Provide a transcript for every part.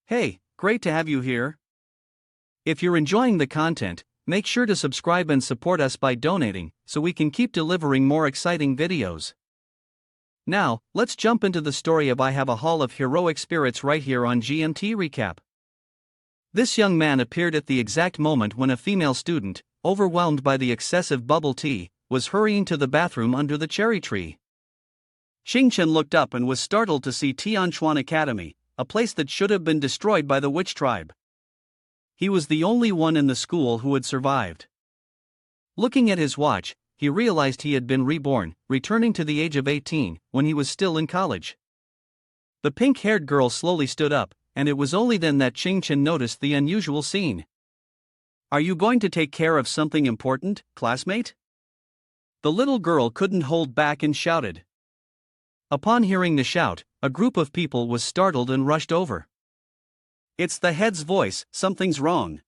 Hey, great to have you here. If you're enjoying the content, make sure to subscribe and support us by donating, so we can keep delivering more exciting videos. Now, let's jump into the story of I Have a Hall of Heroic Spirits right here on GMT Recap. This young man appeared at the exact moment when a female student, overwhelmed by the excessive bubble tea, was hurrying to the bathroom under the cherry tree. Chen looked up and was startled to see Tianchuan Academy, a place that should have been destroyed by the witch tribe. He was the only one in the school who had survived. Looking at his watch, he realized he had been reborn, returning to the age of 18, when he was still in college. The pink-haired girl slowly stood up, and it was only then that Chen noticed the unusual scene. "Are you going to take care of something important, classmate?" The little girl couldn't hold back and shouted. Upon hearing the shout, a group of people was startled and rushed over. "It's the head's voice, something's wrong.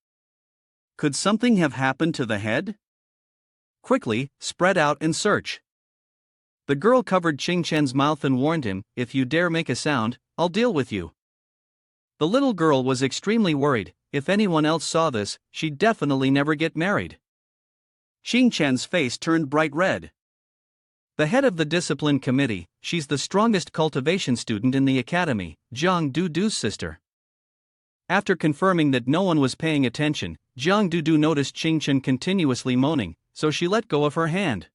Could something have happened to the head? Quickly, spread out and search." The girl covered Chen's mouth and warned him, "If you dare make a sound, I'll deal with you." The little girl was extremely worried. If anyone else saw this, she'd definitely never get married. Chen's face turned bright red. The head of the discipline committee, she's the strongest cultivation student in the academy, Jiang Dudu's sister. After confirming that no one was paying attention, Jiang Dudu noticed Chen continuously moaning, so she let go of her hand.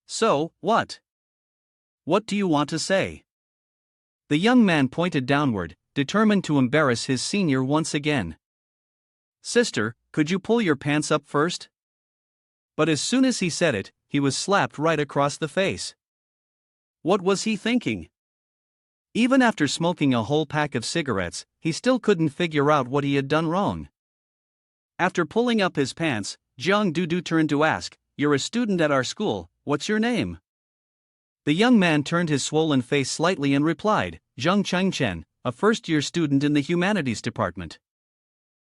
"So, what? What do you want to say?" The young man pointed downward, determined to embarrass his senior once again. "Sister, could you pull your pants up first?" But as soon as he said it, he was slapped right across the face. What was he thinking? Even after smoking a whole pack of cigarettes, he still couldn't figure out what he had done wrong. After pulling up his pants, Jiang Dudu turned to ask, "You're a student at our school, what's your name?" The young man turned his swollen face slightly and replied, "Zheng Chengchen, a first-year student in the humanities department.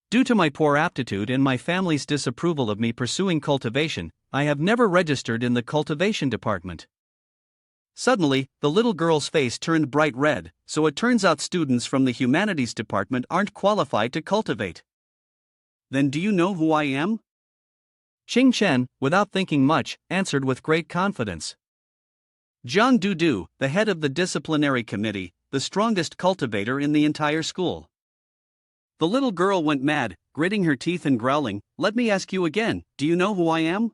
Due to my poor aptitude and my family's disapproval of me pursuing cultivation, I have never registered in the cultivation department." Suddenly, the little girl's face turned bright red. "So it turns out students from the humanities department aren't qualified to cultivate. Then do you know who I am?" Chen, without thinking much, answered with great confidence. "Jiang Dudu, the head of the disciplinary committee, the strongest cultivator in the entire school." The little girl went mad, gritting her teeth and growling, "Let me ask you again, do you know who I am?"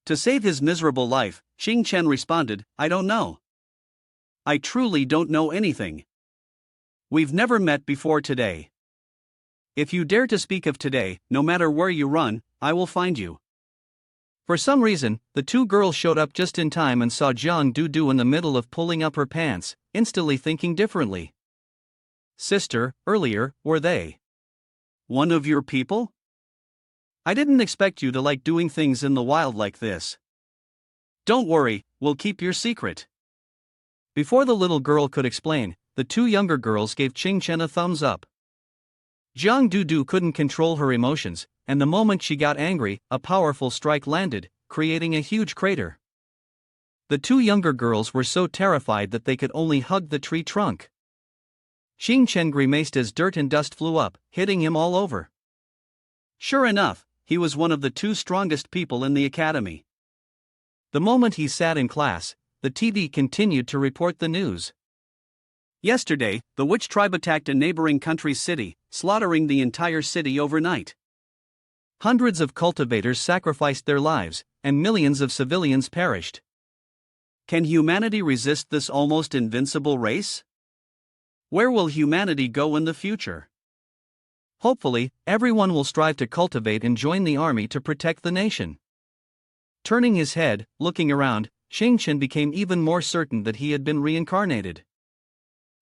To save his miserable life, Chen responded, "I don't know. I truly don't know anything. We've never met before today. If you dare to speak of today, no matter where you run, I will find you." For some reason, the two girls showed up just in time and saw Jiang Dudu in the middle of pulling up her pants, instantly thinking differently. "Sister, earlier, were they one of your people? I didn't expect you to like doing things in the wild like this. Don't worry, we'll keep your secret." Before the little girl could explain, the two younger girls gave Chen a thumbs up. Jiang Dudu couldn't control her emotions, and the moment she got angry, a powerful strike landed, creating a huge crater. The two younger girls were so terrified that they could only hug the tree trunk. Chen grimaced as dirt and dust flew up, hitting him all over. Sure enough, he was one of the two strongest people in the academy. The moment he sat in class, the TV continued to report the news. Yesterday, the witch tribe attacked a neighboring country's city, slaughtering the entire city overnight. Hundreds of cultivators sacrificed their lives, and millions of civilians perished. Can humanity resist this almost invincible race? Where will humanity go in the future? Hopefully, everyone will strive to cultivate and join the army to protect the nation. Turning his head, looking around, Chen became even more certain that he had been reincarnated.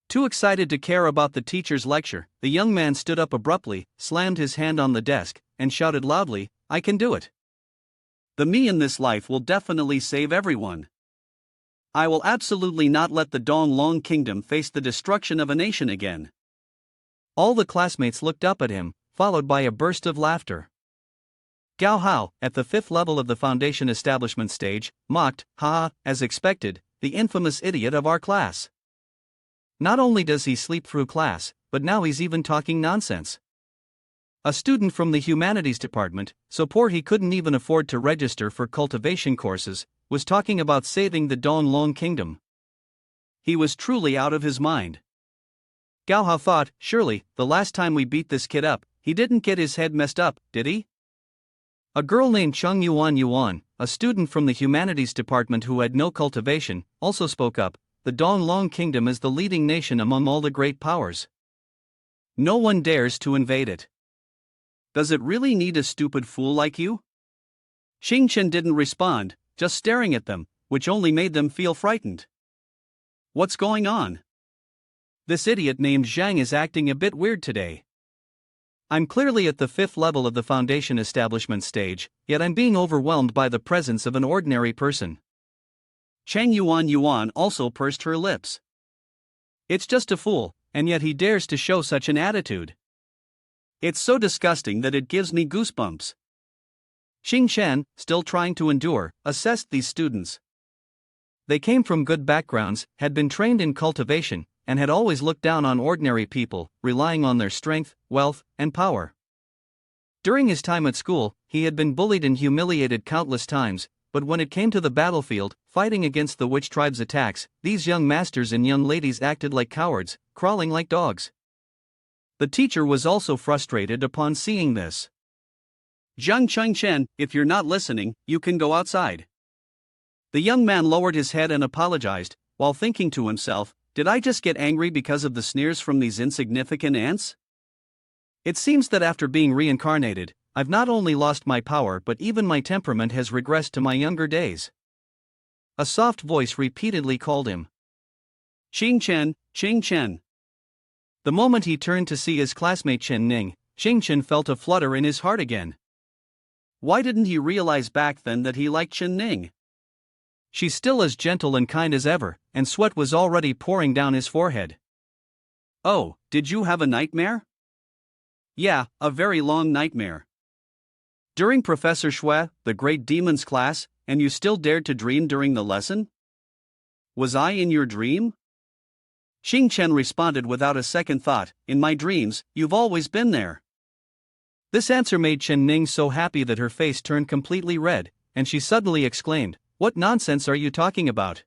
Too excited to care about the teacher's lecture, the young man stood up abruptly, slammed his hand on the desk, and shouted loudly, "I can do it. The me in this life will definitely save everyone. I will absolutely not let the Donglong Kingdom face the destruction of a nation again." All the classmates looked up at him, followed by a burst of laughter. Gao Hao, at the fifth level of the foundation establishment stage, mocked, "Ha, as expected, the infamous idiot of our class. Not only does he sleep through class, but now he's even talking nonsense. A student from the humanities department, so poor he couldn't even afford to register for cultivation courses, was talking about saving the Donglong kingdom. He was truly out of his mind. Gao Hao thought, surely, the last time we beat this kid up, he didn't get his head messed up, did he? A girl named Chung Yuan, a student from the humanities department who had no cultivation, also spoke up. The Donglong kingdom is the leading nation among all the great powers. No one dares to invade it. Does it really need a stupid fool like you? Chen didn't respond, just staring at them, which only made them feel frightened. What's going on? This idiot named Zhang is acting a bit weird today. I'm clearly at the 5th level of the foundation establishment stage, yet I'm being overwhelmed by the presence of an ordinary person. Chang Yuan also pursed her lips. It's just a fool, and yet he dares to show such an attitude. It's so disgusting that it gives me goosebumps. Xing Shan, still trying to endure, assessed these students. They came from good backgrounds, had been trained in cultivation, and had always looked down on ordinary people, relying on their strength, wealth, and power. During his time at school, he had been bullied and humiliated countless times, but when it came to the battlefield, fighting against the witch tribe's attacks, these young masters and young ladies acted like cowards, crawling like dogs. The teacher was also frustrated upon seeing this. Zhang Chengchen, if you're not listening, you can go outside. The young man lowered his head and apologized, while thinking to himself, did I just get angry because of the sneers from these insignificant ants? It seems that after being reincarnated, I've not only lost my power but even my temperament has regressed to my younger days. A soft voice repeatedly called him. Ching Chen. The moment he turned to see his classmate Chen Ning, Chen felt a flutter in his heart again. Why didn't he realize back then that he liked Chen Ning? She's still as gentle and kind as ever, and sweat was already pouring down his forehead. Oh, did you have a nightmare? Yeah, a very long nightmare. During Professor Shui, the great demon's class, and you still dared to dream during the lesson? Was I in your dream? Xing Chen responded without a second thought, in my dreams, you've always been there. This answer made Chen Ning so happy that her face turned completely red, and she suddenly exclaimed, what nonsense are you talking about?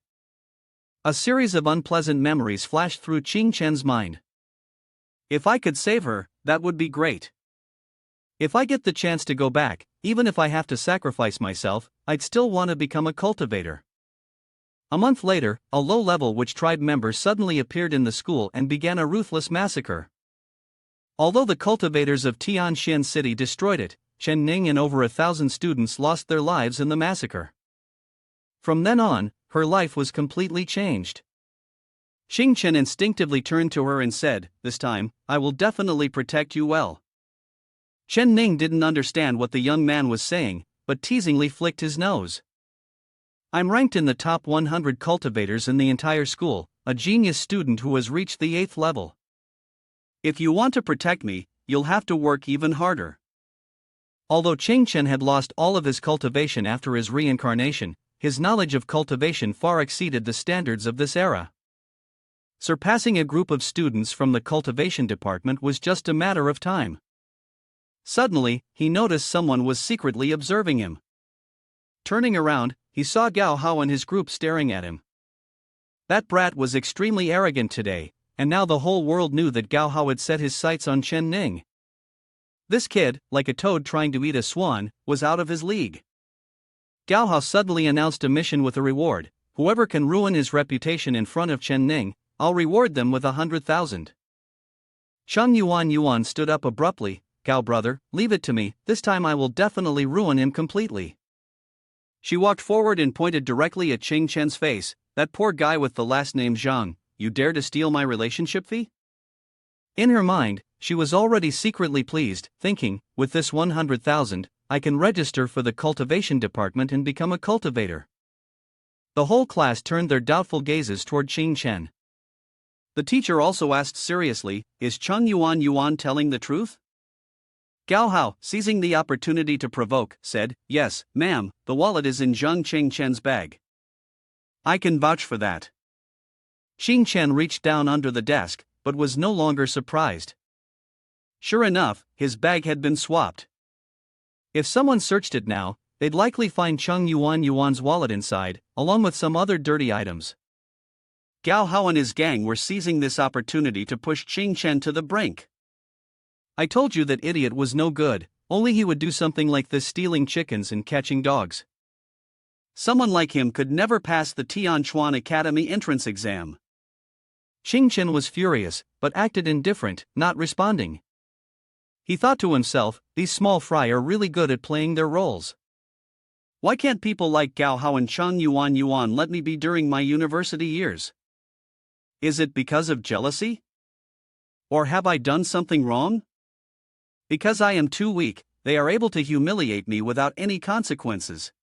A series of unpleasant memories flashed through Xing Chen's mind. If I could save her, that would be great. If I get the chance to go back, even if I have to sacrifice myself, I'd still want to become a cultivator. A month later, a low-level witch tribe member suddenly appeared in the school and began a ruthless massacre. Although the cultivators of Tianxian City destroyed it, Chen Ning and over 1,000 students lost their lives in the massacre. From then on, her life was completely changed. Xing Chen instinctively turned to her and said, this time, I will definitely protect you well. Chen Ning didn't understand what the young man was saying, but teasingly flicked his nose. I'm ranked in the top 100 cultivators in the entire school, a genius student who has reached the 8th level. If you want to protect me, you'll have to work even harder. Although Cheng Chen had lost all of his cultivation after his reincarnation, his knowledge of cultivation far exceeded the standards of this era. Surpassing a group of students from the cultivation department was just a matter of time. Suddenly, he noticed someone was secretly observing him. Turning around, he saw Gao Hao and his group staring at him. That brat was extremely arrogant today, and now the whole world knew that Gao Hao had set his sights on Chen Ning. This kid, like a toad trying to eat a swan, was out of his league. Gao Hao suddenly announced a mission with a reward. Whoever can ruin his reputation in front of Chen Ning, I'll reward them with 100,000. Chung Yuan stood up abruptly. Gao brother, leave it to me, this time I will definitely ruin him completely. She walked forward and pointed directly at Cheng Chen's face. That poor guy with the last name Zhang, you dare to steal my relationship fee? In her mind, she was already secretly pleased, thinking, with this 100,000, I can register for the cultivation department and become a cultivator. The whole class turned their doubtful gazes toward Cheng Chen. The teacher also asked seriously, is Chung Yuan telling the truth? Gao Hao, seizing the opportunity to provoke, said, yes, ma'am, the wallet is in Zhang Cheng Chen's bag. I can vouch for that. Xing Chen reached down under the desk, but was no longer surprised. Sure enough, his bag had been swapped. If someone searched it now, they'd likely find Chen Yuan's wallet inside, along with some other dirty items. Gao Hao and his gang were seizing this opportunity to push Chen to the brink. I told you that idiot was no good, only he would do something like this, stealing chickens and catching dogs. Someone like him could never pass the Tianquan Academy entrance exam. Chen was furious, but acted indifferent, not responding. He thought to himself, these small fry are really good at playing their roles. Why can't people like Gao Hao and Chen Yuan let me be during my university years? Is it because of jealousy? Or have I done something wrong? Because I am too weak, they are able to humiliate me without any consequences.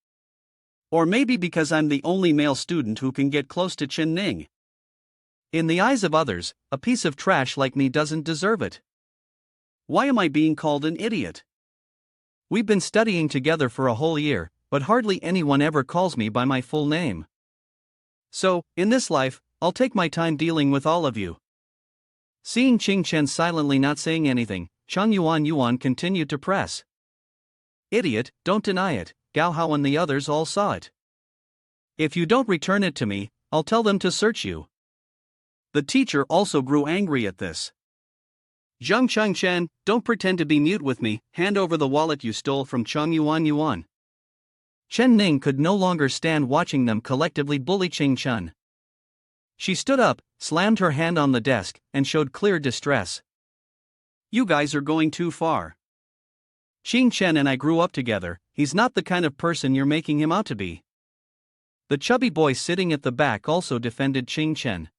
Or maybe because I'm the only male student who can get close to Chen Ning. In the eyes of others, a piece of trash like me doesn't deserve it. Why am I being called an idiot? We've been studying together for a whole year, but hardly anyone ever calls me by my full name. So, in this life, I'll take my time dealing with all of you. Seeing Chen silently not saying anything, Chen Yuan continued to press. Idiot, don't deny it, Gao Hao and the others all saw it. If you don't return it to me, I'll tell them to search you. The teacher also grew angry at this. Zhang Chengchen, don't pretend to be mute with me, hand over the wallet you stole from Chen Yuan. Chen Ning could no longer stand watching them collectively bully Chen. She stood up, slammed her hand on the desk, and showed clear distress. You guys are going too far. Chen and I grew up together, he's not the kind of person you're making him out to be. The chubby boy sitting at the back also defended Chen.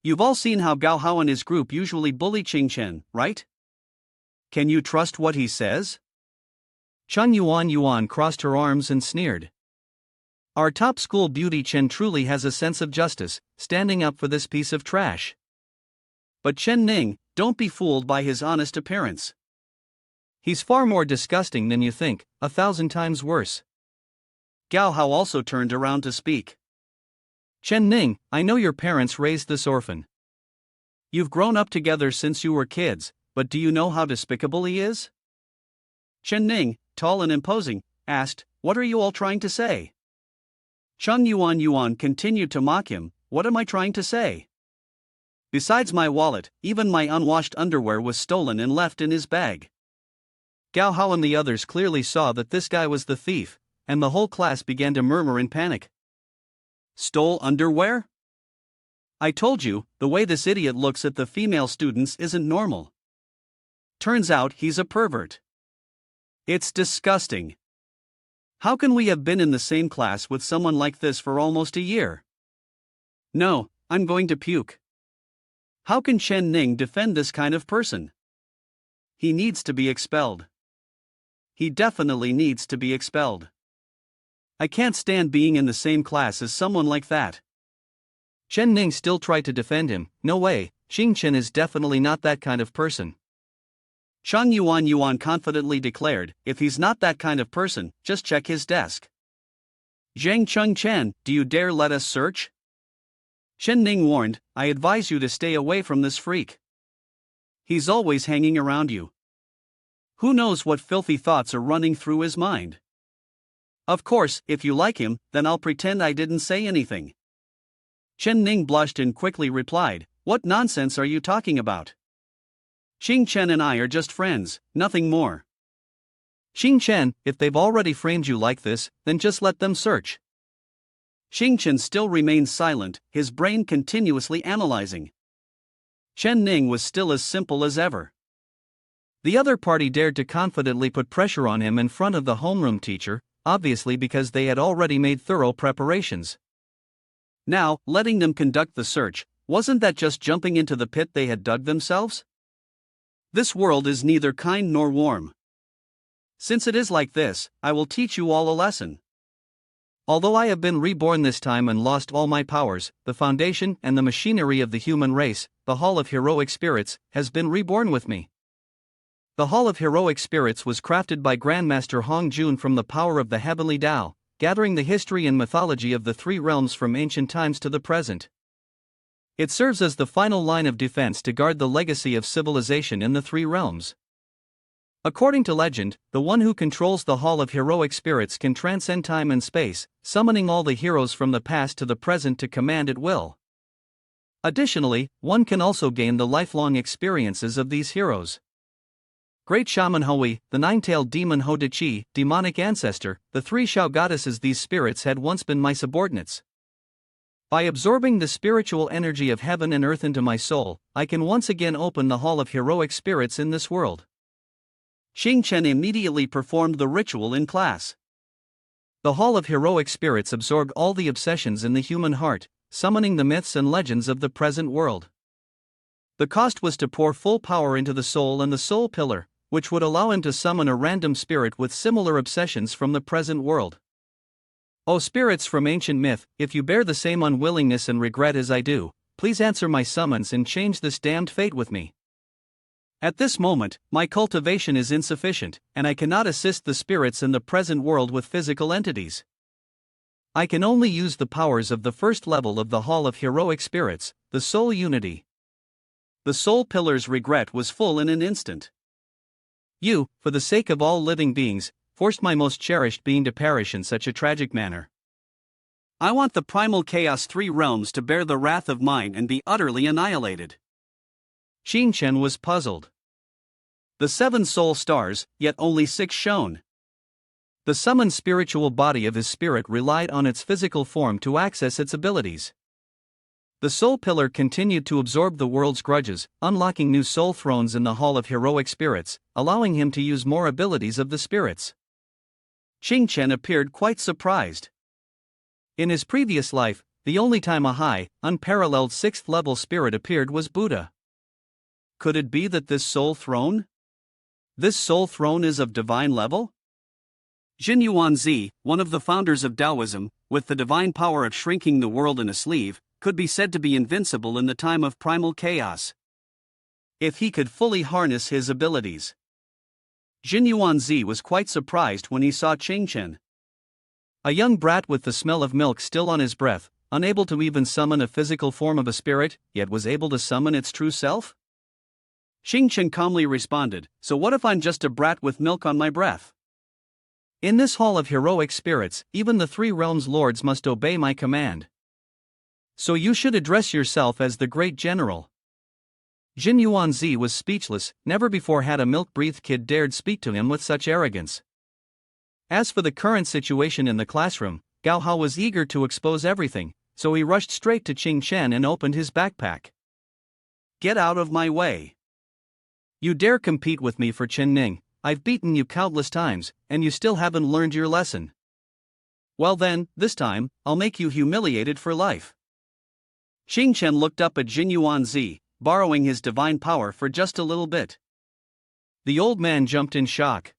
You've all seen how Gao Hao and his group usually bully Chen, right? Can you trust what he says? Chen Yuan crossed her arms and sneered. Our top school beauty Chen truly has a sense of justice, standing up for this piece of trash. But Chen Ning, don't be fooled by his honest appearance. He's far more disgusting than you think, 1,000 times worse. Gao Hao also turned around to speak. Chen Ning, I know your parents raised this orphan. You've grown up together since you were kids, but do you know how despicable he is? Chen Ning, tall and imposing, asked, what are you all trying to say? Chen Yuan continued to mock him, what am I trying to say? Besides my wallet, even my unwashed underwear was stolen and left in his bag. Gao Hao and the others clearly saw that this guy was the thief, and the whole class began to murmur in panic. Stole underwear? I told you, the way this idiot looks at the female students isn't normal. Turns out he's a pervert. It's disgusting. How can we have been in the same class with someone like this for almost a year? No, I'm going to puke. How can Chen Ning defend this kind of person? He needs to be expelled. He definitely needs to be expelled. I can't stand being in the same class as someone like that. Chen Ning still tried to defend him, no way, Chen is definitely not that kind of person. Chen Yuan confidently declared, if he's not that kind of person, just check his desk. Zhang Chengchen, do you dare let us search? Chen Ning warned, I advise you to stay away from this freak. He's always hanging around you. Who knows what filthy thoughts are running through his mind? Of course, if you like him, then I'll pretend I didn't say anything. Chen Ning blushed and quickly replied, what nonsense are you talking about? Chen and I are just friends, nothing more. Chen, if they've already framed you like this, then just let them search. Chen still remained silent, his brain continuously analyzing. Chen Ning was still as simple as ever. The other party dared to confidently put pressure on him in front of the homeroom teacher, obviously because they had already made thorough preparations. Now, letting them conduct the search, wasn't that just jumping into the pit they had dug themselves? This world is neither kind nor warm. Since it is like this, I will teach you all a lesson. Although I have been reborn this time and lost all my powers, the foundation and the machinery of the human race, the Hall of Heroic Spirits, has been reborn with me. The Hall of Heroic Spirits was crafted by Grandmaster Hong Jun from the power of the Heavenly Tao, gathering the history and mythology of the three realms from ancient times to the present. It serves as the final line of defense to guard the legacy of civilization in the three realms. According to legend, the one who controls the Hall of Heroic Spirits can transcend time and space, summoning all the heroes from the past to the present to command at will. Additionally, one can also gain the lifelong experiences of these heroes. Great Shaman Hui, the nine-tailed demon Hodichi, demonic ancestor, the three Shao goddesses. These spirits had once been my subordinates. By absorbing the spiritual energy of heaven and earth into my soul, I can once again open the Hall of Heroic Spirits in this world. Chen immediately performed the ritual in class. The Hall of Heroic Spirits absorbed all the obsessions in the human heart, summoning the myths and legends of the present world. The cost was to pour full power into the soul and the soul pillar, which would allow him to summon a random spirit with similar obsessions from the present world. O spirits from ancient myth, if you bear the same unwillingness and regret as I do, please answer my summons and change this damned fate with me. At this moment, my cultivation is insufficient, and I cannot assist the spirits in the present world with physical entities. I can only use the powers of the first level of the Hall of Heroic Spirits, the Soul Unity. The Soul Pillar's regret was full in an instant. You, for the sake of all living beings, forced my most cherished being to perish in such a tragic manner. I want the primal chaos three realms to bear the wrath of mine and be utterly annihilated. Chen was puzzled. The 7 soul stars, yet only 6 shone. The summoned spiritual body of his spirit relied on its physical form to access its abilities. The soul pillar continued to absorb the world's grudges, unlocking new soul thrones in the Hall of Heroic Spirits, allowing him to use more abilities of the spirits. Chen appeared quite surprised. In his previous life, the only time a high, unparalleled 6th-level spirit appeared was Buddha. Could it be that this soul throne? This soul throne is of divine level? Jin Yuanzi, one of the founders of Taoism, with the divine power of shrinking the world in a sleeve, could be said to be invincible in the time of primal chaos. If he could fully harness his abilities. Jin Yuanzi was quite surprised when he saw Chen. A young brat with the smell of milk still on his breath, unable to even summon a physical form of a spirit, yet was able to summon its true self? Chen calmly responded, so what if I'm just a brat with milk on my breath? In this Hall of Heroic Spirits, even the 3 realms' lords must obey my command. So you should address yourself as the great general. Jin Yuanzi was speechless, never before had a milk-breathed kid dared speak to him with such arrogance. As for the current situation in the classroom, Gao Hao was eager to expose everything, so he rushed straight to Chen and opened his backpack. Get out of my way. You dare compete with me for Chen Ning? I've beaten you countless times, and you still haven't learned your lesson. Well then, this time, I'll make you humiliated for life. Chen looked up at Jin Yuanzi, borrowing his divine power for just a little bit. The old man jumped in shock.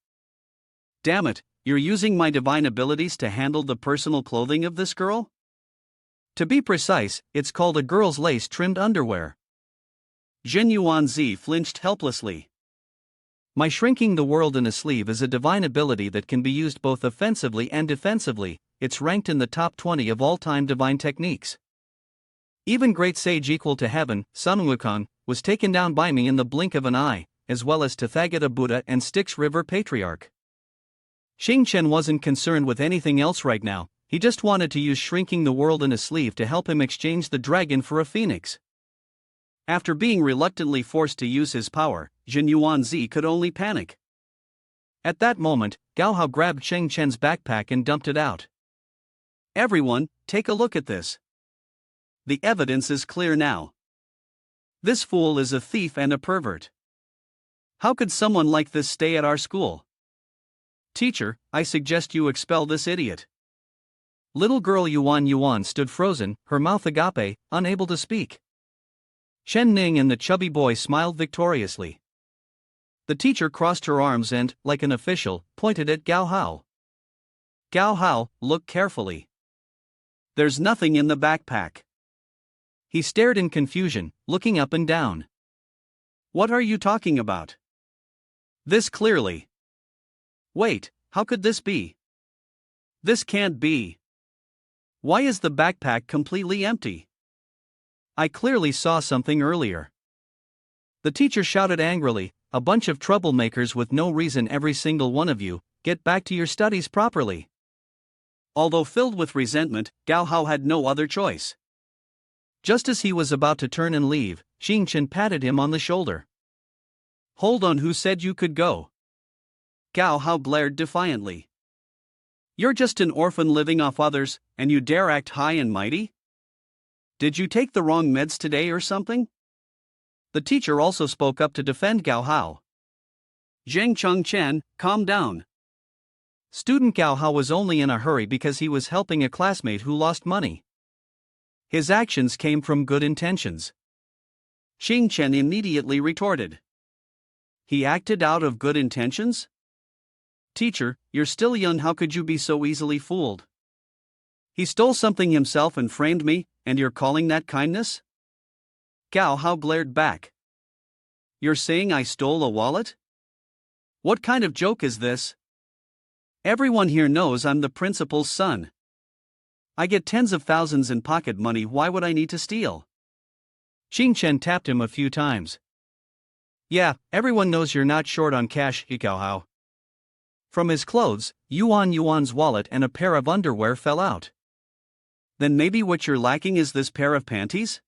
Damn it, you're using my divine abilities to handle the personal clothing of this girl? To be precise, it's called a girl's lace-trimmed underwear. Jin Yuanzi flinched helplessly. My shrinking the world in a sleeve is a divine ability that can be used both offensively and defensively. It's ranked in the top 20 of all-time divine techniques. Even great sage equal to heaven, Sun Wukong, was taken down by me in the blink of an eye, as well as Tathagata Buddha and Styx River Patriarch. Chen wasn't concerned with anything else right now, he just wanted to use shrinking the world in a sleeve to help him exchange the dragon for a phoenix. After being reluctantly forced to use his power, Jin Yuanzi could only panic. At that moment, Gao Hao grabbed Chen's backpack and dumped it out. Everyone, take a look at this. The evidence is clear now. This fool is a thief and a pervert. How could someone like this stay at our school? Teacher, I suggest you expel this idiot. Little girl Yuan stood frozen, her mouth agape, unable to speak. Chen Ning and the chubby boy smiled victoriously. The teacher crossed her arms and, like an official, pointed at Gao Hao. Gao Hao, look carefully. There's nothing in the backpack. He stared in confusion, looking up and down. What are you talking about? This clearly. Wait, how could this be? This can't be. Why is the backpack completely empty? I clearly saw something earlier. The teacher shouted angrily, a bunch of troublemakers with no reason, every single one of you, get back to your studies properly. Although filled with resentment, Gao Hao had no other choice. Just as he was about to turn and leave, Chen patted him on the shoulder. Hold on, who said you could go? Gao Hao glared defiantly. You're just an orphan living off others, and you dare act high and mighty? Did you take the wrong meds today or something? The teacher also spoke up to defend Gao Hao. Zheng Chen, calm down. Student Gao Hao was only in a hurry because he was helping a classmate who lost money. His actions came from good intentions. Chen immediately retorted. He acted out of good intentions? Teacher, you're still young, how could you be so easily fooled? He stole something himself and framed me, and you're calling that kindness? Gao Hao glared back. You're saying I stole a wallet? What kind of joke is this? Everyone here knows I'm the principal's son. I get tens of thousands in pocket money, why would I need to steal? Chen tapped him a few times. Yeah, everyone knows you're not short on cash, Gao Hao. From his clothes, Yuan's wallet and a pair of underwear fell out. Then maybe what you're lacking is this pair of panties?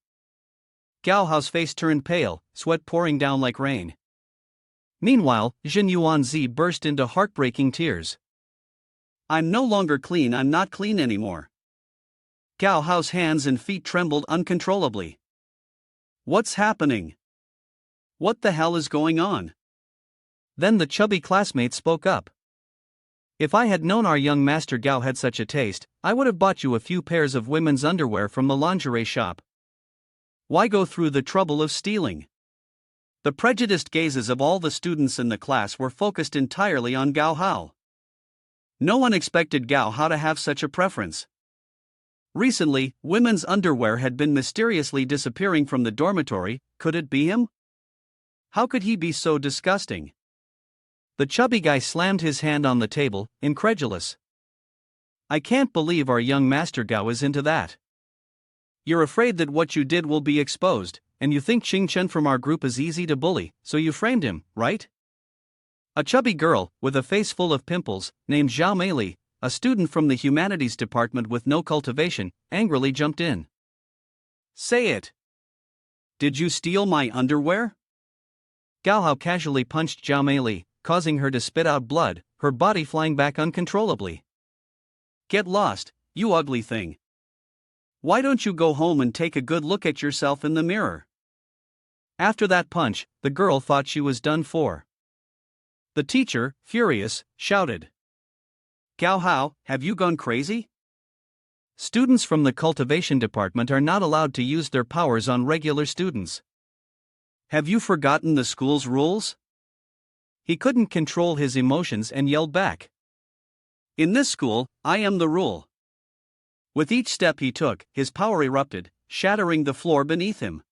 Gao Hao's face turned pale, sweat pouring down like rain. Meanwhile, Jin Yuanzi burst into heartbreaking tears. I'm no longer clean, I'm not clean anymore. Gao Hao's hands and feet trembled uncontrollably. What's happening? What the hell is going on? Then the chubby classmate spoke up. If I had known our young master Gao had such a taste, I would have bought you a few pairs of women's underwear from the lingerie shop. Why go through the trouble of stealing? The prejudiced gazes of all the students in the class were focused entirely on Gao Hao. No one expected Gao Hao to have such a preference. Recently, women's underwear had been mysteriously disappearing from the dormitory. Could it be him? How could he be so disgusting? The chubby guy slammed his hand on the table, incredulous. I can't believe our young master Gao is into that. You're afraid that what you did will be exposed, and you think Chen from our group is easy to bully, so you framed him, right? A chubby girl, with a face full of pimples, named Zhao Meili, a student from the humanities department with no cultivation, angrily jumped in. Say it. Did you steal my underwear? Gao Hao casually punched Zhao Meili, causing her to spit out blood, her body flying back uncontrollably. Get lost, you ugly thing. Why don't you go home and take a good look at yourself in the mirror? After that punch, the girl thought she was done for. The teacher, furious, shouted. Gao Hao, have you gone crazy? Students from the cultivation department are not allowed to use their powers on regular students. Have you forgotten the school's rules? He couldn't control his emotions and yelled back. In this school, I am the rule. With each step he took, his power erupted, shattering the floor beneath him.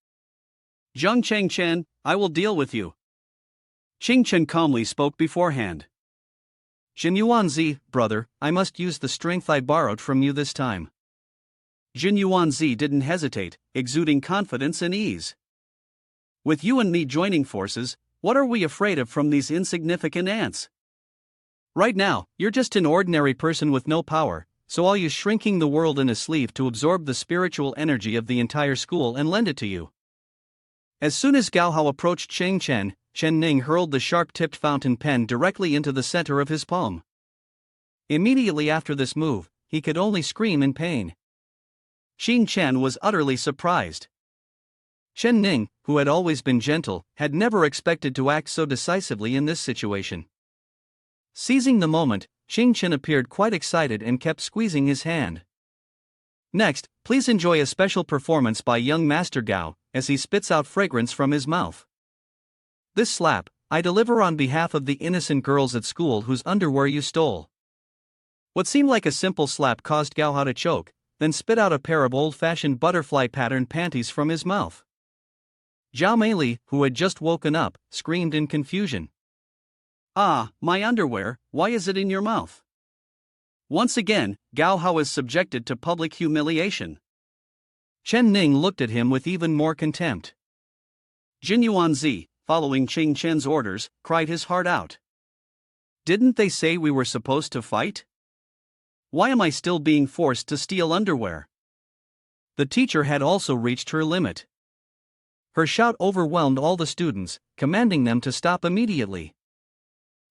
Zheng Chen, I will deal with you. Chen calmly spoke beforehand. Jin Yuanzi, brother, I must use the strength I borrowed from you this time. Jin Yuanzi didn't hesitate, exuding confidence and ease. With you and me joining forces, what are we afraid of from these insignificant ants? Right now, you're just an ordinary person with no power, so I'll use shrinking the world in a sleeve to absorb the spiritual energy of the entire school and lend it to you. As soon as Gao Hao approached Chen Ning hurled the sharp-tipped fountain pen directly into the center of his palm. Immediately after this move, he could only scream in pain. Chen was utterly surprised. Chen Ning, who had always been gentle, had never expected to act so decisively in this situation. Seizing the moment, Chen appeared quite excited and kept squeezing his hand. Next, please enjoy a special performance by young Master Gao, as he spits out fragrance from his mouth. This slap, I deliver on behalf of the innocent girls at school whose underwear you stole. What seemed like a simple slap caused Gao Hao to choke, then spit out a pair of old-fashioned butterfly-patterned panties from his mouth. Zhao Meili, who had just woken up, screamed in confusion. Ah, my underwear, why is it in your mouth? Once again, Gao Hao is subjected to public humiliation. Chen Ning looked at him with even more contempt. Jin Yuanzi, following Chen's orders, cried his heart out. Didn't they say we were supposed to fight? Why am I still being forced to steal underwear? The teacher had also reached her limit. Her shout overwhelmed all the students, commanding them to stop immediately.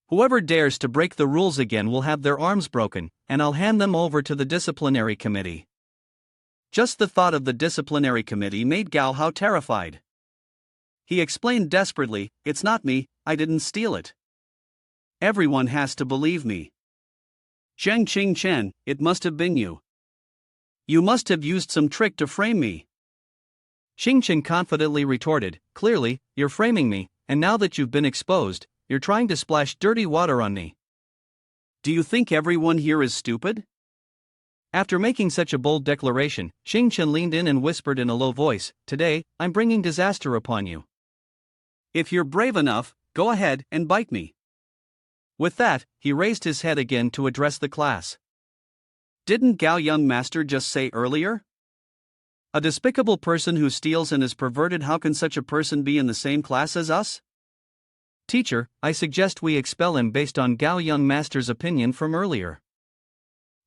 Whoever dares to break the rules again will have their arms broken, and I'll hand them over to the disciplinary committee. Just the thought of the disciplinary committee made Gao Hao terrified. He explained desperately, "It's not me, I didn't steal it. Everyone has to believe me. Chen, it must have been you. You must have used some trick to frame me." Chen confidently retorted, "Clearly, you're framing me, and now that you've been exposed, you're trying to splash dirty water on me. Do you think everyone here is stupid?" After making such a bold declaration, Chen leaned in and whispered in a low voice, "Today, I'm bringing disaster upon you. If you're brave enough, go ahead and bite me." With that, he raised his head again to address the class. "Didn't Gao Young Master just say earlier? A despicable person who steals and is perverted, how can such a person be in the same class as us?" "Teacher, I suggest we expel him based on Gao Young Master's opinion from earlier."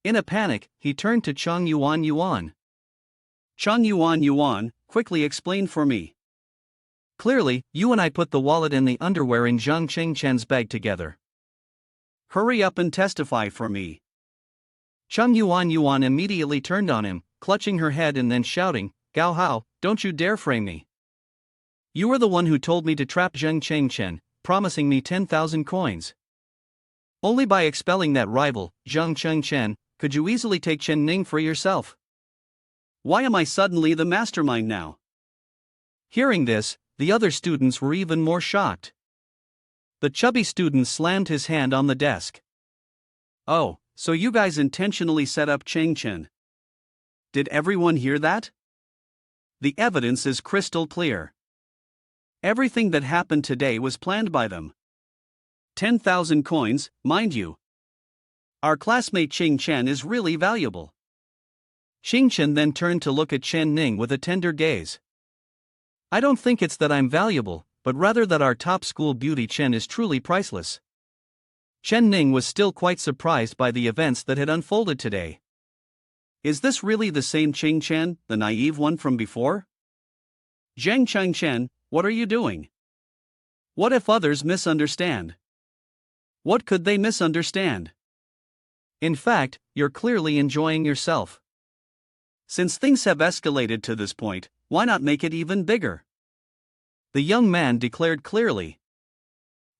In a panic, he turned to Chang Yuan. "Chang Yuan, quickly explain for me." "Clearly, you and I put the wallet and the underwear in Zhang Chen's bag together." "Hurry up and testify for me." Chang Yuan immediately turned on him, clutching her head and then shouting, "Gao Hao, don't you dare frame me. You were the one who told me to trap Zhang Chen, promising me 10,000 coins. Only by expelling that rival, Zhang Chen, could you easily take Chen Ning for yourself. Why am I suddenly the mastermind now?" Hearing this, the other students were even more shocked. The chubby student slammed his hand on the desk. "Oh, so you guys intentionally set up Chen. Did everyone hear that? The evidence is crystal clear. Everything that happened today was planned by them. 10,000 coins, mind you. Our classmate Chen is really valuable." Chen then turned to look at Chen Ning with a tender gaze. "I don't think it's that I'm valuable, but rather that our top school beauty Chen is truly priceless." Chen Ning was still quite surprised by the events that had unfolded today. Is this really the same Chen, the naive one from before? Zhang Chen, what are you doing? What if others misunderstand? What could they misunderstand? In fact, you're clearly enjoying yourself. Since things have escalated to this point, why not make it even bigger? The young man declared clearly.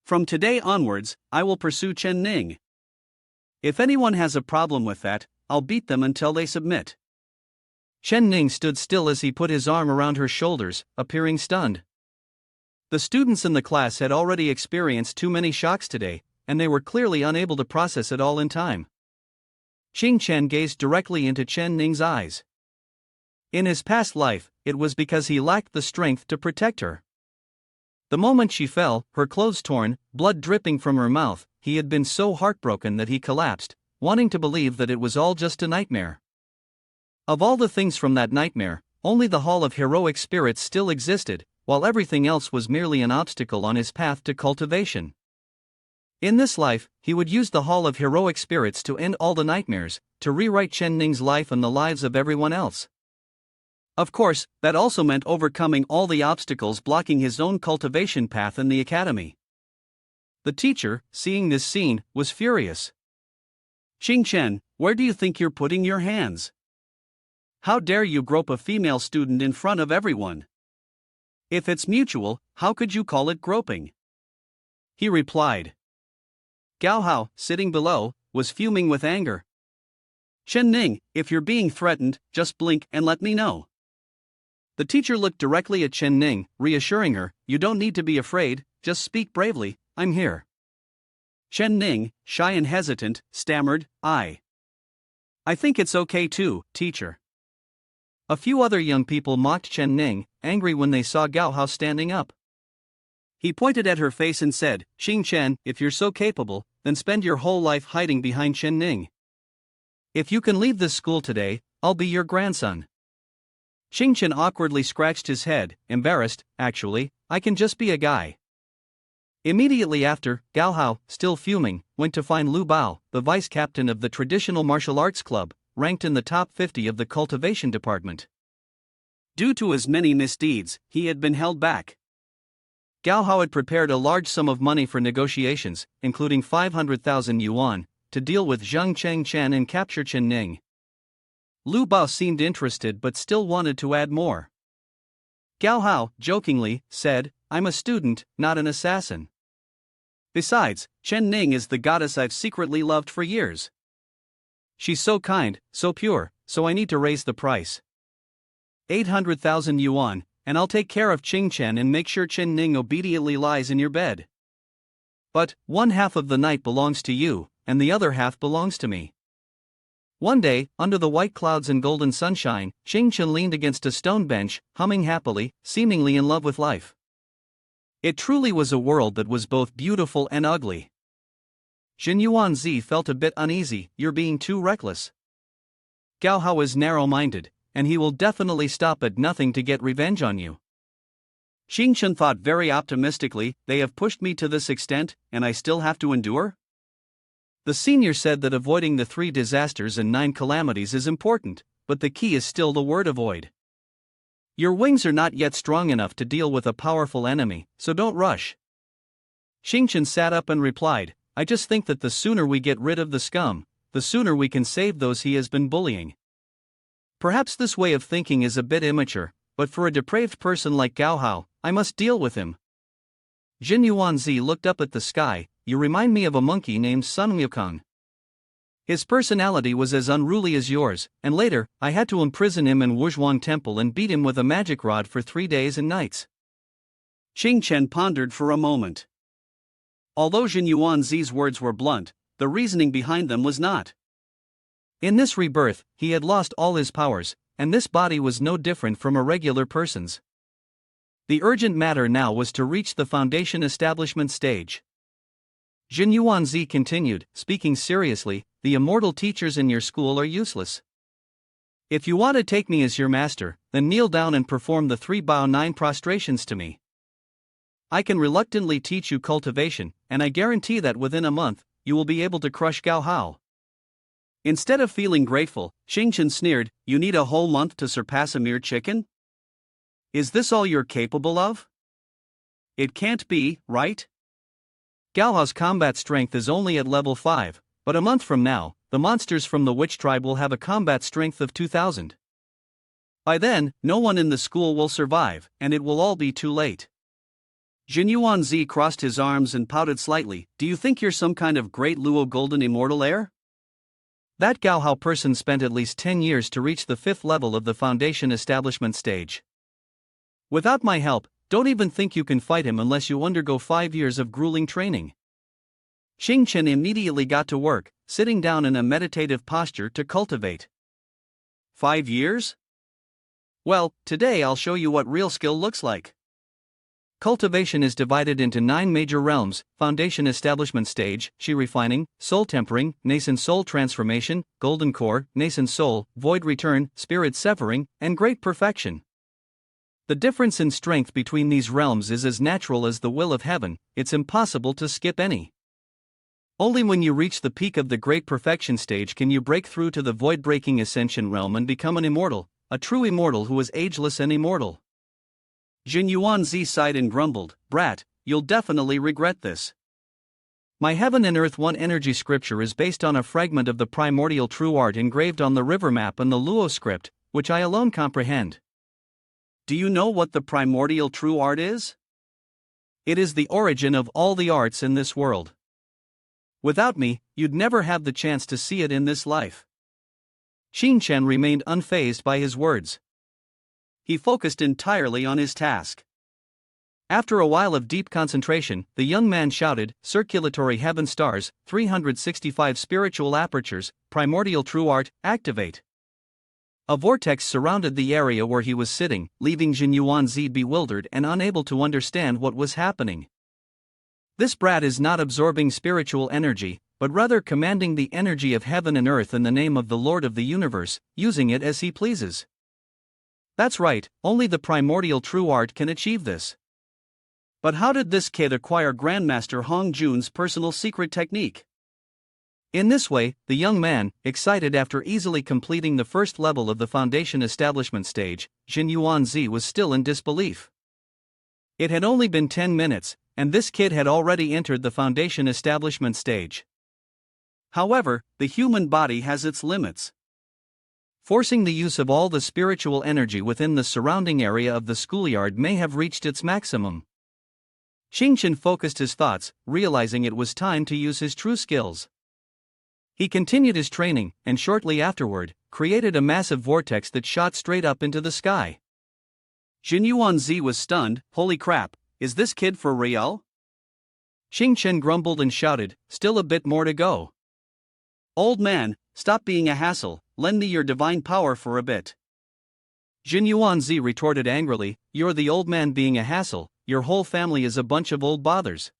From today onwards, I will pursue Chen Ning. If anyone has a problem with that, I'll beat them until they submit. Chen Ning stood still as he put his arm around her shoulders, appearing stunned. The students in the class had already experienced too many shocks today, and they were clearly unable to process it all in time. Chen gazed directly into Chen Ning's eyes. In his past life, it was because he lacked the strength to protect her. The moment she fell, her clothes torn, blood dripping from her mouth, he had been so heartbroken that he collapsed, wanting to believe that it was all just a nightmare. Of all the things from that nightmare, only the Hall of Heroic Spirits still existed, while everything else was merely an obstacle on his path to cultivation. In this life, he would use the Hall of Heroic Spirits to end all the nightmares, to rewrite Chen Ning's life and the lives of everyone else. Of course, that also meant overcoming all the obstacles blocking his own cultivation path in the academy. The teacher, seeing this scene, was furious. Chen, where do you think you're putting your hands? How dare you grope a female student in front of everyone? If it's mutual, how could you call it groping? He replied. Gao Hao, sitting below, was fuming with anger. Chen Ning, if you're being threatened, just blink and let me know. The teacher looked directly at Chen Ning, reassuring her, "You don't need to be afraid, just speak bravely, I'm here." Chen Ning, shy and hesitant, stammered, I think it's okay too, teacher." A few other young people mocked Chen Ning, angry when they saw Gao Hao standing up. He pointed at her face and said, Chen, if you're so capable, then spend your whole life hiding behind Chen Ning. If you can leave this school today, I'll be your grandson." Chen awkwardly scratched his head, embarrassed. Actually, I can just be a guy. Immediately after, Gao Hao, still fuming, went to find Lu Bao, the vice captain of the traditional martial arts club, ranked in the top 50 of the cultivation department. Due to his many misdeeds, he had been held back. Gao Hao had prepared a large sum of money for negotiations, including 500,000 yuan, to deal with Zheng Chen and capture Chen Ning. Lu Bao seemed interested but still wanted to add more. Gao Hao, jokingly, said, I'm a student, not an assassin. Besides, Chen Ning is the goddess I've secretly loved for years. She's so kind, so pure, so I need to raise the price. 800,000 yuan, and I'll take care of Chen and make sure Chen Ning obediently lies in your bed. But, one half of the night belongs to you, and the other half belongs to me. One day, under the white clouds and golden sunshine, Chen leaned against a stone bench, humming happily, seemingly in love with life. It truly was a world that was both beautiful and ugly. Jin Yuanzi felt a bit uneasy. You're being too reckless. Gao Hao is narrow-minded, and he will definitely stop at nothing to get revenge on you. Chen thought very optimistically, they have pushed me to this extent, and I still have to endure? The senior said that avoiding the 3 disasters and 9 calamities is important, but the key is still the word avoid. Your wings are not yet strong enough to deal with a powerful enemy, so don't rush. Chen sat up and replied, I just think that the sooner we get rid of the scum, the sooner we can save those he has been bullying. Perhaps this way of thinking is a bit immature, but for a depraved person like Gao Hao, I must deal with him. Jin Yuanzi looked up at the sky. You remind me of a monkey named Sun Wukong. His personality was as unruly as yours, and later, I had to imprison him in Wuzhuang Temple and beat him with a magic rod for 3 days and nights. Chen pondered for a moment. Although Jin Yuanzi's words were blunt, the reasoning behind them was not. In this rebirth, he had lost all his powers, and this body was no different from a regular person's. The urgent matter now was to reach the foundation establishment stage. Jin Yuanzi continued, speaking seriously, the immortal teachers in your school are useless. If you want to take me as your master, then kneel down and perform the 3 Bao 9 prostrations to me. I can reluctantly teach you cultivation, and I guarantee that within a month, you will be able to crush Gao Hao. Instead of feeling grateful, Chen sneered, you need a whole month to surpass a mere chicken? Is this all you're capable of? It can't be, right? Gao Hao's combat strength is only at level 5, but a month from now, the monsters from the witch tribe will have a combat strength of 2,000. By then, no one in the school will survive, and it will all be too late. Jin Yuanzi crossed his arms and pouted slightly. Do you think you're some kind of great Luo golden immortal heir? That Gao Hao person spent at least 10 years to reach the 5th level of the foundation establishment stage. Without my help, don't even think you can fight him unless you undergo 5 years of grueling training. Chen immediately got to work, sitting down in a meditative posture to cultivate. 5 years? Well, today I'll show you what real skill looks like. Cultivation is divided into 9 major realms: foundation establishment stage, Shi refining, soul tempering, nascent soul transformation, golden core, nascent soul, void return, spirit severing, and great perfection. The difference in strength between these realms is as natural as the will of heaven. It's impossible to skip any. Only when you reach the peak of the great perfection stage can you break through to the void-breaking ascension realm and become an immortal, a true immortal who is ageless and immortal. Jin Yuanzi sighed and grumbled, Brat, you'll definitely regret this. My Heaven and Earth One energy scripture is based on a fragment of the primordial true art engraved on the river map and the Luo script, which I alone comprehend. Do you know what the primordial true art is? It is the origin of all the arts in this world. Without me, you'd never have the chance to see it in this life. Chen remained unfazed by his words. He focused entirely on his task. After a while of deep concentration, the young man shouted, Circulatory heaven stars, 365 spiritual apertures, primordial true art, activate. A vortex surrounded the area where he was sitting, leaving Jin Yuanzi bewildered and unable to understand what was happening. This brat is not absorbing spiritual energy, but rather commanding the energy of heaven and earth in the name of the Lord of the universe, using it as he pleases. That's right, only the primordial true art can achieve this. But how did this kid acquire Grandmaster Hong Jun's personal secret technique? In this way, the young man, excited after easily completing the first level of the foundation establishment stage, Jin Yuanzi was still in disbelief. It had only been 10 minutes, and this kid had already entered the foundation establishment stage. However, the human body has its limits. Forcing the use of all the spiritual energy within the surrounding area of the schoolyard may have reached its maximum. Chen focused his thoughts, realizing it was time to use his true skills. He continued his training, and shortly afterward, created a massive vortex that shot straight up into the sky. Jin Yuanzi was stunned. Holy crap, is this kid for real? Chen grumbled and shouted, still a bit more to go. Old man, stop being a hassle, lend me your divine power for a bit. Jin Yuanzi retorted angrily, you're the old man being a hassle, your whole family is a bunch of old bothers.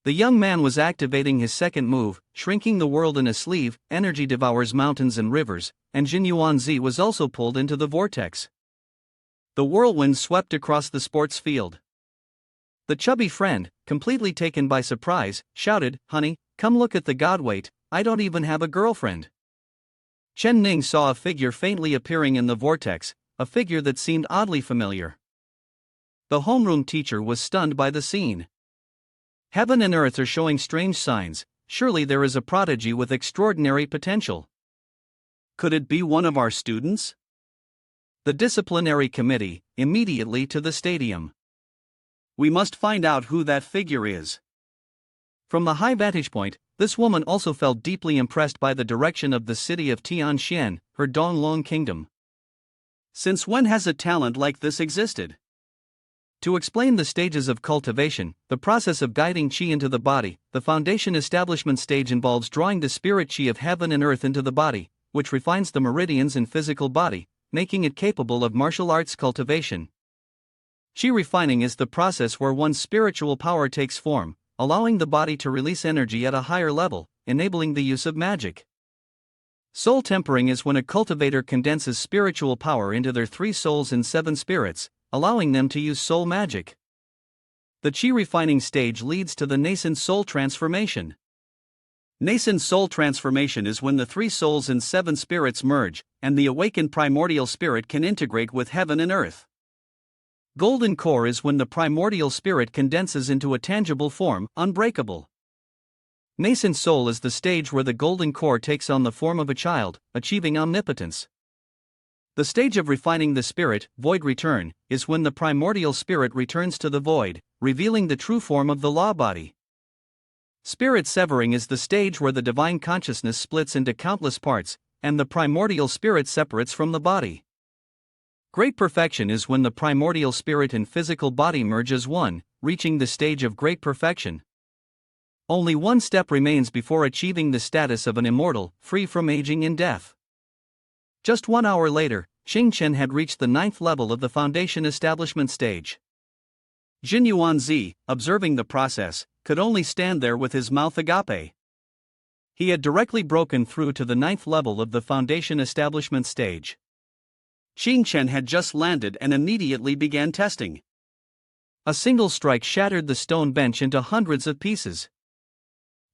The young man was activating his second move, shrinking the world in a sleeve, energy devours mountains and rivers, and Jin Yuanzi was also pulled into the vortex. The whirlwind swept across the sports field. The chubby friend, completely taken by surprise, shouted, honey, come look at the godweight, I don't even have a girlfriend. Ning saw a figure faintly appearing in the vortex, a figure that seemed oddly familiar. The homeroom teacher was stunned by the scene. Heaven and earth are showing strange signs, surely there is a prodigy with extraordinary potential. Could it be one of our students? The disciplinary committee, immediately to the stadium. We must find out who that figure is. From the high vantage point, this woman also felt deeply impressed by the direction of the city of Tianxian, her Donglong kingdom. Since when has a talent like this existed? To explain the stages of cultivation, the process of guiding qi into the body, the foundation establishment stage involves drawing the spirit qi of heaven and earth into the body, which refines the meridians in physical body, making it capable of martial arts cultivation. Qi refining is the process where one's spiritual power takes form, allowing the body to release energy at a higher level, enabling the use of magic. Soul tempering is when a cultivator condenses spiritual power into their 3 souls and 7 spirits, allowing them to use soul magic. The qi refining stage leads to the nascent soul transformation. Nascent soul transformation is when the 3 souls and 7 spirits merge, and the awakened primordial spirit can integrate with heaven and earth. Golden core is when the primordial spirit condenses into a tangible form, unbreakable. Nascent soul is the stage where the golden core takes on the form of a child, achieving omnipotence. The stage of refining the spirit, void return, is when the primordial spirit returns to the void, revealing the true form of the law body. Spirit severing is the stage where the divine consciousness splits into countless parts, and the primordial spirit separates from the body. Great perfection is when the primordial spirit and physical body merge as one, reaching the stage of great perfection. Only one step remains before achieving the status of an immortal, free from aging and death. Just 1 hour later, Chen had reached the 9th level of the foundation establishment stage. Jin Yuanzi, observing the process, could only stand there with his mouth agape. He had directly broken through to the 9th level of the foundation establishment stage. Chen had just landed and immediately began testing. A single strike shattered the stone bench into hundreds of pieces.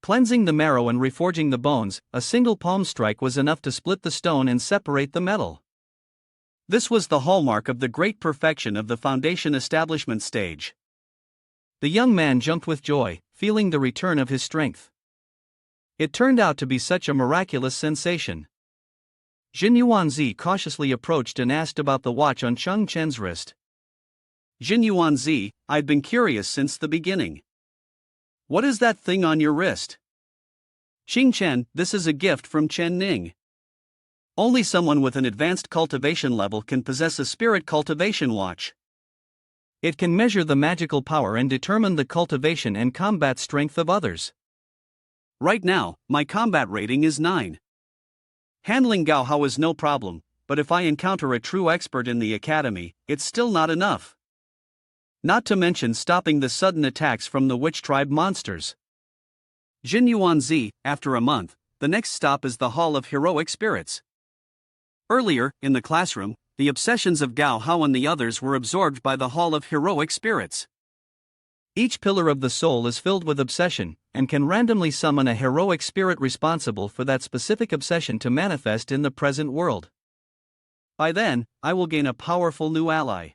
Cleansing the marrow and reforging the bones, a single palm strike was enough to split the stone and separate the metal. This was the hallmark of the great perfection of the foundation establishment stage. The young man jumped with joy, feeling the return of his strength. It turned out to be such a miraculous sensation. Jin Yuanzi cautiously approached and asked about the watch on Chen's wrist. Jin Yuanzi, I've been curious since the beginning. What is that thing on your wrist? Chen, this is a gift from Ning. Only someone with an advanced cultivation level can possess a spirit cultivation watch. It can measure the magical power and determine the cultivation and combat strength of others. Right now, my combat rating is 9. Handling Gaohao is no problem, but if I encounter a true expert in the academy, it's still not enough. Not to mention stopping the sudden attacks from the witch tribe monsters. Jin Yuanzi, after a month, the next stop is the Hall of Heroic Spirits. Earlier, in the classroom, the obsessions of Gao Hao and the others were absorbed by the Hall of Heroic Spirits. Each pillar of the soul is filled with obsession, and can randomly summon a heroic spirit responsible for that specific obsession to manifest in the present world. By then, I will gain a powerful new ally.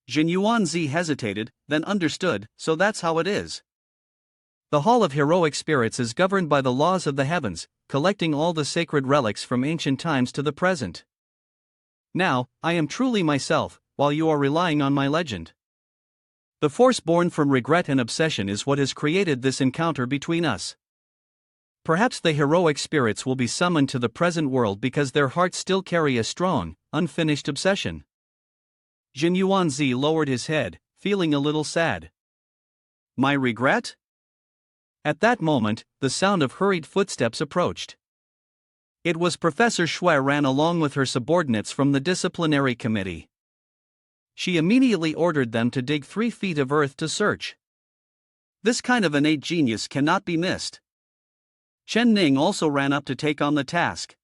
Jin Yuanzi hesitated, then understood, so that's how it is. The Hall of Heroic Spirits is governed by the laws of the heavens, collecting all the sacred relics from ancient times to the present. Now, I am truly myself, while you are relying on my legend. The force born from regret and obsession is what has created this encounter between us. Perhaps the heroic spirits will be summoned to the present world because their hearts still carry a strong, unfinished obsession. Jin Yuanzi lowered his head, feeling a little sad. My regret? At that moment, the sound of hurried footsteps approached. It was Professor Shui ran along with her subordinates from the Disciplinary Committee. She immediately ordered them to dig 3 feet of earth to search. This kind of innate genius cannot be missed. Ning also ran up to take on the task.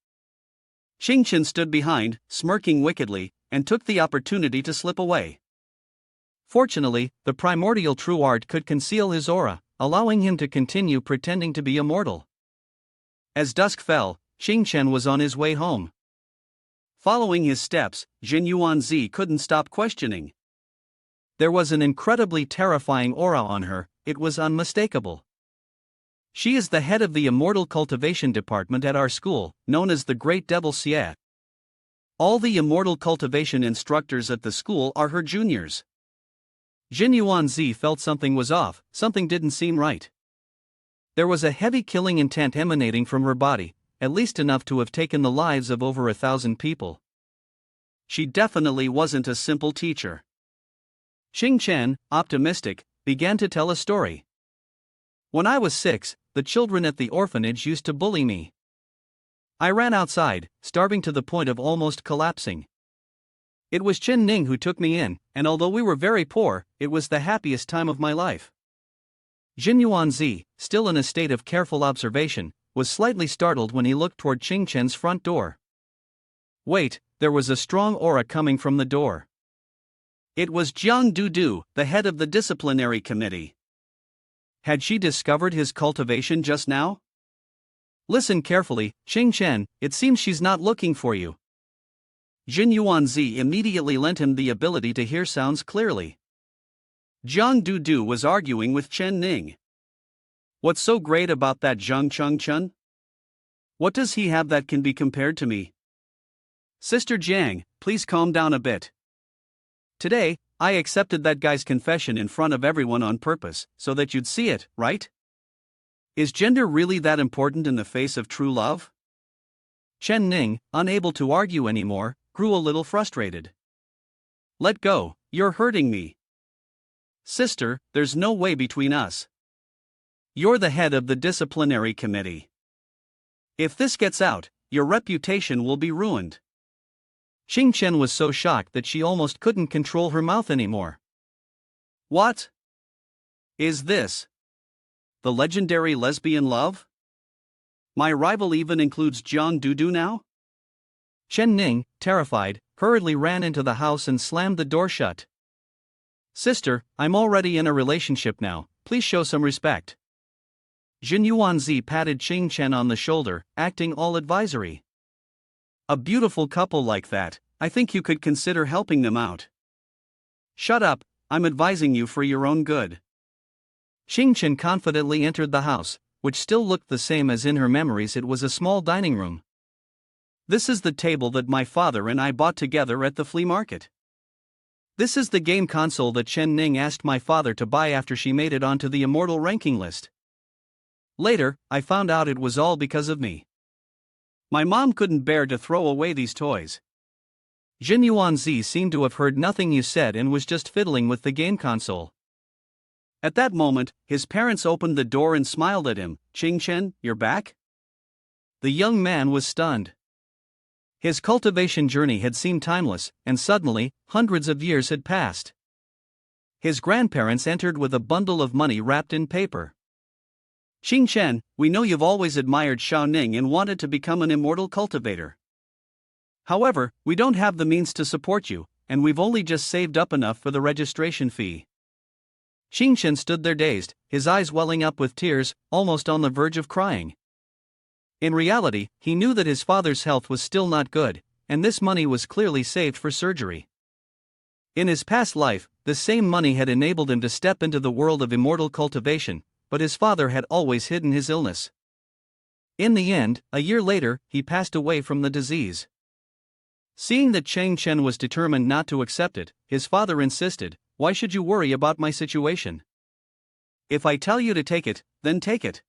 Chen stood behind, smirking wickedly, and took the opportunity to slip away. Fortunately, the primordial true art could conceal his aura, allowing him to continue pretending to be immortal. As dusk fell, Chen was on his way home. Following his steps, Jin Yuanzi couldn't stop questioning. There was an incredibly terrifying aura on her, it was unmistakable. She is the head of the Immortal Cultivation Department at our school, known as the Great Devil Xie. All the Immortal Cultivation instructors at the school are her juniors. Jin Yuanzi felt something was off, something didn't seem right. There was a heavy killing intent emanating from her body, at least enough to have taken the lives of over 1,000 people. She definitely wasn't a simple teacher. Chen, optimistic, began to tell a story. When I was 6, the children at the orphanage used to bully me. I ran outside, starving to the point of almost collapsing. It was Ning who took me in, and although we were very poor, it was the happiest time of my life. Jin Yuanzi, still in a state of careful observation, was slightly startled when he looked toward Chen's front door. Wait, there was a strong aura coming from the door. It was Jiang Dudu, the head of the disciplinary committee. Had she discovered his cultivation just now? Listen carefully, Chen, it seems she's not looking for you. Jin Yuanzi immediately lent him the ability to hear sounds clearly. Jiang Dudu was arguing with Ning. What's so great about that Zhang Chengchen? What does he have that can be compared to me? Sister Jiang, please calm down a bit. Today, I accepted that guy's confession in front of everyone on purpose, so that you'd see it, right? Is gender really that important in the face of true love? Ning, unable to argue anymore, grew a little frustrated. Let go, you're hurting me. Sister, there's no way between us. You're the head of the disciplinary committee. If this gets out, your reputation will be ruined. Chen was so shocked that she almost couldn't control her mouth anymore. What is this? The legendary lesbian love? My rival even includes Jiang Dudu now? Ning, terrified, hurriedly ran into the house and slammed the door shut. Sister, I'm already in a relationship now, please show some respect. Jin Yuanzi patted Chen on the shoulder, acting all advisory. A beautiful couple like that, I think you could consider helping them out. Shut up, I'm advising you for your own good. Chen confidently entered the house, which still looked the same as in her memories. It was a small dining room. This is the table that my father and I bought together at the flea market. This is the game console that Ning asked my father to buy after she made it onto the immortal ranking list. Later, I found out it was all because of me. My mom couldn't bear to throw away these toys. Jin Yuanzi seemed to have heard nothing you said and was just fiddling with the game console. At that moment, his parents opened the door and smiled at him. Chen, you're back? The young man was stunned. His cultivation journey had seemed timeless, and suddenly, hundreds of years had passed. His grandparents entered with a bundle of money wrapped in paper. Chen, we know you've always admired Ning and wanted to become an immortal cultivator. However, we don't have the means to support you, and we've only just saved up enough for the registration fee. Chen stood there dazed, his eyes welling up with tears, almost on the verge of crying. In reality, he knew that his father's health was still not good, and this money was clearly saved for surgery. In his past life, the same money had enabled him to step into the world of immortal cultivation, but his father had always hidden his illness. In the end, a year later, he passed away from the disease. Seeing that Chen was determined not to accept it, his father insisted, "Why should you worry about my situation? If I tell you to take it, then take it."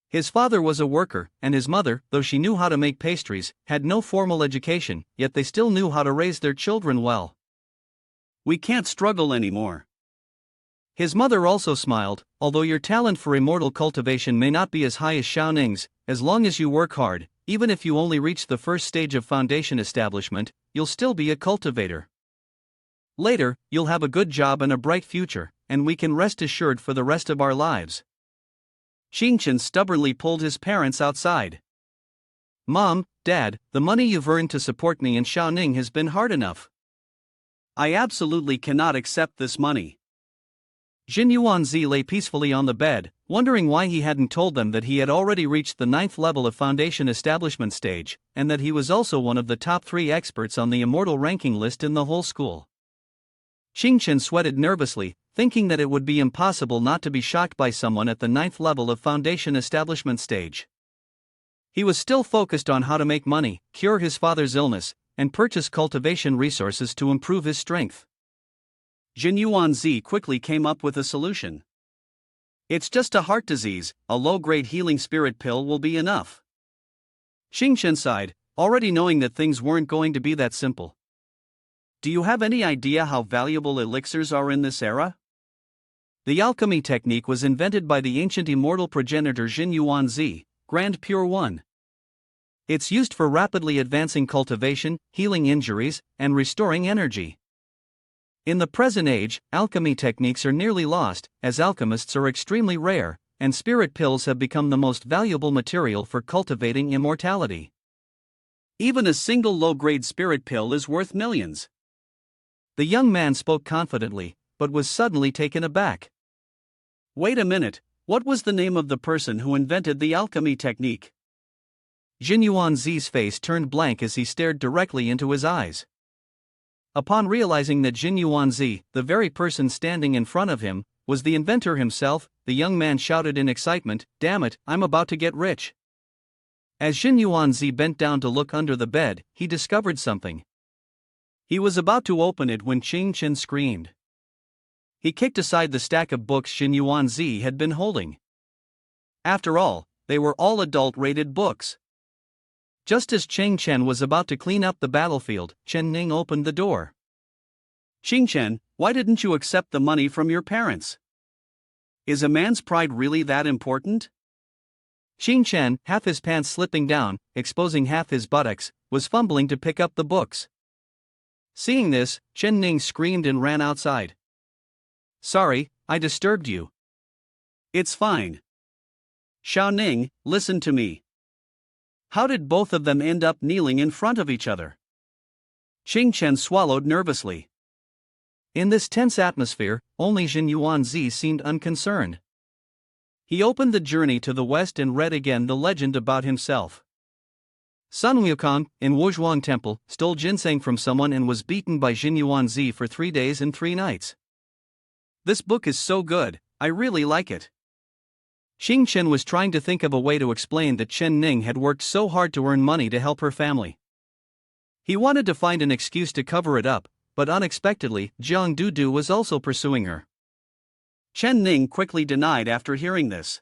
His father was a worker, and his mother, though she knew how to make pastries, had no formal education, yet they still knew how to raise their children well. "We can't struggle anymore." His mother also smiled, "Although your talent for immortal cultivation may not be as high as Xiao Ning's, as long as you work hard, even if you only reach the first stage of foundation establishment, you'll still be a cultivator. Later, you'll have a good job and a bright future, and we can rest assured for the rest of our lives." Chen stubbornly pulled his parents outside. "Mom, Dad, the money you've earned to support me in Xiao Ning has been hard enough. I absolutely cannot accept this money." Jin Yuanzi lay peacefully on the bed, wondering why he hadn't told them that he had already reached the 9th level of foundation establishment stage, and that he was also one of the top 3 experts on the immortal ranking list in the whole school. Chen sweated nervously, thinking that it would be impossible not to be shocked by someone at the 9th level of foundation establishment stage. He was still focused on how to make money, cure his father's illness, and purchase cultivation resources to improve his strength. Jin Yuanzi quickly came up with a solution. "It's just a heart disease, a low-grade healing spirit pill will be enough." Chen sighed, already knowing that things weren't going to be that simple. "Do you have any idea how valuable elixirs are in this era?" The alchemy technique was invented by the ancient immortal progenitor Jin Yuanzi, Grand Pure One. It's used for rapidly advancing cultivation, healing injuries, and restoring energy. In the present age, alchemy techniques are nearly lost, as alchemists are extremely rare, and spirit pills have become the most valuable material for cultivating immortality. Even a single low-grade spirit pill is worth millions. The young man spoke confidently, but was suddenly taken aback. "Wait a minute, what was the name of the person who invented the alchemy technique?" Jin Yuanzi's face turned blank as he stared directly into his eyes. Upon realizing that Jin Yuanzi, the very person standing in front of him, was the inventor himself, the young man shouted in excitement, "Damn it, I'm about to get rich." As Jin Yuanzi bent down to look under the bed, he discovered something. He was about to open it when Chen screamed. He kicked aside the stack of books Jin Yuanzi had been holding. After all, they were all adult-rated books. Just as Chen was about to clean up the battlefield, Ning opened the door. "Chen, why didn't you accept the money from your parents? Is a man's pride really that important?" Chen, half his pants slipping down, exposing half his buttocks, was fumbling to pick up the books. Seeing this, Ning screamed and ran outside. "Sorry, I disturbed you." "It's fine. Xiao Ning, listen to me. How did both of them end up kneeling in front of each other?" Chen swallowed nervously. In this tense atmosphere, only Jin Yuanzi seemed unconcerned. He opened the Journey to the West and read again the legend about himself. Sun Wukong, in Wuzhuang Temple, stole ginseng from someone and was beaten by Jin Yuanzi for 3 days and 3 nights. "This book is so good, I really like it." Chen was trying to think of a way to explain that Ning had worked so hard to earn money to help her family. He wanted to find an excuse to cover it up, but unexpectedly, Jiang Dudu was also pursuing her. Ning quickly denied after hearing this.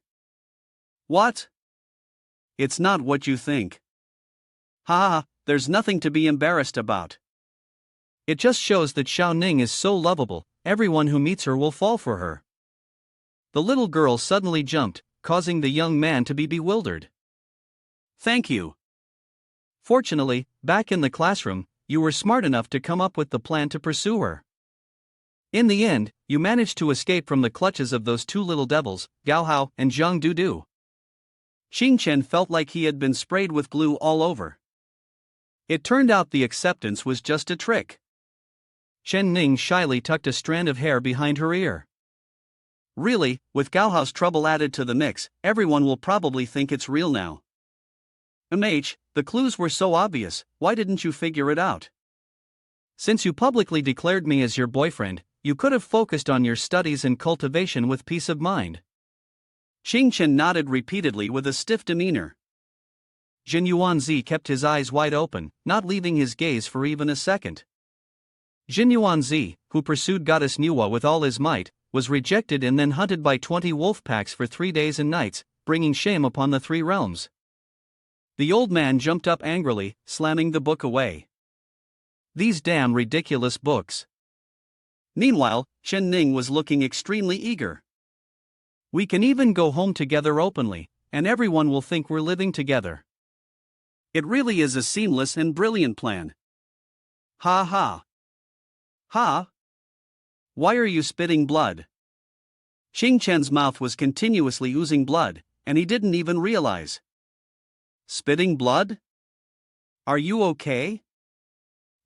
"What? It's not what you think. Ha, there's nothing to be embarrassed about. It just shows that Xiao Ning is so lovable, everyone who meets her will fall for her." The little girl suddenly jumped, causing the young man to be bewildered. "Thank you. Fortunately, back in the classroom, you were smart enough to come up with the plan to pursue her. In the end, you managed to escape from the clutches of those 2 little devils, Gao Hao and Jiang Dudu." Chen felt like he had been sprayed with glue all over. It turned out the acceptance was just a trick. Ning shyly tucked a strand of hair behind her ear. Really, with Gauhao's trouble added to the mix, everyone will probably think it's real now. The clues were so obvious, why didn't you figure it out? Since you publicly declared me as your boyfriend, you could have focused on your studies and cultivation with peace of mind. Chen nodded repeatedly with a stiff demeanor. Jin Yuanzi kept his eyes wide open, not leaving his gaze for even a second. Jin Yuanzi, who pursued goddess Nuwa with all his might, was rejected and then hunted by 20 wolf packs for 3 days and nights, bringing shame upon the 3 realms. The old man jumped up angrily, slamming the book away. These damn ridiculous books. Meanwhile, Ning was looking extremely eager. We can even go home together openly, and everyone will think we're living together. It really is a seamless and brilliant plan. Ha ha. Ha? Why are you spitting blood? Chen's mouth was continuously oozing blood, and he didn't even realize. Spitting blood? Are you okay?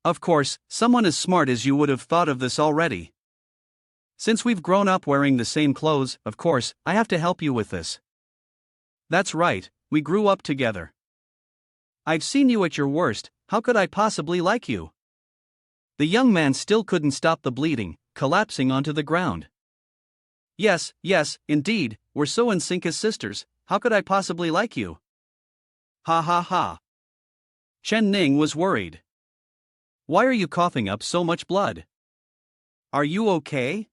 Of course, someone as smart as you would have thought of this already. Since we've grown up wearing the same clothes, of course, I have to help you with this. That's right, we grew up together. I've seen you at your worst, how could I possibly like you? The young man still couldn't stop the bleeding, collapsing onto the ground. Yes, indeed, we're so in sync as sisters, how could I possibly like you? Ha ha ha. Ning was worried. Why are you coughing up so much blood? Are you okay?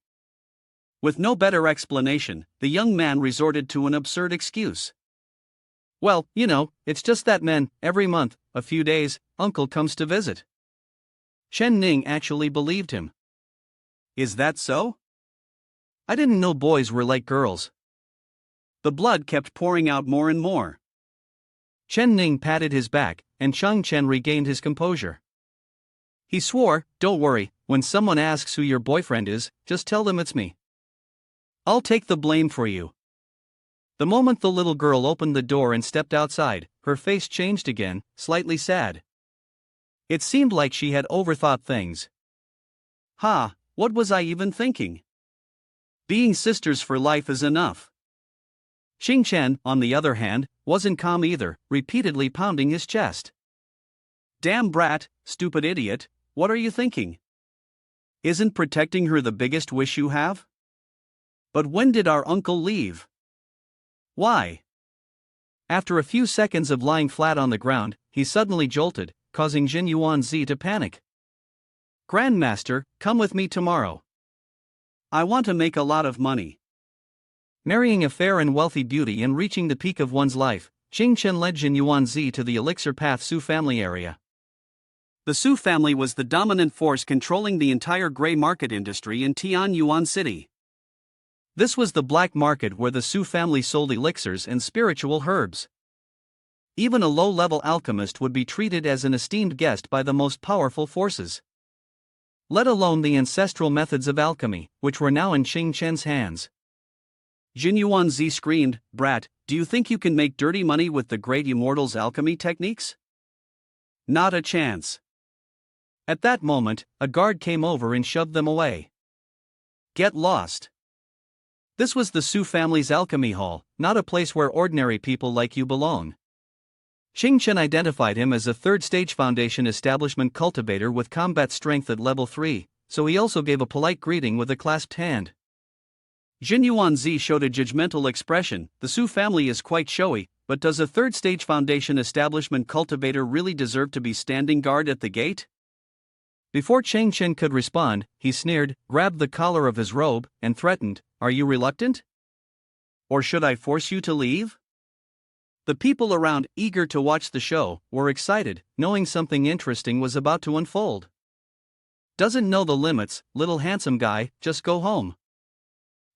With no better explanation, the young man resorted to an absurd excuse. Well, it's just that every month, a few days, uncle comes to visit. Ning actually believed him. Is that so? I didn't know boys were like girls. The blood kept pouring out more and more. Ning patted his back, and Chen regained his composure. He swore, "Don't worry, when someone asks who your boyfriend is, just tell them it's me. I'll take the blame for you." The moment the little girl opened the door and stepped outside, her face changed again, slightly sad. It seemed like she had overthought things. What was I even thinking? Being sisters for life is enough. Chen, on the other hand, wasn't calm either, repeatedly pounding his chest. Damn brat, stupid idiot, what are you thinking? Isn't protecting her the biggest wish you have? But when did our uncle leave? Why? After a few seconds of lying flat on the ground, he suddenly jolted, causing Jin Yuanzi to panic. Grandmaster, come with me tomorrow. I want to make a lot of money. Marrying a fair and wealthy beauty and reaching the peak of one's life, Chen led Jin Yuanzi to the Elixir Path Su family area. The Su family was the dominant force controlling the entire gray market industry in Tianyuan City. This was the black market where the Su family sold elixirs and spiritual herbs. Even a low-level alchemist would be treated as an esteemed guest by the most powerful forces. Let alone the ancestral methods of alchemy, which were now in Chen's hands. Jin Yuanzi screamed, "Brat, do you think you can make dirty money with the great immortal's alchemy techniques? Not a chance." At that moment, a guard came over and shoved them away. Get lost. This was the Su family's alchemy hall, not a place where ordinary people like you belong. Chen identified him as a third-stage Foundation establishment cultivator with combat strength at level 3, so he also gave a polite greeting with a clasped hand. Jin Yuanzi showed a judgmental expression. The Su family is quite showy, but does a third-stage Foundation establishment cultivator really deserve to be standing guard at the gate? Before Chen could respond, he sneered, grabbed the collar of his robe, and threatened, "Are you reluctant? Or should I force you to leave?" The people around, eager to watch the show, were excited, knowing something interesting was about to unfold. Doesn't know the limits, little handsome guy, just go home.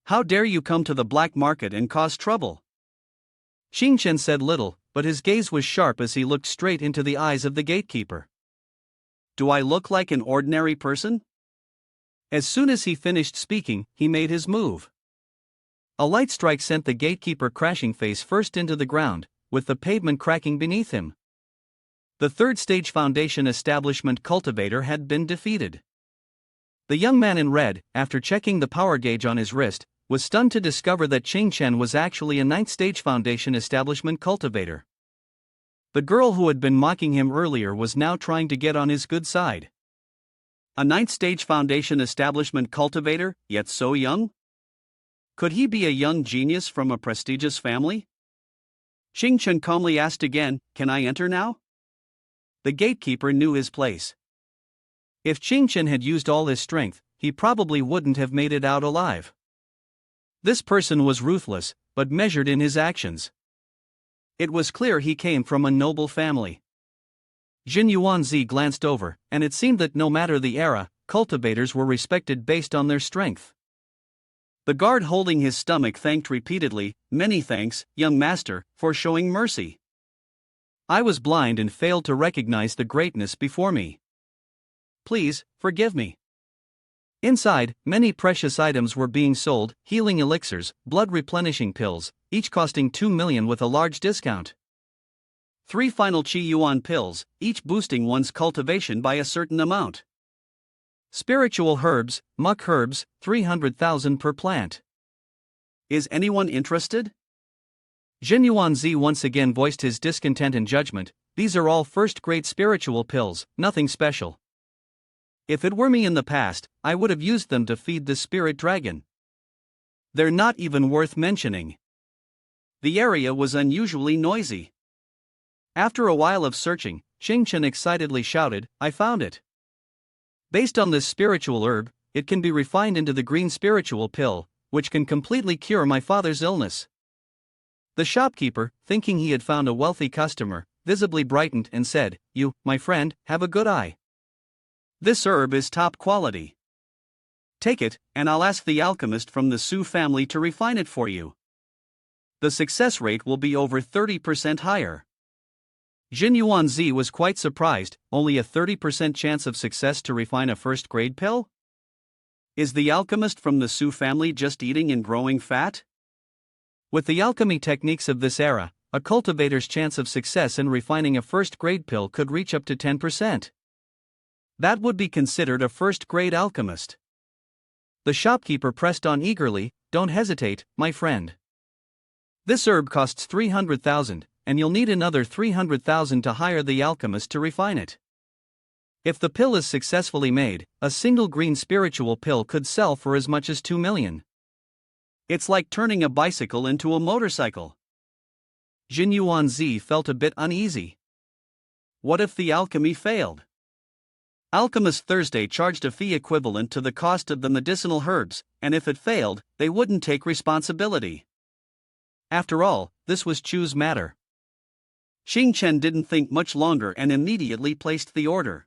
How dare you come to the black market and cause trouble? Chen said little, but his gaze was sharp as he looked straight into the eyes of the gatekeeper. Do I look like an ordinary person? As soon as he finished speaking, he made his move. A light strike sent the gatekeeper crashing face first into the ground, with the pavement cracking beneath him. The third stage foundation establishment cultivator had been defeated. The young man in red, after checking the power gauge on his wrist, was stunned to discover that Chen was actually a ninth stage foundation establishment cultivator. The girl who had been mocking him earlier was now trying to get on his good side. A ninth stage foundation establishment cultivator, yet so young? Could he be a young genius from a prestigious family? Chen calmly asked again, "Can I enter now?" The gatekeeper knew his place. If Chen had used all his strength, he probably wouldn't have made it out alive. This person was ruthless, but measured in his actions. It was clear he came from a noble family. Jin Yuanzi glanced over, and it seemed that no matter the era, cultivators were respected based on their strength. The guard holding his stomach thanked repeatedly, "Many thanks, young master, for showing mercy. I was blind and failed to recognize the greatness before me. Please, forgive me." Inside, many precious items were being sold: healing elixirs, blood replenishing pills, each costing 2 million with a large discount. 3 final Qi Yuan pills, each boosting one's cultivation by a certain amount. Spiritual herbs, muck herbs, 300,000 per plant. Is anyone interested? Jin Yuanzi once again voiced his discontent and judgment. These are all first-grade spiritual pills, nothing special. If it were me in the past, I would have used them to feed the spirit dragon. They're not even worth mentioning. The area was unusually noisy. After a while of searching, Chen excitedly shouted, "I found it! Based on this spiritual herb, it can be refined into the green spiritual pill, which can completely cure my father's illness." The shopkeeper, thinking he had found a wealthy customer, visibly brightened and said, "You, my friend, have a good eye. This herb is top quality. Take it, and I'll ask the alchemist from the Su family to refine it for you. The success rate will be over 30% higher." Jin Yuanzi was quite surprised. Only a 30% chance of success to refine a first-grade pill? Is the alchemist from the Su family just eating and growing fat? With the alchemy techniques of this era, a cultivator's chance of success in refining a first-grade pill could reach up to 10%. That would be considered a first-grade alchemist. The shopkeeper pressed on eagerly, "Don't hesitate, my friend. This herb costs 300,000, and you'll need another 300,000 to hire the alchemist to refine it. If the pill is successfully made, a single green spiritual pill could sell for as much as 2 million. It's like turning a bicycle into a motorcycle." Jin Yuanzi felt a bit uneasy. What if the alchemy failed? Alchemist Thursday charged a fee equivalent to the cost of the medicinal herbs, and if it failed, they wouldn't take responsibility. After all, this was Chu's matter. Chen didn't think much longer and immediately placed the order.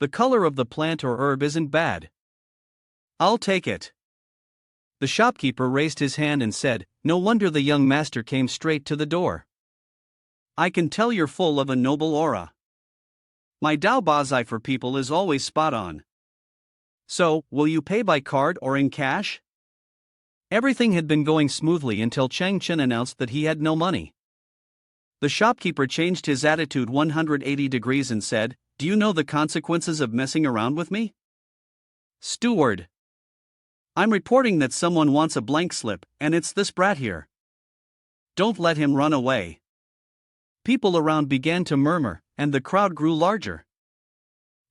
"The color of the plant or herb isn't bad. I'll take it." The shopkeeper raised his hand and said, "No wonder the young master came straight to the door. I can tell you're full of a noble aura. My Dao Bazai for people is always spot on. So, will you pay by card or in cash?" Everything had been going smoothly until Chen announced that he had no money. The shopkeeper changed his attitude 180 degrees and said, "Do you know the consequences of messing around with me? Steward. I'm reporting that someone wants a blank slip, and it's this brat here. Don't let him run away." People around began to murmur, and the crowd grew larger.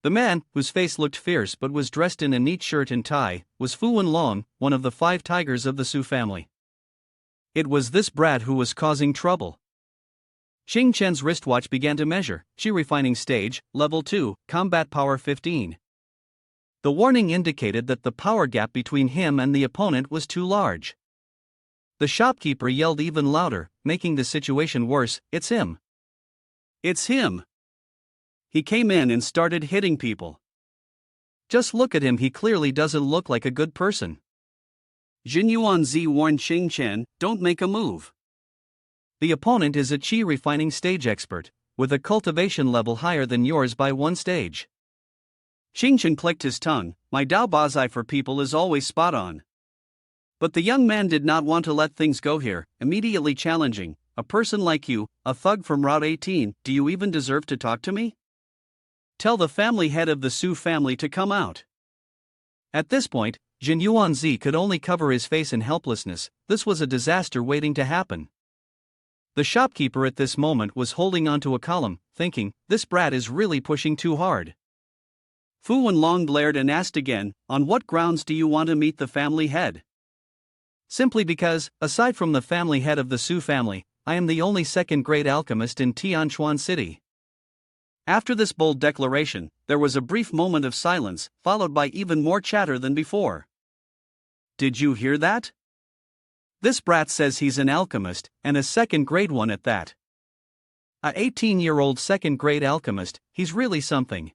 The man, whose face looked fierce but was dressed in a neat shirt and tie, was Fu Wenlong, one of the 5 tigers of the Su family. It was this brat who was causing trouble. Chen's wristwatch began to measure: Qi refining stage, level 2, combat power 15. The warning indicated that the power gap between him and the opponent was too large. The shopkeeper yelled even louder, making the situation worse, "It's him! It's him! He came in and started hitting people. Just look at him, he clearly doesn't look like a good person." Jin Yuanzi warned Chen, "Don't make a move. The opponent is a Qi refining stage expert, with a cultivation level higher than yours by 1 stage. Chen clicked his tongue. "My Dao Bazai for people is always spot on." But the young man did not want to let things go here, immediately challenging, a person like you, a thug from Route 18, do you even deserve to talk to me? Tell the family head of the Su family to come out. At this point, Jin Yuanzi could only cover his face in helplessness. This was a disaster waiting to happen. The shopkeeper at this moment was holding onto a column, thinking, this brat is really pushing too hard. Fu Wenlong glared and asked again, on what grounds do you want to meet the family head? Simply because, aside from the family head of the Su family, I am the only second-grade alchemist in Tianchuan City. After this bold declaration, there was a brief moment of silence, followed by even more chatter than before. Did you hear that? This brat says he's an alchemist, and a second-grade one at that. A 18-year-old second-grade alchemist, he's really something.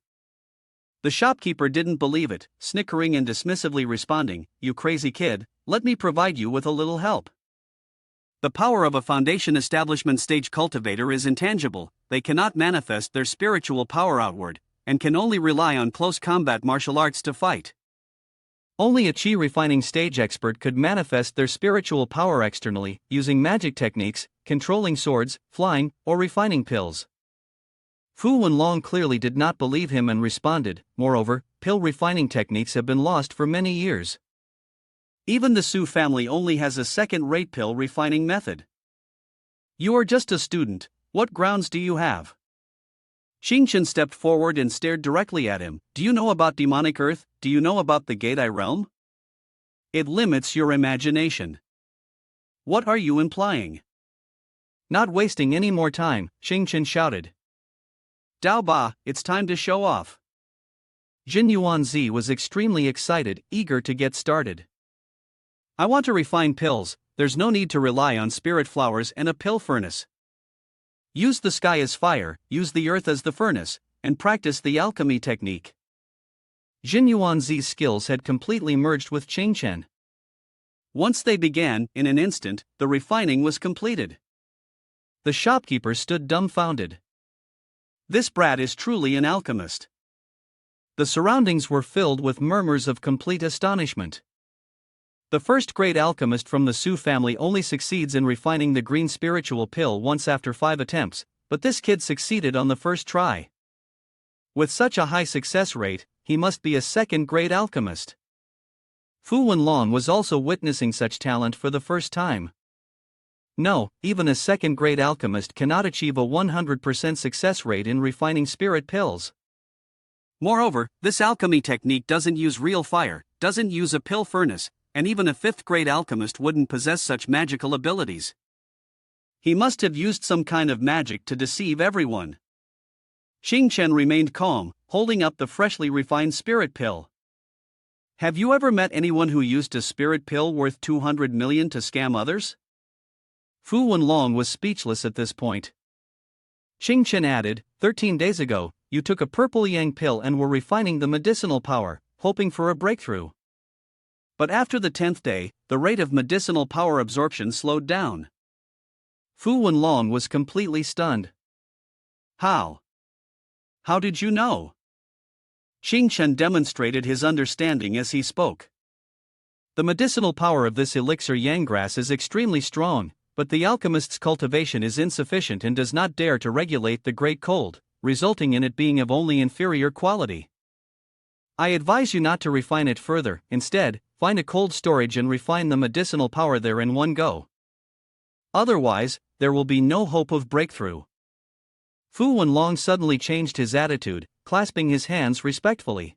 The shopkeeper didn't believe it, snickering and dismissively responding, you crazy kid, let me provide you with a little help. The power of a foundation establishment stage cultivator is intangible, they cannot manifest their spiritual power outward, and can only rely on close combat martial arts to fight. Only a chi refining stage expert could manifest their spiritual power externally, using magic techniques, controlling swords, flying, or refining pills. Fu Wenlong clearly did not believe him and responded, moreover, pill refining techniques have been lost for many years. Even the Su family only has a second-rate pill refining method. You are just a student, what grounds do you have? Chen stepped forward and stared directly at him. Do you know about demonic earth? Do you know about the Gaidai realm? It limits your imagination. What are you implying? Not wasting any more time, Chen shouted. Dao Ba, it's time to show off. Jin Yuanzi was extremely excited, eager to get started. I want to refine pills, there's no need to rely on spirit flowers and a pill furnace. Use the sky as fire, use the earth as the furnace, and practice the alchemy technique. Jin Yuanzi's skills had completely merged with Chen. Once they began, in an instant, the refining was completed. The shopkeeper stood dumbfounded. This brat is truly an alchemist. The surroundings were filled with murmurs of complete astonishment. The first-grade alchemist from the Su family only succeeds in refining the green spiritual pill once after 5 attempts, but this kid succeeded on the first try. With such a high success rate, he must be a second-grade alchemist. Fu Wenlong was also witnessing such talent for the first time. No, even a second-grade alchemist cannot achieve a 100% success rate in refining spirit pills. Moreover, this alchemy technique doesn't use real fire, doesn't use a pill furnace, and even a 5th-grade alchemist wouldn't possess such magical abilities. He must have used some kind of magic to deceive everyone. Chen remained calm, holding up the freshly refined spirit pill. Have you ever met anyone who used a spirit pill worth 200 million to scam others? Fu Wenlong was speechless at this point. Chen added, 13 days ago, you took a purple yang pill and were refining the medicinal power, hoping for a breakthrough. But after the 10th day, the rate of medicinal power absorption slowed down. Fu Wenlong was completely stunned. How? How did you know? Chen demonstrated his understanding as he spoke. The medicinal power of this elixir yang grass is extremely strong, but the alchemist's cultivation is insufficient and does not dare to regulate the great cold, resulting in it being of only inferior quality. I advise you not to refine it further, instead, find a cold storage and refine the medicinal power there in one go. Otherwise, there will be no hope of breakthrough. Fu Wenlong suddenly changed his attitude, clasping his hands respectfully.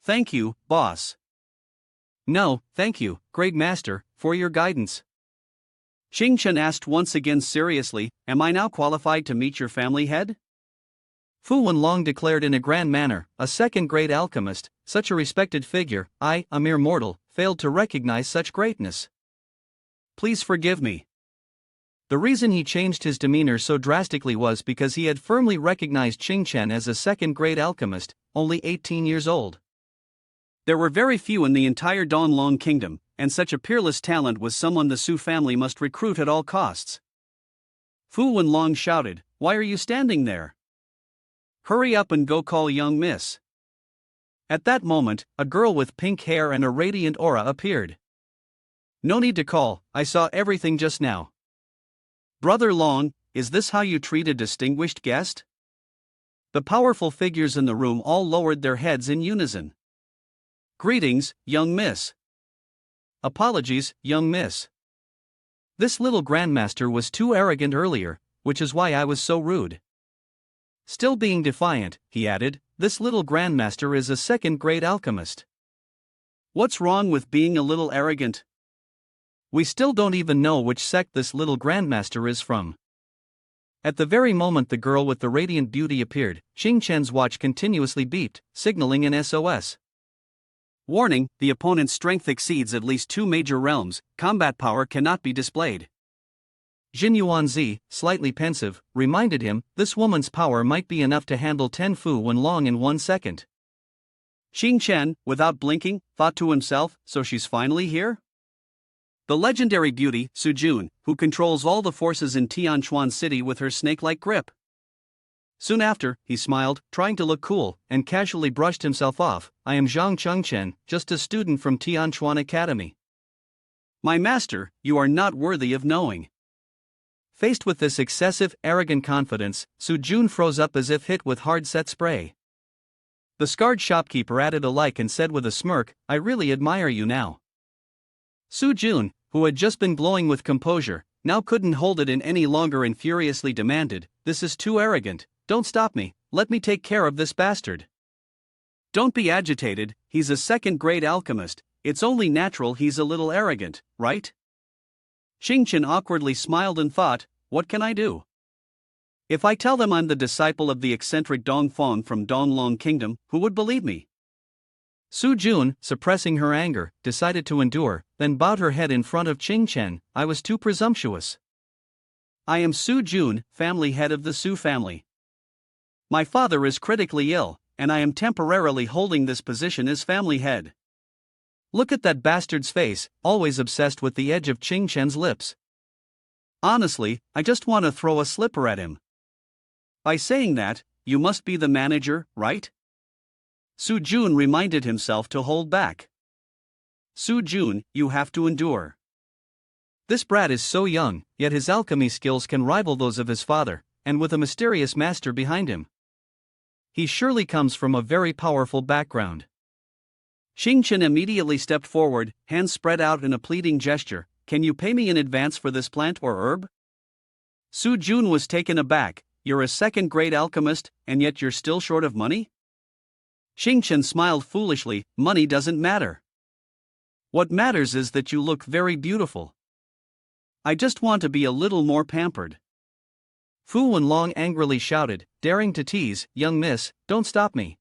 Thank you, boss. No, thank you, great master, for your guidance. Chen asked once again seriously, am I now qualified to meet your family head? Fu Wenlong declared in a grand manner, a second-grade alchemist, such a respected figure, I, a mere mortal, failed to recognize such greatness. Please forgive me. The reason he changed his demeanor so drastically was because he had firmly recognized Chen as a second-grade alchemist, only 18 years old. There were very few in the entire Donlong kingdom, and such a peerless talent was someone the Su family must recruit at all costs. Fu Wenlong shouted, why are you standing there? Hurry up and go call young miss. At that moment, a girl with pink hair and a radiant aura appeared. No need to call, I saw everything just now. Brother Long, is this how you treat a distinguished guest? The powerful figures in the room all lowered their heads in unison. Greetings, young miss. Apologies, young miss. This little grandmaster was too arrogant earlier, which is why I was so rude. Still being defiant, he added, this little grandmaster is a second-grade alchemist. What's wrong with being a little arrogant? We still don't even know which sect this little grandmaster is from. At the very moment the girl with the radiant beauty appeared, Xing Chen's watch continuously beeped, signaling an SOS. Warning, the opponent's strength exceeds at least 2 major realms, combat power cannot be displayed. Jin Yuanzi, slightly pensive, reminded him, this woman's power might be enough to handle 10 Fu Wen Long in 1 second. Xing Chen, without blinking, thought to himself, so she's finally here? The legendary beauty, Su Jun, who controls all the forces in Tianquan City with her snake-like grip. Soon after, he smiled, trying to look cool, and casually brushed himself off. I am Zhang Chengchen, just a student from Tianquan Academy. My master, you are not worthy of knowing. Faced with this excessive, arrogant confidence, Su Jun froze up as if hit with hard-set spray. The scarred shopkeeper added a like and said with a smirk, I really admire you now. Su Jun, who had just been glowing with composure, now couldn't hold it in any longer and furiously demanded, this is too arrogant, don't stop me, let me take care of this bastard. Don't be agitated, he's a second-grade alchemist, it's only natural he's a little arrogant, right? Xing Chen awkwardly smiled and thought, what can I do? If I tell them I'm the disciple of the eccentric Dong Fong from Donglong Kingdom, who would believe me? Su Jun, suppressing her anger, decided to endure, then bowed her head in front of Xing Chen. I was too presumptuous. I am Su Jun, family head of the Su family. My father is critically ill, and I am temporarily holding this position as family head. Look at that bastard's face, always obsessed with the edge of Xing Chen's lips. Honestly, I just want to throw a slipper at him. By saying that, you must be the manager, right? Su Jun reminded himself to hold back. Su Jun, you have to endure. This brat is so young, yet his alchemy skills can rival those of his father, and with a mysterious master behind him. He surely comes from a very powerful background. Xing Chen immediately stepped forward, hands spread out in a pleading gesture. Can you pay me in advance for this plant or herb? Su Jun was taken aback. You're a second-grade alchemist, and yet you're still short of money? Xing Chen smiled foolishly, money doesn't matter. What matters is that you look very beautiful. I just want to be a little more pampered. Fu Wen Long angrily shouted, daring to tease, young miss, don't stop me.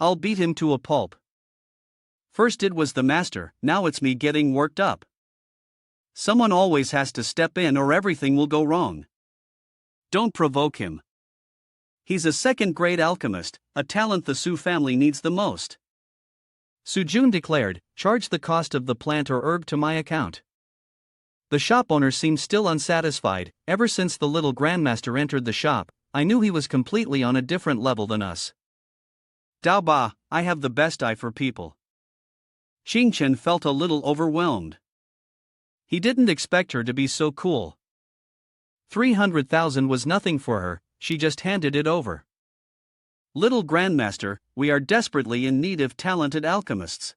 I'll beat him to a pulp. First it was the master, now it's me getting worked up. Someone always has to step in or everything will go wrong. Don't provoke him. He's a second-grade alchemist, a talent the Su family needs the most. Su Jun declared, charge the cost of the plant or herb to my account. The shop owner seemed still unsatisfied. Ever since the little grandmaster entered the shop, I knew he was completely on a different level than us. Dao Ba, I have the best eye for people. Xing Chen felt a little overwhelmed. He didn't expect her to be so cool. 300,000 was nothing for her, she just handed it over. Little Grandmaster, we are desperately in need of talented alchemists.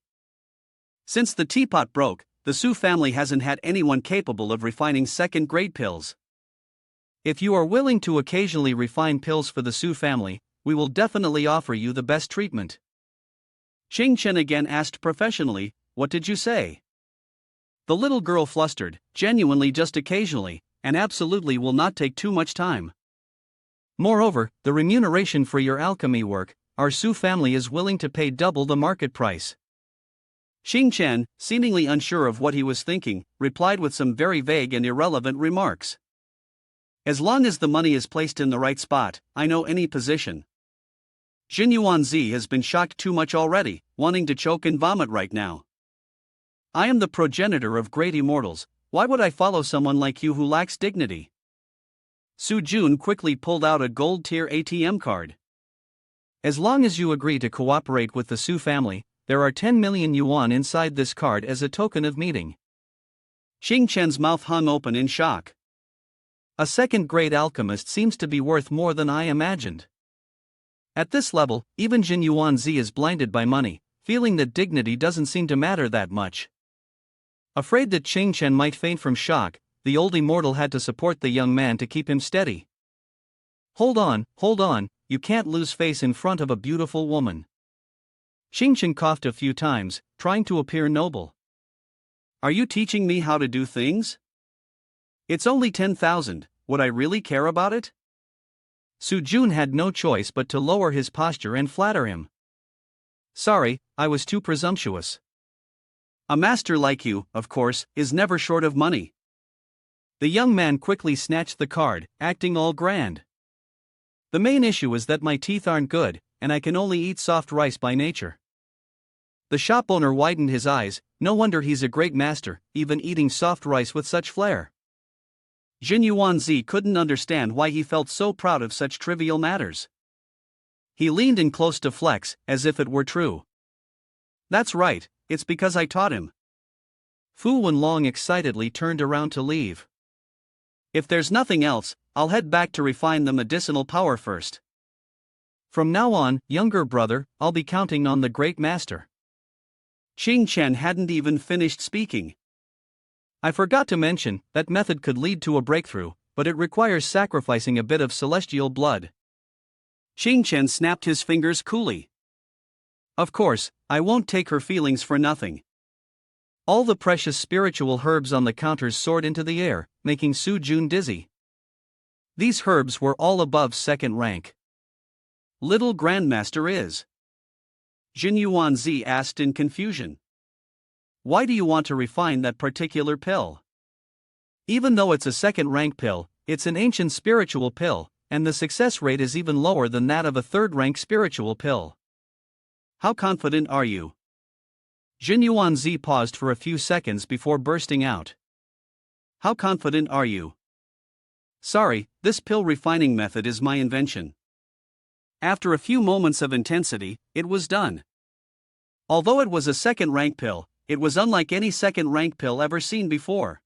Since the teapot broke, the Su family hasn't had anyone capable of refining second-grade pills. If you are willing to occasionally refine pills for the Su family, we will definitely offer you the best treatment. Xing Chen again asked professionally, what did you say? The little girl flustered, genuinely just occasionally, and absolutely will not take too much time. Moreover, the remuneration for your alchemy work, our Su family is willing to pay double the market price. Xing Chen, seemingly unsure of what he was thinking, replied with some very vague and irrelevant remarks. As long as the money is placed in the right spot, I know any position. Jin Yuanzi has been shocked too much already, wanting to choke and vomit right now. I am the progenitor of great immortals, why would I follow someone like you who lacks dignity? Su Jun quickly pulled out a gold-tier ATM card. As long as you agree to cooperate with the Su family, there are 10 million yuan inside this card as a token of meeting. Xing Chen's mouth hung open in shock. A second-grade alchemist seems to be worth more than I imagined. At this level, even Jin Yuanzi is blinded by money, feeling that dignity doesn't seem to matter that much. Afraid that Chen might faint from shock, the old immortal had to support the young man to keep him steady. Hold on, you can't lose face in front of a beautiful woman. Chen coughed a few times, trying to appear noble. Are you teaching me how to do things? It's only 10,000, would I really care about it? Su Jun had no choice but to lower his posture and flatter him. Sorry, I was too presumptuous. A master like you, of course, is never short of money. The young man quickly snatched the card, acting all grand. The main issue is that my teeth aren't good, and I can only eat soft rice by nature. The shop owner widened his eyes, no wonder he's a great master, even eating soft rice with such flair. Jin Yuanzi couldn't understand why he felt so proud of such trivial matters. He leaned in close to flex, as if it were true. That's right, it's because I taught him. Fu Wenlong excitedly turned around to leave. If there's nothing else, I'll head back to refine the medicinal power first. From now on, younger brother, I'll be counting on the great master. Chen hadn't even finished speaking. I forgot to mention, that method could lead to a breakthrough, but it requires sacrificing a bit of celestial blood. Chen snapped his fingers coolly. Of course, I won't take her feelings for nothing. All the precious spiritual herbs on the counters soared into the air, making Su Jun dizzy. These herbs were all above second rank. Little Grandmaster is? Jin Yuanzi asked in confusion. Why do you want to refine that particular pill? Even though it's a second-rank pill, it's an ancient spiritual pill, and the success rate is even lower than that of a third-rank spiritual pill. How confident are you? Jin Yuanzi paused for a few seconds before bursting out. How confident are you? Sorry, this pill refining method is my invention. After a few moments of intensity, it was done. Although it was a second-rank pill, it was unlike any second-rank pill ever seen before.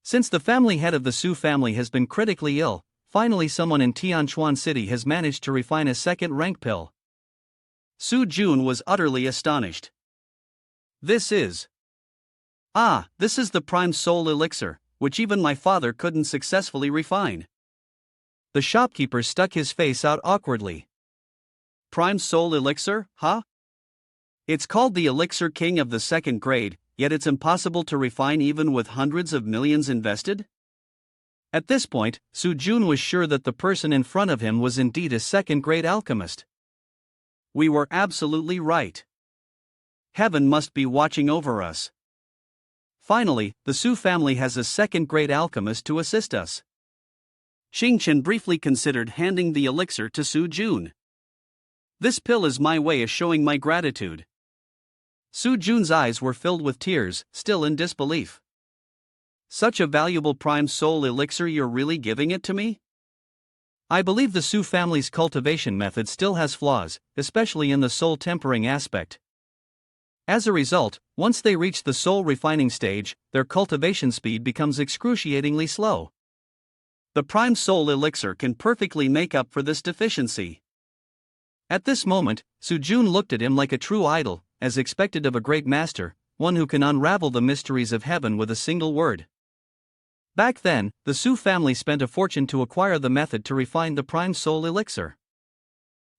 Since the family head of the Su family has been critically ill, finally someone in Tianchuan City has managed to refine a second-rank pill. Su Jun was utterly astonished. This is the prime soul elixir, which even my father couldn't successfully refine. The shopkeeper stuck his face out awkwardly. Prime soul elixir, huh? It's called the elixir king of the second grade, yet it's impossible to refine even with hundreds of millions invested? At this point, Su Jun was sure that the person in front of him was indeed a second-grade alchemist. We were absolutely right. Heaven must be watching over us. Finally, the Su family has a second-grade alchemist to assist us. Chen briefly considered handing the elixir to Su Jun. This pill is my way of showing my gratitude. Su Jun's eyes were filled with tears, still in disbelief. Such a valuable prime soul elixir, you're really giving it to me? I believe the Su family's cultivation method still has flaws, especially in the soul tempering aspect. As a result, once they reach the soul refining stage, their cultivation speed becomes excruciatingly slow. The prime soul elixir can perfectly make up for this deficiency. At this moment, Su Jun looked at him like a true idol, as expected of a great master, one who can unravel the mysteries of heaven with a single word. Back then, the Su family spent a fortune to acquire the method to refine the prime soul elixir.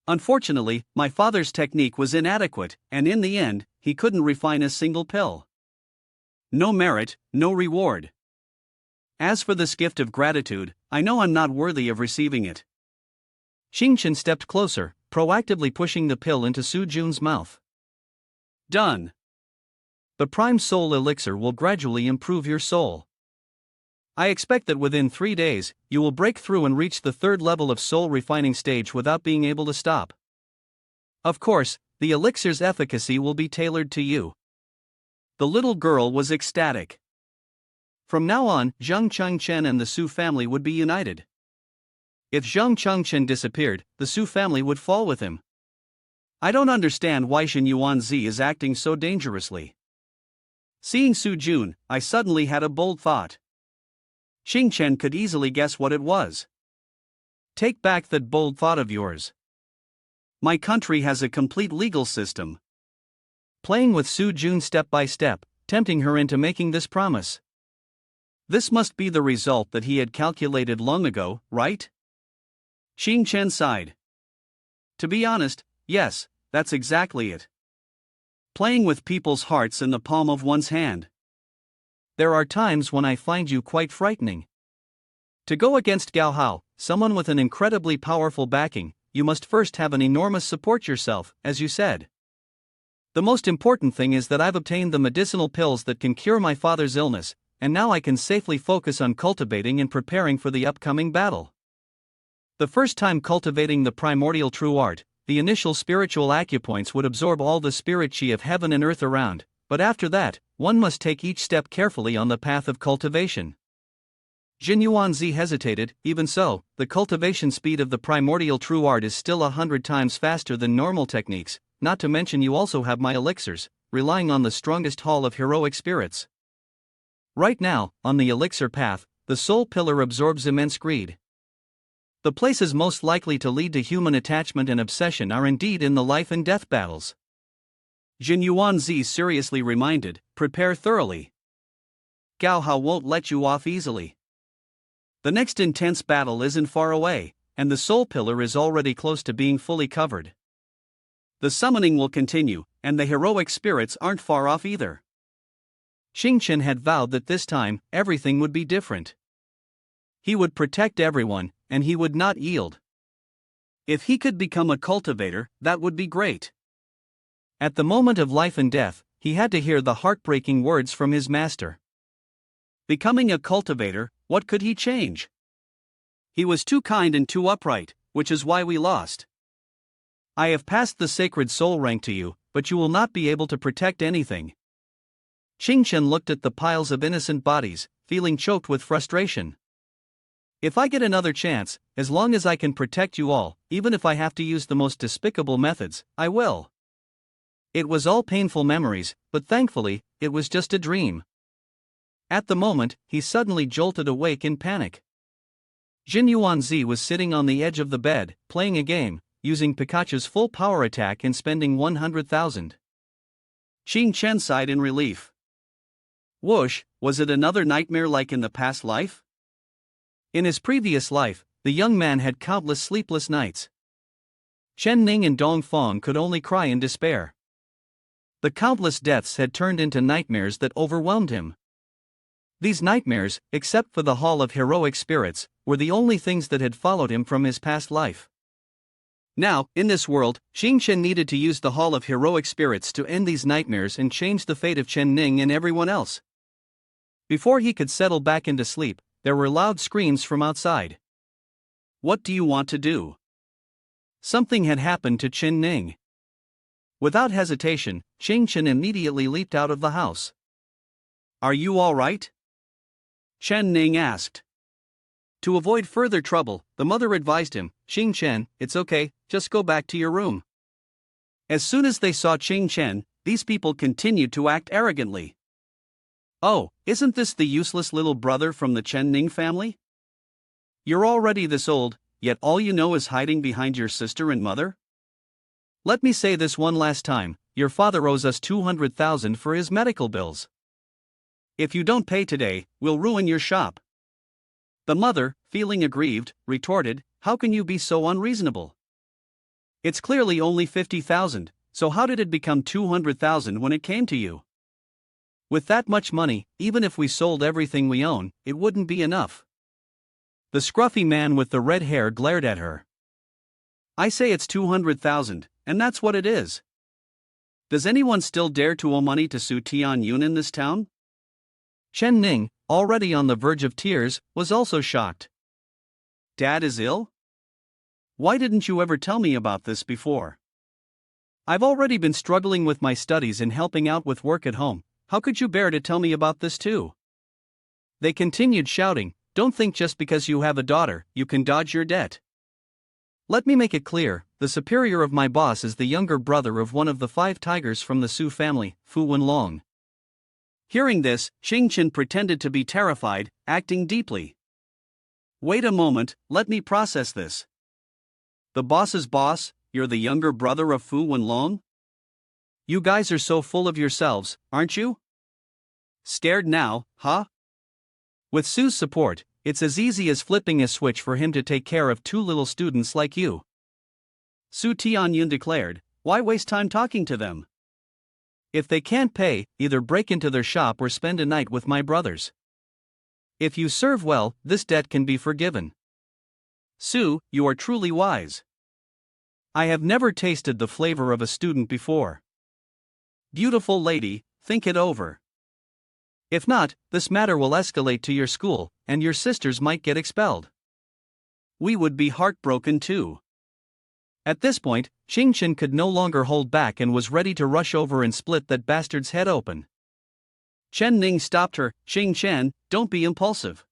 Unfortunately, my father's technique was inadequate, and in the end, he couldn't refine a single pill. No merit, no reward. As for this gift of gratitude, I know I'm not worthy of receiving it. Chen stepped closer, proactively pushing the pill into Su Jun's mouth. Done. The prime soul elixir will gradually improve your soul. I expect that within 3 days, you will break through and reach the third level of soul refining stage without being able to stop. Of course, the elixir's efficacy will be tailored to you. The little girl was ecstatic. From now on, Zhang Changchen and the Su family would be united. If Zhang Changchen disappeared, the Su family would fall with him. I don't understand why Jin Yuanzi is acting so dangerously. Seeing Su Jun, I suddenly had a bold thought. Chen could easily guess what it was. Take back that bold thought of yours. My country has a complete legal system. Playing with Su Jun step by step, tempting her into making this promise. This must be the result that he had calculated long ago, right? Chen sighed. To be honest, yes, that's exactly it. Playing with people's hearts in the palm of one's hand. There are times when I find you quite frightening. To go against Gao Hao, someone with an incredibly powerful backing, you must first have an enormous support yourself, as you said. The most important thing is that I've obtained the medicinal pills that can cure my father's illness, and now I can safely focus on cultivating and preparing for the upcoming battle. The first time cultivating the primordial true art, the initial spiritual acupoints would absorb all the spirit chi of heaven and earth around, but after that, one must take each step carefully on the path of cultivation. Jin Yuanzi hesitated. Even so, the cultivation speed of the primordial true art is still 100 times faster than normal techniques, not to mention you also have my elixirs, relying on the strongest hall of heroic spirits. Right now, on the elixir path, the soul pillar absorbs immense greed. The places most likely to lead to human attachment and obsession are indeed in the life and death battles. Jin Yuanzi seriously reminded, prepare thoroughly. Gao Hao won't let you off easily. The next intense battle isn't far away, and the soul pillar is already close to being fully covered. The summoning will continue, and the heroic spirits aren't far off either. Chen had vowed that this time, everything would be different. He would protect everyone, and he would not yield. If he could become a cultivator, that would be great. At the moment of life and death, he had to hear the heartbreaking words from his master. Becoming a cultivator, what could he change? He was too kind and too upright, which is why we lost. I have passed the sacred soul rank to you, but you will not be able to protect anything. Chen looked at the piles of innocent bodies, feeling choked with frustration. If I get another chance, as long as I can protect you all, even if I have to use the most despicable methods, I will. It was all painful memories, but thankfully, it was just a dream. At the moment, he suddenly jolted awake in panic. Jin Yuanzi was sitting on the edge of the bed, playing a game, using Pikachu's full power attack and spending 100,000. Chen sighed in relief. Whoosh, was it another nightmare like in the past life? In his previous life, the young man had countless sleepless nights. Chen Ning and Dong Fong could only cry in despair. The countless deaths had turned into nightmares that overwhelmed him. These nightmares, except for the Hall of Heroic Spirits, were the only things that had followed him from his past life. Now, in this world, Chen needed to use the Hall of Heroic Spirits to end these nightmares and change the fate of Chen Ning and everyone else. Before he could settle back into sleep, there were loud screams from outside. What do you want to do? Something had happened to Chen Ning. Without hesitation, Chen immediately leaped out of the house. Are you all right? Chen Ning asked. To avoid further trouble, the mother advised him, Chen, it's okay, just go back to your room. As soon as they saw Chen, these people continued to act arrogantly. Oh, isn't this the useless little brother from the Chen Ning family? You're already this old, yet all you know is hiding behind your sister and mother? Let me say this one last time, your father owes us 200,000 for his medical bills. If you don't pay today, we'll ruin your shop. The mother, feeling aggrieved, retorted, how can you be so unreasonable? It's clearly only 50,000, so how did it become 200,000 when it came to you? With that much money, even if we sold everything we own, it wouldn't be enough. The scruffy man with the red hair glared at her. I say it's 200,000, and that's what it is. Does anyone still dare to owe money to Su Tian Yun in this town? Chen Ning, already on the verge of tears, was also shocked. Dad is ill? Why didn't you ever tell me about this before? I've already been struggling with my studies and helping out with work at home. How could you bear to tell me about this too? They continued shouting, don't think just because you have a daughter, you can dodge your debt. Let me make it clear, the superior of my boss is the younger brother of one of the 5 tigers from the Su family, Fu Wenlong. Hearing this, Chen pretended to be terrified, acting deeply. Wait a moment, let me process this. The boss's boss, you're the younger brother of Fu Wenlong? You guys are so full of yourselves, aren't you? Scared now, huh? With Su's support, it's as easy as flipping a switch for him to take care of two little students like you. Su Tianyun declared, why waste time talking to them? If they can't pay, either break into their shop or spend a night with my brothers. If you serve well, this debt can be forgiven. Su, you are truly wise. I have never tasted the flavor of a student before. Beautiful lady, think it over. If not, this matter will escalate to your school, and your sisters might get expelled. We would be heartbroken too. At this point, Chen could no longer hold back and was ready to rush over and split that bastard's head open. Ning stopped her. Chen, don't be impulsive.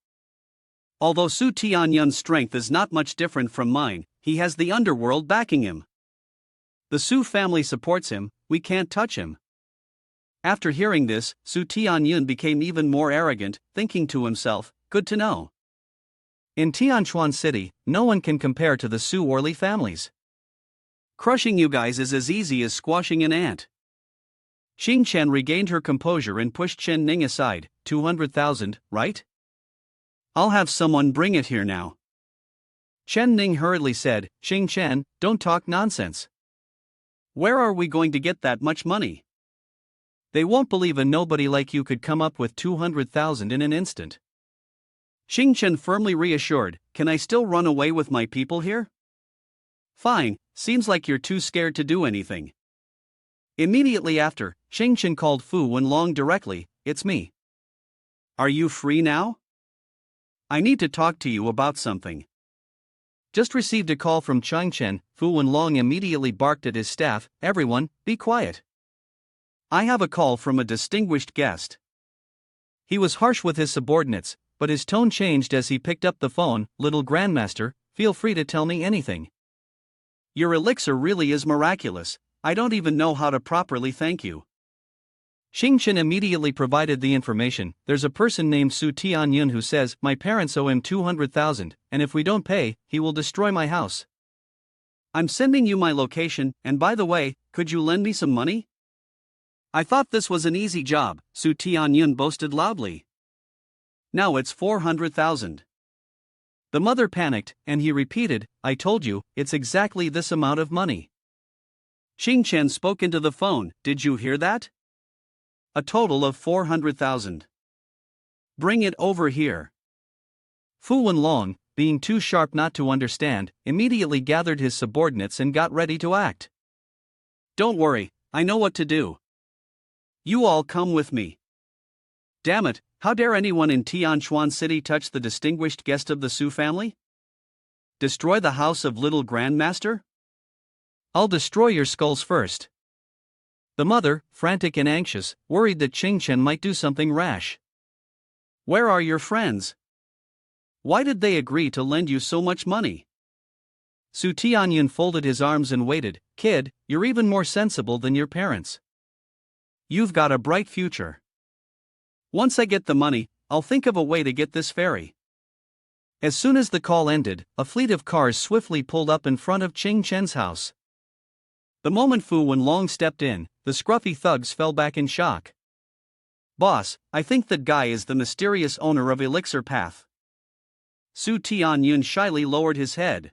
Although Su Tianyun's strength is not much different from mine, he has the underworld backing him. The Su family supports him, we can't touch him. After hearing this, Su Tianyun became even more arrogant, thinking to himself, good to know. In Tianchuan City, no one can compare to the Su Orly families. Crushing you guys is as easy as squashing an ant. Chen regained her composure and pushed Ning aside. 200,000, right? I'll have someone bring it here now. Ning hurriedly said, Chen, don't talk nonsense. Where are we going to get that much money? They won't believe a nobody like you could come up with 200,000 in an instant. Chen firmly reassured, can I still run away with my people here? Fine, seems like you're too scared to do anything. Immediately after, Chen called Fu Wenlong directly, it's me. Are you free now? I need to talk to you about something. Just received a call from Chen. Fu Wenlong immediately barked at his staff, everyone, be quiet. I have a call from a distinguished guest. He was harsh with his subordinates, but his tone changed as he picked up the phone, little grandmaster, feel free to tell me anything. Your elixir really is miraculous, I don't even know how to properly thank you. Chen immediately provided the information, there's a person named Su Tianyun who says, my parents owe him 200,000, and if we don't pay, he will destroy my house. I'm sending you my location, and by the way, could you lend me some money? I thought this was an easy job, Su Tianyun boasted loudly. Now it's 400,000. The mother panicked, and he repeated, I told you, it's exactly this amount of money. Chen spoke into the phone, did you hear that? A total of 400,000. Bring it over here. Fu Wenlong, being too sharp not to understand, immediately gathered his subordinates and got ready to act. Don't worry, I know what to do. You all come with me. Damn it, how dare anyone in Tianchuan City touch the distinguished guest of the Su family? Destroy the house of little grandmaster? I'll destroy your skulls first. The mother, frantic and anxious, worried that Chen might do something rash. Where are your friends? Why did they agree to lend you so much money? Su Tianyun folded his arms and waited, kid, you're even more sensible than your parents. You've got a bright future. Once I get the money, I'll think of a way to get this ferry. As soon as the call ended, a fleet of cars swiftly pulled up in front of Chen's house. The moment Fu Wenlong stepped in, the scruffy thugs fell back in shock. Boss, I think that guy is the mysterious owner of Elixir Path. Su Tianyun shyly lowered his head.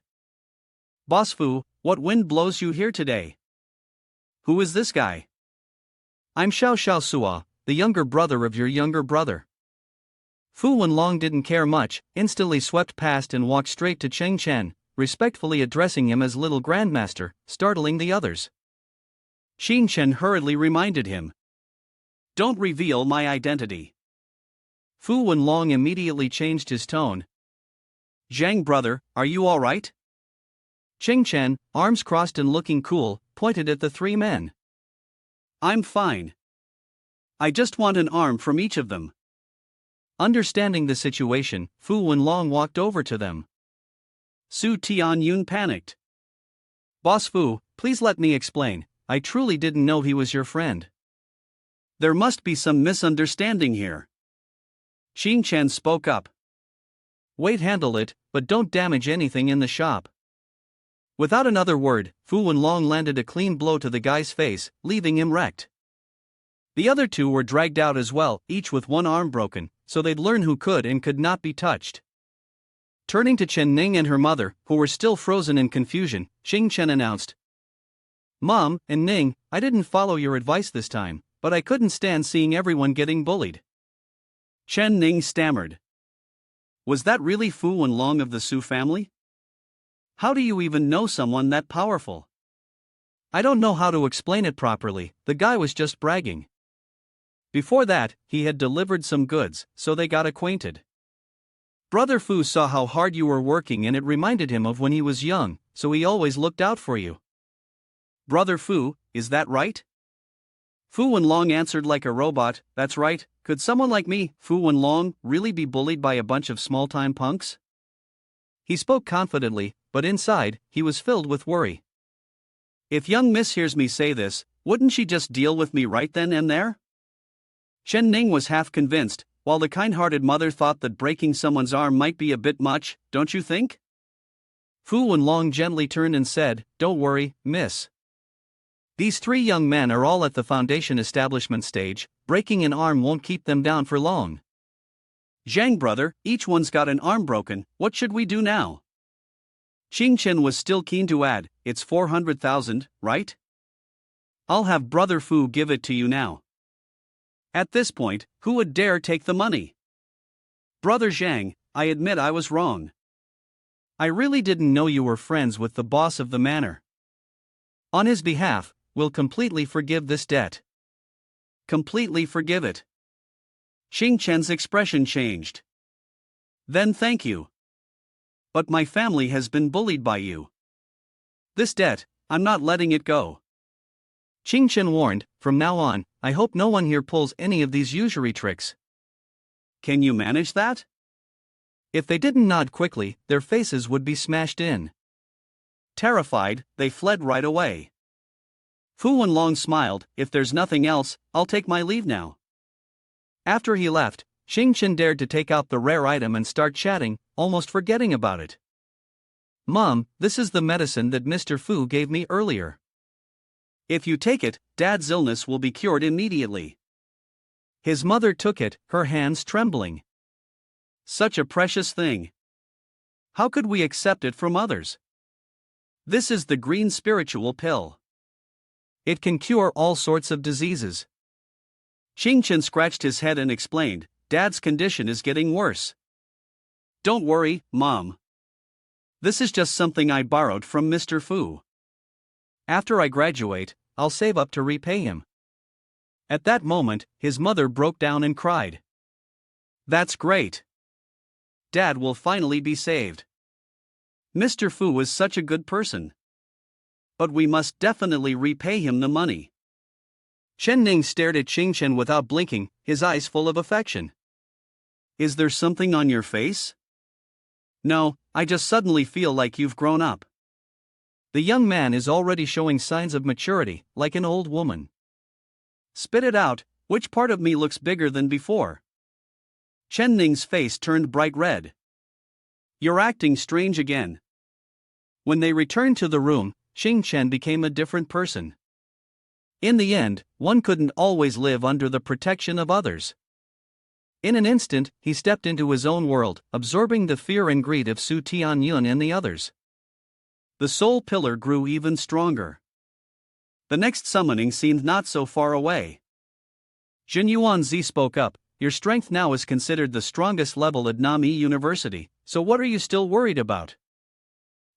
Boss Fu, what wind blows you here today? Who is this guy? I'm Xiao Sua, the younger brother of your younger brother. Fu Wenlong didn't care much, instantly swept past and walked straight to Chen, respectfully addressing him as little grandmaster, startling the others. Chen hurriedly reminded him. Don't reveal my identity. Fu Wenlong immediately changed his tone. Zhang brother, are you alright? Chen, arms crossed and looking cool, pointed at the three men. I'm fine. I just want an arm from each of them. Understanding the situation, Fu Wenlong walked over to them. Su Tianyun panicked. Boss Fu, please let me explain, I truly didn't know he was your friend. There must be some misunderstanding here. Chen spoke up. Wait, handle it, but don't damage anything in the shop. Without another word, Fu Wenlong landed a clean blow to the guy's face, leaving him wrecked. The other two were dragged out as well, each with one arm broken, so they'd learn who could and could not be touched. Turning to Chen Ning and her mother, who were still frozen in confusion, Chen announced, "Mom and Ning, I didn't follow your advice this time, but I couldn't stand seeing everyone getting bullied." Chen Ning stammered. Was that really Fu Wenlong of the Su family? How do you even know someone that powerful? I don't know how to explain it properly, the guy was just bragging. Before that, he had delivered some goods, so they got acquainted. Brother Fu saw how hard you were working and it reminded him of when he was young, so he always looked out for you. Brother Fu, is that right? Fu Wenlong answered like a robot, that's right. Could someone like me, Fu Wenlong, really be bullied by a bunch of small-time punks? He spoke confidently, but inside, he was filled with worry. If young miss hears me say this, wouldn't she just deal with me right then and there? Chen Ning was half convinced, while the kind-hearted mother thought that breaking someone's arm might be a bit much, don't you think? Fu Wenlong gently turned and said, "Don't worry, miss. These three young men are all at the foundation establishment stage, breaking an arm won't keep them down for long." "Zhang brother, each one's got an arm broken, what should we do now?" Chen was still keen to add, "It's 400,000, right? I'll have brother Fu give it to you now." At this point, who would dare take the money? "Brother Zhang, I admit I was wrong. I really didn't know you were friends with the boss of the manor. On his behalf, we'll completely forgive this debt." Completely forgive it. Chen's expression changed. "Then thank you. But my family has been bullied by you. This debt, I'm not letting it go." Chen warned, "From now on, I hope no one here pulls any of these usury tricks." "Can you manage that?" If they didn't nod quickly, their faces would be smashed in. Terrified, they fled right away. Fu Wenlong smiled, "If there's nothing else, I'll take my leave now." After he left, Chen dared to take out the rare item and start chatting, almost forgetting about it. "Mom, this is the medicine that Mr. Fu gave me earlier. If you take it, Dad's illness will be cured immediately." His mother took it, her hands trembling. "Such a precious thing. How could we accept it from others? This is the green spiritual pill. It can cure all sorts of diseases." Chen scratched his head and explained, "Dad's condition is getting worse." "Don't worry, Mom. This is just something I borrowed from Mr. Fu. After I graduate, I'll save up to repay him." At that moment, his mother broke down and cried. "That's great. Dad will finally be saved. Mr. Fu is such a good person. But we must definitely repay him the money." Chen Ning stared at Chen without blinking, his eyes full of affection. "Is there something on your face?" "No, I just suddenly feel like you've grown up." The young man is already showing signs of maturity, like an old woman. "Spit it out, which part of me looks bigger than before?" Chen Ning's face turned bright red. "You're acting strange again." When they returned to the room, Chen became a different person. In the end, one couldn't always live under the protection of others. In an instant, he stepped into his own world, absorbing the fear and greed of Su Tianyun and the others. The soul pillar grew even stronger. The next summoning seemed not so far away. Jin Yuanzi spoke up, "Your strength now is considered the strongest level at Nami University, so what are you still worried about?"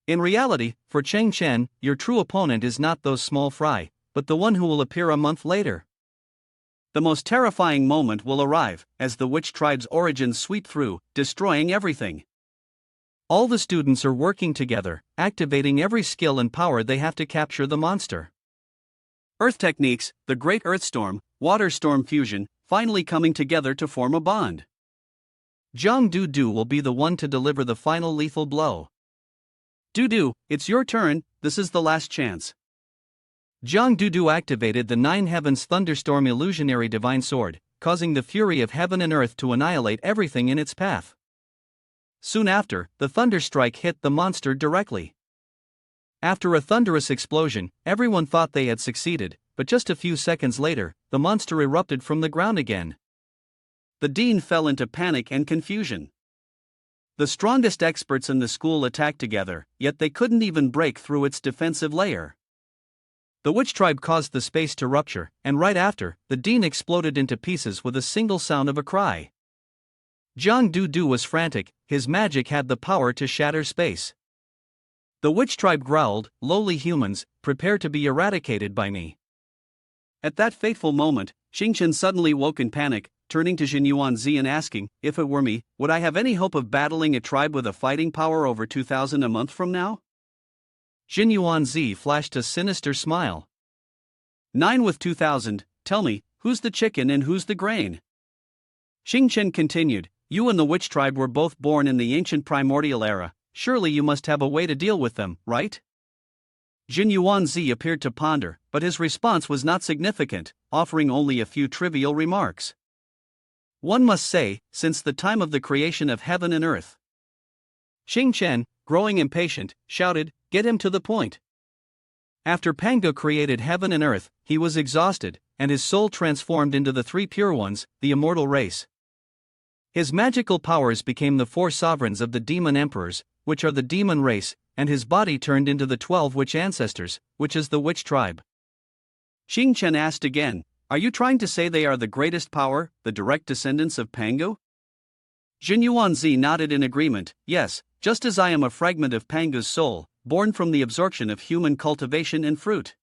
In reality, for Chen, your true opponent is not those small fry, but the one who will appear a month later. The most terrifying moment will arrive, as the witch tribe's origins sweep through, destroying everything. All the students are working together, activating every skill and power they have to capture the monster. Earth techniques, the Great Earth Storm, Water Storm Fusion, finally coming together to form a bond. Zhang Du will be the one to deliver the final lethal blow. Du, it's your turn, this is the last chance. Zhang Du activated the Nine Heavens Thunderstorm Illusionary Divine Sword, causing the fury of heaven and earth to annihilate everything in its path. Soon after, the thunderstrike hit the monster directly. After a thunderous explosion, everyone thought they had succeeded, but just a few seconds later, the monster erupted from the ground again. The dean fell into panic and confusion. The strongest experts in the school attacked together, yet they couldn't even break through its defensive layer. The witch tribe caused the space to rupture, and right after, the dean exploded into pieces with a single sound of a cry. Jiang Du was frantic, his magic had the power to shatter space. The witch tribe growled, "Lowly humans, prepare to be eradicated by me." At that fateful moment, Xingchen suddenly woke in panic, turning to Jin Yuanzi and asking, "If it were me, would I have any hope of battling a tribe with a fighting power over 2,000 a month from now?" Jin Yuanzi flashed a sinister smile. 9 with 2,000, tell me, who's the chicken and who's the grain? Xingchen continued, "You and the witch tribe were both born in the ancient primordial era, surely you must have a way to deal with them, right?" Jin Yuanzi appeared to ponder, but his response was not significant, offering only a few trivial remarks. "One must say, since the time of the creation of heaven and earth." Chen, growing impatient, shouted, "Get him to the point." After Pangu created heaven and earth, he was exhausted, and his soul transformed into the three pure ones, the immortal race. His magical powers became the four sovereigns of the demon emperors, which are the demon race, and his body turned into the 12 witch ancestors, which is the witch tribe. Xingchen asked again, "Are you trying to say they are the greatest power, the direct descendants of Pangu?" Jin Yuanzi nodded in agreement, "Yes, just as I am a fragment of Pangu's soul, born from the absorption of human cultivation and fruit.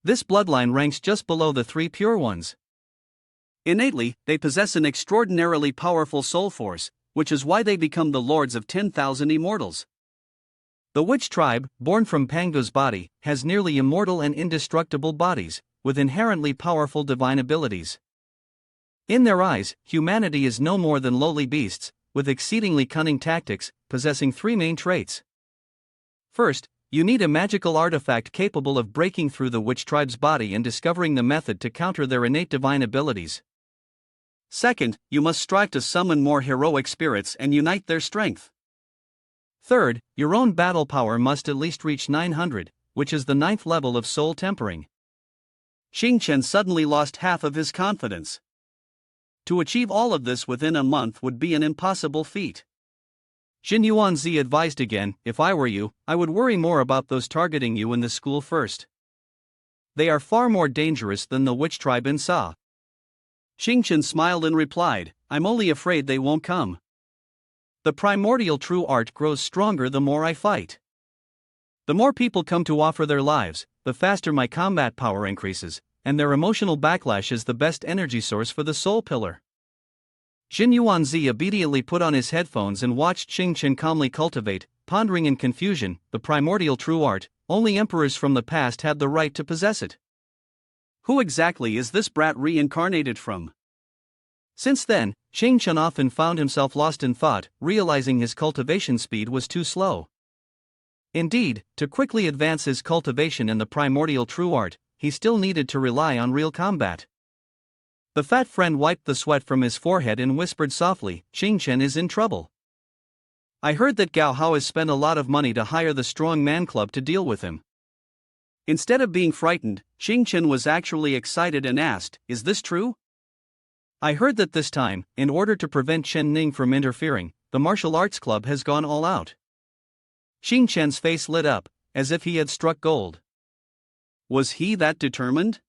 This bloodline ranks just below the three pure ones. Innately, they possess an extraordinarily powerful soul force, which is why they become the lords of 10,000 immortals. The witch tribe, born from Pangu's body, has nearly immortal and indestructible bodies, with inherently powerful divine abilities. In their eyes, humanity is no more than lowly beasts, with exceedingly cunning tactics, possessing three main traits. First, you need a magical artifact capable of breaking through the witch tribe's body and discovering the method to counter their innate divine abilities. Second, you must strive to summon more heroic spirits and unite their strength. Third, your own battle power must at least reach 900, which is the 9th level of soul tempering. Xingchen suddenly lost half of his confidence. To achieve all of this within a month would be an impossible feat. Jin Yuanzi advised again, "If I were you, I would worry more about those targeting you in the school first. They are far more dangerous than the witch tribe in Sa." Xingchen smiled and replied, "I'm only afraid they won't come. The primordial true art grows stronger the more I fight. The more people come to offer their lives, the faster my combat power increases, and their emotional backlash is the best energy source for the soul pillar." Jin Yuanzi obediently put on his headphones and watched Xingchen calmly cultivate, pondering in confusion, the primordial true art. Only emperors from the past had the right to possess it. Who exactly is this brat reincarnated from? Since then, Xingchen often found himself lost in thought, realizing his cultivation speed was too slow. Indeed, to quickly advance his cultivation in the primordial true art, he still needed to rely on real combat. The fat friend wiped the sweat from his forehead and whispered softly, "Xingchen is in trouble. I heard that Gao Hao has spent a lot of money to hire the Strong Man Club to deal with him." Instead of being frightened, Xingchen was actually excited and asked, "Is this true?" "I heard that this time, in order to prevent Chen Ning from interfering, the martial arts club has gone all out." Xingchen's face lit up, as if he had struck gold. Was he that determined?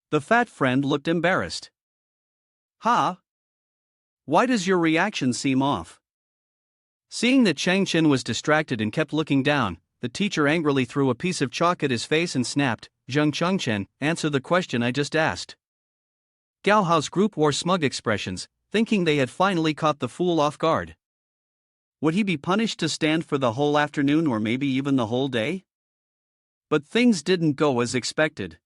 The fat friend looked embarrassed. "Ha? Why does your reaction seem off?" Seeing that Chen was distracted and kept looking down, the teacher angrily threw a piece of chalk at his face and snapped, "Zheng Chengchen, answer the question I just asked." Gao Hao's group wore smug expressions, thinking they had finally caught the fool off guard. Would he be punished to stand for the whole afternoon or maybe even the whole day? But things didn't go as expected.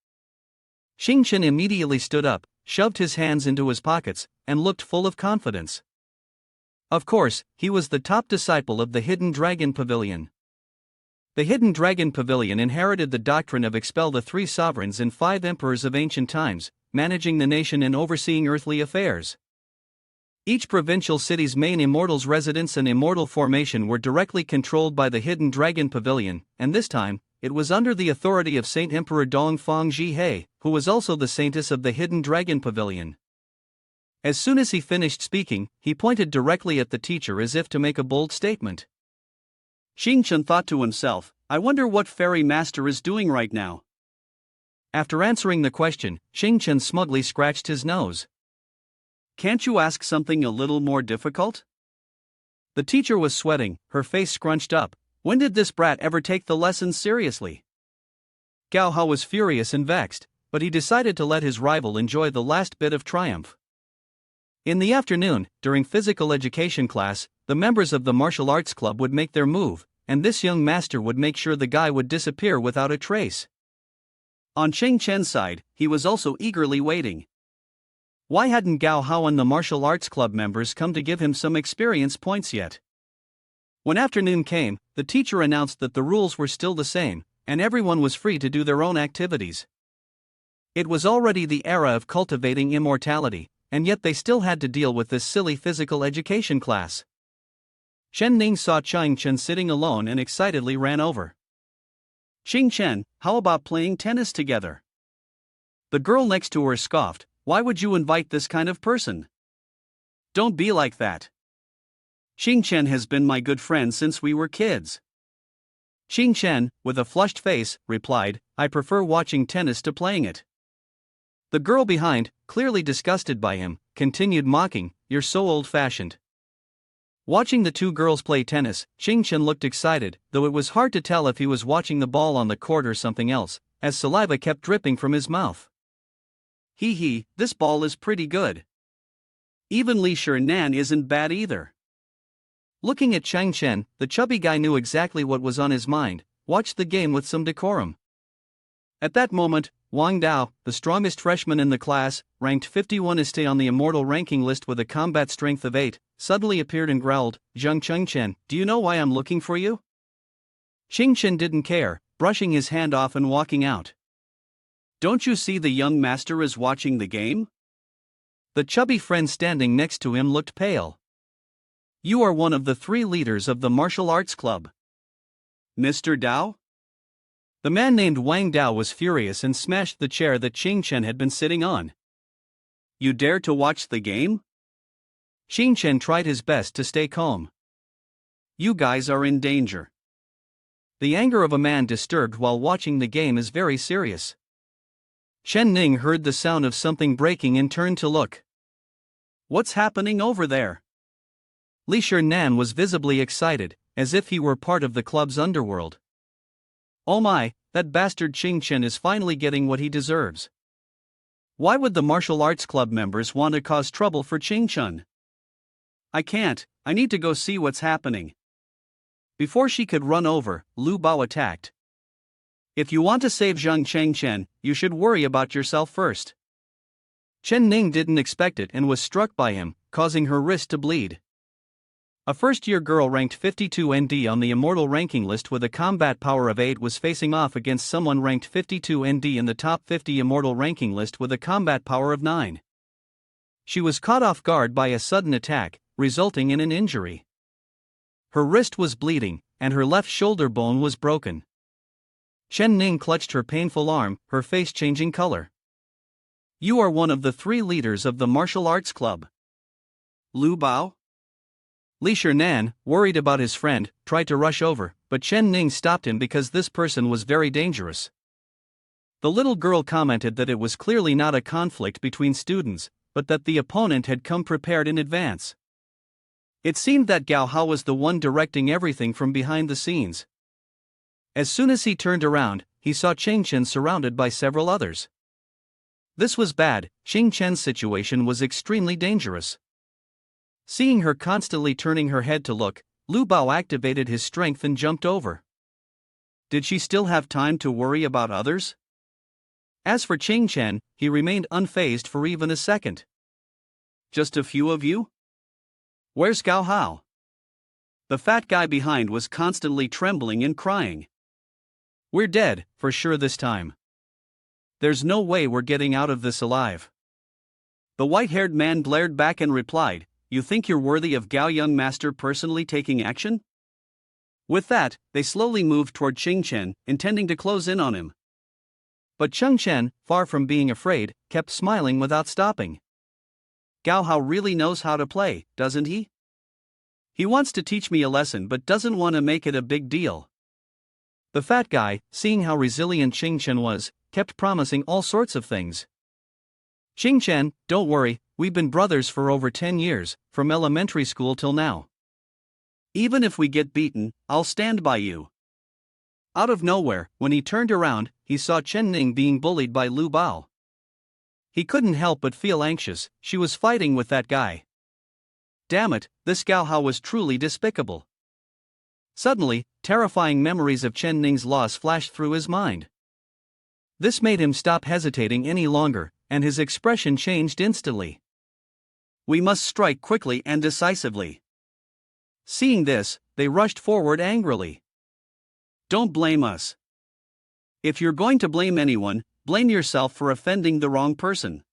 Xingchen immediately stood up, shoved his hands into his pockets, and looked full of confidence. Of course, he was the top disciple of the Hidden Dragon Pavilion. The Hidden Dragon Pavilion inherited the doctrine of expel the 3 sovereigns and 5 emperors of ancient times, managing the nation and overseeing earthly affairs. Each provincial city's main immortals' residence and immortal formation were directly controlled by the Hidden Dragon Pavilion, and this time, it was under the authority of Saint Emperor Dongfang Jihei, who was also the saintess of the Hidden Dragon Pavilion. As soon as he finished speaking, he pointed directly at the teacher as if to make a bold statement. Chen thought to himself, I wonder what Fairy Master is doing right now. After answering the question, Chen smugly scratched his nose. Can't you ask something a little more difficult? The teacher was sweating, her face scrunched up. When did this brat ever take the lessons seriously? Gao Hao was furious and vexed, but he decided to let his rival enjoy the last bit of triumph. In the afternoon, during physical education class, the members of the martial arts club would make their move, and this young master would make sure the guy would disappear without a trace. On Chen's side, he was also eagerly waiting. Why hadn't Gao Hao and the martial arts club members come to give him some experience points yet? When afternoon came, the teacher announced that the rules were still the same, and everyone was free to do their own activities. It was already the era of cultivating immortality, and yet they still had to deal with this silly physical education class. Ning saw Chen sitting alone and excitedly ran over. Chen, how about playing tennis together? The girl next to her scoffed, why would you invite this kind of person? Don't be like that. Chen has been my good friend since we were kids. Chen, with a flushed face, replied, I prefer watching tennis to playing it. The girl behind, clearly disgusted by him, continued mocking, you're so old-fashioned. Watching the two girls play tennis, Chen looked excited, though it was hard to tell if he was watching the ball on the court or something else, as saliva kept dripping from his mouth. Hee, this ball is pretty good. Even Li Nan isn't bad either. Looking at Chen, the chubby guy knew exactly what was on his mind, watched the game with some decorum. At that moment, Wang Dao, the strongest freshman in the class, ranked 51st on the immortal ranking list with a combat strength of 8, suddenly appeared and growled, Chen, do you know why I'm looking for you? Chen didn't care, brushing his hand off and walking out. Don't you see the young master is watching the game? The chubby friend standing next to him looked pale. You are one of the 3 leaders of the martial arts club. Mr. Dao? The man named Wang Dao was furious and smashed the chair that Chen had been sitting on. You dare to watch the game? Chen tried his best to stay calm. You guys are in danger. The anger of a man disturbed while watching the game is very serious. Ning heard the sound of something breaking and turned to look. What's happening over there? Li Nan was visibly excited, as if he were part of the club's underworld. Oh my, that bastard Chen is finally getting what he deserves. Why would the martial arts club members want to cause trouble for Chen? I can't, I need to go see what's happening. Before she could run over, Lu Bao attacked. If you want to save Chen, you should worry about yourself first. Ning didn't expect it and was struck by him, causing her wrist to bleed. A first-year girl ranked 52 ND on the immortal ranking list with a combat power of 8 was facing off against someone ranked 52 ND in the top 50 immortal ranking list with a combat power of 9. She was caught off guard by a sudden attack, resulting in an injury. Her wrist was bleeding, and her left shoulder bone was broken. Ning clutched her painful arm, her face changing color. You are one of the 3 leaders of the martial arts club. Lu Bao? Li Nan, worried about his friend, tried to rush over, but Ning stopped him because this person was very dangerous. The little girl commented that it was clearly not a conflict between students, but that the opponent had come prepared in advance. It seemed that Gao Hao was the one directing everything from behind the scenes. As soon as he turned around, he saw Chen surrounded by several others. This was bad. Chen's situation was extremely dangerous. Seeing her constantly turning her head to look, Lu Bao activated his strength and jumped over. Did she still have time to worry about others? As for Chen, he remained unfazed for even a second. Just a few of you? Where's Gao Hao? The fat guy behind was constantly trembling and crying. We're dead, for sure this time. There's no way we're getting out of this alive. The white-haired man glared back and replied, you think you're worthy of Gao Young Master personally taking action? With that, they slowly moved toward Chen, intending to close in on him. But Chen, far from being afraid, kept smiling without stopping. Gao Hao really knows how to play, doesn't he? He wants to teach me a lesson but doesn't want to make it a big deal. The fat guy, seeing how resilient Chen was, kept promising all sorts of things. Chen, don't worry, we've been brothers for over 10 years, from elementary school till now. Even if we get beaten, I'll stand by you. Out of nowhere, when he turned around, he saw Ning being bullied by Lu Bao. He couldn't help but feel anxious. She was fighting with that guy. Damn it, this Gao Hao was truly despicable. Suddenly, terrifying memories of Ning's loss flashed through his mind. This made him stop hesitating any longer, and his expression changed instantly. We must strike quickly and decisively. Seeing this, they rushed forward angrily. Don't blame us. If you're going to blame anyone, blame yourself for offending the wrong person.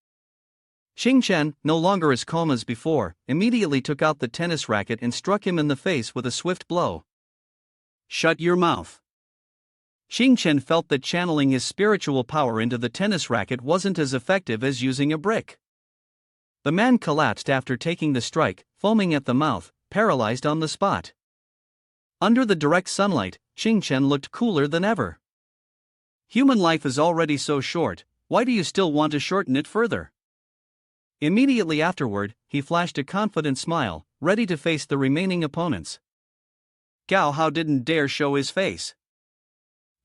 Chen, no longer as calm as before, immediately took out the tennis racket and struck him in the face with a swift blow. Shut your mouth. Chen felt that channeling his spiritual power into the tennis racket wasn't as effective as using a brick. The man collapsed after taking the strike, foaming at the mouth, paralyzed on the spot. Under the direct sunlight, Chen looked cooler than ever. Human life is already so short, why do you still want to shorten it further? Immediately afterward, he flashed a confident smile, ready to face the remaining opponents. Gao Hao didn't dare show his face.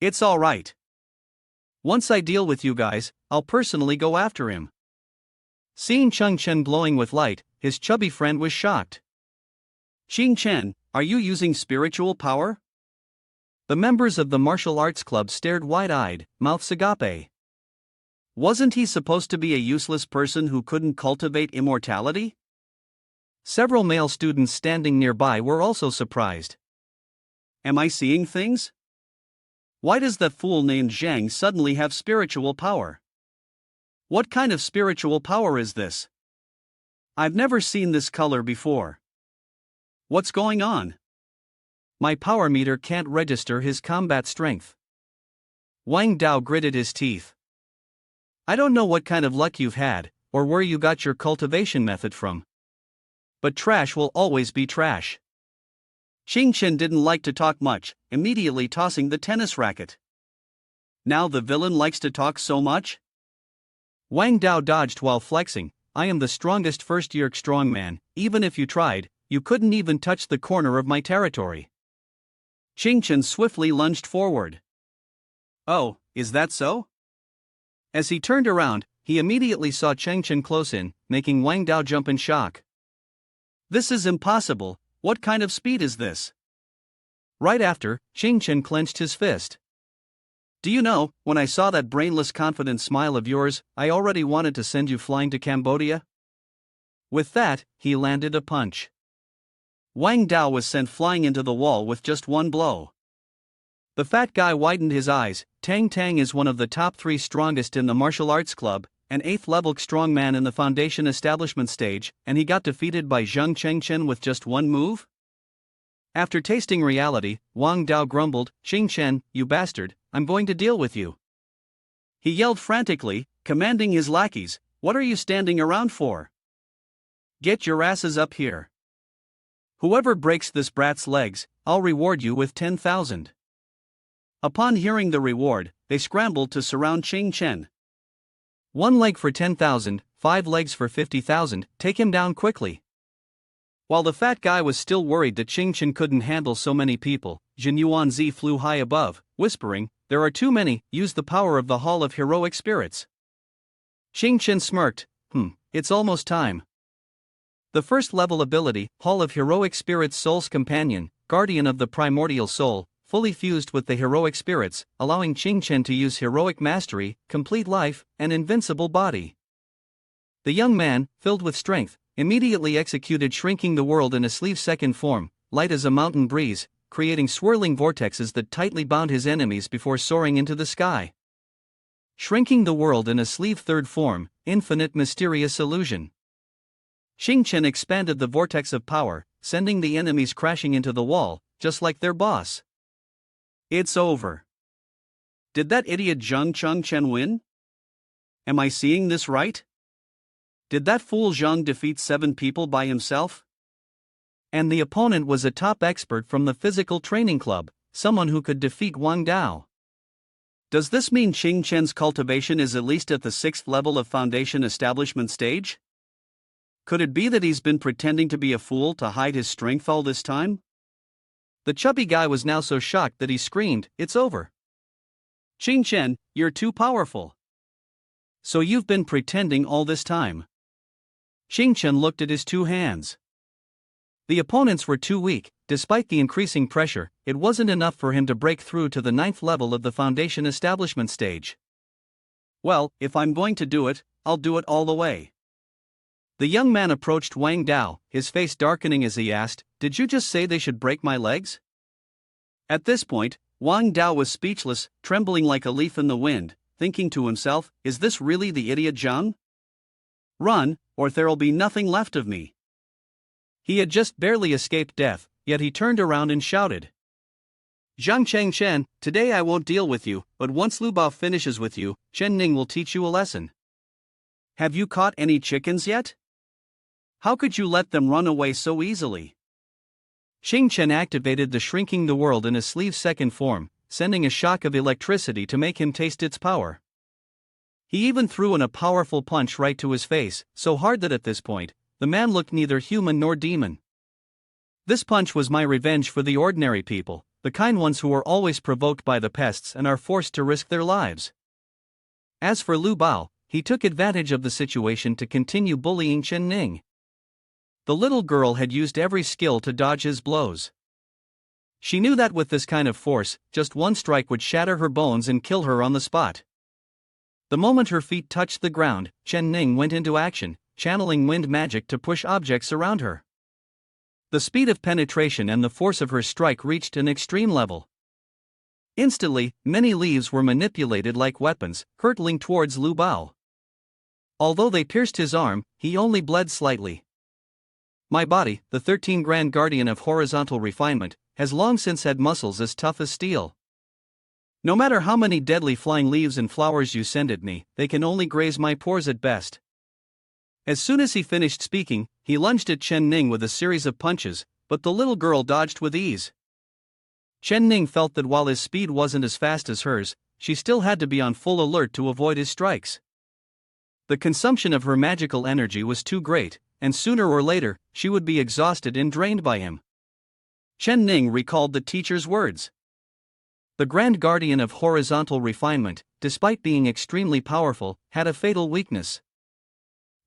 It's all right. Once I deal with you guys, I'll personally go after him. Seeing Chen glowing with light, his chubby friend was shocked. Chen, are you using spiritual power? The members of the martial arts club stared wide-eyed, mouths agape. Wasn't he supposed to be a useless person who couldn't cultivate immortality? Several male students standing nearby were also surprised. Am I seeing things? Why does that fool named Zhang suddenly have spiritual power? What kind of spiritual power is this? I've never seen this color before. What's going on? My power meter can't register his combat strength. Wang Dao gritted his teeth. I don't know what kind of luck you've had, or where you got your cultivation method from. But trash will always be trash. Chen didn't like to talk much, immediately tossing the tennis racket. Now the villain likes to talk so much? Wang Dao dodged while flexing. I am the strongest first-year strongman. Even if you tried, you couldn't even touch the corner of my territory. Chen swiftly lunged forward. Oh, is that so? As he turned around, he immediately saw Chen close in, making Wang Dao jump in shock. This is impossible. What kind of speed is this? Right after, Chen clenched his fist. Do you know, when I saw that brainless confident smile of yours, I already wanted to send you flying to Cambodia? With that, he landed a punch. Wang Dao was sent flying into the wall with just one blow. The fat guy widened his eyes. Tang is one of the top 3 strongest in the martial arts club, an 8th-level strongman in the foundation establishment stage, and he got defeated by Zheng Chen with just one move? After tasting reality, Wang Dao grumbled, Chen, you bastard, I'm going to deal with you. He yelled frantically, commanding his lackeys, what are you standing around for? Get your asses up here. Whoever breaks this brat's legs, I'll reward you with 10,000. Upon hearing the reward, they scrambled to surround Chen. 1 leg for 10,000, 5 legs for 50,000, take him down quickly. While the fat guy was still worried that Chen couldn't handle so many people, Jin Yuanzi flew high above, whispering, there are too many, use the power of the Hall of Heroic Spirits. Chen smirked, it's almost time. The first level ability, Hall of Heroic Spirits Soul's Companion, Guardian of the Primordial Soul, fully fused with the heroic spirits, allowing Chen to use heroic mastery, complete life, and invincible body. The young man, filled with strength, immediately executed Shrinking the World in a sleeve-second form, light as a mountain breeze, creating swirling vortexes that tightly bound his enemies before soaring into the sky. Shrinking the World in a sleeve-third form, infinite mysterious illusion. Xing Chen expanded the vortex of power, sending the enemies crashing into the wall, just like their boss. It's over. Did that idiot Zhang Chengchen win? Am I seeing this right? Did that fool Zhang defeat 7 people by himself? And the opponent was a top expert from the physical training club, someone who could defeat Wang Dao. Does this mean Xing Chen's cultivation is at least at the 6th level of foundation establishment stage? Could it be that he's been pretending to be a fool to hide his strength all this time? The chubby guy was now so shocked that he screamed, "It's over. Xing Chen, you're too powerful. So you've been pretending all this time." Xing Chen looked at his 2 hands. The opponents were too weak. Despite the increasing pressure, it wasn't enough for him to break through to the 9th level of the foundation establishment stage. Well, if I'm going to do it, I'll do it all the way. The young man approached Wang Dao, his face darkening as he asked, "Did you just say they should break my legs?" At this point, Wang Dao was speechless, trembling like a leaf in the wind, thinking to himself, is this really the idiot Zhang? Run, or there'll be nothing left of me. He had just barely escaped death, yet he turned around and shouted, "Zhang Chengchen, today I won't deal with you, but once Lu Bao finishes with you, Chen Ning will teach you a lesson." Have you caught any chickens yet? How could you let them run away so easily? Xing Chen activated the shrinking the world in a sleeve's second form, sending a shock of electricity to make him taste its power. He even threw in a powerful punch right to his face, so hard that at this point, the man looked neither human nor demon. This punch was my revenge for the ordinary people, the kind ones who are always provoked by the pests and are forced to risk their lives. As for Lu Bao, he took advantage of the situation to continue bullying Chen Ning. The little girl had used every skill to dodge his blows. She knew that with this kind of force, just one strike would shatter her bones and kill her on the spot. The moment her feet touched the ground, Chen Ning went into action, channeling wind magic to push objects around her. The speed of penetration and the force of her strike reached an extreme level. Instantly, many leaves were manipulated like weapons, hurtling towards Lu Bao. Although they pierced his arm, he only bled slightly. My body, the 13 Grand Guardian of horizontal refinement, has long since had muscles as tough as steel. No matter how many deadly flying leaves and flowers you send at me, they can only graze my pores at best. As soon as he finished speaking, he lunged at Chen Ning with a series of punches, but the little girl dodged with ease. Chen Ning felt that while his speed wasn't as fast as hers, she still had to be on full alert to avoid his strikes. The consumption of her magical energy was too great, and sooner or later, she would be exhausted and drained by him. Chen Ning recalled the teacher's words. The Grand Guardian of horizontal refinement, despite being extremely powerful, had a fatal weakness.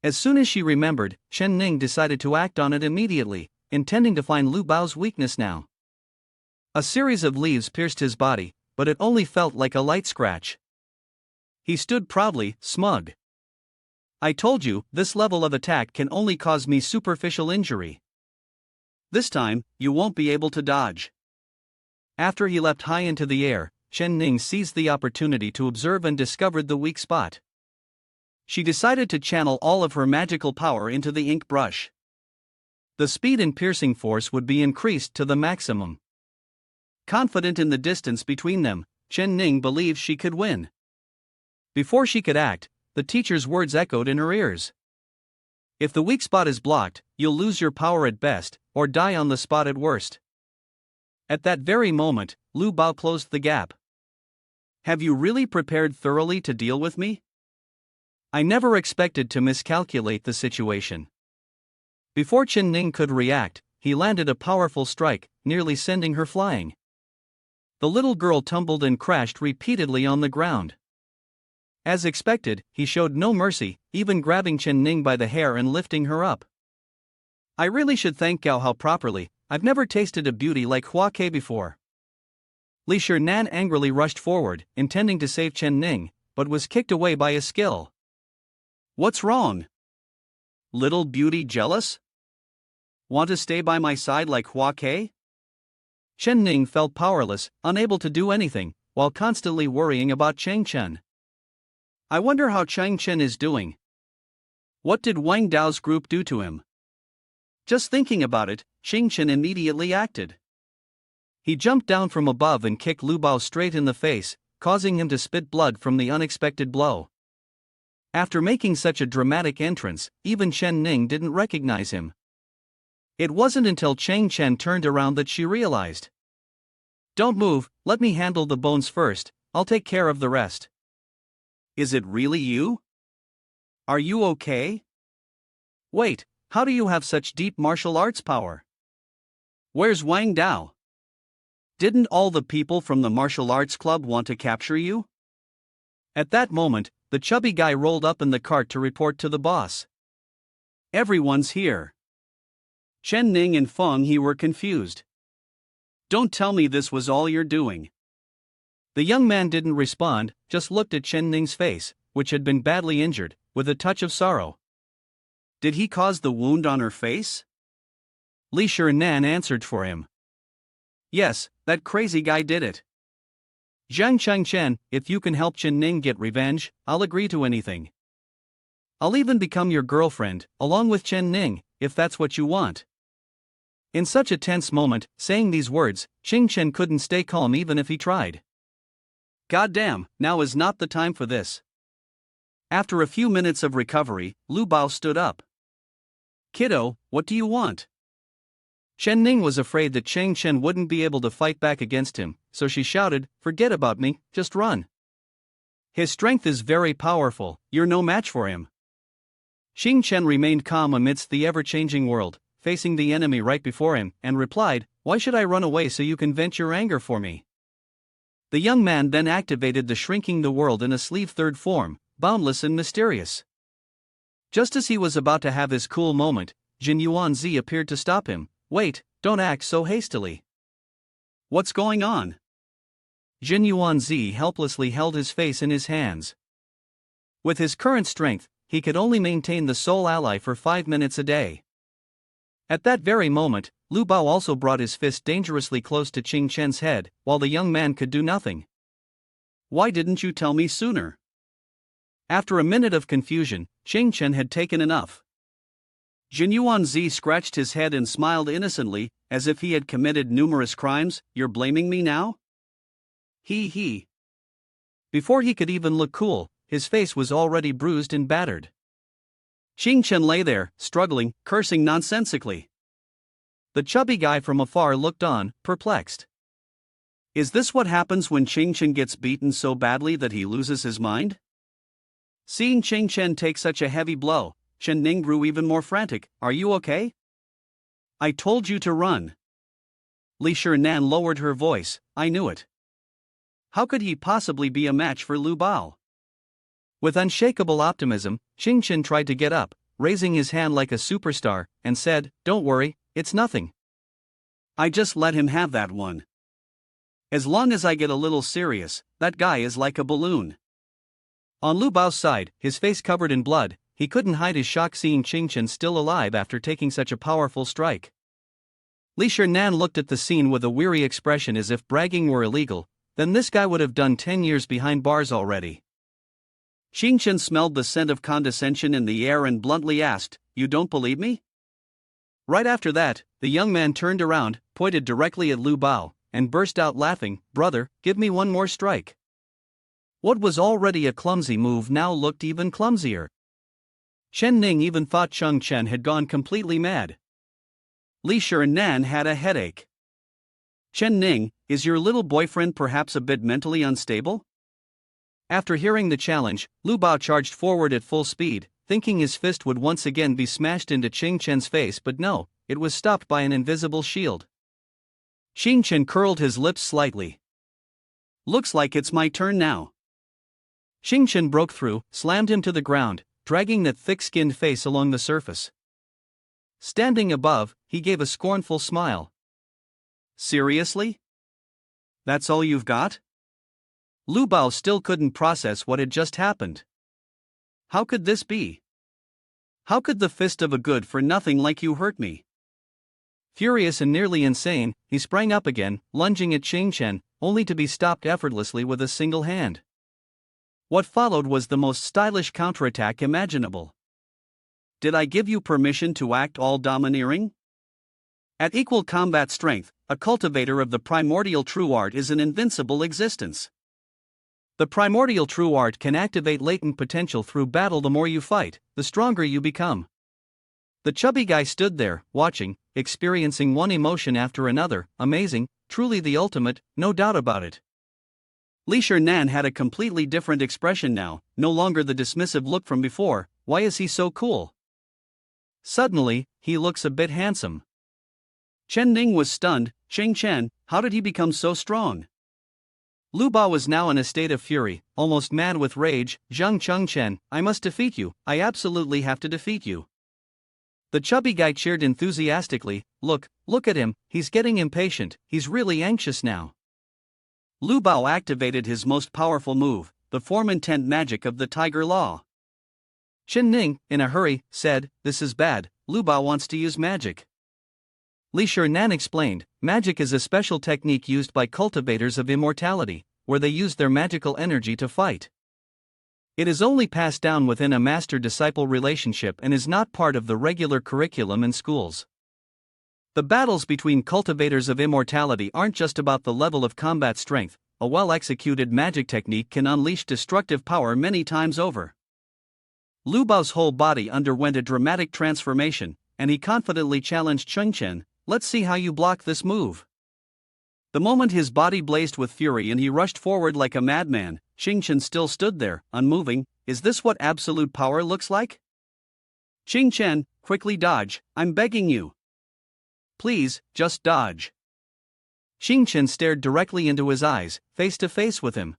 As soon as she remembered, Chen Ning decided to act on it immediately, intending to find Lu Bao's weakness now. A series of leaves pierced his body, but it only felt like a light scratch. He stood proudly, smug. I told you, this level of attack can only cause me superficial injury. This time, you won't be able to dodge. After he leapt high into the air, Chen Ning seized the opportunity to observe and discovered the weak spot. She decided to channel all of her magical power into the ink brush. The speed and piercing force would be increased to the maximum. Confident in the distance between them, Chen Ning believed she could win. Before she could act, the teacher's words echoed in her ears. If the weak spot is blocked, you'll lose your power at best, or die on the spot at worst. At that very moment, Lu Bao closed the gap. Have you really prepared thoroughly to deal with me? I never expected to miscalculate the situation. Before Chen Ning could react, he landed a powerful strike, nearly sending her flying. The little girl tumbled and crashed repeatedly on the ground. As expected, he showed no mercy, even grabbing Chen Ning by the hair and lifting her up. I really should thank Gao Hao properly. I've never tasted a beauty like Hua Ke before. Li Shinan angrily rushed forward, intending to save Chen Ning, but was kicked away by his skill. What's wrong? Little beauty jealous? Want to stay by my side like Hua Ke? Chen Ning felt powerless, unable to do anything, while constantly worrying about Chang Chen. I wonder how Chang Chen is doing. What did Wang Dao's group do to him? Just thinking about it, Chen immediately acted. He jumped down from above and kicked Lu Bao straight in the face, causing him to spit blood from the unexpected blow. After making such a dramatic entrance, even Ning didn't recognize him. It wasn't until Chen turned around that she realized. "Don't move, let me handle the bones first, I'll take care of the rest." "Is it really you? Are you okay? Wait, how do you have such deep martial arts power? Where's Wang Dao? Didn't all the people from the martial arts club want to capture you?" At that moment, the chubby guy rolled up in the cart to report to the boss. "Everyone's here." Ning and Feng He were confused. "Don't tell me this was all you're doing." The young man didn't respond, just looked at Ning's face, which had been badly injured, with a touch of sorrow. "Did he cause the wound on her face?" Li Shinan answered for him. "Yes, that crazy guy did it." "Zhang Chen, if you can help Ning get revenge, I'll agree to anything. I'll even become your girlfriend, along with Ning, if that's what you want." In such a tense moment, saying these words, Chen couldn't stay calm even if he tried. "Goddamn, now is not the time for this." After a few minutes of recovery, Lu Bao stood up. "Kiddo, what do you want?" Ning was afraid that Chen wouldn't be able to fight back against him, so she shouted, "Forget about me, just run. His strength is very powerful, you're no match for him." Chen remained calm amidst the ever-changing world, facing the enemy right before him, and replied, "Why should I run away so you can vent your anger for me?" The young man then activated the shrinking the world in a sleeve third form, boundless and mysterious. Just as he was about to have his cool moment, Jin Yuanzi appeared to stop him. "Wait, don't act so hastily." "What's going on?" Jin Yuanzi helplessly held his face in his hands. With his current strength, he could only maintain the sole ally for 5 minutes a day. At that very moment, Lu Bao also brought his fist dangerously close to Chen's head, while the young man could do nothing. "Why didn't you tell me sooner?" After a minute of confusion, Chen had taken enough. Jin Yuanzi scratched his head and smiled innocently, as if he had committed numerous crimes. "You're blaming me now?" He. Before he could even look cool, his face was already bruised and battered. Chen lay there, struggling, cursing nonsensically. The chubby guy from afar looked on, perplexed. Is this what happens when Chen gets beaten so badly that he loses his mind? Seeing Chen take such a heavy blow, Ning grew even more frantic. "Are you okay? I told you to run." Li Shinan lowered her voice. "I knew it. How could he possibly be a match for Lu Bao?" With unshakable optimism, Chen tried to get up, raising his hand like a superstar, and said, "Don't worry, it's nothing. I just let him have that one. As long as I get a little serious, that guy is like a balloon." On Lu Bao's side, his face covered in blood, he couldn't hide his shock seeing Chen still alive after taking such a powerful strike. Li Shinan looked at the scene with a weary expression as if bragging were illegal. Then this guy would have done 10 years behind bars already. Chen smelled the scent of condescension in the air and bluntly asked, "You don't believe me?" Right after that, the young man turned around, pointed directly at Lu Bao, and burst out laughing. "Brother, give me one more strike." What was already a clumsy move now looked even clumsier. Ning even thought Chen had gone completely mad. Li Shinan had a headache. "Ning, is your little boyfriend perhaps a bit mentally unstable?" After hearing the challenge, Lu Bao charged forward at full speed, thinking his fist would once again be smashed into Chen's face, but no, it was stopped by an invisible shield. Chen curled his lips slightly. "Looks like it's my turn now." Chen broke through, slammed him to the ground, dragging that thick-skinned face along the surface. Standing above, he gave a scornful smile. "Seriously? That's all you've got?" Lu Bao still couldn't process what had just happened. How could this be? How could the fist of a good-for-nothing like you hurt me? Furious and nearly insane, he sprang up again, lunging at Chen, only to be stopped effortlessly with a single hand. What followed was the most stylish counterattack imaginable. "Did I give you permission to act all domineering?" At equal combat strength, a cultivator of the primordial true art is an invincible existence. The primordial true art can activate latent potential through battle. The more you fight, the stronger you become. The chubby guy stood there, watching, experiencing one emotion after another. Amazing, truly the ultimate, no doubt about it. Li Nan had a completely different expression now, no longer the dismissive look from before. Why is he so cool? Suddenly, he looks a bit handsome. Ning was stunned. Chen, how did he become so strong? Lu Bao was now in a state of fury, almost mad with rage. Chen, I must defeat you, I absolutely have to defeat you. The chubby guy cheered enthusiastically. Look at him, he's getting impatient, he's really anxious now. Lu Bao activated his most powerful move, the form intent magic of the Tiger Law. Ning, in a hurry, said, "This is bad, Lu Bao wants to use magic." Li Nan explained, magic is a special technique used by cultivators of immortality, where they use their magical energy to fight. It is only passed down within a master-disciple relationship and is not part of the regular curriculum in schools. The battles between cultivators of immortality aren't just about the level of combat strength. A well-executed magic technique can unleash destructive power many times over. Lu Bao's whole body underwent a dramatic transformation, and he confidently challenged Chen, "Let's see how you block this move." The moment his body blazed with fury and he rushed forward like a madman, Chen still stood there, unmoving. Is this what absolute power looks like? Chen, quickly dodge, I'm begging you. Please, just dodge. Chen stared directly into his eyes, face to face with him.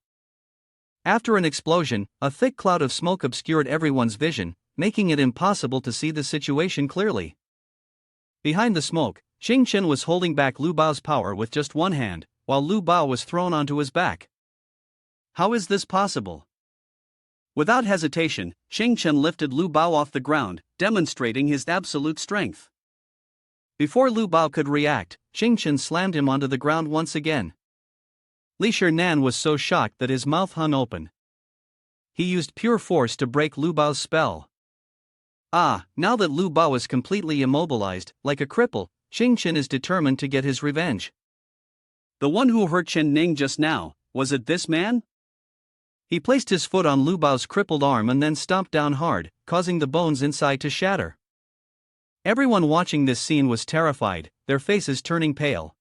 After an explosion, a thick cloud of smoke obscured everyone's vision, making it impossible to see the situation clearly. Behind the smoke, Chen was holding back Lu Bao's power with just one hand, while Lu Bao was thrown onto his back. How is this possible? Without hesitation, Chen lifted Lu Bao off the ground, demonstrating his absolute strength. Before Lu Bao could react, Chen slammed him onto the ground once again. Li Nan was so shocked that his mouth hung open. He used pure force to break Lu Bao's spell. Now that Lu Bao is completely immobilized, like a cripple, Chen is determined to get his revenge. The one who hurt Ning just now, was it this man? He placed his foot on Lu Bao's crippled arm and then stomped down hard, causing the bones inside to shatter. Everyone watching this scene was terrified, their faces turning pale.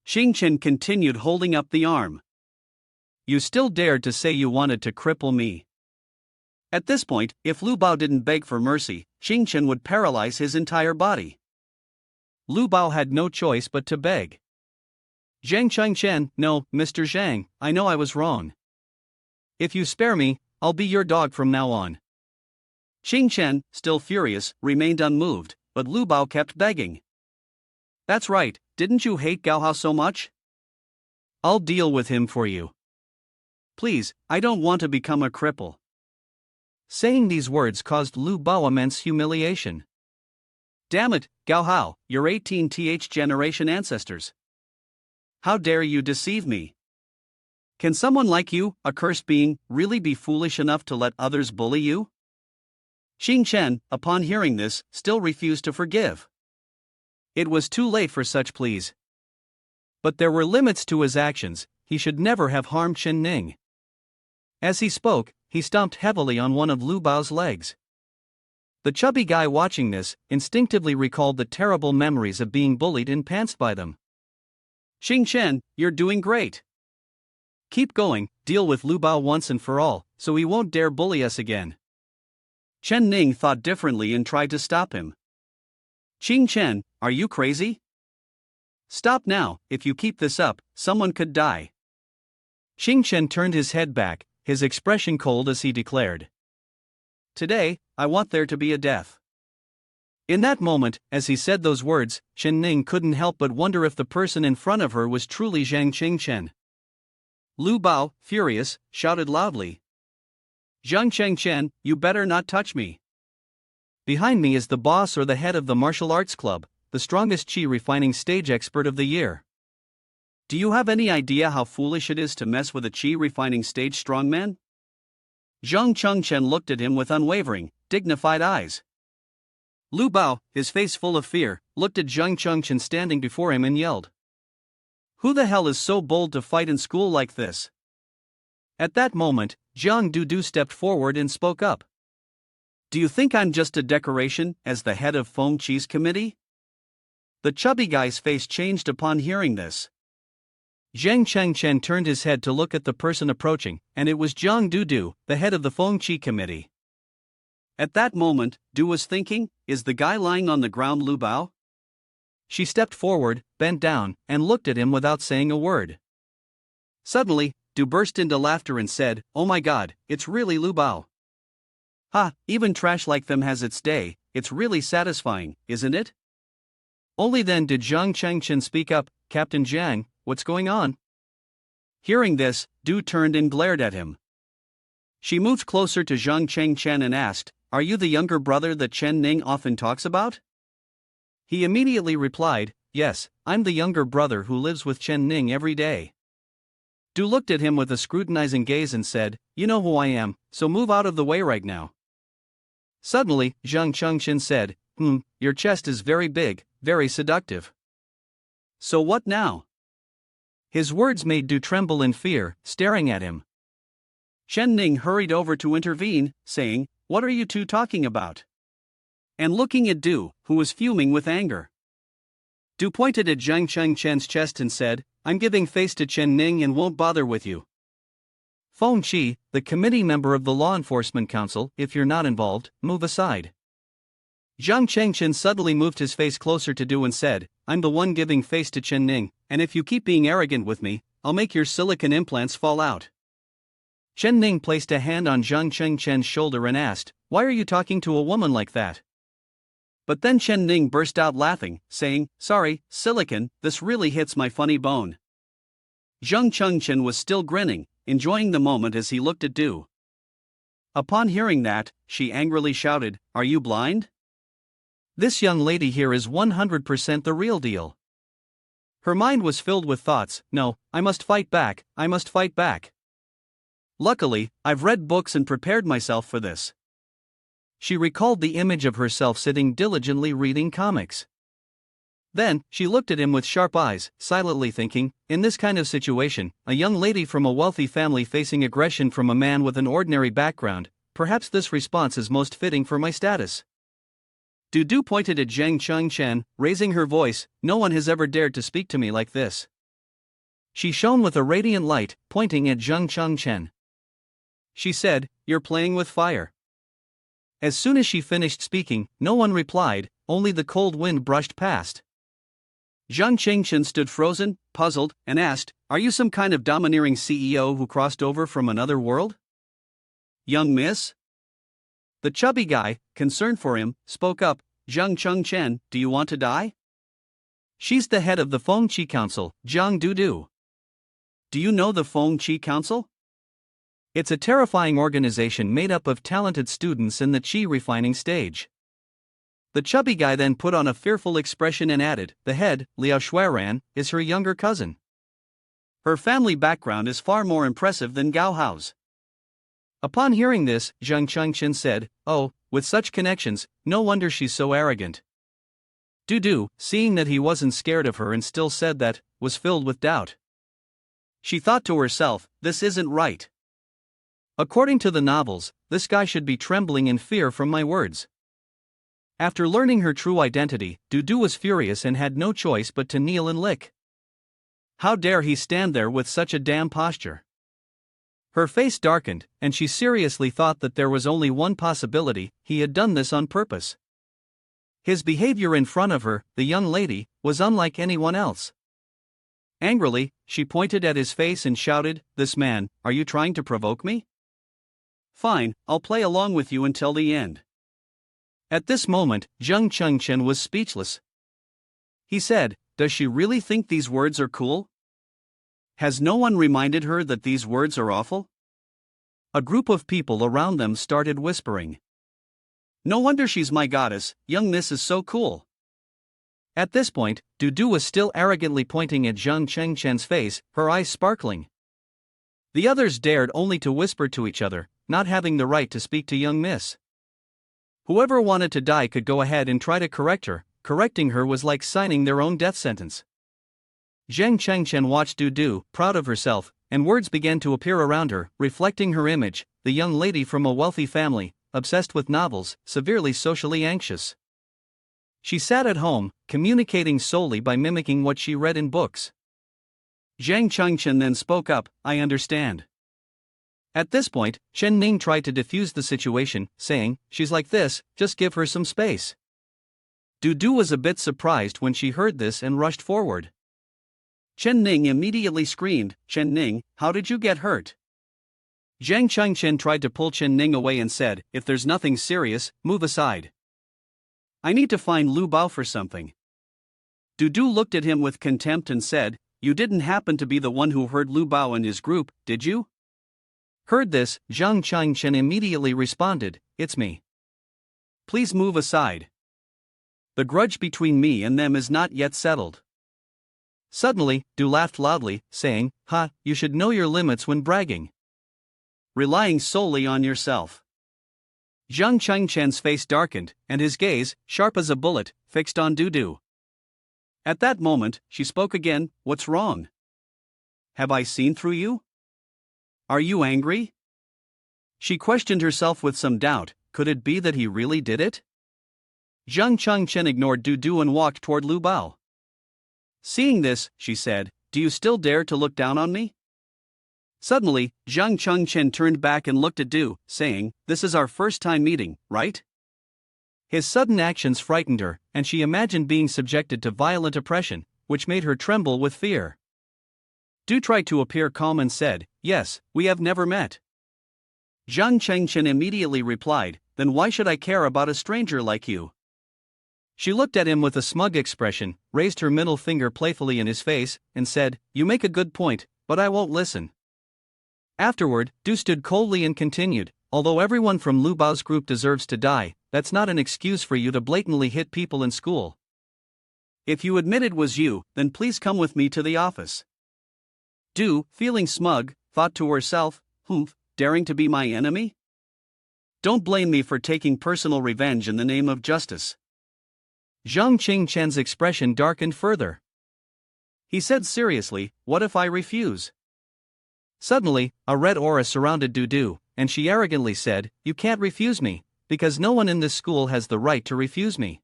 Chen continued holding up the arm. You still dared to say you wanted to cripple me. At this point, if Lu Bao didn't beg for mercy, Chen would paralyze his entire body. Lu Bao had no choice but to beg. Chen, no, Mr. Zhang, I know I was wrong. If you spare me, I'll be your dog from now on. Chen, still furious, remained unmoved, but Lu Bao kept begging. That's right, didn't you hate Gaohao so much? I'll deal with him for you. Please, I don't want to become a cripple. Saying these words caused Lu Bao immense humiliation. Damn it, Gaohao, your 18th generation ancestors. How dare you deceive me? Can someone like you, a cursed being, really be foolish enough to let others bully you? Chen, upon hearing this, still refused to forgive. It was too late for such pleas. But there were limits to his actions. He should never have harmed Ning. As he spoke, he stomped heavily on one of Lu Bao's legs. The chubby guy watching this instinctively recalled the terrible memories of being bullied and pantsed by them. Chen, you're doing great. Keep going, deal with Lu Bao once and for all, so he won't dare bully us again. Ning thought differently and tried to stop him. Chen, are you crazy? Stop now, if you keep this up, someone could die. Chen turned his head back, his expression cold as he declared. Today, I want there to be a death. In that moment, as he said those words, Ning couldn't help but wonder if the person in front of her was truly Zhang Chen. Lu Bao, furious, shouted loudly. Zhang Chen, you better not touch me. Behind me is the boss or the head of the martial arts club, the strongest chi refining stage expert of the year. Do you have any idea how foolish it is to mess with a chi refining stage strongman? Zhang Chen looked at him with unwavering, dignified eyes. Lu Bao, his face full of fear, looked at Zhang Chengchen standing before him and yelled, "Who the hell is so bold to fight in school like this?" At that moment, Jiang Dudu stepped forward and spoke up. "Do you think I'm just a decoration as the head of Feng Chi's committee?" The chubby guy's face changed upon hearing this. Zhang Chengchen turned his head to look at the person approaching, and it was Jiang Dudu, the head of the Feng Chi committee. At that moment, Du was thinking, is the guy lying on the ground Lu Bao? She stepped forward, bent down, and looked at him without saying a word. Suddenly, Du burst into laughter and said, "Oh my god, it's really Lu Bao. Ha, even trash like them has its day, it's really satisfying, isn't it?" Only then did Zhang Chengchen speak up, "Captain Jiang, what's going on?" Hearing this, Du turned and glared at him. She moved closer to Zhang Chengchen and asked, "Are you the younger brother that Chen Ning often talks about?" He immediately replied, "Yes, I'm the younger brother who lives with Chen Ning every day." Du looked at him with a scrutinizing gaze and said, "You know who I am, so move out of the way right now." Suddenly, Zhang Chengchen said, "Your chest is very big, very seductive. So what now?" His words made Du tremble in fear, staring at him. Chen Ning hurried over to intervene, saying, "What are you two talking about?" And looking at Du, who was fuming with anger. Du pointed at Zhang Chengchen's chest and said, "I'm giving face to Chen Ning and won't bother with you. Feng Chi, the committee member of the Law Enforcement Council, if you're not involved, move aside." Zhang Chengchen suddenly moved his face closer to Du and said, "I'm the one giving face to Chen Ning, and if you keep being arrogant with me, I'll make your silicon implants fall out." Chen Ning placed a hand on Zhang Chengchen's shoulder and asked, "Why are you talking to a woman like that?" But then Chen Ning burst out laughing, saying, "Sorry, silicon, this really hits my funny bone." Zhang Chengchen was still grinning, enjoying the moment as he looked at Du. Upon hearing that, she angrily shouted, "Are you blind? This young lady here is 100% the real deal." Her mind was filled with thoughts, "No, I must fight back, I must fight back. Luckily, I've read books and prepared myself for this." She recalled the image of herself sitting diligently reading comics. Then, she looked at him with sharp eyes, silently thinking, in this kind of situation, a young lady from a wealthy family facing aggression from a man with an ordinary background, perhaps this response is most fitting for my status. Du pointed at Zhang Chengchen, raising her voice, "No one has ever dared to speak to me like this." She shone with a radiant light, pointing at Zhang Chengchen. She said, "You're playing with fire." As soon as she finished speaking, no one replied, only the cold wind brushed past. Zhang Chengchen stood frozen, puzzled, and asked, "Are you some kind of domineering CEO who crossed over from another world?" "Young miss?" The chubby guy, concerned for him, spoke up, "Zhang Chengchen, do you want to die?" "She's the head of the Feng Chi Council, Jiang Dudu." "Do you know the Feng Chi Council?" "It's a terrifying organization made up of talented students in the Qi refining stage." The chubby guy then put on a fearful expression and added, "The head, Liao Shuiran, is her younger cousin. Her family background is far more impressive than Gao Hao's." Upon hearing this, Zhang Chengchen said, "Oh, with such connections, no wonder she's so arrogant." Du, seeing that he wasn't scared of her and still said that, was filled with doubt. She thought to herself, "This isn't right. According to the novels, this guy should be trembling in fear from my words." After learning her true identity, Du was furious and had no choice but to kneel and lick. How dare he stand there with such a damn posture? Her face darkened, and she seriously thought that there was only one possibility: he had done this on purpose. His behavior in front of her, the young lady, was unlike anyone else. Angrily, she pointed at his face and shouted, "This man, are you trying to provoke me? Fine, I'll play along with you until the end." At this moment, Zhang Chengchen was speechless. He said, "Does she really think these words are cool? Has no one reminded her that these words are awful?" A group of people around them started whispering, "No wonder she's my goddess, young miss is so cool." At this point, Du was still arrogantly pointing at Zhang Chengchen's face, her eyes sparkling. The others dared only to whisper to each other, not having the right to speak to young miss. Whoever wanted to die could go ahead and try to correct her. Correcting her was like signing their own death sentence. Zhang Chengchen watched Du, proud of herself, and words began to appear around her, reflecting her image, the young lady from a wealthy family, obsessed with novels, severely socially anxious. She sat at home, communicating solely by mimicking what she read in books. Zhang Chengchen then spoke up, "I understand." At this point, Ning tried to defuse the situation, saying, "She's like this, just give her some space." Du was a bit surprised when she heard this and rushed forward. Ning immediately screamed, "Ning, how did you get hurt?" Zhang Chengchen tried to pull Ning away and said, "If there's nothing serious, move aside. I need to find Lu Bao for something." Du looked at him with contempt and said, "You didn't happen to be the one who heard Lu Bao and his group, did you?" Heard this, Zhang Chengchen immediately responded, "It's me. Please move aside. The grudge between me and them is not yet settled." Suddenly, Du laughed loudly, saying, "Ha, you should know your limits when bragging. Relying solely on yourself." Zhang Chengchen's face darkened, and his gaze, sharp as a bullet, fixed on Du. At that moment, she spoke again, "What's wrong? Have I seen through you? Are you angry?" She questioned herself with some doubt, could it be that he really did it? Zhang Chengchen ignored Du and walked toward Lu Bao. Seeing this, she said, "Do you still dare to look down on me?" Suddenly, Zhang Chengchen turned back and looked at Du, saying, "This is our first time meeting, right?" His sudden actions frightened her, and she imagined being subjected to violent oppression, which made her tremble with fear. Du tried to appear calm and said, "Yes, we have never met." Zhang Chengchen immediately replied, "Then why should I care about a stranger like you?" She looked at him with a smug expression, raised her middle finger playfully in his face, and said, "You make a good point, but I won't listen." Afterward, Du stood coldly and continued, "Although everyone from Lu Bao's group deserves to die, that's not an excuse for you to blatantly hit people in school. If you admit it was you, then please come with me to the office." Du, feeling smug, thought to herself, daring to be my enemy? Don't blame me for taking personal revenge in the name of justice. Zhang Chengchen's expression darkened further. He said seriously, "What if I refuse?" Suddenly, a red aura surrounded Du, and she arrogantly said, "You can't refuse me, because no one in this school has the right to refuse me."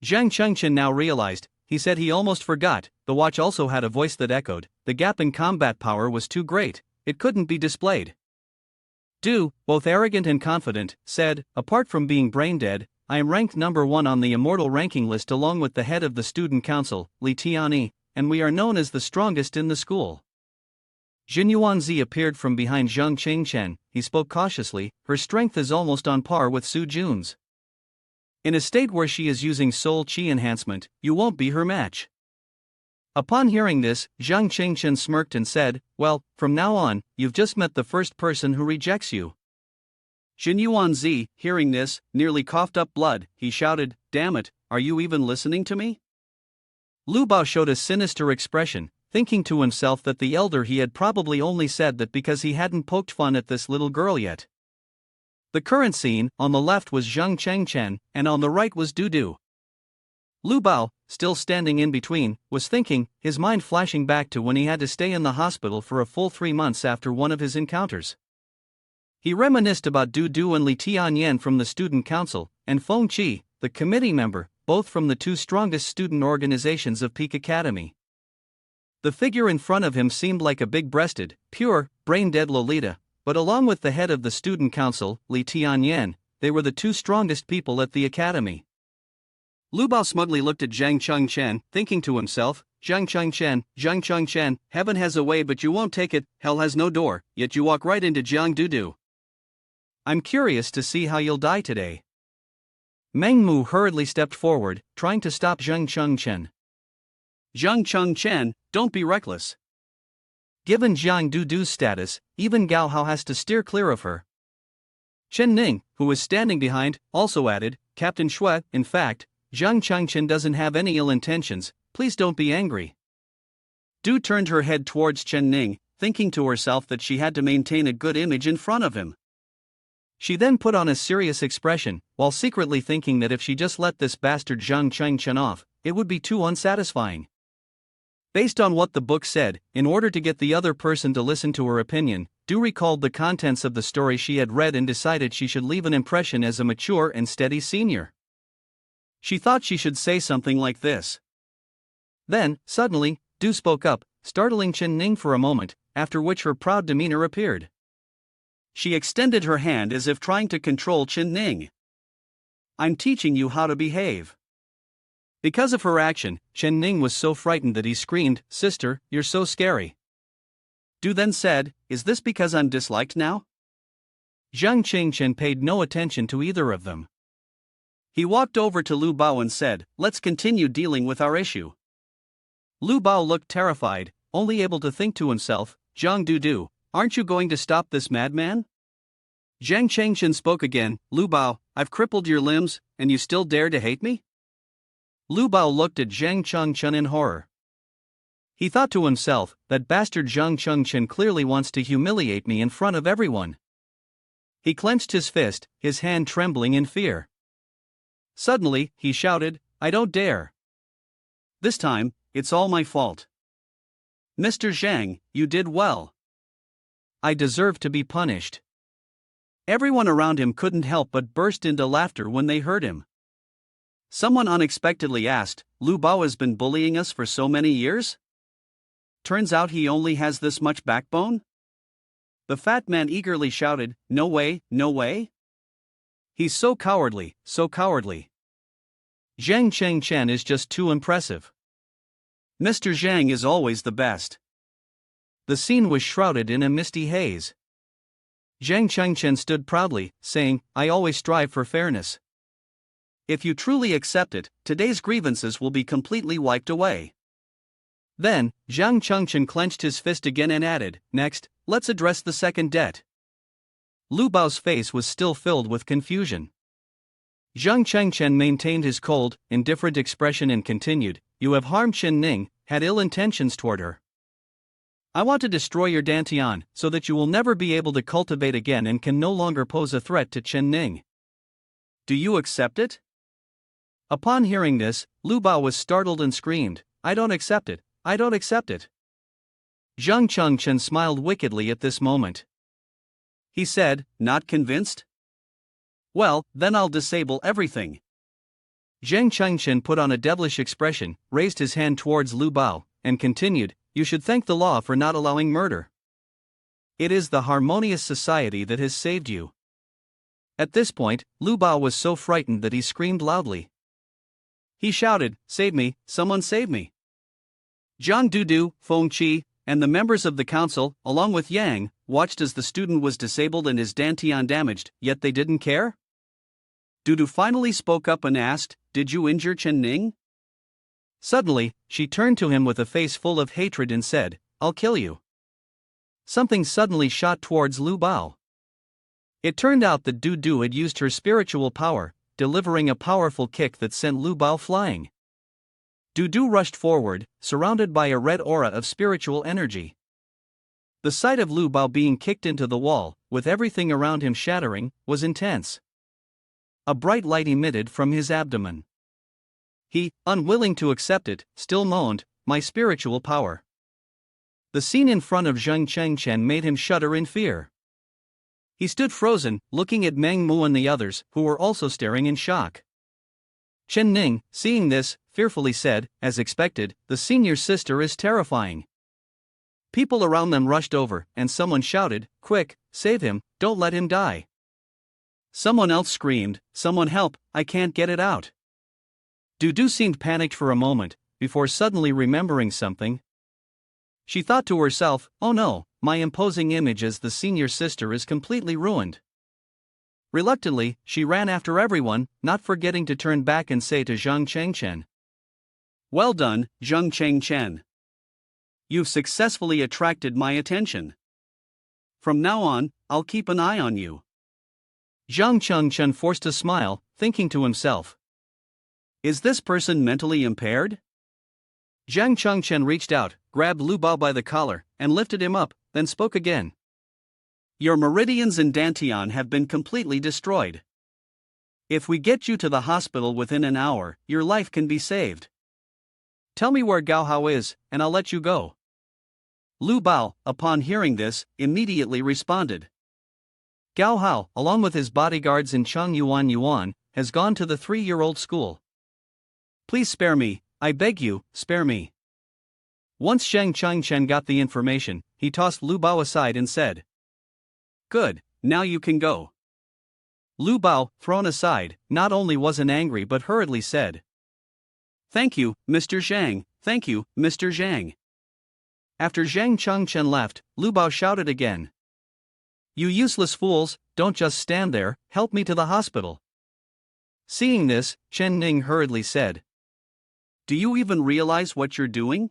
Zhang Chengchen now realized, he said he almost forgot, the watch also had a voice that echoed, the gap in combat power was too great, it couldn't be displayed. Du, both arrogant and confident, said, "Apart from being brain dead, I am ranked number 1 on the immortal ranking list along with the head of the student council, Li Tianyi, and we are known as the strongest in the school." Jin Yuanzi appeared from behind Zhang Chengchen. He spoke cautiously, "Her strength is almost on par with Su Jun's. In a state where she is using soul chi enhancement, you won't be her match." Upon hearing this, Zhang Chengchen smirked and said, "Well, from now on, you've just met the first person who rejects you." Jin Yuanzi, hearing this, nearly coughed up blood. He shouted, "Damn it, are you even listening to me?" Lu Bao showed a sinister expression, thinking to himself that the elder he had probably only said that because he hadn't poked fun at this little girl yet. The current scene, on the left was Zhang Chengchen, and on the right was Du. Lu Bao, still standing in between, was thinking, his mind flashing back to when he had to stay in the hospital for a full 3 months after one of his encounters. He reminisced about Du and Li Tian Yen from the student council, and Feng Qi, the committee member, both from the 2 strongest student organizations of Peak Academy. The figure in front of him seemed like a big-breasted, pure, brain-dead Lolita, but along with the head of the student council, Li Tian Yen, they were the 2 strongest people at the academy. Lu Bao smugly looked at Zhang Chengchen, thinking to himself, Zhang Chengchen, heaven has a way but you won't take it, hell has no door, yet you walk right into Jiang Du. I'm curious to see how you'll die today." Meng Mu hurriedly stepped forward, trying to stop Zhang Chengchen. "Zhang Chengchen, don't be reckless. Given Jiang Du's status, even Gao Hao has to steer clear of her." Ning, who was standing behind, also added, "Captain Shui, in fact, Zhang Chengchen doesn't have any ill intentions, please don't be angry." Du turned her head towards Ning, thinking to herself that she had to maintain a good image in front of him. She then put on a serious expression, while secretly thinking that if she just let this bastard Zhang Chengchen off, it would be too unsatisfying. Based on what the book said, in order to get the other person to listen to her opinion, Du recalled the contents of the story she had read and decided she should leave an impression as a mature and steady senior. She thought she should say something like this. Then, suddenly, Du spoke up, startling Chen Ning for a moment, after which her proud demeanor appeared. She extended her hand as if trying to control Chen Ning. "I'm teaching you how to behave." Because of her action, Chen Ning was so frightened that he screamed, "Sister, you're so scary." Du then said, "Is this because I'm disliked now?" Zhang Qingchen paid no attention to either of them. He walked over to Lu Bao and said, "Let's continue dealing with our issue." Lu Bao looked terrified, only able to think to himself, "Zhang Du, aren't you going to stop this madman?" Zhang Chengchen spoke again, "Lu Bao, I've crippled your limbs, and you still dare to hate me?" Lu Bao looked at Zhang Chengchen in horror. He thought to himself, that bastard Zhang Chengchen clearly wants to humiliate me in front of everyone. He clenched his fist, his hand trembling in fear. Suddenly, he shouted, "I don't dare. This time, it's all my fault. Mr. Zhang, you did well. I deserve to be punished." Everyone around him couldn't help but burst into laughter when they heard him. Someone unexpectedly asked, "Lu Bao has been bullying us for so many years? Turns out he only has this much backbone?" The fat man eagerly shouted, "No way, no way. He's so cowardly, so cowardly. Zhang Chengchen is just too impressive. Mr. Zhang is always the best." The scene was shrouded in a misty haze. Zhang Chengchen stood proudly, saying, "I always strive for fairness. If you truly accept it, today's grievances will be completely wiped away." Then, Zhang Chengchen clenched his fist again and added, "Next, let's address the second debt." Lu Bao's face was still filled with confusion. Zhang Chengchen maintained his cold, indifferent expression and continued, "You have harmed Chen Ning, had ill intentions toward her. I want to destroy your dantian, so that you will never be able to cultivate again and can no longer pose a threat to Chen Ning. Do you accept it?" Upon hearing this, Lu Bao was startled and screamed, "I don't accept it, I don't accept it." Zhang Chengchen smiled wickedly at this moment. He said, "Not convinced? Well, then I'll disable everything." Zhang Chengchen put on a devilish expression, raised his hand towards Lu Bao, and continued, "You should thank the law for not allowing murder. It is the harmonious society that has saved you." At this point, Lu Bao was so frightened that he screamed loudly. He shouted, "Save me, someone save me." Zhang Du, Feng Qi, and the members of the council, along with Yang, watched as the student was disabled and his dantian damaged, yet they didn't care. Du finally spoke up and asked, "Did you injure Chen Ning?" Suddenly, she turned to him with a face full of hatred and said, "I'll kill you." Something suddenly shot towards Lu Bao. It turned out that Du had used her spiritual power, delivering a powerful kick that sent Lu Bao flying. Du rushed forward, surrounded by a red aura of spiritual energy. The sight of Lu Bao being kicked into the wall, with everything around him shattering, was intense. A bright light emitted from his abdomen. He, unwilling to accept it, still moaned, "My spiritual power." The scene in front of Zhang Chengchen made him shudder in fear. He stood frozen, looking at Meng Mu and the others, who were also staring in shock. Chen Ning, seeing this, fearfully said, as expected, "The senior sister is terrifying." People around them rushed over, and someone shouted, "Quick, save him, don't let him die." Someone else screamed, "Someone help, I can't get it out." Du seemed panicked for a moment, before suddenly remembering something. She thought to herself, "Oh no, my imposing image as the senior sister is completely ruined." Reluctantly, she ran after everyone, not forgetting to turn back and say to Zhang Chengchen, "Well done, Zhang Chengchen. You've successfully attracted my attention. From now on, I'll keep an eye on you." Zhang Chengchen forced a smile, thinking to himself, "Is this person mentally impaired?" Zhang Chengchen reached out, grabbed Lu Bao by the collar, and lifted him up, then spoke again. Your meridians in Dantian have been completely destroyed. If we get you to the hospital within an hour, your life can be saved. Tell me where Gao Hao is, and I'll let you go. Lu Bao, upon hearing this, immediately responded. Gao Hao, along with his bodyguards in Yuan, has gone to the 3-year-old school. Please spare me, I beg you, spare me. Once Chen got the information, he tossed Lu Bao aside and said, Good, now you can go. Lu Bao, thrown aside, not only wasn't angry but hurriedly said, Thank you, Mr. Zhang, thank you, Mr. Zhang. After Chen left, Lu Bao shouted again. You useless fools, don't just stand there, help me to the hospital. Seeing this, Ning hurriedly said, Do you even realize what you're doing?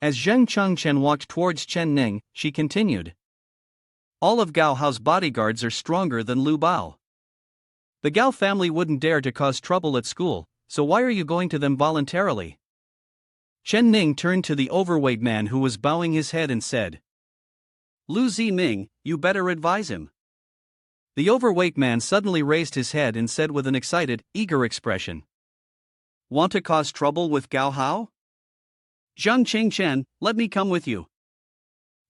As Chen walked towards Ning, she continued. All of Gao Hao's bodyguards are stronger than Lu Bao. The Gao family wouldn't dare to cause trouble at school, so why are you going to them voluntarily? Ning turned to the overweight man who was bowing his head and said, Lu Ziming, you better advise him. The overweight man suddenly raised his head and said with an excited, eager expression, Want to cause trouble with Gao Hao? Zhang Chengchen, let me come with you.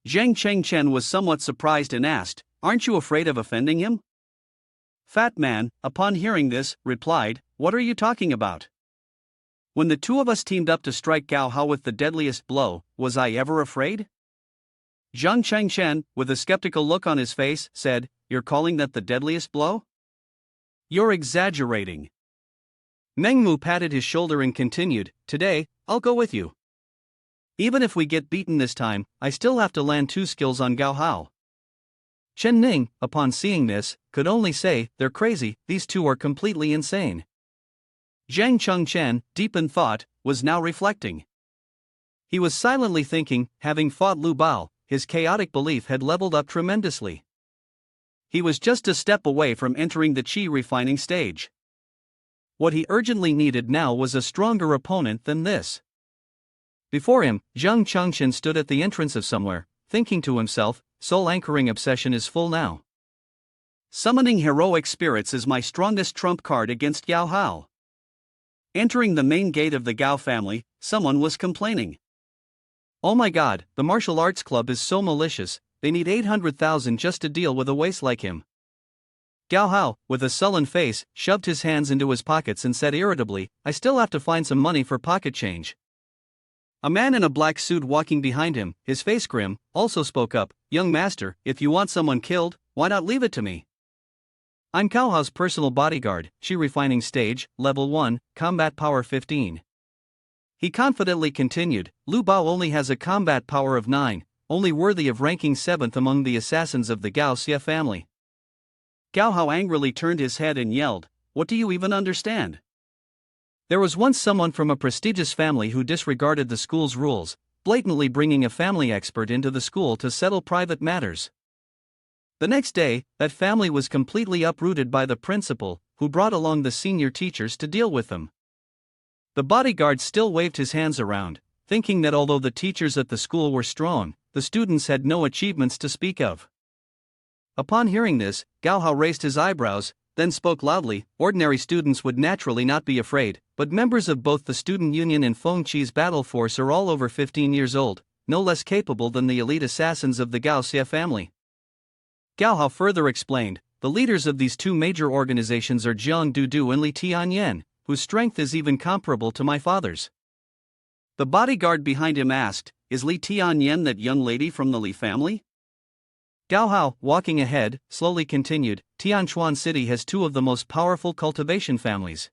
Zhang Chengchen was somewhat surprised and asked, Aren't you afraid of offending him? Fat man, upon hearing this, replied, What are you talking about? When the two of us teamed up to strike Gao Hao with the deadliest blow, was I ever afraid? Zhang Chengchen, with a skeptical look on his face, said, You're calling that the deadliest blow? You're exaggerating. Mengmu patted his shoulder and continued, Today, I'll go with you. Even if we get beaten this time, I still have to land 2 skills on Gao Hao. Ning, upon seeing this, could only say, They're crazy, these two are completely insane. Zhang Chengchen, deep in thought, was now reflecting. He was silently thinking, having fought Lu Bao, his chaotic belief had leveled up tremendously. He was just a step away from entering the qi refining stage. What he urgently needed now was a stronger opponent than this. Before him, Zhang Chengchen stood at the entrance of somewhere, thinking to himself, Soul anchoring obsession is full now. Summoning heroic spirits is my strongest trump card against Gao Hao. Entering the main gate of the Gao family, someone was complaining. Oh my god, the martial arts club is so malicious, they need 800,000 just to deal with a waste like him. Gao Hao, with a sullen face, shoved his hands into his pockets and said irritably, I still have to find some money for pocket change. A man in a black suit walking behind him, his face grim, also spoke up, Young master, if you want someone killed, why not leave it to me? I'm Gao Hao's personal bodyguard, qi refining stage, level 1, combat power 15. He confidently continued, Lu Bao only has a combat power of 9, only worthy of ranking 7th among the assassins of the Gao Xie family. Gao Hao angrily turned his head and yelled, What do you even understand? There was once someone from a prestigious family who disregarded the school's rules, blatantly bringing a family expert into the school to settle private matters. The next day, that family was completely uprooted by the principal, who brought along the senior teachers to deal with them. The bodyguard still waved his hands around, thinking that although the teachers at the school were strong, the students had no achievements to speak of. Upon hearing this, Gao Hao raised his eyebrows, then spoke loudly, Ordinary students would naturally not be afraid, but members of both the student union and Feng Qi's battle force are all over 15 years old, no less capable than the elite assassins of the Gao Xie family. Gao Hao further explained, the leaders of these two major organizations are Jiang Dudu and Li Tian Yen, whose strength is even comparable to my father's. The bodyguard behind him asked, Is Li Tian Yen that young lady from the Li family? Gao Hao, walking ahead, slowly continued, Tianchuan City has 2 of the most powerful cultivation families.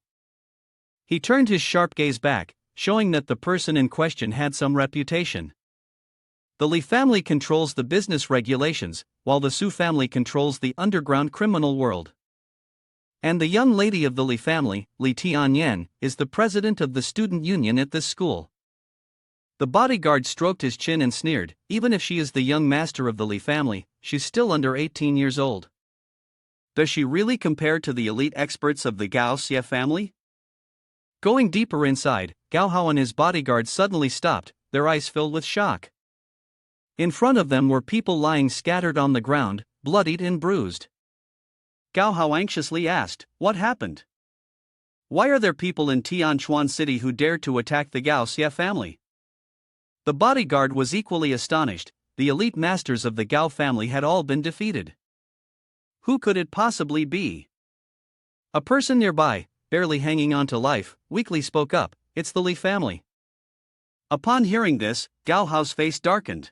He turned his sharp gaze back, showing that the person in question had some reputation. The Li family controls the business regulations, while the Su family controls the underground criminal world. And the young lady of the Li family, Li Tianyen, is the president of the student union at this school. The bodyguard stroked his chin and sneered, even if she is the young master of the Li family, she's still under 18 years old. Does she really compare to the elite experts of the Gao Xie family? Going deeper inside, Gao Hao and his bodyguard suddenly stopped, their eyes filled with shock. In front of them were people lying scattered on the ground, bloodied and bruised. Gao Hao anxiously asked, "What happened? Why are there people in Tianchuan City who dared to attack the Gao Xie family?" The bodyguard was equally astonished. The elite masters of the Gao family had all been defeated. Who could it possibly be? A person nearby, barely hanging on to life, weakly spoke up, "It's the Lee family." Upon hearing this, Gao Hao's face darkened.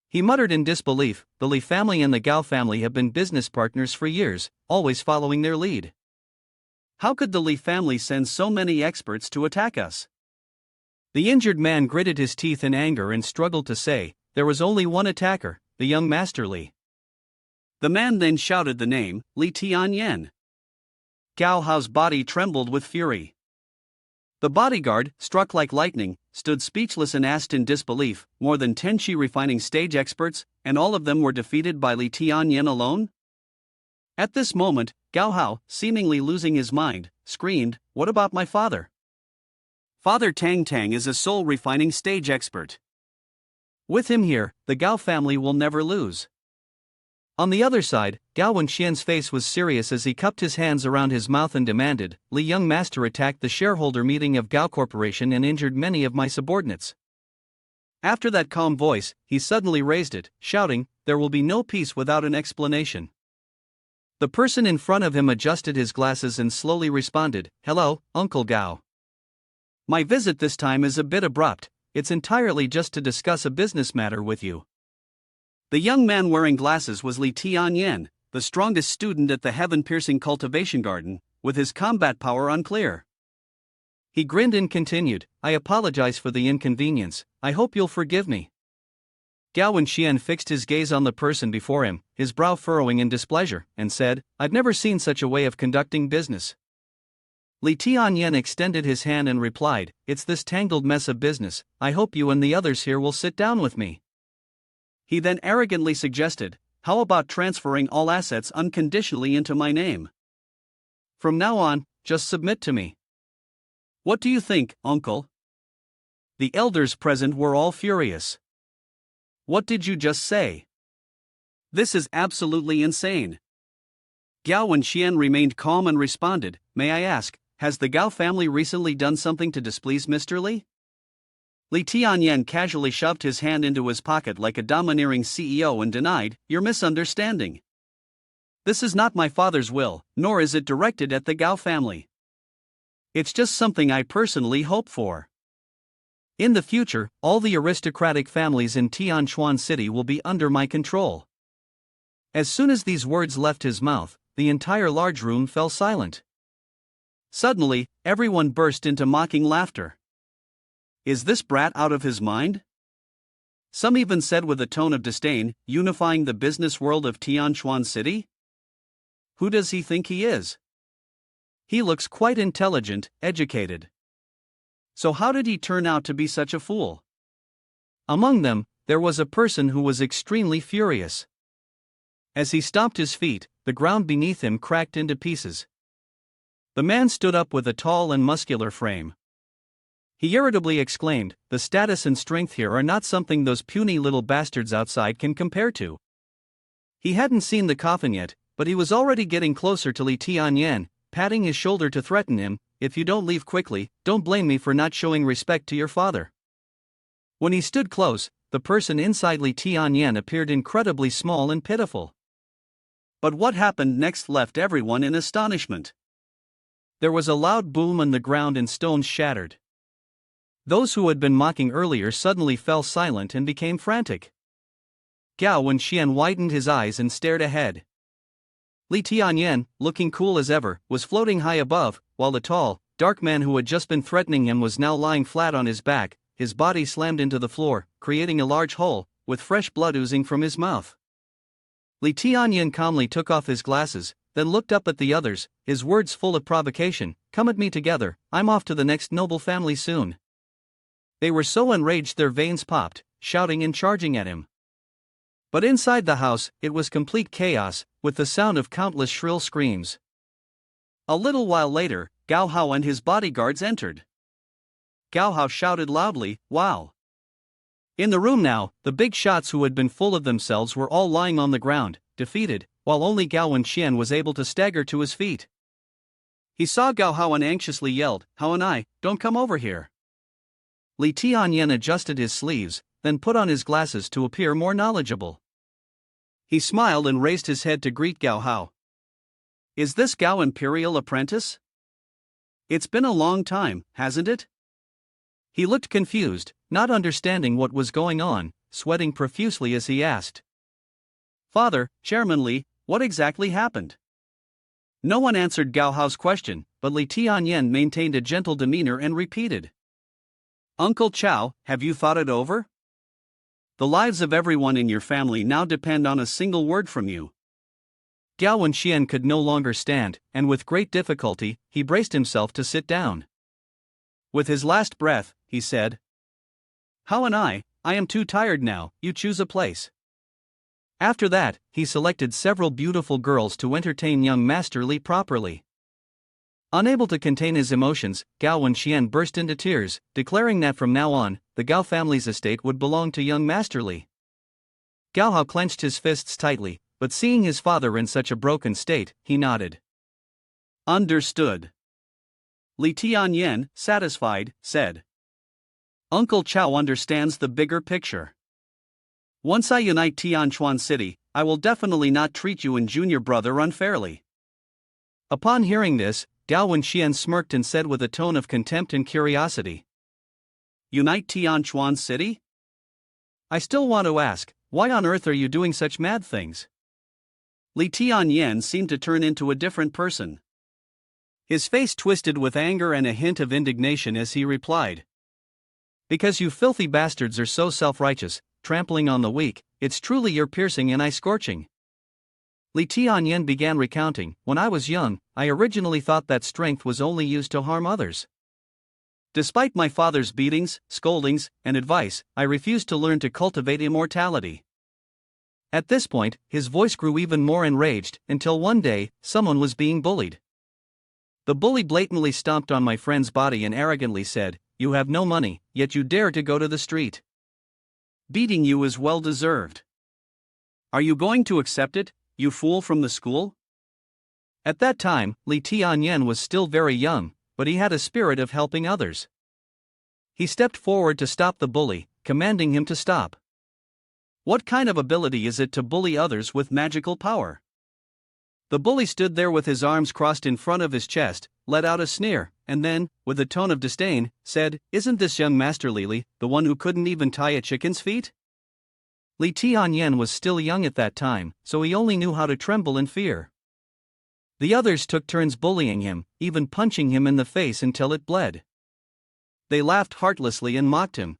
He muttered in disbelief, "The Lee family and the Gao family have been business partners for years, always following their lead. How could the Lee family send so many experts to attack us?" The injured man gritted his teeth in anger and struggled to say, "There was only one attacker, the young Master Lee." The man then shouted the name, Lee Tian Yen. Gao Hao's body trembled with fury. The bodyguard, struck like lightning, stood speechless and asked in disbelief, "More than 10 Shi refining stage experts, and all of them were defeated by Lee Tian Yen alone?" At this moment, Gao Hao, seemingly losing his mind, screamed, "What about my father? Father Tang Tang is a soul refining stage expert. With him here, the Gao family will never lose." On the other side, Gao Wenxian's face was serious as he cupped his hands around his mouth and demanded, "Li Young Master attacked the shareholder meeting of Gao Corporation and injured many of my subordinates." After that calm voice, he suddenly raised it, shouting, "There will be no peace without an explanation." The person in front of him adjusted his glasses and slowly responded, "Hello, Uncle Gao. My visit this time is a bit abrupt. It's entirely just to discuss a business matter with you." The young man wearing glasses was Lee Tian Yen, the strongest student at the heaven-piercing Cultivation Garden, with his combat power unclear. He grinned and continued, "I apologize for the inconvenience, I hope you'll forgive me." Gao Wenxian fixed his gaze on the person before him, his brow furrowing in displeasure, and said, "I've never seen such a way of conducting business." Lee Tian Yen extended his hand and replied, "It's this tangled mess of business, I hope you and the others here will sit down with me." He then arrogantly suggested, "How about transferring all assets unconditionally into my name? From now on, just submit to me." "What do you think, uncle?" The elders present were all furious. "What did you just say? This is absolutely insane." Gao Wenxian remained calm and responded, "May I ask, has the Gao family recently done something to displease Mr. Lee?" Lee Tian Yen casually shoved his hand into his pocket like a domineering CEO and denied, "You're misunderstanding. This is not my father's will, nor is it directed at the Gao family. It's just something I personally hope for. In the future, all the aristocratic families in Tianchuan City will be under my control." As soon as these words left his mouth, the entire large room fell silent. Suddenly, everyone burst into mocking laughter. "Is this brat out of his mind?" Some even said with a tone of disdain, "Unifying the business world of Tianchuan City? Who does he think he is? He looks quite intelligent, educated. So how did he turn out to be such a fool?" Among them, there was a person who was extremely furious. As he stomped his feet, the ground beneath him cracked into pieces. The man stood up with a tall and muscular frame. He irritably exclaimed, "The status and strength here are not something those puny little bastards outside can compare to." He hadn't seen the coffin yet, but he was already getting closer to Li Tian Yen, patting his shoulder to threaten him, "If you don't leave quickly, don't blame me for not showing respect to your father." When he stood close, the person inside Li Tian Yen appeared incredibly small and pitiful. But what happened next left everyone in astonishment. There was a loud boom and the ground and stones shattered. Those who had been mocking earlier suddenly fell silent and became frantic. Gao Wenxian widened his eyes and stared ahead. Li Tian Yen, looking cool as ever, was floating high above, while the tall, dark man who had just been threatening him was now lying flat on his back, his body slammed into the floor, creating a large hole, with fresh blood oozing from his mouth. Li Tian Yen calmly took off his glasses, then looked up at the others, his words full of provocation, "Come at me together, I'm off to the next noble family soon." They were so enraged their veins popped, shouting and charging at him. But inside the house, it was complete chaos, with the sound of countless shrill screams. A little while later, Gao Hao and his bodyguards entered. Gao Hao shouted loudly, "Wow! In the room now, the big shots who had been full of themselves were all lying on the ground, defeated, while only Gao Wenxian was able to stagger to his feet. He saw Gao Hao and anxiously yelled, "Hao and I, don't come over here." Lee Tian Yen adjusted his sleeves, then put on his glasses to appear more knowledgeable. He smiled and raised his head to greet Gao Hao. "Is this Gao Imperial apprentice? It's been a long time, hasn't it?" He looked confused, not understanding what was going on, sweating profusely as he asked, "Father, Chairman Li, what exactly happened?" No one answered Gao Hao's question, but Li Tianyen maintained a gentle demeanor and repeated, "Uncle Chow, have you thought it over? The lives of everyone in your family now depend on a single word from you." Gao Wenxian could no longer stand, and with great difficulty, he braced himself to sit down. With his last breath, he said, "Hao and I am too tired now, you choose a place." After that, he selected several beautiful girls to entertain young Master Li properly. Unable to contain his emotions, Gao Wenxian burst into tears, declaring that from now on, the Gao family's estate would belong to young Master Li. Gao Hao clenched his fists tightly, but seeing his father in such a broken state, he nodded. "Understood." Li Tianyen, satisfied, said, "Uncle Chow understands the bigger picture. Once I unite Tianchuan City, I will definitely not treat you and junior brother unfairly." Upon hearing this, Gao Wenxian smirked and said with a tone of contempt and curiosity, "Unite Tianchuan City? I still want to ask, why on earth are you doing such mad things?" Li Tianyen seemed to turn into a different person. His face twisted with anger and a hint of indignation as he replied, "Because you filthy bastards are so self-righteous, trampling on the weak, it's truly your piercing and eye-scorching." Li Tianyen began recounting, "When I was young, I originally thought that strength was only used to harm others. Despite my father's beatings, scoldings, and advice, I refused to learn to cultivate immortality." At this point, his voice grew even more enraged, until one day, someone was being bullied. The bully blatantly stomped on my friend's body and arrogantly said, "You have no money, yet you dare to go to the street. Beating you is well deserved. Are you going to accept it, you fool from the school?" At that time, Li Tianyen was still very young, but he had a spirit of helping others. He stepped forward to stop the bully, commanding him to stop. What kind of ability is it to bully others with magical power? The bully stood there with his arms crossed in front of his chest, let out a sneer, and then, with a tone of disdain, said, "Isn't this young Master Li the one who couldn't even tie a chicken's feet?" Li Tianyen was still young at that time, so he only knew how to tremble in fear. The others took turns bullying him, even punching him in the face until it bled. They laughed heartlessly and mocked him.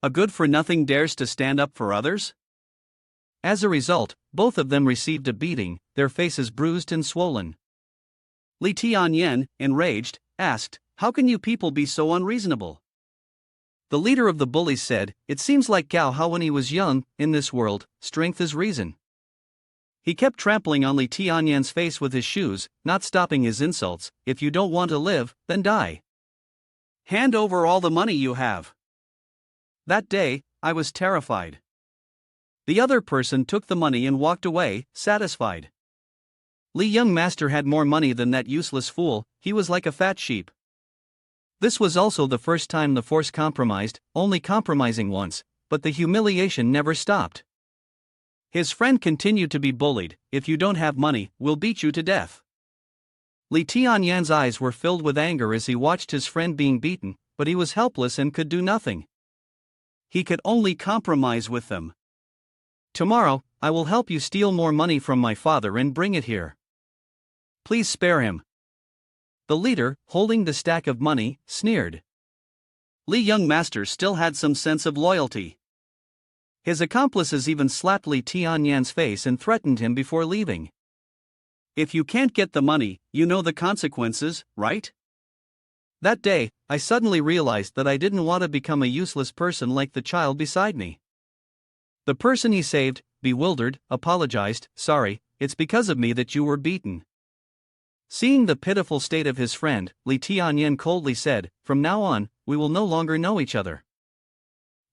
A good-for-nothing dares to stand up for others? As a result, both of them received a beating, their faces bruised and swollen. Li Tianyen, enraged, asked, "How can you people be so unreasonable?" The leader of the bullies said, "It seems like Gao Hao when he was young, in this world, strength is reason. He kept trampling on Li Tianyen's face with his shoes, not stopping his insults. If you don't want to live, then die. Hand over all the money you have." That day, I was terrified. The other person took the money and walked away, satisfied. Li young master had more money than that useless fool, he was like a fat sheep. This was also the first time the force compromised, only compromising once, but the humiliation never stopped. His friend continued to be bullied, "If you don't have money, we'll beat you to death." Li Tianyan's eyes were filled with anger as he watched his friend being beaten, but he was helpless and could do nothing. He could only compromise with them. "Tomorrow, I will help you steal more money from my father and bring it here. Please spare him." The leader, holding the stack of money, sneered. Li young master still had some sense of loyalty. His accomplices even slapped Li Tianyan's face and threatened him before leaving. "If you can't get the money, you know the consequences, right?" That day, I suddenly realized that I didn't want to become a useless person like the child beside me. The person he saved, bewildered, apologized, "Sorry, it's because of me that you were beaten." Seeing the pitiful state of his friend, Li Tianyen coldly said, "From now on, we will no longer know each other."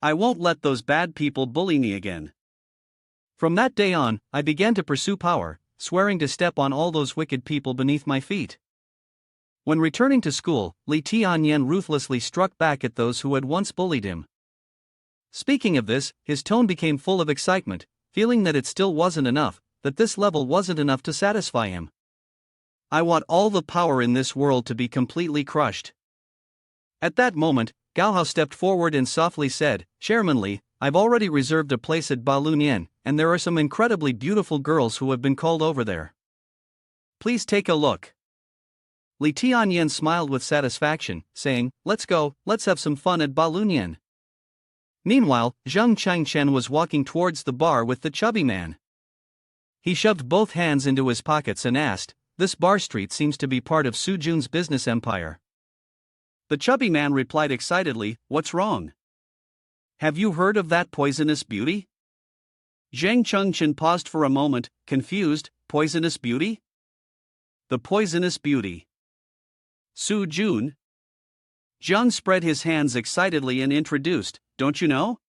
I won't let those bad people bully me again. From that day on, I began to pursue power, swearing to step on all those wicked people beneath my feet. When returning to school, Lee Tian Yen ruthlessly struck back at those who had once bullied him. Speaking of this, his tone became full of excitement, feeling that it still wasn't enough, that this level wasn't enough to satisfy him. I want all the power in this world to be completely crushed. At that moment, Gao Hao stepped forward and softly said, Chairman Lee, I've already reserved a place at Balunian, and there are some incredibly beautiful girls who have been called over there. Please take a look. Li Tianyan smiled with satisfaction, saying, Let's go, let's have some fun at Balunian. Meanwhile, Zhang Changchen was walking towards the bar with the chubby man. He shoved both hands into his pockets and asked, This bar street seems to be part of Su Jun's business empire. The chubby man replied excitedly, What's wrong? Have you heard of that poisonous beauty? Zhang Chengchen paused for a moment, confused. Poisonous beauty? The poisonous beauty. Su Jun? Zhang spread his hands excitedly and introduced, Don't you know?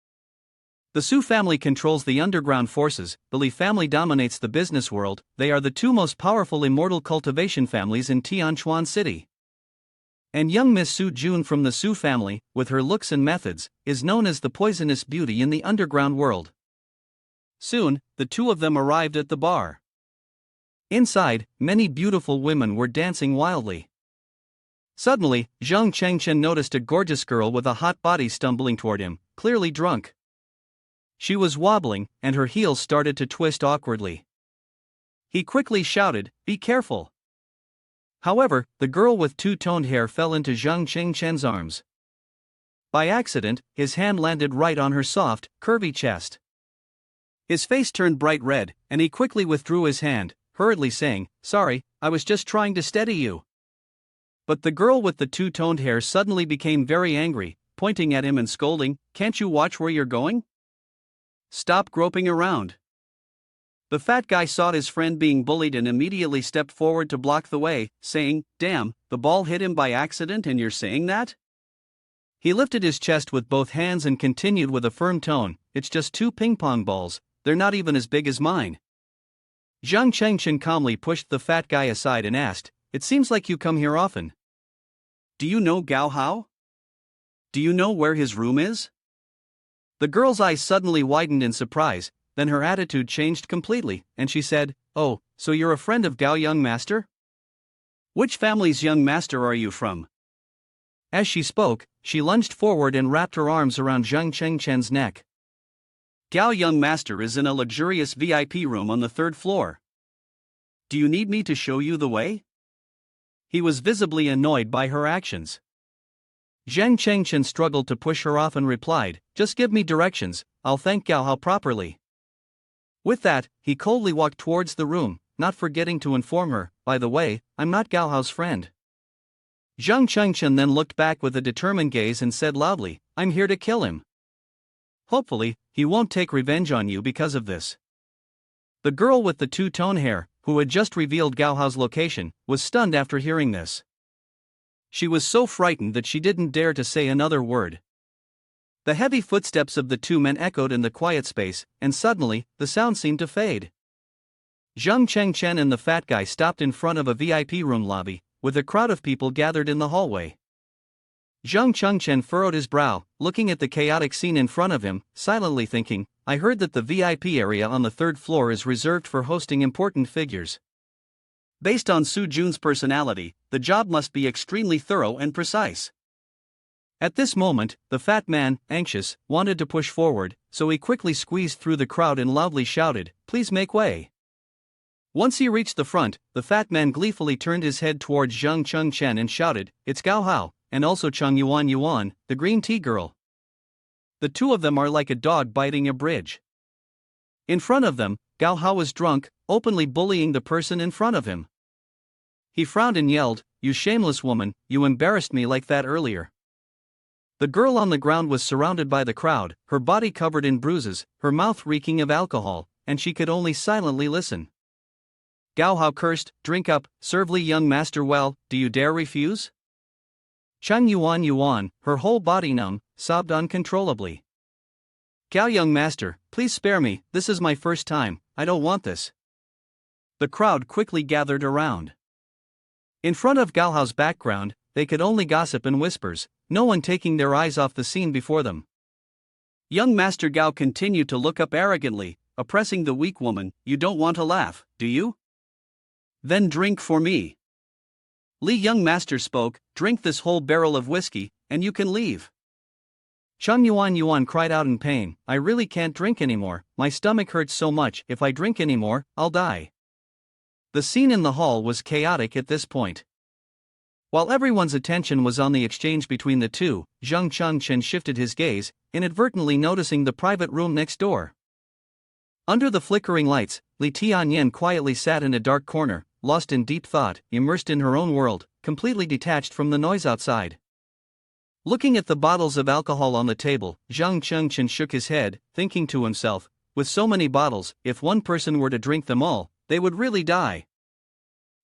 The Su family controls the underground forces, the Li family dominates the business world, they are the two most powerful immortal cultivation families in Tianchuan City. And young Miss Su Jun from the Su family, with her looks and methods, is known as the poisonous beauty in the underground world. Soon, the two of them arrived at the bar. Inside, many beautiful women were dancing wildly. Suddenly, Zhang Chengchen noticed a gorgeous girl with a hot body stumbling toward him, clearly drunk. She was wobbling, and her heels started to twist awkwardly. He quickly shouted, Be careful! However, the girl with two-toned hair fell into Zhang Chengchen's arms. By accident, his hand landed right on her soft, curvy chest. His face turned bright red, and he quickly withdrew his hand, hurriedly saying, Sorry, I was just trying to steady you. But the girl with the two-toned hair suddenly became very angry, pointing at him and scolding, Can't you watch where you're going? Stop groping around. The fat guy saw his friend being bullied and immediately stepped forward to block the way, saying, Damn, the ball hit him by accident and you're saying that? He lifted his chest with both hands and continued with a firm tone, It's just two ping-pong balls, they're not even as big as mine. Zhang Chengchen calmly pushed the fat guy aside and asked, It seems like you come here often. Do you know Gao Hao? Do you know where his room is? The girl's eyes suddenly widened in surprise, then her attitude changed completely, and she said, Oh, so you're a friend of Gao Young Master? Which family's young master are you from? As she spoke, she lunged forward and wrapped her arms around Zhang Chengchen's neck. Gao Young Master is in a luxurious VIP room on the 3rd floor. Do you need me to show you the way? He was visibly annoyed by her actions. Zhang Chengchen struggled to push her off and replied, Just give me directions, I'll thank Gao Hao properly. With that, he coldly walked towards the room, not forgetting to inform her, By the way, I'm not Gao Hao's friend. Zhang Chengchen then looked back with a determined gaze and said loudly, I'm here to kill him. Hopefully, he won't take revenge on you because of this. The girl with the two-tone hair, who had just revealed Gao Hao's location, was stunned after hearing this. She was so frightened that she didn't dare to say another word. The heavy footsteps of the two men echoed in the quiet space, and suddenly, the sound seemed to fade. Zhang Chengchen and the fat guy stopped in front of a VIP room lobby, with a crowd of people gathered in the hallway. Zhang Chengchen furrowed his brow, looking at the chaotic scene in front of him, silently thinking, I heard that the VIP area on the 3rd floor is reserved for hosting important figures. Based on Su Jun's personality, the job must be extremely thorough and precise. At this moment, the fat man, anxious, wanted to push forward, so he quickly squeezed through the crowd and loudly shouted, Please make way. Once he reached the front, the fat man gleefully turned his head towards Zhang Chengchen and shouted, It's Gao Hao, and also Cheng Yuan, the green tea girl. The two of them are like a dog biting a bridge. In front of them, Gao Hao was drunk, openly bullying the person in front of him. He frowned and yelled, You shameless woman, you embarrassed me like that earlier. The girl on the ground was surrounded by the crowd, her body covered in bruises, her mouth reeking of alcohol, and she could only silently listen. Gao Hao cursed, Drink up, serve Li Young Master well, do you dare refuse? Cheng Yuan, her whole body numb, sobbed uncontrollably. Gao young master, please spare me, this is my first time, I don't want this. The crowd quickly gathered around. In front of Gao Hao's background, they could only gossip in whispers, no one taking their eyes off the scene before them. Young Master Gao continued to look up arrogantly, oppressing the weak woman. You don't want to laugh, do you? Then drink for me. Lee Young Master spoke, drink this whole barrel of whiskey, and you can leave. Chen Yuan cried out in pain, I really can't drink anymore, my stomach hurts so much, if I drink anymore, I'll die. The scene in the hall was chaotic at this point. While everyone's attention was on the exchange between the two, Zhang Chengchen shifted his gaze, inadvertently noticing the private room next door. Under the flickering lights, Lee Tian Yen quietly sat in a dark corner, lost in deep thought, immersed in her own world, completely detached from the noise outside. Looking at the bottles of alcohol on the table, Zhang Chengchen shook his head, thinking to himself, with so many bottles, if one person were to drink them all, they would really die.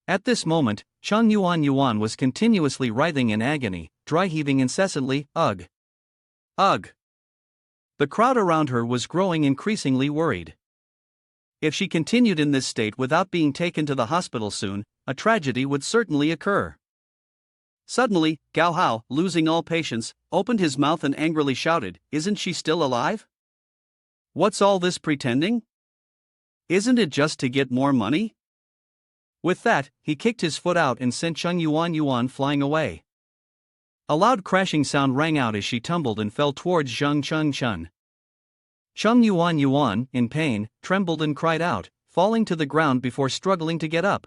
At this moment, Chen Yuan was continuously writhing in agony, dry heaving incessantly, ugh. Ugh. The crowd around her was growing increasingly worried. If she continued in this state without being taken to the hospital soon, a tragedy would certainly occur. Suddenly, Gao Hao, losing all patience, opened his mouth and angrily shouted, Isn't she still alive? What's all this pretending? Isn't it just to get more money? With that, he kicked his foot out and sent Chen Yuan flying away. A loud crashing sound rang out as she tumbled and fell towards Zhang Chengchen. Chen Yuan, in pain, trembled and cried out, falling to the ground before struggling to get up.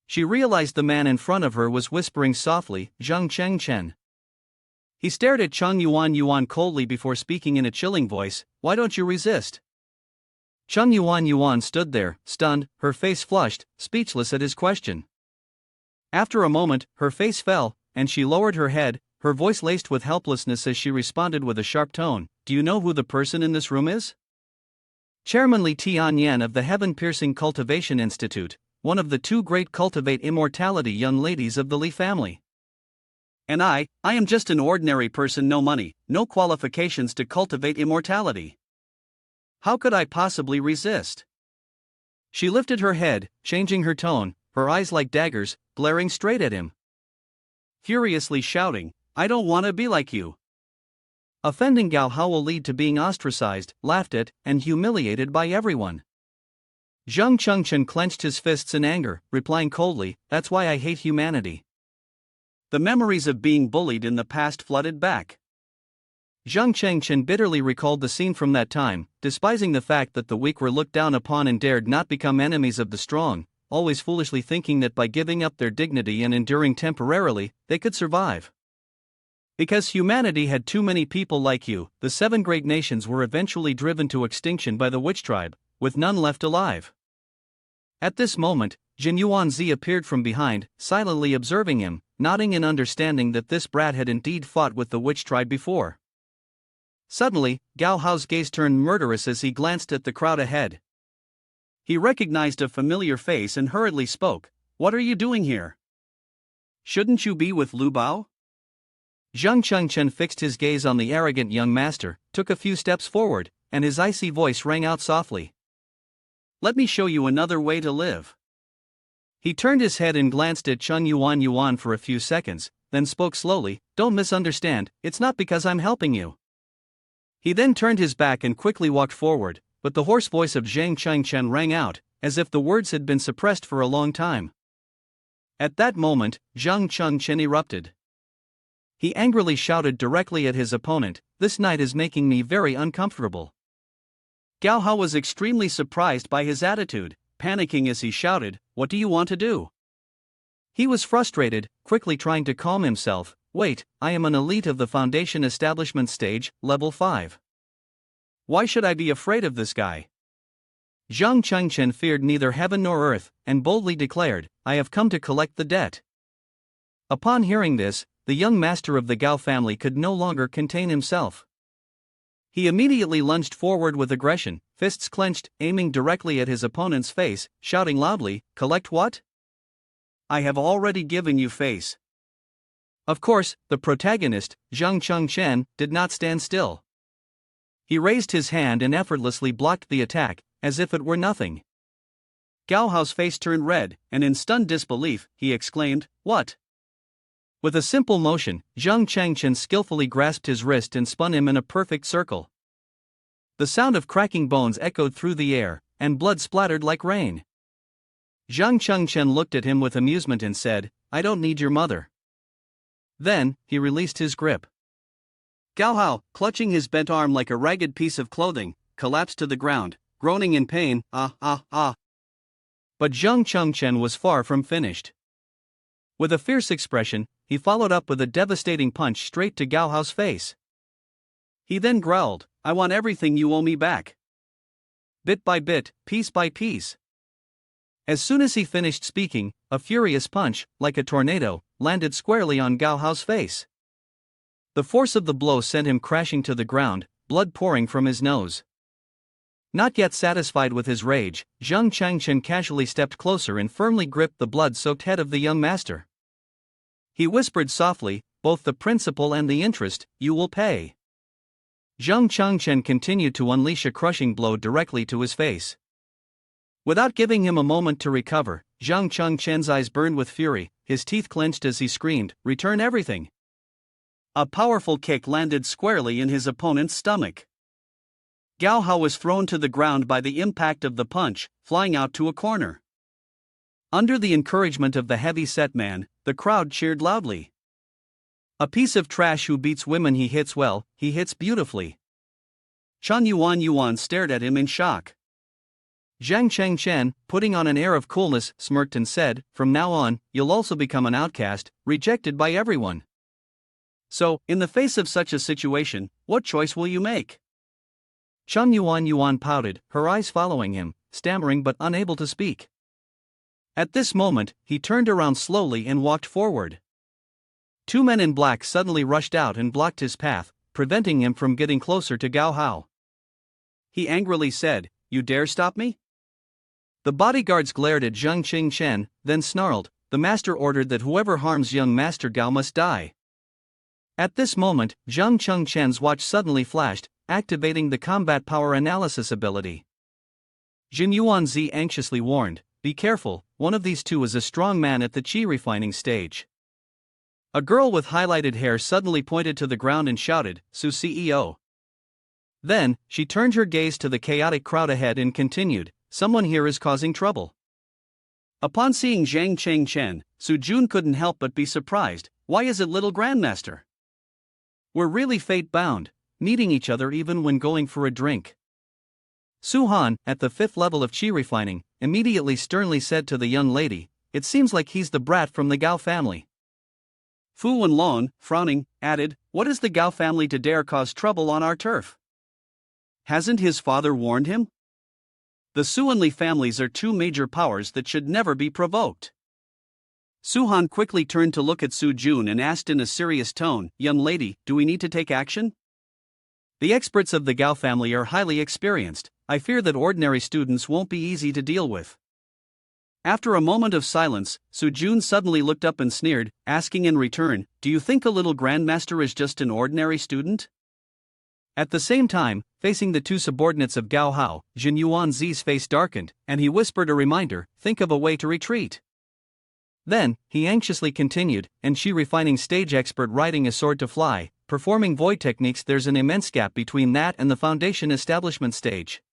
She realized the man in front of her was whispering softly, Zhang Chengchen. He stared at Chen Yuan coldly before speaking in a chilling voice, Why don't you resist? Chen Yuan stood there, stunned, her face flushed, speechless at his question. After a moment, her face fell, and she lowered her head, her voice laced with helplessness as she responded with a sharp tone, Do you know who the person in this room is? Chairman Lee Tian Yen of the Heaven-Piercing Cultivation Institute, one of the two great cultivate immortality young ladies of the Lee family. And I am just an ordinary person, no money, no qualifications to cultivate immortality. How could I possibly resist? She lifted her head, changing her tone, her eyes like daggers, glaring straight at him. Furiously shouting, I don't want to be like you. Offending Gao Hao will lead to being ostracized, laughed at, and humiliated by everyone. Zhang Chengchen clenched his fists in anger, replying coldly, That's why I hate humanity. The memories of being bullied in the past flooded back. Zhang Chengchen bitterly recalled the scene from that time, despising the fact that the weak were looked down upon and dared not become enemies of the strong, always foolishly thinking that by giving up their dignity and enduring temporarily, they could survive. Because humanity had too many people like you, the 7 great nations were eventually driven to extinction by the witch tribe, with none left alive. At this moment, Jin Yuanzi appeared from behind, silently observing him, nodding in understanding that this brat had indeed fought with the witch tribe before. Suddenly, Gao Hao's gaze turned murderous as he glanced at the crowd ahead. He recognized a familiar face and hurriedly spoke, What are you doing here? Shouldn't you be with Lu Bao? Zhang Chengchen fixed his gaze on the arrogant young master, took a few steps forward, and his icy voice rang out softly. Let me show you another way to live. He turned his head and glanced at Chen Yuan for a few seconds, then spoke slowly, Don't misunderstand, it's not because I'm helping you. He then turned his back and quickly walked forward, but the hoarse voice of Zhang Chengchen rang out, as if the words had been suppressed for a long time. At that moment, Zhang Chengchen erupted. He angrily shouted directly at his opponent, This night is making me very uncomfortable. Gao Hao was extremely surprised by his attitude, panicking as he shouted, What do you want to do? He was frustrated, quickly trying to calm himself, Wait, I am an elite of the Foundation Establishment Stage, Level 5. Why should I be afraid of this guy? Zhang Chengchen feared neither heaven nor earth, and boldly declared, I have come to collect the debt. Upon hearing this, the young master of the Gao family could no longer contain himself. He immediately lunged forward with aggression, fists clenched, aiming directly at his opponent's face, shouting loudly, Collect what? I have already given you face. Of course, the protagonist, Zhang Chengchen, did not stand still. He raised his hand and effortlessly blocked the attack, as if it were nothing. Gao Hao's face turned red, and in stunned disbelief, he exclaimed, "What?" With a simple motion, Zhang Changchen skillfully grasped his wrist and spun him in a perfect circle. The sound of cracking bones echoed through the air, and blood splattered like rain. Zhang Changchen looked at him with amusement and said, "I don't need your mother." Then, he released his grip. Gao Hao, clutching his bent arm like a ragged piece of clothing, collapsed to the ground, groaning in pain, ah. But Zhang Changchen was far from finished. With a fierce expression, he followed up with a devastating punch straight to Gao Hao's face. He then growled, "I want everything you owe me back." Bit by bit, piece by piece. As soon as he finished speaking, a furious punch, like a tornado, landed squarely on Gao Hao's face. The force of the blow sent him crashing to the ground, blood pouring from his nose. Not yet satisfied with his rage, Zhang Changchen casually stepped closer and firmly gripped the blood-soaked head of the young master. He whispered softly, "Both the principal and the interest, you will pay." Zhang Changchen continued to unleash a crushing blow directly to his face. Without giving him a moment to recover, Zhang Changchen's eyes burned with fury, his teeth clenched as he screamed, "Return everything!" A powerful kick landed squarely in his opponent's stomach. Gao Hao was thrown to the ground by the impact of the punch, flying out to a corner. Under the encouragement of the heavy-set man, the crowd cheered loudly. "A piece of trash who beats women he hits well, he hits beautifully." Chen Yuan stared at him in shock. Zhang Changchen, putting on an air of coolness, smirked and said, "From now on, you'll also become an outcast, rejected by everyone." "So, in the face of such a situation, what choice will you make?" Chen Yuan pouted, her eyes following him, stammering but unable to speak. At this moment, he turned around slowly and walked forward. Two men in black suddenly rushed out and blocked his path, preventing him from getting closer to Gao Hao. He angrily said, "You dare stop me?" The bodyguards glared at Zhang Changchen, then snarled, "The master ordered that whoever harms young Master Gao must die." At this moment, Zhang Changchen's watch suddenly flashed, activating the combat power analysis ability. Jin Yuanzi anxiously warned, "Be careful, one of these two is a strong man at the qi refining stage." A girl with highlighted hair suddenly pointed to the ground and shouted, "Su CEO." Then, she turned her gaze to the chaotic crowd ahead and continued, "Someone here is causing trouble." Upon seeing Zhang Changchen, Su Jun couldn't help but be surprised. "Why is it little grandmaster? We're really fate-bound, meeting each other even when going for a drink." Su Han, at the 5th level of qi refining, immediately sternly said to the young lady, "It seems like he's the brat from the Gao family." Fu Wenlong, frowning, added, "What is the Gao family to dare cause trouble on our turf? Hasn't his father warned him? The Suanli families are two major powers that should never be provoked." Su Han quickly turned to look at Su Jun and asked in a serious tone, "Young lady, do we need to take action?" "The experts of the Gao family are highly experienced. I fear that ordinary students won't be easy to deal with." After a moment of silence, Su Jun suddenly looked up and sneered, asking in return, "Do you think a little grandmaster is just an ordinary student?" At the same time, facing the two subordinates of Gao Hao, Jin Yuanzi's face darkened, and he whispered a reminder, "Think of a way to retreat." Then, he anxiously continued, "And she refining stage expert riding a sword to fly, performing void techniques. There's an immense gap between that and the foundation establishment stage.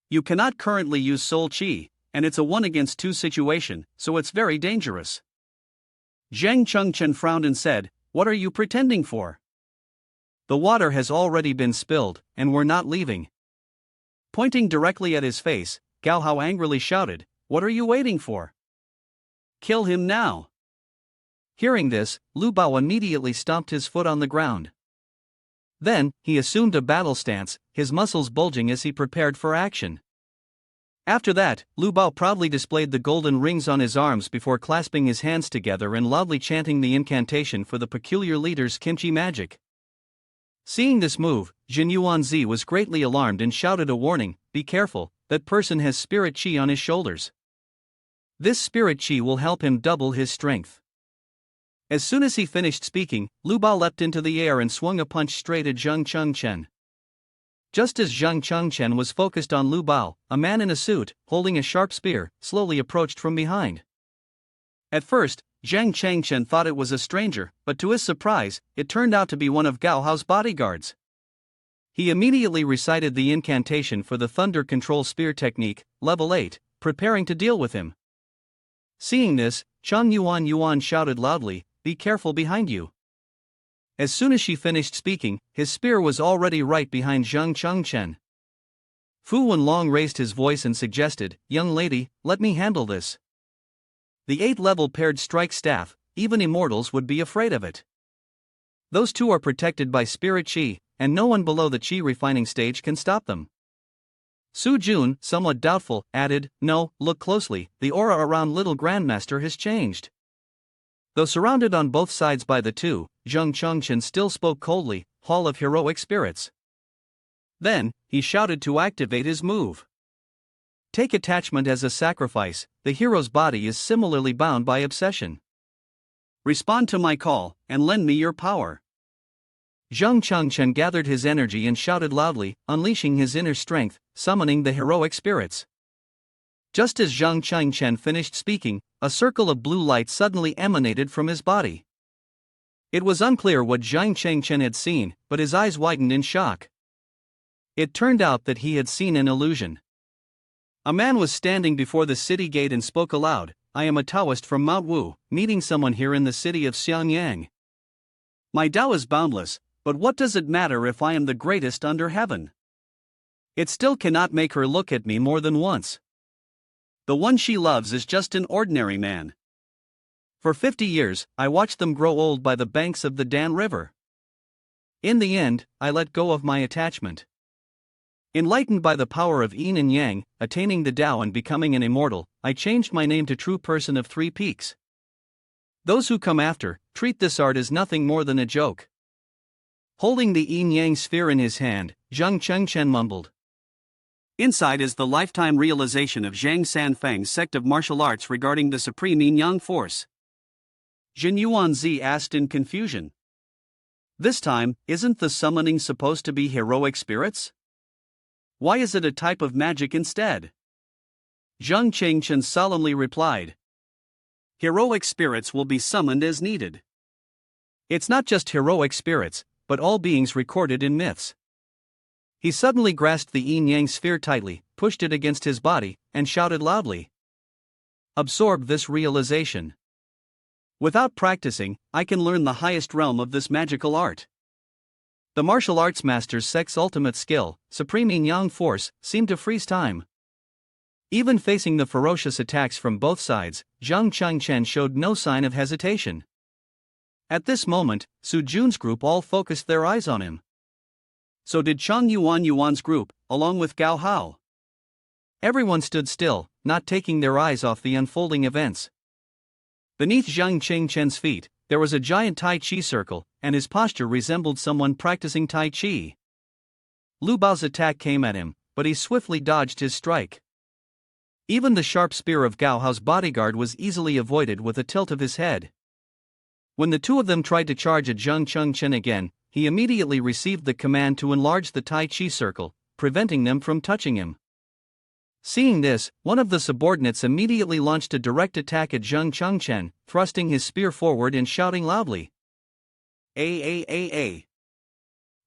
You cannot currently use soul qi, and it's a 1-against-2 situation, so it's very dangerous." Zhang Changchen frowned and said, "What are you pretending for?" "The water has already been spilled, and we're not leaving." Pointing directly at his face, Gao Hao angrily shouted, "What are you waiting for? Kill him now!" Hearing this, Lu Bao immediately stomped his foot on the ground. Then, he assumed a battle stance, his muscles bulging as he prepared for action. After that, Lu Bao proudly displayed the golden rings on his arms before clasping his hands together and loudly chanting the incantation for the peculiar leader's kimchi magic. Seeing this move, Jin Yuanzi was greatly alarmed and shouted a warning, "Be careful, that person has spirit qi on his shoulders. This spirit qi will help him double his strength." As soon as he finished speaking, Lu Bao leapt into the air and swung a punch straight at Zhang Changchen. Just as Zhang Chengchen was focused on Lu Bao, a man in a suit, holding a sharp spear, slowly approached from behind. At first, Zhang Chengchen thought it was a stranger, but to his surprise, it turned out to be one of Gao Hao's bodyguards. He immediately recited the incantation for the Thunder Control Spear technique, level 8, preparing to deal with him. Seeing this, Chang Yuan shouted loudly, "Be careful behind you." As soon as she finished speaking, his spear was already right behind Zhang Chengchen. Fu Wenlong raised his voice and suggested, "Young lady, let me handle this." The 8th-level paired strike staff, even immortals would be afraid of it. Those two are protected by spirit chi, and no one below the chi refining stage can stop them. Su Jun, somewhat doubtful, added, "No, look closely, the aura around Little Grandmaster has changed." Though surrounded on both sides by the two, Zhang Chengchen still spoke coldly, "Hall of Heroic Spirits." Then, he shouted to activate his move. Take attachment as a sacrifice, the hero's body is similarly bound by obsession. Respond to my call, and lend me your power. Zhang Chengchen gathered his energy and shouted loudly, unleashing his inner strength, summoning the heroic spirits. Just as Zhang Chengchen finished speaking, a circle of blue light suddenly emanated from his body. It was unclear what Zhang Chengchen had seen, but his eyes widened in shock. It turned out that he had seen an illusion. A man was standing before the city gate and spoke aloud, "I am a Taoist from Mount Wu, meeting someone here in the city of Xianyang. My Tao is boundless, but what does it matter if I am the greatest under heaven? It still cannot make her look at me more than once. The one she loves is just an ordinary man. For 50 years, I watched them grow old by the banks of the Dan River. In the end, I let go of my attachment. Enlightened by the power of Yin and Yang, attaining the Tao and becoming an immortal, I changed my name to True Person of Three Peaks. Those who come after, treat this art as nothing more than a joke." Holding the yin-yang sphere in his hand, Zhang Chengchen mumbled. Inside is the lifetime realization of Zhang Sanfeng's sect of martial arts regarding the supreme yin-yang force. Jin Yuanzi asked in confusion. This time, isn't the summoning supposed to be heroic spirits? Why is it a type of magic instead? Zhang Chengchen solemnly replied. Heroic spirits will be summoned as needed. It's not just heroic spirits, but all beings recorded in myths. He suddenly grasped the yin-yang sphere tightly, pushed it against his body, and shouted loudly. Absorb this realization. Without practicing, I can learn the highest realm of this magical art. The martial arts master's sect's ultimate skill, supreme yin-yang force, seemed to freeze time. Even facing the ferocious attacks from both sides, Zhang Chengchen showed no sign of hesitation. At this moment, Su Jun's group all focused their eyes on him. So did Chang Yuan's group, along with Gao Hao. Everyone stood still, not taking their eyes off the unfolding events. Beneath Zhang Chengchen's feet, there was a giant Tai Chi circle, and his posture resembled someone practicing Tai Chi. Lu Bao's attack came at him, but he swiftly dodged his strike. Even the sharp spear of Gao Hao's bodyguard was easily avoided with a tilt of his head. When the two of them tried to charge at Zhang Chengchen again, he immediately received the command to enlarge the Tai Chi circle, preventing them from touching him. Seeing this, one of the subordinates immediately launched a direct attack at Zhang Chengchen, thrusting his spear forward and shouting loudly. A.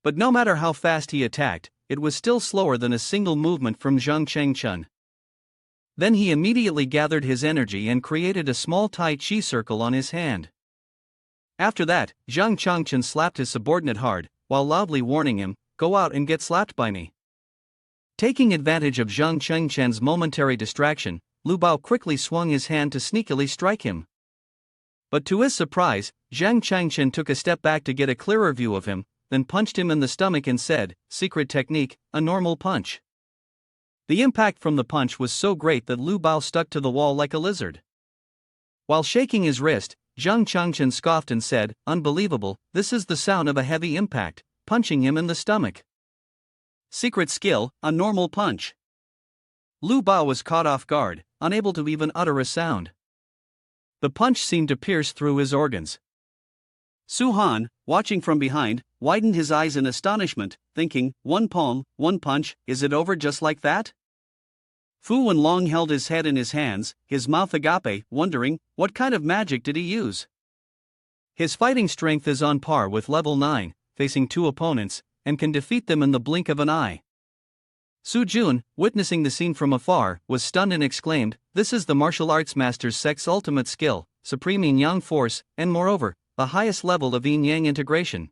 But no matter how fast he attacked, it was still slower than a single movement from Zhang Chengchen. Then he immediately gathered his energy and created a small Tai Chi circle on his hand. After that, Zhang Chengchen slapped his subordinate hard, while loudly warning him, "Go out and get slapped by me." Taking advantage of Zhang Chengchen's momentary distraction, Lu Bao quickly swung his hand to sneakily strike him. But to his surprise, Zhang Chengchen took a step back to get a clearer view of him, then punched him in the stomach and said, "Secret technique, a normal punch." The impact from the punch was so great that Lu Bao stuck to the wall like a lizard. While shaking his wrist, Zhang Chengchen scoffed and said, "Unbelievable, this is the sound of a heavy impact," punching him in the stomach. Secret skill, a normal punch. Lu Bao was caught off guard, unable to even utter a sound. The punch seemed to pierce through his organs. Su Han, watching from behind, widened his eyes in astonishment, thinking, one palm, one punch, is it over just like that? Fu Wenlong held his head in his hands, his mouth agape, wondering, what kind of magic did he use? His fighting strength is on par with level 9, facing 2 opponents, and can defeat them in the blink of an eye. Su Jun, witnessing the scene from afar, was stunned and exclaimed, "This is the martial arts master's sex ultimate skill, supreme yin-yang force, and moreover, the highest level of yin-yang integration."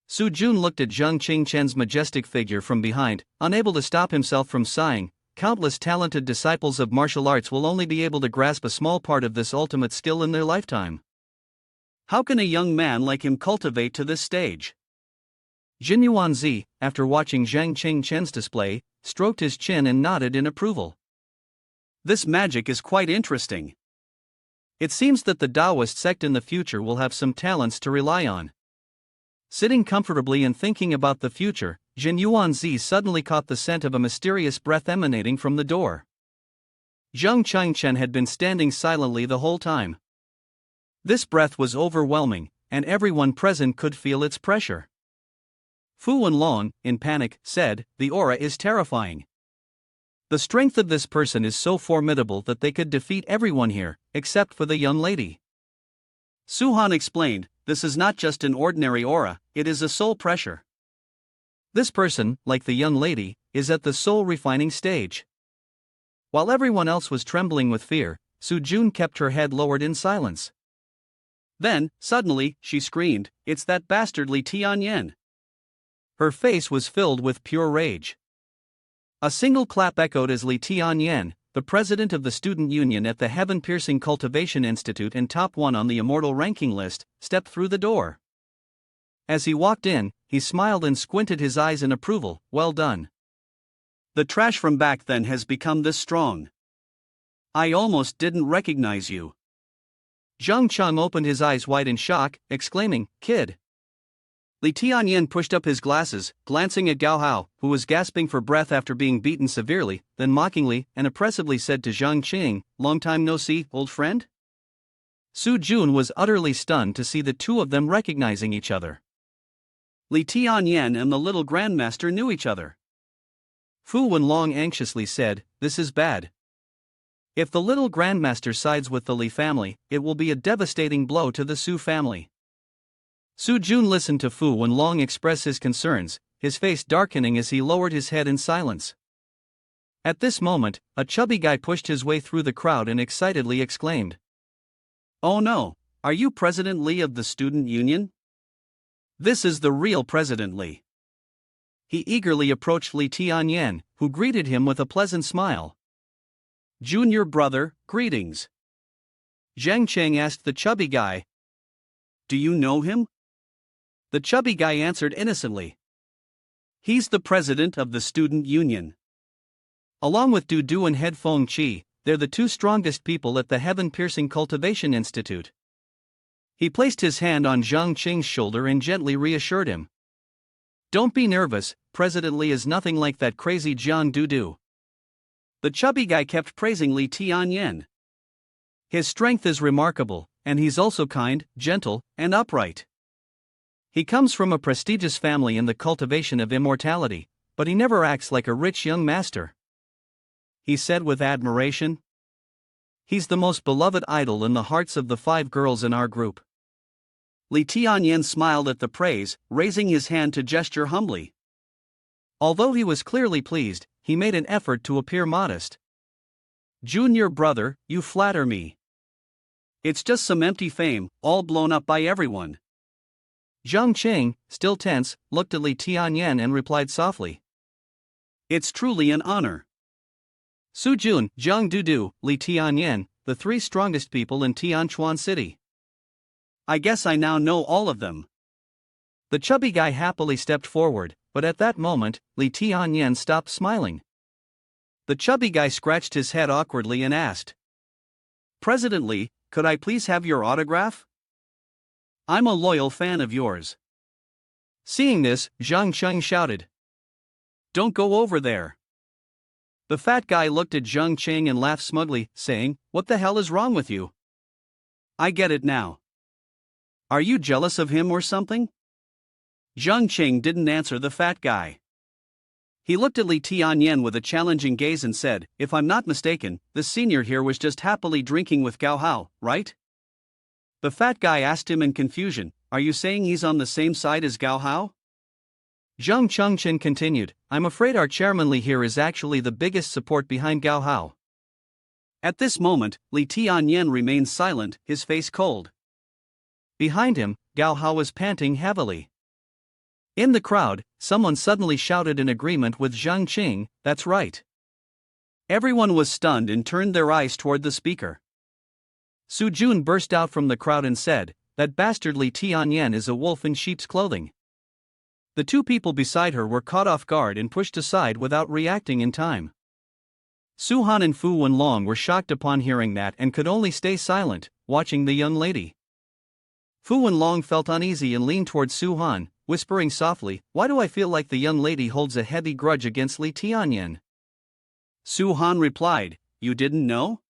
Su Jun looked at Zhang Qingchen's majestic figure from behind, unable to stop himself from sighing. Countless talented disciples of martial arts will only be able to grasp a small part of this ultimate skill in their lifetime. How can a young man like him cultivate to this stage? Jin Yuanzi, after watching Zhang Qingchen's display, stroked his chin and nodded in approval. This magic is quite interesting. It seems that the Taoist sect in the future will have some talents to rely on. Sitting comfortably and thinking about the future, Jin Yuanzi suddenly caught the scent of a mysterious breath emanating from the door. Zhang Qingchen had been standing silently the whole time. This breath was overwhelming, and everyone present could feel its pressure. Fu Wenlong, in panic, said, "The aura is terrifying. The strength of this person is so formidable that they could defeat everyone here, except for the young lady." Su Han explained, "This is not just an ordinary aura, it is a soul pressure. This person, like the young lady, is at the soul refining stage." While everyone else was trembling with fear, Su Jun kept her head lowered in silence. Then, suddenly, she screamed, "It's that bastardly Tian Yen!" Her face was filled with pure rage. A single clap echoed as Li Tian Yen, the president of the student union at the heaven-piercing Cultivation Institute and top 1 on the immortal ranking list, stepped through the door. As he walked in, he smiled and squinted his eyes in approval. "Well done. The trash from back then has become this strong. I almost didn't recognize you." Zhang Cheng opened his eyes wide in shock, exclaiming, "Kid." Li Tianyan pushed up his glasses, glancing at Gao Hao, who was gasping for breath after being beaten severely, then mockingly and oppressively said to Zhang Qing, "Long time no see, old friend?" Su Jun was utterly stunned to see the two of them recognizing each other. Li Tianyan and the little grandmaster knew each other. Fu Wenlong anxiously said, "This is bad. If the little grandmaster sides with the Li family, it will be a devastating blow to the Su family." Su Jun listened to Fu Wenlong express his concerns, his face darkening as he lowered his head in silence. At this moment, a chubby guy pushed his way through the crowd and excitedly exclaimed, "Oh no, are you President Lee of the Student Union?" "This is the real President Lee." He eagerly approached Li Tianyan, who greeted him with a pleasant smile. "Junior brother, greetings." Zhang Cheng asked the chubby guy, "Do you know him?" The chubby guy answered innocently, "He's the president of the student union." Along with Du Du and Head Feng Qi, they're the two strongest people at the heaven-piercing Cultivation Institute. He placed his hand on Zhang Qing's shoulder and gently reassured him. "Don't be nervous, President Lee is nothing like that crazy Jiang Du Du." The chubby guy kept praising Li Tianyan. "His strength is remarkable, and he's also kind, gentle, and upright. He comes from a prestigious family in the cultivation of immortality, but he never acts like a rich young master," he said with admiration. "He's the most beloved idol in the hearts of the 5 girls in our group." Li Tianyan smiled at the praise, raising his hand to gesture humbly. Although he was clearly pleased, he made an effort to appear modest. "Junior brother, you flatter me. It's just some empty fame, all blown up by everyone." Zhang Qing, still tense, looked at Li Tianyan and replied softly, "It's truly an honor." Su Jun, Jiang Dudu, Li Tianyan, the 3 strongest people in Tianchuan City. "I guess I now know all of them." The chubby guy happily stepped forward, but at that moment, Li Tianyan stopped smiling. The chubby guy scratched his head awkwardly and asked, "President Lee, could I please have your autograph? I'm a loyal fan of yours." Seeing this, Zhang Cheng shouted, "Don't go over there." The fat guy looked at Zhang Cheng and laughed smugly, saying, "What the hell is wrong with you? I get it now. Are you jealous of him or something?" Zhang Qing didn't answer the fat guy. He looked at Li Tian Yen with a challenging gaze and said, "If I'm not mistaken, the senior here was just happily drinking with Gao Hao, right?" The fat guy asked him in confusion, "Are you saying he's on the same side as Gao Hao?" Zhang Chengchen continued, "I'm afraid our chairman Li here is actually the biggest support behind Gao Hao." At this moment, Li Tian Yen remained silent, his face cold. Behind him, Gao Hao was panting heavily. In the crowd, someone suddenly shouted in agreement with Zhang Qing, "That's right." Everyone was stunned and turned their eyes toward the speaker. Su Jun burst out from the crowd and said, "That bastard Li Tian Yen is a wolf in sheep's clothing." The two people beside her were caught off guard and pushed aside without reacting in time. Su Han and Fu Wenlong were shocked upon hearing that and could only stay silent, watching the young lady. Fu Wenlong felt uneasy and leaned toward Su Han, whispering softly, "Why do I feel like the young lady holds a heavy grudge against Li Tian Yen?" Su Han replied, "You didn't know?"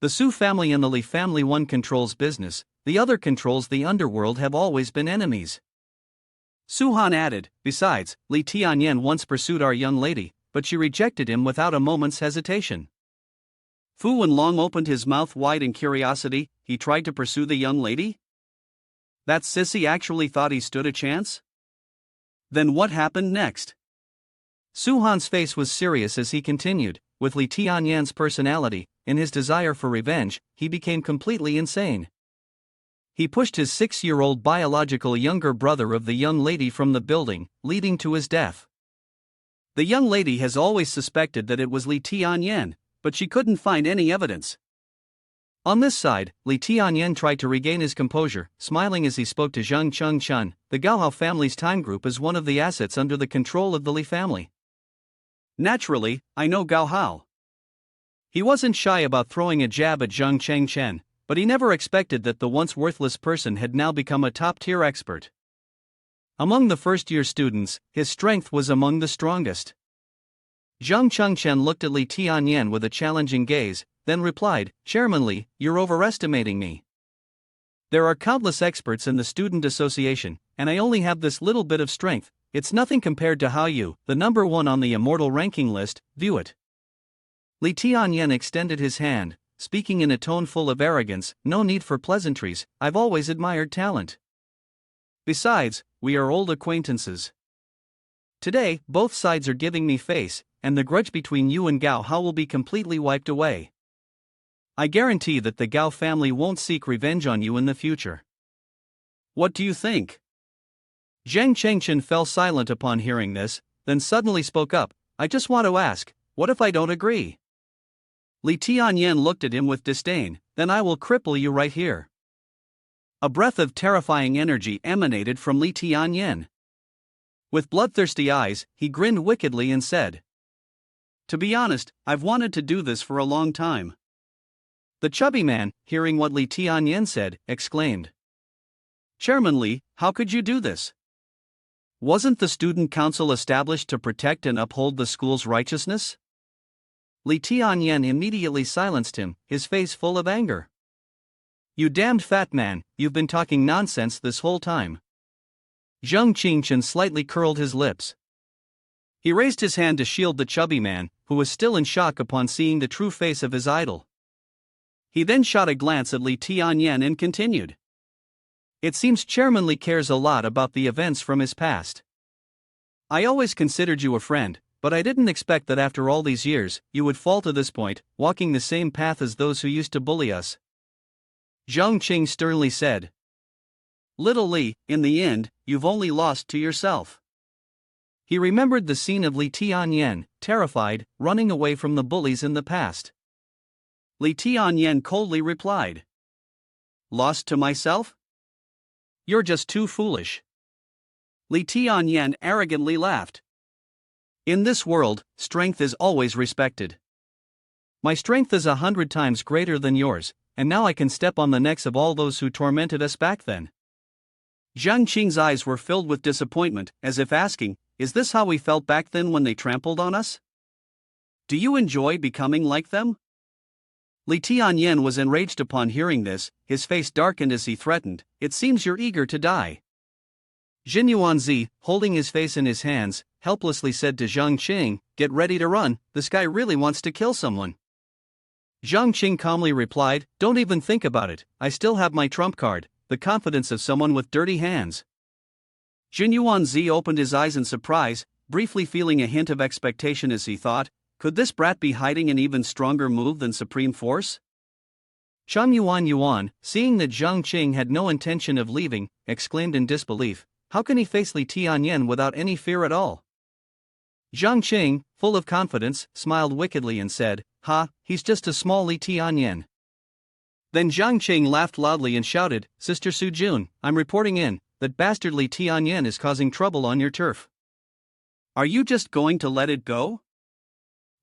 The Su family and the Li family, one controls business, the other controls the underworld, have always been enemies. Su Han added, "Besides, Li Tian Yen once pursued our young lady, but she rejected him without a moment's hesitation." Fu Wenlong opened his mouth wide in curiosity. He tried to pursue the young lady? That sissy actually thought he stood a chance? Then what happened next? Su Han's face was serious as he continued, "With Li Tian Yan's personality, in his desire for revenge, he became completely insane. He pushed his 6-year-old biological younger brother of the young lady from the building, leading to his death. The young lady has always suspected that it was Li Tian Yen, but she couldn't find any evidence." On this side, Li Tian Yen tried to regain his composure, smiling as he spoke to Zhang Chengchen. "The Gao Hao family's time group is one of the assets under the control of the Li family. Naturally, I know Gao Hao." He wasn't shy about throwing a jab at Zhang Chengchen, but he never expected that the once worthless person had now become a top-tier expert. Among the first-year students, his strength was among the strongest. Zhang Chengchen looked at Li Tian Yen with a challenging gaze, then replied, "Chairman Li, you're overestimating me. There are countless experts in the student association, and I only have this little bit of strength. It's nothing compared to how you, the number one on the immortal ranking list, view it." Li Tian Yen extended his hand, speaking in a tone full of arrogance, "No need for pleasantries, I've always admired talent. Besides, we are old acquaintances. Today, both sides are giving me face, and the grudge between you and Gao Hao will be completely wiped away. I guarantee that the Gao family won't seek revenge on you in the future." "What do you think?" Zhang Chengchen fell silent upon hearing this, then suddenly spoke up, "I just want to ask, what if I don't agree?" Li Tian Yen looked at him with disdain, "Then I will cripple you right here." A breath of terrifying energy emanated from Li Tian Yen. With bloodthirsty eyes, he grinned wickedly and said, "To be honest, I've wanted to do this for a long time." The chubby man, hearing what Li Tian Yen said, exclaimed, "Chairman Li, how could you do this? Wasn't the student council established to protect and uphold the school's righteousness?" Li Tian Yen immediately silenced him, his face full of anger. "You damned fat man, you've been talking nonsense this whole time." Zhang Qingchen slightly curled his lips. He raised his hand to shield the chubby man, who was still in shock upon seeing the true face of his idol. He then shot a glance at Li Tian Yen and continued, "It seems Chairman Li cares a lot about the events from his past. I always considered you a friend, but I didn't expect that after all these years, you would fall to this point, walking the same path as those who used to bully us." Zhang Qing sternly said, "Little Li, in the end, you've only lost to yourself." He remembered the scene of Li Tian Yen, terrified, running away from the bullies in the past. Li Tian Yen coldly replied, "Lost to myself? You're just too foolish." Li Tian Yen arrogantly laughed. "In this world, strength is always respected. My strength is 100 times greater than yours, and now I can step on the necks of all those who tormented us back then." Zhang Qing's eyes were filled with disappointment, as if asking, "Is this how we felt back then when they trampled on us? Do you enjoy becoming like them?" Li Tian Yen was enraged upon hearing this, his face darkened as he threatened, "It seems you're eager to die." Jin Yuanzi, holding his face in his hands, helplessly said to Zhang Qing, "Get ready to run, this guy really wants to kill someone." Zhang Qing calmly replied, "Don't even think about it, I still have my trump card, the confidence of someone with dirty hands." Jin Yuanzi opened his eyes in surprise, briefly feeling a hint of expectation as he thought, could this brat be hiding an even stronger move than supreme force? Chang Yuan, seeing that Zhang Qing had no intention of leaving, exclaimed in disbelief, "How can he face Lee Tian Yen without any fear at all?" Zhang Qing, full of confidence, smiled wickedly and said, "Ha, he's just a small Lee Tian Yen." Then Zhang Qing laughed loudly and shouted, "Sister Su Jun, I'm reporting in, that bastard Lee Tian Yen is causing trouble on your turf. Are you just going to let it go?"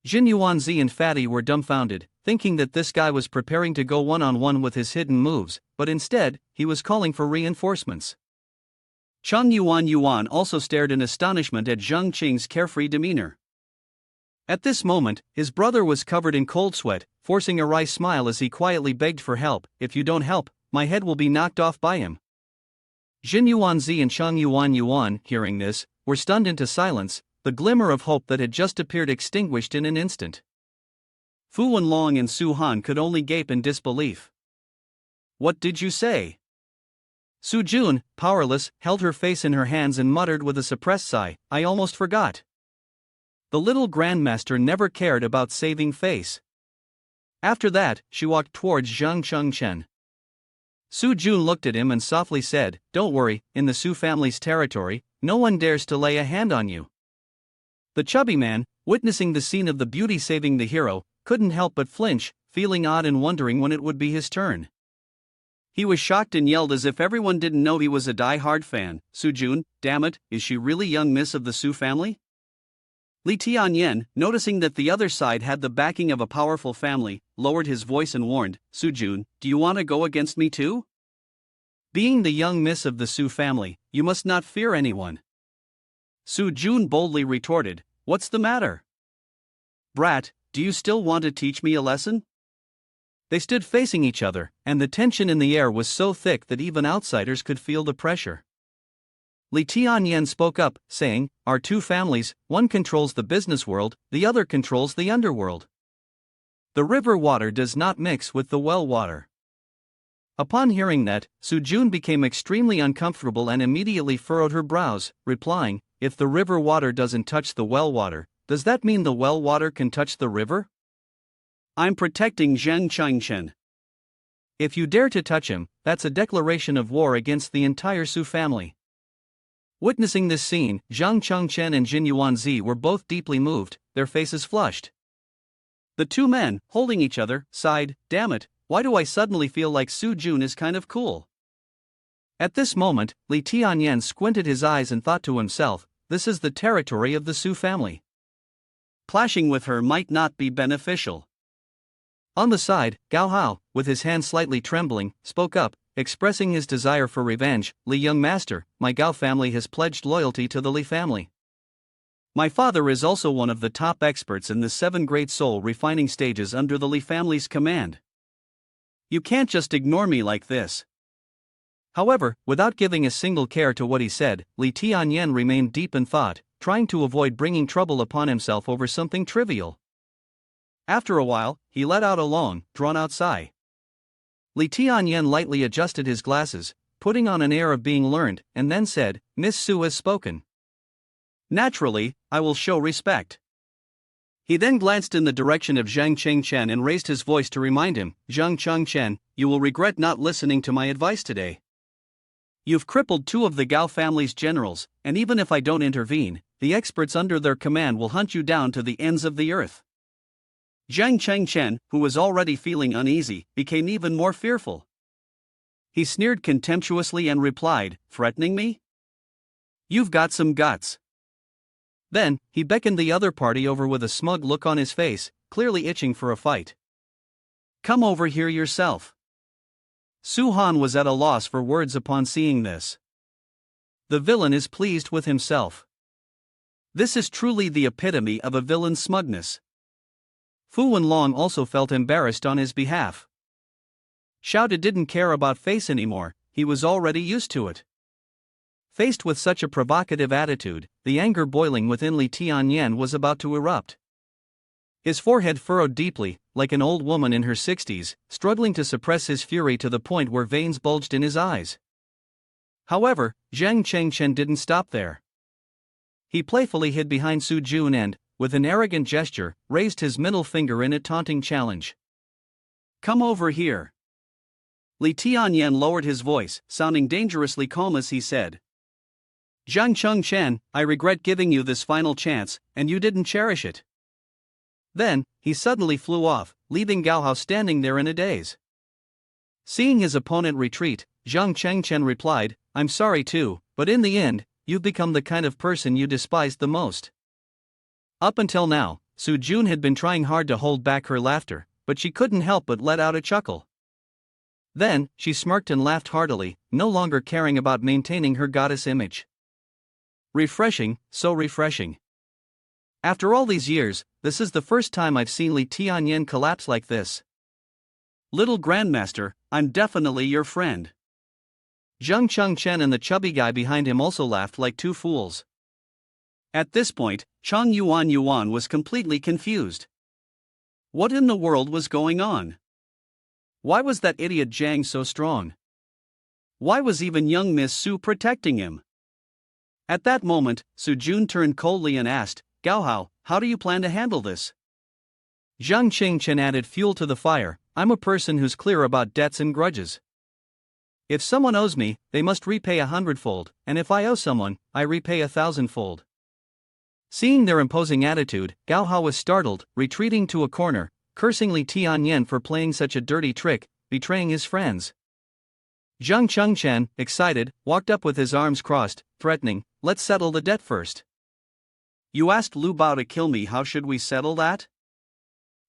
Jin Yuanzi and Fatty were dumbfounded, thinking that this guy was preparing to go one-on-one with his hidden moves, but instead, he was calling for reinforcements. Chang Yuan also stared in astonishment at Zhang Qing's carefree demeanor. At this moment, his brother was covered in cold sweat, forcing a wry smile as he quietly begged for help. "If you don't help, my head will be knocked off by him." Jin Yuanzi and Chang Yuan, hearing this, were stunned into silence, the glimmer of hope that had just appeared extinguished in an instant. Fu Wenlong and Su Han could only gape in disbelief. "What did you say?" Su Jun, powerless, held her face in her hands and muttered with a suppressed sigh, "I almost forgot." The little grandmaster never cared about saving face. After that, she walked towards Zhang Chengchen. Su Jun looked at him and softly said, "Don't worry, in the Su family's territory, no one dares to lay a hand on you." The chubby man, witnessing the scene of the beauty saving the hero, couldn't help but flinch, feeling odd and wondering when it would be his turn. He was shocked and yelled as if everyone didn't know he was a die-hard fan, "Su Jun, damn it, is she really young miss of the Su family?" Lee Tian Yen, noticing that the other side had the backing of a powerful family, lowered his voice and warned, "Su Jun, do you want to go against me too? Being the young miss of the Su family, you must not fear anyone." Su Jun boldly retorted, "What's the matter? Brat, do you still want to teach me a lesson?" They stood facing each other, and the tension in the air was so thick that even outsiders could feel the pressure. Lee Tian Yen spoke up, saying, "Our two families, one controls the business world, the other controls the underworld. The river water does not mix with the well water." Upon hearing that, Su Jun became extremely uncomfortable and immediately furrowed her brows, replying, "If the river water doesn't touch the well water, does that mean the well water can touch the river?" "I'm protecting Zhang Chengchen." "If you dare to touch him, that's a declaration of war against the entire Su family." Witnessing this scene, Zhang Chengchen and Jin Yuanzi were both deeply moved, their faces flushed. The two men, holding each other, sighed, "Damn it, why do I suddenly feel like Su Jun is kind of cool?" At this moment, Lee Tian Yen squinted his eyes and thought to himself, "This is the territory of the Su family. Clashing with her might not be beneficial." On the side, Gao Hao, with his hand slightly trembling, spoke up, expressing his desire for revenge. "Li young master, my Gao family has pledged loyalty to the Li family. My father is also one of the top experts in the 7 great soul refining stages under the Li family's command. You can't just ignore me like this." However, without giving a single care to what he said, Lee Tian Yen remained deep in thought, trying to avoid bringing trouble upon himself over something trivial. After a while, he let out a long, drawn-out sigh. Lee Tian Yen lightly adjusted his glasses, putting on an air of being learned, and then said, "Miss Su has spoken. Naturally, I will show respect." He then glanced in the direction of Zhang Chengchen and raised his voice to remind him, "Zhang Chengchen, you will regret not listening to my advice today. You've crippled 2 of the Gao family's generals, and even if I don't intervene, the experts under their command will hunt you down to the ends of the earth." Zhang Chengchen, who was already feeling uneasy, became even more fearful. He sneered contemptuously and replied, "Threatening me? You've got some guts." Then, he beckoned the other party over with a smug look on his face, clearly itching for a fight. "Come over here yourself." Su Han was at a loss for words upon seeing this. The villain is pleased with himself. This is truly the epitome of a villain's smugness. Fu Wenlong also felt embarrassed on his behalf. Xiao De didn't care about face anymore, he was already used to it. Faced with such a provocative attitude, the anger boiling within Lee Tian Yen was about to erupt. His forehead furrowed deeply, like an old woman in her 60s, struggling to suppress his fury to the point where veins bulged in his eyes. However, Zhang Chengchen didn't stop there. He playfully hid behind Su Jun and, with an arrogant gesture, raised his middle finger in a taunting challenge. Come over here. Li Tianyan lowered his voice, sounding dangerously calm as he said. Zhang Chengchen, I regret giving you this final chance, and you didn't cherish it. Then, he suddenly flew off, leaving Gao Hao standing there in a daze. Seeing his opponent retreat, Zhang Chengchen replied, I'm sorry too, but in the end, you've become the kind of person you despised the most. Up until now, Su Jun had been trying hard to hold back her laughter, but she couldn't help but let out a chuckle. Then, she smirked and laughed heartily, no longer caring about maintaining her goddess image. Refreshing, so refreshing. After all these years, this is the first time I've seen Li Tianyan collapse like this. Little Grandmaster, I'm definitely your friend. Zhang Chengchen and the chubby guy behind him also laughed like two fools. At this point, Chang Yuan was completely confused. What in the world was going on? Why was that idiot Zhang so strong? Why was even young Miss Su protecting him? At that moment, Su Jun turned coldly and asked, Gao Hao, how do you plan to handle this? Zhang Chengchen added fuel to the fire, I'm a person who's clear about debts and grudges. If someone owes me, they must repay 100-fold, and if I owe someone, I repay 1,000-fold. Seeing their imposing attitude, Gao Hao was startled, retreating to a corner, cursing Li Tianyan for playing such a dirty trick, betraying his friends. Zhang Chengchen, excited, walked up with his arms crossed, threatening, let's settle the debt first. You asked Lu Bao to kill me, how should we settle that?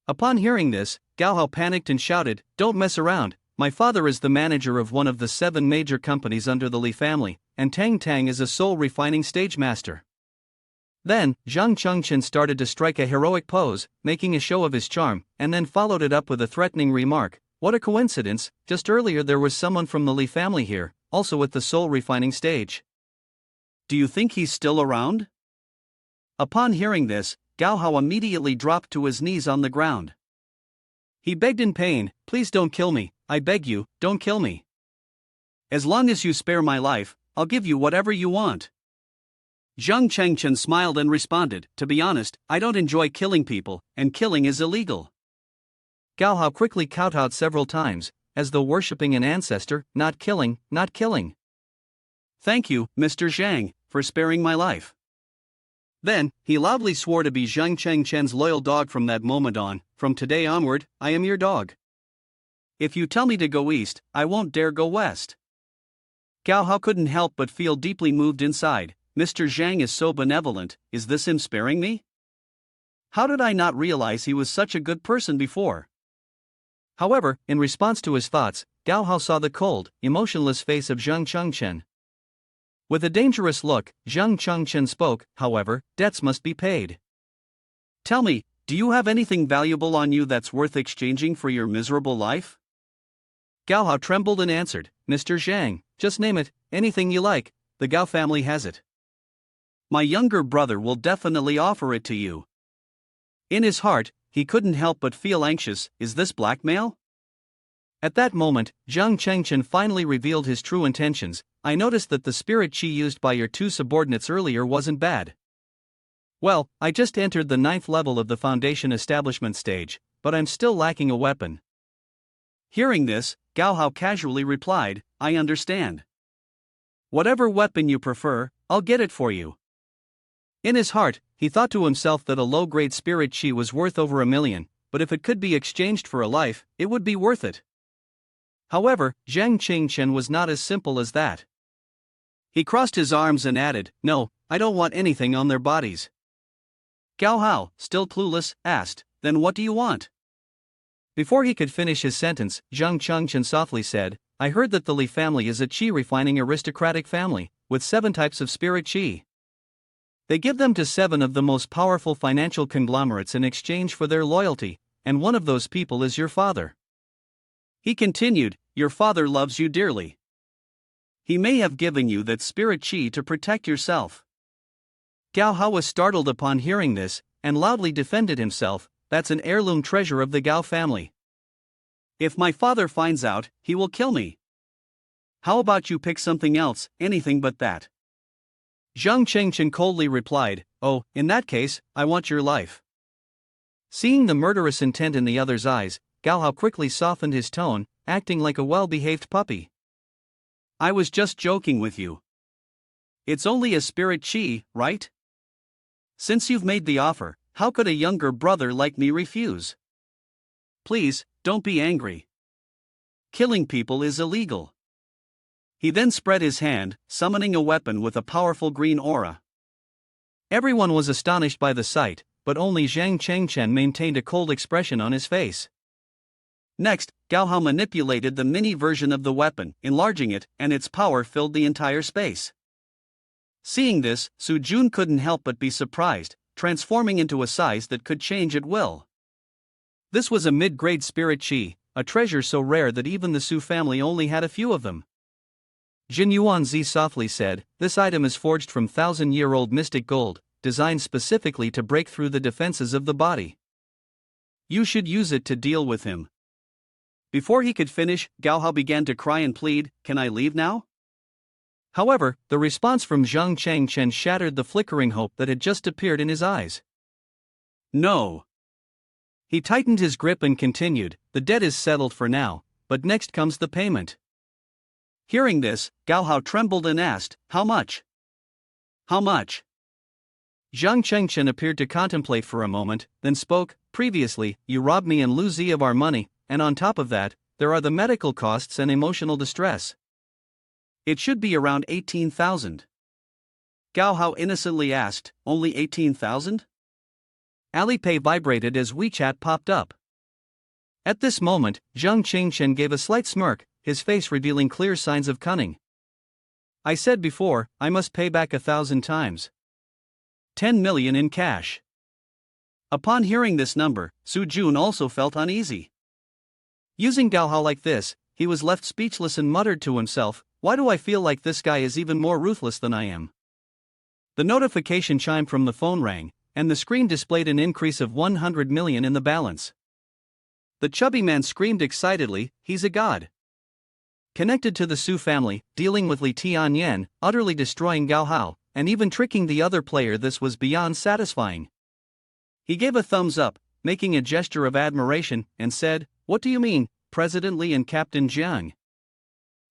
Upon hearing this, Gao Hao panicked and shouted, don't mess around, my father is the manager of one of the 7 major companies under the Li family, and Tang Tang is a soul refining stage master. Then, Zhang Chengchen started to strike a heroic pose, making a show of his charm, and then followed it up with a threatening remark, what a coincidence, just earlier there was someone from the Li family here, also at the soul refining stage. Do you think he's still around? Upon hearing this, Gao Hao immediately dropped to his knees on the ground. He begged in pain, please don't kill me, I beg you, don't kill me. As long as you spare my life, I'll give you whatever you want. Zhang Chengchen smiled and responded, to be honest, I don't enjoy killing people, and killing is illegal. Gao Hao quickly kowtowed several times, as though worshipping an ancestor, not killing, not killing. Thank you, Mr. Zhang, for sparing my life. Then, he loudly swore to be Zhang Chengchen's loyal dog from that moment on, from today onward, I am your dog. If you tell me to go east, I won't dare go west. Gao Hao couldn't help but feel deeply moved inside, Mr. Zhang is so benevolent, is this him sparing me? How did I not realize he was such a good person before? However, in response to his thoughts, Gao Hao saw the cold, emotionless face of Zhang Chengchen. With a dangerous look, Zhang Chengchen spoke, however, debts must be paid. Tell me, do you have anything valuable on you that's worth exchanging for your miserable life? Gao Hao trembled and answered, Mr. Zhang, just name it, anything you like, the Gao family has it. My younger brother will definitely offer it to you. In his heart, he couldn't help but feel anxious, is this blackmail? At that moment, Zhang Chengchen finally revealed his true intentions, I noticed that the spirit chi used by your 2 subordinates earlier wasn't bad. Well, I just entered the 9th level of the Foundation establishment stage, but I'm still lacking a weapon. Hearing this, Gao Hao casually replied, I understand. Whatever weapon you prefer, I'll get it for you. In his heart, he thought to himself that a low-grade spirit chi was worth over 1 million, but if it could be exchanged for a life, it would be worth it. However, Zhang Chengchen was not as simple as that. He crossed his arms and added, no, I don't want anything on their bodies. Gao Hao, still clueless, asked, then what do you want? Before he could finish his sentence, Zhang Chengchen softly said, I heard that the Li family is a chi-refining aristocratic family, with 7 types of spirit chi. They give them to 7 of the most powerful financial conglomerates in exchange for their loyalty, and one of those people is your father. He continued, your father loves you dearly. He may have given you that spirit chi to protect yourself. Gao Hao was startled upon hearing this, and loudly defended himself. That's an heirloom treasure of the Gao family. If my father finds out, he will kill me. How about you pick something else, anything but that? Zhang Chengchen coldly replied, "Oh, in that case, I want your life." Seeing the murderous intent in the other's eyes, Gao Hao quickly softened his tone, acting like a well-behaved puppy. I was just joking with you. It's only a spirit chi, right? Since you've made the offer, how could a younger brother like me refuse? Please, don't be angry. Killing people is illegal. He then spread his hand, summoning a weapon with a powerful green aura. Everyone was astonished by the sight, but only Zhang Chengchen maintained a cold expression on his face. Next, Gao Hao manipulated the mini version of the weapon, enlarging it, and its power filled the entire space. Seeing this, Su Jun couldn't help but be surprised, transforming into a size that could change at will. This was a mid-grade spirit chi, a treasure so rare that even the Su family only had a few of them. Jin Yuanzi softly said, "This item is forged from 1,000-year-old mystic gold, designed specifically to break through the defenses of the body. You should use it to deal with him." Before he could finish, Gao Hao began to cry and plead, "Can I leave now?" However, the response from Zhang Chengchen shattered the flickering hope that had just appeared in his eyes. No. He tightened his grip and continued, "The debt is settled for now, but next comes the payment." Hearing this, Gao Hao trembled and asked, "How much? How much?" Zhang Chengchen appeared to contemplate for a moment, then spoke, "Previously, you robbed me and Lu Zi of our money, and on top of that, there are the medical costs and emotional distress. It should be around 18,000. Gao Hao innocently asked, "Only 18,000? Alipay vibrated as WeChat popped up. At this moment, Zhang Chengchen gave a slight smirk, his face revealing clear signs of cunning. "I said before, I must pay back 1,000 times. 10 million in cash." Upon hearing this number, Su Jun also felt uneasy. Using Gao Hao like this, he was left speechless and muttered to himself, "Why do I feel like this guy is even more ruthless than I am?" The notification chime from the phone rang, and the screen displayed an increase of 100 million in the balance. The chubby man screamed excitedly, "He's a god." Connected to the Su family, dealing with Lee Tian Yen, utterly destroying Gao Hao, and even tricking the other player, this was beyond satisfying. He gave a thumbs up, making a gesture of admiration, and said, "What do you mean, President Lee and Captain Jiang?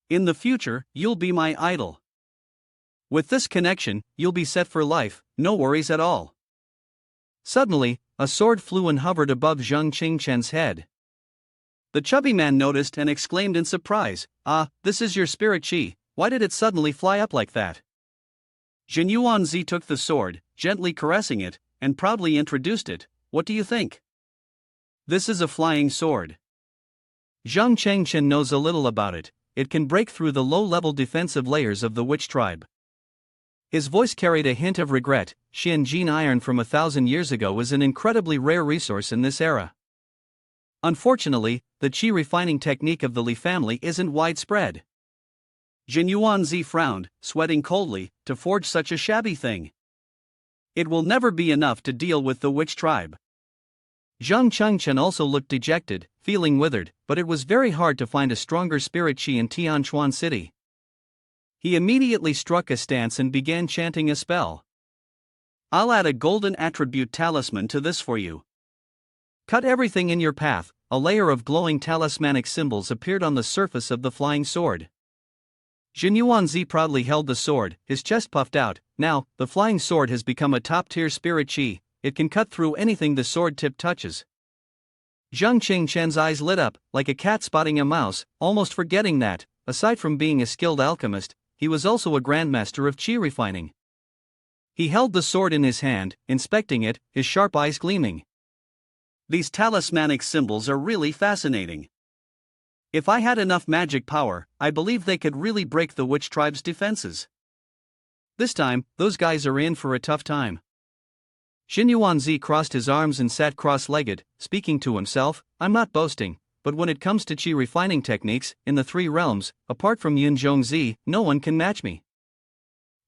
In the future, you'll be my idol. With this connection, you'll be set for life, no worries at all." Suddenly, a sword flew and hovered above Zhang Chengchen's head. The chubby man noticed and exclaimed in surprise, "Ah, this is your spirit chi, why did it suddenly fly up like that?" Jin Yuanzi took the sword, gently caressing it, and proudly introduced it. "What do you think? This is a flying sword. Zhang Chengchen knows a little about it. It can break through the low-level defensive layers of the witch tribe." His voice carried a hint of regret. Xianjin iron from 1,000 years ago is an incredibly rare resource in this era. Unfortunately, the chi refining technique of the Li family isn't widespread. Jin Yuanzi frowned, sweating coldly, to forge such a shabby thing. It will never be enough to deal with the witch tribe. Zhang Chengchen also looked dejected, feeling withered, but it was very hard to find a stronger spirit chi in Tianchuan City. He immediately struck a stance and began chanting a spell. "I'll add a golden attribute talisman to this for you." Cut everything in your path. A layer of glowing talismanic symbols appeared on the surface of the flying sword. Jin Yuanzi proudly held the sword, his chest puffed out. Now, the flying sword has become a top-tier spirit chi. It can cut through anything the sword tip touches. Zhang Chengchen's eyes lit up, like a cat spotting a mouse, almost forgetting that, aside from being a skilled alchemist, he was also a grandmaster of chi refining. He held the sword in his hand, inspecting it, his sharp eyes gleaming. "These talismanic symbols are really fascinating. If I had enough magic power, I believe they could really break the witch tribe's defenses." This time, those guys are in for a tough time. Jin Yuanzi crossed his arms and sat cross-legged, speaking to himself, "I'm not boasting, but when it comes to qi refining techniques in the three realms, apart from Jin Yuanzi, no one can match me.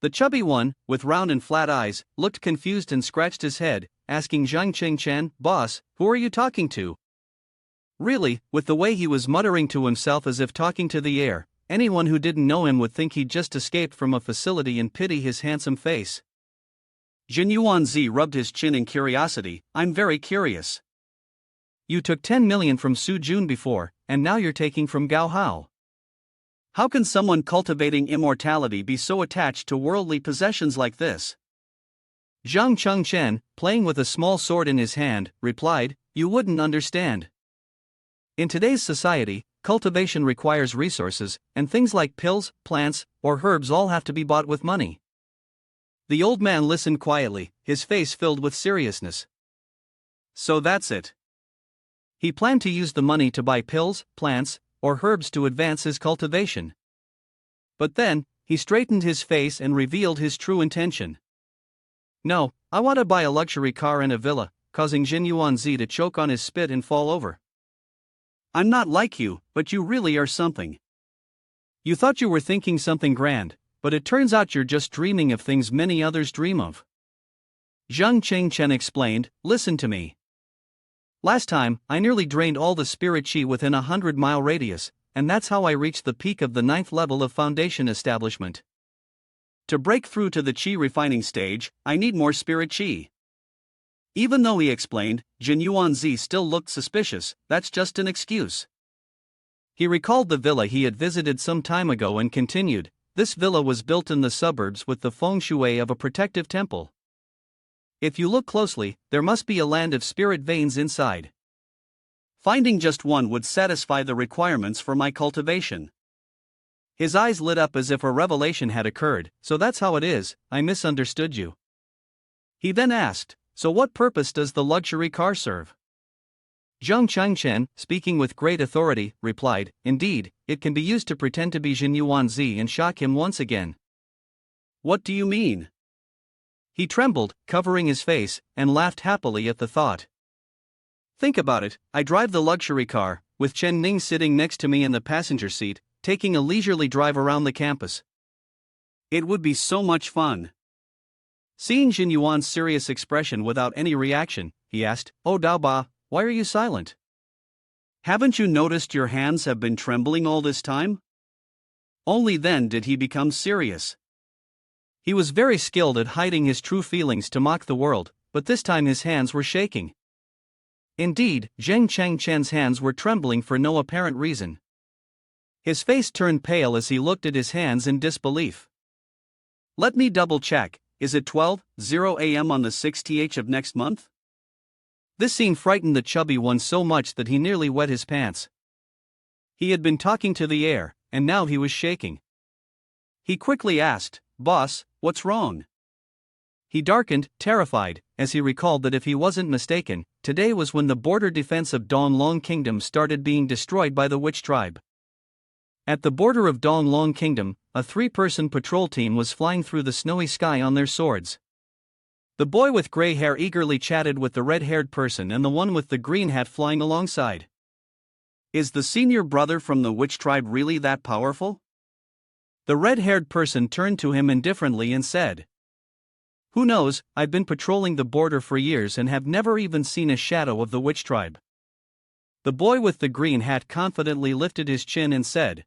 The chubby one, with round and flat eyes, looked confused and scratched his head, asking Zhang Qingchen, "Boss, who are you talking to?" Really, with the way he was muttering to himself as if talking to the air, anyone who didn't know him would think he'd just escaped from a facility and pity his handsome face. Jin Yuanzi rubbed his chin in curiosity. "I'm very curious. You took 10 million from Su Jun before, and now you're taking from Gao Hao. How can someone cultivating immortality be so attached to worldly possessions like this?" Zhang Chengchen, playing with a small sword in his hand, replied, "You wouldn't understand. In today's society, cultivation requires resources, and things like pills, plants, or herbs all have to be bought with money." The old man listened quietly, his face filled with seriousness. So that's it. He planned to use the money to buy pills, plants, or herbs to advance his cultivation. But then, he straightened his face and revealed his true intention. "No, I want to buy a luxury car and a villa," causing Jin Yuanzi to choke on his spit and fall over. "I'm not like you, but you really are something." "You thought you were thinking something grand, but it turns out you're just dreaming of things many others dream of." Zhang Qingchen explained, "Listen to me. Last time, I nearly drained all the spirit qi within a 100-mile radius, and that's how I reached the peak of the 9th level of foundation establishment. To break through to the qi refining stage, I need more spirit qi." Even though he explained, Jin Yuanzi still looked suspicious. That's just an excuse. He recalled the villa he had visited some time ago and continued, "This villa was built in the suburbs with the feng shui of a protective temple. If you look closely, there must be a land of spirit veins inside. Finding just one would satisfy the requirements for my cultivation." His eyes lit up as if a revelation had occurred. "So that's how it is, I misunderstood you." He then asked, "So what purpose does the luxury car serve?" Zhang Chengchen, speaking with great authority, replied, "Indeed, it can be used to pretend to be Jin Yuanzi and shock him once again." "What do you mean?" He trembled, covering his face, and laughed happily at the thought. "Think about it, I drive the luxury car, with Chen Ning sitting next to me in the passenger seat, taking a leisurely drive around the campus. It would be so much fun." Seeing Jin Yuan's serious expression without any reaction, he asked, "Oh Daoba, why are you silent?" "Haven't you noticed your hands have been trembling all this time?" Only then did he become serious. He was very skilled at hiding his true feelings to mock the world, but this time his hands were shaking. Indeed, Zhang Chengchen's hands were trembling for no apparent reason. His face turned pale as he looked at his hands in disbelief. "Let me double check, is it 12:00 a.m. on the 6th of next month?" This scene frightened the chubby one so much that he nearly wet his pants. He had been talking to the air, and now he was shaking. He quickly asked, "Boss, what's wrong?" He darkened, terrified, as he recalled that if he wasn't mistaken, today was when the border defense of Donglong Kingdom started being destroyed by the witch tribe. At the border of Donglong Kingdom, a 3-person patrol team was flying through the snowy sky on their swords. The boy with gray hair eagerly chatted with the red-haired person and the one with the green hat flying alongside. "Is the senior brother from the witch tribe really that powerful?" The red-haired person turned to him indifferently and said, "Who knows, I've been patrolling the border for years and have never even seen a shadow of the witch tribe." The boy with the green hat confidently lifted his chin and said,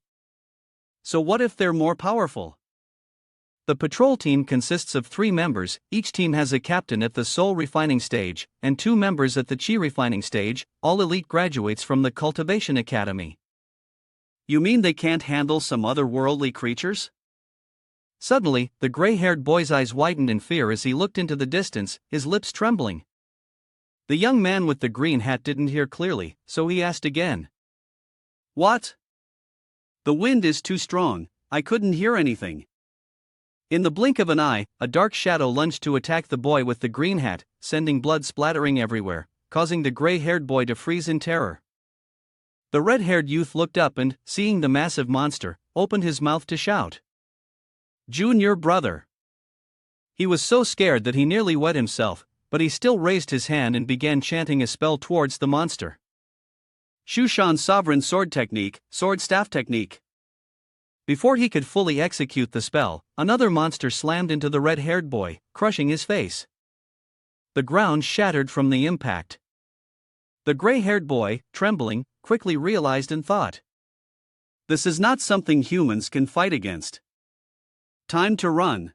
"So what if they're more powerful?" The patrol team consists of 3 members, each team has a captain at the soul refining stage, and 2 members at the qi refining stage, all elite graduates from the Cultivation Academy. "You mean they can't handle some otherworldly creatures?" Suddenly, the gray-haired boy's eyes widened in fear as he looked into the distance, his lips trembling. The young man with the green hat didn't hear clearly, so he asked again. "What?" "The wind is too strong, I couldn't hear anything." In the blink of an eye, a dark shadow lunged to attack the boy with the green hat, sending blood splattering everywhere, causing the gray-haired boy to freeze in terror. The red-haired youth looked up and, seeing the massive monster, opened his mouth to shout, "Junior brother!" He was so scared that he nearly wet himself, but he still raised his hand and began chanting a spell towards the monster. Shan's sovereign sword technique, sword staff technique. Before he could fully execute the spell, another monster slammed into the red-haired boy, crushing his face. The ground shattered from the impact. The gray-haired boy, trembling, quickly realized and thought, "This is not something humans can fight against. Time to run."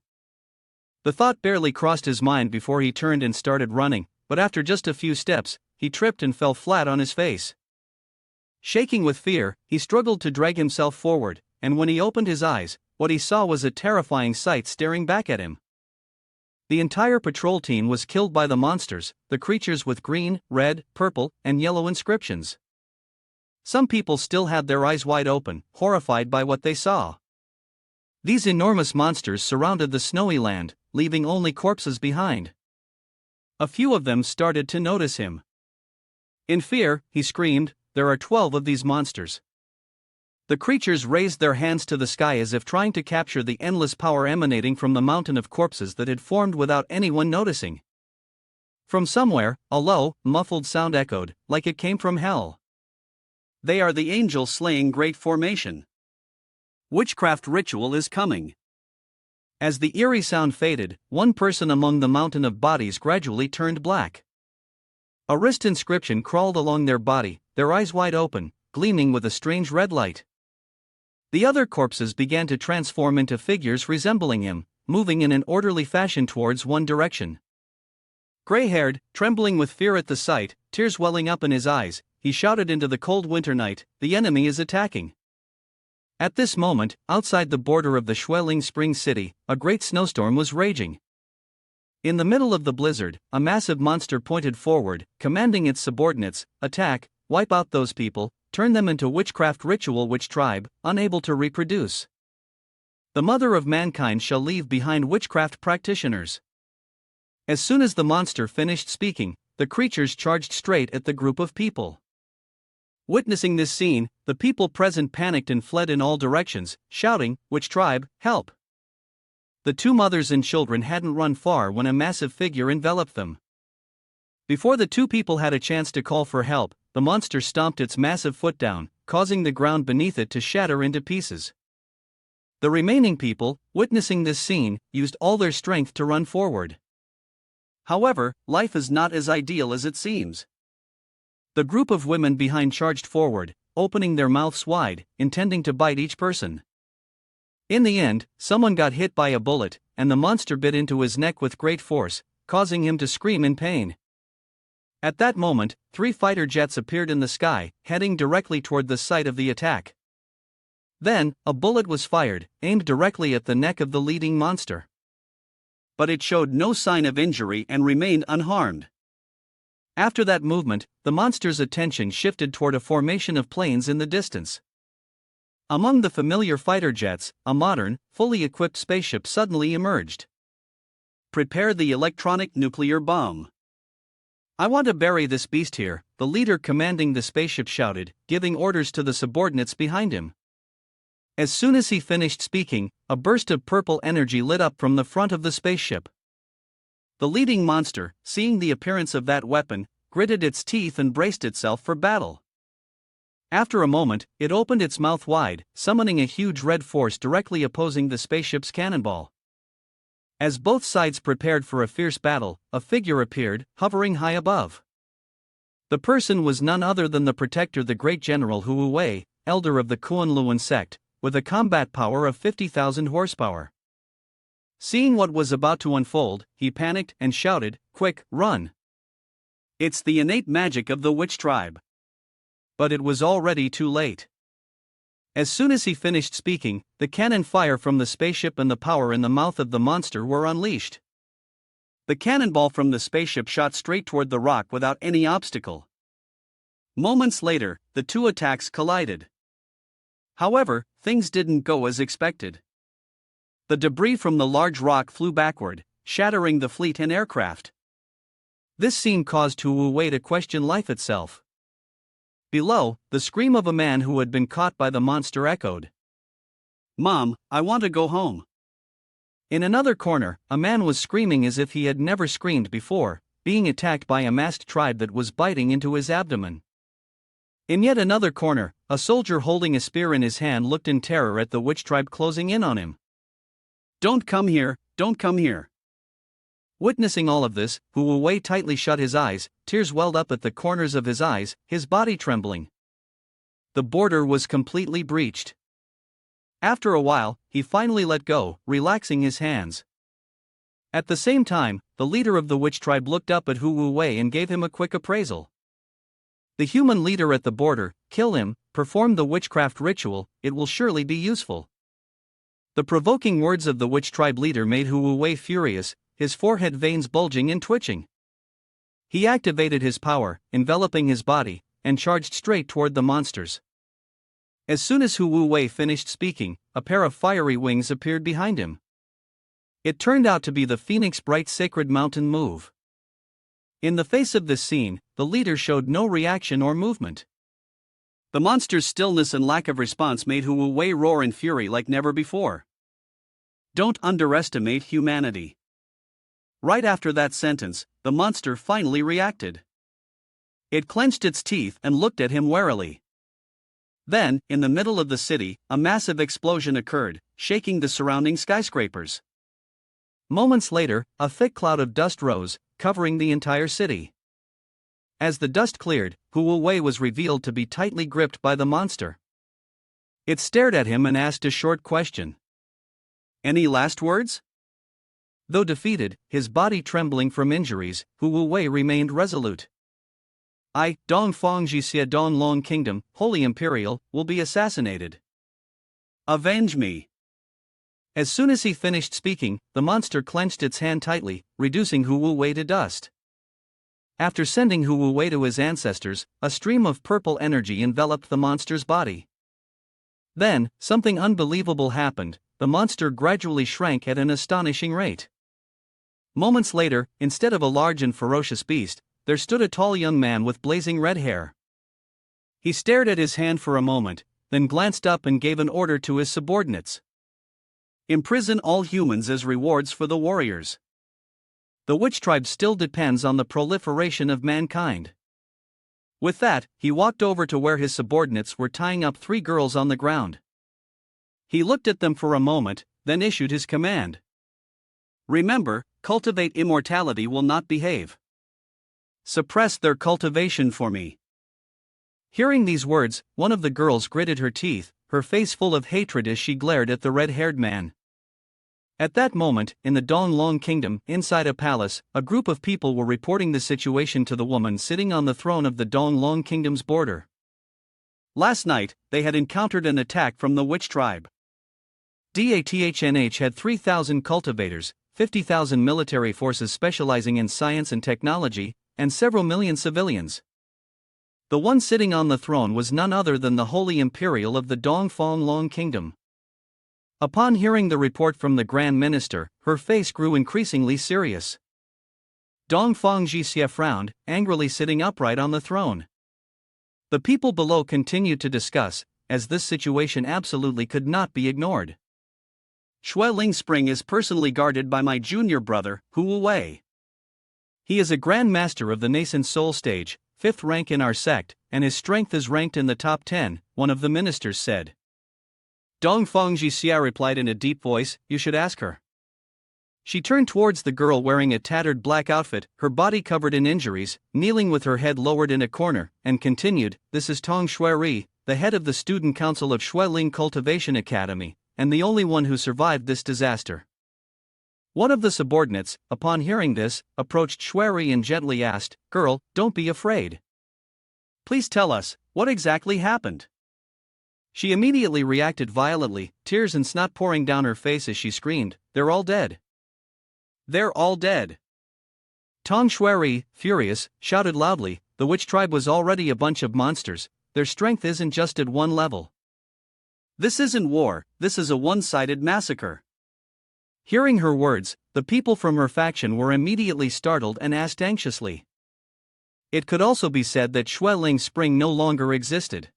The thought barely crossed his mind before he turned and started running, but after just a few steps, he tripped and fell flat on his face. Shaking with fear, he struggled to drag himself forward, and when he opened his eyes, what he saw was a terrifying sight staring back at him. The entire patrol team was killed by the monsters, the creatures with green, red, purple, and yellow inscriptions. Some people still had their eyes wide open, horrified by what they saw. These enormous monsters surrounded the snowy land, leaving only corpses behind. A few of them started to notice him. In fear, he screamed, "There are 12 of these monsters." The creatures raised their hands to the sky as if trying to capture the endless power emanating from the mountain of corpses that had formed without anyone noticing. From somewhere, a low, muffled sound echoed, like it came from hell. "They are the angels slaying great formation. Witchcraft ritual is coming." As the eerie sound faded, one person among the mountain of bodies gradually turned black. A wrist inscription crawled along their body, their eyes wide open, gleaming with a strange red light. The other corpses began to transform into figures resembling him, moving in an orderly fashion towards one direction. Gray-haired, trembling with fear at the sight, tears welling up in his eyes, he shouted into the cold winter night, "The enemy is attacking." At this moment, outside the border of the Schweling Spring City, a great snowstorm was raging. In the middle of the blizzard, a massive monster pointed forward, commanding its subordinates, "Attack, wipe out those people, turn them into witchcraft ritual witch tribe, unable to reproduce. The mother of mankind shall leave behind witchcraft practitioners." As soon as the monster finished speaking, the creatures charged straight at the group of people. Witnessing this scene, the people present panicked and fled in all directions, shouting, "Witch tribe, help!" The two mothers and children hadn't run far when a massive figure enveloped them. Before the two people had a chance to call for help, the monster stomped its massive foot down, causing the ground beneath it to shatter into pieces. The remaining people, witnessing this scene, used all their strength to run forward. However, life is not as ideal as it seems. The group of women behind charged forward, opening their mouths wide, intending to bite each person. In the end, someone got hit by a bullet, and the monster bit into his neck with great force, causing him to scream in pain. At that moment, 3 fighter jets appeared in the sky, heading directly toward the site of the attack. Then, a bullet was fired, aimed directly at the neck of the leading monster. But it showed no sign of injury and remained unharmed. After that movement, the monster's attention shifted toward a formation of planes in the distance. Among the familiar fighter jets, a modern, fully equipped spaceship suddenly emerged. "Prepare the electronic nuclear bomb. I want to bury this beast here," the leader commanding the spaceship shouted, giving orders to the subordinates behind him. As soon as he finished speaking, a burst of purple energy lit up from the front of the spaceship. The leading monster, seeing the appearance of that weapon, gritted its teeth and braced itself for battle. After a moment, it opened its mouth wide, summoning a huge red force directly opposing the spaceship's cannonball. As both sides prepared for a fierce battle, a figure appeared, hovering high above. The person was none other than the protector, the great general Hu Wei, elder of the Kunlun sect, with a combat power of 50,000 horsepower. Seeing what was about to unfold, he panicked and shouted, "Quick, run! It's the innate magic of the witch tribe." But it was already too late. As soon as he finished speaking, the cannon fire from the spaceship and the power in the mouth of the monster were unleashed. The cannonball from the spaceship shot straight toward the rock without any obstacle. Moments later, the two attacks collided. However, things didn't go as expected. The debris from the large rock flew backward, shattering the fleet and aircraft. This scene caused Hu Wei to question life itself. Below, the scream of a man who had been caught by the monster echoed. "Mom, I want to go home." In another corner, a man was screaming as if he had never screamed before, being attacked by a masked tribe that was biting into his abdomen. In yet another corner, a soldier holding a spear in his hand looked in terror at the witch tribe closing in on him. Don't come here, don't come here. Witnessing all of this, Hu Wu tightly shut his eyes, tears welled up at the corners of his eyes, his body trembling. The border was completely breached. After a while, he finally let go, relaxing his hands. At the same time, the leader of the witch tribe looked up at Hu Wu and gave him a quick appraisal. The human leader at the border, kill him, perform the witchcraft ritual, it will surely be useful. The provoking words of the witch tribe leader made Hu Wu furious, his forehead veins bulging and twitching. He activated his power, enveloping his body, and charged straight toward the monsters. As soon as Hu Wu finished speaking, a pair of fiery wings appeared behind him. It turned out to be the Phoenix Bright Sacred Mountain move. In the face of this scene, the leader showed no reaction or movement. The monster's stillness and lack of response made Hu Wu roar in fury like never before. Don't underestimate humanity. Right after that sentence, the monster finally reacted. It clenched its teeth and looked at him warily. Then, in the middle of the city, a massive explosion occurred, shaking the surrounding skyscrapers. Moments later, a thick cloud of dust rose, covering the entire city. As the dust cleared, Hu Wu was revealed to be tightly gripped by the monster. It stared at him and asked a short question. Any last words? Though defeated, his body trembling from injuries, Hu Wu remained resolute. I, Dongfang Jixia Dong Long Kingdom, Holy Imperial, will be assassinated. Avenge me. As soon as he finished speaking, the monster clenched its hand tightly, reducing Hu Wu to dust. After sending Hu Wu to his ancestors, a stream of purple energy enveloped the monster's body. Then, something unbelievable happened, the monster gradually shrank at an astonishing rate. Moments later, instead of a large and ferocious beast, there stood a tall young man with blazing red hair. He stared at his hand for a moment, then glanced up and gave an order to his subordinates. Imprison all humans as rewards for the warriors. The witch tribe still depends on the proliferation of mankind. With that, he walked over to where his subordinates were tying up 3 girls on the ground. He looked at them for a moment, then issued his command. Remember, cultivate immortality will not behave. Suppress their cultivation for me. Hearing these words, one of the girls gritted her teeth, her face full of hatred as she glared at the red-haired man. At that moment, in the Dong Long Kingdom, inside a palace, a group of people were reporting the situation to the woman sitting on the throne of the Dong Long Kingdom's border. Last night, they had encountered an attack from the witch tribe. DATHNH had 3,000 cultivators, 50,000 military forces specializing in science and technology, and several million civilians. The one sitting on the throne was none other than the Holy Imperial of the Dongfang Long Kingdom. Upon hearing the report from the Grand Minister, her face grew increasingly serious. Dongfang Jixia frowned, angrily sitting upright on the throne. The people below continued to discuss, as this situation absolutely could not be ignored. Xueling Spring is personally guarded by my junior brother, Hu Wu. He is a Grand Master of the nascent soul stage, 5th rank in our sect, and his strength is ranked in the top 10, one of the ministers said. Dongfang Jixia replied in a deep voice, you should ask her. She turned towards the girl wearing a tattered black outfit, her body covered in injuries, kneeling with her head lowered in a corner, and continued, this is Tong Shueri, the head of the student council of Xueling Cultivation Academy, and the only one who survived this disaster. One of the subordinates, upon hearing this, approached Shueri and gently asked, girl, don't be afraid. Please tell us, what exactly happened? She immediately reacted violently, tears and snot pouring down her face as she screamed, they're all dead. They're all dead. Tong Shueri, furious, shouted loudly, the witch tribe was already a bunch of monsters, their strength isn't just at one level. This isn't war, this is a one-sided massacre. Hearing her words, the people from her faction were immediately startled and asked anxiously. It could also be said that Xueling Spring no longer existed.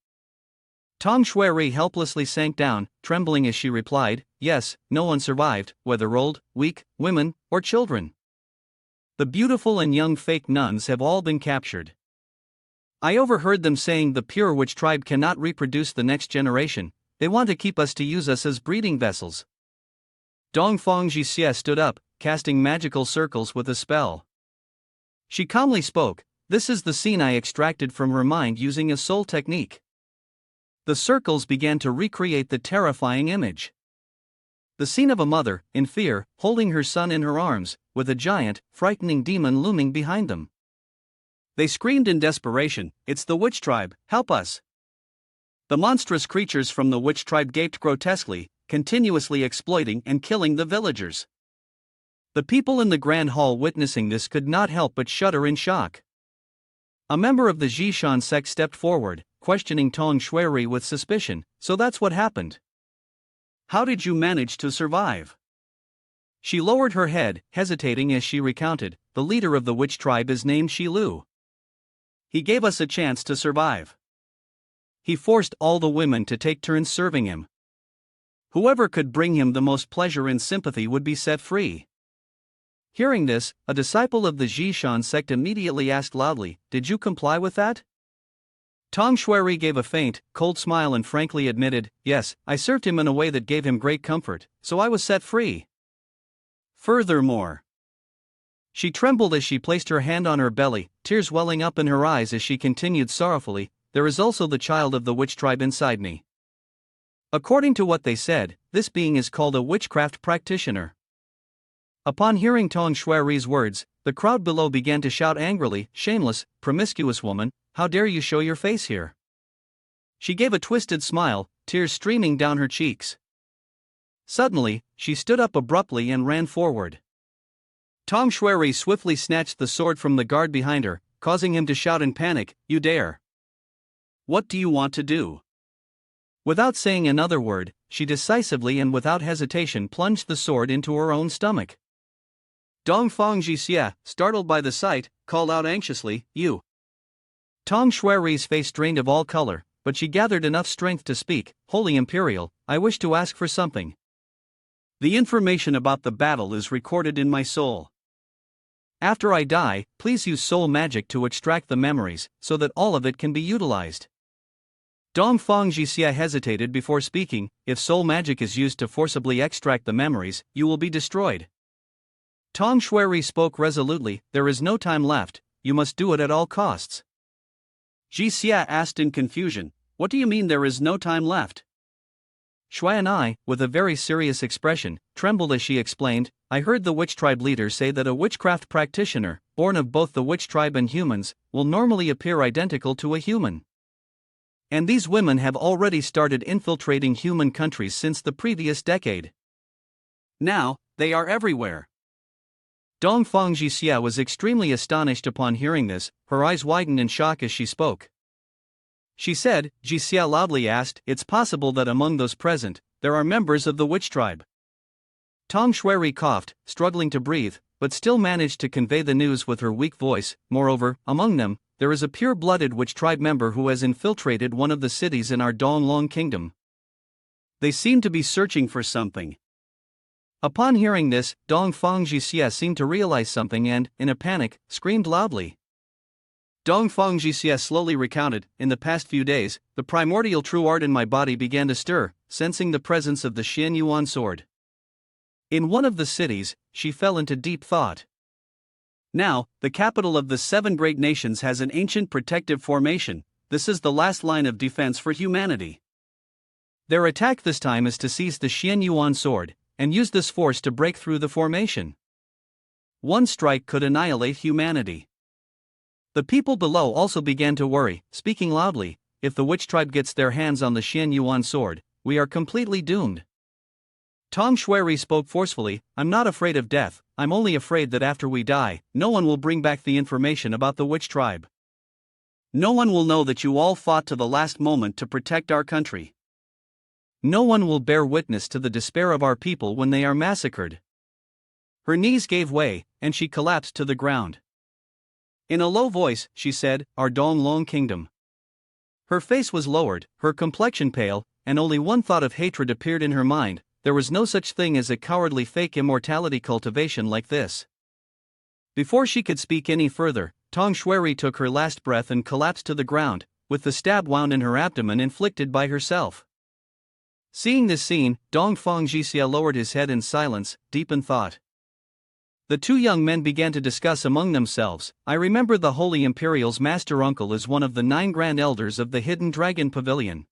Tong Shueri helplessly sank down, trembling as she replied, yes, no one survived, whether old, weak, women, or children. The beautiful and young fake nuns have all been captured. I overheard them saying the pure witch tribe cannot reproduce the next generation, they want to keep us to use us as breeding vessels. Dongfang Jixie stood up, casting magical circles with a spell. She calmly spoke, "This is the scene I extracted from her mind using a soul technique." The circles began to recreate the terrifying image. The scene of a mother, in fear, holding her son in her arms, with a giant, frightening demon looming behind them. They screamed in desperation, "It's the witch tribe, help us!" The monstrous creatures from the witch tribe gaped grotesquely, continuously exploiting and killing the villagers. The people in the grand hall witnessing this could not help but shudder in shock. A member of the Shan sect stepped forward, questioning Tong Shuiri with suspicion, "So that's what happened? How did you manage to survive?" She lowered her head, hesitating as she recounted, "The leader of the witch tribe is named Shilu. He gave us a chance to survive. He forced all the women to take turns serving him. Whoever could bring him the most pleasure and sympathy would be set free." Hearing this, a disciple of the Shan sect immediately asked loudly, "Did you comply with that?" Tong Shuiri gave a faint, cold smile and frankly admitted, "Yes, I served him in a way that gave him great comfort, so I was set free." Furthermore, she trembled as she placed her hand on her belly, tears welling up in her eyes as she continued sorrowfully, "There is also the child of the witch tribe inside me. According to what they said, this being is called a witchcraft practitioner." Upon hearing Tong Shuiri's words, the crowd below began to shout angrily, "Shameless, promiscuous woman, how dare you show your face here?" She gave a twisted smile, tears streaming down her cheeks. Suddenly, she stood up abruptly and ran forward. Tong Shuiri swiftly snatched the sword from the guard behind her, causing him to shout in panic, "You dare! What do you want to do?" Without saying another word, she decisively and without hesitation plunged the sword into her own stomach. Dongfang Jixie, startled by the sight, called out anxiously, "You!" Tong Shuiri's face drained of all color, but she gathered enough strength to speak, "Holy Imperial, I wish to ask for something. The information about the battle is recorded in my soul. After I die, please use soul magic to extract the memories, so that all of it can be utilized." Dongfang Jixie hesitated before speaking, "If soul magic is used to forcibly extract the memories, you will be destroyed." Tong Shuiri spoke resolutely, "There is no time left, you must do it at all costs." Jixie asked in confusion, "What do you mean there is no time left?" Shuai, with a very serious expression, trembled as she explained, "I heard the witch tribe leader say that a witchcraft practitioner, born of both the witch tribe and humans, will normally appear identical to a human. And these women have already started infiltrating human countries since the previous decade. Now, they are everywhere." Dongfang Jixie was extremely astonished upon hearing this, her eyes widened in shock as she spoke. She said, Jixie loudly asked, "It's possible that among those present, there are members of the witch tribe?" Tong Shuiri coughed, struggling to breathe, but still managed to convey the news with her weak voice. "Moreover, among them, there is a pure-blooded witch tribe member who has infiltrated one of the cities in our Donglong kingdom. They seem to be searching for something." Upon hearing this, Dongfang Jixie seemed to realize something and, in a panic, screamed loudly. Dongfang Jixie slowly recounted, "In the past few days, the primordial true art in my body began to stir, sensing the presence of the Xian Yuan sword. In one of the cities, she fell into deep thought. Now, the capital of the 7 great nations has an ancient protective formation. This is the last line of defense for humanity. Their attack this time is to seize the Xian Yuan sword, and use this force to break through the formation. One strike could annihilate humanity." The people below also began to worry, speaking loudly, "If the witch tribe gets their hands on the Xian Yuan sword, we are completely doomed." Tong Shuiri spoke forcefully, "I'm not afraid of death, I'm only afraid that after we die, no one will bring back the information about the witch tribe. No one will know that you all fought to the last moment to protect our country. No one will bear witness to the despair of our people when they are massacred." Her knees gave way, and she collapsed to the ground. In a low voice, she said, "Our Donglong kingdom." Her face was lowered, her complexion pale, and only one thought of hatred appeared in her mind. There was no such thing as a cowardly fake immortality cultivation like this. Before she could speak any further, Tong Shueri took her last breath and collapsed to the ground, with the stab wound in her abdomen inflicted by herself. Seeing this scene, Dong Feng Jixia lowered his head in silence, deep in thought. The two young men began to discuss among themselves. I remember the Holy Imperial's master uncle is one of the 9 Grand Elders of the Hidden Dragon Pavilion.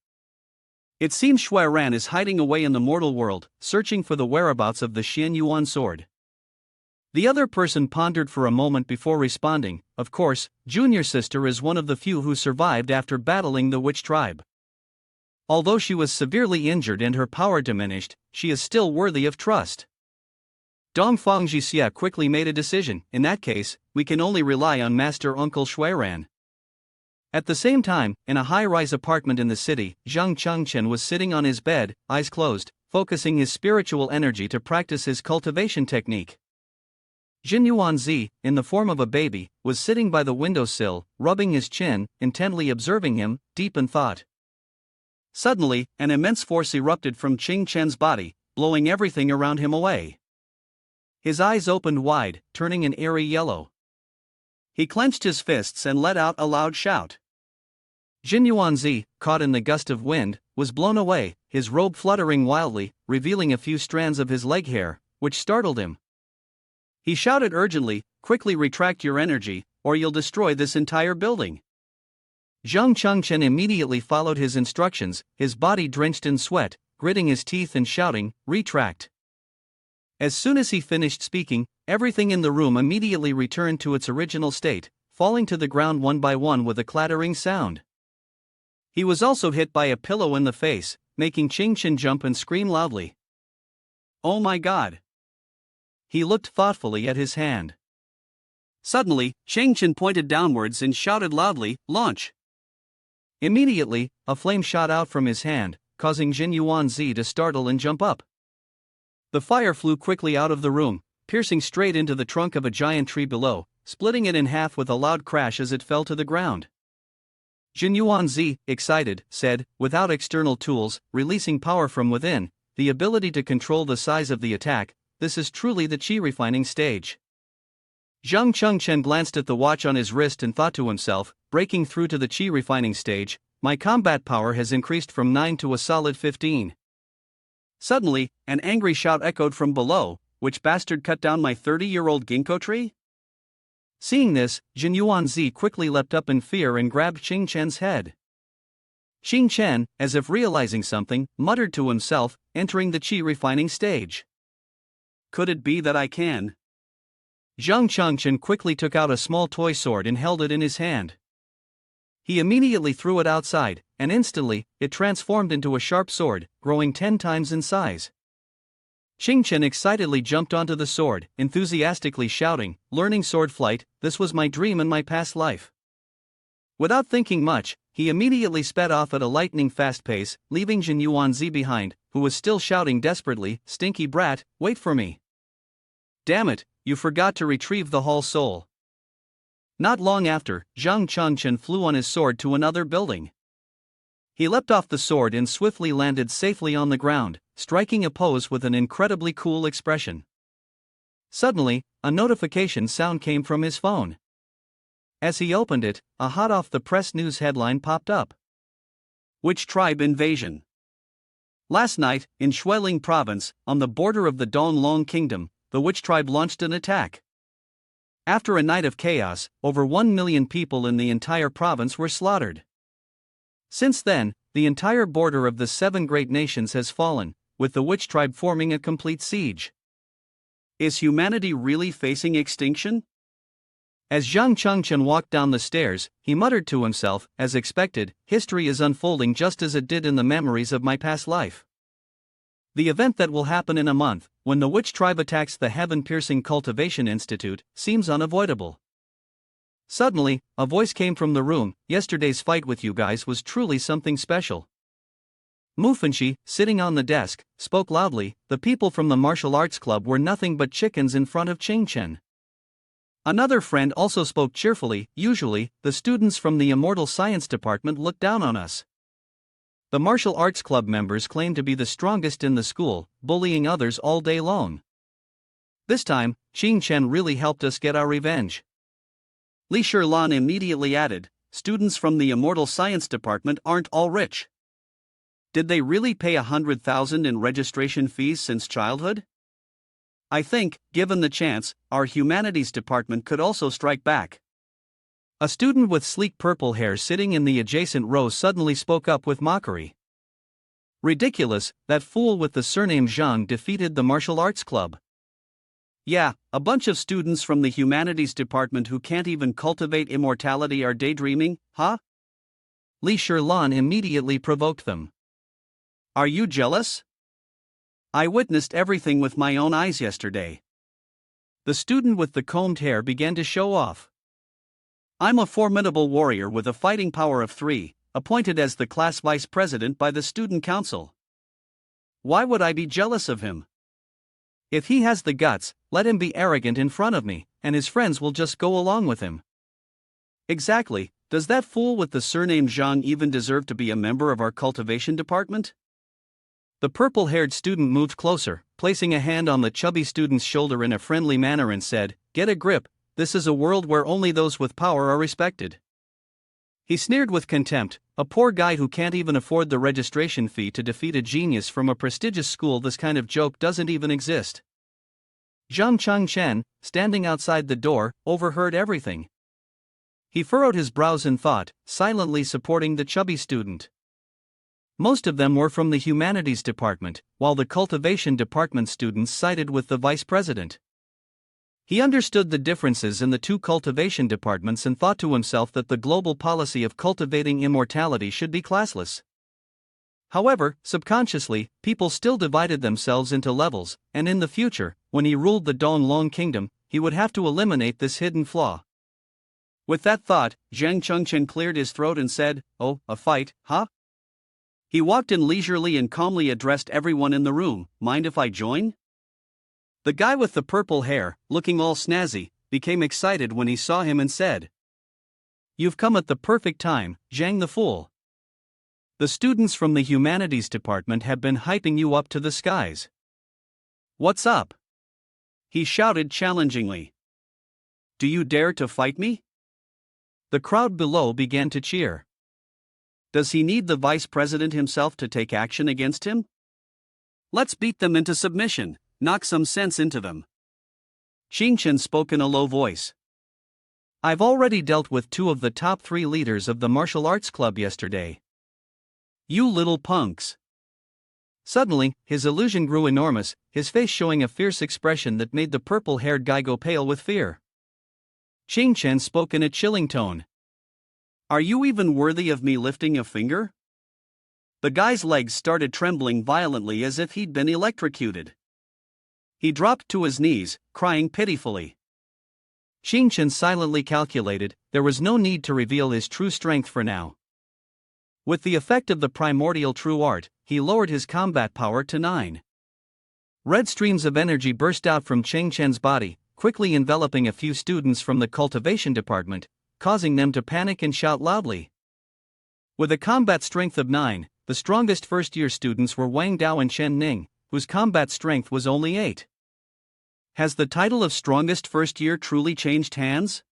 It seems Shui Ran is hiding away in the mortal world, searching for the whereabouts of the Xian Yuan sword. The other person pondered for a moment before responding. Of course, Junior Sister is one of the few who survived after battling the witch tribe. Although she was severely injured and her power diminished, she is still worthy of trust. Dong Feng Jixia quickly made a decision. In that case, we can only rely on Master Uncle Shuiran. At the same time, in a high-rise apartment in the city, Zhang Chengchen was sitting on his bed, eyes closed, focusing his spiritual energy to practice his cultivation technique. Jin Yuanzi, in the form of a baby, was sitting by the windowsill, rubbing his chin, intently observing him, deep in thought. Suddenly, an immense force erupted from Qing Chen's body, blowing everything around him away. His eyes opened wide, turning an eerie yellow. He clenched his fists and let out a loud shout. Jin Yuanzi, caught in the gust of wind, was blown away, his robe fluttering wildly, revealing a few strands of his leg hair, which startled him. He shouted urgently, "Quickly retract your energy, or you'll destroy this entire building." Zhang Chengchen immediately followed his instructions, his body drenched in sweat, gritting his teeth and shouting, "Retract." As soon as he finished speaking, everything in the room immediately returned to its original state, falling to the ground one by one with a clattering sound. He was also hit by a pillow in the face, making Qing Chen jump and scream loudly. "Oh my God!" He looked thoughtfully at his hand. Suddenly, Qing Chen pointed downwards and shouted loudly, "Launch!" Immediately, a flame shot out from his hand, causing Jin Yuanzi to startle and jump up. The fire flew quickly out of the room, piercing straight into the trunk of a giant tree below, splitting it in half with a loud crash as it fell to the ground. Jin Yuanzi, excited, said, "Without external tools, releasing power from within, the ability to control the size of the attack, this is truly the chi refining stage." Zhang Chengchen glanced at the watch on his wrist and thought to himself, breaking through to the chi refining stage, my combat power has increased from 9 to a solid 15. Suddenly, an angry shout echoed from below, "Which bastard cut down my 30-year-old ginkgo tree?" Seeing this, Jin Yuanzi quickly leapt up in fear and grabbed Qing Chen's head. Qing Chen, as if realizing something, muttered to himself, entering the chi refining stage. "Could it be that I can?" Zhang Chengchen quickly took out a small toy sword and held it in his hand. He immediately threw it outside, and instantly, it transformed into a sharp sword, growing 10 times in size. Qing Chen excitedly jumped onto the sword, enthusiastically shouting, "Learning sword flight, this was my dream in my past life." Without thinking much, he immediately sped off at a lightning-fast pace, leaving Jin Yuanzi behind, who was still shouting desperately, "Stinky brat, wait for me. Damn it, you forgot to retrieve the Hall Soul." Not long after, Zhang Chengchen flew on his sword to another building. He leapt off the sword and swiftly landed safely on the ground, striking a pose with an incredibly cool expression. Suddenly, a notification sound came from his phone. As he opened it, a hot-off-the-press news headline popped up. Witch Tribe Invasion. Last night, in Shuiling Province, on the border of the Donglong Kingdom, the Witch Tribe launched an attack. After a night of chaos, over 1 million people in the entire province were slaughtered. Since then, the entire border of the 7 great nations has fallen, with the Witch Tribe forming a complete siege. Is humanity really facing extinction? As Zhang Chengchen walked down the stairs, he muttered to himself, as expected, history is unfolding just as it did in the memories of my past life. The event that will happen in a month, when the Witch Tribe attacks the heaven-piercing Cultivation Institute, seems unavoidable. Suddenly, a voice came from the room, "Yesterday's fight with you guys was truly something special." Mu Fenxi, sitting on the desk, spoke loudly, "The people from the martial arts club were nothing but chickens in front of Qing Chen." Another friend also spoke cheerfully, "Usually, the students from the Immortal Science Department look down on us. The martial arts club members claim to be the strongest in the school, bullying others all day long. This time, Qing Chen really helped us get our revenge." Li Shirlan immediately added, students from the Immortal Science Department aren't all rich. Did they really pay 100,000 in registration fees since childhood? I think, given the chance, our Humanities Department could also strike back. A student with sleek purple hair sitting in the adjacent row suddenly spoke up with mockery. Ridiculous, that fool with the surname Zhang defeated the martial arts club. Yeah, a bunch of students from the Humanities Department who can't even cultivate immortality are daydreaming, huh? Li Shirlan immediately provoked them. Are you jealous? I witnessed everything with my own eyes yesterday. The student with the combed hair began to show off. I'm a formidable warrior with a fighting power of 3, appointed as the class vice president by the student council. Why would I be jealous of him? If he has the guts, let him be arrogant in front of me, and his friends will just go along with him. Exactly, does that fool with the surname Zhang even deserve to be a member of our cultivation department? The purple-haired student moved closer, placing a hand on the chubby student's shoulder in a friendly manner and said, "Get a grip, this is a world where only those with power are respected." He sneered with contempt, a poor guy who can't even afford the registration fee to defeat a genius from a prestigious school. This kind of joke doesn't even exist. Zhang Chengchen, standing outside the door, overheard everything. He furrowed his brows in thought, silently supporting the chubby student. Most of them were from the Humanities Department, while the Cultivation Department students sided with the Vice President. He understood the differences in the two cultivation departments and thought to himself that the global policy of cultivating immortality should be classless. However, subconsciously, people still divided themselves into levels, and in the future, when he ruled the Donglong Kingdom, he would have to eliminate this hidden flaw. With that thought, Zhang Chengchen cleared his throat and said, "Oh, a fight, huh?" He walked in leisurely and calmly addressed everyone in the room, "Mind if I join?" The guy with the purple hair, looking all snazzy, became excited when he saw him and said, "You've come at the perfect time, Zhang the fool. The students from the Humanities Department have been hyping you up to the skies. What's up?" he shouted challengingly. "Do you dare to fight me?" The crowd below began to cheer. Does he need the vice president himself to take action against him? Let's beat them into submission, knock some sense into them. Chen spoke in a low voice. I've already dealt with 2 of the top 3 leaders of the martial arts club yesterday. You little punks. Suddenly, his illusion grew enormous, his face showing a fierce expression that made the purple-haired guy go pale with fear. Chen spoke in a chilling tone. Are you even worthy of me lifting a finger? The guy's legs started trembling violently as if he'd been electrocuted. He dropped to his knees, crying pitifully. Chen silently calculated, there was no need to reveal his true strength for now. With the effect of the primordial true art, he lowered his combat power to 9. Red streams of energy burst out from Chen's body, quickly enveloping a few students from the cultivation department, causing them to panic and shout loudly. With a combat strength of 9, the strongest first-year students were Wang Dao and Chen Ning, whose combat strength was only 8. Has the title of strongest first-year truly changed hands?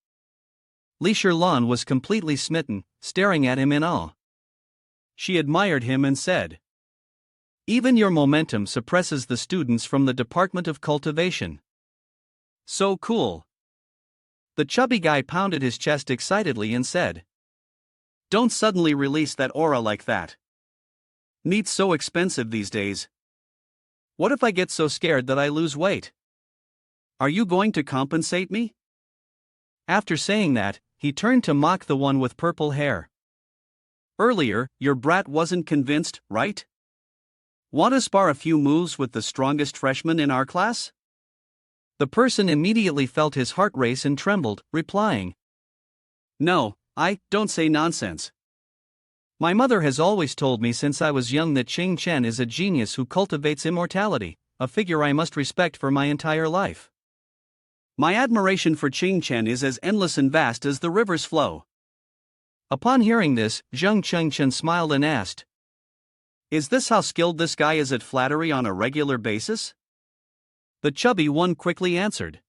Li Shirlan was completely smitten, staring at him in awe. She admired him and said, "Even your momentum suppresses the students from the Department of Cultivation. So cool." The chubby guy pounded his chest excitedly and said, "Don't suddenly release that aura like that. Meat's so expensive these days. What if I get so scared that I lose weight? Are you going to compensate me?" After saying that, he turned to mock the one with purple hair. "Earlier, your brat wasn't convinced, right? Want to spar a few moves with the strongest freshman in our class?" The person immediately felt his heart race and trembled, replying, "No, don't say nonsense. My mother has always told me since I was young that Chen is a genius who cultivates immortality, a figure I must respect for my entire life. My admiration for Chen is as endless and vast as the river's flow." Upon hearing this, Zhang Chengchen smiled and asked, "Is this how skilled this guy is at flattery on a regular basis?" The chubby one quickly answered.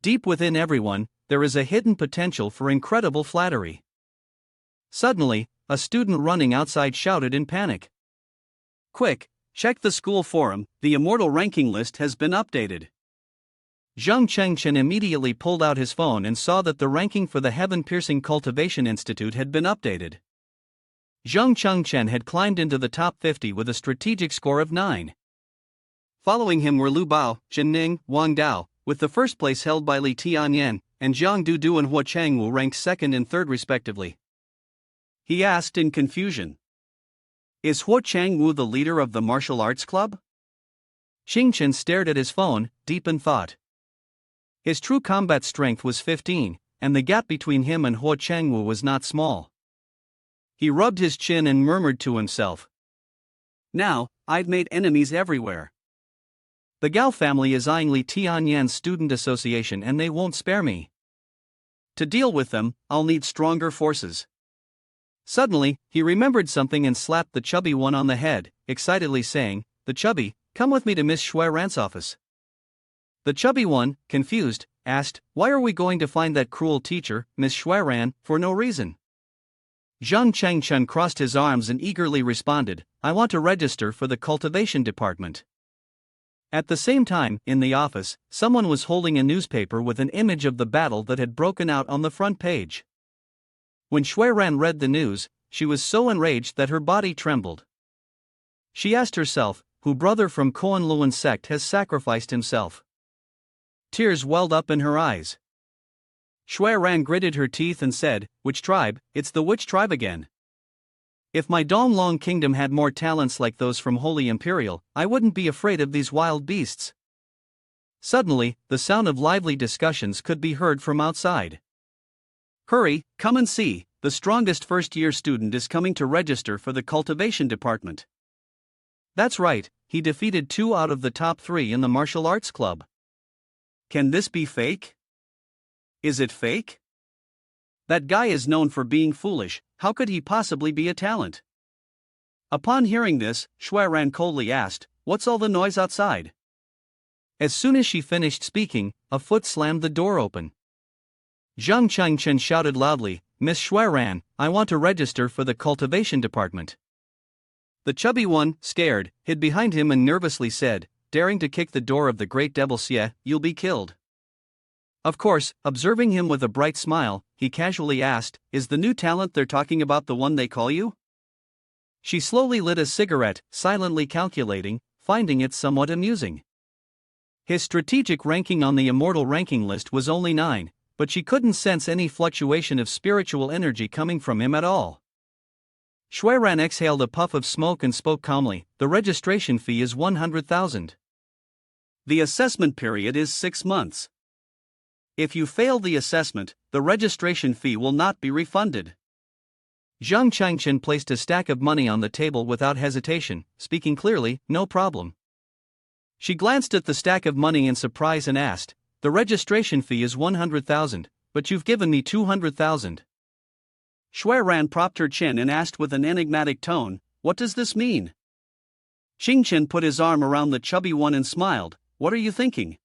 Deep within everyone, there is a hidden potential for incredible flattery. Suddenly, a student running outside shouted in panic. Quick, check the school forum, the immortal ranking list has been updated. Zhang Chengchen immediately pulled out his phone and saw that the ranking for the heaven-piercing Cultivation Institute had been updated. Zhang Chengchen had climbed into the top 50 with a strategic score of 9. Following him were Lu Bao, Zhen Ning, Wang Dao, with the first place held by Li Tian Yen, and Zhang Dudu and Hua Changwu ranked second and third respectively. He asked in confusion. Is Hua Changwu the leader of the martial arts club? Xingchen stared at his phone, deep in thought. His true combat strength was 15, and the gap between him and Hua Changwu was not small. He rubbed his chin and murmured to himself. Now, I've made enemies everywhere. The Gao family is eyeing Li Tianyan's student association and they won't spare me. To deal with them, I'll need stronger forces. Suddenly, he remembered something and slapped the chubby one on the head, excitedly saying, "The chubby, come with me to Miss Shui-Ran's office." The chubby one, confused, asked, "Why are we going to find that cruel teacher, Miss Shui-Ran, for no reason?" Zhang Chengchen crossed his arms and eagerly responded, "I want to register for the Cultivation department." At the same time, in the office, someone was holding a newspaper with an image of the battle that had broken out on the front page. When Shui-Ran read the news, she was so enraged that her body trembled. She asked herself, who brother from Koan-Luan sect has sacrificed himself? Tears welled up in her eyes. Shui-Ran gritted her teeth and said, "Which tribe? It's the witch tribe again. If my Donglong kingdom had more talents like those from Holy Imperial, I wouldn't be afraid of these wild beasts." Suddenly, the sound of lively discussions could be heard from outside. "Hurry, come and see, the strongest first-year student is coming to register for the Cultivation department." That's right, he defeated 2 out of the top 3 in the martial arts club. Can this be fake? Is it fake? That guy is known for being foolish, how could he possibly be a talent? Upon hearing this, Shui-Ran coldly asked, "What's all the noise outside?" As soon as she finished speaking, a foot slammed the door open. Zhang Chengchen shouted loudly, "Miss Shui-Ran, I want to register for the Cultivation department." The chubby one, scared, hid behind him and nervously said, "Daring to kick the door of the great devil Xie, you'll be killed." Of course, observing him with a bright smile, he casually asked, "Is the new talent they're talking about the one they call you?" She slowly lit a cigarette, silently calculating, finding it somewhat amusing. His strategic ranking on the immortal ranking list was only 9, but she couldn't sense any fluctuation of spiritual energy coming from him at all. Shui-Ran exhaled a puff of smoke and spoke calmly, "The registration fee is 100,000. The assessment period is 6 months. If you fail the assessment, the registration fee will not be refunded." Zhang Chengchen placed a stack of money on the table without hesitation, speaking clearly, "No problem." She glanced at the stack of money in surprise and asked, "The registration fee is 100,000, but you've given me 200,000. Shui-Ran propped her chin and asked with an enigmatic tone, "What does this mean?" Xingchen put his arm around the chubby one and smiled, "What are you thinking?"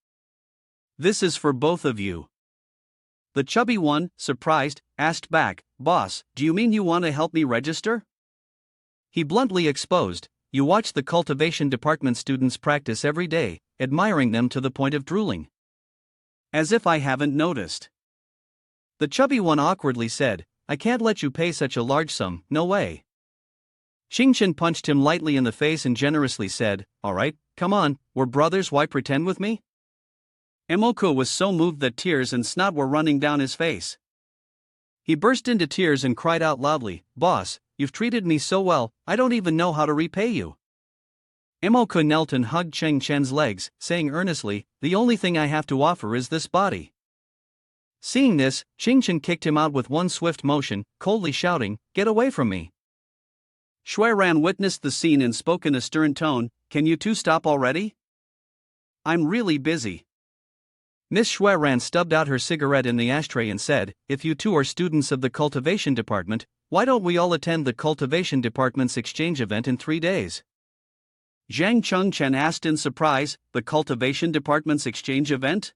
"This is for both of you." The chubby one, surprised, asked back, "Boss, do you mean you want to help me register?" He bluntly exposed, "You watch the Cultivation department students practice every day, admiring them to the point of drooling." "As if I haven't noticed." The chubby one awkwardly said, "I can't let you pay such a large sum, no way." Xingchen punched him lightly in the face and generously said, "All right, come on, we're brothers, why pretend with me?" Emoku was so moved that tears and snot were running down his face. He burst into tears and cried out loudly, "Boss, you've treated me so well, I don't even know how to repay you." Emoku knelt and hugged Cheng Chen's legs, saying earnestly, "The only thing I have to offer is this body." Seeing this, Xingchen kicked him out with one swift motion, coldly shouting, "Get away from me." Shui-Ran witnessed the scene and spoke in a stern tone, "Can you two stop already? I'm really busy." Miss Shui-Ran stubbed out her cigarette in the ashtray and said, "If you two are students of the Cultivation department, why don't we all attend the Cultivation department's exchange event in 3 days?" Zhang Chengchen asked in surprise, "The Cultivation department's exchange event?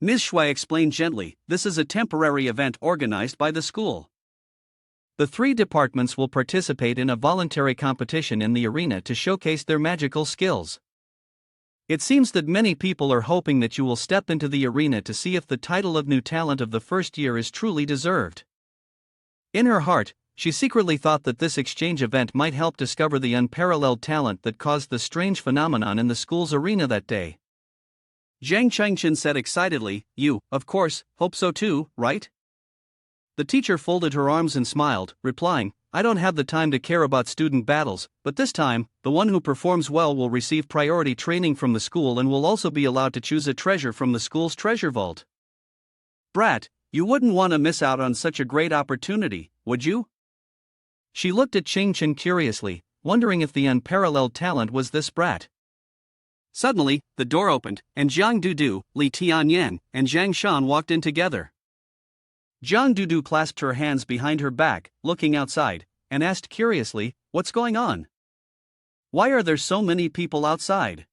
Ms. Shui explained gently, this is a temporary event organized by the school. The 3 departments will participate in a voluntary competition in the arena to showcase their magical skills. It seems that many people are hoping that you will step into the arena to see if the title of new talent of the first year is truly deserved. In her heart, she secretly thought that this exchange event might help discover the unparalleled talent that caused the strange phenomenon in the school's arena that day. Zhang Chengchen said excitedly, you, of course, hope so too, right? The teacher folded her arms and smiled, replying, I don't have the time to care about student battles, but this time, the one who performs well will receive priority training from the school and will also be allowed to choose a treasure from the school's treasure vault. Brat, you wouldn't want to miss out on such a great opportunity, would you? She looked at Ching-Chen curiously, wondering if the unparalleled talent was this brat. Suddenly, the door opened, and Jiang Dudu, Lee Tian Yen, and Zhang Shan walked in together. Jiang Dudu clasped her hands behind her back, looking outside, and asked curiously, what's going on? Why are there so many people outside?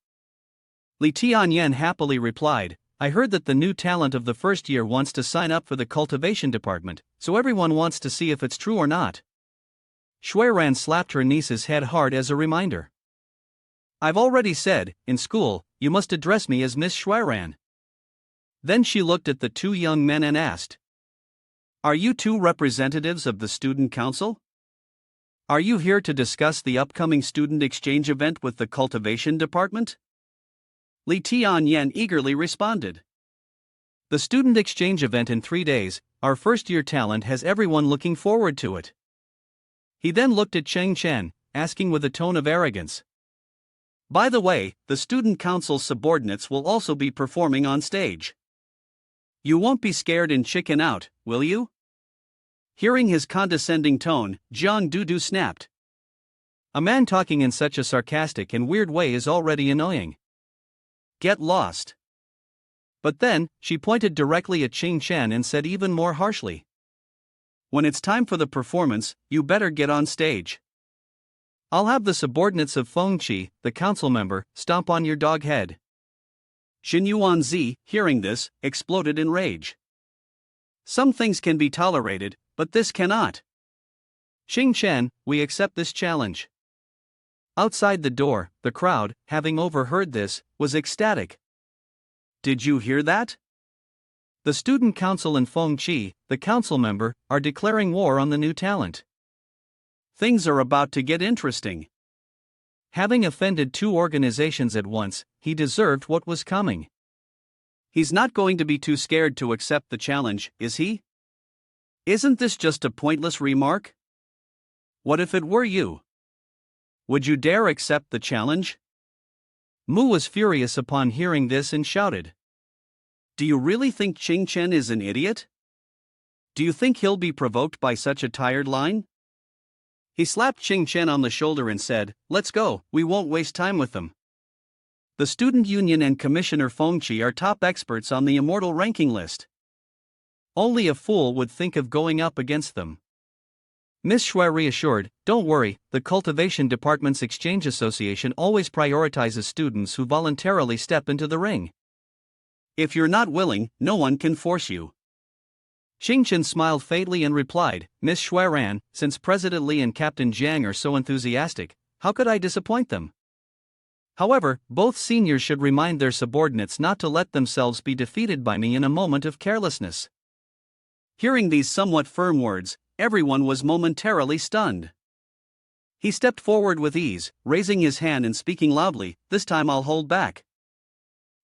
Li Tianyan happily replied, I heard that the new talent of the first year wants to sign up for the cultivation department, so everyone wants to see if it's true or not. Shuiran slapped her niece's head hard as a reminder. I've already said, in school, you must address me as Miss Shuiran. Then she looked at the 2 young men and asked, Are you 2 representatives of the student council? Are you here to discuss the upcoming student exchange event with the cultivation department? Li Tianyan eagerly responded. The student exchange event in 3 days, our first-year talent has everyone looking forward to it. He then looked at Cheng Chen, asking with a tone of arrogance. By the way, the student council's subordinates will also be performing on stage. You won't be scared and chicken out, will you? Hearing his condescending tone, Jiang Dudu snapped. A man talking in such a sarcastic and weird way is already annoying. Get lost. But then, she pointed directly at Ching Chen and said even more harshly. When it's time for the performance, you better get on stage. I'll have the subordinates of Feng Qi, the council member, stomp on your dog head. Jin Yuanzi, hearing this, exploded in rage. Some things can be tolerated, but this cannot. Ching Chen, we accept this challenge. Outside the door, the crowd, having overheard this, was ecstatic. Did you hear that? The student council and Feng Qi, the council member, are declaring war on the new talent. Things are about to get interesting. Having offended 2 organizations at once, he deserved what was coming. He's not going to be too scared to accept the challenge, is he? Isn't this just a pointless remark? What if it were you? Would you dare accept the challenge? Mu was furious upon hearing this and shouted. Do you really think Ching Chen is an idiot? Do you think he'll be provoked by such a tired line? He slapped Ching Chen on the shoulder and said, Let's go, we won't waste time with them. The student union and Commissioner Feng Qi are top experts on the immortal ranking list. Only a fool would think of going up against them. Miss Shui reassured, Don't worry, the Cultivation Department's Exchange Association always prioritizes students who voluntarily step into the ring. If you're not willing, no one can force you. Xingchen smiled faintly and replied, Miss Shuiran, since President Li and Captain Jiang are so enthusiastic, how could I disappoint them? However, both seniors should remind their subordinates not to let themselves be defeated by me in a moment of carelessness. Hearing these somewhat firm words, everyone was momentarily stunned. He stepped forward with ease, raising his hand and speaking loudly, This time I'll hold back.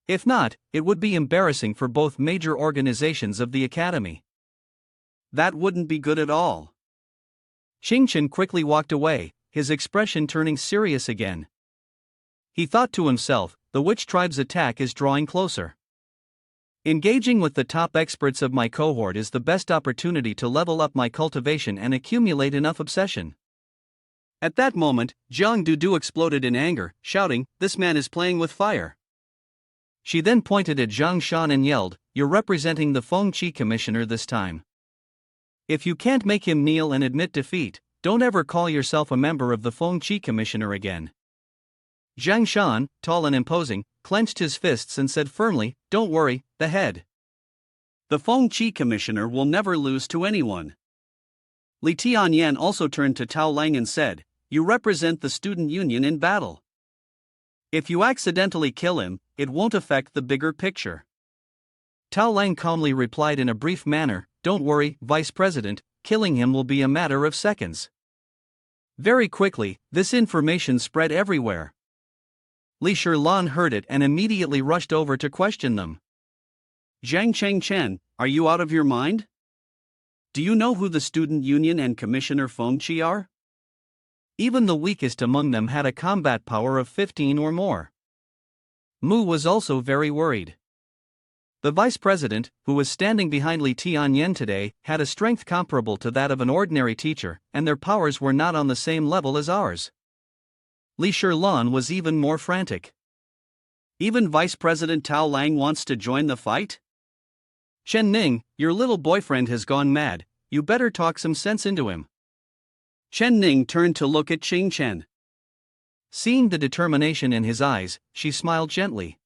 If not, it would be embarrassing for both major organizations of the academy. That wouldn't be good at all. Xingchen quickly walked away, his expression turning serious again. He thought to himself, the witch tribe's attack is drawing closer. Engaging with the top experts of my cohort is the best opportunity to level up my cultivation and accumulate enough obsession. At that moment, Jiang Dudu exploded in anger, shouting, This man is playing with fire. She then pointed at Zhang Shan and yelled, You're representing the Feng Qi commissioner this time. If you can't make him kneel and admit defeat, don't ever call yourself a member of the Feng Qi commissioner again. Zhang Shan, tall and imposing, clenched his fists and said firmly, Don't worry, the head. The Feng Qi commissioner will never lose to anyone. Lee Tian Yen also turned to Tao Lang and said, "You represent the student union in battle. If you accidentally kill him, it won't affect the bigger picture." Tao Lang calmly replied in a brief manner, "Don't worry, Vice President, killing him will be a matter of seconds." Very quickly, this information spread everywhere. Li Shilan heard it and immediately rushed over to question them. "Zhang Chen, are you out of your mind? Do you know who the student union and Commissioner Feng Qi are?" Even the weakest among them had a combat power of 15 or more. Mu was also very worried. The vice president, who was standing behind Li Tianyen today, had a strength comparable to that of an ordinary teacher, and their powers were not on the same level as ours. Li Shilan was even more frantic. "Even Vice President Tao Lang wants to join the fight?" "Chen Ning, your little boyfriend has gone mad, you better talk some sense into him." Chen Ning turned to look at Qing Chen. Seeing the determination in his eyes, she smiled gently.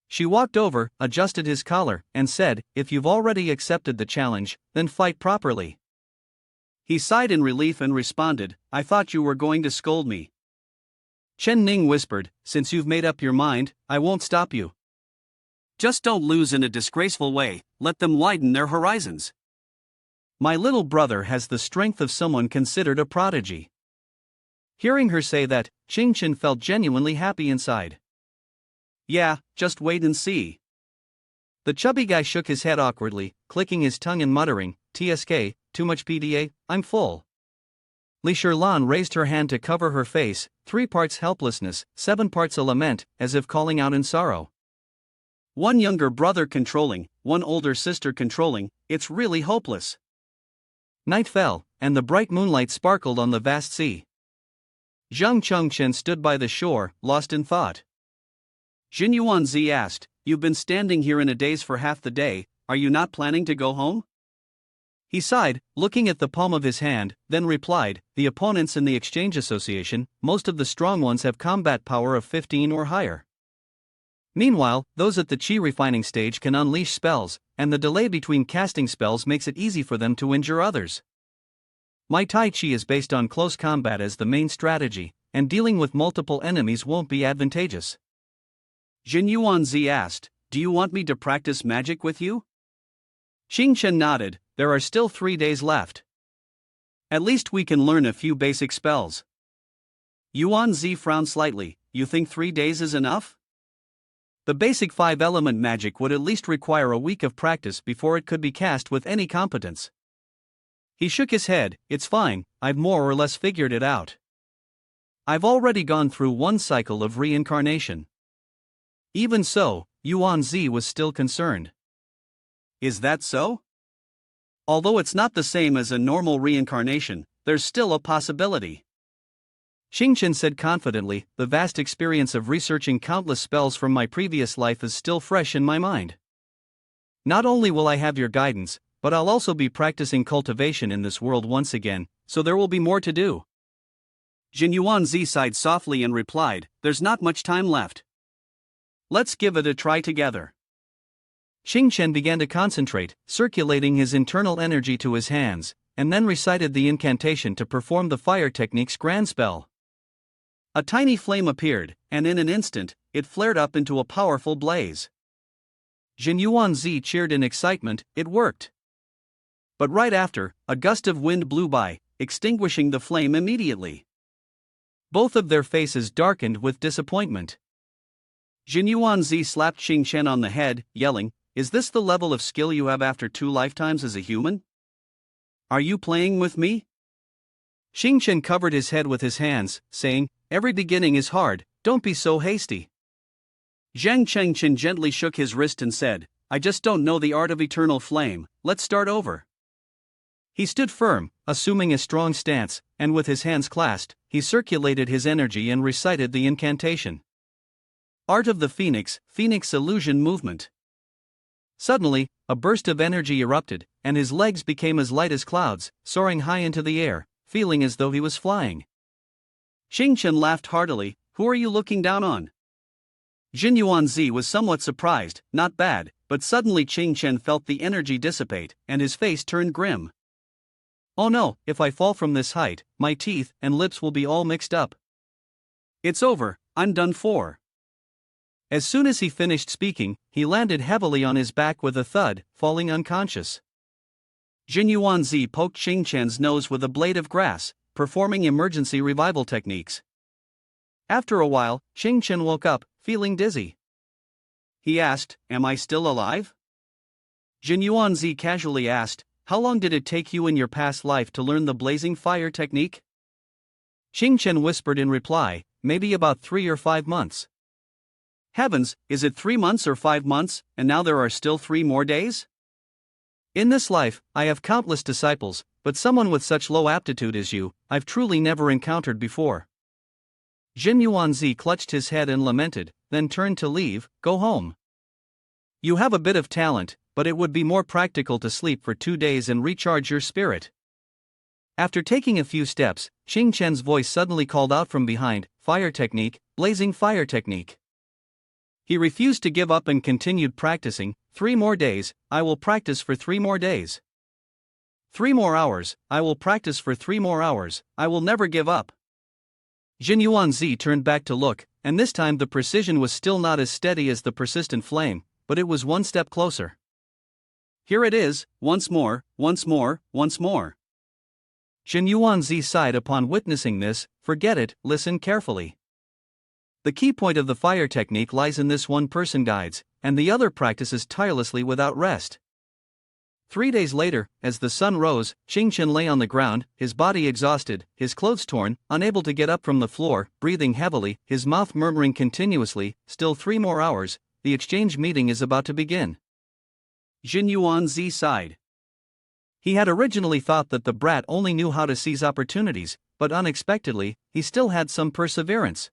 She walked over, adjusted his collar, and said, "If you've already accepted the challenge, then fight properly." He sighed in relief and responded, "I thought you were going to scold me." Chen Ning whispered, "Since you've made up your mind, I won't stop you. Just don't lose in a disgraceful way, let them widen their horizons." My little brother has the strength of someone considered a prodigy. Hearing her say that, Qing Chen felt genuinely happy inside. "Yeah, just wait and see." The chubby guy shook his head awkwardly, clicking his tongue and muttering, "TSK, too much PDA, I'm full." Li Shilan raised her hand to cover her face, 3 parts helplessness, 7 parts a lament, as if calling out in sorrow. "One younger brother controlling, one older sister controlling, it's really hopeless." Night fell, and the bright moonlight sparkled on the vast sea. Zhang Chengchen stood by the shore, lost in thought. Jin Yuanzi asked, "You've been standing here in a daze for half the day, are you not planning to go home?" He sighed, looking at the palm of his hand, then replied, "The opponents in the Exchange Association, most of the strong ones have combat power of 15 or higher. Meanwhile, those at the Qi refining stage can unleash spells, and the delay between casting spells makes it easy for them to injure others. My Tai Chi is based on close combat as the main strategy, and dealing with multiple enemies won't be advantageous." Jin Yuanzi asked, "Do you want me to practice magic with you?" Qing Chen nodded, "There are still 3 days left. At least we can learn a few basic spells." Yuanzi frowned slightly, "You think 3 days is enough?" The basic 5-element magic would at least require a week of practice before it could be cast with any competence. He shook his head, "It's fine, I've more or less figured it out. I've already gone through 1 cycle of reincarnation." Even so, Yuanzi was still concerned. "Is that so? Although it's not the same as a normal reincarnation, there's still a possibility." Qing Chen said confidently, "The vast experience of researching countless spells from my previous life is still fresh in my mind. Not only will I have your guidance, but I'll also be practicing cultivation in this world once again, so there will be more to do." Jin Yuanzi sighed softly and replied, "There's not much time left. Let's give it a try together." Qing Chen began to concentrate, circulating his internal energy to his hands, and then recited the incantation to perform the fire technique's grand spell. A tiny flame appeared, and in an instant, it flared up into a powerful blaze. Jin Yuanzi cheered in excitement, it worked. But right after, a gust of wind blew by, extinguishing the flame immediately. Both of their faces darkened with disappointment. Jin Yuanzi slapped Qing Chen on the head, yelling, "Is this the level of skill you have after 2 lifetimes as a human? Are you playing with me?" Qing Chen covered his head with his hands, saying, "Every beginning is hard, don't be so hasty." Zhang Chengchen gently shook his wrist and said, "I just don't know the art of eternal flame, let's start over." He stood firm, assuming a strong stance, and with his hands clasped, he circulated his energy and recited the incantation. Art of the Phoenix, Phoenix Illusion Movement. Suddenly, a burst of energy erupted, and his legs became as light as clouds, soaring high into the air, feeling as though he was flying. Qing Chen laughed heartily, "Who are you looking down on?" Jin Yuanzi was somewhat surprised, "Not bad, but suddenly Chen felt the energy dissipate, and his face turned grim. Oh no, if I fall from this height, my teeth and lips will be all mixed up. It's over, I'm done for. As soon as he finished speaking, he landed heavily on his back with a thud, falling unconscious. Jin Yuanzi poked Chen's nose with a blade of grass, performing emergency revival techniques. After a while, Chen woke up, feeling dizzy. He asked, "Am I still alive?" Jin Yuanzi casually asked, "How long did it take you in your past life to learn the blazing fire technique?" Chen whispered in reply, "Maybe about 3 or 5 months. Heavens, is it 3 months or 5 months, and now there are still 3 more days? In this life, I have countless disciples, but someone with such low aptitude as you, I've truly never encountered before." Jin Yuanzi clutched his head and lamented, then turned to leave. "Go home. You have a bit of talent, but it would be more practical to sleep for 2 days and recharge your spirit." After taking a few steps, Chen's voice suddenly called out from behind, "Fire technique, blazing fire technique." He refused to give up and continued practicing. 3 more days, I will practice for 3 more days. 3 more hours, I will practice for 3 more hours, I will never give up. Jin Yuanzi turned back to look, and this time the precision was still not as steady as the persistent flame, but it was one step closer. "Here it is, once more, once more, once more." Jin Yuanzi sighed upon witnessing this. "Forget it, listen carefully. The key point of the fire technique lies in this one person guides, and the other practices tirelessly without rest." 3 days later, as the sun rose, Chen lay on the ground, his body exhausted, his clothes torn, unable to get up from the floor, breathing heavily, his mouth murmuring continuously, "Still 3 more hours, the exchange meeting is about to begin." Jin Yuanzi sighed. He had originally thought that the brat only knew how to seize opportunities, but unexpectedly, he still had some perseverance.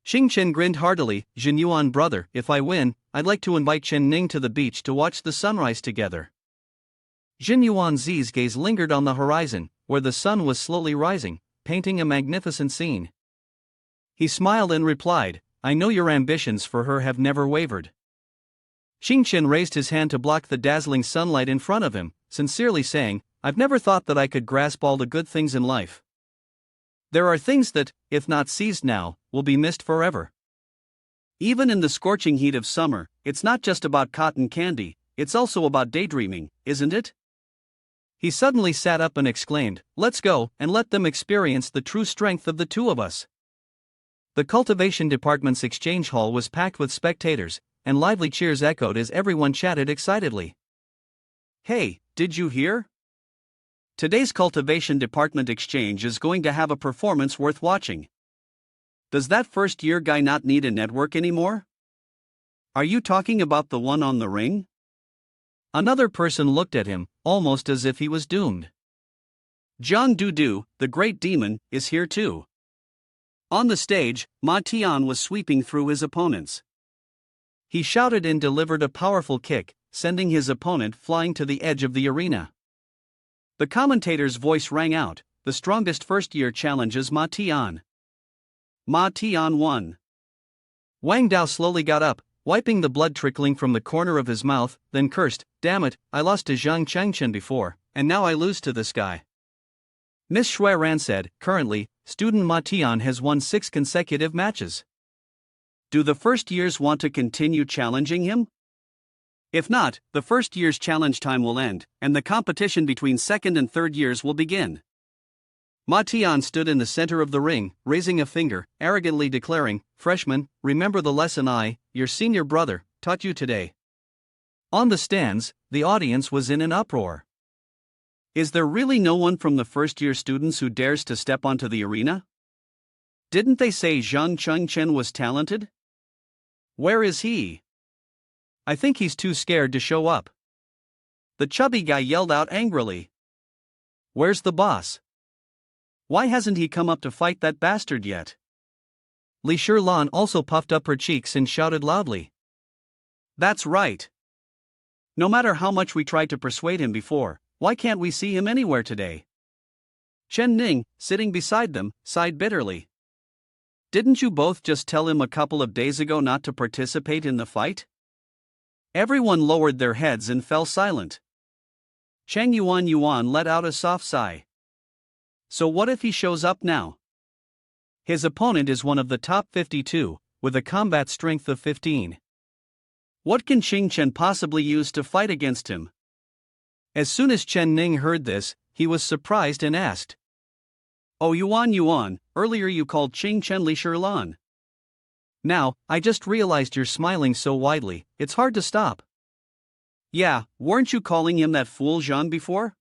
Chen grinned heartily. "Jin Yuan brother, if I win, I'd like to invite Ning to the beach to watch the sunrise together." Jin Yuanzi's gaze lingered on the horizon, where the sun was slowly rising, painting a magnificent scene. He smiled and replied, "I know your ambitions for her have never wavered." Chen raised his hand to block the dazzling sunlight in front of him, sincerely saying, "I've never thought that I could grasp all the good things in life. There are things that, if not seized now, will be missed forever." Even in the scorching heat of summer, it's not just about cotton candy, it's also about daydreaming, isn't it? He suddenly sat up and exclaimed, "Let's go, and let them experience the true strength of the two of us." The Cultivation Department's exchange hall was packed with spectators, and lively cheers echoed as everyone chatted excitedly. "Hey, did you hear? Today's Cultivation Department exchange is going to have a performance worth watching. Does that first-year guy not need a network anymore? Are you talking about the one on the ring?" Another person looked at him, almost as if he was doomed. "John Dudu, the great demon, is here too." On the stage, Ma Tian was sweeping through his opponents. He shouted and delivered a powerful kick, sending his opponent flying to the edge of the arena. The commentator's voice rang out, "The strongest first-year challenges Ma Tian." Ma Tian won. Wang Dao slowly got up, wiping the blood trickling from the corner of his mouth, then cursed, "Damn it, I lost to Zhang Changchen before, and now I lose to this guy." Miss Shui Ran said, "Currently, student Ma Tian has won 6 consecutive matches. Do the first years want to continue challenging him? If not, the first year's challenge time will end, and the competition between second and third years will begin." Ma Tian stood in the center of the ring, raising a finger, arrogantly declaring, "Freshman, remember the lesson I, your senior brother, taught you today." On the stands, the audience was in an uproar. Is there really no one from the first-year students who dares to step onto the arena? Didn't they say Zhang Chengchen was talented? Where is he? I think he's too scared to show up. The chubby guy yelled out angrily. Where's the boss? Why hasn't he come up to fight that bastard yet? Li Shirlan also puffed up her cheeks and shouted loudly. That's right. No matter how much we tried to persuade him before, why can't we see him anywhere today? Chen Ning, sitting beside them, sighed bitterly. Didn't you both just tell him a couple of days ago not to participate in the fight? Everyone lowered their heads and fell silent. Chen Yuan let out a soft sigh. So what if he shows up now? His opponent is one of the top 52, with a combat strength of 15. What can Chen possibly use to fight against him? As soon as Chen Ning heard this, he was surprised and asked. Oh Yuan, earlier you called Chen Li Shirlan. Now, I just realized you're smiling so widely, it's hard to stop. Yeah, weren't you calling him that fool Zhang before?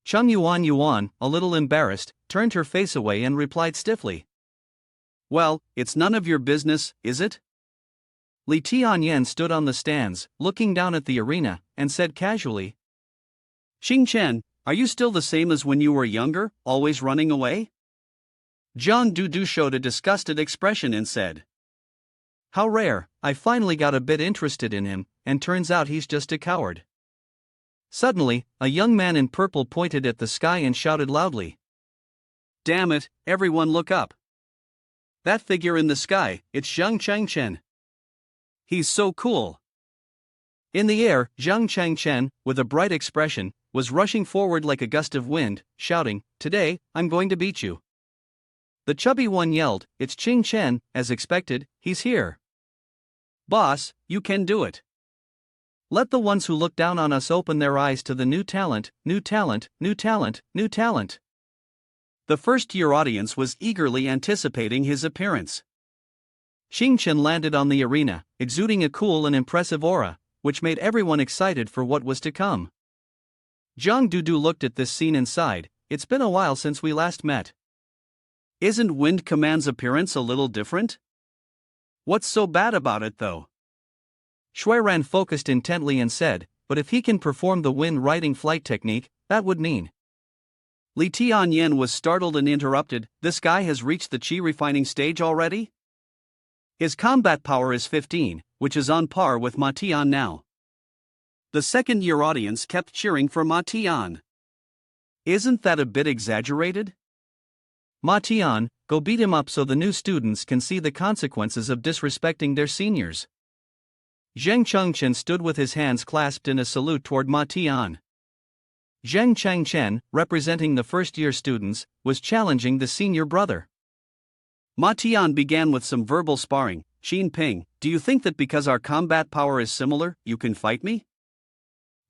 Chung Yuan, a little embarrassed, turned her face away and replied stiffly. Well, it's none of your business, is it? Lee Tian Yen stood on the stands, looking down at the arena, and said casually. Chen, are you still the same as when you were younger, always running away? Zhang Dudu showed a disgusted expression and said. How rare, I finally got a bit interested in him, and turns out he's just a coward. Suddenly, a young man in purple pointed at the sky and shouted loudly. Damn it, everyone look up. That figure in the sky, it's Zhang Changchen. He's so cool. In the air, Zhang Changchen, with a bright expression, was rushing forward like a gust of wind, shouting, Today, I'm going to beat you. The chubby one yelled, It's Ching Chen, as expected, he's here. Boss, you can do it. Let the ones who look down on us open their eyes to the new talent, new talent, new talent, new talent. The first-year audience was eagerly anticipating his appearance. Xing Chen landed on the arena, exuding a cool and impressive aura, which made everyone excited for what was to come. Zhang Dudu looked at this scene and sighed, It's been a while since we last met. Isn't Wind Command's appearance a little different? What's so bad about it though? Shuiran focused intently and said, But if he can perform the wind riding flight technique, that would mean. Li Tianyan was startled and interrupted, This guy has reached the chi refining stage already? His combat power is 15, which is on par with Ma Tian now. The second-year audience kept cheering for Ma Tian. Isn't that a bit exaggerated? Ma Tian, go beat him up so the new students can see the consequences of disrespecting their seniors. Zheng Chengchen stood with his hands clasped in a salute toward Ma Tian. Zheng Chengchen, representing the first-year students, was challenging the senior brother. Ma Tian began with some verbal sparring. Xin Ping, do you think that because our combat power is similar, you can fight me?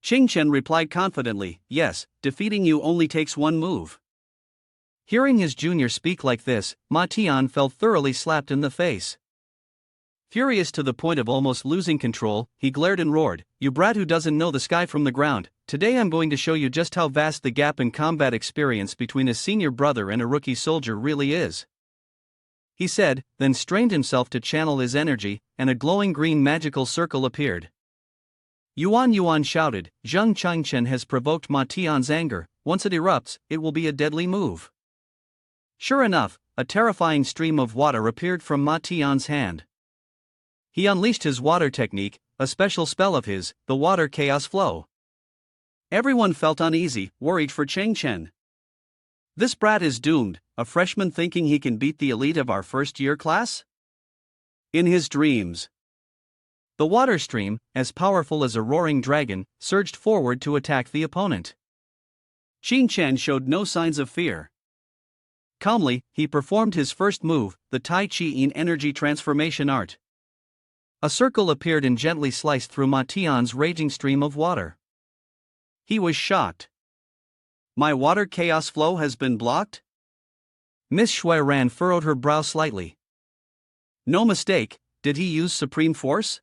Qing Chen replied confidently, Yes, defeating you only takes one move. Hearing his junior speak like this, Ma Tian felt thoroughly slapped in the face. Furious to the point of almost losing control, he glared and roared, You brat who doesn't know the sky from the ground, today I'm going to show you just how vast the gap in combat experience between a senior brother and a rookie soldier really is. He said, then strained himself to channel his energy, and a glowing green magical circle appeared. Yuan shouted, Zheng Changchen has provoked Ma Tian's anger, once it erupts, it will be a deadly move. Sure enough, a terrifying stream of water appeared from Ma Tian's hand. He unleashed his water technique, a special spell of his, the water chaos flow. Everyone felt uneasy, worried for Cheng Chen. This brat is doomed, a freshman thinking he can beat the elite of our first-year class? In his dreams. The water stream, as powerful as a roaring dragon, surged forward to attack the opponent. Qin Chen showed no signs of fear. Calmly, he performed his first move, the Tai Chi Yin energy transformation art. A circle appeared and gently sliced through Ma Tian's raging stream of water. He was shocked. My water chaos flow has been blocked? Miss Shuiran furrowed her brow slightly. No mistake, did he use supreme force?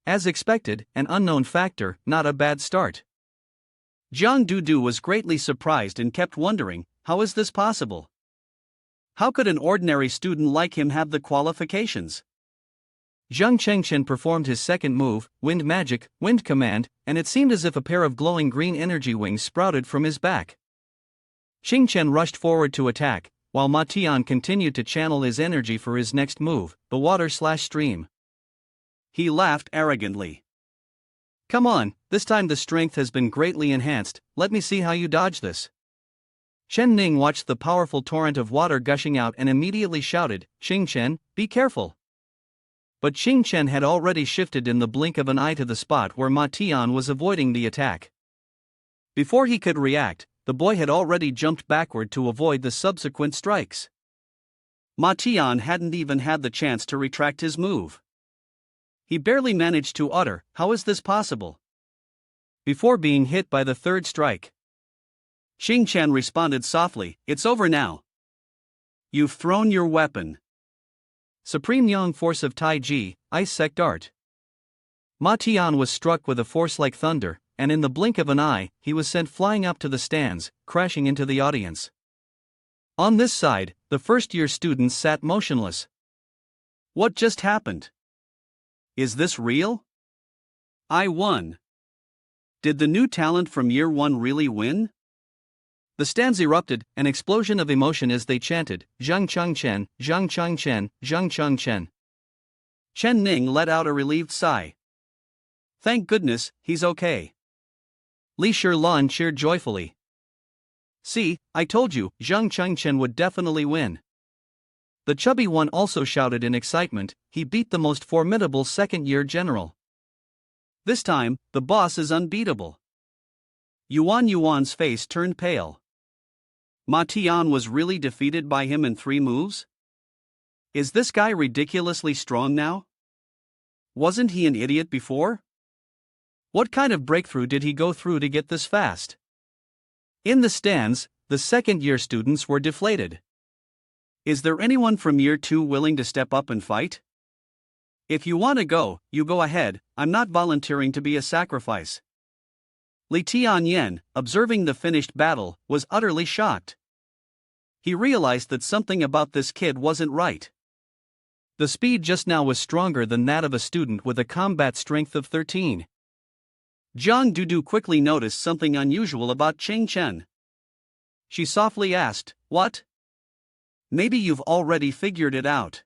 As expected, an unknown factor, not a bad start. Zhang Dudu was greatly surprised and kept wondering, how is this possible? How could an ordinary student like him have the qualifications? Zheng Chengchen performed his second move, Wind Magic, Wind Command, and it seemed as if a pair of glowing green energy wings sprouted from his back. Xing Chen rushed forward to attack, while Ma Tian continued to channel his energy for his next move, the water/stream. He laughed arrogantly. Come on, this time the strength has been greatly enhanced, let me see how you dodge this. Chen Ning watched the powerful torrent of water gushing out and immediately shouted, Xing Chen, be careful. But Xing Chen had already shifted in the blink of an eye to the spot where Ma Tian was avoiding the attack. Before he could react, the boy had already jumped backward to avoid the subsequent strikes. Ma Tian hadn't even had the chance to retract his move. He barely managed to utter, "How is this possible?" before being hit by the third strike. Xing Chen responded softly, "It's over now. You've thrown your weapon." Supreme Yang Force of Taiji, Ice Sect Art. Ma Tian was struck with a force like thunder, and in the blink of an eye, he was sent flying up to the stands, crashing into the audience. On this side, the first-year students sat motionless. What just happened? Is this real? I won. Did the new talent from year 1 really win? The stands erupted, an explosion of emotion as they chanted, "Zhang Chang Chen, Zhang Chang Chen, Zhang Chang Chen." Chen Ning let out a relieved sigh. Thank goodness, he's okay. Li Shirlan cheered joyfully. "See, I told you, Zhang Chang Chen would definitely win." The chubby one also shouted in excitement, "He beat the most formidable second-year general. This time, the boss is unbeatable." Yuan's face turned pale. Ma Tian was really defeated by him in 3 moves? Is this guy ridiculously strong now? Wasn't he an idiot before? What kind of breakthrough did he go through to get this fast? In the stands, the second-year students were deflated. Is there anyone from year 2 willing to step up and fight? If you want to go, you go ahead, I'm not volunteering to be a sacrifice. Li Tian Yen, observing the finished battle, was utterly shocked. He realized that something about this kid wasn't right. The speed just now was stronger than that of a student with a combat strength of 13. Zhang Dudu quickly noticed something unusual about Xing Chen. She softly asked, "What? Maybe you've already figured it out."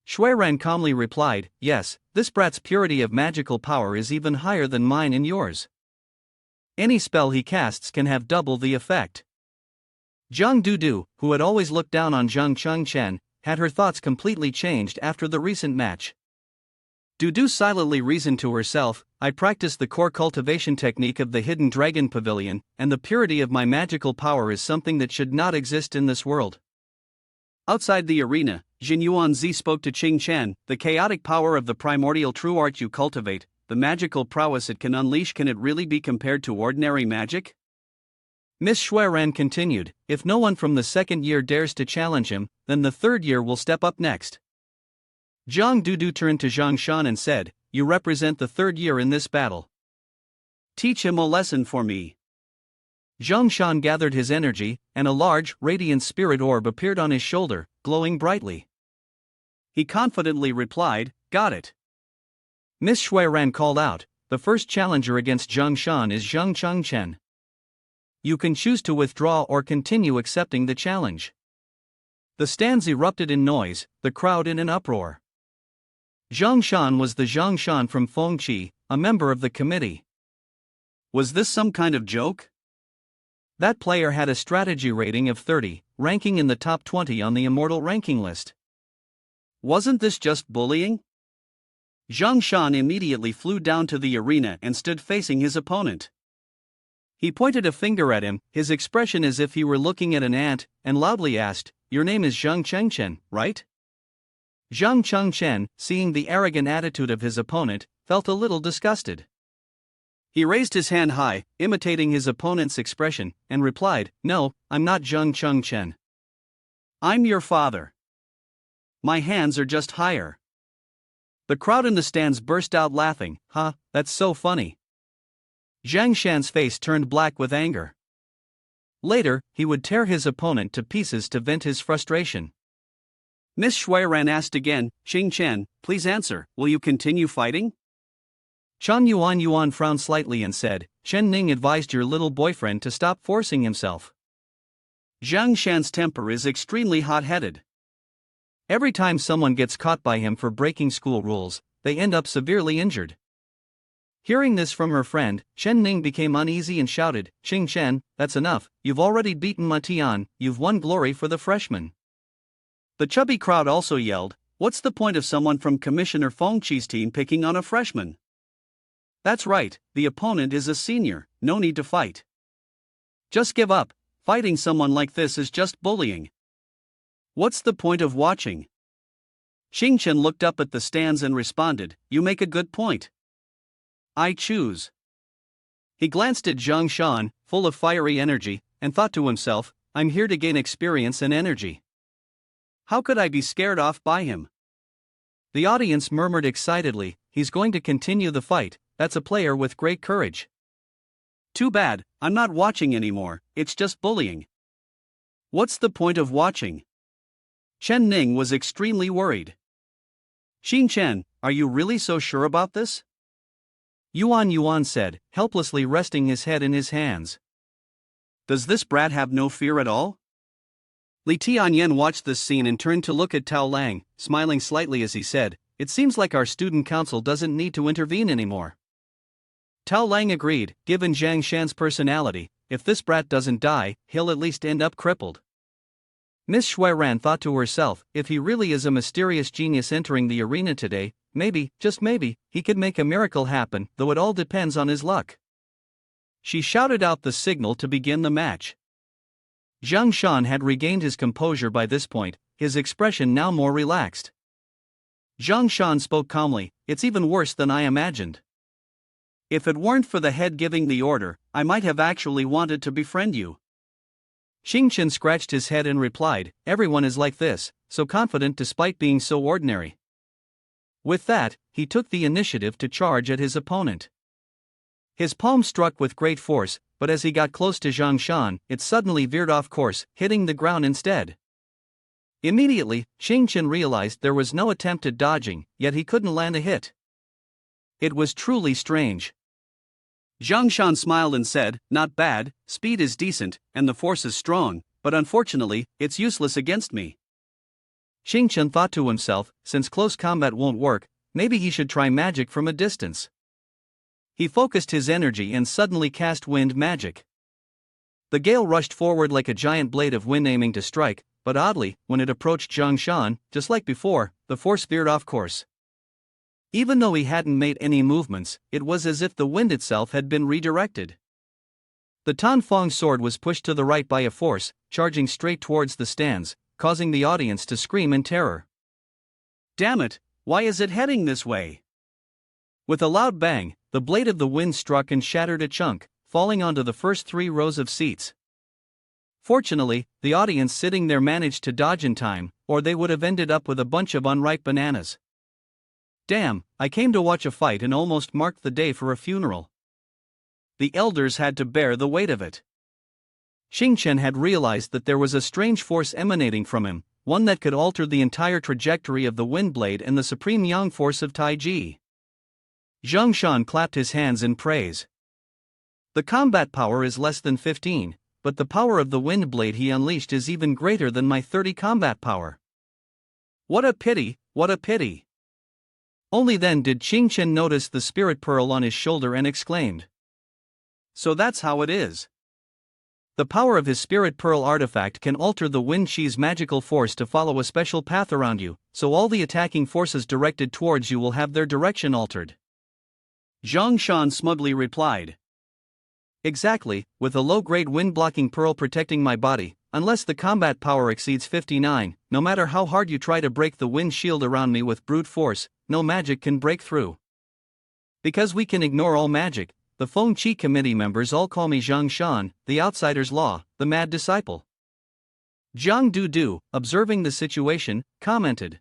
Shuiran calmly replied, "Yes, this brat's purity of magical power is even higher than mine and yours. Any spell he casts can have double the effect." Zhang Dudu, who had always looked down on Zhang Chang Chen, had her thoughts completely changed after the recent match. Dudu silently reasoned to herself, "I practice the core cultivation technique of the Hidden Dragon Pavilion, and the purity of my magical power is something that should not exist in this world." Outside the arena, Jin Yuanzi spoke to Xing Chen, "The chaotic power of the primordial true art you cultivate, the magical prowess it can unleash, can it really be compared to ordinary magic?" Miss Shuiran continued, "If no one from the second year dares to challenge him, then the third year will step up next." Zhang Dudu turned to Zhang Shan and said, "You represent the third year in this battle. Teach him a lesson for me." Zhang Shan gathered his energy, and a large, radiant spirit orb appeared on his shoulder, glowing brightly. He confidently replied, "Got it." Miss Shuiran called out, "The first challenger against Zhang Shan is Zhang Chang Chen. You can choose to withdraw or continue accepting the challenge." The stands erupted in noise, the crowd in an uproar. Zhang Shan was the Zhang Shan from Fengqi, a member of the committee. Was this some kind of joke? That player had a strategy rating of 30, ranking in the top 20 on the Immortal ranking list. Wasn't this just bullying? Zhang Shan immediately flew down to the arena and stood facing his opponent. He pointed a finger at him, his expression as if he were looking at an ant, and loudly asked, "Your name is Zhang Chengchen, right?" Zhang Chengchen, seeing the arrogant attitude of his opponent, felt a little disgusted. He raised his hand high, imitating his opponent's expression, and replied, "No, I'm not Zhang Chengchen. I'm your father. My hands are just higher." The crowd in the stands burst out laughing. "Huh, that's so funny." Zhang Shan's face turned black with anger. Later, he would tear his opponent to pieces to vent his frustration. Miss Shuiran asked again, "Xing Chen, please answer, will you continue fighting?" Chang Yuan frowned slightly and said, "Chen Ning advised your little boyfriend to stop forcing himself." Zhang Shan's temper is extremely hot-headed. Every time someone gets caught by him for breaking school rules, they end up severely injured. Hearing this from her friend, Chen Ning became uneasy and shouted, "Xing Chen, that's enough, you've already beaten Ma Tian, you've won glory for the freshman." The chubby crowd also yelled, What's the point of someone from Commissioner Fengqi's team picking on a freshman? That's right, the opponent is a senior, no need to fight. Just give up, fighting someone like this is just bullying. What's the point of watching? Chen looked up at the stands and responded, you make a good point. I choose. He glanced at Shan, full of fiery energy, and thought to himself, I'm here to gain experience and energy. How could I be scared off by him? The audience murmured excitedly, he's going to continue the fight, that's a player with great courage. Too bad, I'm not watching anymore, it's just bullying. What's the point of watching? Ning was extremely worried. Chen, are you really so sure about this? Yuan said, helplessly resting his head in his hands. Does this brat have no fear at all? Lee Tian Yen watched this scene and turned to look at Tao Lang, smiling slightly as he said, it seems like our student council doesn't need to intervene anymore. Tao Lang agreed, given Zhang Shan's personality, if this brat doesn't die, he'll at least end up crippled. Miss Shuiran thought to herself, if he really is a mysterious genius entering the arena today, maybe, just maybe, he could make a miracle happen, though it all depends on his luck. She shouted out the signal to begin the match. Zhang Shan had regained his composure by this point, his expression now more relaxed. Zhang Shan spoke calmly, it's even worse than I imagined. If it weren't for the head giving the order, I might have actually wanted to befriend you. Chen scratched his head and replied, everyone is like this, so confident despite being so ordinary. With that, he took the initiative to charge at his opponent. His palm struck with great force, but as he got close to Zhang Shan, it suddenly veered off course, hitting the ground instead. Immediately, Chen realized there was no attempt at dodging, yet he couldn't land a hit. It was truly strange. Zhang Shan smiled and said, not bad, speed is decent, and the force is strong, but unfortunately, it's useless against me. Chen thought to himself, since close combat won't work, maybe he should try magic from a distance. He focused his energy and suddenly cast wind magic. The gale rushed forward like a giant blade of wind aiming to strike, but oddly, when it approached Zhang Shan, just like before, the force veered off course. Even though he hadn't made any movements, it was as if the wind itself had been redirected. The Tan Fong sword was pushed to the right by a force, charging straight towards the stands, causing the audience to scream in terror. Damn it, why is it heading this way? With a loud bang, the blade of the wind struck and shattered a chunk, falling onto the first 3 rows of seats. Fortunately, the audience sitting there managed to dodge in time, or they would have ended up with a bunch of unripe bananas. Damn, I came to watch a fight and almost marked the day for a funeral. The elders had to bear the weight of it. Chen had realized that there was a strange force emanating from him, one that could alter the entire trajectory of the wind blade and the supreme yang force of Taiji. Zhang Shan clapped his hands in praise. The combat power is less than 15, but the power of the wind blade he unleashed is even greater than my 30 combat power. What a pity, what a pity. Only then did Chen notice the spirit pearl on his shoulder and exclaimed. So that's how it is. The power of his spirit pearl artifact can alter the wind chi's magical force to follow a special path around you, so all the attacking forces directed towards you will have their direction altered. Zhang Shan smugly replied. Exactly, with a low-grade wind-blocking pearl protecting my body, unless the combat power exceeds 59, no matter how hard you try to break the wind shield around me with brute force, no magic can break through. Because we can ignore all magic, the Feng Qi committee members all call me Zhang Shan, the outsider's law, the mad disciple. Zhang Du, observing the situation, commented.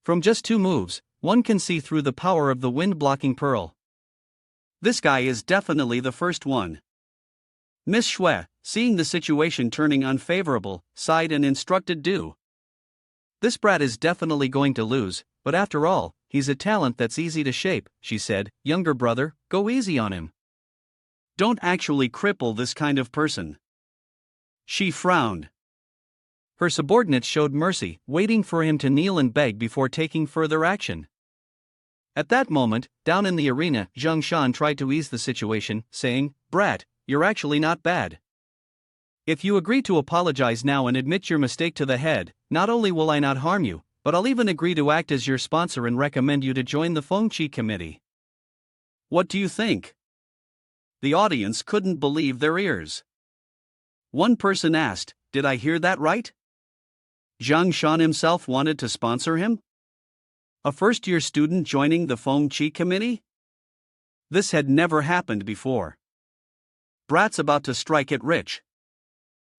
From just 2 moves, one can see through the power of the wind-blocking pearl. This guy is definitely the first one. Miss Shui, seeing the situation turning unfavorable, sighed and instructed Du. This brat is definitely going to lose, but after all, he's a talent that's easy to shape, she said. Younger brother, go easy on him. Don't actually cripple this kind of person. She frowned. Her subordinates showed mercy, waiting for him to kneel and beg before taking further action. At that moment, down in the arena, Zhang Shan tried to ease the situation, saying, Brat, you're actually not bad. If you agree to apologize now and admit your mistake to the head, not only will I not harm you, But I'll even agree to act as your sponsor and recommend you to join the Feng Qi committee. What do you think? The audience couldn't believe their ears. One person asked, "Did I hear that right? Zhang Shan himself wanted to sponsor him? A first-year student joining the Feng Qi committee? This had never happened before. Brat's about to strike it rich."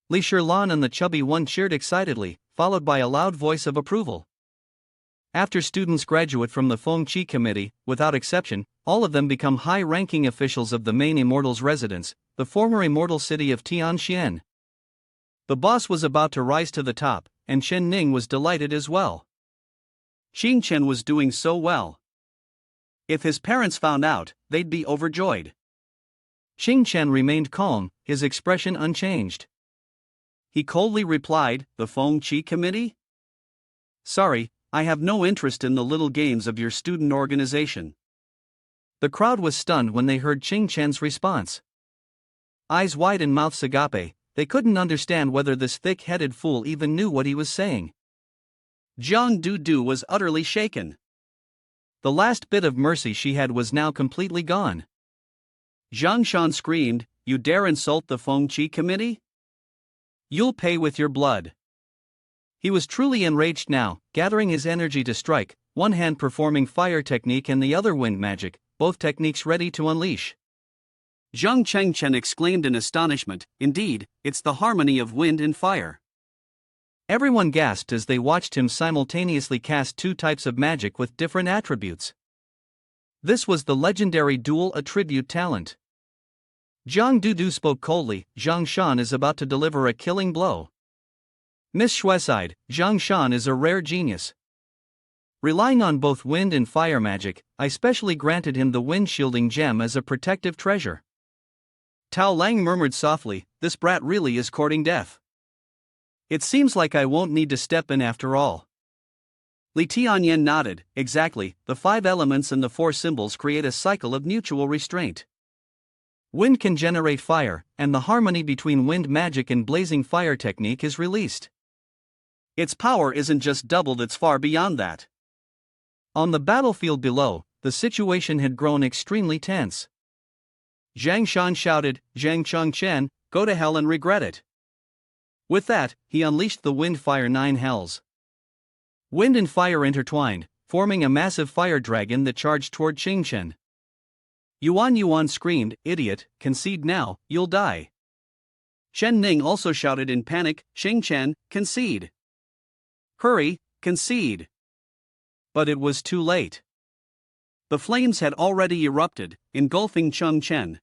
Li Shilan and the chubby one cheered excitedly, followed by a loud voice of approval. After students graduate from the Feng Qi committee, without exception, all of them become high-ranking officials of the main Immortal's residence, the former immortal city of Tianxian. The boss was about to rise to the top, and Chen Ning was delighted as well. Chen was doing so well. If his parents found out, they'd be overjoyed. Chen remained calm, his expression unchanged. He coldly replied, "The Feng Qi committee? Sorry, I have no interest in the little games of your student organization." The crowd was stunned when they heard Chen's response. Eyes wide and mouths agape, they couldn't understand whether this thick-headed fool even knew what he was saying. Jiang Du was utterly shaken. The last bit of mercy she had was now completely gone. Zhang Shan screamed, "You dare insult the Feng Qi committee? You'll pay with your blood." He was truly enraged now, gathering his energy to strike, one hand performing fire technique and the other wind magic, both techniques ready to unleash. Zhang Chen exclaimed in astonishment, "Indeed, it's the harmony of wind and fire." Everyone gasped as they watched him simultaneously cast two types of magic with different attributes. This was the legendary dual attribute talent. Jiang Du spoke coldly, "Zhang Shan is about to deliver a killing blow." Miss Shui sighed, "Zhang Shan is a rare genius. Relying on both wind and fire magic, I specially granted him the wind shielding gem as a protective treasure." Tao Lang murmured softly, "This brat really is courting death. It seems like I won't need to step in after all." Li Tian Yen nodded, "Exactly, the 5 elements and the 4 symbols create a cycle of mutual restraint. Wind can generate fire, and the harmony between wind magic and blazing fire technique is released. Its power isn't just doubled, it's far beyond that." On the battlefield below, the situation had grown extremely tense. Zhang Shan shouted, "Zhang Chongchen, go to hell and regret it." With that, he unleashed the wind-fire 9 hells. Wind and fire intertwined, forming a massive fire dragon that charged toward Chen. Yuan screamed, "Idiot, concede now, you'll die." Chen Ning also shouted in panic, "Chen, concede. Hurry, concede." But it was too late. The flames had already erupted, engulfing Chen.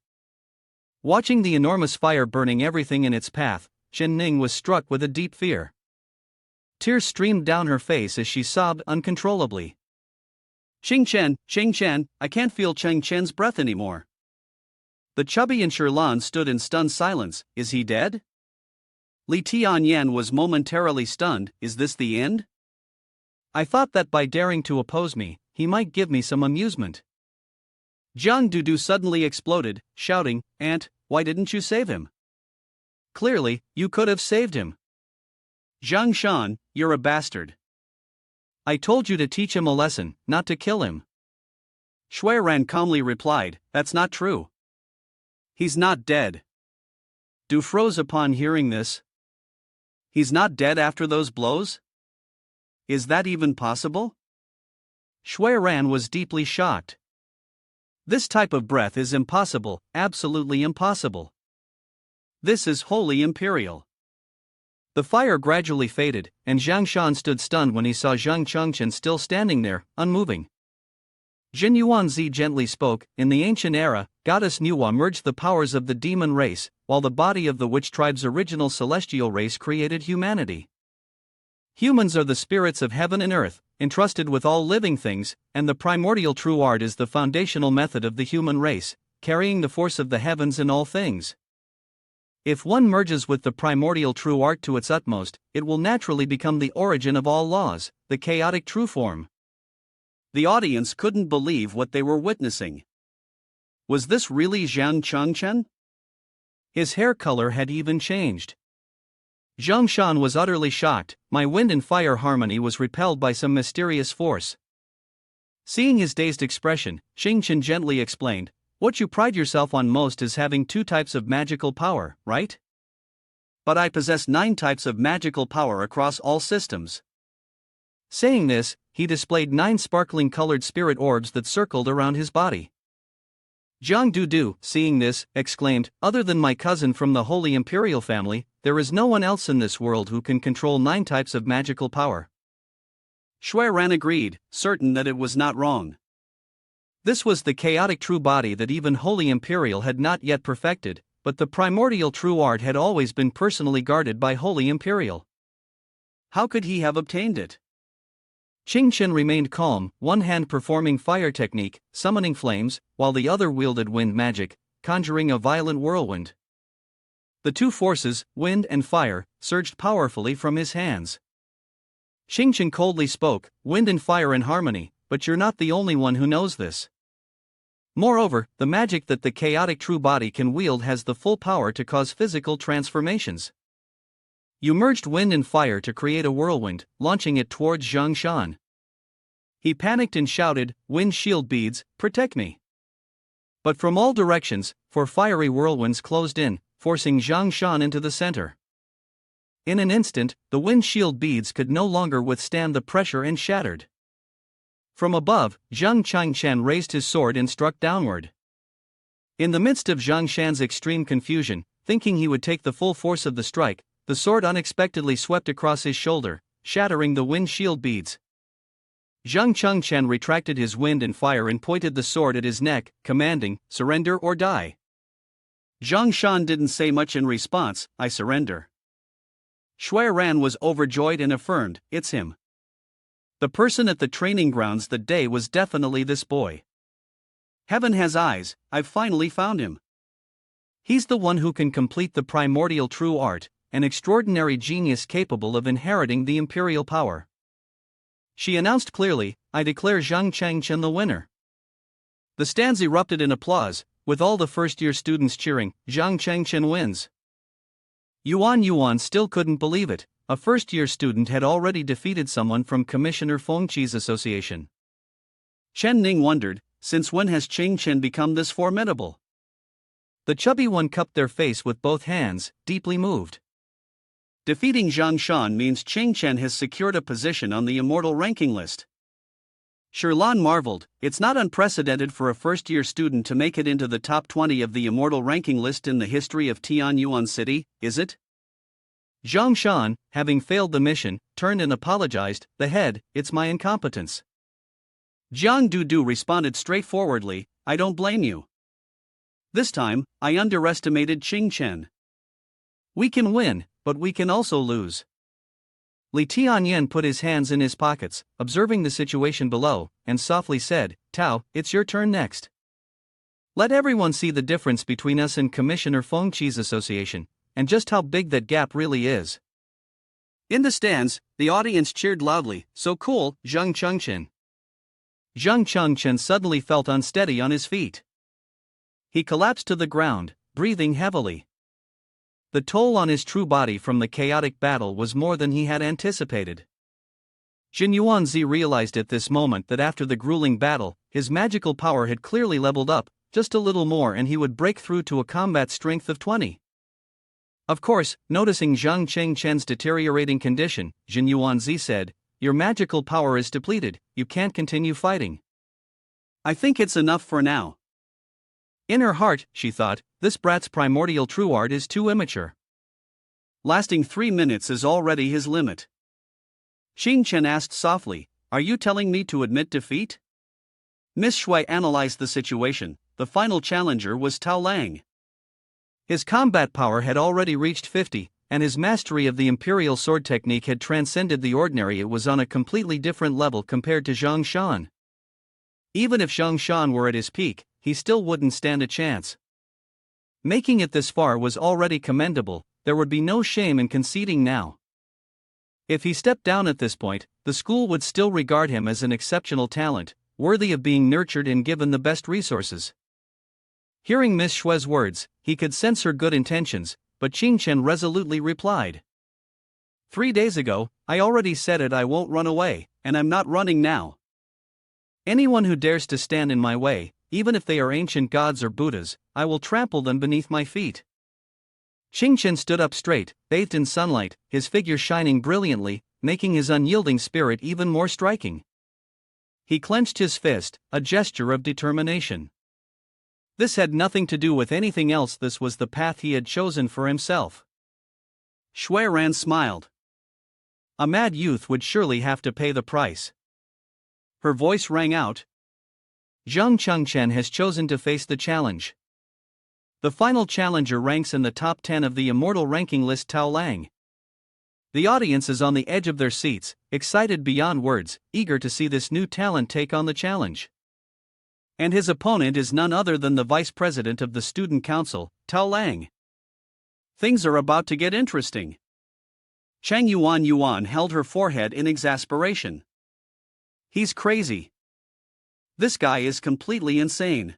Watching the enormous fire burning everything in its path, Chen Ning was struck with a deep fear. Tears streamed down her face as she sobbed uncontrollably. Chen, I can't feel Chen's breath anymore." The chubby and Shilan stood in stunned silence. "Is he dead?" Li Tian Yen was momentarily stunned. "Is this the end?" "I thought that by daring to oppose me, he might give me some amusement." Jiang Du suddenly exploded, shouting, "Aunt, why didn't you save him? Clearly, you could have saved him. Zhang Shan, you're a bastard. I told you to teach him a lesson, not to kill him." Ran calmly replied, "That's not true. He's not dead." Du froze upon hearing this. He's not dead after those blows? Is that even possible? Ran was deeply shocked. This type of breath is impossible, absolutely impossible. This is wholly imperial. The fire gradually faded, and Zhang Shan stood stunned when he saw Zhang Chongchen still standing there, unmoving. Jin Yuanzi gently spoke, "In the ancient era, goddess Nuwa merged the powers of the demon race, while the body of the witch tribe's original celestial race created humanity. Humans are the spirits of heaven and earth, entrusted with all living things, and the primordial true art is the foundational method of the human race, carrying the force of the heavens in all things. If one merges with the primordial true art to its utmost, it will naturally become the origin of all laws, the chaotic true form." The audience couldn't believe what they were witnessing. Was this really Zhang Chongchen? His hair color had even changed. Zhang Shan was utterly shocked. My wind and fire harmony was repelled by some mysterious force. Seeing his dazed expression, Chen gently explained, "What you pride yourself on most is having 2 types of magical power, right? But I possess 9 types of magical power across all systems." Saying this, he displayed 9 sparkling colored spirit orbs that circled around his body. Jiang Dudu, seeing this, exclaimed, "Other than my cousin from the Holy Imperial family, there is no one else in this world who can control 9 types of magical power." Shui Ran agreed, certain that it was not wrong. This was the chaotic true body that even Holy Imperial had not yet perfected, but the primordial true art had always been personally guarded by Holy Imperial. How could he have obtained it? Chen remained calm, one hand performing fire technique, summoning flames, while the other wielded wind magic, conjuring a violent whirlwind. The 2 forces, wind and fire, surged powerfully from his hands. Chen coldly spoke, "Wind and fire in harmony, but you're not the only one who knows this. Moreover, the magic that the chaotic true body can wield has the full power to cause physical transformations." You merged wind and fire to create a whirlwind, launching it towards Zhang Shan. He panicked and shouted, "Wind shield beads, protect me." But from all directions, 4 fiery whirlwinds closed in, forcing Zhang Shan into the center. In an instant, the wind shield beads could no longer withstand the pressure and shattered. From above, Zhang Changchen raised his sword and struck downward. In the midst of Zhang Shan's extreme confusion, thinking he would take the full force of the strike, the sword unexpectedly swept across his shoulder, shattering the wind shield beads. Zhang Changchen retracted his wind and fire and pointed the sword at his neck, commanding, "Surrender or die." Zhang Shan didn't say much in response, "I surrender." Shui Ran was overjoyed and affirmed, "It's him. The person at the training grounds that day was definitely this boy. Heaven has eyes, I've finally found him. He's the one who can complete the primordial true art, an extraordinary genius capable of inheriting the imperial power." She announced clearly, "I declare Zhang Changchen the winner." The stands erupted in applause, with all the first-year students cheering, "Zhang Changchen wins." Yuan still couldn't believe it. A first-year student had already defeated someone from Commissioner Fengqi's association. Ning wondered, since when has Chen become this formidable? The chubby one cupped their face with both hands, deeply moved. Defeating Zhang Shan means Chen has secured a position on the immortal ranking list. Sherlan marveled, "It's not unprecedented for a first-year student to make it into the top 20 of the immortal ranking list in the history of Tianyuan City, is it?" Zhang Shan, having failed the mission, turned and apologized, "The head, it's my incompetence." Jiang Dudu responded straightforwardly, "I don't blame you. This time, I underestimated Chen. We can win, but we can also lose." Lee Tian Yen put his hands in his pockets, observing the situation below, and softly said, "Tao, it's your turn next. Let everyone see the difference between us and Commissioner Fengqi's association, and just how big that gap really is." In the stands, the audience cheered loudly, "So cool, Zhang Changchen." Zhang Changchen suddenly felt unsteady on his feet. He collapsed to the ground, breathing heavily. The toll on his true body from the chaotic battle was more than he had anticipated. Jin Yuanzi realized at this moment that after the grueling battle, his magical power had clearly leveled up, just a little more and he would break through to a combat strength of 20. Of course, noticing Zhang Changchen's deteriorating condition, Jin Yuanzi said, "Your magical power is depleted, you can't continue fighting." "I think it's enough for now." In her heart, she thought, this brat's primordial true art is too immature. Lasting 3 minutes is already his limit. Chen asked softly, "Are you telling me to admit defeat?" Miss Shui analyzed the situation. The final challenger was Tao Lang. His combat power had already reached 50, and his mastery of the imperial sword technique had transcended the ordinary. It was on a completely different level compared to Zhang Shan. Even if Zhang Shan were at his peak, he still wouldn't stand a chance. Making it this far was already commendable, there would be no shame in conceding now. If he stepped down at this point, the school would still regard him as an exceptional talent, worthy of being nurtured and given the best resources. Hearing Miss Shui's words, he could sense her good intentions, but Chen resolutely replied, 3 days ago, I already said it, I won't run away, and I'm not running now. Anyone who dares to stand in my way, even if they are ancient gods or Buddhas, I will trample them beneath my feet. Chen stood up straight, bathed in sunlight, his figure shining brilliantly, making his unyielding spirit even more striking. He clenched his fist, a gesture of determination. This had nothing to do with anything else, this was the path he had chosen for himself. Shui Ran smiled. A mad youth would surely have to pay the price. Her voice rang out. Zhang Chengchen has chosen to face the challenge. The final challenger ranks in the top 10 of the immortal ranking list, Tao Lang. The audience is on the edge of their seats, excited beyond words, eager to see this new talent take on the challenge. And his opponent is none other than the vice president of the student council, Tao Lang. Things are about to get interesting. Chang Yuan held her forehead in exasperation. He's crazy. This guy is completely insane.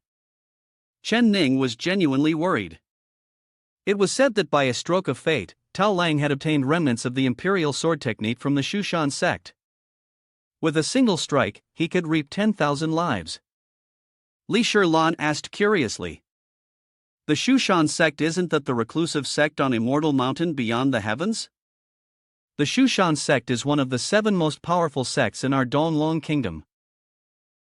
Ning was genuinely worried. It was said that by a stroke of fate, Tao Lang had obtained remnants of the imperial sword technique from the Shan sect. With a single strike, he could reap 10,000 lives. Li Shilan asked curiously. The Shan sect, isn't that the reclusive sect on Immortal Mountain beyond the heavens? The Shan sect is one of the 7 most powerful sects in our Donglong kingdom.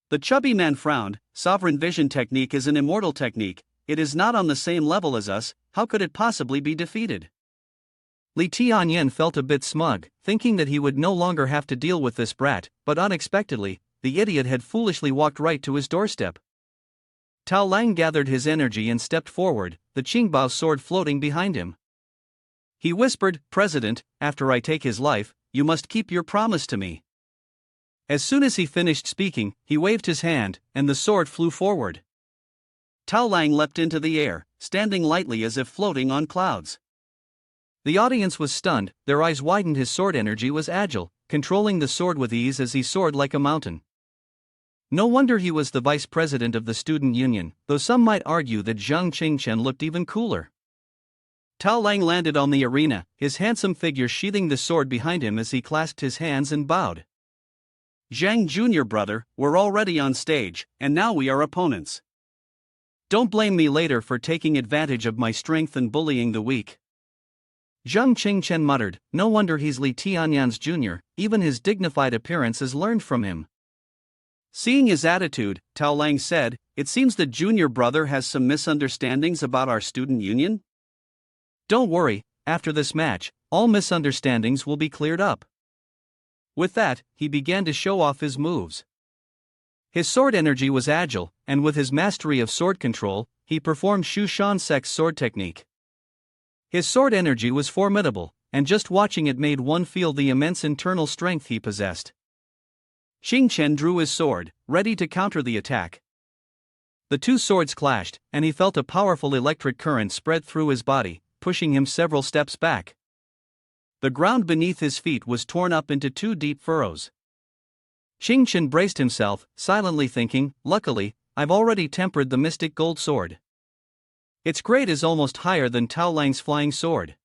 The chubby man frowned. Sovereign vision technique is an immortal technique. It is not on the same level as us. How could it possibly be defeated? Lee Tian Yen felt a bit smug, thinking that he would no longer have to deal with this brat, but unexpectedly, the idiot had foolishly walked right to his doorstep. Tao Lang gathered his energy and stepped forward, the Qingbao sword floating behind him. He whispered, "President, after I take his life, you must keep your promise to me." As soon as he finished speaking, he waved his hand, and the sword flew forward. Tao Lang leapt into the air, standing lightly as if floating on clouds. The audience was stunned, their eyes widened. His sword energy was agile, controlling the sword with ease as he soared like a mountain. No wonder he was the vice president of the student union, though some might argue that Zhang Qingchen looked even cooler. Tao Lang landed on the arena, his handsome figure sheathing the sword behind him as he clasped his hands and bowed. "Zhang Jr. brother, we're already on stage, and now we are opponents. Don't blame me later for taking advantage of my strength and bullying the weak." Zhang Qingchen muttered, "No wonder he's Li Tianyan's junior, even his dignified appearance has learned from him." Seeing his attitude, Tao Lang said, "It seems that junior brother has some misunderstandings about our student union?" "Don't worry, after this match, all misunderstandings will be cleared up." With that, he began to show off his moves. His sword energy was agile, and with his mastery of sword control, he performed Shan sect's sword technique. His sword energy was formidable, and just watching it made one feel the immense internal strength he possessed. Chen drew his sword, ready to counter the attack. The two swords clashed, and he felt a powerful electric current spread through his body, pushing him several steps back. The ground beneath his feet was torn up into 2 deep furrows. Chen braced himself, silently thinking, "Luckily, I've already tempered the mystic gold sword. Its grade is almost higher than Tao Lang's flying sword."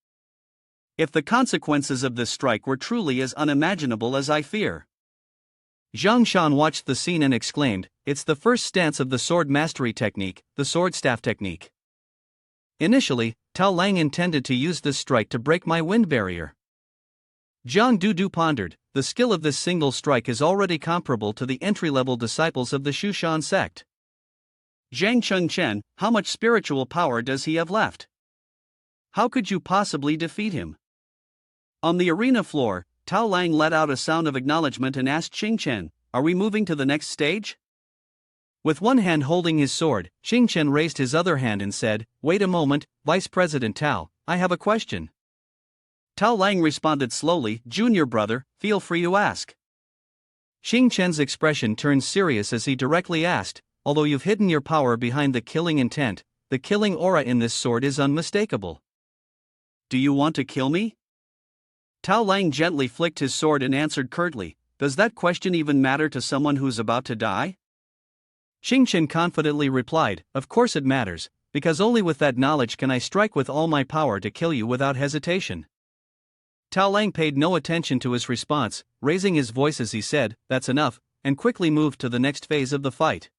If the consequences of this strike were truly as unimaginable as I fear. Zhang Shan watched the scene and exclaimed, "It's the first stance of the sword mastery technique, the sword staff technique." Initially, Tao Lang intended to use this strike to break my wind barrier. Zhang Dudu pondered, "The skill of this single strike is already comparable to the entry-level disciples of the Shan sect. Zhang Chengchen, how much spiritual power does he have left? How could you possibly defeat him?" On the arena floor, Tao Lang let out a sound of acknowledgement and asked Chen, "Are we moving to the next stage?" With one hand holding his sword, Chen raised his other hand and said, "Wait a moment, Vice President Tao, I have a question." Tao Lang responded slowly, "Junior brother, feel free to ask." Chen's expression turned serious as he directly asked, "Although you've hidden your power behind the killing intent, the killing aura in this sword is unmistakable. Do you want to kill me?" Tao Lang gently flicked his sword and answered curtly, "Does that question even matter to someone who's about to die?" Chen confidently replied, "Of course it matters, because only with that knowledge can I strike with all my power to kill you without hesitation." Tao Lang paid no attention to his response, raising his voice as he said, "That's enough," and quickly moved to the next phase of the fight.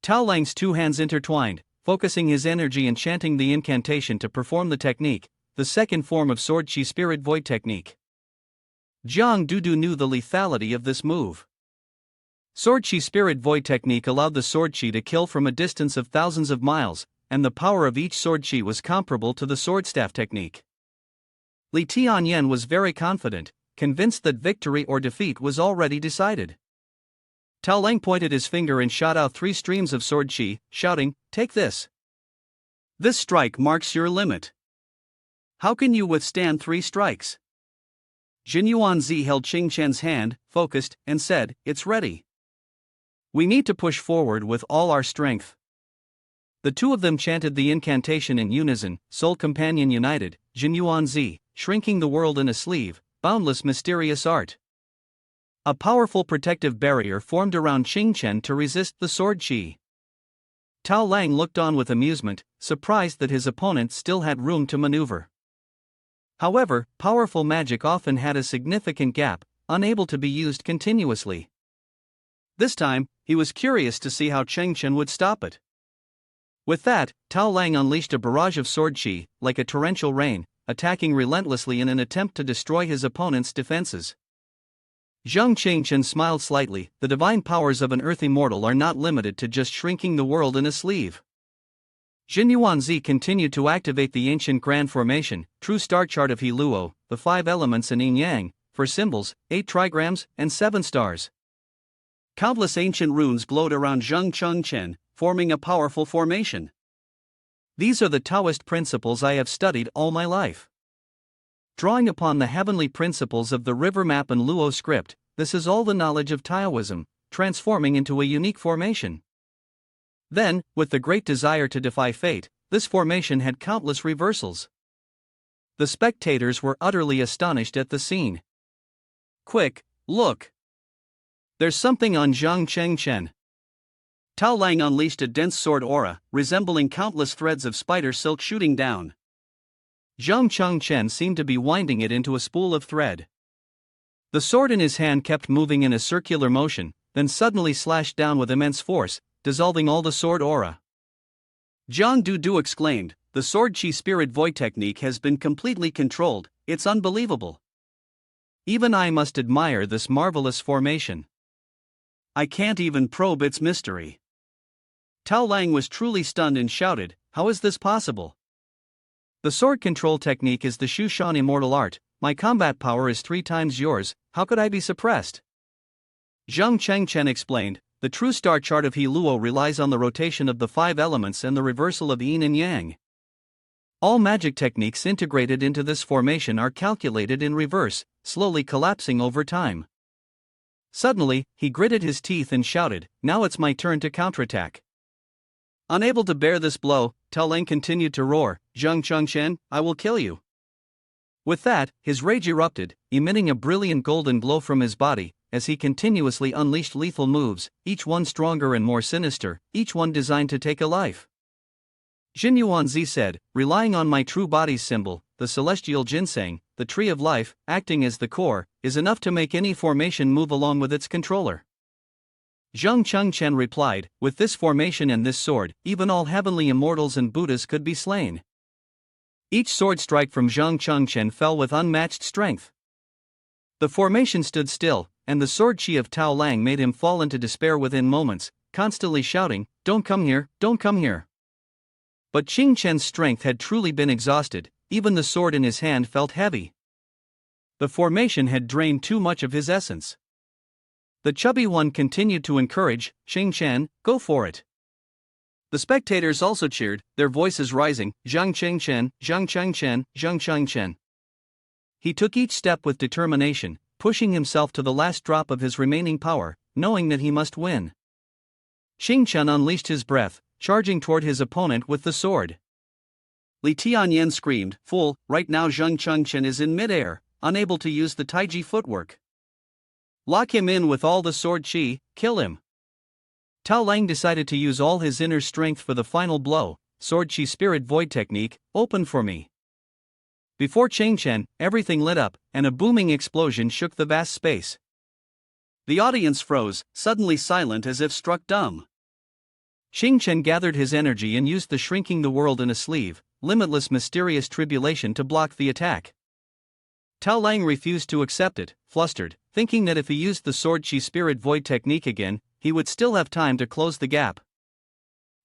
Tao Lang's two hands intertwined, focusing his energy and chanting the incantation to perform the technique, the second form of sword chi spirit void technique. Jiang Dudu knew the lethality of this move. Sword chi spirit void technique allowed the sword chi to kill from a distance of thousands of miles, and the power of each sword chi was comparable to the sword staff technique. Lee Tian Yen was very confident, convinced that victory or defeat was already decided. Tao Lang pointed his finger and shot out 3 streams of sword chi, shouting, "Take this. This strike marks your limit. How can you withstand 3 strikes?" Jin Yuanzi held Qing Chen's hand, focused, and said, "It's ready. We need to push forward with all our strength." The two of them chanted the incantation in unison, soul companion united, Jin Yuanzi, shrinking the world in a sleeve, boundless mysterious art. A powerful protective barrier formed around Qing Chen to resist the sword chi. Tao Lang looked on with amusement, surprised that his opponent still had room to maneuver. However, powerful magic often had a significant gap, unable to be used continuously. This time, he was curious to see how Qing Chen would stop it. With that, Tao Lang unleashed a barrage of sword chi, like a torrential rain, attacking relentlessly in an attempt to destroy his opponent's defenses. Zhang Qing Chen smiled slightly. The divine powers of an earthy mortal are not limited to just shrinking the world in a sleeve. Jin Yuanzi continued to activate the ancient grand formation, true star chart of He Luo, the 5 elements in yin yang, for symbols, 8 trigrams, and 7 stars. Countless ancient runes glowed around Zhang Qing Chen, forming a powerful formation. These are the Taoist principles I have studied all my life. Drawing upon the heavenly principles of the river map and Luo script, this is all the knowledge of Taoism, transforming into a unique formation. Then, with the great desire to defy fate, this formation had countless reversals. The spectators were utterly astonished at the scene. "Quick, look! There's something on Zhang Qing Chen." Tao Lang unleashed a dense sword aura, resembling countless threads of spider silk shooting down. Zhang Qing Chen seemed to be winding it into a spool of thread. The sword in his hand kept moving in a circular motion, then suddenly slashed down with immense force, dissolving all the sword aura. Jiang Dudu exclaimed, "The sword chi spirit void technique has been completely controlled, it's unbelievable. Even I must admire this marvelous formation. I can't even probe its mystery." Tao Lang was truly stunned and shouted, "How is this possible? The sword control technique is the Shu Shan immortal art, my combat power is 3 times yours, how could I be suppressed?" Zhang Qing Chen explained, "The true star chart of He Luo relies on the rotation of the 5 elements and the reversal of yin and yang. All magic techniques integrated into this formation are calculated in reverse, slowly collapsing over time." Suddenly, he gritted his teeth and shouted, "Now it's my turn to counterattack." Unable to bear this blow, Tao Lang continued to roar, "Zhang Qing Chen, I will kill you." With that, his rage erupted, emitting a brilliant golden glow from his body, as he continuously unleashed lethal moves, each one stronger and more sinister, each one designed to take a life. Jin Yuanzi said, "Relying on my true body's symbol, the celestial ginseng, the tree of life, acting as the core, is enough to make any formation move along with its controller." Zhang Qing Chen replied, "With this formation and this sword, even all heavenly immortals and Buddhas could be slain." Each sword strike from Zhang Qing Chen fell with unmatched strength. The formation stood still, and the sword chi of Tao Lang made him fall into despair within moments, constantly shouting, "Don't come here, don't come here." But Qing Chen's strength had truly been exhausted, even the sword in his hand felt heavy. The formation had drained too much of his essence. The chubby one continued to encourage, "Qing Chen, go for it." The spectators also cheered, their voices rising, "Zhang Qing Chen, Zhang Qing Chen, Zhang Qing Chen." He took each step with determination, pushing himself to the last drop of his remaining power, knowing that he must win. Qing Chen unleashed his breath, charging toward his opponent with the sword. Lee Tian Yen screamed, "Fool, right now Zhang Qing Chen is in midair, unable to use the Taiji footwork. Lock him in with all the sword chi, kill him." Tao Lang decided to use all his inner strength for the final blow, sword chi spirit void technique, "Open for me." Before Chen, everything lit up, and a booming explosion shook the vast space. The audience froze, suddenly silent as if struck dumb. Chen gathered his energy and used the shrinking the world in a sleeve, limitless mysterious tribulation to block the attack. Tao Lang refused to accept it, flustered, thinking that if he used the sword chi spirit void technique again, he would still have time to close the gap.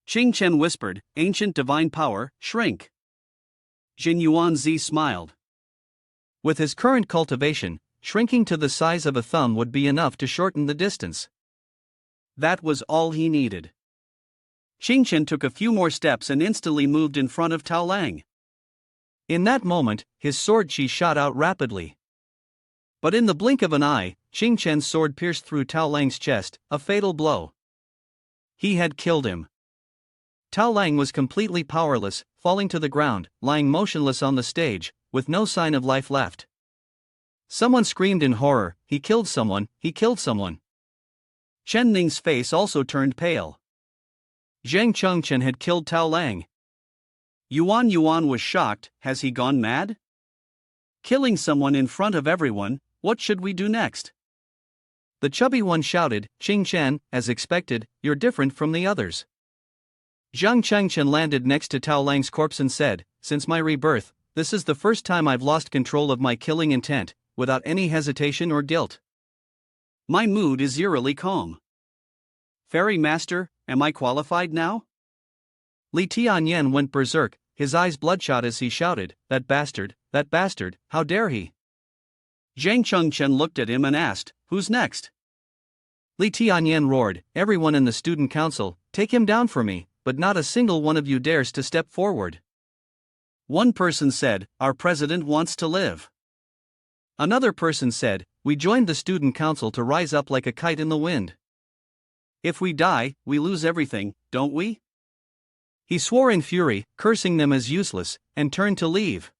Chen whispered, "Ancient divine power, shrink." Jin Yuanzi smiled. With his current cultivation, shrinking to the size of a thumb would be enough to shorten the distance. That was all he needed. Chen took a few more steps and instantly moved in front of Tao Lang. In that moment, his sword chi shot out rapidly. But in the blink of an eye, Chen's sword pierced through Tao Lang's chest, a fatal blow. He had killed him. Tao Lang was completely powerless, falling to the ground, lying motionless on the stage, with no sign of life left. Someone screamed in horror, "He killed someone, he killed someone." Ning's face also turned pale. Zhang Chengchen had killed Tao Lang. Yuan was shocked. Has he gone mad? Killing someone in front of everyone, what should we do next? The chubby one shouted, "Chen, as expected, you're different from the others." Zhang Chengchen landed next to Tao Lang's corpse and said, "Since my rebirth, this is the first time I've lost control of my killing intent, without any hesitation or guilt. My mood is eerily calm. Fairy Master, am I qualified now?" Lee Tian Yen went berserk, his eyes bloodshot as he shouted, that bastard, how dare he?" Zhang Chengchen looked at him and asked, "Who's next?" Lee Tian Yen roared, "Everyone in the student council, take him down for me, but not a single one of you dares to step forward." One person said, "Our president wants to live." Another person said, "We joined the student council to rise up like a kite in the wind. If we die, we lose everything, don't we?" He swore in fury, cursing them as useless, and turned to leave.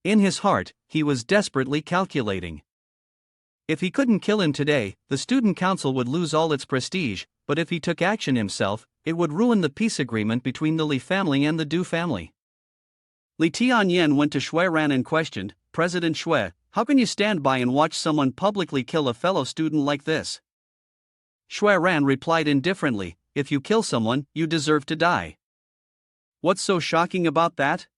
In his heart, he was desperately calculating. If he couldn't kill him today, the student council would lose all its prestige, but if he took action himself, it would ruin the peace agreement between the Lee family and the Du family. Lee Tian Yen went to Shui Ran and questioned, "President Shui, how can you stand by and watch someone publicly kill a fellow student like this?" Shui Ran replied indifferently, "If you kill someone, you deserve to die." "What's so shocking about that?"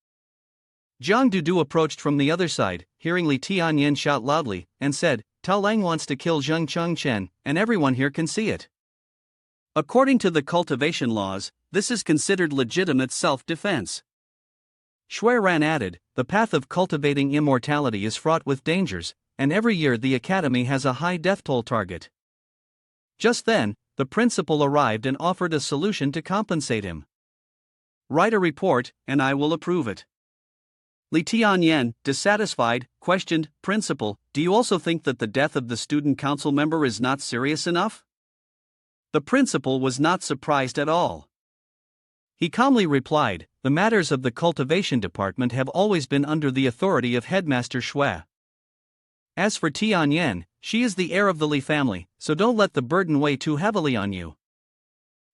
Jiang Dudu approached from the other side, hearing Lee Tian Yen shout loudly, and said, "Tao Lang wants to kill Zhang Chengchen, and everyone here can see it." According to the cultivation laws, this is considered legitimate self-defense. Shui Ran added, "The path of cultivating immortality is fraught with dangers, and every year the academy has a high death toll target." Just then, the principal arrived and offered a solution to compensate him. "Write a report, and I will approve it." Lee Tian Yen, dissatisfied, questioned, "Principal, do you also think that the death of the student council member is not serious enough?" The principal was not surprised at all. He calmly replied, "The matters of the cultivation department have always been under the authority of Headmaster Shui. As for Tian Yen, she is the heir of the Lee family, so don't let the burden weigh too heavily on you."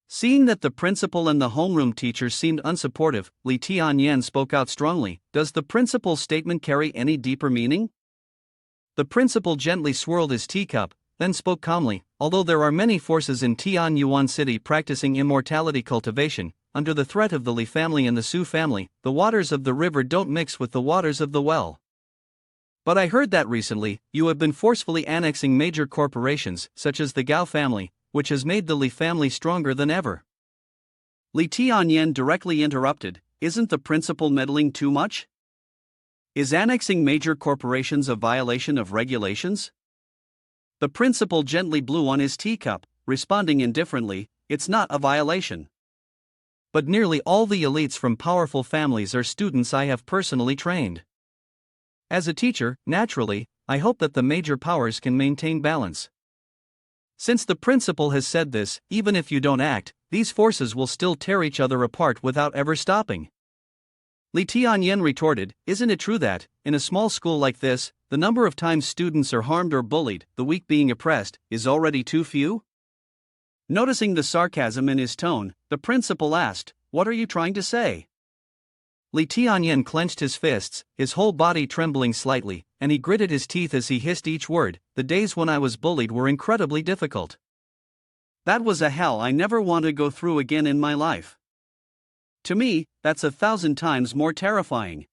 Seeing that the principal and the homeroom teacher seemed unsupportive, Lee Tian Yen spoke out strongly, "Does the principal's statement carry any deeper meaning?" The principal gently swirled his teacup, then spoke calmly, "Although there are many forces in Tian Yuan City practicing immortality cultivation, under the threat of the Lee family and the Su family, the waters of the river don't mix with the waters of the well. But I heard that recently, you have been forcefully annexing major corporations, such as the Gao family, which has made the Lee family stronger than ever." Lee Tian Yen directly interrupted, "Isn't the principal meddling too much? Is annexing major corporations a violation of regulations?" The principal gently blew on his teacup, responding indifferently, "It's not a violation. But nearly all the elites from powerful families are students I have personally trained. As a teacher, naturally, I hope that the major powers can maintain balance. Since the principal has said this, even if you don't act, these forces will still tear each other apart without ever stopping." Lee Tian Yen retorted, "Isn't it true that, in a small school like this, the number of times students are harmed or bullied, the weak being oppressed, is already too few?" Noticing the sarcasm in his tone, the principal asked, "What are you trying to say?" Lee Tian Yen clenched his fists, his whole body trembling slightly, and he gritted his teeth as he hissed each word. The days when I was bullied were incredibly difficult. That was a hell I never want to go through again in my life. To me, that's 1,000 times more terrifying.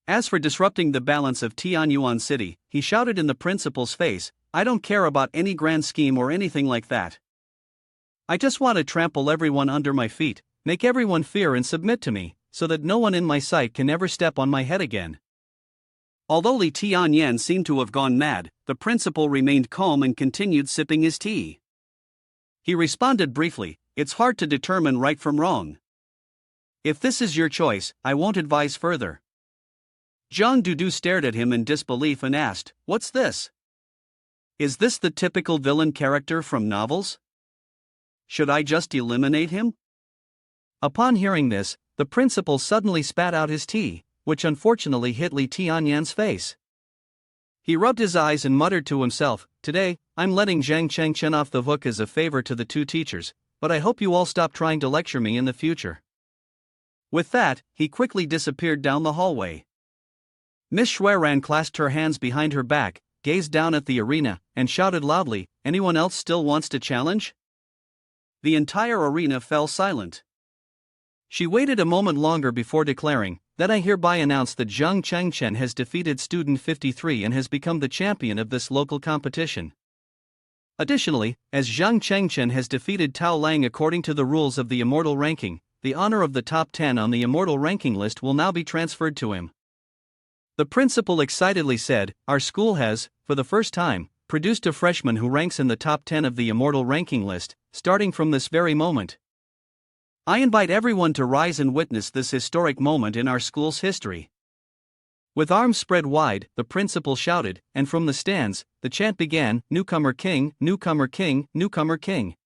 As for disrupting the balance of Tianyuan City, he shouted in the principal's face, I don't care about any grand scheme or anything like that. I just want to trample everyone under my feet, make everyone fear and submit to me, so that no one in my sight can ever step on my head again. Although Li Tianyan seemed to have gone mad, the principal remained calm and continued sipping his tea. He responded briefly, it's hard to determine right from wrong. If this is your choice, I won't advise further. Zhang Dudu stared at him in disbelief and asked, what's this? Is this the typical villain character from novels? Should I just eliminate him? Upon hearing this, the principal suddenly spat out his tea, which unfortunately hit Li Tianyan's face. He rubbed his eyes and muttered to himself, today, I'm letting Zhang Chengchen off the hook as a favor to the two teachers, but I hope you all stop trying to lecture me in the future. With that, he quickly disappeared down the hallway. Miss Shuiran clasped her hands behind her back, gazed down at the arena, and shouted loudly, anyone else still wants to challenge? The entire arena fell silent. She waited a moment longer before declaring, then I hereby announce that Zhang Chengchen has defeated Student 53 and has become the champion of this local competition. Additionally, as Zhang Chengchen has defeated Tao Lang according to the rules of the Immortal Ranking, the honor of the top 10 on the Immortal Ranking list will now be transferred to him. The principal excitedly said, our school has, for the first time, produced a freshman who ranks in the top 10 of the Immortal Ranking list, starting from this very moment. I invite everyone to rise and witness this historic moment in our school's history. With arms spread wide, the principal shouted, and from the stands, the chant began, Newcomer King, Newcomer King, Newcomer King.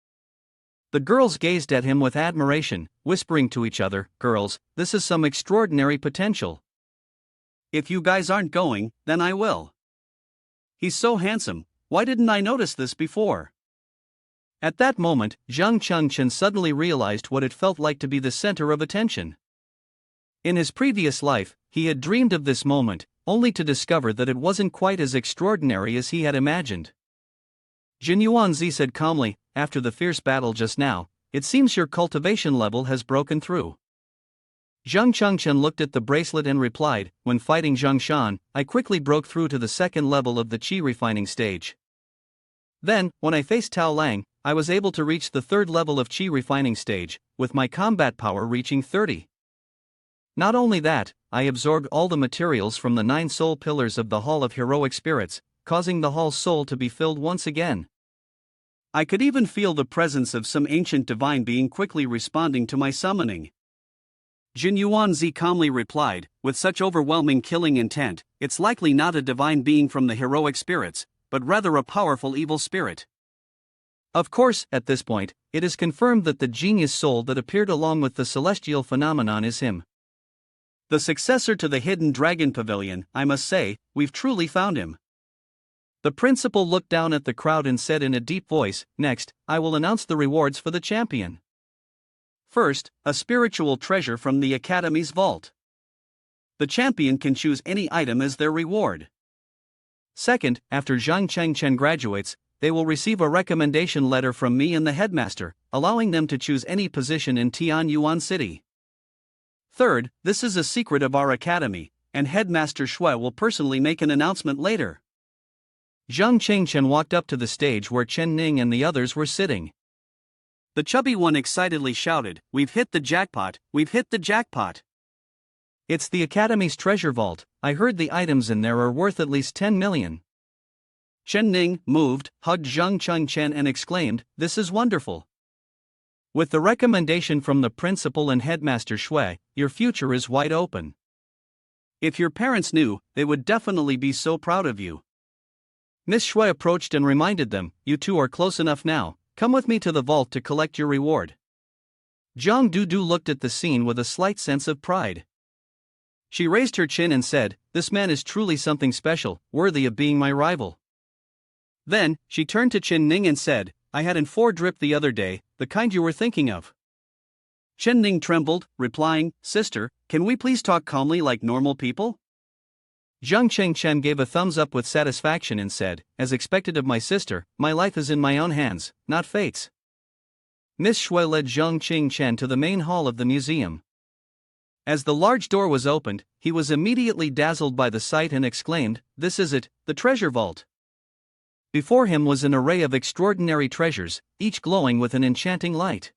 The girls gazed at him with admiration, whispering to each other, girls, this is some extraordinary potential. If you guys aren't going, then I will. He's so handsome, why didn't I notice this before? At that moment, Zhang Chengchen suddenly realized what it felt like to be the center of attention. In his previous life, he had dreamed of this moment, only to discover that it wasn't quite as extraordinary as he had imagined. Jin Yuanzi said calmly, after the fierce battle just now, it seems your cultivation level has broken through. Zhang Chengchen looked at the bracelet and replied, when fighting Zhang Shan, I quickly broke through to the second level of the qi refining stage. Then, when I faced Tao Lang, I was able to reach the third level of qi refining stage, with my combat power reaching 30. Not only that, I absorbed all the materials from the 9 soul pillars of the Hall of Heroic Spirits, causing the hall's soul to be filled once again. I could even feel the presence of some ancient divine being quickly responding to my summoning. Jin Yuanzi calmly replied, with such overwhelming killing intent, it's likely not a divine being from the heroic spirits, but rather a powerful evil spirit. Of course, at this point, it is confirmed that the genius soul that appeared along with the celestial phenomenon is him. The successor to the hidden dragon pavilion, I must say, we've truly found him. The principal looked down at the crowd and said in a deep voice, next, I will announce the rewards for the champion. First, a spiritual treasure from the Academy's vault. The champion can choose any item as their reward. Second, after Zhang Chengchen graduates, they will receive a recommendation letter from me and the headmaster, allowing them to choose any position in Tianyuan City. Third, this is a secret of our academy, and Headmaster Shui will personally make an announcement later. Zhang Chengchen walked up to the stage where Chen Ning and the others were sitting. The chubby one excitedly shouted, we've hit the jackpot, we've hit the jackpot. It's the Academy's treasure vault, I heard the items in there are worth at least 10 million. Chen Ning, moved, hugged Zhang Chengchen and exclaimed, this is wonderful. With the recommendation from the principal and headmaster Shui, your future is wide open. If your parents knew, they would definitely be so proud of you. Miss Shui approached and reminded them, you two are close enough now, come with me to the vault to collect your reward. Zhang Dudu looked at the scene with a slight sense of pride. She raised her chin and said, this man is truly something special, worthy of being my rival. Then, she turned to Chen Ning and said, I had an 4 drip the other day, the kind you were thinking of. Ning trembled, replying, "Sister, can we please talk calmly like normal people?" Zhang Chen gave a thumbs up with satisfaction and said, "As expected of my sister, my life is in my own hands, not fate's." Miss Shui led Zhang Chen to the main hall of the museum. As the large door was opened, he was immediately dazzled by the sight and exclaimed, "This is it, the treasure vault." Before him was an array of extraordinary treasures, each glowing with an enchanting light.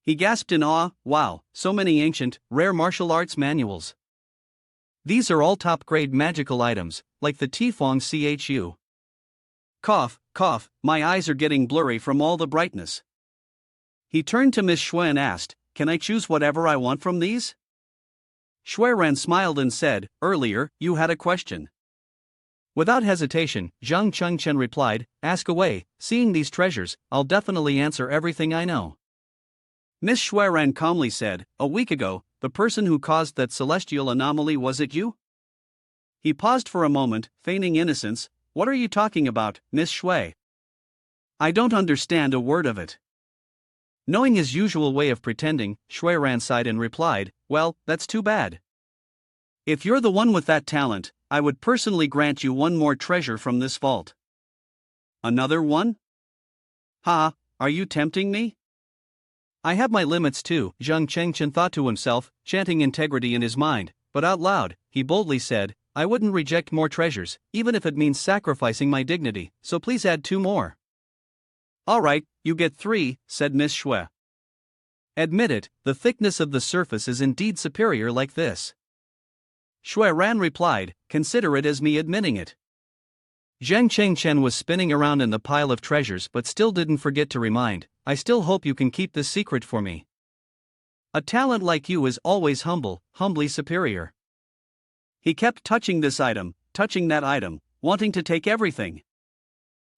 He gasped in awe, "Wow, so many ancient, rare martial arts manuals. These are all top-grade magical items, like the Tifong Chu. Cough, cough, my eyes are getting blurry from all the brightness." He turned to Miss Shui and asked, "Can I choose whatever I want from these?" Shuiran smiled and said, "Earlier, you had a question." Without hesitation, Zhang Chen replied, "Ask away, seeing these treasures, I'll definitely answer everything I know." Miss Shuiran calmly said, "A week ago, the person who caused that celestial anomaly, was it you?" He paused for a moment, feigning innocence. "What are you talking about, Miss Shui? I don't understand a word of it." Knowing his usual way of pretending, Shuiran sighed and replied, "Well, that's too bad. If you're the one with that talent, I would personally grant you one more treasure from this vault." "Another one? Ha, are you tempting me?" "I have my limits too," Zhang Chen thought to himself, chanting integrity in his mind, but out loud, he boldly said, "I wouldn't reject more treasures, even if it means sacrificing my dignity, so please add 2 more. "All right, you get 3, said Miss Shui. "Admit it, the thickness of the surface is indeed superior like this." Shuiran replied, "Consider it as me admitting it." Zhang Chen was spinning around in the pile of treasures but still didn't forget to remind, "I still hope you can keep this secret for me. A talent like you is always humble, humbly superior." He kept touching this item, touching that item, wanting to take everything.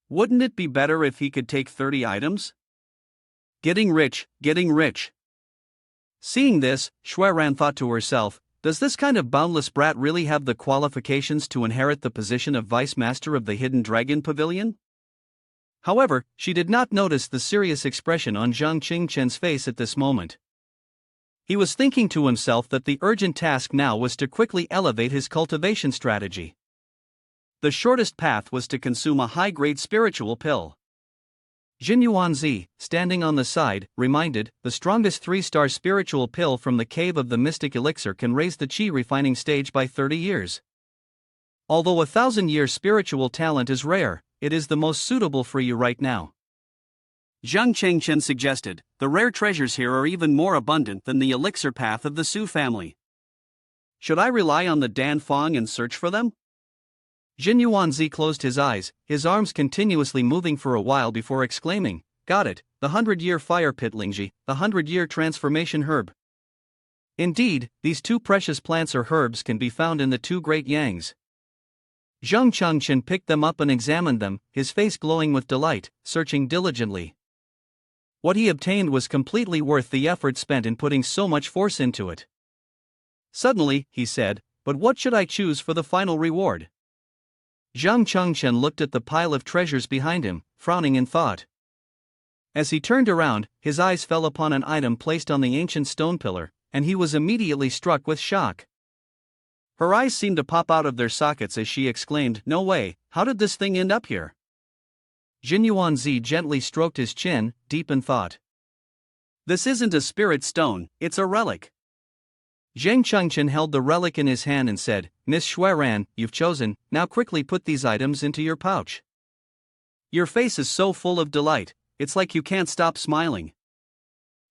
Wouldn't it be better if he could take 30 items? Getting rich, getting rich. Seeing this, Shuiran thought to herself, "Does this kind of boundless brat really have the qualifications to inherit the position of vice master of the Hidden Dragon Pavilion?" However, she did not notice the serious expression on Zhang Chen's face at this moment. He was thinking to himself that the urgent task now was to quickly elevate his cultivation strategy. The shortest path was to consume a high-grade spiritual pill. Jin Yuanzi, standing on the side, reminded, "The strongest 3-star spiritual pill from the cave of the mystic elixir can raise the chi refining stage by 30 years. Although 1,000-year spiritual talent is rare, it is the most suitable for you right now." Zhang Chen suggested, "The rare treasures here are even more abundant than the elixir path of the Su family. Should I rely on the Dan Fong and search for them?" Jin Yuanzi closed his eyes, his arms continuously moving for a while before exclaiming, "Got it, the 100-year fire pit lingji, the 100-year transformation herb." Indeed, these 2 precious plants or herbs can be found in the 2 great yangs. Zhang Chen picked them up and examined them, his face glowing with delight, searching diligently. What he obtained was completely worth the effort spent in putting so much force into it. Suddenly, he said, "But what should I choose for the final reward?" Zhang Chen looked at the pile of treasures behind him, frowning in thought. As he turned around, his eyes fell upon an item placed on the ancient stone pillar, and he was immediately struck with shock. Her eyes seemed to pop out of their sockets as she exclaimed, "No way, how did this thing end up here?" Jin Yuanzi gently stroked his chin, deep in thought. "This isn't a spirit stone, it's a relic." Zhang Chen held the relic in his hand and said, "Miss Shuiran, you've chosen, now quickly put these items into your pouch. Your face is so full of delight, it's like you can't stop smiling."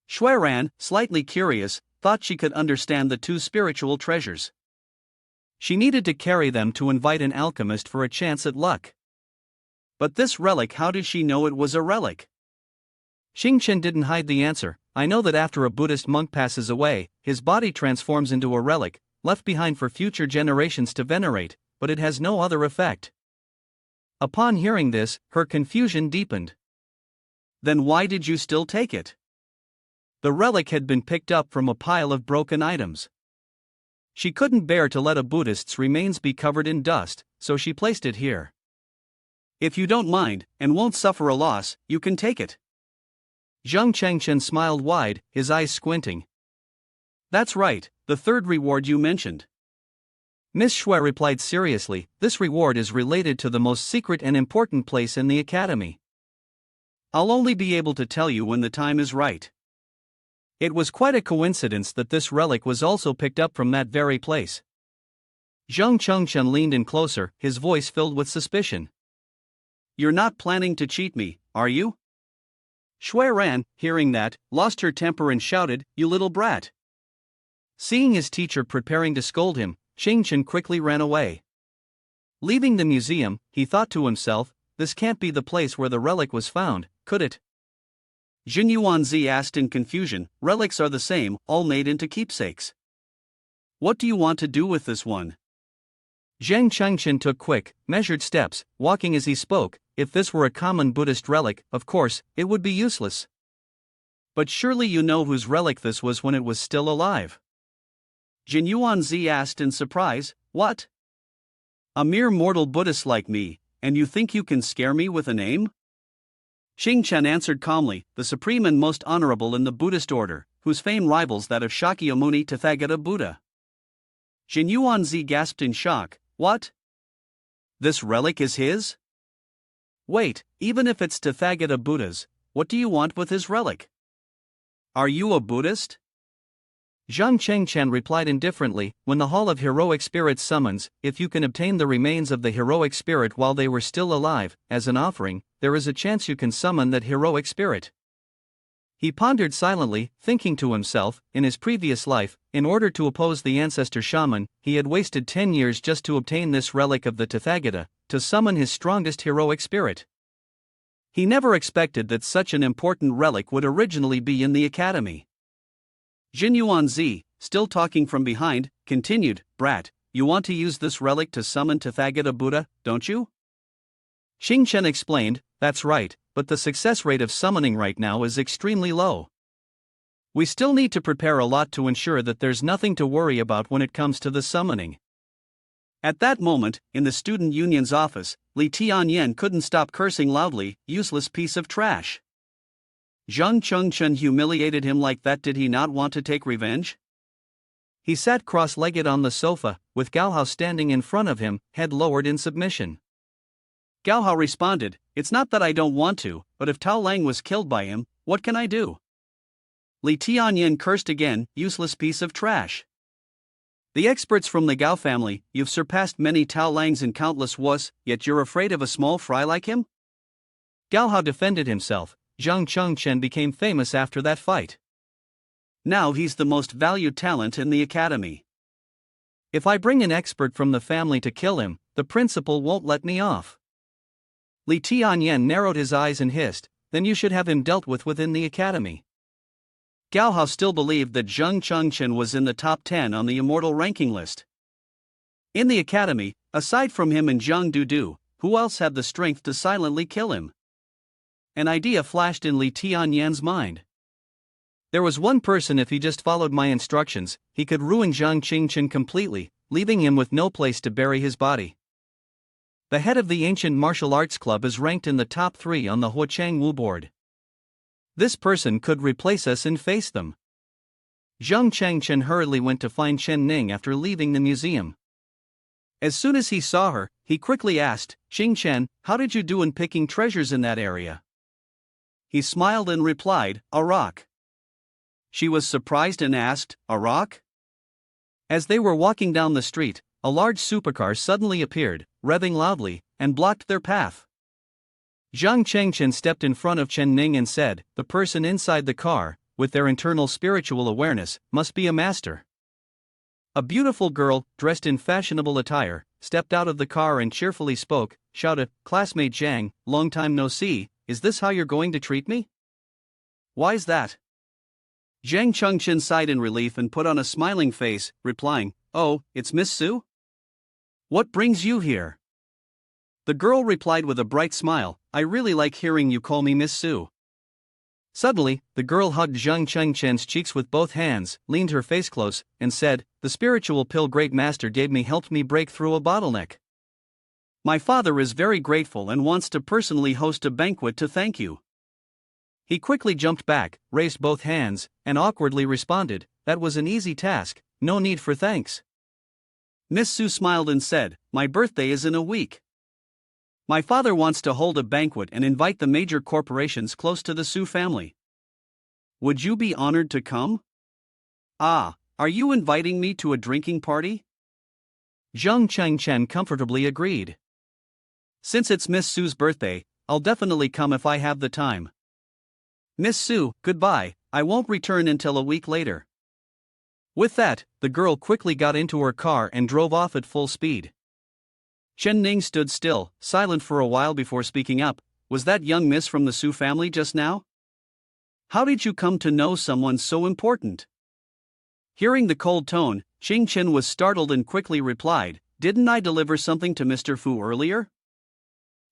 Shuiran, slightly curious, thought she could understand the 2 spiritual treasures. She needed to carry them to invite an alchemist for a chance at luck. But this relic, how did she know it was a relic? Chen didn't hide the answer. "I know that after a Buddhist monk passes away, his body transforms into a relic, left behind for future generations to venerate, but it has no other effect." Upon hearing this, her confusion deepened. "Then why did you still take it?" The relic had been picked up from a pile of broken items. She couldn't bear to let a Buddhist's remains be covered in dust, so she placed it here. "If you don't mind, and won't suffer a loss, you can take it." Zhang Chengchen smiled wide, his eyes squinting. That's right, the third reward you mentioned. Miss Shui replied seriously, this reward is related to the most secret and important place in the academy. I'll only be able to tell you when the time is right. It was quite a coincidence that this relic was also picked up from that very place. Zhang Chengchen leaned in closer, his voice filled with suspicion. You're not planning to cheat me, are you? Shui Ran, hearing that, lost her temper and shouted, You little brat. Seeing his teacher preparing to scold him, Chengchen quickly ran away. Leaving the museum, he thought to himself, this can't be the place where the relic was found, could it? Jin Yuanzi asked in confusion, relics are the same, all made into keepsakes. What do you want to do with this one? Zhang Chengchen took quick, measured steps, walking as he spoke. If this were a common Buddhist relic, of course, it would be useless. But surely you know whose relic this was when it was still alive. Jin Yuanzi asked in surprise, What? A mere mortal Buddhist like me, and you think you can scare me with a name? Xing Chen answered calmly, the supreme and most honorable in the Buddhist order, whose fame rivals that of Shakyamuni Tathagata Buddha. Jin Yuanzi gasped in shock, What? This relic is his? Wait, even if it's Tathagata Buddha's, what do you want with his relic? Are you a Buddhist? Zhang Chengchen replied indifferently, when the Hall of Heroic Spirits summons, if you can obtain the remains of the heroic spirit while they were still alive, as an offering, there is a chance you can summon that heroic spirit. He pondered silently, thinking to himself, in his previous life, in order to oppose the ancestor shaman, he had wasted 10 years just to obtain this relic of the Tathagata, to summon his strongest heroic spirit. He never expected that such an important relic would originally be in the academy. Jin Yuanzi, still talking from behind, continued, Brat, you want to use this relic to summon Tathagata Buddha, don't you? Xing Chen explained, that's right, but the success rate of summoning right now is extremely low. We still need to prepare a lot to ensure that there's nothing to worry about when it comes to the summoning. At that moment, in the student union's office, Lee Tian Yen couldn't stop cursing loudly, useless piece of trash. Zhang Chengchen humiliated him like that. Did he not want to take revenge? He sat cross-legged on the sofa, with Gaohao standing in front of him, head lowered in submission. Gaohao responded, It's not that I don't want to, but if Tao Lang was killed by him, what can I do? Li Tianyin cursed again, useless piece of trash. The experts from the Gao family, you've surpassed many Tao Langs in countless was, yet you're afraid of a small fry like him? Gaohao defended himself. Zhang Chengchen became famous after that fight. Now he's the most valued talent in the academy. If I bring an expert from the family to kill him, the principal won't let me off. Li Tianyan narrowed his eyes and hissed, then you should have him dealt with within the academy. Gaohao still believed that Zhang Chengchen was in the top 10 on the immortal ranking list. In the academy, aside from him and Zhang Dudu, who else had the strength to silently kill him? An idea flashed in Li Tianyan's mind. There was one person. If he just followed my instructions, he could ruin Zhang Qingchen completely, leaving him with no place to bury his body. The head of the ancient martial arts club is ranked in the top 3 on the Huochang Wu board. This person could replace us and face them. Zhang Chengchen hurriedly went to find Chen Ning after leaving the museum. As soon as he saw her, he quickly asked, Xing Chen, how did you do in picking treasures in that area? He smiled and replied, a rock. She was surprised and asked, a rock? As they were walking down the street, a large supercar suddenly appeared, revving loudly, and blocked their path. Zhang Chengchen stepped in front of Chen Ning and said, the person inside the car, with their internal spiritual awareness, must be a master. A beautiful girl, dressed in fashionable attire, stepped out of the car and cheerfully spoke, shouted, classmate Zhang, long time no see, is this how you're going to treat me? Why's that? Zhang Chengchen sighed in relief and put on a smiling face, replying, oh, it's Miss Su? What brings you here? The girl replied with a bright smile, I really like hearing you call me Miss Su. Suddenly, the girl hugged Zhang Chengchen's cheeks with both hands, leaned her face close, and said, the spiritual pill great master gave me helped me break through a bottleneck. My father is very grateful and wants to personally host a banquet to thank you. He quickly jumped back, raised both hands, and awkwardly responded, "That was an easy task, no need for thanks." Miss Su smiled and said, "My birthday is in a week. My father wants to hold a banquet and invite the major corporations close to the Su family. Would you be honored to come?" "Ah, are you inviting me to a drinking party?" Zhang Chengchen comfortably agreed. "Since it's Miss Su's birthday, I'll definitely come if I have the time. Miss Su, goodbye, I won't return until a week later." With that, the girl quickly got into her car and drove off at full speed. Ning stood still, silent for a while before speaking up. "Was that young miss from the Su family just now? How did you come to know someone so important?" Hearing the cold tone, Chen was startled and quickly replied, "Didn't I deliver something to Mr. Fu earlier?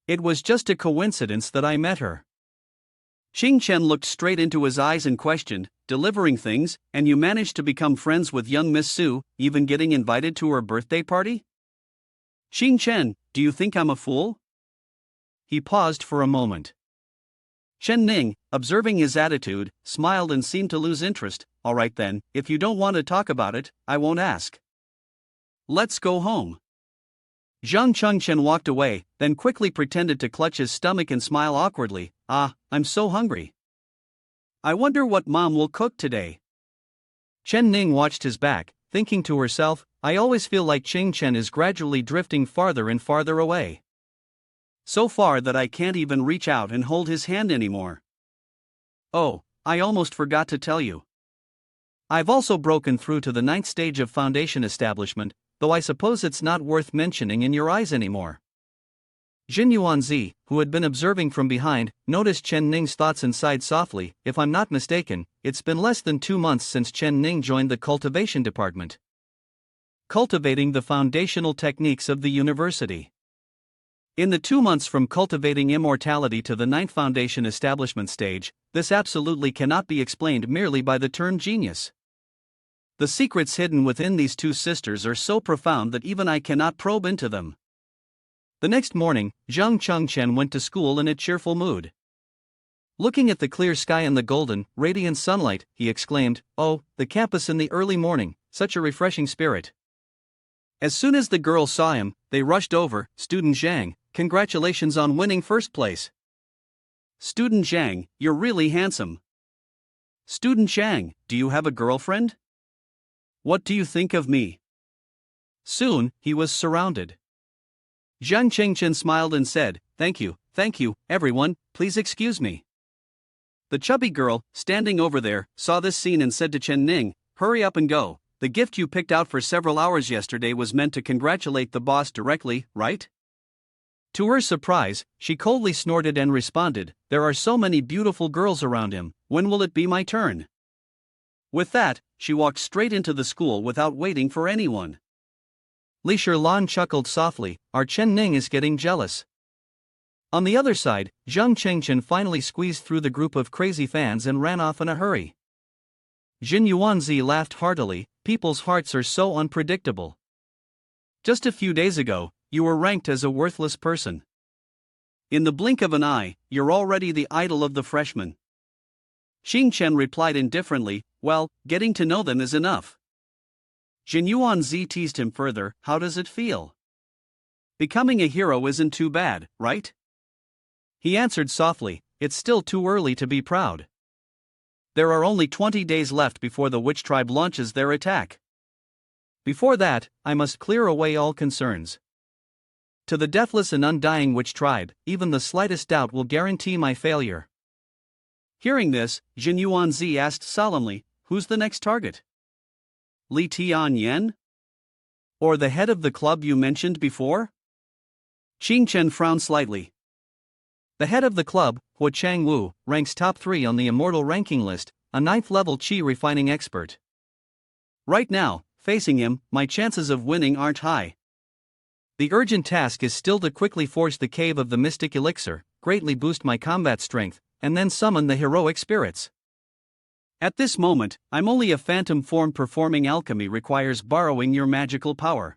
It was just a coincidence that I met her." Chen looked straight into his eyes and questioned, "Delivering things, and you managed to become friends with young Miss Su, even getting invited to her birthday party? Chen, do you think I'm a fool?" He paused for a moment. Ning, observing his attitude, smiled and seemed to lose interest. "All right then, if you don't want to talk about it, I won't ask. Let's go home." Zhang Chengchen walked away, then quickly pretended to clutch his stomach and smile awkwardly. "I'm so hungry. I wonder what Mom will cook today." Ning watched his back, thinking to herself, "I always feel like Chen is gradually drifting farther and farther away. So far that I can't even reach out and hold his hand anymore. Oh, I almost forgot to tell you. I've also broken through to the 9th stage of foundation establishment, though I suppose it's not worth mentioning in your eyes anymore." Jin Yuanzi, who had been observing from behind, noticed Ning's thoughts and sighed softly. "If I'm not mistaken, it's been less than 2 months since Ning joined the cultivation department. Cultivating the foundational techniques of the university. In the 2 months from cultivating immortality to the 9th foundation establishment stage, this absolutely cannot be explained merely by the term genius. The secrets hidden within these two sisters are so profound that even I cannot probe into them." The next morning, Zhang Chengchen went to school in a cheerful mood. Looking at the clear sky and the golden, radiant sunlight, he exclaimed, "Oh, the campus in the early morning, such a refreshing spirit." As soon as the girls saw him, they rushed over. "Student Zhang, congratulations on winning first place." "Student Zhang, you're really handsome." "Student Zhang, do you have a girlfriend? What do you think of me?" Soon, he was surrounded. Zhang Chengchen smiled and said, thank you, everyone, please excuse me." The chubby girl, standing over there, saw this scene and said to Ning, "Hurry up and go. The gift you picked out for several hours yesterday was meant to congratulate the boss directly, right?" To her surprise, she coldly snorted and responded, "There are so many beautiful girls around him, when will it be my turn?" With that, she walked straight into the school without waiting for anyone. Li Shirlan chuckled softly, "Our Ning is getting jealous." On the other side, Zhang Chengchen finally squeezed through the group of crazy fans and ran off in a hurry. Jin Yuanzi laughed heartily. "People's hearts are so unpredictable. Just a few days ago, you were ranked as a worthless person. In the blink of an eye, you're already the idol of the freshmen." Chen replied indifferently, "Well, getting to know them is enough." Jin Yuanzi teased him further, "How does it feel? Becoming a hero isn't too bad, right?" He answered softly, "It's still too early to be proud. There are only 20 days left before the witch tribe launches their attack. Before that, I must clear away all concerns. To the deathless and undying witch tribe, even the slightest doubt will guarantee my failure." Hearing this, Jin Yuanzi asked solemnly, "Who's the next target? Lee Tian Yen? Or the head of the club you mentioned before?" Chen frowned slightly. "The head of the club, Hua Changwu, ranks top 3 on the immortal ranking list, a 9th level chi refining expert. Right now, facing him, my chances of winning aren't high. The urgent task is still to quickly forge the cave of the mystic elixir, greatly boost my combat strength, and then summon the heroic spirits. At this moment, I'm only a phantom form. Performing alchemy requires borrowing your magical power.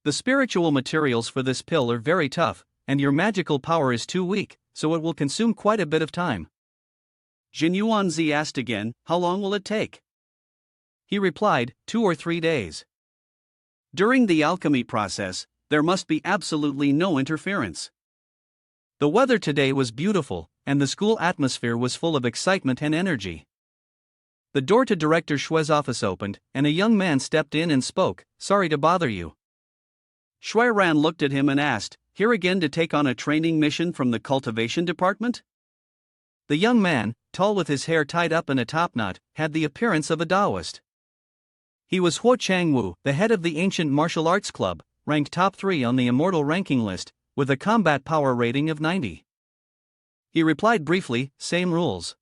The spiritual materials for this pill are very tough, and your magical power is too weak, so it will consume quite a bit of time. Jin Yuanzi asked again, "How long will it take?" He replied, 2 or 3 days. During the alchemy process, there must be absolutely no interference. The weather today was beautiful, and the school atmosphere was full of excitement and energy. The door to Director Shui's office opened, and a young man stepped in and spoke, "Sorry to bother you." Shui Ran looked at him and asked, "Here again to take on a training mission from the Cultivation department?" The young man, tall with his hair tied up in a topknot, had the appearance of a Taoist. He was Huo Changwu, the head of the ancient martial arts club, ranked top 3 on the immortal ranking list, with a combat power rating of 90. He replied briefly, "Same rules.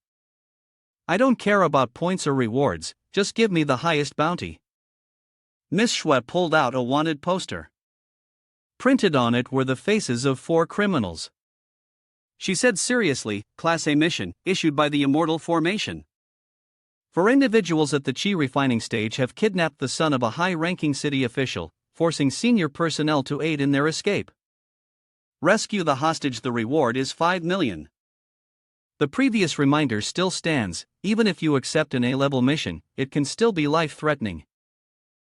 I don't care about points or rewards, just give me the highest bounty." Miss Shui pulled out a wanted poster. Printed on it were the faces of 4 criminals. She said seriously, "Class A mission, issued by the Immortal Formation. For individuals at the Qi refining stage have kidnapped the son of a high-ranking city official, forcing senior personnel to aid in their escape. Rescue the hostage. The reward is 5 million. The previous reminder still stands, even if you accept an A-level mission, it can still be life-threatening.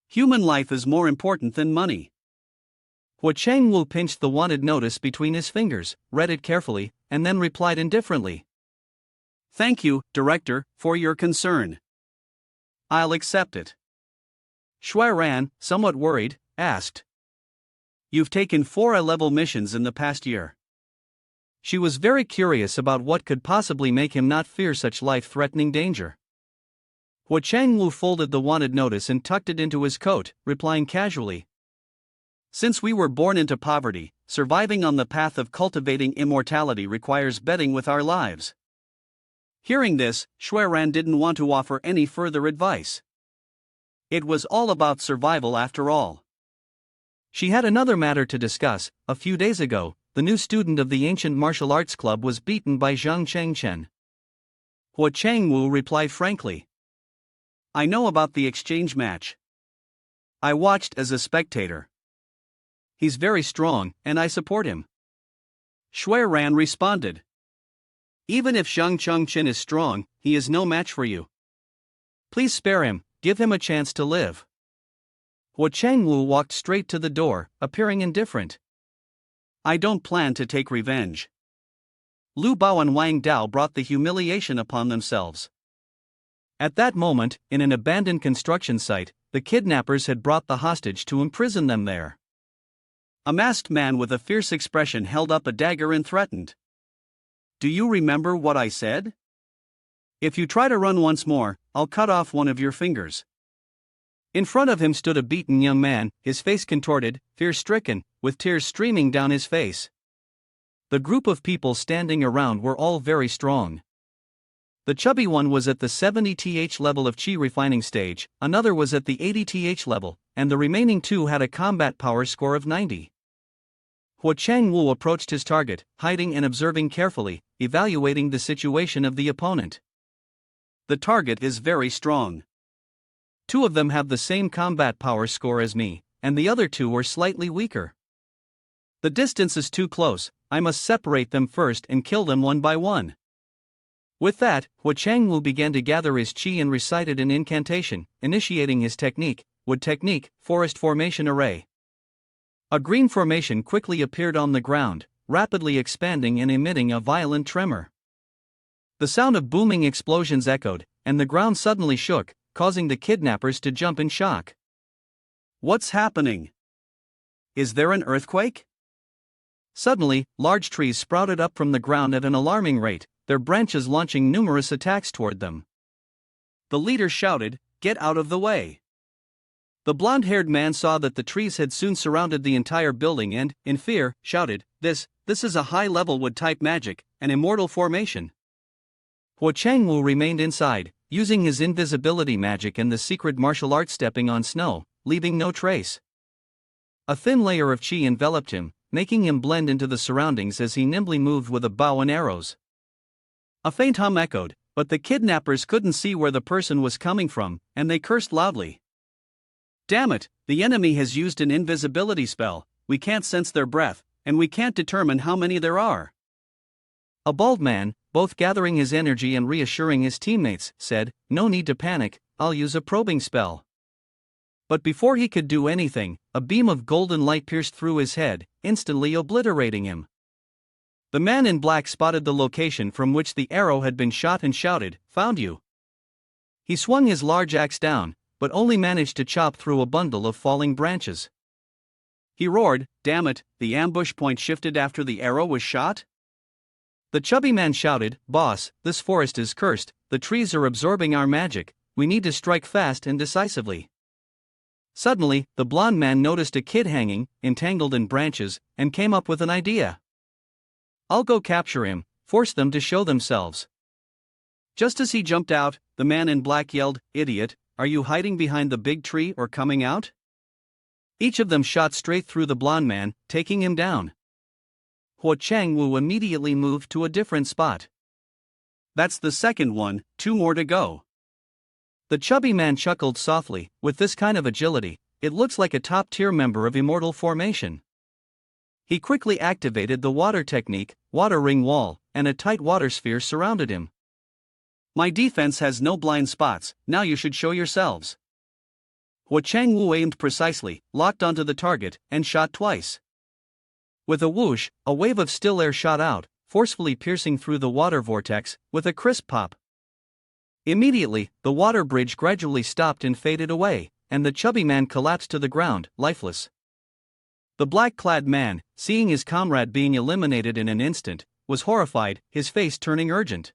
Human life is more important than money." Huo Changwu pinched the wanted notice between his fingers, read it carefully, and then replied indifferently, "Thank you, Director, for your concern. I'll accept it." Shui Ran, somewhat worried, asked, "You've taken 4 A-level missions in the past year." She was very curious about what could possibly make him not fear such life-threatening danger. Huo Changwu folded the wanted notice and tucked it into his coat, replying casually, "Since we were born into poverty, surviving on the path of cultivating immortality requires betting with our lives." Hearing this, Shui Ran didn't want to offer any further advice. It was all about survival after all. She had another matter to discuss. A few days ago, the new student of the ancient martial arts club was beaten by Zhang Chengchen. Huo Changwu replied frankly, "I know about the exchange match. I watched as a spectator. He's very strong, and I support him." Shui Ran responded, "Even if Zhang Chengchen is strong, he is no match for you. Please spare him, give him a chance to live." Huo Changwu walked straight to the door, appearing indifferent. "I don't plan to take revenge. Lu Bao and Wang Dao brought the humiliation upon themselves." At that moment, in an abandoned construction site, the kidnappers had brought the hostage to imprison them there. A masked man with a fierce expression held up a dagger and threatened, "Do you remember what I said? If you try to run once more, I'll cut off one of your fingers." In front of him stood a beaten young man, his face contorted, fear-stricken, with tears streaming down his face. The group of people standing around were all very strong. The chubby one was at the 70th level of Qi refining stage, another was at the 80th level, and the remaining 2 had a combat power score of 90. Huo Changwu approached his target, hiding and observing carefully, evaluating the situation of the opponent. "The target is very strong. 2 of them have the same combat power score as me, and the other 2 are slightly weaker. The distance is too close, I must separate them first and kill them one by one." With that, Huo Changwu began to gather his qi and recited an incantation, initiating his technique, Wood Technique, Forest Formation Array. A green formation quickly appeared on the ground, rapidly expanding and emitting a violent tremor. The sound of booming explosions echoed, and the ground suddenly shook, causing the kidnappers to jump in shock. "What's happening? Is there an earthquake?" Suddenly, large trees sprouted up from the ground at an alarming rate, their branches launching numerous attacks toward them. The leader shouted, "Get out of the way." The blonde-haired man saw that the trees had soon surrounded the entire building and, in fear, shouted, This is a high-level wood-type magic, an immortal formation." Huo Changwu remained inside, using his invisibility magic and the secret martial art stepping on snow, leaving no trace. A thin layer of qi enveloped him, making him blend into the surroundings as he nimbly moved with a bow and arrows. A faint hum echoed, but the kidnappers couldn't see where the person was coming from, and they cursed loudly. "Damn it, the enemy has used an invisibility spell, we can't sense their breath, and we can't determine how many there are." A bald man, both gathering his energy and reassuring his teammates, said, "No need to panic, I'll use a probing spell." But before he could do anything, a beam of golden light pierced through his head, instantly obliterating him. The man in black spotted the location from which the arrow had been shot and shouted, "Found you." He swung his large axe down, but only managed to chop through a bundle of falling branches. He roared, "Damn it, the ambush point shifted after the arrow was shot?" The chubby man shouted, "Boss, this forest is cursed, the trees are absorbing our magic, we need to strike fast and decisively." Suddenly, the blond man noticed a kid hanging, entangled in branches, and came up with an idea. "I'll go capture him, force them to show themselves." Just as he jumped out, the man in black yelled, "Idiot, are you hiding behind the big tree or coming out?" Each of them shot straight through the blond man, taking him down. Huo Changwu immediately moved to a different spot. "That's the second one, 2 more to go." The chubby man chuckled softly, "With this kind of agility, it looks like a top-tier member of Immortal Formation." He quickly activated the water technique, water ring wall, and a tight water sphere surrounded him. "My defense has no blind spots, now you should show yourselves." Huo Changwu aimed precisely, locked onto the target, and shot twice. With a whoosh, a wave of still air shot out, forcefully piercing through the water vortex, with a crisp pop. Immediately, the water bridge gradually stopped and faded away, and the chubby man collapsed to the ground, lifeless. The black-clad man, seeing his comrade being eliminated in an instant, was horrified, his face turning urgent.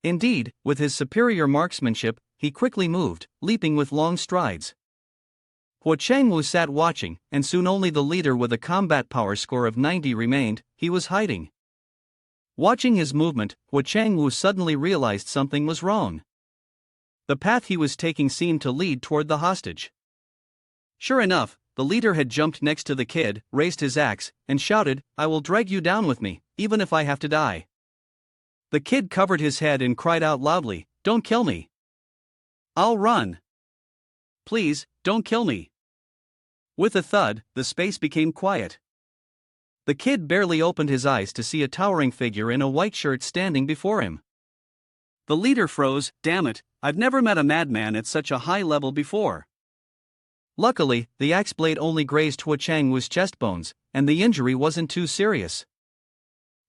Indeed, with his superior marksmanship, he quickly moved, leaping with long strides. Huo Changwu sat watching, and soon only the leader with a combat power score of 90 remained. He was hiding. Watching his movement, Huo Changwu suddenly realized something was wrong. The path he was taking seemed to lead toward the hostage. Sure enough, the leader had jumped next to the kid, raised his axe, and shouted, "I will drag you down with me, even if I have to die." The kid covered his head and cried out loudly, "Don't kill me. I'll run. Please, don't kill me." With a thud, the space became quiet. The kid barely opened his eyes to see a towering figure in a white shirt standing before him. The leader froze, "Damn it, I've never met a madman at such a high level before." Luckily, the axe blade only grazed Huo Changwu's chest bones, and the injury wasn't too serious.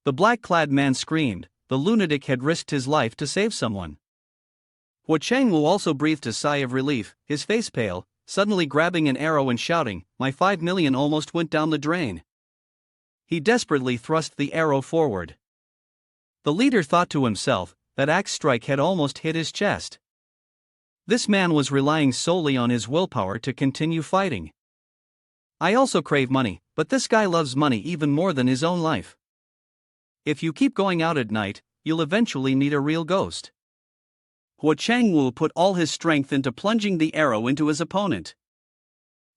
The black-clad man screamed. The lunatic had risked his life to save someone. Huo Changwu also breathed a sigh of relief, his face pale, suddenly grabbing an arrow and shouting, "My 5 million almost went down the drain." He desperately thrust the arrow forward. The leader thought to himself, that axe strike had almost hit his chest. This man was relying solely on his willpower to continue fighting. "I also crave money, but this guy loves money even more than his own life. If you keep going out at night, you'll eventually need a real ghost." Huo Changwu put all his strength into plunging the arrow into his opponent.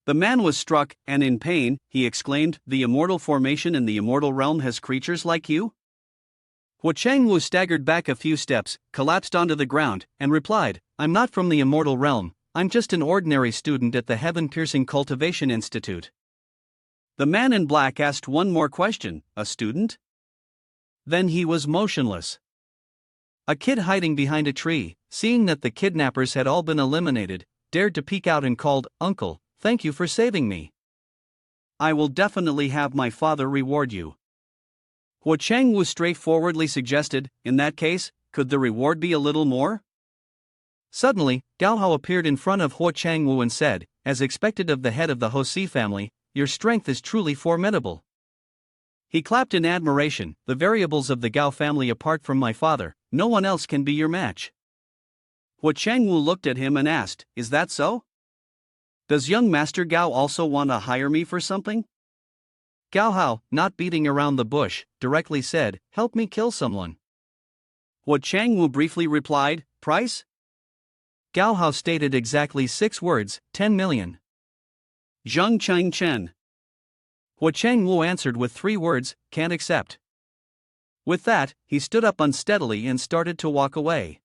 The man was struck, and in pain, he exclaimed, "The immortal formation in the immortal realm has creatures like you?" Huo Changwu staggered back a few steps, collapsed onto the ground, and replied, "I'm not from the immortal realm, I'm just an ordinary student at the heaven-piercing Cultivation Institute." The man in black asked one more question, "A student?" Then he was motionless. A kid hiding behind a tree, seeing that the kidnappers had all been eliminated, dared to peek out and called, "Uncle, thank you for saving me. I will definitely have my father reward you." Huo Changwu straightforwardly suggested, "In that case, could the reward be a little more?" Suddenly, Gao Hao appeared in front of Huo Changwu and said, as expected of the head of the Hosi family, "Your strength is truly formidable." He clapped in admiration, "The variables of the Gao family apart from my father, no one else can be your match." Huo Changwu looked at him and asked, "Is that so? Does young Master Gao also want to hire me for something?" Gao Hao, not beating around the bush, directly said, "Help me kill someone." Huo Changwu briefly replied, "Price?" Gao Hao stated exactly 6 words, 10 million. Zheng Cheng Chen. Huo Changwu answered with 3 words, "Can't accept." With that, he stood up unsteadily and started to walk away.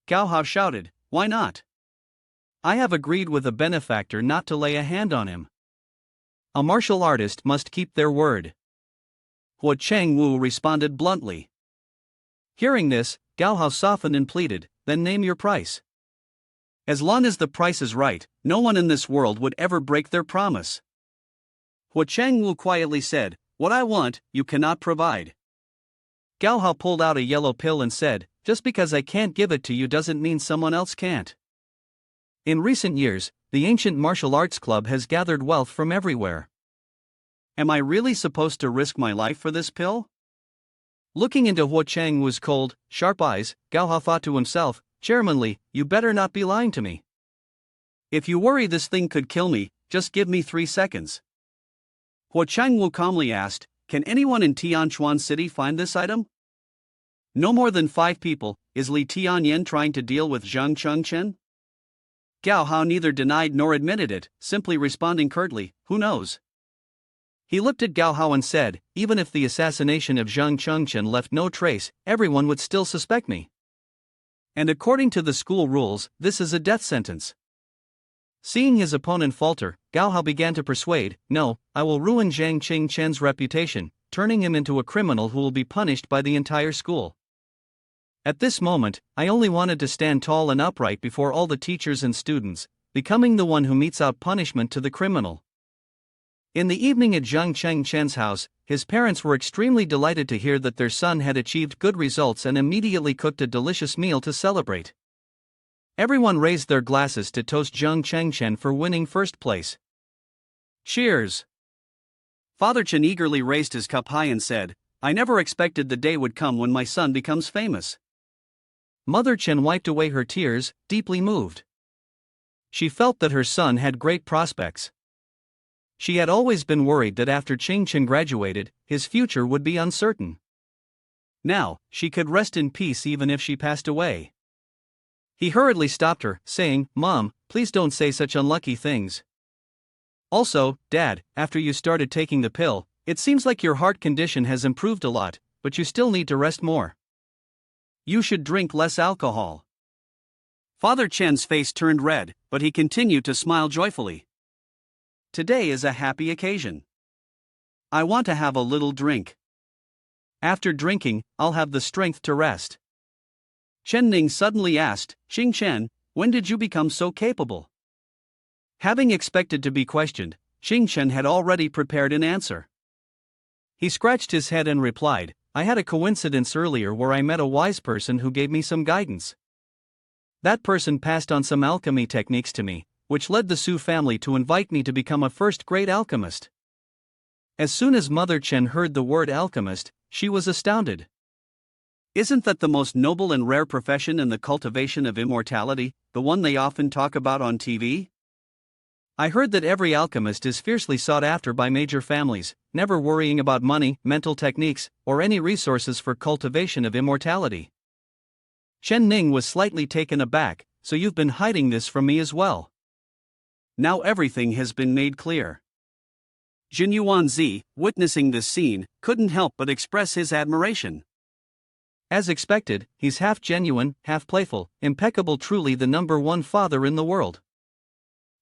Gao Hao shouted, "Why not? I have agreed with a benefactor not to lay a hand on him. A martial artist must keep their word." Huo Changwu responded bluntly. Hearing this, Gao Hao softened and pleaded, then name your price. As long as the price is right, no one in this world would ever break their promise. Hua Chengwu quietly said, what I want, you cannot provide. Gao Hao pulled out a yellow pill and said, just because I can't give it to you doesn't mean someone else can't. In recent years, the ancient martial arts club has gathered wealth from everywhere. Am I really supposed to risk my life for this pill? Looking into Hua Chengwu's cold, sharp eyes, Gao Hao thought to himself, Chairmanly, you better not be lying to me. If you worry this thing could kill me, just give me 3 seconds. Hua Chengwu calmly asked, can anyone in Tianchuan City find this item? No more than 5 people. Is Li Tian Yen trying to deal with Zhang Chengchen? Gao Hao neither denied nor admitted it, simply responding curtly, who knows? He looked at Gao Hao and said, even if the assassination of Zhang Chengchen left no trace, everyone would still suspect me. And according to the school rules, this is a death sentence. Seeing his opponent falter, Gao Hao began to persuade, no, I will ruin Zhang Chengchen's reputation, turning him into a criminal who will be punished by the entire school. At this moment, I only wanted to stand tall and upright before all the teachers and students, becoming the one who metes out punishment to the criminal. In the evening at Zhang Chengchen's house, his parents were extremely delighted to hear that their son had achieved good results and immediately cooked a delicious meal to celebrate. Everyone raised their glasses to toast Zhang Chengchen for winning first place. Cheers! Father Chen eagerly raised his cup high and said, I never expected the day would come when my son becomes famous. Mother Chen wiped away her tears, deeply moved. She felt that her son had great prospects. She had always been worried that after Chengchen graduated, his future would be uncertain. Now, she could rest in peace even if she passed away. He hurriedly stopped her, saying, Mom, please don't say such unlucky things. Also, Dad, after you started taking the pill, it seems like your heart condition has improved a lot, but you still need to rest more. You should drink less alcohol. Father Chen's face turned red, but he continued to smile joyfully. Today is a happy occasion. I want to have a little drink. After drinking, I'll have the strength to rest. Ning suddenly asked, Xing Chen, when did you become so capable? Having expected to be questioned, Xing Chen had already prepared an answer. He scratched his head and replied, I had a coincidence earlier where I met a wise person who gave me some guidance. That person passed on some alchemy techniques to me, which led the Su family to invite me to become a first-grade alchemist. As soon as Mother Chen heard the word alchemist, she was astounded. Isn't that the most noble and rare profession in the cultivation of immortality, the one they often talk about on TV? I heard that every alchemist is fiercely sought after by major families, never worrying about money, mental techniques, or any resources for cultivation of immortality. Ning was slightly taken aback, so you've been hiding this from me as well. Now everything has been made clear. Jin Yuanzi, witnessing this scene, couldn't help but express his admiration. As expected, he's half genuine, half playful, impeccable, truly the #1 father in the world.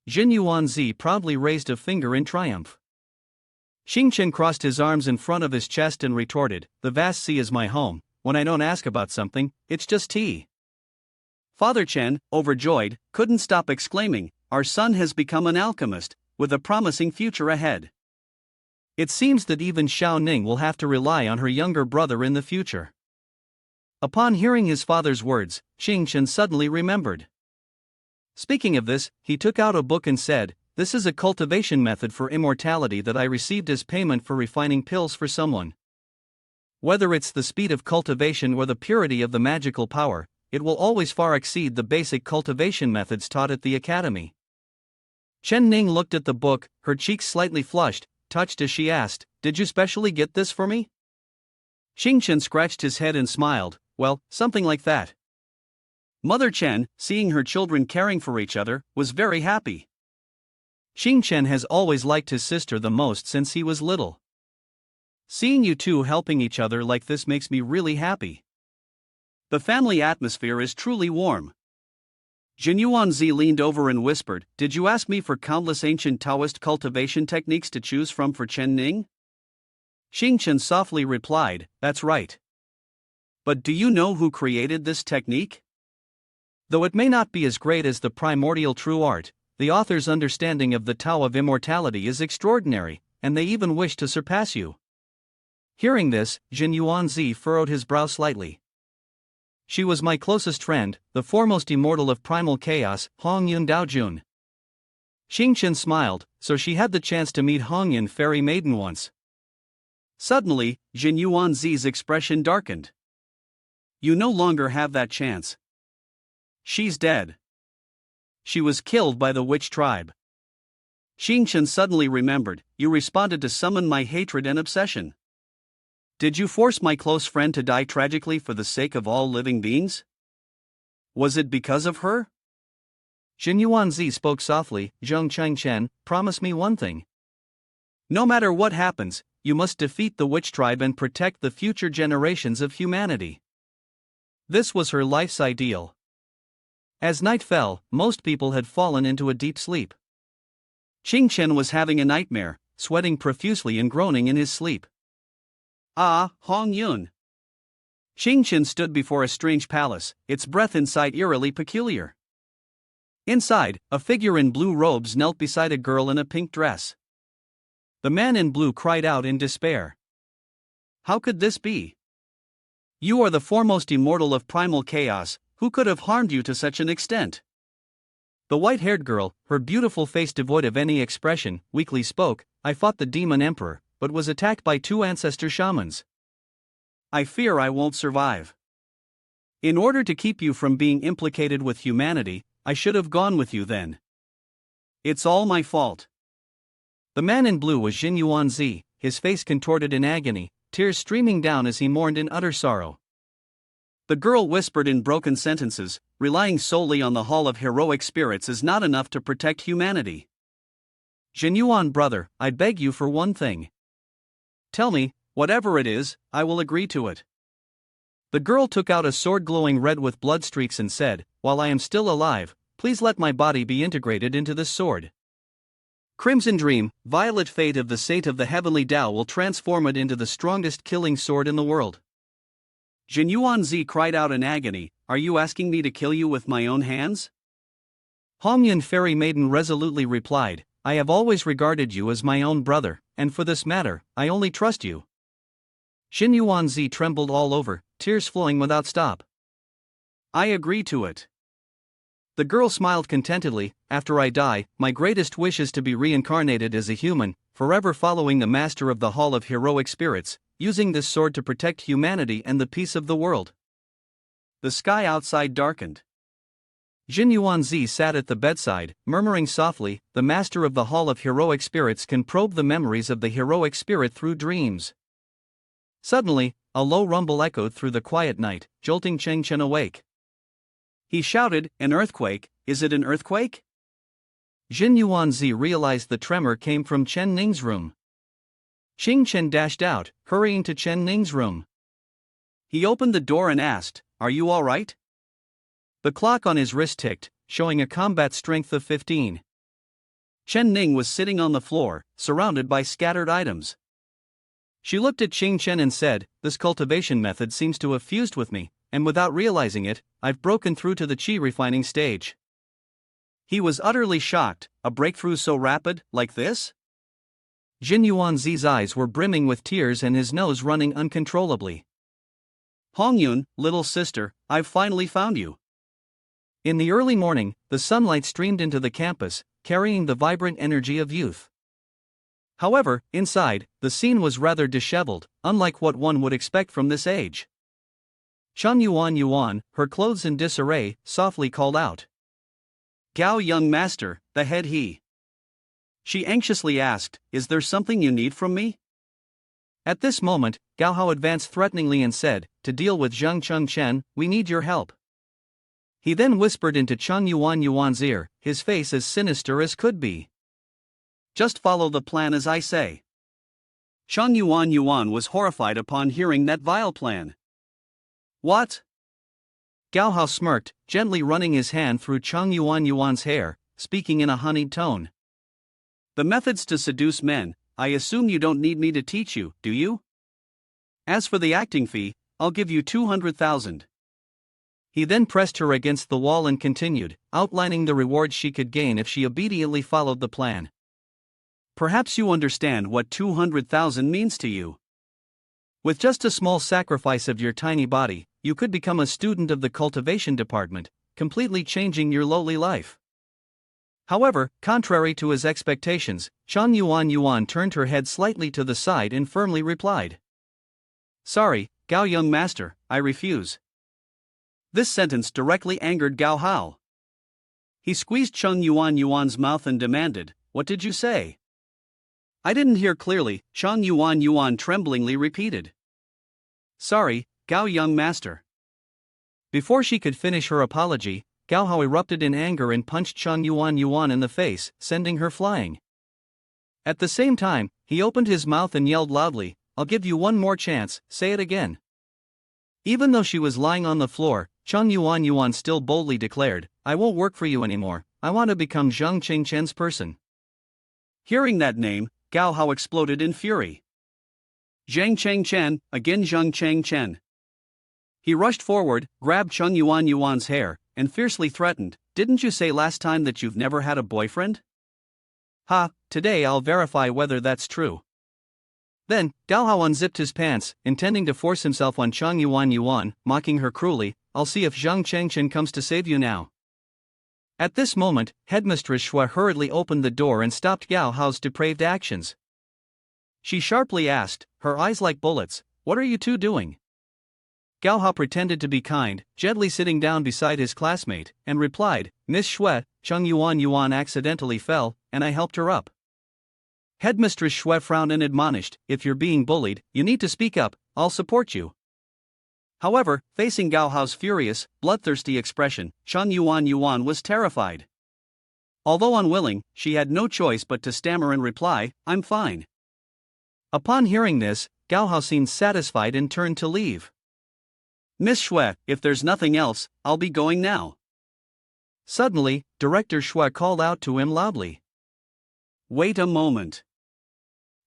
Jin Yuanzi proudly raised a finger in triumph. Xing Chen crossed his arms in front of his chest and retorted, the vast sea is my home, when I don't ask about something, it's just tea. Father Chen, overjoyed, couldn't stop exclaiming, our son has become an alchemist, with a promising future ahead. It seems that even Xiao Ning will have to rely on her younger brother in the future. Upon hearing his father's words, Xing Chen suddenly remembered. Speaking of this, he took out a book and said, this is a cultivation method for immortality that I received as payment for refining pills for someone. Whether it's the speed of cultivation or the purity of the magical power, it will always far exceed the basic cultivation methods taught at the academy. Ning looked at the book, her cheeks slightly flushed, touched as she asked, did you specially get this for me? Xing Chen scratched his head and smiled, well, something like that. Mother Chen, seeing her children caring for each other, was very happy. Xing Chen has always liked his sister the most since he was little. Seeing you two helping each other like this makes me really happy. The family atmosphere is truly warm. Jin Yuanzi leaned over and whispered, did you ask me for countless ancient Taoist cultivation techniques to choose from for Ning? Xing Chen softly replied, that's right. But do you know who created this technique? Though it may not be as great as the primordial true art, the author's understanding of the Tao of immortality is extraordinary, and they even wish to surpass you. Hearing this, Jin Yuanzi furrowed his brow slightly. She was my closest friend, the foremost immortal of primal chaos, Hong Yun Daojun. Xingqian smiled, so she had the chance to meet Hong Yun Fairy Maiden once. Suddenly, Jin Yuanzi's expression darkened. You no longer have that chance. She's dead. She was killed by the witch tribe. Xingqian suddenly remembered, you responded to summon my hatred and obsession. Did you force my close friend to die tragically for the sake of all living beings? Was it because of her? Jin Yuanzi spoke softly, Zheng Changchen, promise me one thing. No matter what happens, you must defeat the witch tribe and protect the future generations of humanity. This was her life's ideal. As night fell, most people had fallen into a deep sleep. Xingqian was having a nightmare, sweating profusely and groaning in his sleep. Ah, Hong Yun. Xingqian stood before a strange palace, its breath inside eerily peculiar. Inside, a figure in blue robes knelt beside a girl in a pink dress. The man in blue cried out in despair. How could this be? You are the foremost immortal of primal chaos, who could have harmed you to such an extent? The white-haired girl, her beautiful face devoid of any expression, weakly spoke, I fought the demon emperor, but was attacked by 2 ancestor shamans. I fear I won't survive. In order to keep you from being implicated with humanity, I should have gone with you then. It's all my fault. The man in blue was Jin Yuanzi, his face contorted in agony, tears streaming down as he mourned in utter sorrow. The girl whispered in broken sentences, relying solely on the Hall of Heroic Spirits is not enough to protect humanity. Jin Yuan brother, I beg you for one thing. Tell me, whatever it is, I will agree to it. The girl took out a sword glowing red with blood streaks and said, while I am still alive, please let my body be integrated into this sword. Crimson Dream, violet fate of the Saint of the Heavenly Tao will transform it into the strongest killing sword in the world. Jin Yuanzi cried out in agony, are you asking me to kill you with my own hands? Hong Yun Fairy Maiden resolutely replied, I have always regarded you as my own brother, and for this matter, I only trust you. Jin Yuanzi trembled all over, tears flowing without stop. I agree to it. The girl smiled contentedly, after I die, my greatest wish is to be reincarnated as a human, forever following the master of the Hall of Heroic Spirits, using this sword to protect humanity and the peace of the world. The sky outside darkened. Jin Yuanzi sat at the bedside, murmuring softly, the master of the Hall of Heroic Spirits can probe the memories of the heroic spirit through dreams. Suddenly, a low rumble echoed through the quiet night, jolting Chengchen awake. He shouted, an earthquake, is it an earthquake? Jin Yuanzi realized the tremor came from Chen Ning's room. Xingqian dashed out, hurrying to Chen Ning's room. He opened the door and asked, are you all right? The clock on his wrist ticked, showing a combat strength of 15. Chen Ning was sitting on the floor, surrounded by scattered items. She looked at Xingqian and said, this cultivation method seems to have fused with me, and without realizing it, I've broken through to the qi refining stage. He was utterly shocked, a breakthrough so rapid, like this? Jin Yuanzi's eyes were brimming with tears and his nose running uncontrollably. Hong Yun, little sister, I've finally found you. In the early morning, the sunlight streamed into the campus, carrying the vibrant energy of youth. However, inside, the scene was rather disheveled, unlike what one would expect from this age. Shan Yuan, her clothes in disarray, softly called out. Gao young master, the head he. She anxiously asked, is there something you need from me? At this moment, Gao Hao advanced threateningly and said, to deal with Zheng Chengchen, we need your help. He then whispered into Cheng Yuan's ear, his face as sinister as could be. Just follow the plan as I say. Cheng Yuan was horrified upon hearing that vile plan. What? Gao Hao smirked, gently running his hand through Cheng Yuan's hair, speaking in a honeyed tone. The methods to seduce men, I assume you don't need me to teach you, do you? As for the acting fee, I'll give you 200,000. He then pressed her against the wall and continued, outlining the rewards she could gain if she obediently followed the plan. Perhaps you understand what 200,000 means to you. With just a small sacrifice of your tiny body, you could become a student of the Cultivation department, completely changing your lowly life. However, contrary to his expectations, Chen Yuan turned her head slightly to the side and firmly replied, "Sorry, Gao young master, I refuse." This sentence directly angered Gao Hao. He squeezed Chen Yuan's mouth and demanded, "What did you say?" "I didn't hear clearly," Chen Yuan tremblingly repeated. "Sorry, Gao young master." Before she could finish her apology, Gao Hao erupted in anger and punched Chen Yuan in the face, sending her flying. At the same time, he opened his mouth and yelled loudly, "I'll give you one more chance, say it again." Even though she was lying on the floor, Chen Yuan still boldly declared, "I won't work for you anymore, I want to become Zhang Chen's person." Hearing that name, Gao Hao exploded in fury. "Zhang Chen, again Zhang Chen." He rushed forward, grabbed Chen Yuan's hair, and fiercely threatened, "Didn't you say last time that you've never had a boyfriend?" "Ha, today I'll verify whether that's true." Then, Gao Hao unzipped his pants, intending to force himself on Chen Yuan, mocking her cruelly, "I'll see if Zhang Chen comes to save you now." At this moment, Headmistress Xue hurriedly opened the door and stopped Gao Hao's depraved actions. She sharply asked, her eyes like bullets, "What are you two doing?" Gao Hao pretended to be kind, gently sitting down beside his classmate, and replied, "Miss Xue, Chen Yuan accidentally fell, and I helped her up." Headmistress Xue frowned and admonished, "If you're being bullied, you need to speak up, I'll support you." However, facing Gao Hao's furious, bloodthirsty expression, Chen Yuan was terrified. Although unwilling, she had no choice but to stammer and reply, "I'm fine." Upon hearing this, Gao Hao seemed satisfied and turned to leave. "Miss Xue, if there's nothing else, I'll be going now." Suddenly, Director Xue called out to him loudly, "Wait a moment."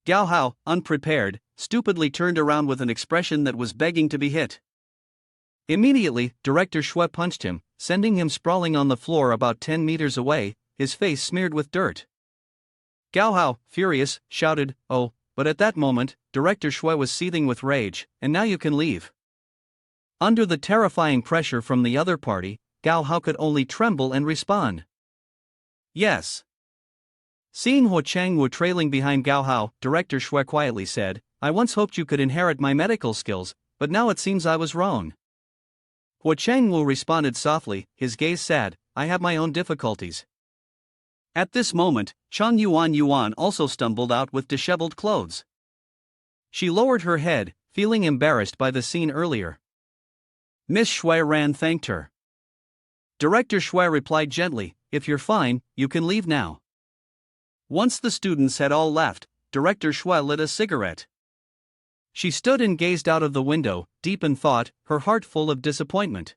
Gao Hao, unprepared, stupidly turned around with an expression that was begging to be hit. Immediately, Director Xue punched him, sending him sprawling on the floor about 10 meters away, his face smeared with dirt. Gao Hao, furious, shouted, "Oh," but at that moment, Director Xue was seething with rage, "And now you can leave." Under the terrifying pressure from the other party, Gao Hao could only tremble and respond, "Yes." Seeing Huo Changwu trailing behind Gao Hao, Director Xue quietly said, "I once hoped you could inherit my medical skills, but now it seems I was wrong." Huo Changwu responded softly, his gaze sad, "I have my own difficulties." At this moment, Chen Yuan also stumbled out with disheveled clothes. She lowered her head, feeling embarrassed by the scene earlier. Miss Xue Ran thanked her. Director Xue replied gently, "If you're fine, you can leave now." Once the students had all left, Director Xue lit a cigarette. She stood and gazed out of the window, deep in thought, her heart full of disappointment.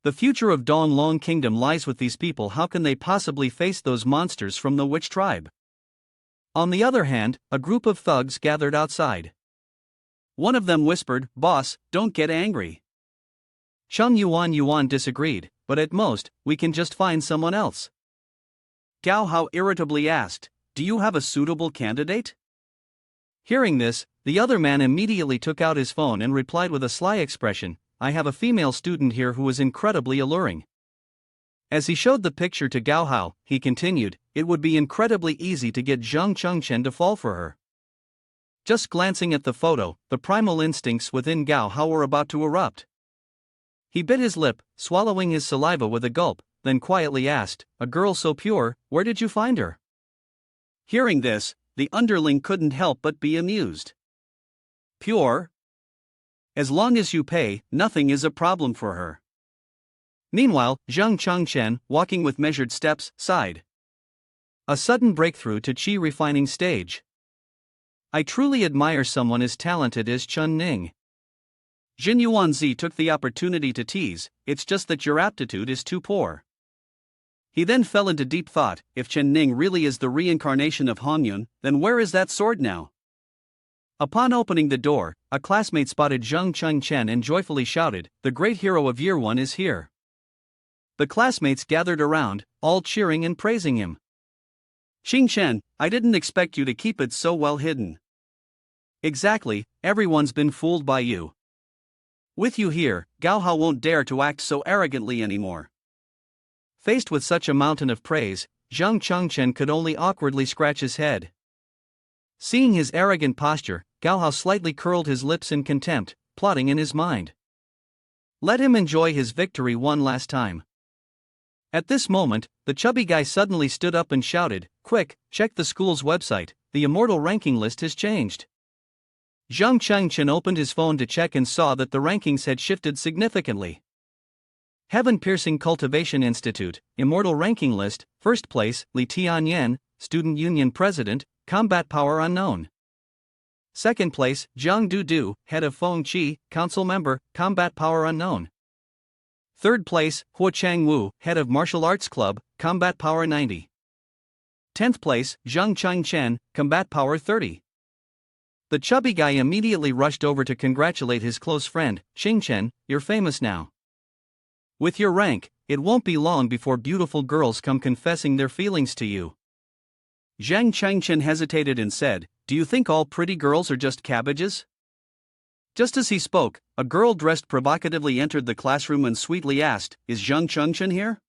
The future of Donglong Kingdom lies with these people. How can they possibly face those monsters from the witch tribe? On the other hand, a group of thugs gathered outside. One of them whispered, "Boss, don't get angry." Chen Yuan disagreed, "But at most, we can just find someone else." Gao Hao irritably asked, "Do you have a suitable candidate?" Hearing this, the other man immediately took out his phone and replied with a sly expression, "I have a female student here who is incredibly alluring." As he showed the picture to Gao Hao, he continued, "It would be incredibly easy to get Zhang Chen to fall for her." Just glancing at the photo, the primal instincts within Gao Hao were about to erupt. He bit his lip, swallowing his saliva with a gulp, then quietly asked, "A girl so pure, where did you find her?" Hearing this, the underling couldn't help but be amused. "Pure? As long as you pay, nothing is a problem for her." Meanwhile, Zhang Chen, walking with measured steps, sighed. A sudden breakthrough to Qi refining stage. I truly admire someone as talented as Chun Ning. Jin Yuanzi took the opportunity to tease, "It's just that your aptitude is too poor." He then fell into deep thought, if Chen Ning really is the reincarnation of Hong Yun, then where is that sword now? Upon opening the door, a classmate spotted Zheng Cheng-chen and joyfully shouted, "The great hero of year 1 is here." The classmates gathered around, all cheering and praising him. "Cheng-chen, I didn't expect you to keep it so well hidden." "Exactly, everyone's been fooled by you. With you here, Gaohao won't dare to act so arrogantly anymore." Faced with such a mountain of praise, Zheng Chengchen could only awkwardly scratch his head. Seeing his arrogant posture, Gaohao slightly curled his lips in contempt, plotting in his mind. Let him enjoy his victory one last time. At this moment, the chubby guy suddenly stood up and shouted, "Quick, check the school's website, the immortal ranking list has changed." Zheng Chengchen opened his phone to check and saw that the rankings had shifted significantly. Heaven-piercing Cultivation Institute, Immortal Ranking List, First Place, Lee Tian Yen, Student Union President, Combat Power Unknown. Second Place, Zhang Du, Head of Feng Qi, Council Member, Combat Power Unknown. Third Place, Huo Changwu, Head of Martial Arts Club, Combat Power 90. 10th Place, Zheng Chengchen, Combat Power 30. The chubby guy immediately rushed over to congratulate his close friend, Cheng-chen, "You're famous now. With your rank, it won't be long before beautiful girls come confessing their feelings to you." Zheng Chengchen hesitated and said, "Do you think all pretty girls are just cabbages?" Just as he spoke, a girl dressed provocatively entered the classroom and sweetly asked, "Is Zheng Chengchen here?"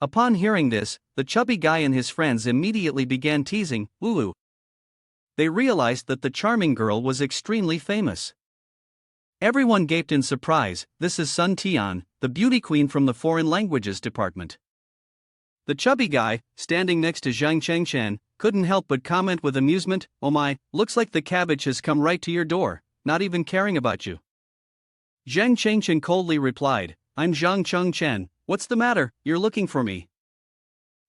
Upon hearing this, the chubby guy and his friends immediately began teasing, "Woo-woo." They realized that the charming girl was extremely famous. Everyone gaped in surprise. "This is Sun Tian, the beauty queen from the Foreign Languages Department." The chubby guy, standing next to Zheng Chengchen, couldn't help but comment with amusement, "Oh my, looks like the cabbage has come right to your door, not even caring about you." Zheng Chengchen coldly replied, "I'm Zheng Chengchen, what's the matter, you're looking for me?"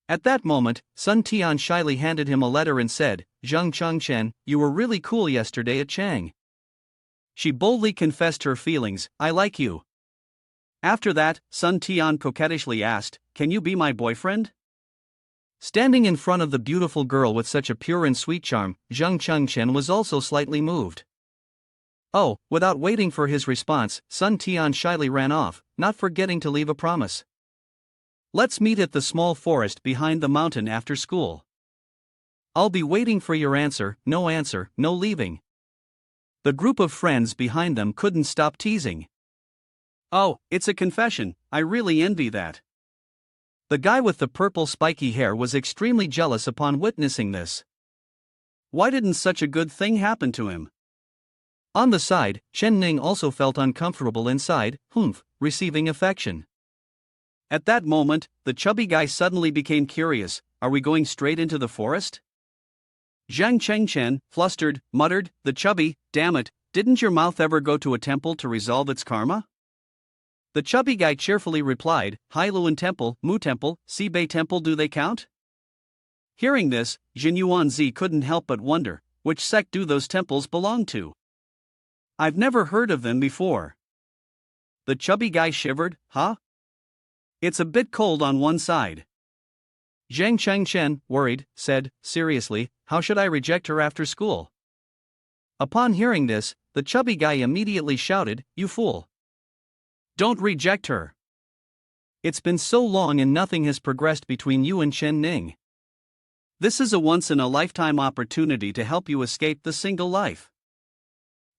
At that moment, Sun Tian shyly handed him a letter and said, "Zheng Chengchen, you were really cool yesterday at Chang." She boldly confessed her feelings, "I like you." After that, Sun Tian coquettishly asked, "Can you be my boyfriend?" Standing in front of the beautiful girl with such a pure and sweet charm, Zheng Chengchen was also slightly moved. Oh, without waiting for his response, Sun Tian shyly ran off, not forgetting to leave a promise. "Let's meet at the small forest behind the mountain after school. I'll be waiting for your answer, no leaving." The group of friends behind them couldn't stop teasing. "Oh, it's a confession, I really envy that." The guy with the purple spiky hair was extremely jealous upon witnessing this. Why didn't such a good thing happen to him? On the side, Ning also felt uncomfortable inside, receiving affection. At that moment, the chubby guy suddenly became curious, "Are we going straight into the forest?" Zheng Chengchen, flustered, muttered, "The chubby, damn it, didn't your mouth ever go to a temple to resolve its karma?" The chubby guy cheerfully replied, "Hailuan Temple, Mu Temple, Sibei Temple, do they count?" Hearing this, Jin Yuanzi couldn't help but wonder, which sect do those temples belong to? "I've never heard of them before." The chubby guy shivered, "Huh? It's a bit cold on one side." Zheng Chengchen, worried, said, "Seriously, how should I reject her after school?" Upon hearing this, the chubby guy immediately shouted, "You fool! Don't reject her. It's been so long and nothing has progressed between you and Ning. This is a once-in-a-lifetime opportunity to help you escape the single life."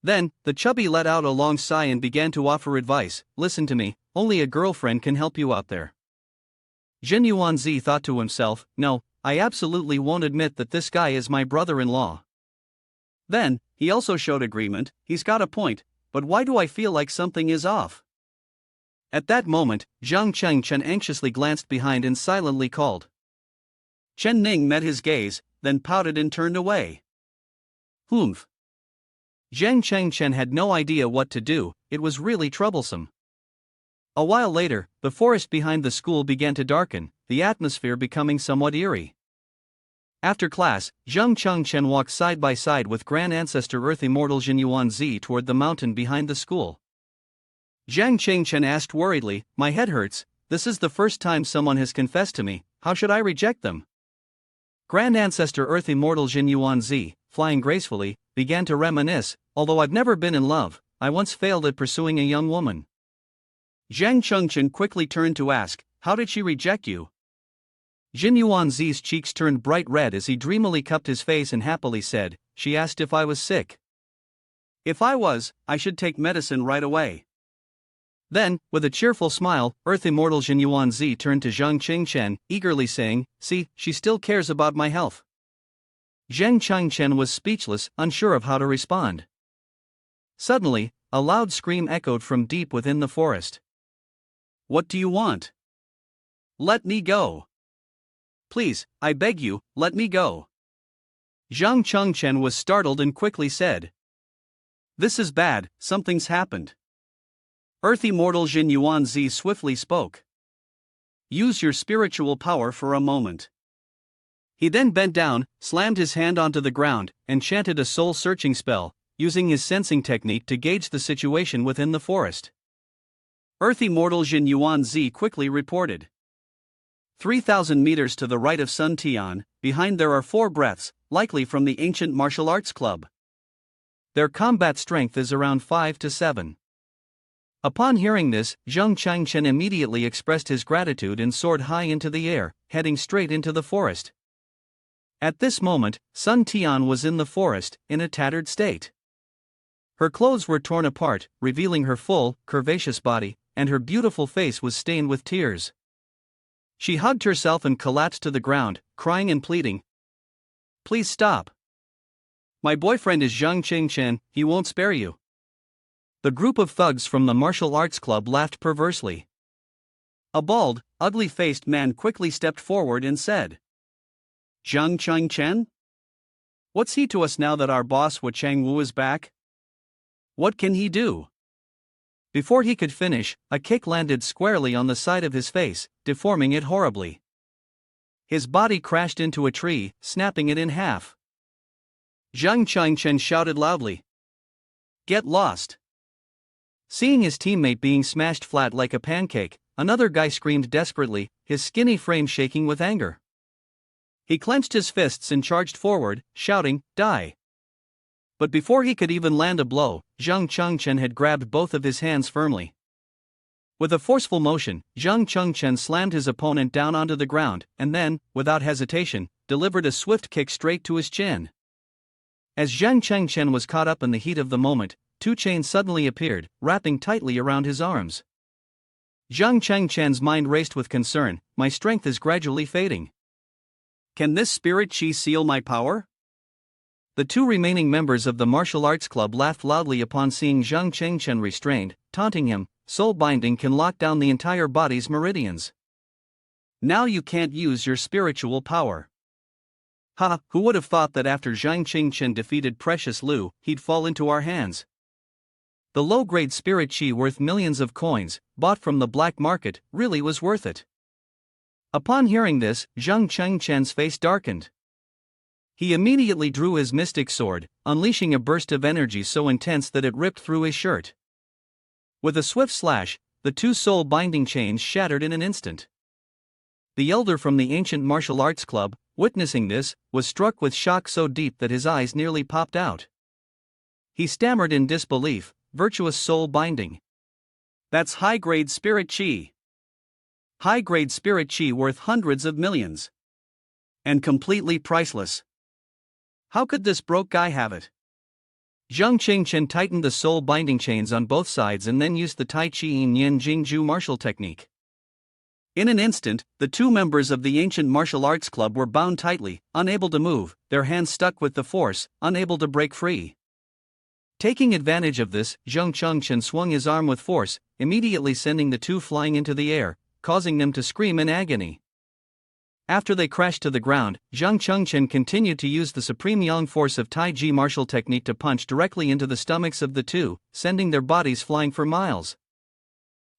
Then, the chubby let out a long sigh and began to offer advice, "Listen to me, only a girlfriend can help you out there." Jin Yuanzi thought to himself, "No, I absolutely won't admit that this guy is my brother-in-law." Then, he also showed agreement, "He's got a point, but why do I feel like something is off?" At that moment, Zheng Chengchen anxiously glanced behind and silently called. Ning met his gaze, then pouted and turned away. Zheng Chengchen had no idea what to do, it was really troublesome. A while later, the forest behind the school began to darken, the atmosphere becoming somewhat eerie. After class, Zheng Chengchen walked side by side with Grand Ancestor Earth Immortal Jin Yuanzi toward the mountain behind the school. Zheng Chengchen asked worriedly, "My head hurts, this is the first time someone has confessed to me, how should I reject them?" Grand Ancestor Earth Immortal Jin Yuanzi, flying gracefully, began to reminisce, although I've never been in love, I once failed at pursuing a young woman. Zhang Chengchen quickly turned to ask, how did she reject you? Jin Yuanzi's cheeks turned bright red as he dreamily cupped his face and happily said, she asked if I was sick. If I was, I should take medicine right away. Then, with a cheerful smile, Earth Immortal Jin Yuanzi turned to Zhang Qingchen, eagerly saying, see, she still cares about my health. Zhang Qingchen was speechless, unsure of how to respond. Suddenly, a loud scream echoed from deep within the forest. What do you want? Let me go. Please, I beg you, let me go. Zhang Qingchen was startled and quickly said, this is bad, something's happened. Earth Immortal Jin Yuanzi swiftly spoke. Use your spiritual power for a moment. He then bent down, slammed his hand onto the ground, and chanted a soul-searching spell, using his sensing technique to gauge the situation within the forest. Earth Immortal Jin Yuanzi quickly reported. 3,000 meters to the right of Sun Tian, behind there are 4 breaths, likely from the ancient martial arts club. Their combat strength is around 5 to 7. Upon hearing this, Zhang Qingchen immediately expressed his gratitude and soared high into the air, heading straight into the forest. At this moment, Sun Tian was in the forest, in a tattered state. Her clothes were torn apart, revealing her full, curvaceous body, and her beautiful face was stained with tears. She hugged herself and collapsed to the ground, crying and pleading. Please stop. My boyfriend is Zhang Qingchen, he won't spare you. The group of thugs from the martial arts club laughed perversely. A bald, ugly-faced man quickly stepped forward and said, Zhang Qingchen? What's he to us now that our boss Wu Changwu is back? What can he do? Before he could finish, a kick landed squarely on the side of his face, deforming it horribly. His body crashed into a tree, snapping it in half. Zhang Qingchen shouted loudly, get lost. Seeing his teammate being smashed flat like a pancake, another guy screamed desperately, his skinny frame shaking with anger. He clenched his fists and charged forward, shouting, die. But before he could even land a blow, Zhang Qingchen had grabbed both of his hands firmly. With a forceful motion, Zhang Qingchen slammed his opponent down onto the ground, and then, without hesitation, delivered a swift kick straight to his chin. As Zhang Qingchen was caught up in the heat of the moment, 2 chains suddenly appeared, wrapping tightly around his arms. Zhang Qingchen's mind raced with concern, my strength is gradually fading. Can this spirit chi seal my power? The 2 remaining members of the martial arts club laughed loudly upon seeing Zhang Qingchen restrained, taunting him, soul binding can lock down the entire body's meridians. Now you can't use your spiritual power. Ha, who would have thought that after Zhang Qingchen defeated Precious Lu, he'd fall into our hands? The low-grade spirit chi worth millions of coins, bought from the black market, really was worth it. Upon hearing this, Zhang Qingchen's face darkened. He immediately drew his mystic sword, unleashing a burst of energy so intense that it ripped through his shirt. With a swift slash, the 2 soul-binding chains shattered in an instant. The elder from the ancient martial arts club, witnessing this, was struck with shock so deep that his eyes nearly popped out. He stammered in disbelief, virtuous soul binding. That's high-grade spirit chi. High-grade spirit chi worth hundreds of millions. And completely priceless. How could this broke guy have it? Zhang Qingchen tightened the soul binding chains on both sides and then used the Tai Chi Yin Jingju martial technique. In an instant, the 2 members of the ancient martial arts club were bound tightly, unable to move, their hands stuck with the force, unable to break free. Taking advantage of this, Zhang Qingchen swung his arm with force, immediately sending the 2 flying into the air, causing them to scream in agony. After they crashed to the ground, Zhang Qingchen continued to use the supreme yang force of Tai Chi martial technique to punch directly into the stomachs of the 2, sending their bodies flying for miles.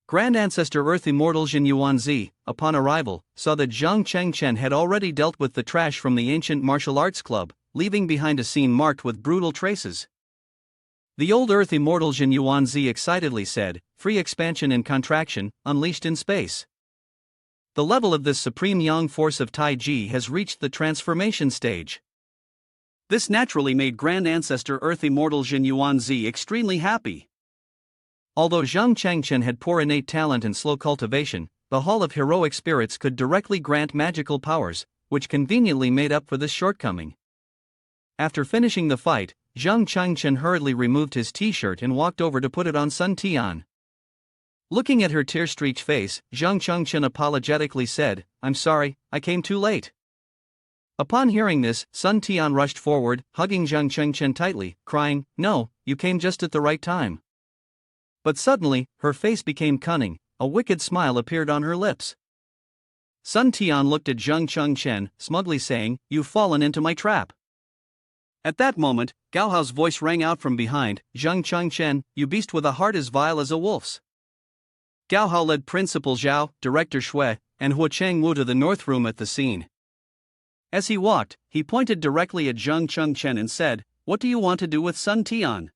Grand Ancestor Earth Immortal Jin Yuanzi, upon arrival, saw that Zhang Qingchen had already dealt with the trash from the ancient martial arts club, leaving behind a scene marked with brutal traces. The old Earth Immortal Jin Yuanzi excitedly said, free expansion and contraction, unleashed in space. The level of this supreme yang force of Tai Chi has reached the transformation stage. This naturally made Grand Ancestor Earth Immortal Jin Yuanzi extremely happy. Although Zhang Chengchen had poor innate talent and slow cultivation, the Hall of Heroic Spirits could directly grant magical powers, which conveniently made up for this shortcoming. After finishing the fight, Zhang Chengchen hurriedly removed his t-shirt and walked over to put it on Sun Tian. Looking at her tear-streaked face, Zhang Chengchen apologetically said, "I'm sorry, I came too late." Upon hearing this, Sun Tian rushed forward, hugging Zhang Chengchen tightly, crying, "No, you came just at the right time." But suddenly, her face became cunning, a wicked smile appeared on her lips. Sun Tian looked at Zhang Chengchen, smugly saying, "You've fallen into my trap." At that moment, Gao Hao's voice rang out from behind, "Zhang Chengchen, you beast with a heart as vile as a wolf's." Gao Hao led Principal Zhao, Director Shui, and Huo Changwu to the north room at the scene. As he walked, he pointed directly at Zhang Chengchen and said, "What do you want to do with Sun Tian?"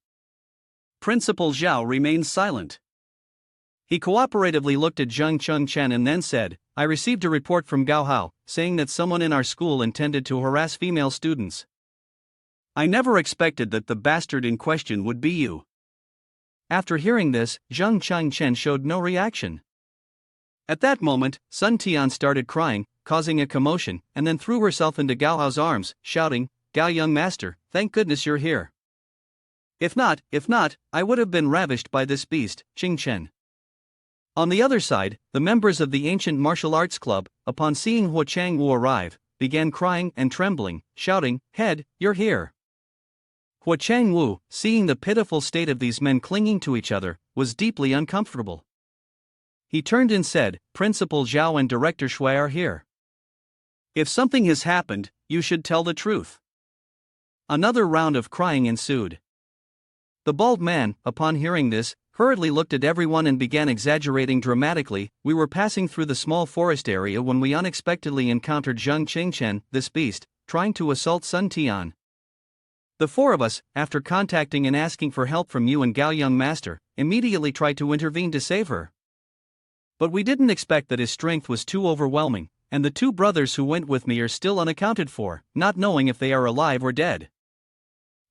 Principal Zhao remained silent. He cooperatively looked at Zhang Chengchen and then said, "I received a report from Gao Hao, saying that someone in our school intended to harass female students. I never expected that the bastard in question would be you." After hearing this, Zhang Chengchen showed no reaction. At that moment, Sun Tian started crying, causing a commotion, and then threw herself into Gao Hao's arms, shouting, "Gao young master, thank goodness you're here. If not, I would have been ravished by this beast, Qing Chen." On the other side, the members of the ancient martial arts club, upon seeing Huo Changwu arrive, began crying and trembling, shouting, "Head, you're here." Huo Changwu, seeing the pitiful state of these men clinging to each other, was deeply uncomfortable. He turned and said, "Principal Zhao and Director Shui are here. If something has happened, you should tell the truth." Another round of crying ensued. The bald man, upon hearing this, hurriedly looked at everyone and began exaggerating dramatically. "We were passing through the small forest area when we unexpectedly encountered Zhang Chengchen, this beast, trying to assault Sun Tian. The four of us, after contacting and asking for help from you and Gao young master, immediately tried to intervene to save her. But we didn't expect that his strength was too overwhelming, and the two brothers who went with me are still unaccounted for, not knowing if they are alive or dead."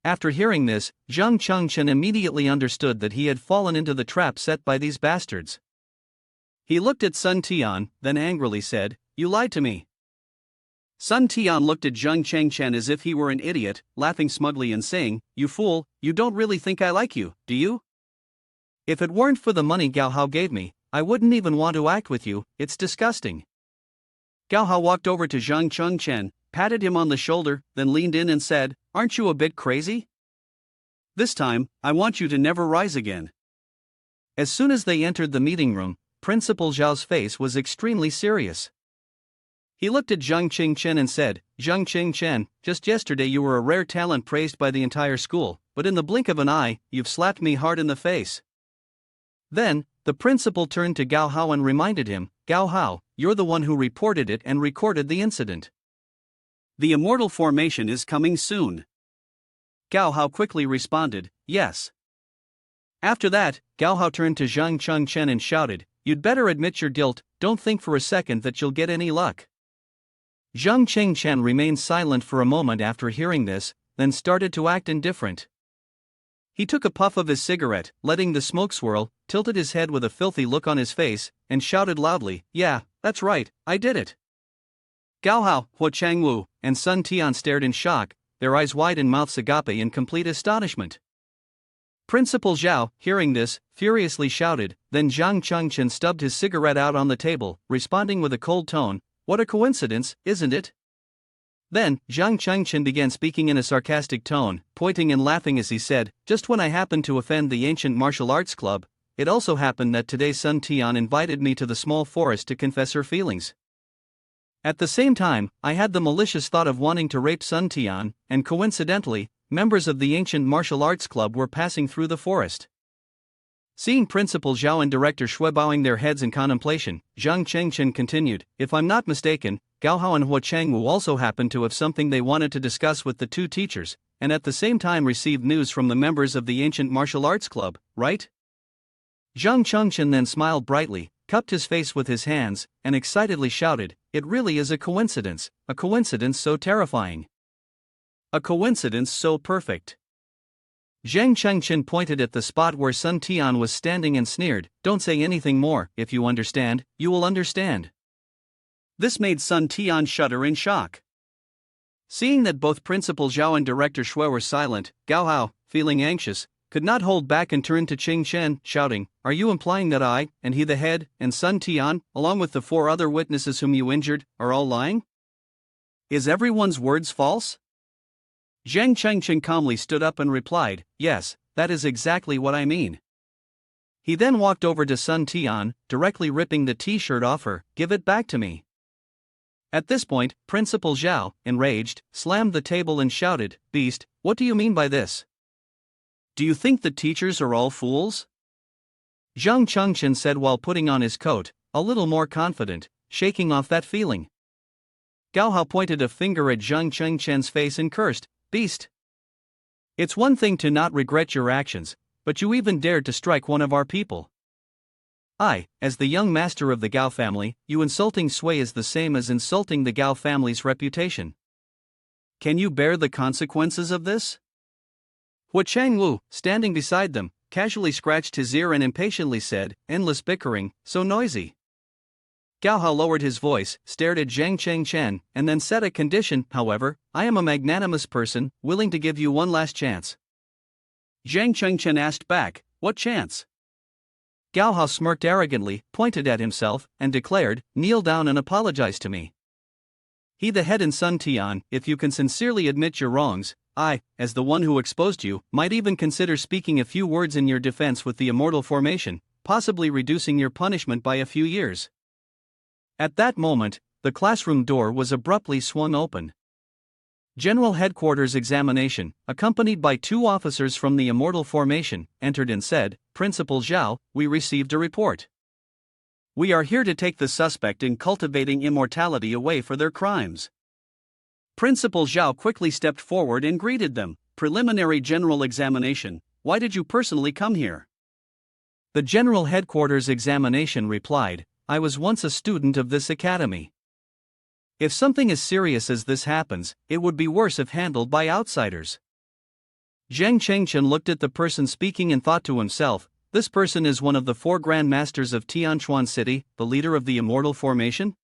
After hearing this, Zhang Chengchen immediately understood that he had fallen into the trap set by these bastards. He looked at Sun Tian, then angrily said, "You lied to me." Sun Tian looked at Zhang Chengchen as if he were an idiot, laughing smugly and saying, "You fool, you don't really think I like you, do you? If it weren't for the money Gao Hao gave me, I wouldn't even want to act with you, it's disgusting." Gao Hao walked over to Zhang Chengchen, patted him on the shoulder, then leaned in and said, "Aren't you a bit crazy? This time, I want you to never rise again." As soon as they entered the meeting room, Principal Zhao's face was extremely serious. He looked at Zhang Chengchen and said, "Zhang Chengchen, just yesterday you were a rare talent praised by the entire school, but in the blink of an eye, you've slapped me hard in the face." Then, the principal turned to Gao Hao and reminded him, "Gao Hao, you're the one who reported it and recorded the incident. The immortal formation is coming soon." Gao Hao quickly responded, "Yes." After that, Gao Hao turned to Zhang Chengchen and shouted, "You'd better admit your guilt, don't think for a second that you'll get any luck." Zhang Chengchen remained silent for a moment after hearing this, then started to act indifferent. He took a puff of his cigarette, letting the smoke swirl, tilted his head with a filthy look on his face, and shouted loudly, "Yeah, that's right, I did it." Gao Hao, Huo Changwu, and Sun Tian stared in shock, their eyes wide and mouths agape in complete astonishment. Principal Zhao, hearing this, furiously shouted, then Zhang Chengchen stubbed his cigarette out on the table, responding with a cold tone, "What a coincidence, isn't it?" Then, Zhang Chengchen began speaking in a sarcastic tone, pointing and laughing as he said, "Just when I happened to offend the ancient martial arts club, it also happened that today Sun Tian invited me to the small forest to confess her feelings. At the same time, I had the malicious thought of wanting to rape Sun Tian, and coincidentally, members of the ancient martial arts club were passing through the forest." Seeing Principal Zhao and Director Shui bowing their heads in contemplation, Zhang Chengchen continued, "If I'm not mistaken, Gao Hao and Huo Changwu also happened to have something they wanted to discuss with the two teachers, and at the same time received news from the members of the ancient martial arts club, right?" Zhang Chengchen then smiled brightly, cupped his face with his hands, and excitedly shouted, "It really is a coincidence so terrifying. A coincidence so perfect. Zhang Chengchen pointed at the spot where Sun Tian was standing and sneered, "Don't say anything more. If you understand, you will understand." This made Sun Tian shudder in shock. Seeing that both Principal Zhao and Director Shui were silent, Gao Hao, feeling anxious, could not hold back and turned to Qing Chen, shouting, "Are you implying that I, and he the head, and Sun Tian, along with the 4 other witnesses whom you injured, are all lying? Is everyone's words false?" Zhang Chengchen calmly stood up and replied, "Yes, that is exactly what I mean." He then walked over to Sun Tian, directly ripping the t-shirt off her. "Give it back to me." At this point, Principal Zhao, enraged, slammed the table and shouted, "Beast, what do you mean by this? Do you think the teachers are all fools?" Zhang Chengchen said while putting on his coat, a little more confident, shaking off that feeling. Gao Hao pointed a finger at Zhang Chengchen's face and cursed, "Beast! It's one thing to not regret your actions, but you even dared to strike one of our people. I, as the young master of the Gao family, you insulting Sui is the same as insulting the Gao family's reputation. Can you bear the consequences of this?" Hua Changwu, standing beside them, casually scratched his ear and impatiently said, "Endless bickering, so noisy." Gao Hao lowered his voice, stared at Zhang Chengchen, and then set a condition, "However, I am a magnanimous person, willing to give you one last chance." Zhang Chengchen asked back, "What chance?" Gao Hao smirked arrogantly, pointed at himself, and declared, "Kneel down and apologize to me. He the head and Sun Tian, if you can sincerely admit your wrongs, I, as the one who exposed you, might even consider speaking a few words in your defense with the immortal formation, possibly reducing your punishment by a few years." At that moment, the classroom door was abruptly swung open. General Headquarters Examination, accompanied by 2 officers from the immortal formation, entered and said, "Principal Zhao, we received a report. We are here to take the suspect in cultivating immortality away for their crimes." Principal Zhao quickly stepped forward and greeted them. "Preliminary General Examination, why did you personally come here?" The General Headquarters Examination replied, "I was once a student of this academy. If something as serious as this happens, it would be worse if handled by outsiders." Zhang Chengchen looked at the person speaking and thought to himself, "This person is one of the 4 Grand Masters of Tianchuan City, the leader of the Immortal Formation?"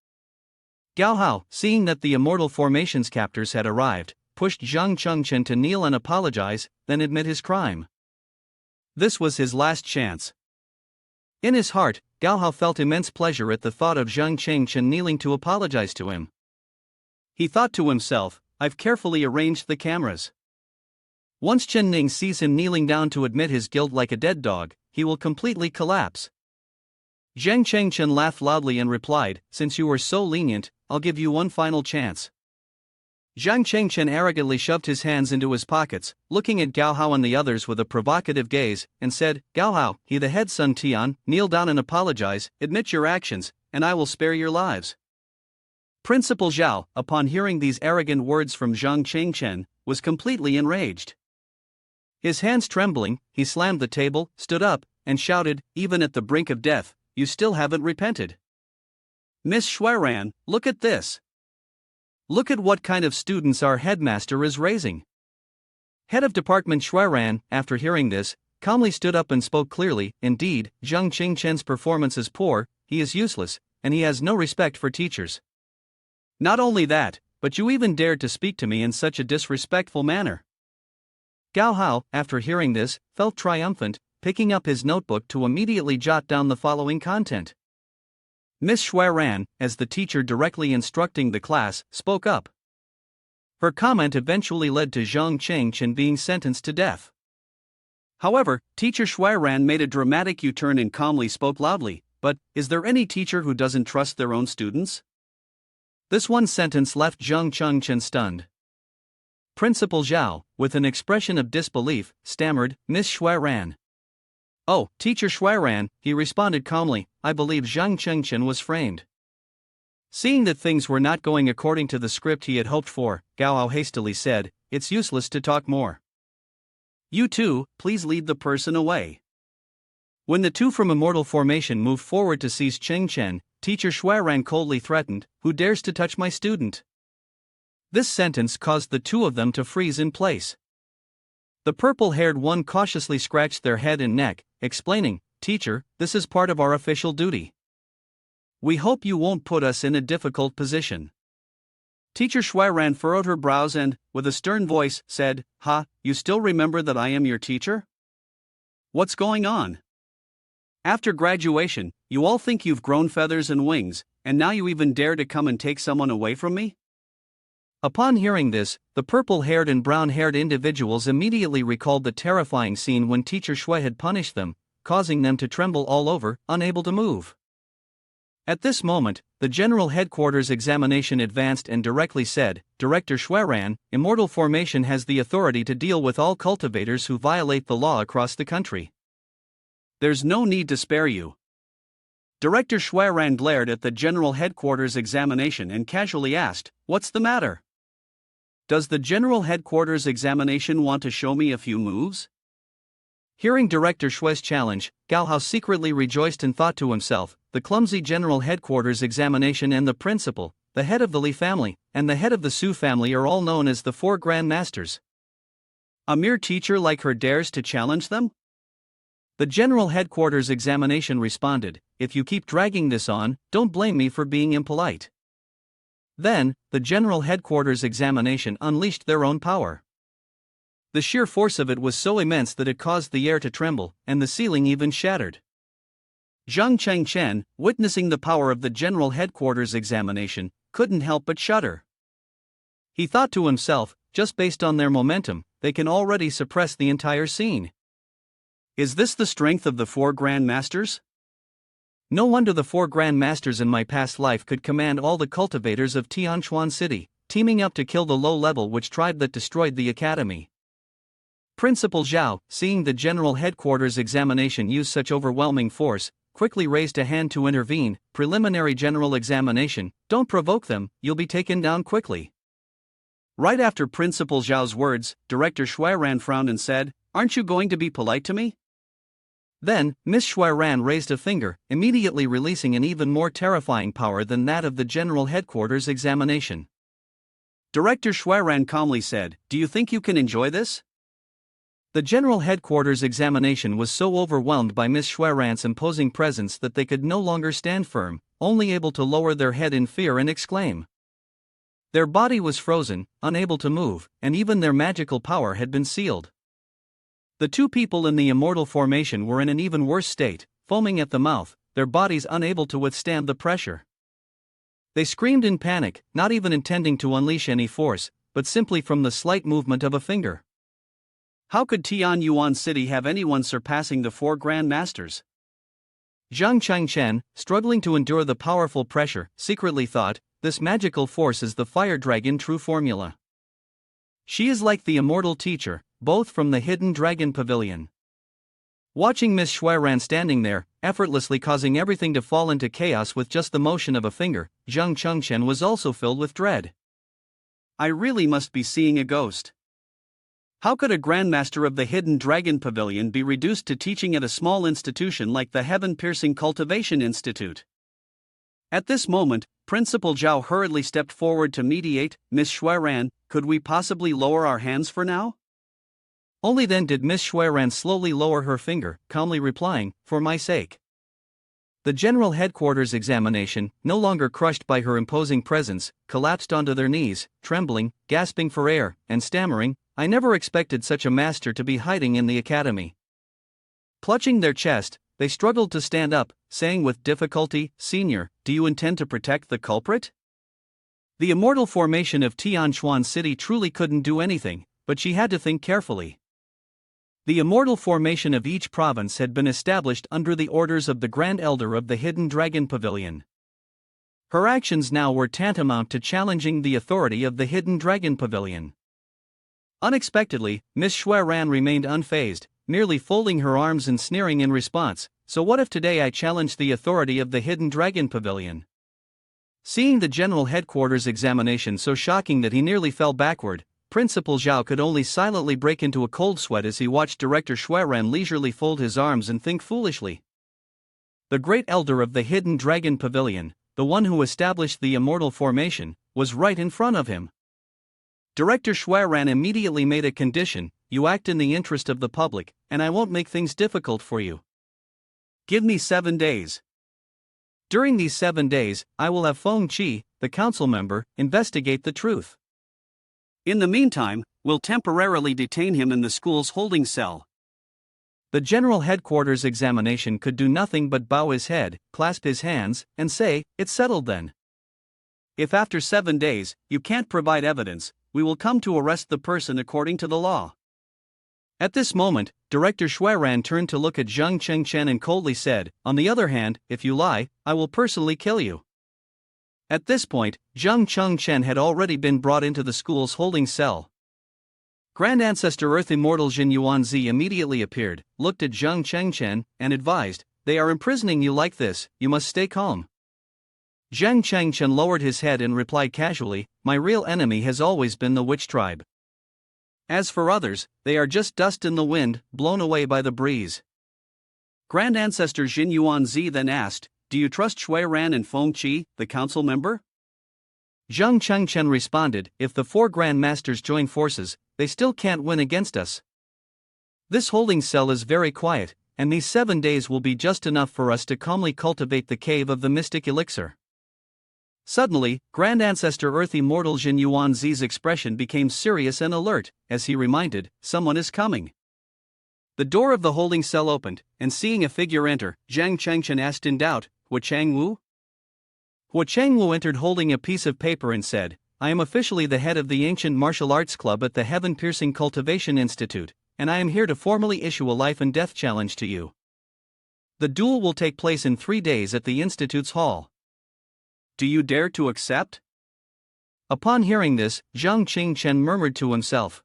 Gao Hao, seeing that the Immortal Formation's captors had arrived, pushed Zhang Chengchen to kneel and apologize, then admit his crime. This was his last chance. In his heart, Gao Hao felt immense pleasure at the thought of Zhang Chengchen kneeling to apologize to him. He thought to himself, "I've carefully arranged the cameras. Once Chen Ning sees him kneeling down to admit his guilt like a dead dog, he will completely collapse." Zhang Chengchen laughed loudly and replied, "Since you were so lenient, I'll give you one final chance." Zhang Chengchen arrogantly shoved his hands into his pockets, looking at Gao Hao and the others with a provocative gaze, and said, "Gao Hao, he the head Sun Tian, kneel down and apologize, admit your actions, and I will spare your lives." Principal Zhao, upon hearing these arrogant words from Zhang Chengchen, was completely enraged. His hands trembling, he slammed the table, stood up, and shouted, "Even at the brink of death, you still haven't repented. Miss Xueran, look at this. Look at what kind of students our headmaster is raising." Head of Department Xueran, after hearing this, calmly stood up and spoke clearly, "Indeed, Zhang Qingchen's performance is poor, he is useless, and he has no respect for teachers. Not only that, but you even dared to speak to me in such a disrespectful manner." Gao Hao, after hearing this, felt triumphant, picking up his notebook to immediately jot down the following content. Miss Xueran, as the teacher directly instructing the class, spoke up. Her comment eventually led to Zhang Chengchen being sentenced to death. However, teacher Xueran made a dramatic U-turn and calmly spoke loudly, "But, is there any teacher who doesn't trust their own students?" This one sentence left Zhang Chengchen stunned. Principal Zhao, with an expression of disbelief, stammered, "Miss Xueran." "Oh, Teacher Xueran," he responded calmly, "I believe Zhang Chengchen was framed." Seeing that things were not going according to the script he had hoped for, Gao Hao hastily said, "It's useless to talk more. You two, please lead the person away." When the 2 from Immortal Formation moved forward to seize Chengchen, Teacher Xueran coldly threatened, "Who dares to touch my student?" This sentence caused the two of them to freeze in place. The purple-haired one cautiously scratched their head and neck, explaining, "Teacher, this is part of our official duty. We hope you won't put us in a difficult position." Teacher Xueran furrowed her brows and, with a stern voice, said, "Ha, you still remember that I am your teacher? What's going on? After graduation, you all think you've grown feathers and wings, and now you even dare to come and take someone away from me?" Upon hearing this, the purple-haired and brown-haired individuals immediately recalled the terrifying scene when Teacher Shui had punished them, causing them to tremble all over, unable to move. At this moment, the General Headquarters examination advanced and directly said, "Director Xueran, Immortal Formation has the authority to deal with all cultivators who violate the law across the country. There's no need to spare you." Director Xueran glared at the General Headquarters examination and casually asked, "What's the matter? Does the General Headquarters examination want to show me a few moves?" Hearing Director Shui's challenge, Gao Hao secretly rejoiced and thought to himself, "The clumsy General Headquarters examination and the principal, the head of the Li family, and the head of the Su family are all known as the Four Grand Masters. A mere teacher like her dares to challenge them?" The General Headquarters examination responded, "If you keep dragging this on, don't blame me for being impolite." Then, the General Headquarters examination unleashed their own power. The sheer force of it was so immense that it caused the air to tremble, and the ceiling even shattered. Zhang Chengchen, witnessing the power of the General Headquarters examination, couldn't help but shudder. He thought to himself, just based on their momentum, they can already suppress the entire scene. Is this the strength of the Four Grand Masters? No wonder the Four Grand Masters in my past life could command all the cultivators of Tianchuan City, teaming up to kill the low-level witch tribe that destroyed the academy. Principal Zhao, seeing the General Headquarters examination use such overwhelming force, quickly raised a hand to intervene. "Preliminary general examination, don't provoke them, you'll be taken down quickly." Right after Principal Zhao's words, Director Xueran frowned and said, "Aren't you going to be polite to me?" Then, Miss Xueran raised a finger, immediately releasing an even more terrifying power than that of the General Headquarters examination. Director Xueran calmly said, "Do you think you can enjoy this?" The General Headquarters examination was so overwhelmed by Miss Xueran's imposing presence that they could no longer stand firm, only able to lower their head in fear and exclaim. Their body was frozen, unable to move, and even their magical power had been sealed. The two people in the Immortal Formation were in an even worse state, foaming at the mouth, their bodies unable to withstand the pressure. They screamed in panic, not even intending to unleash any force, but simply from the slight movement of a finger. How could Tianyuan City have anyone surpassing the Four Grand Masters? Zhang Changchen, struggling to endure the powerful pressure, secretly thought, "This magical force is the fire dragon true formula. She is like the immortal teacher, both from the hidden dragon pavilion." Watching Miss Xueran standing there, effortlessly causing everything to fall into chaos with just the motion of a finger, Zhang Chengchen was also filled with dread. "I really must be seeing a ghost. How could a Grandmaster of the Hidden Dragon Pavilion be reduced to teaching at a small institution like the Heaven-Piercing Cultivation Institute?" At this moment, Principal Zhao hurriedly stepped forward to mediate. "Miss Xueran, could we possibly lower our hands for now?" Only then did Miss Xueran slowly lower her finger, calmly replying, "For my sake." The General Headquarters examination, no longer crushed by her imposing presence, collapsed onto their knees, trembling, gasping for air, and stammering, "I never expected such a master to be hiding in the academy." Clutching their chest, they struggled to stand up, saying with difficulty, "Senior, do you intend to protect the culprit?" The Immortal Formation of Tianchuan City truly couldn't do anything, but she had to think carefully. The Immortal Formation of each province had been established under the orders of the Grand Elder of the Hidden Dragon Pavilion. Her actions now were tantamount to challenging the authority of the Hidden Dragon Pavilion. Unexpectedly, Miss Xueran remained unfazed, merely folding her arms and sneering in response, "So what if today I challenge the authority of the Hidden Dragon Pavilion?" Seeing the General Headquarters examination so shocking that he nearly fell backward, Principal Zhao could only silently break into a cold sweat as he watched Director Xueran leisurely fold his arms and think foolishly. The Great Elder of the Hidden Dragon Pavilion, the one who established the Immortal Formation, was right in front of him. Director Shuairan immediately made a condition: you act in the interest of the public, and I won't make things difficult for you. Give me 7 days. During these 7 days, I will have Feng Qi, the council member, investigate the truth. In the meantime, we'll temporarily detain him in the school's holding cell. The general headquarters examination could do nothing but bow his head, clasp his hands, and say, "It's settled then." If after 7 days, you can't provide evidence, we will come to arrest the person according to the law. At this moment, Director Shuairan turned to look at Zhang Chengchen and coldly said, "On the other hand, if you lie, I will personally kill you." At this point, Zhang Chengchen had already been brought into the school's holding cell. Grand Ancestor Earth Immortal Jin Yuanzi immediately appeared, looked at Zhang Chengchen, and advised, "They are imprisoning you like this, you must stay calm." Zhang Chengchen lowered his head and replied casually, "My real enemy has always been the witch tribe. As for others, they are just dust in the wind, blown away by the breeze." Grand Ancestor Jin Yuanzi then asked, "Do you trust Shuairan and Feng Qi, the council member?" Zhang Chengchen responded, "If the 4 Grand Masters join forces, they still can't win against us. This holding cell is very quiet, and these 7 days will be just enough for us to calmly cultivate the cave of the mystic elixir." Suddenly, Grand Ancestor Earth Immortal Jin Yuanzi's expression became serious and alert, as he reminded, "Someone is coming." The door of the holding cell opened, and seeing a figure enter, Zhang Chengchen asked in doubt, "Hua Changwu?" Hua Changwu entered holding a piece of paper and said, "I am officially the head of the Ancient Martial Arts Club at the Heaven-Piercing Cultivation Institute, and I am here to formally issue a life and death challenge to you. The duel will take place in 3 days at the Institute's hall. Do you dare to accept?" Upon hearing this, Zhang Chengchen murmured to himself.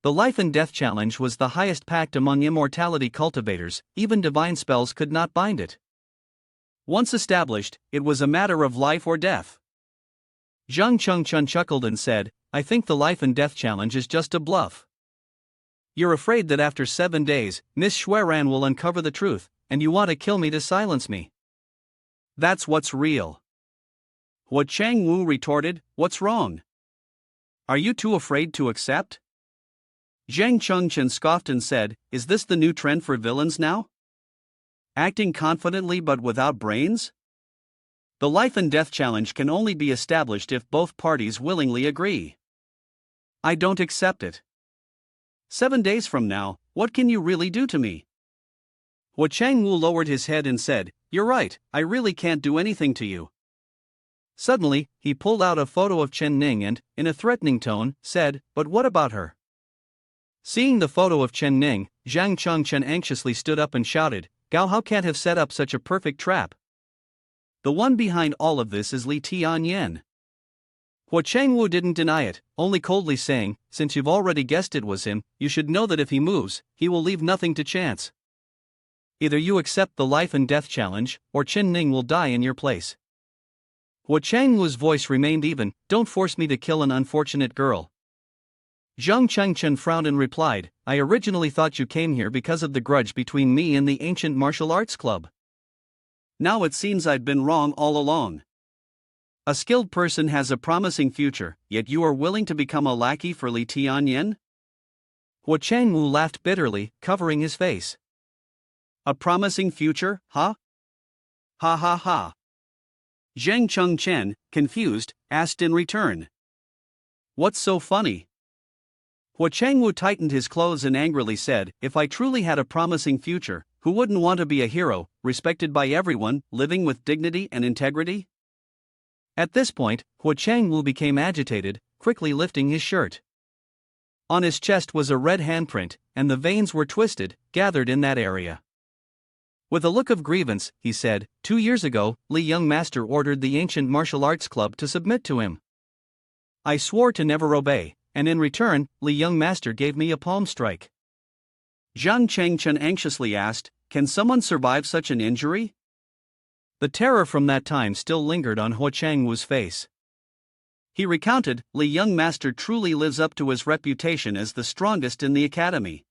The life and death challenge was the highest pact among immortality cultivators, even divine spells could not bind it. Once established, it was a matter of life or death. Zhang Chengchen chuckled and said, "I think the life and death challenge is just a bluff. You're afraid that after 7 days, Miss Shuairan will uncover the truth, and you want to kill me to silence me. That's what's real." Hua Changwu retorted, "What's wrong? Are you too afraid to accept?" Zhang Chengchen scoffed and said, "Is this the new trend for villains now? Acting confidently but without brains? The life and death challenge can only be established if both parties willingly agree. I don't accept it. 7 days from now, what can you really do to me?" Hua Changwu lowered his head and said, "You're right, I really can't do anything to you." Suddenly, he pulled out a photo of Ning and, in a threatening tone, said, "But what about her?" Seeing the photo of Ning, Zhang Chengchen anxiously stood up and shouted, "Gao Hao can't have set up such a perfect trap. The one behind all of this is Lee Tian Yen." Hua Changwu didn't deny it, only coldly saying, "Since you've already guessed it was him, you should know that if he moves, he will leave nothing to chance. Either you accept the life and death challenge, or Ning will die in your place." Hua Changwu's voice remained even, "Don't force me to kill an unfortunate girl." Zhang Chengchen frowned and replied, "I originally thought you came here because of the grudge between me and the Ancient Martial Arts Club. Now it seems I've been wrong all along. A skilled person has a promising future, yet you are willing to become a lackey for Li Tianyan?" Hua Changwu laughed bitterly, covering his face. "A promising future, huh? Ha ha ha." Zhang Chengchen, confused, asked in return, "What's so funny?" Hua Changwu tightened his clothes and angrily said, "If I truly had a promising future, who wouldn't want to be a hero, respected by everyone, living with dignity and integrity?" At this point, Hua Changwu became agitated, quickly lifting his shirt. On his chest was a red handprint, and the veins were twisted, gathered in that area. With a look of grievance, he said, 2 years ago, Li Young Master ordered the Ancient Martial Arts Club to submit to him. I swore to never obey, and in return, Li Young Master gave me a palm strike." Zhang Chengchen anxiously asked, "Can someone survive such an injury?" The terror from that time still lingered on Hua Changwu's face. He recounted, "Li Young Master truly lives up to his reputation as the strongest in the academy.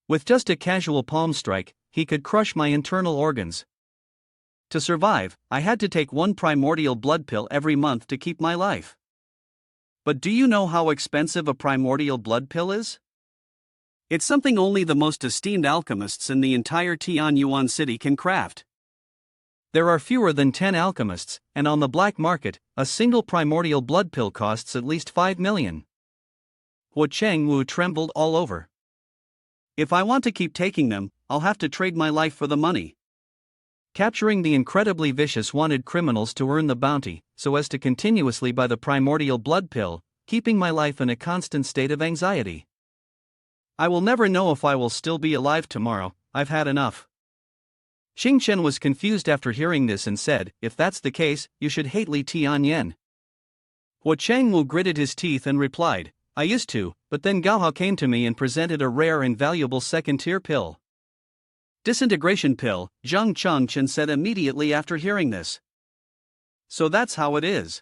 With just a casual palm strike, he could crush my internal organs. To survive, I had to take 1 primordial blood pill every month to keep my life. But do you know how expensive a primordial blood pill is? It's something only the most esteemed alchemists in the entire Tian Yuan city can craft. There are fewer than 10 alchemists, and on the black market, a single primordial blood pill costs at least 5 million. Huo Changwu trembled all over. If I want to keep taking them, I'll have to trade my life for the money. Capturing the incredibly vicious wanted criminals to earn the bounty, so as to continuously buy the primordial blood pill, keeping my life in a constant state of anxiety. I will never know if I will still be alive tomorrow. I've had enough. Chen was confused after hearing this and said, if that's the case, you should hate Li Tian Yen. Huo Changwu gritted his teeth and replied, I used to, but then Gaohao came to me and presented a rare and valuable second-tier pill. Disintegration pill, Zhang Chengchen said immediately after hearing this. So that's how it is.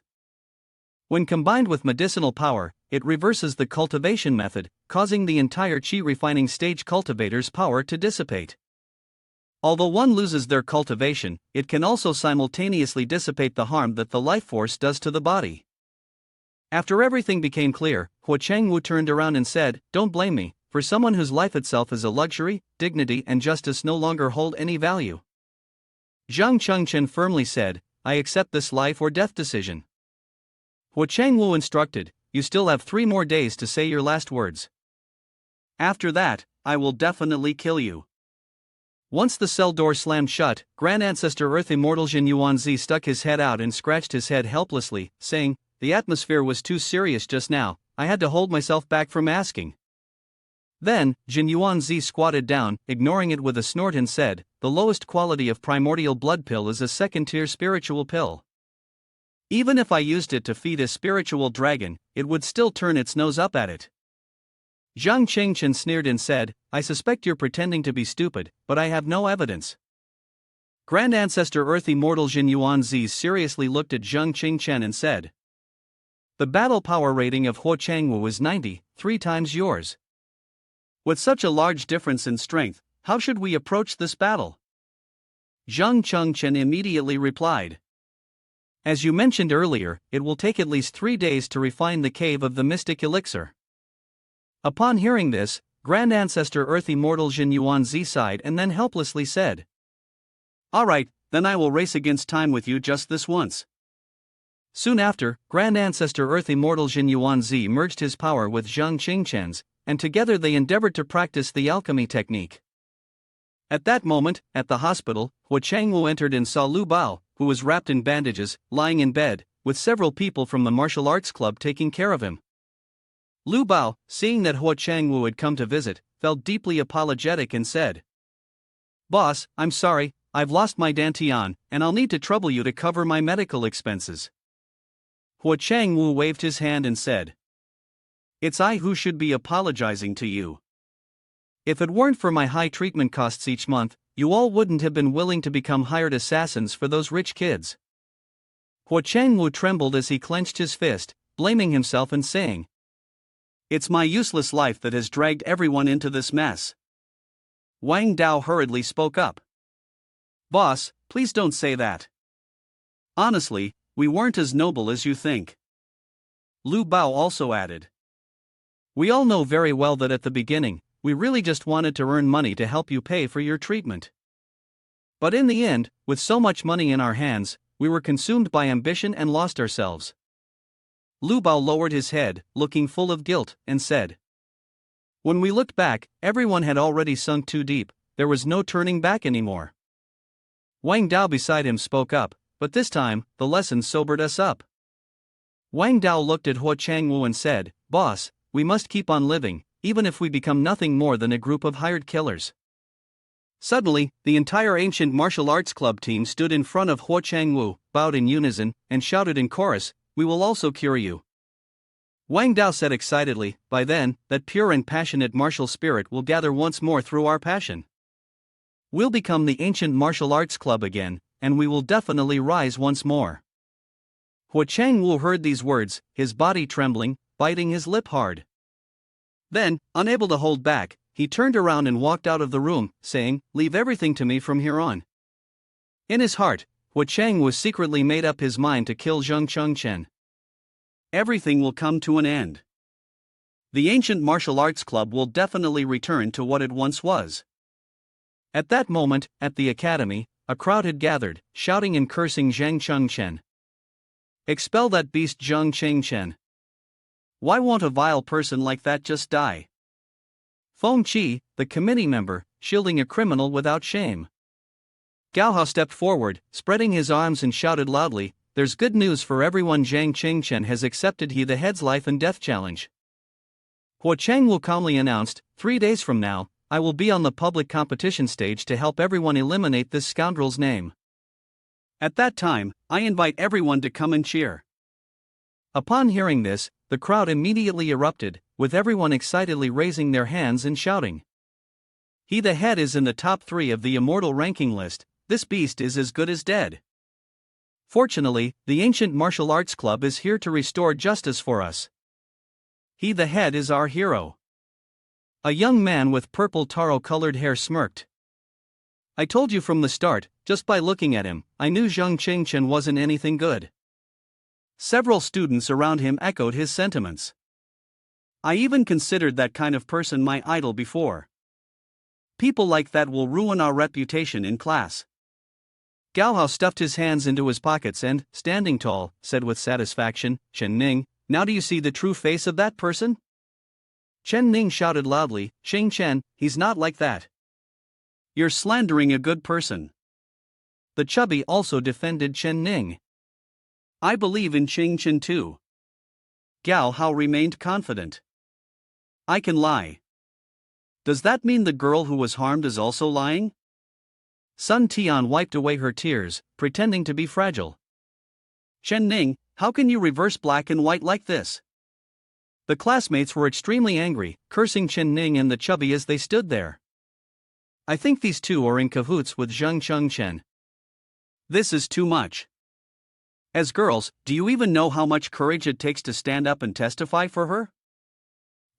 When combined with medicinal power, it reverses the cultivation method, causing the entire qi refining stage cultivator's power to dissipate. Although one loses their cultivation, it can also simultaneously dissipate the harm that the life force does to the body. After everything became clear, Huo Changwu turned around and said, don't blame me, for someone whose life itself is a luxury, dignity and justice no longer hold any value. Zhang Chengchen firmly said, I accept this life or death decision. Huo Changwu instructed, you still have 3 more days to say your last words. After that, I will definitely kill you. Once the cell door slammed shut, Grand Ancestor Earth Immortal Jin Yuanzi stuck his head out and scratched his head helplessly, saying, the atmosphere was too serious just now, I had to hold myself back from asking. Then, Jin Yuanzi squatted down, ignoring it with a snort and said, the lowest quality of primordial blood pill is a second-tier spiritual pill. Even if I used it to feed a spiritual dragon, it would still turn its nose up at it. Zhang Chengchen sneered and said, I suspect you're pretending to be stupid, but I have no evidence. Grand Ancestor Earth Immortal Jin Yuanzi seriously looked at Zhang Chengchen and said, the battle power rating of Huo Changwu is 90, 3 times yours. With such a large difference in strength, how should we approach this battle? Zhang Chengchen immediately replied, as you mentioned earlier, it will take at least 3 days to refine the cave of the mystic elixir. Upon hearing this, Grand Ancestor Earth Immortal Jin Yuanzi sighed and then helplessly said, alright, then I will race against time with you just this once. Soon after, Grand Ancestor Earth Immortal Jin Yuanzi merged his power with Zhang Chengchen's, and together they endeavored to practice the alchemy technique. At that moment, at the hospital, Huo Changwu entered and saw Lu Bao, who was wrapped in bandages, lying in bed, with several people from the martial arts club taking care of him. Lu Bao, seeing that Huo Changwu had come to visit, felt deeply apologetic and said, boss, I'm sorry, I've lost my dantian, and I'll need to trouble you to cover my medical expenses. Huo Changwu waved his hand and said, it's I who should be apologizing to you. If it weren't for my high treatment costs each month, you all wouldn't have been willing to become hired assassins for those rich kids. Huo Changwu trembled as he clenched his fist, blaming himself and saying, it's my useless life that has dragged everyone into this mess. Wang Dao hurriedly spoke up. Boss, please don't say that. Honestly, we weren't as noble as you think. Lu Bao also added. We all know very well that at the beginning, we really just wanted to earn money to help you pay for your treatment. But in the end, with so much money in our hands, we were consumed by ambition and lost ourselves. Lu Bao lowered his head, looking full of guilt, and said, when we looked back, everyone had already sunk too deep, there was no turning back anymore. Wang Dao beside him spoke up, but this time, the lesson sobered us up. Wang Dao looked at Huo Changwu and said, boss, we must keep on living, even if we become nothing more than a group of hired killers. Suddenly, the entire ancient martial arts club team stood in front of Huo Changwu, bowed in unison, and shouted in chorus, we will also cure you. Wang Dao said excitedly, by then, that pure and passionate martial spirit will gather once more through our passion. We'll become the ancient martial arts club again, and we will definitely rise once more. Huo Changwu heard these words, his body trembling, biting his lip hard. Then, unable to hold back, he turned around and walked out of the room, saying, leave everything to me from here on. In his heart, Huo Changwu secretly made up his mind to kill Zhang Chengchen. everything will come to an end. The ancient martial arts club will definitely return to what it once was. At that moment, at the academy, a crowd had gathered, shouting and cursing Zhang Chengchen. Expel that beast Zhang Chengchen. Why won't a vile person like that just die? Feng Qi, the committee member, shielding a criminal without shame. Gao Hao stepped forward, spreading his arms and shouted loudly, "There's good news for everyone. Zhang Chengchen has accepted he the head's life and death challenge." Huo Changwu calmly announced, 3 days from now, I will be on the public competition stage to help everyone eliminate this scoundrel's name. At that time, I invite everyone to come and cheer. Upon hearing this, the crowd immediately erupted, with everyone excitedly raising their hands and shouting. He the head is in the top 3 of the immortal ranking list. This beast is as good as dead. Fortunately, the ancient martial arts club is here to restore justice for us. He the head is our hero. A young man with purple taro-colored hair smirked. I told you from the start, just by looking at him, I knew Zhang Chengchen wasn't anything good. Several students around him echoed his sentiments. I even considered that kind of person my idol before. People like that will ruin our reputation in class. Gao Hao stuffed his hands into his pockets and, standing tall, said with satisfaction, Chen Ning, now do you see the true face of that person? Chen Ning shouted loudly, Xing Chen, he's not like that. You're slandering a good person. The chubby also defended Chen Ning. I believe in Xing Chen too. Gao Hao remained confident. I can lie. Does that mean the girl who was harmed is also lying? Sun Tian wiped away her tears, pretending to be fragile. Chen Ning, how can you reverse black and white like this? The classmates were extremely angry, cursing Chen Ning and the chubby as they stood there. I think these two are in cahoots with Zhang Chengchen. This is too much. As girls, do you even know how much courage it takes to stand up and testify for her?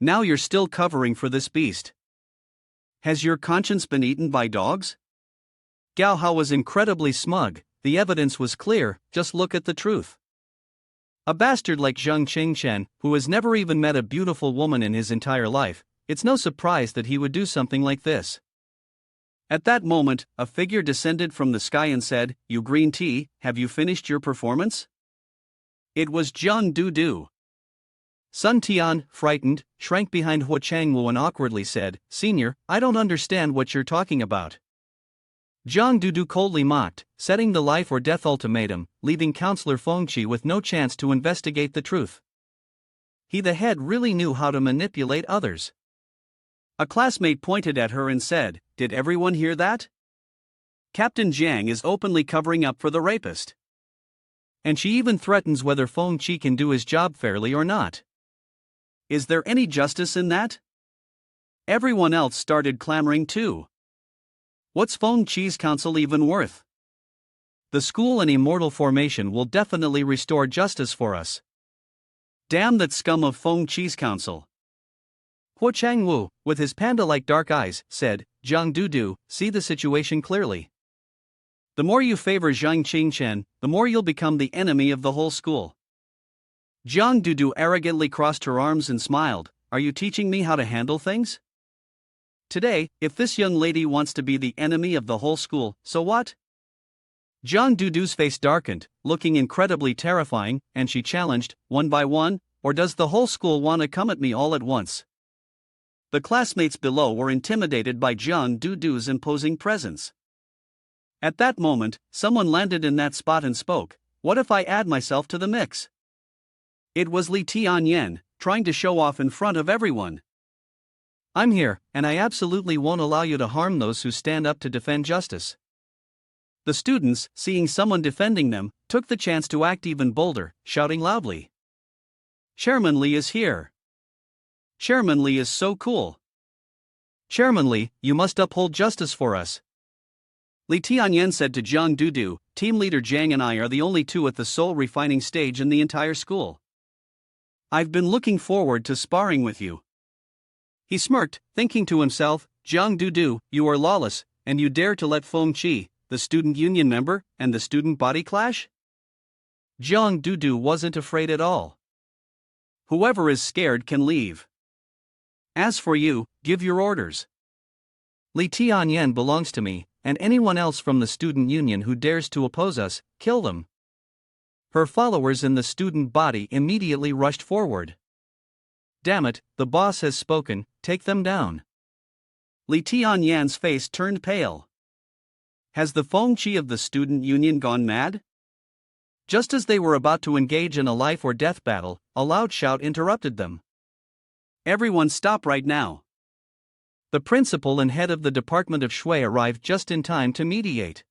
Now you're still covering for this beast. Has your conscience been eaten by dogs? Gao Hao was incredibly smug. The evidence was clear, just look at the truth. A bastard like Zhang Chengchen, who has never even met a beautiful woman in his entire life, it's no surprise that he would do something like this. At that moment, a figure descended from the sky and said, You green tea, have you finished your performance? It was Jiang Du. Sun Tian, frightened, shrank behind Huo Changwu and awkwardly said, Senior, I don't understand what you're talking about. Jiang Du coldly mocked, setting the life or death ultimatum, leaving Counselor Fengqi with no chance to investigate the truth. He the head really knew how to manipulate others. A classmate pointed at her and said, Did everyone hear that? Captain Jiang is openly covering up for the rapist. And she even threatens whether Fengqi can do his job fairly or not. Is there any justice in that? Everyone else started clamoring too. What's Fengqi's counsel even worth? The school and immortal formation will definitely restore justice for us. Damn that scum of Fengqi's counsel. Huo Changwu, with his panda-like dark eyes, said, Jiang Du, see the situation clearly. The more you favor Zhang Chengchen, the more you'll become the enemy of the whole school. Jiang Du arrogantly crossed her arms and smiled, Are you teaching me how to handle things? Today, if this young lady wants to be the enemy of the whole school, so what? Jiang Du's face darkened, looking incredibly terrifying, and she challenged, one by one, or does the whole school want to come at me all at once? The classmates below were intimidated by Jiang Du's imposing presence. At that moment, someone landed in that spot and spoke, What if I add myself to the mix? It was Lee Tian Yen, trying to show off in front of everyone. I'm here, and I absolutely won't allow you to harm those who stand up to defend justice. The students, seeing someone defending them, took the chance to act even bolder, shouting loudly. Chairman Lee is here. Chairman Lee is so cool. Chairman Lee, you must uphold justice for us. Lee Tianyen said to Jiang Du, Team Leader Jiang and I are the only two at the soul refining stage in the entire school. I've been looking forward to sparring with you. He smirked, thinking to himself, Jiang Du, you are lawless, and you dare to let Fengqi, the student union member, and the student body clash? Jiang Du wasn't afraid at all. Whoever is scared can leave. As for you, give your orders. Lee Tian Yen belongs to me, and anyone else from the student union who dares to oppose us, kill them. Her followers in the student body immediately rushed forward. Damn it, the boss has spoken, take them down. Lee Tian Yan's face turned pale. Has the Feng Qi of the student union gone mad? Just as they were about to engage in a life or death battle, a loud shout interrupted them. Everyone stop right now. The principal and head of the Department of Shui arrived just in time to mediate.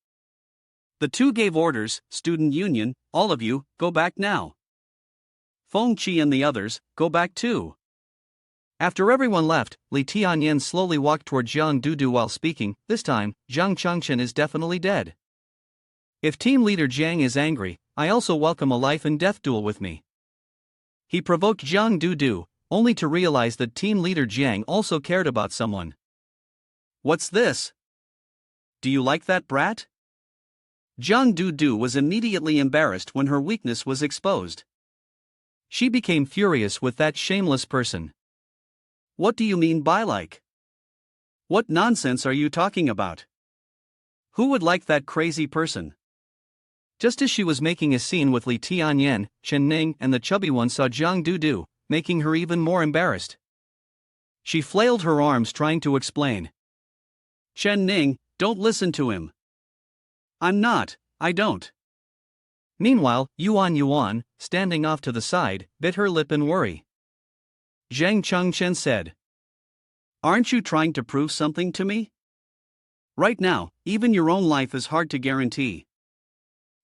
The two gave orders, student union, all of you, go back now. Feng Qi and the others, go back too. After everyone left, Lee Tianyan slowly walked toward Jiang Dudu while speaking. This time, Zhang Changchen is definitely dead. If team leader Jiang is angry, I also welcome a life and death duel with me. He provoked Jiang Dudu, only to realize that team leader Jiang also cared about someone. What's this? Do you like that brat? Jiang Dudu was immediately embarrassed when her weakness was exposed. She became furious with that shameless person. What do you mean by like? What nonsense are you talking about? Who would like that crazy person? Just as she was making a scene with Li Tianyan, Chen Ning and the chubby one saw Jiang Dudu, making her even more embarrassed. She flailed her arms trying to explain. Chen Ning, don't listen to him. I don't. Meanwhile, Yuan, standing off to the side, bit her lip in worry. Zhang Chengchen said. Aren't you trying to prove something to me? Right now, even your own life is hard to guarantee.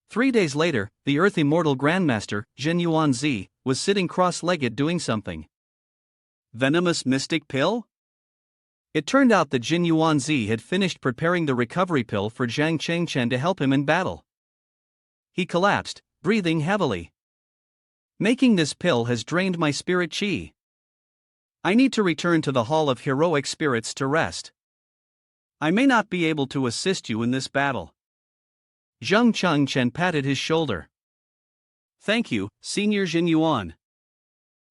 3 days later, the Earth Immortal Grandmaster, Jin Yuanzi, was sitting cross-legged doing something. Venomous mystic pill? It turned out that Jin Yuanzi had finished preparing the recovery pill for Zhang Chengchen to help him in battle. He collapsed, breathing heavily. Making this pill has drained my spirit qi. I need to return to the Hall of Heroic Spirits to rest. I may not be able to assist you in this battle. Zhang Chengchen patted his shoulder. Thank you, Senior Jin Yuan.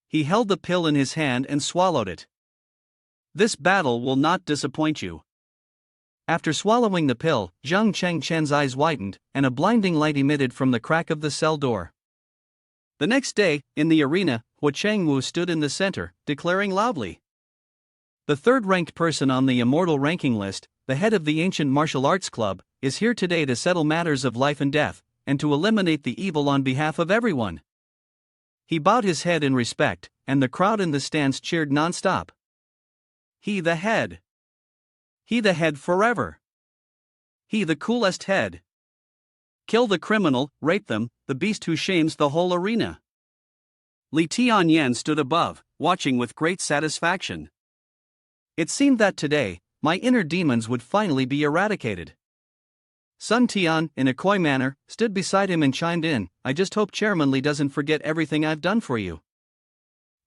He held the pill in his hand and swallowed it. This battle will not disappoint you. After swallowing the pill, Zhang Chengchen's eyes widened, and a blinding light emitted from the crack of the cell door. The next day, in the arena, Hua Chengwu stood in the center, declaring loudly. The third-ranked person on the immortal ranking list, the head of the ancient martial arts club, is here today to settle matters of life and death, and to eliminate the evil on behalf of everyone. He bowed his head in respect, and the crowd in the stands cheered non-stop. He the head. He the head forever. He the coolest head. Kill the criminal, rape them, the beast who shames the whole arena. Li Tianyan stood above, watching with great satisfaction. It seemed that today, my inner demons would finally be eradicated. Sun Tian, in a coy manner, stood beside him and chimed in, I just hope Chairman Li doesn't forget everything I've done for you.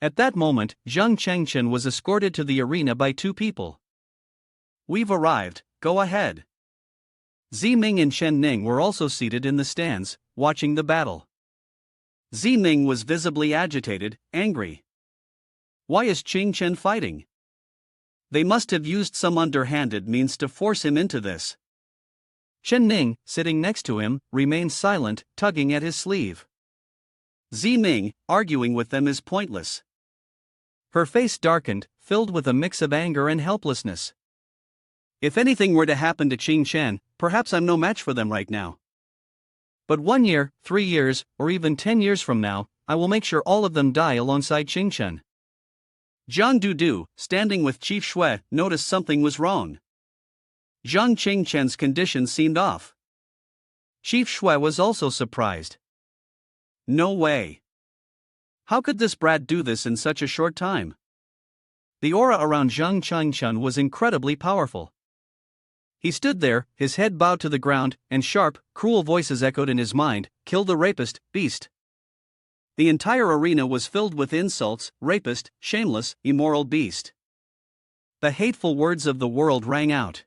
At that moment, Zhang Chengchen was escorted to the arena by two people. We've arrived, go ahead. Ziming and Chen Ning were also seated in the stands, watching the battle. Ziming was visibly agitated, angry. Why is Qing Chen fighting? They must have used some underhanded means to force him into this. Chen Ning, sitting next to him, remained silent, tugging at his sleeve. Ziming, arguing with them is pointless. Her face darkened, filled with a mix of anger and helplessness. If anything were to happen to Qing Chen, perhaps I'm no match for them right now. But 1 year, 3 years, or even 10 years from now, I will make sure all of them die alongside Qing Chen. Jiang Dudu, standing with Chief Shui, noticed something was wrong. Zhang Qingchen's condition seemed off. Chief Shui was also surprised. No way. How could this brat do this in such a short time? The aura around Zhang Chengchen was incredibly powerful. He stood there, his head bowed to the ground, and sharp, cruel voices echoed in his mind, kill the rapist, beast. The entire arena was filled with insults, rapist, shameless, immoral beast. The hateful words of the world rang out.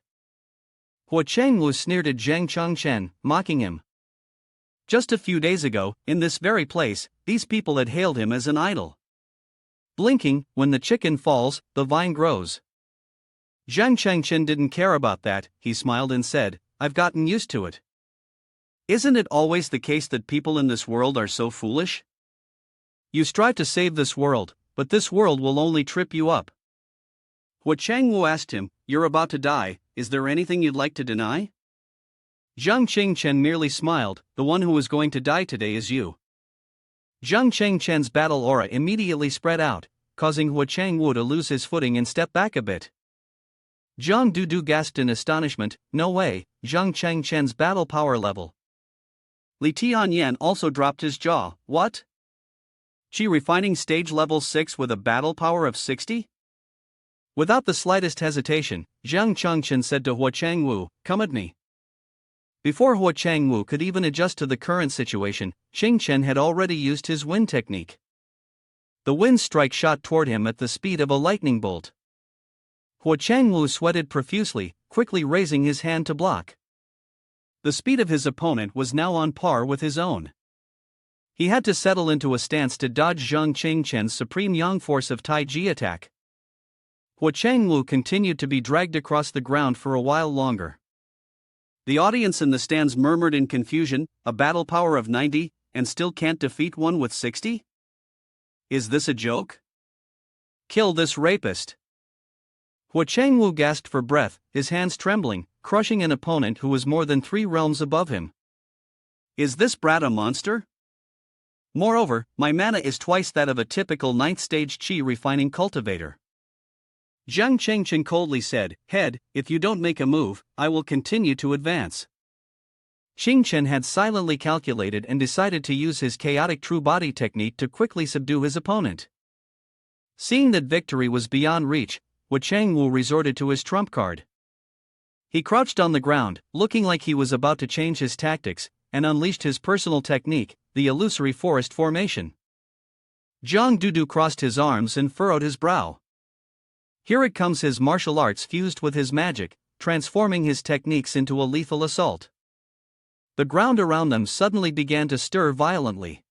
Hua Chengwu sneered at Zhang Chengchen, mocking him. Just a few days ago, in this very place, these people had hailed him as an idol. Blinking, when the chicken falls, the vine grows. Zhang Chengchen didn't care about that, he smiled and said, I've gotten used to it. Isn't it always the case that people in this world are so foolish? You strive to save this world, but this world will only trip you up. Hua Changwu asked him, You're about to die, is there anything you'd like to deny? Zhang Chengchen merely smiled, the one who is going to die today is you. Zhang Chengchen's battle aura immediately spread out, causing Hua Changwu to lose his footing and step back a bit. Zhang Dudu gasped in astonishment, no way, Zhang Chengchen's battle power level. Li Tian Yen also dropped his jaw, what? Chi refining stage level 6 with a battle power of 60? Without the slightest hesitation, Zhang Chengchen said to Hua Changwu, come at me. Before Hua Changwu could even adjust to the current situation, Xing Chen had already used his wind technique. The wind strike shot toward him at the speed of a lightning bolt. Hua Changwu sweated profusely, quickly raising his hand to block. The speed of his opponent was now on par with his own. He had to settle into a stance to dodge Zhang Chengchen's supreme yang force of Taiji attack. Hua Changwu continued to be dragged across the ground for a while longer. The audience in the stands murmured in confusion, a battle power of 90, and still can't defeat one with 60? Is this a joke? Kill this rapist. Hua Changwu gasped for breath, his hands trembling, crushing an opponent who was more than 3 realms above him. Is this brat a monster? Moreover, my mana is twice that of a typical 9th stage Qi refining cultivator. Zhang Chengchen coldly said, Head, if you don't make a move, I will continue to advance. Xing Chen had silently calculated and decided to use his chaotic true body technique to quickly subdue his opponent. Seeing that victory was beyond reach, Hua Changwu resorted to his trump card. He crouched on the ground, looking like he was about to change his tactics, and unleashed his personal technique, the illusory forest formation. Zhang Dudu crossed his arms and furrowed his brow. Here it comes, his martial arts fused with his magic, transforming his techniques into a lethal assault. The ground around them suddenly began to stir violently.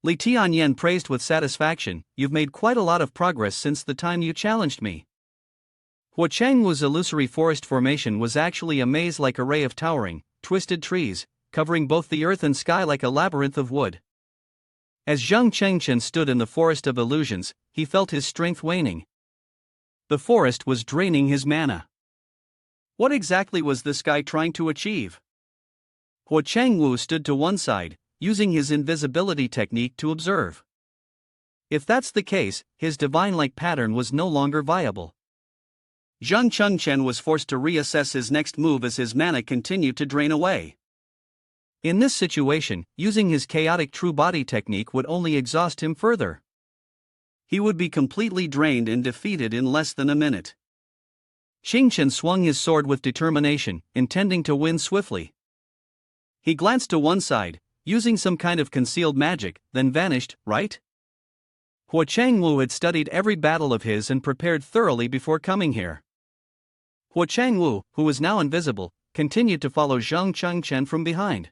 Li Tianyen praised with satisfaction, You've made quite a lot of progress since the time you challenged me. Hua Changwu's illusory forest formation was actually a maze-like array of towering, twisted trees, covering both the earth and sky like a labyrinth of wood. As Zhang Chengchen stood in the forest of illusions, he felt his strength waning. The forest was draining his mana. What exactly was this guy trying to achieve? Hua Changwu stood to one side, using his invisibility technique to observe. If that's the case, his divine-like pattern was no longer viable. Zhang Chengchen was forced to reassess his next move as his mana continued to drain away. In this situation, using his chaotic true body technique would only exhaust him further. He would be completely drained and defeated in less than a minute. Xing Chen swung his sword with determination, intending to win swiftly. He glanced to one side, using some kind of concealed magic, then vanished, right? Hua Changwu had studied every battle of his and prepared thoroughly before coming here. Hua Changwu, who was now invisible, continued to follow Zhang Chengchen from behind.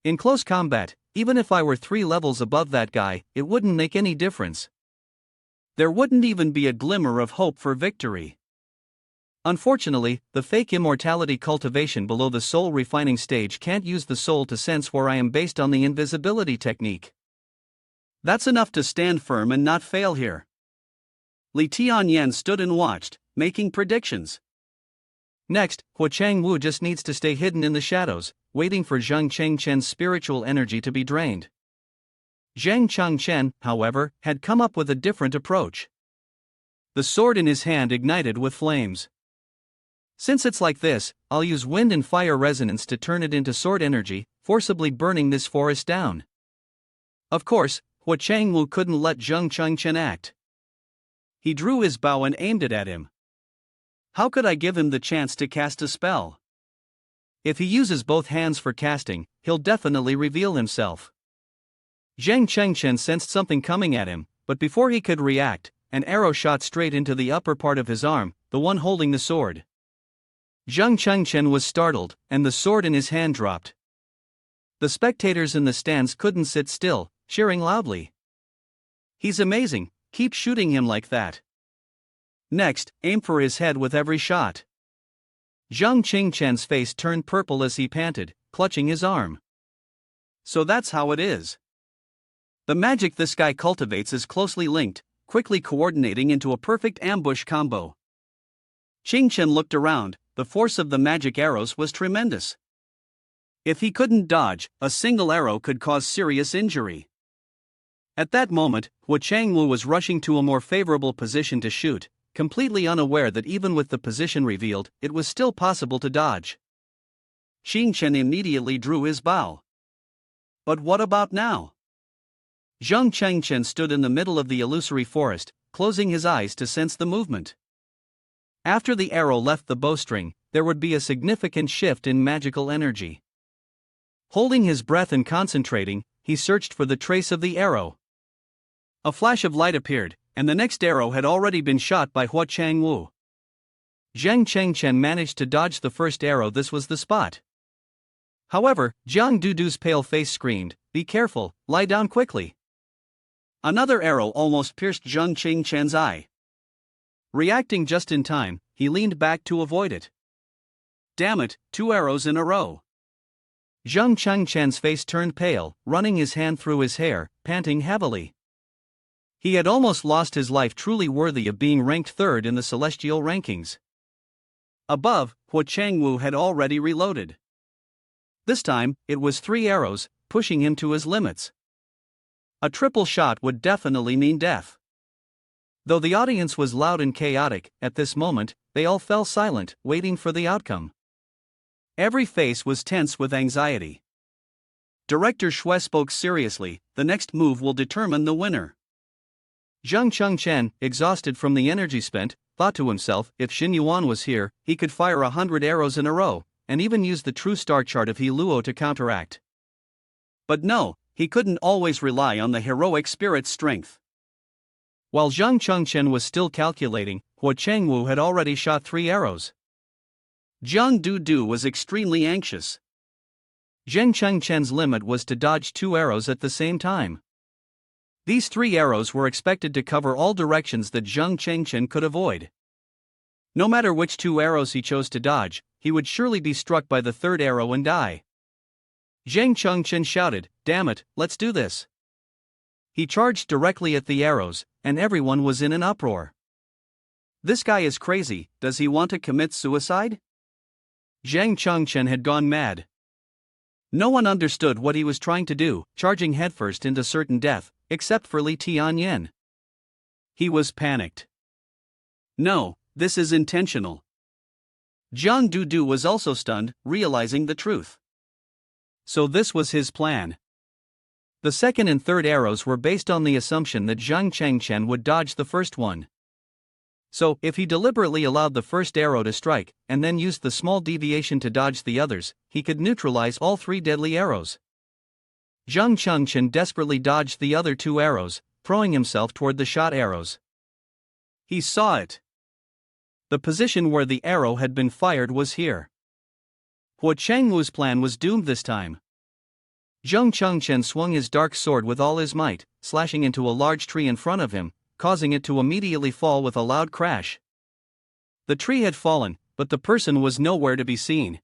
In close combat, even if I were 3 levels above that guy, it wouldn't make any difference. There wouldn't even be a glimmer of hope for victory. Unfortunately, the fake immortality cultivation below the soul refining stage can't use the soul to sense where I am based on the invisibility technique. That's enough to stand firm and not fail here. Li Tianyen stood and watched, making predictions. Next, Hua Changwu just needs to stay hidden in the shadows, waiting for Zhang Chengchen's spiritual energy to be drained. Zhang Chengchen, however, had come up with a different approach. The sword in his hand ignited with flames. Since it's like this, I'll use wind and fire resonance to turn it into sword energy, forcibly burning this forest down. Of course, Hua Changwu couldn't let Zhang Chengchen act. He drew his bow and aimed it at him. How could I give him the chance to cast a spell? If he uses both hands for casting, he'll definitely reveal himself. Zhang Chengchen sensed something coming at him, but before he could react, an arrow shot straight into the upper part of his arm, the one holding the sword. Zhang Chengchen was startled, and the sword in his hand dropped. The spectators in the stands couldn't sit still, cheering loudly. He's amazing, keep shooting him like that. Next, aim for his head with every shot. Zhang Qingchen's face turned purple as he panted, clutching his arm. So that's how it is. The magic this guy cultivates is closely linked, quickly coordinating into a perfect ambush combo. Qingchen looked around. The force of the magic arrows was tremendous. If he couldn't dodge, a single arrow could cause serious injury. At that moment, Hua Changwu was rushing to a more favorable position to shoot, completely unaware that even with the position revealed, it was still possible to dodge. Qingchen immediately drew his bow. But what about now? Zhang Chengchen stood in the middle of the illusory forest, closing his eyes to sense the movement. After the arrow left the bowstring, there would be a significant shift in magical energy. Holding his breath and concentrating, he searched for the trace of the arrow. A flash of light appeared, and the next arrow had already been shot by Hua Changwu. Zhang Chengchen managed to dodge the first arrow. This was the spot. However, Jiang Dudu's pale face screamed, "Be careful, lie down quickly." Another arrow almost pierced Zhang Chengchen's eye. Reacting just in time, he leaned back to avoid it. Damn it, 2 arrows in a row. Zhang Chengchen's face turned pale, running his hand through his hair, panting heavily. He had almost lost his life, truly worthy of being ranked third in the celestial rankings. Above, Hua Changwu had already reloaded. This time, it was 3 arrows, pushing him to his limits. A triple shot would definitely mean death. Though the audience was loud and chaotic, at this moment, they all fell silent, waiting for the outcome. Every face was tense with anxiety. Director Shui spoke seriously, "The next move will determine the winner." Zhang Chengchen, exhausted from the energy spent, thought to himself, if Xin Yuan was here, he could fire 100 arrows in a row, and even use the true star chart of He Luo to counteract. But no, he couldn't always rely on the heroic spirit's strength. While Zhang Chengchen was still calculating, Hua Changwu had already shot 3 arrows. Jiang Dudu was extremely anxious. Zhang Chengchen's limit was to dodge 2 arrows at the same time. These 3 arrows were expected to cover all directions that Zhang Chengchen could avoid. No matter which 2 arrows he chose to dodge, he would surely be struck by the 3rd arrow and die. Zhang Chengchen shouted, "Damn it, let's do this." He charged directly at the arrows, and everyone was in an uproar. This guy is crazy, does he want to commit suicide? Zhang Chengchen had gone mad. No one understood what he was trying to do, charging headfirst into certain death, except for Lee Tian Yen. He was panicked. No, this is intentional. Jiang Dudu was also stunned, realizing the truth. So this was his plan. The second and third arrows were based on the assumption that Zhang Chengchen would dodge the first one. So, if he deliberately allowed the first arrow to strike, and then used the small deviation to dodge the others, he could neutralize all 3 deadly arrows. Zhang Chengchen desperately dodged the other 2 arrows, throwing himself toward the shot arrows. He saw it. The position where the arrow had been fired was here. Hua Changwu's plan was doomed this time. Zhang Chengchen swung his dark sword with all his might, slashing into a large tree in front of him, causing it to immediately fall with a loud crash. The tree had fallen, but the person was nowhere to be seen.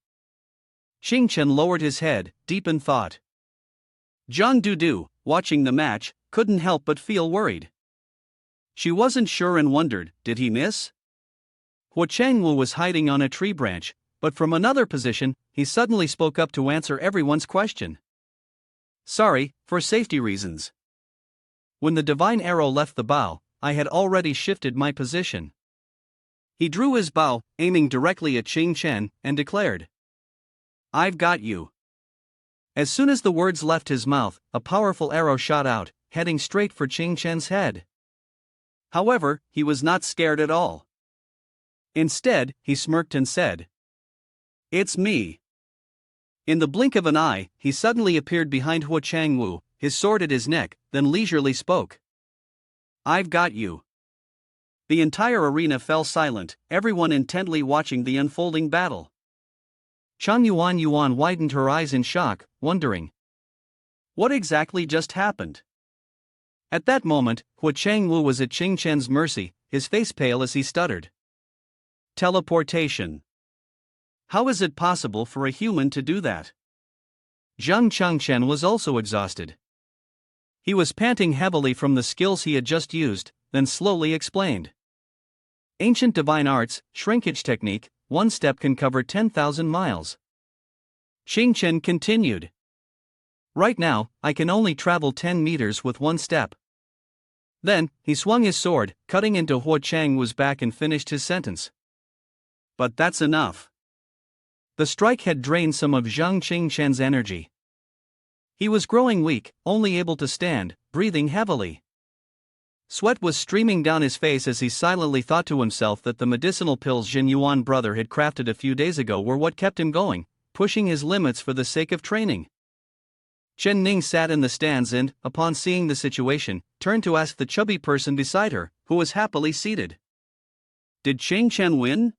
Qingchen lowered his head, deep in thought. Jiang Dudu, watching the match, couldn't help but feel worried. She wasn't sure and wondered, did he miss? Hua Changwu was hiding on a tree branch, but from another position, he suddenly spoke up to answer everyone's question. Sorry, for safety reasons. When the divine arrow left the bow, I had already shifted my position. He drew his bow, aiming directly at Qingchen, and declared, I've got you. As soon as the words left his mouth, a powerful arrow shot out, heading straight for Qingchen's head. However, he was not scared at all. Instead, he smirked and said, It's me. In the blink of an eye, he suddenly appeared behind Hua Changwu, his sword at his neck, then leisurely spoke. I've got you. The entire arena fell silent, everyone intently watching the unfolding battle. Chang Yuan widened her eyes in shock, wondering, what exactly just happened? At that moment, Hua Changwu was at Qing Chen's mercy, his face pale as he stuttered. Teleportation. How is it possible for a human to do that? Zhang Changchen was also exhausted. He was panting heavily from the skills he had just used, then slowly explained. Ancient divine arts, shrinkage technique, one step can cover 10,000 miles. Qing Chen continued. Right now, I can only travel 10 meters with one step. Then, he swung his sword, cutting into Hua Changwu's back and finished his sentence. But that's enough. The strike had drained some of Zhang Qingchen's energy. He was growing weak, only able to stand, breathing heavily. Sweat was streaming down his face as he silently thought to himself that the medicinal pills Jin Yuan brother had crafted a few days ago were what kept him going, pushing his limits for the sake of training. Chen Ning sat in the stands and, upon seeing the situation, turned to ask the chubby person beside her, who was happily seated. Did Qing Chen win?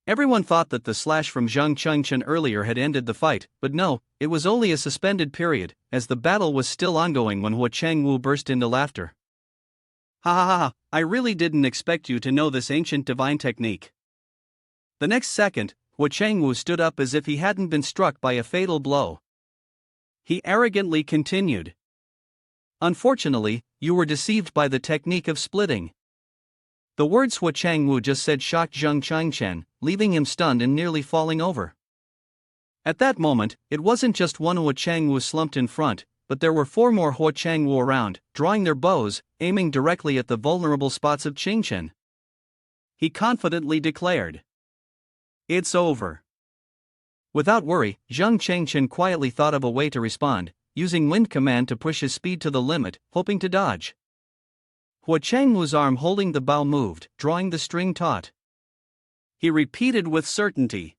Everyone thought that the slash from Zhang Chengchen earlier had ended the fight, but no, it was only a suspended period, as the battle was still ongoing when Hua Changwu burst into laughter. Ha ha ha, I really didn't expect you to know this ancient divine technique. The next second, Hua Changwu stood up as if he hadn't been struck by a fatal blow. He arrogantly continued. Unfortunately, you were deceived by the technique of splitting. The words Hua Changwu just said shocked Zhang Changchen, leaving him stunned and nearly falling over. At that moment, it wasn't just one Hua Changwu slumped in front, but there were 4 more Hua Changwu around, drawing their bows, aiming directly at the vulnerable spots of Qingchen. He confidently declared. It's over. Without worry, Zhang Chengchen quietly thought of a way to respond, using wind command to push his speed to the limit, hoping to dodge. Hua Changwu's arm holding the bow moved, drawing the string taut. He repeated with certainty.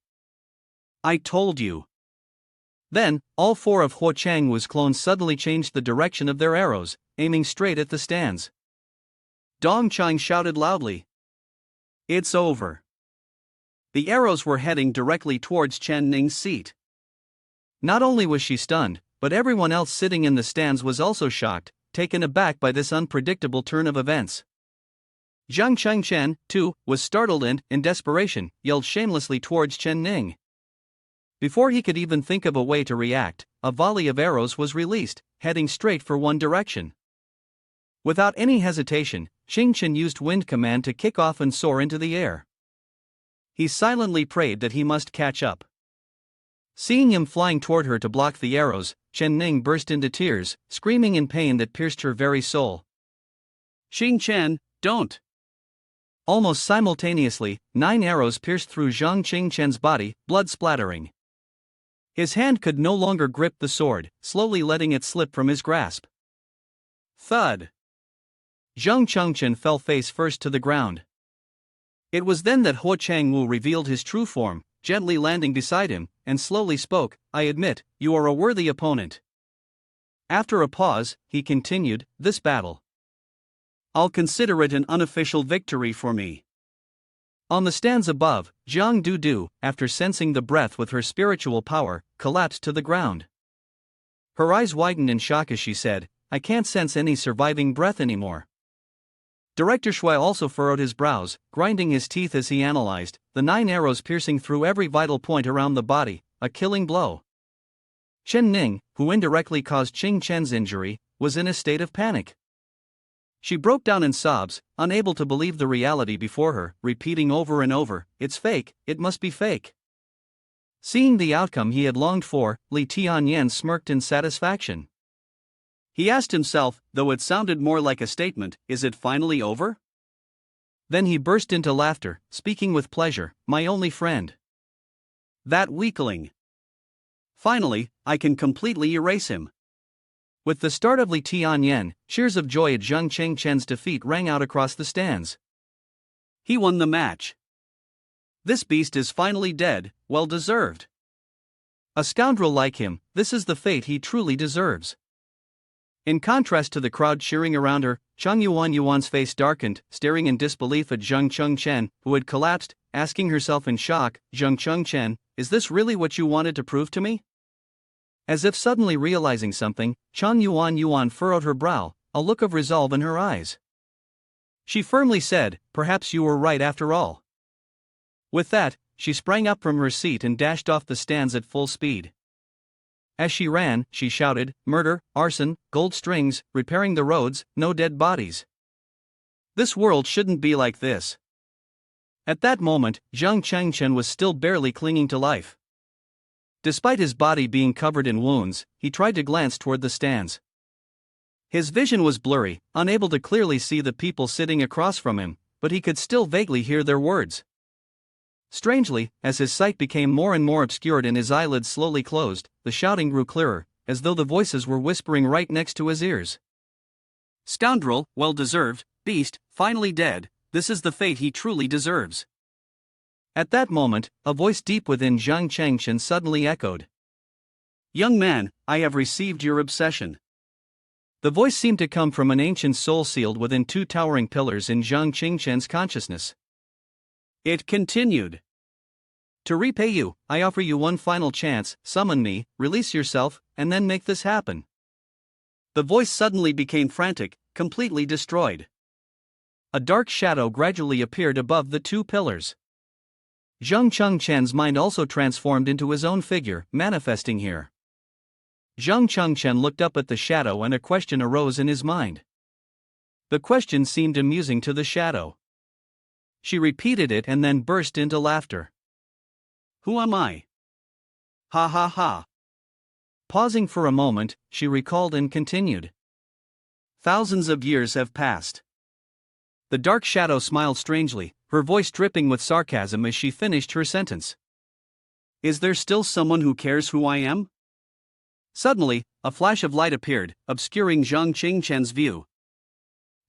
I told you. Then, all 4 of Hua Changwu's clones suddenly changed the direction of their arrows, aiming straight at the stands. Dong Chang shouted loudly. It's over. The arrows were heading directly towards Chen Ning's seat. Not only was she stunned, but everyone else sitting in the stands was also shocked, taken aback by this unpredictable turn of events. Zhang Chengchen, too, was startled and, in desperation, yelled shamelessly towards Chen Ning. Before he could even think of a way to react, a volley of arrows was released, heading straight for one direction. Without any hesitation, Qingchen used wind command to kick off and soar into the air. He silently prayed that he must catch up. Seeing him flying toward her to block the arrows, Chen Ning burst into tears, screaming in pain that pierced her very soul. Qing Chen, don't! Almost simultaneously, 9 arrows pierced through Zhang Qingchen's body, blood splattering. His hand could no longer grip the sword, slowly letting it slip from his grasp. Thud! Zhang Chengchen fell face first to the ground. It was then that Hua Changwu revealed his true form, gently landing beside him, and slowly spoke, I admit, you are a worthy opponent. After a pause, he continued, this battle. I'll consider it an unofficial victory for me. On the stands above, Zhang Dudu, after sensing the breath with her spiritual power, collapsed to the ground. Her eyes widened in shock as she said, I can't sense any surviving breath anymore. Director Shui also furrowed his brows, grinding his teeth as he analyzed, the 9 arrows piercing through every vital point around the body, a killing blow. Chen Ning, who indirectly caused Qing Chen's injury, was in a state of panic. She broke down in sobs, unable to believe the reality before her, repeating over and over, it's fake, it must be fake. Seeing the outcome he had longed for, Lee Tian Yen smirked in satisfaction. He asked himself, though it sounded more like a statement, is it finally over? Then he burst into laughter, speaking with pleasure, my only friend. That weakling. Finally, I can completely erase him. With the start of Li Tianyan, cheers of joy at Zhang Chengchen's defeat rang out across the stands. He won the match. This beast is finally dead, well deserved. A scoundrel like him, this is the fate he truly deserves. In contrast to the crowd cheering around her, Chang Yuan's face darkened, staring in disbelief at Zhang Chengchen, who had collapsed, asking herself in shock, Zhang Chengchen, is this really what you wanted to prove to me? As if suddenly realizing something, Chang Yuan furrowed her brow, a look of resolve in her eyes. She firmly said, "Perhaps you were right after all." With that, she sprang up from her seat and dashed off the stands at full speed. As she ran, she shouted, "Murder, arson, gold strings, repairing the roads, no dead bodies. This world shouldn't be like this." At that moment, Zhang Chengchen was still barely clinging to life. Despite his body being covered in wounds, he tried to glance toward the stands. His vision was blurry, unable to clearly see the people sitting across from him, but he could still vaguely hear their words. Strangely, as his sight became more and more obscured and his eyelids slowly closed, the shouting grew clearer, as though the voices were whispering right next to his ears. "Scoundrel, well deserved, beast, finally dead, this is the fate he truly deserves." At that moment, a voice deep within Zhang Chengchen suddenly echoed. "Young man, I have received your obsession." The voice seemed to come from an ancient soul sealed within two towering pillars in Zhang Chengchen's consciousness. It continued. "To repay you, I offer you one final chance. Summon me, release yourself, and then make this happen." The voice suddenly became frantic, completely destroyed. A dark shadow gradually appeared above the two pillars. Zhang Chengchen's mind also transformed into his own figure, manifesting here. Zhang Chengchen looked up at the shadow and a question arose in his mind. The question seemed amusing to the shadow. She repeated it and then burst into laughter. "Who am I? Ha ha ha." Pausing for a moment, she recalled and continued. "Thousands of years have passed." The dark shadow smiled strangely, her voice dripping with sarcasm as she finished her sentence. "Is there still someone who cares who I am?" Suddenly, a flash of light appeared, obscuring Zhang Chengchen's view.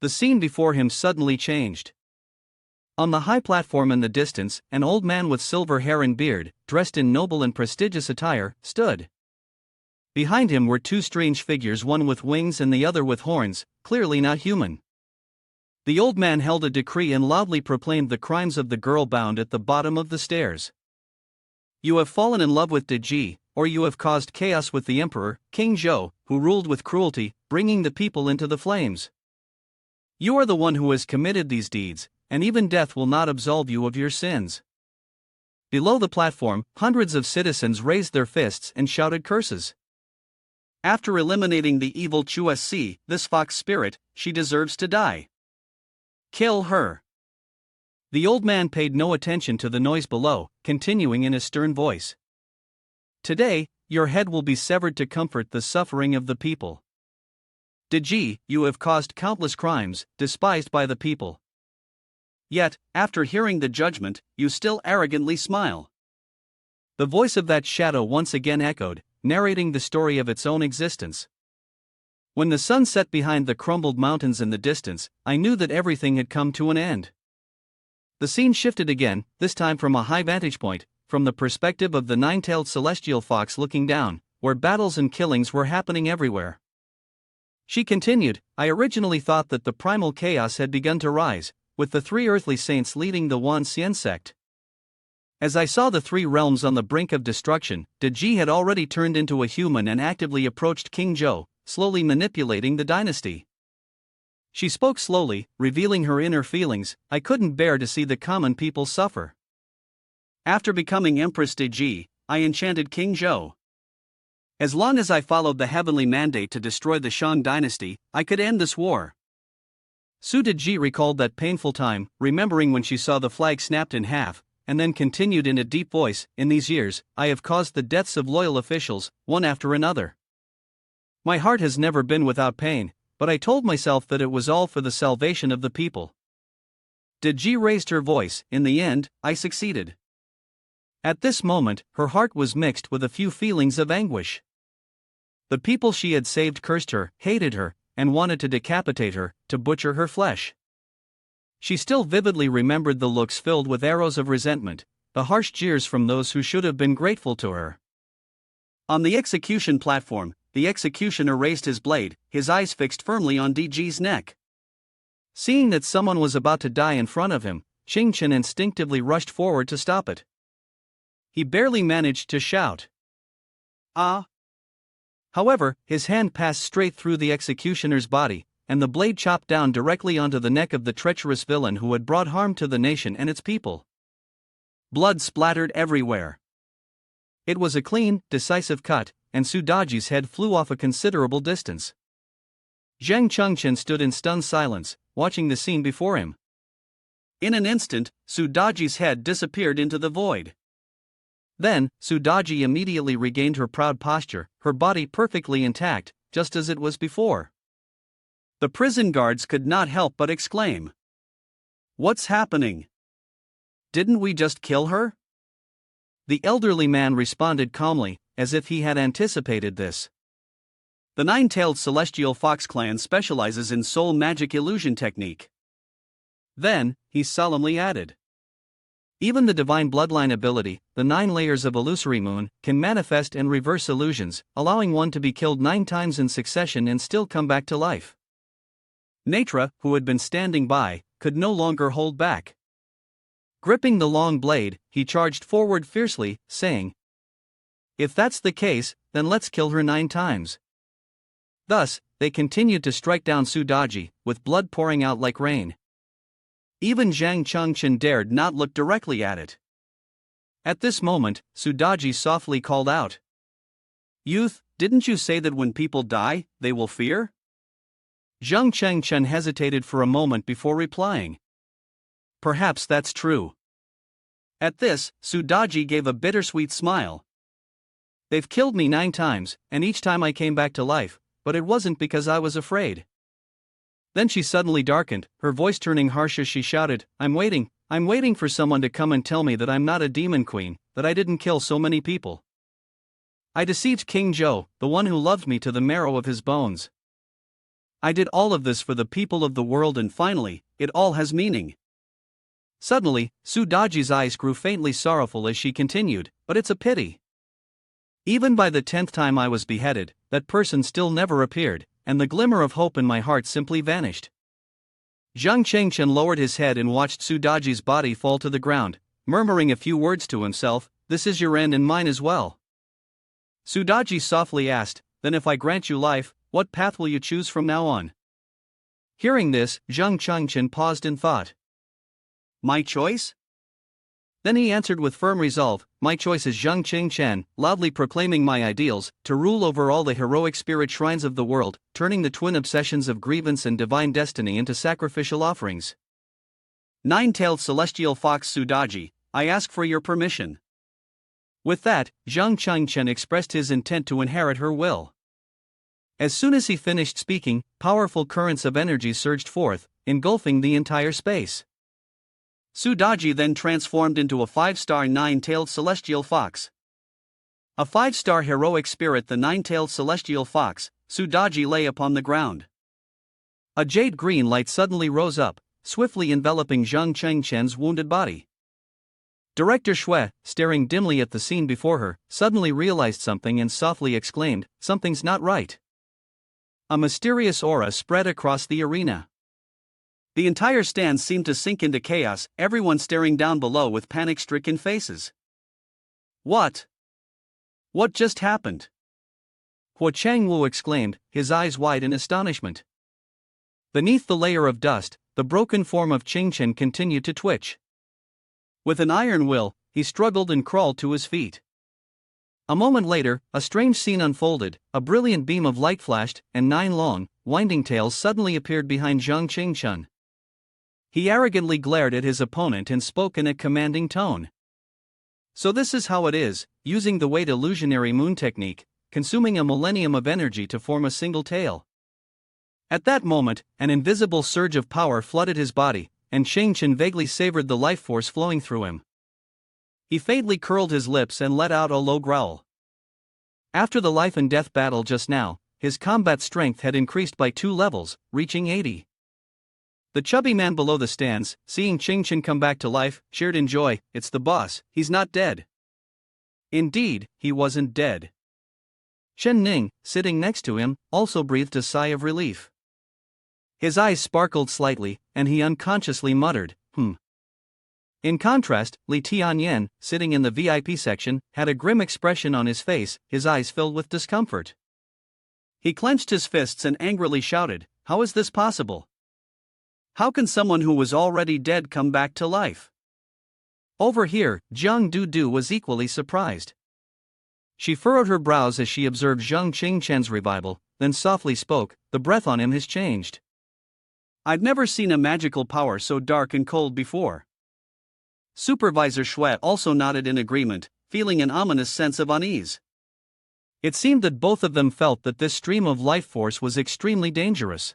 The scene before him suddenly changed. On the high platform in the distance, an old man with silver hair and beard, dressed in noble and prestigious attire, stood. Behind him were two strange figures, one with wings and the other with horns, clearly not human. The old man held a decree and loudly proclaimed the crimes of the girl bound at the bottom of the stairs. "You have fallen in love with Deji, or you have caused chaos with the emperor, King Zhou, who ruled with cruelty, bringing the people into the flames. You are the one who has committed these deeds, and even death will not absolve you of your sins." Below the platform, hundreds of citizens raised their fists and shouted curses. "After eliminating the evil Chusi, this fox spirit, she deserves to die. Kill her." The old man paid no attention to the noise below, continuing in a stern voice. "Today, your head will be severed to comfort the suffering of the people. Deji, you have caused countless crimes, despised by the people. Yet, after hearing the judgment, you still arrogantly smile." The voice of that shadow once again echoed, narrating the story of its own existence. "When the sun set behind the crumbled mountains in the distance, I knew that everything had come to an end." The scene shifted again, this time from a high vantage point, from the perspective of the nine-tailed celestial fox looking down, where battles and killings were happening everywhere. She continued, "I originally thought that the primal chaos had begun to rise, with the three earthly saints leading the Wan Xian sect. As I saw the three realms on the brink of destruction, Deji had already turned into a human and actively approached King Zhou, slowly manipulating the dynasty. She spoke slowly, revealing her inner feelings. I couldn't bear to see the common people suffer. After becoming Empress Deji, I enchanted King Zhou. As long as I followed the heavenly mandate to destroy the Shan dynasty, I could end this war." Su Deji recalled that painful time, remembering when she saw the flag snapped in half, and then continued in a deep voice, "In these years, I have caused the deaths of loyal officials, one after another. My heart has never been without pain, but I told myself that it was all for the salvation of the people." Deji raised her voice. "In the end, I succeeded." At this moment, her heart was mixed with a few feelings of anguish. The people she had saved cursed her, hated her, and wanted to decapitate her, to butcher her flesh. She still vividly remembered the looks filled with arrows of resentment, the harsh jeers from those who should have been grateful to her. On the execution platform, the executioner raised his blade, his eyes fixed firmly on Deji's neck. Seeing that someone was about to die in front of him, Chen instinctively rushed forward to stop it. He barely managed to shout, "Ah!" However, his hand passed straight through the executioner's body, and the blade chopped down directly onto the neck of the treacherous villain who had brought harm to the nation and its people. Blood splattered everywhere. It was a clean, decisive cut, and Sudaji's head flew off a considerable distance. Zhang Chengchen stood in stunned silence, watching the scene before him. In an instant, Sudaji's head disappeared into the void. Then, Sudaji immediately regained her proud posture, her body perfectly intact, just as it was before. The prison guards could not help but exclaim, "What's happening? Didn't we just kill her?" The elderly man responded calmly, as if he had anticipated this. The nine-tailed celestial fox clan specializes in soul magic illusion technique. Then, he solemnly added, even the divine bloodline ability, the 9 layers of illusory moon, can manifest and reverse illusions, allowing one to be killed 9 times in succession and still come back to life. Netra, who had been standing by, could no longer hold back. Gripping the long blade, he charged forward fiercely, saying, "If that's the case, then let's kill her 9 times. Thus, they continued to strike down Sudaji, with blood pouring out like rain. Even Zhang Chengchen dared not look directly at it. At this moment, Sudaji softly called out, "Youth, didn't you say that when people die, they will fear?" Zhang Chengchen hesitated for a moment before replying, "Perhaps that's true." At this, Sudaji gave a bittersweet smile. "They've killed me 9 times, and each time I came back to life, but it wasn't because I was afraid." Then she suddenly darkened, her voice turning harsh as she shouted, I'm waiting for someone to come and tell me that I'm not a demon queen, that I didn't kill so many people. I deceived King Zhou, the one who loved me to the marrow of his bones. I did all of this for the people of the world, and finally, it all has meaning." Suddenly, Sudaji's eyes grew faintly sorrowful as she continued, "But it's a pity. Even by the 10th time I was beheaded, that person still never appeared, and the glimmer of hope in my heart simply vanished." Zhang Chengchen lowered his head and watched Sudaji's body fall to the ground, murmuring a few words to himself, "This is your end and mine as well." Sudaji softly asked, "Then if I grant you life, what path will you choose from now on?" Hearing this, Zhang Chengchen paused in thought. "My choice?" Then he answered with firm resolve, "My choice is Zhang Chengchen, loudly proclaiming my ideals, to rule over all the heroic spirit shrines of the world, turning the twin obsessions of grievance and divine destiny into sacrificial offerings. Nine-tailed celestial fox Sudaji, I ask for your permission." With that, Zhang Chengchen expressed his intent to inherit her will. As soon as he finished speaking, powerful currents of energy surged forth, engulfing the entire space. Sudaji then transformed into a 5-star 9-tailed celestial fox. A 5-star heroic spirit, the 9-tailed celestial fox, Sudaji lay upon the ground. A jade-green light suddenly rose up, swiftly enveloping Zhang Chengchen's wounded body. Director Shui, staring dimly at the scene before her, suddenly realized something and softly exclaimed, "Something's not right." A mysterious aura spread across the arena. The entire stand seemed to sink into chaos, everyone staring down below with panic-stricken faces. What just happened?" Huo Changwu exclaimed, his eyes wide in astonishment. Beneath the layer of dust, the broken form of Chengchen continued to twitch. With an iron will, he struggled and crawled to his feet. A moment later, a strange scene unfolded, a brilliant beam of light flashed, and 9 long, winding tails suddenly appeared behind Zhang Chengchen. He arrogantly glared at his opponent and spoke in a commanding tone. "So this is how it is, using the weight illusionary moon technique, consuming a millennium of energy to form a single tail." At that moment, an invisible surge of power flooded his body, and Chengchen vaguely savored the life force flowing through him. He faintly curled his lips and let out a low growl. After the life and death battle just now, his combat strength had increased by 2 levels, reaching 80. The chubby man below the stands, seeing Chengchen come back to life, cheered in joy, "It's the boss, he's not dead." Indeed, he wasn't dead. Ning, sitting next to him, also breathed a sigh of relief. His eyes sparkled slightly, and he unconsciously muttered, In contrast, Lee Tian Yen, sitting in the VIP section, had a grim expression on his face, his eyes filled with discomfort. He clenched his fists and angrily shouted, how is this possible? How can someone who was already dead come back to life? Over here, Jiang Du was equally surprised. She furrowed her brows as she observed Zhang Qingchen's revival, then softly spoke, "The breath on him has changed." I'd never seen a magical power so dark and cold before. Supervisor Shui also nodded in agreement, feeling an ominous sense of unease. It seemed that both of them felt that this stream of life force was extremely dangerous.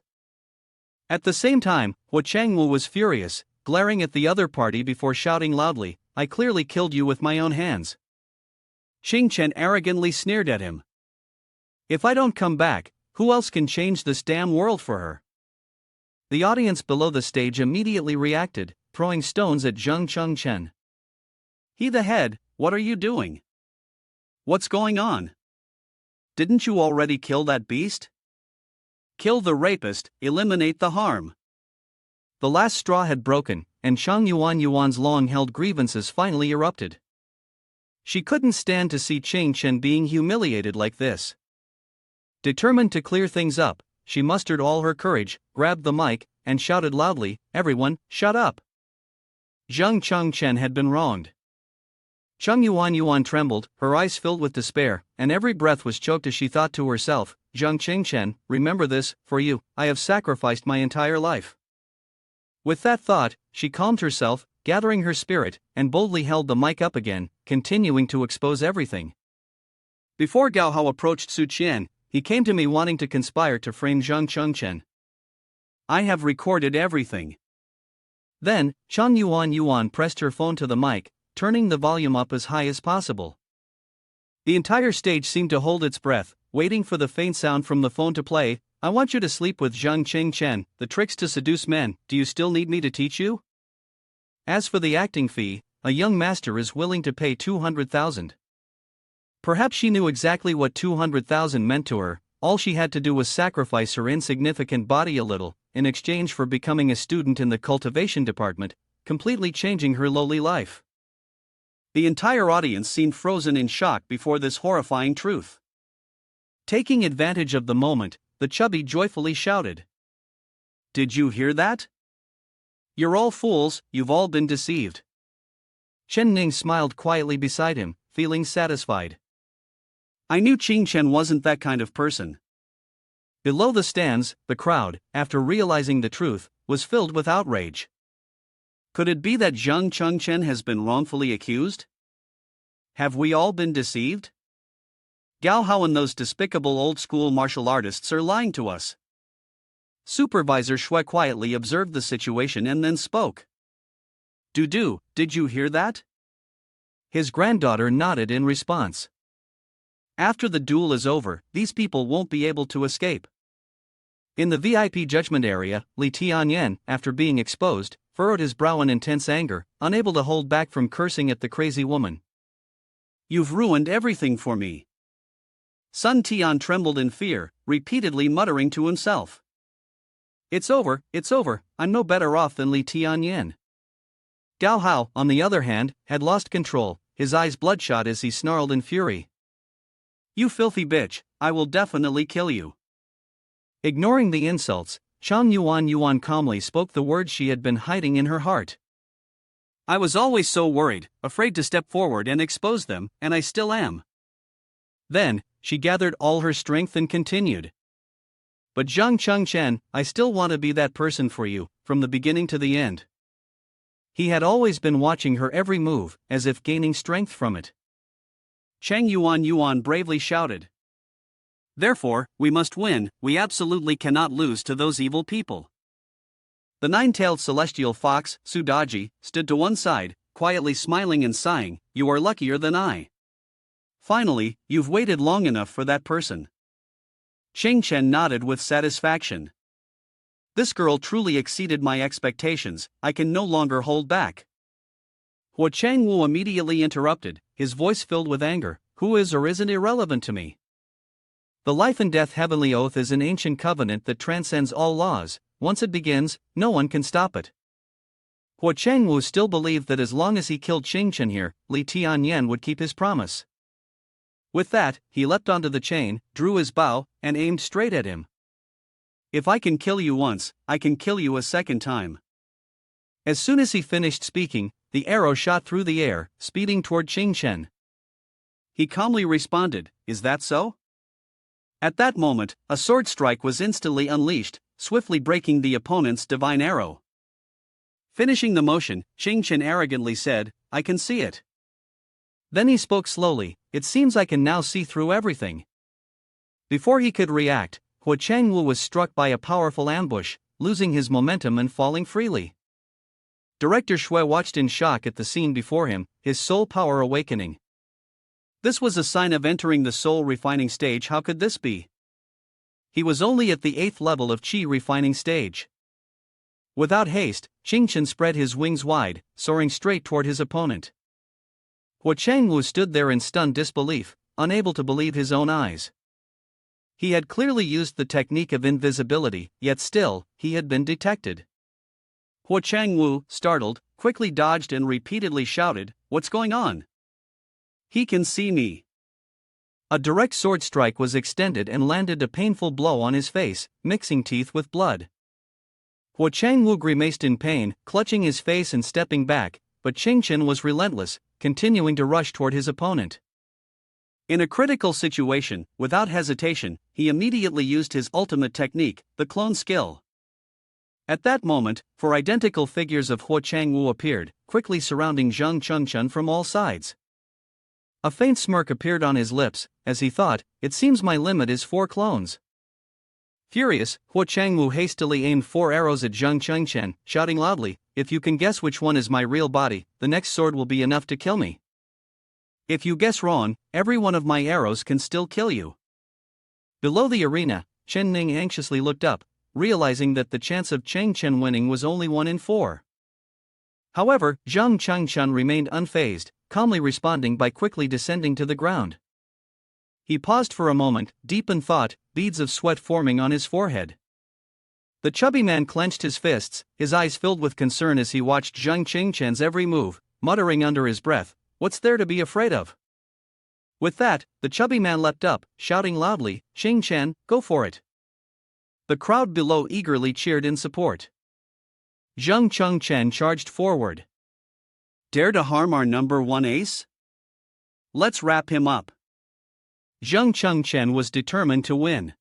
At the same time, Hua Changwu was furious, glaring at the other party before shouting loudly, "I clearly killed you with my own hands." Qingchen arrogantly sneered at him. "If I don't come back, who else can change this damn world for her?" The audience below the stage immediately reacted, throwing stones at Zhang Chengchen. "He the head, what are you doing? What's going on? Didn't you already kill that beast? Kill the rapist, eliminate the harm." The last straw had broken, and Chang Yuan's long-held grievances finally erupted. She couldn't stand to see Qingchen being humiliated like this. Determined to clear things up, she mustered all her courage, grabbed the mic, and shouted loudly, "Everyone, shut up! Zhang Chengchen had been wronged." Chang Yuan trembled, her eyes filled with despair, and every breath was choked as she thought to herself, "Zhang Qingchen, remember this, for you, I have sacrificed my entire life." With that thought, she calmed herself, gathering her spirit, and boldly held the mic up again, continuing to expose everything. Before Gao Hao approached Su Qian, he came to me wanting to conspire to frame Zhang Chengchen. I have recorded everything. Then, Chang Yuan pressed her phone to the mic, turning the volume up as high as possible. The entire stage seemed to hold its breath, waiting for the faint sound from the phone to play. "I want you to sleep with Zhang Qingchen, the tricks to seduce men. Do you still need me to teach you? As for the acting fee, a young master is willing to pay 200,000. Perhaps she knew exactly what 200,000 meant to her. All she had to do was sacrifice her insignificant body a little, in exchange for becoming a student in the cultivation department, completely changing her lowly life. The entire audience seemed frozen in shock before this horrifying truth. Taking advantage of the moment, the chubby joyfully shouted, "Did you hear that? You're all fools, you've all been deceived." Ning smiled quietly beside him, feeling satisfied. I knew Qingchen wasn't that kind of person. Below the stands, the crowd, after realizing the truth, was filled with outrage. Could it be that Zhang Chengchen has been wrongfully accused? Have we all been deceived? Gao Hao and those despicable old-school martial artists are lying to us. Supervisor Shui quietly observed the situation and then spoke. Dudu, did you hear that? His granddaughter nodded in response. After the duel is over, these people won't be able to escape. In the VIP judgment area, Lee Tian Yen, after being exposed, furrowed his brow in intense anger, unable to hold back from cursing at the crazy woman. You've ruined everything for me. Sun Tian trembled in fear, repeatedly muttering to himself. It's over, I'm no better off than Lee Tian Yen. Gao Hao, on the other hand, had lost control, his eyes bloodshot as he snarled in fury. You filthy bitch, I will definitely kill you. Ignoring the insults, Chang Yuan calmly spoke the words she had been hiding in her heart. I was always so worried, afraid to step forward and expose them, and I still am. Then, she gathered all her strength and continued. But Zhang Chengchen, I still want to be that person for you, from the beginning to the end. He had always been watching her every move, as if gaining strength from it. Chang Yuan bravely shouted. Therefore, we must win, we absolutely cannot lose to those evil people. The nine-tailed celestial fox, Sudaji, stood to one side, quietly smiling and sighing, you are luckier than I. Finally, you've waited long enough for that person. Chen nodded with satisfaction. This girl truly exceeded my expectations, I can no longer hold back. Hua Changwu immediately interrupted, his voice filled with anger, who is or isn't irrelevant to me. The life and death heavenly oath is an ancient covenant that transcends all laws. Once it begins, no one can stop it. Hua Changwu still believed that as long as he killed Qingchen here, Lee Tian Yen would keep his promise. With that, he leapt onto the chain, drew his bow, and aimed straight at him. If I can kill you once, I can kill you a second time. As soon as he finished speaking, the arrow shot through the air, speeding toward Chen. He calmly responded, "Is that so?" At that moment, a sword strike was instantly unleashed, swiftly breaking the opponent's divine arrow. Finishing the motion, Chen arrogantly said, "I can see it." Then he spoke slowly, "It seems I can now see through everything." Before he could react, Huo Changwu was struck by a powerful ambush, losing his momentum and falling freely. Director Shui watched in shock at the scene before him, his soul power awakening. This was a sign of entering the soul refining stage. How could this be? He was only at the 8th level of Qi refining stage. Without haste, Chen spread his wings wide, soaring straight toward his opponent. Huo Changwu stood there in stunned disbelief, unable to believe his own eyes. He had clearly used the technique of invisibility, yet still, he had been detected. Huo Changwu, startled, quickly dodged and repeatedly shouted, "What's going on? He can see me." A direct sword strike was extended and landed a painful blow on his face, mixing teeth with blood. Huo Changwu grimaced in pain, clutching his face and stepping back, but Chen was relentless, continuing to rush toward his opponent. In a critical situation, without hesitation, he immediately used his ultimate technique, the clone skill. At that moment, 4 identical figures of Huo Changwu appeared, quickly surrounding Zhang Chengchen from all sides. A faint smirk appeared on his lips, as he thought, "It seems my limit is 4 clones." Furious, Huo Changwu hastily aimed 4 arrows at Zhang Chengchen, shouting loudly, "If you can guess which one is my real body, the next sword will be enough to kill me. If you guess wrong, every one of my arrows can still kill you." Below the arena, Ning anxiously looked up, realizing that the chance of Chen winning was only 1 in 4. However, Zhang Chengchen remained unfazed, calmly responding by quickly descending to the ground. He paused for a moment, deep in thought, beads of sweat forming on his forehead. The chubby man clenched his fists, his eyes filled with concern as he watched Zhang Chengchen's every move, muttering under his breath, "What's there to be afraid of?" With that, the chubby man leapt up, shouting loudly, "Chen, go for it." The crowd below eagerly cheered in support. Zhang Chengchen charged forward. "Dare to harm our number 1 ace? Let's wrap him up." Zhang Chengchen was determined to win.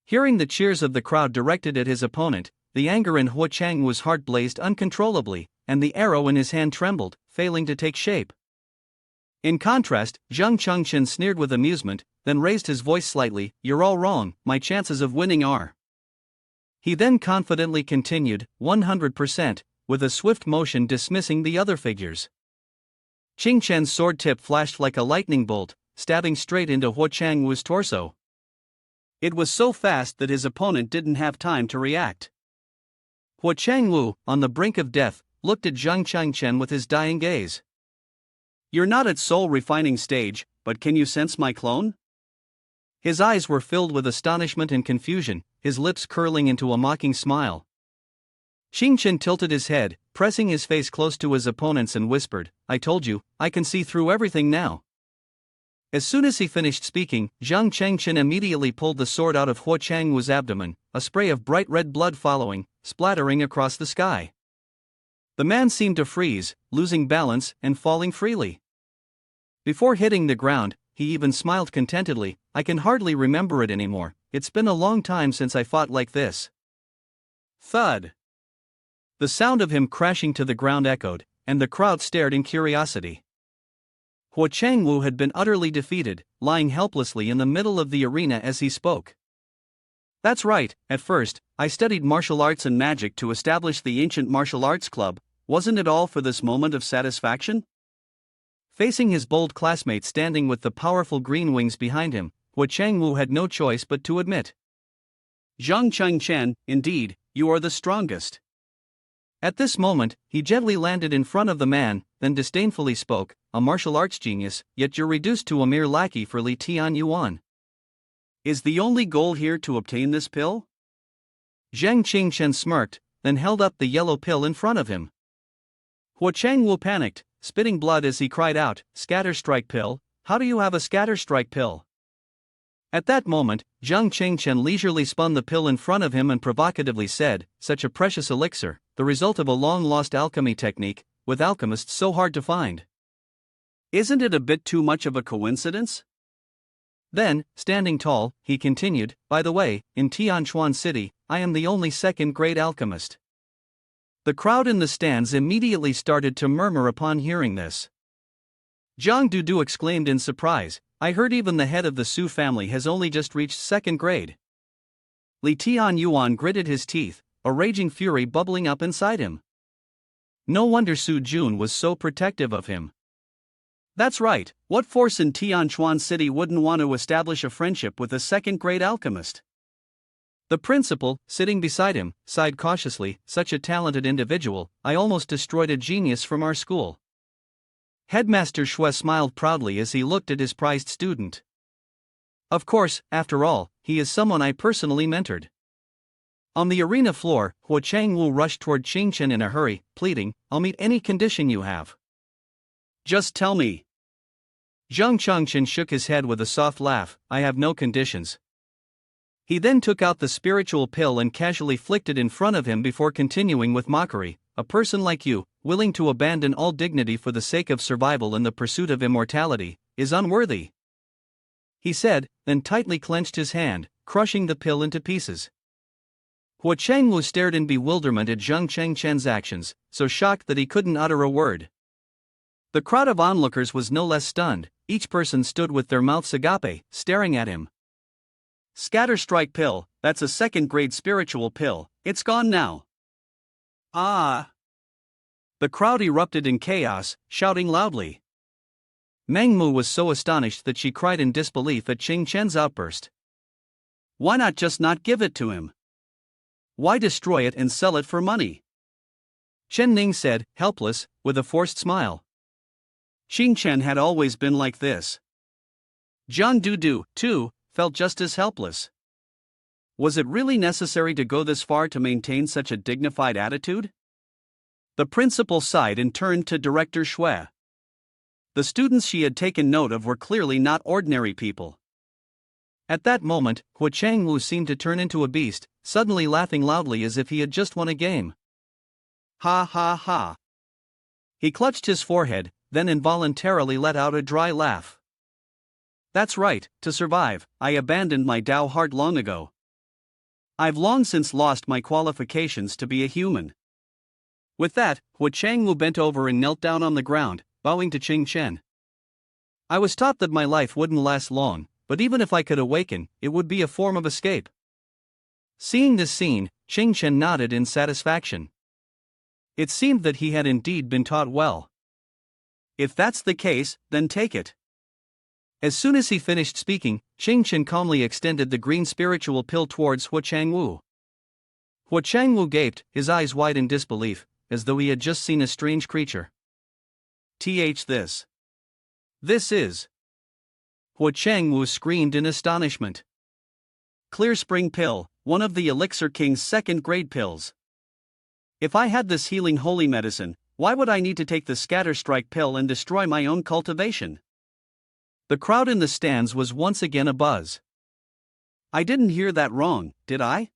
Hearing the cheers of the crowd directed at his opponent, the anger in Huo Changwu's heart blazed uncontrollably, and the arrow in his hand trembled, failing to take shape. In contrast, Zhang Chengchen sneered with amusement, then raised his voice slightly, "You're all wrong, my chances of winning are." He then confidently continued, 100%, with a swift motion dismissing the other figures. Chen's sword tip flashed like a lightning bolt, stabbing straight into Huo Changwu's torso. It was so fast that his opponent didn't have time to react. Huo Changwu, on the brink of death, looked at Zhang Chengchen with his dying gaze. "You're not at soul refining stage, but can you sense my clone?" His eyes were filled with astonishment and confusion, his lips curling into a mocking smile. Chen tilted his head, pressing his face close to his opponent's and whispered, "I told you, I can see through everything now." As soon as he finished speaking, Zhang Chengchen immediately pulled the sword out of Huo Changwu's abdomen, a spray of bright red blood following, splattering across the sky. The man seemed to freeze, losing balance and falling freely. Before hitting the ground, he even smiled contentedly, "I can hardly remember it anymore, it's been a long time since I fought like this." Thud! The sound of him crashing to the ground echoed, and the crowd stared in curiosity. Huo Changwu had been utterly defeated, lying helplessly in the middle of the arena as he spoke. "That's right, at first, I studied martial arts and magic to establish the ancient martial arts club, wasn't it all for this moment of satisfaction?" Facing his bold classmate standing with the powerful green wings behind him, Huo Changwu had no choice but to admit. "Zhang Chengchen, indeed, you are the strongest." At this moment, he gently landed in front of the man, then disdainfully spoke, "A martial arts genius, yet you're reduced to a mere lackey for Li Tianyuan. Is the only goal here to obtain this pill?" Zhang Qingchen smirked, then held up the yellow pill in front of him. Huo Changwu panicked, spitting blood as he cried out, "Scatter strike pill, how do you have a scatter strike pill?" At that moment, Zhang Chengchen leisurely spun the pill in front of him and provocatively said, "Such a precious elixir, the result of a long-lost alchemy technique, with alchemists so hard to find. Isn't it a bit too much of a coincidence?" Then, standing tall, he continued, "By the way, in Tianchuan City, I am the only second-grade alchemist." The crowd in the stands immediately started to murmur upon hearing this. Zhang Dudu exclaimed in surprise, "I heard even the head of the Su family has only just reached second grade." Li Tianyuan gritted his teeth, a raging fury bubbling up inside him. No wonder Su Jun was so protective of him. That's right, what force in Tianchuan City wouldn't want to establish a friendship with a second-grade alchemist? The principal, sitting beside him, sighed cautiously, "Such a talented individual, I almost destroyed a genius from our school." Headmaster Shui smiled proudly as he looked at his prized student. "Of course, after all, he is someone I personally mentored." On the arena floor, Huo Changwu rushed toward Qingchen in a hurry, pleading, "I'll meet any condition you have." "Just tell me." Zhang Chengchen shook his head with a soft laugh, "I have no conditions." He then took out the spiritual pill and casually flicked it in front of him before continuing with mockery, "A person like you, willing to abandon all dignity for the sake of survival in the pursuit of immortality, is unworthy," he said, then tightly clenched his hand, crushing the pill into pieces. Huo Chengwu stared in bewilderment at Zhang Chengchen's actions, so shocked that he couldn't utter a word. The crowd of onlookers was no less stunned, each person stood with their mouths agape, staring at him. "Scatter strike pill, that's a second-grade spiritual pill, it's gone now." "Ah!" The crowd erupted in chaos, shouting loudly. Meng Mu was so astonished that she cried in disbelief at Qing Chen's outburst. "Why not give it to him? Why destroy it and sell it for money?" Chen Ning said, helpless, with a forced smile. Qing Chen had always been like this. Zhang Dudu, too, felt just as helpless. Was it really necessary to go this far to maintain such a dignified attitude? The principal sighed and turned to Director Shui. The students she had taken note of were clearly not ordinary people. At that moment, Huo Changwu seemed to turn into a beast, suddenly laughing loudly as if he had just won a game. Ha ha ha. He clutched his forehead, then involuntarily let out a dry laugh. "That's right, to survive, I abandoned my Tao heart long ago. I've long since lost my qualifications to be a human." With that, Huo Changwu bent over and knelt down on the ground, bowing to Qing Chen. "I was taught that my life wouldn't last long, but even if I could awaken, it would be a form of escape." Seeing this scene, Qing Chen nodded in satisfaction. It seemed that he had indeed been taught well. "If that's the case, then take it." As soon as he finished speaking, Qing Chen calmly extended the green spiritual pill towards Huo Changwu. Huo Changwu gaped, his eyes wide in disbelief, as though he had just seen a strange creature. This is. Huo Changwu screamed in astonishment. Clear Spring Pill, one of the Elixir King's second-grade pills. If I had this healing holy medicine, why would I need to take the Scatter Strike pill and destroy my own cultivation? The crowd in the stands was once again abuzz. I didn't hear that wrong, did I?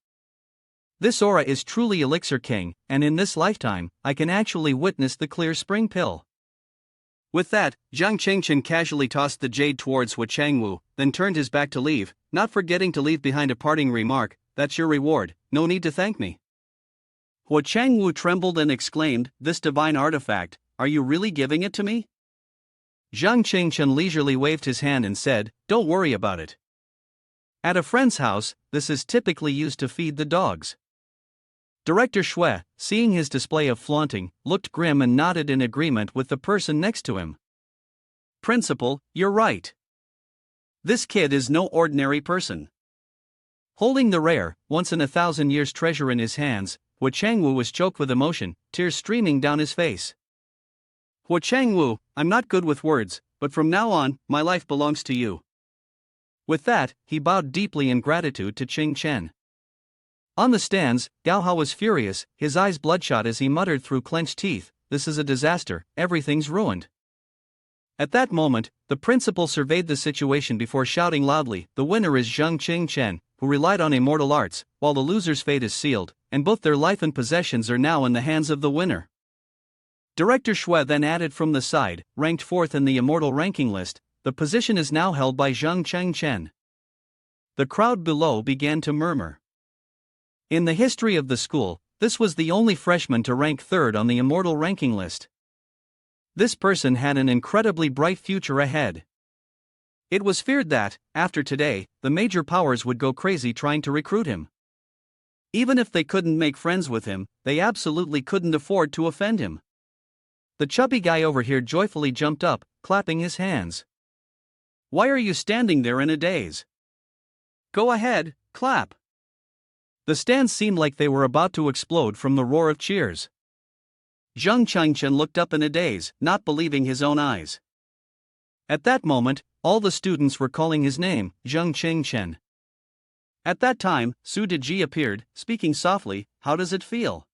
This aura is truly Elixir King, and in this lifetime, I can actually witness the Clear Spring Pill. With that, Zhang Chengchen casually tossed the jade towards Huo Changwu, then turned his back to leave, not forgetting to leave behind a parting remark, "That's your reward, no need to thank me." Huo Changwu trembled and exclaimed, "This divine artifact, are you really giving it to me?" Zhang Chengchen leisurely waved his hand and said, "Don't worry about it. At a friend's house, this is typically used to feed the dogs." Director Shui, seeing his display of flaunting, looked grim and nodded in agreement with the person next to him. "Principal, you're right. This kid is no ordinary person." Holding the rare, once-in-a-thousand-years treasure in his hands, Huo Changwu was choked with emotion, tears streaming down his face. "Huo Changwu, I'm not good with words, but from now on, my life belongs to you." With that, he bowed deeply in gratitude to Qing Chen. On the stands, Gao Hao was furious, his eyes bloodshot as he muttered through clenched teeth, "This is a disaster, everything's ruined." At that moment, the principal surveyed the situation before shouting loudly, "The winner is Zheng Qingchen, who relied on immortal arts, while the loser's fate is sealed, and both their life and possessions are now in the hands of the winner." Director Shui then added from the side, ranked 4th in the immortal ranking list, "The position is now held by Zheng Qingchen." The crowd below began to murmur. In the history of the school, this was the only freshman to rank 3rd on the immortal ranking list. This person had an incredibly bright future ahead. It was feared that, after today, the major powers would go crazy trying to recruit him. Even if they couldn't make friends with him, they absolutely couldn't afford to offend him. The chubby guy over here joyfully jumped up, clapping his hands. "Why are you standing there in a daze? Go ahead, clap." The stands seemed like they were about to explode from the roar of cheers. Zheng Qingchen looked up in a daze, not believing his own eyes. At that moment, all the students were calling his name, Zheng Qingchen. At that time, Su Deji appeared, speaking softly, "How does it feel?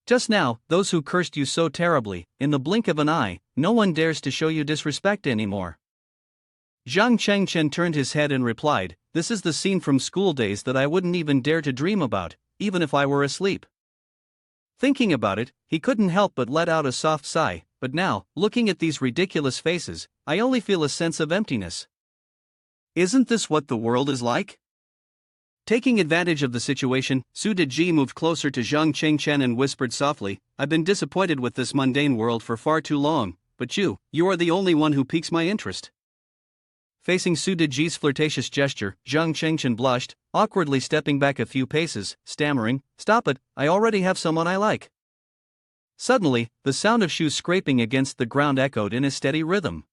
Just now, those who cursed you so terribly, in the blink of an eye, no one dares to show you disrespect anymore." Zheng Qingchen turned his head and replied, "This is the scene from school days that I wouldn't even dare to dream about, even if I were asleep." Thinking about it, he couldn't help but let out a soft sigh, but now, looking at these ridiculous faces, I only feel a sense of emptiness. Isn't this what the world is like? Taking advantage of the situation, Su Deji moved closer to Zheng Qingchen and whispered softly, "I've been disappointed with this mundane world for far too long, but you are the only one who piques my interest." Facing Su Deji's flirtatious gesture, Zheng Qingchen blushed, awkwardly stepping back a few paces, stammering, "Stop it, I already have someone I like." Suddenly, the sound of shoes scraping against the ground echoed in a steady rhythm.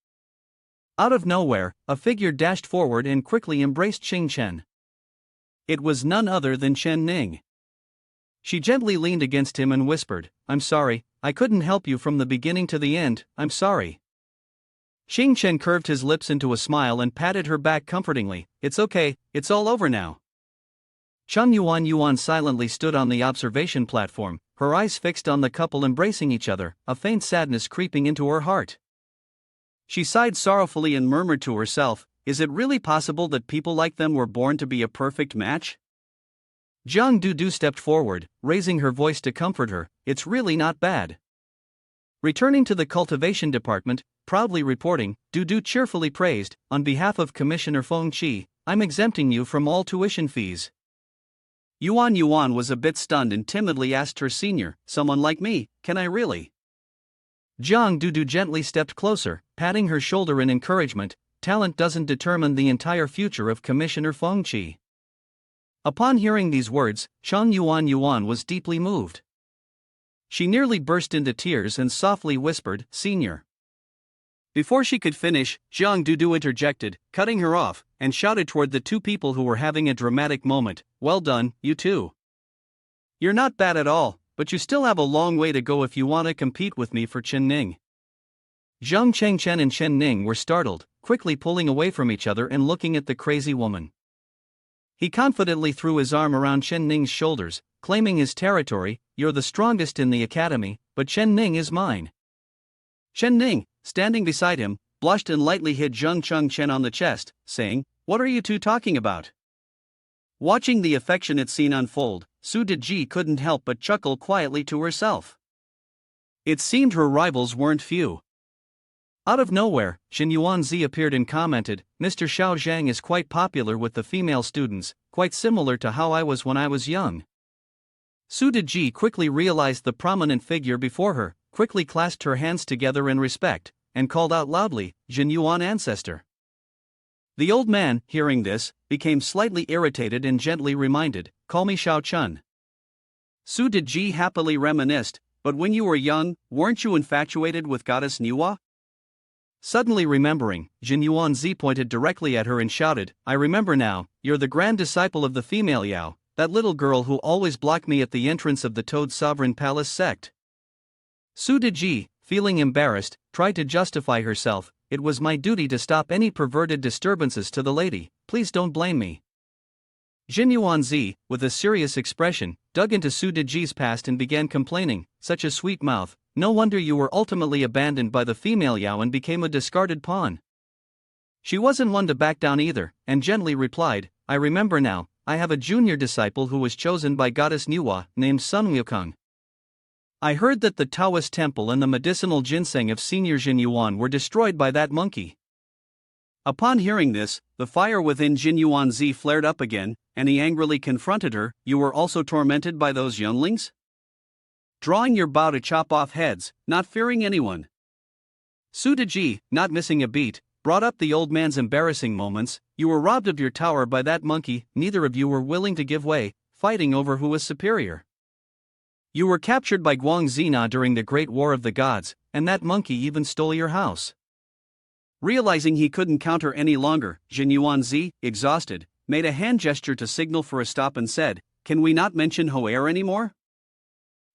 Out of nowhere, a figure dashed forward and quickly embraced Qingchen. It was none other than Ning. She gently leaned against him and whispered, "I'm sorry, I couldn't help you from the beginning to the end, I'm sorry." Qingchen curved his lips into a smile and patted her back comfortingly, "It's okay, it's all over now." Yuan silently stood on the observation platform, her eyes fixed on the couple embracing each other, a faint sadness creeping into her heart. She sighed sorrowfully and murmured to herself, "Is it really possible that people like them were born to be a perfect match?" Zhang Dudu stepped forward, raising her voice to comfort her, "It's really not bad." Returning to the cultivation department, proudly reporting, Dudu cheerfully praised, "On behalf of Commissioner Feng Qi, I'm exempting you from all tuition fees." Yuan was a bit stunned and timidly asked her senior, "Someone like me, can I really?" Zhang Dudu gently stepped closer, patting her shoulder in encouragement, "Talent doesn't determine the entire future of Commissioner Feng Qi." Upon hearing these words, Yuan was deeply moved. She nearly burst into tears and softly whispered, "Senior." Before she could finish, Zhang Dudu interjected, cutting her off, and shouted toward the two people who were having a dramatic moment, "Well done, you two. You're not bad at all, but you still have a long way to go if you want to compete with me for Ning." Zheng Qingchen and Ning were startled, quickly pulling away from each other and looking at the crazy woman. He confidently threw his arm around Ning's shoulders, claiming his territory, "You're the strongest in the academy, but Ning is mine." Ning, standing beside him, blushed and lightly hit Zheng Qingchen on the chest, saying, "What are you two talking about?" Watching the affectionate scene unfold, Su Deji couldn't help but chuckle quietly to herself. It seemed her rivals weren't few. Out of nowhere, Jin Yuanzi appeared and commented, "Mr. Xiao Zhang is quite popular with the female students, quite similar to how I was when I was young." Su Deji quickly realized the prominent figure before her, quickly clasped her hands together in respect, and called out loudly, "Jin Yuan ancestor." The old man, hearing this, became slightly irritated and gently reminded, "Call me Xiao Chun." Su Deji happily reminisced, "But when you were young, weren't you infatuated with goddess Niwa?" Suddenly remembering, Jin Yuanzi pointed directly at her and shouted, "I remember now, you're the grand disciple of the female Yao, that little girl who always blocked me at the entrance of the Toad Sovereign Palace sect." Su Deji, feeling embarrassed, tried to justify herself, "It was my duty to stop any perverted disturbances to the lady, please don't blame me." Jin Yuanzi, with a serious expression, dug into Su Deji's past and began complaining, "Such a sweet mouth, no wonder you were ultimately abandoned by the female Yao and became a discarded pawn. She wasn't one to back down either, and gently replied, I remember now, I have a junior disciple who was chosen by goddess Nuwa, named Sun Wukong. I heard that the Taoist temple and the medicinal ginseng of Senior Jin Yuan were destroyed by that monkey. Upon hearing this, the fire within Jin Yuanzi flared up again, and he angrily confronted her, You were also tormented by those younglings? Drawing your bow to chop off heads, not fearing anyone. Su Deji, not missing a beat, brought up the old man's embarrassing moments. You were robbed of your tower by that monkey, neither of you were willing to give way, fighting over who was superior. You were captured by Guangxina during the Great War of the Gods, and that monkey even stole your house. Realizing he couldn't counter any longer, Jin Yuanzi, exhausted, made a hand gesture to signal for a stop and said, Can we not mention Ho'er anymore?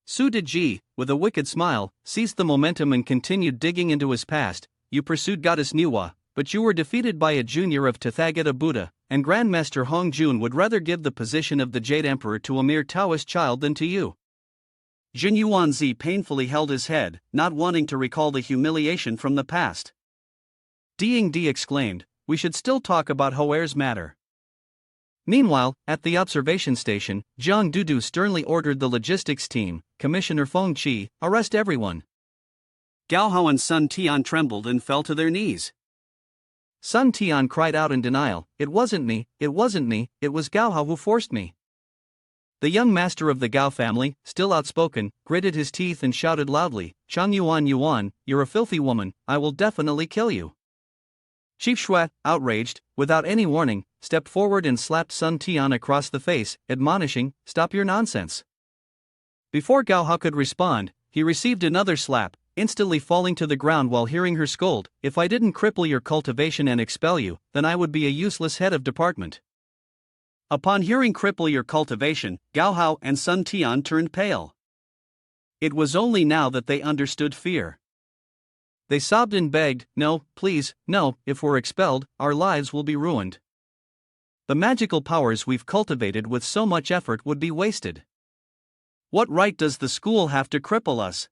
Su Deji, with a wicked smile, seized the momentum and continued digging into his past. You pursued goddess Nuwa, but you were defeated by a junior of Tathagata Buddha, and Grandmaster Hong Jun would rather give the position of the Jade Emperor to a mere Taoist child than to you. Jin Yuanzi painfully held his head, not wanting to recall the humiliation from the past. Ding Di exclaimed, We should still talk about Ho'er's matter. Meanwhile, at the observation station, Jiang Dudu sternly ordered the logistics team, Commissioner Feng Qi, arrest everyone. Gao Hao and Sun Tian trembled and fell to their knees. Sun Tian cried out in denial, It wasn't me, it was Gao Hao who forced me. The young master of the Gao family, still outspoken, gritted his teeth and shouted loudly, Chang Yuan, you're a filthy woman, I will definitely kill you. Chief Shui, outraged, without any warning, stepped forward and slapped Sun Tian across the face, admonishing, Stop your nonsense. Before Gao Hao could respond, he received another slap, instantly falling to the ground while hearing her scold, If I didn't cripple your cultivation and expel you, then I would be a useless head of department. Upon hearing cripple your cultivation, Gao Hao and Sun Tian turned pale. It was only now that they understood fear. They sobbed and begged, No, please, no, if we're expelled, our lives will be ruined. The magical powers we've cultivated with so much effort would be wasted. What right does the school have to cripple us?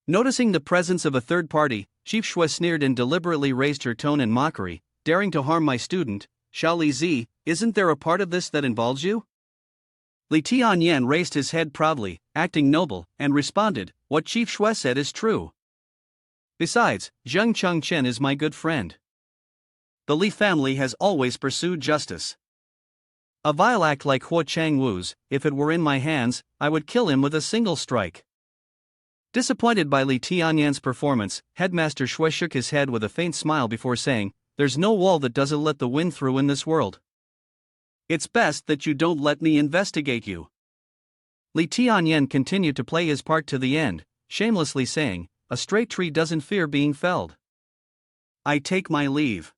Noticing the presence of a third party, Chief Shui sneered and deliberately raised her tone in mockery, Daring to harm my student, Xiaoli Zi, isn't there a part of this that involves you? Li Tianyan raised his head proudly, acting noble, and responded, What Chief Shui said is true. Besides, Zheng Chengchen is my good friend. The Li family has always pursued justice. A vile act like Huo Changwu's, if it were in my hands, I would kill him with a single strike. Disappointed by Li Tianyan's performance, Headmaster Shui shook his head with a faint smile before saying, There's no wall that doesn't let the wind through in this world. It's best that you don't let me investigate you. Li Tianyan continued to play his part to the end, shamelessly saying, A straight tree doesn't fear being felled. I take my leave.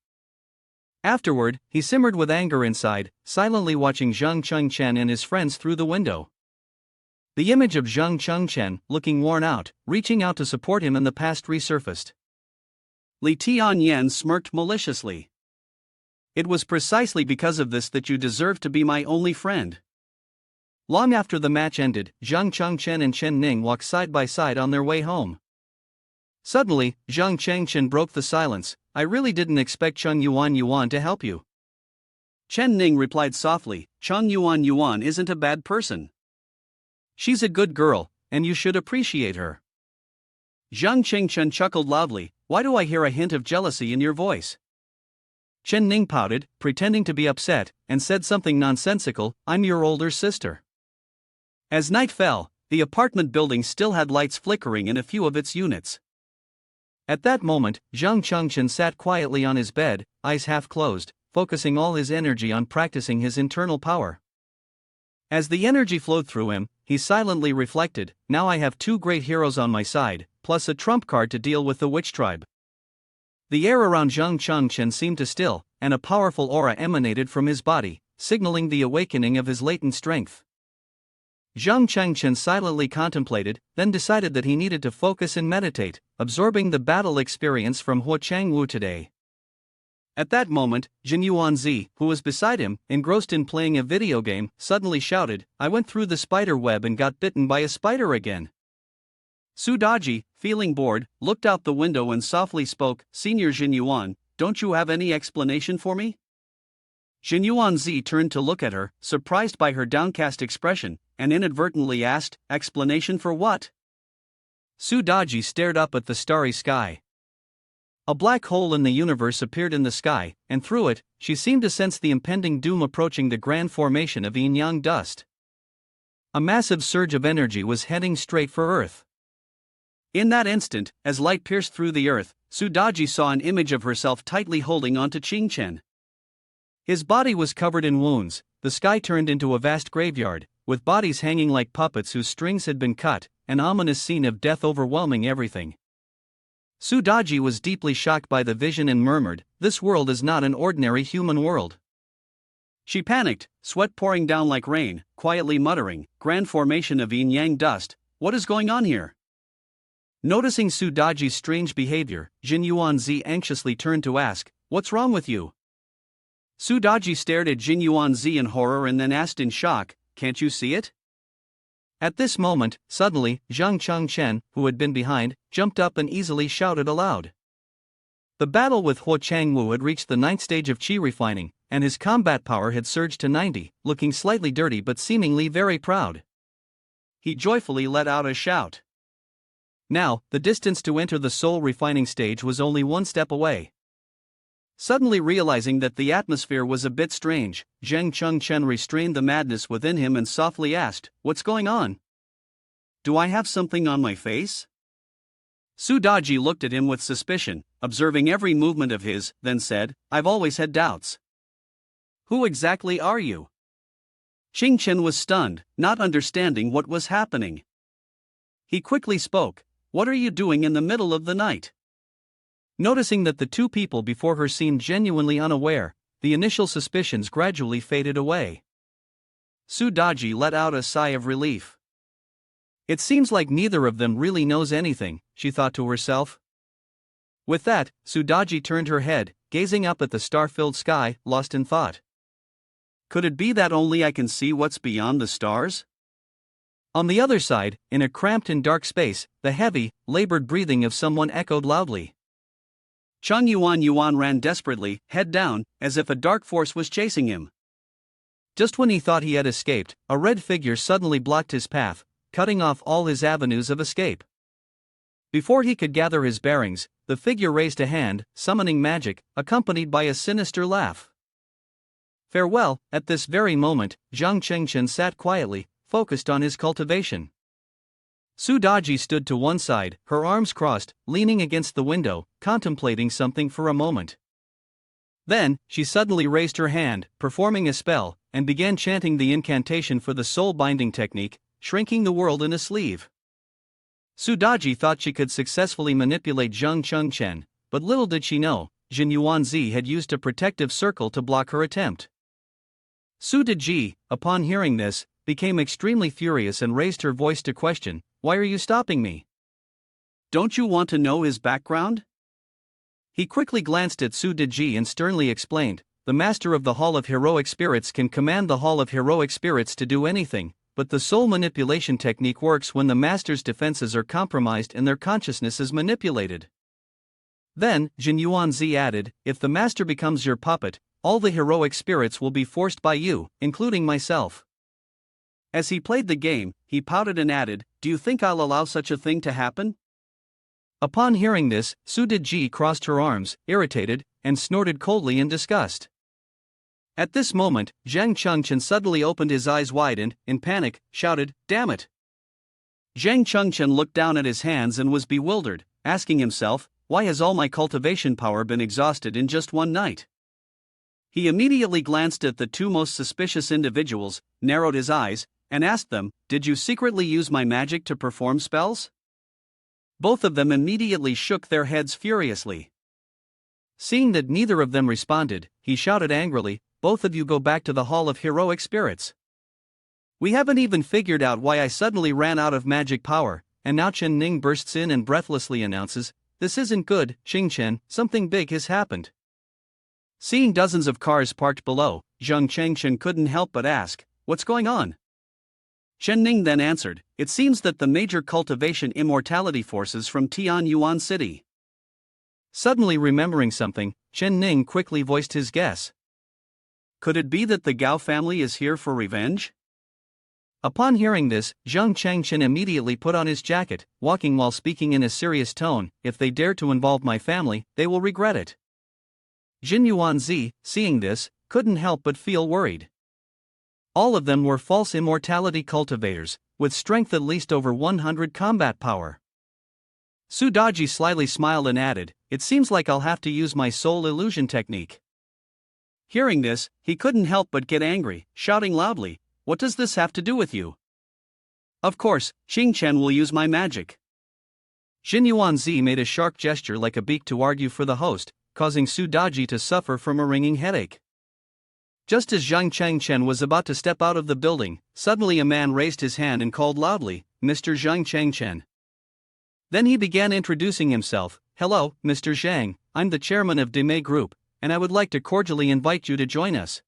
Afterward, he simmered with anger inside, silently watching Zheng Chengchen and his friends through the window. The image of Zheng Chengchen, looking worn out, reaching out to support him in the past resurfaced. Li Tianyan smirked maliciously. It was precisely because of this that you deserve to be my only friend. Long after the match ended, Zheng Chengchen and Chen Ning walked side by side on their way home. Suddenly, Zheng Chengchen broke the silence, I really didn't expect Cheng Yuan to help you. Chen Ning replied softly, Cheng Yuan isn't a bad person. She's a good girl, and you should appreciate her. Zheng Chengchen chuckled loudly, Why do I hear a hint of jealousy in your voice? Chen Ning pouted, pretending to be upset, and said something nonsensical, I'm your older sister. As night fell, the apartment building still had lights flickering in a few of its units. At that moment, Zheng Chengchen sat quietly on his bed, eyes half closed, focusing all his energy on practicing his internal power. As the energy flowed through him, he silently reflected, Now I have two great heroes on my side, plus a trump card to deal with the witch tribe. The air around Zheng Chengchen seemed to still, and a powerful aura emanated from his body, signaling the awakening of his latent strength. Zheng Chengchen silently contemplated, then decided that he needed to focus and meditate, absorbing the battle experience from Huo Changwu today. At that moment, Jin Yuanzi, who was beside him, engrossed in playing a video game, suddenly shouted, I went through the spider web and got bitten by a spider again. Su Daji, feeling bored, looked out the window and softly spoke, "Senior Jin Yuan, don't you have any explanation for me?" Jin Yuanzi turned to look at her, surprised by her downcast expression, and inadvertently asked, "Explanation for what?" Su Daji stared up at the starry sky. A black hole in the universe appeared in the sky, and through it, she seemed to sense the impending doom approaching the grand formation of yin-yang dust. A massive surge of energy was heading straight for Earth. In that instant, as light pierced through the earth, Su Daji saw an image of herself tightly holding onto Chen. His body was covered in wounds, the sky turned into a vast graveyard, with bodies hanging like puppets whose strings had been cut, an ominous scene of death overwhelming everything. Su Daji was deeply shocked by the vision and murmured, "This world is not an ordinary human world." She panicked, sweat pouring down like rain, quietly muttering, "Grand formation of yin-yang dust, what is going on here?" Noticing Su Daji's strange behavior, Jin Yuanzi anxiously turned to ask, "What's wrong with you?" Su Daji stared at Jin Yuanzi in horror and then asked in shock, "Can't you see it?" At this moment, suddenly, Zhang Chen, who had been behind, jumped up and easily shouted aloud. The battle with Huo Changwu had reached the 9th stage of qi refining, and his combat power had surged to 90, looking slightly dirty but seemingly very proud. He joyfully let out a shout. Now, the distance to enter the soul refining stage was only one step away. Suddenly realizing that the atmosphere was a bit strange, Zhang Chen restrained the madness within him and softly asked, "What's going on? Do I have something on my face?" Su Daji looked at him with suspicion, observing every movement of his, then said, "I've always had doubts. Who exactly are you?" Chen was stunned, not understanding what was happening. He quickly spoke, "What are you doing in the middle of the night?" Noticing that the two people before her seemed genuinely unaware, the initial suspicions gradually faded away. Su Daji let out a sigh of relief. It seems like neither of them really knows anything, she thought to herself. With that, Su Daji turned her head, gazing up at the star-filled sky, lost in thought. Could it be that only I can see what's beyond the stars? On the other side, in a cramped and dark space, the heavy, labored breathing of someone echoed loudly. Chang Yuan ran desperately, head down, as if a dark force was chasing him. Just when he thought he had escaped, a red figure suddenly blocked his path, cutting off all his avenues of escape. Before he could gather his bearings, the figure raised a hand, summoning magic, accompanied by a sinister laugh. Farewell. At this very moment, Zhang Chen sat quietly, focused on his cultivation. Su Daji stood to one side, her arms crossed, leaning against the window, contemplating something for a moment. Then, she suddenly raised her hand, performing a spell, and began chanting the incantation for the soul-binding technique, shrinking the world in a sleeve. Su Daji thought she could successfully manipulate Zhang Chen, but little did she know, Jin Yuanzi had used a protective circle to block her attempt. Su Daji, upon hearing this, became extremely furious and raised her voice to question, "Why are you stopping me? Don't you want to know his background?" He quickly glanced at Su Daji and sternly explained, "The master of the Hall of Heroic Spirits can command the Hall of Heroic Spirits to do anything, but the soul manipulation technique works when the master's defenses are compromised and their consciousness is manipulated." Then, Jin Yuanzi added, "If the master becomes your puppet, all the heroic spirits will be forced by you, including myself." As he played the game, he pouted and added, "Do you think I'll allow such a thing to happen?" Upon hearing this, Su Daji crossed her arms, irritated, and snorted coldly in disgust. At this moment, Zhang Chen suddenly opened his eyes wide and, in panic, shouted, "Damn it!" Zhang Chen looked down at his hands and was bewildered, asking himself, "Why has all my cultivation power been exhausted in just one night?" He immediately glanced at the two most suspicious individuals, narrowed his eyes, and asked them, "Did you secretly use my magic to perform spells?" Both of them immediately shook their heads furiously. Seeing that neither of them responded, he shouted angrily, "Both of you go back to the Hall of Heroic Spirits. We haven't even figured out why I suddenly ran out of magic power," and now Ning bursts in and breathlessly announces, "This isn't good, Chen, something big has happened." Seeing dozens of cars parked below, Zhang Chen couldn't help but ask, "What's going on?" Ning then answered, "It seems that the major cultivation immortality forces from Tian Yuan City." Suddenly remembering something, Ning quickly voiced his guess. Could it be that the Gao family is here for revenge? Upon hearing this, Zhang Changchen immediately put on his jacket, walking while speaking in a serious tone, "If they dare to involve my family, they will regret it." Jin Yuanzi, seeing this, couldn't help but feel worried. All of them were false immortality cultivators, with strength at least over 100 combat power. Su Daji slyly smiled and added, "It seems like I'll have to use my soul illusion technique." Hearing this, he couldn't help but get angry, shouting loudly, "What does this have to do with you?" "Of course, Chen will use my magic." Jin Yuanzi made a sharp gesture like a beak to argue for the host, causing Su Daji to suffer from a ringing headache. Just as Zhang Changchen was about to step out of the building, suddenly a man raised his hand and called loudly, "Mr. Zhang Changchen." Then he began introducing himself, "Hello, Mr. Zhang, I'm the chairman of Deepening Group, and I would like to cordially invite you to join us."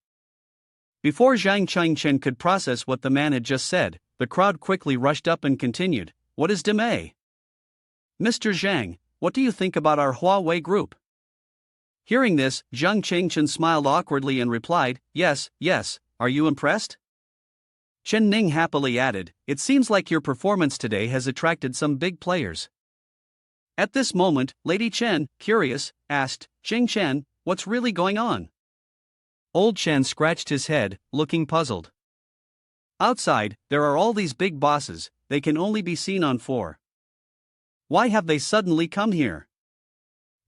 Before Zhang Changchen could process what the man had just said, the crowd quickly rushed up and continued, "What is Deepening? Mr. Zhang, what do you think about our Huawei group?" Hearing this, Zhang Changchen smiled awkwardly and replied, yes, are you impressed?" Ning happily added, "It seems like your performance today has attracted some big players." At this moment, Lady Chen, curious, asked, Chen, what's really going on?" Old Chen scratched his head, looking puzzled. "Outside, there are all these big bosses, they can only be seen on 4. Why have they suddenly come here?"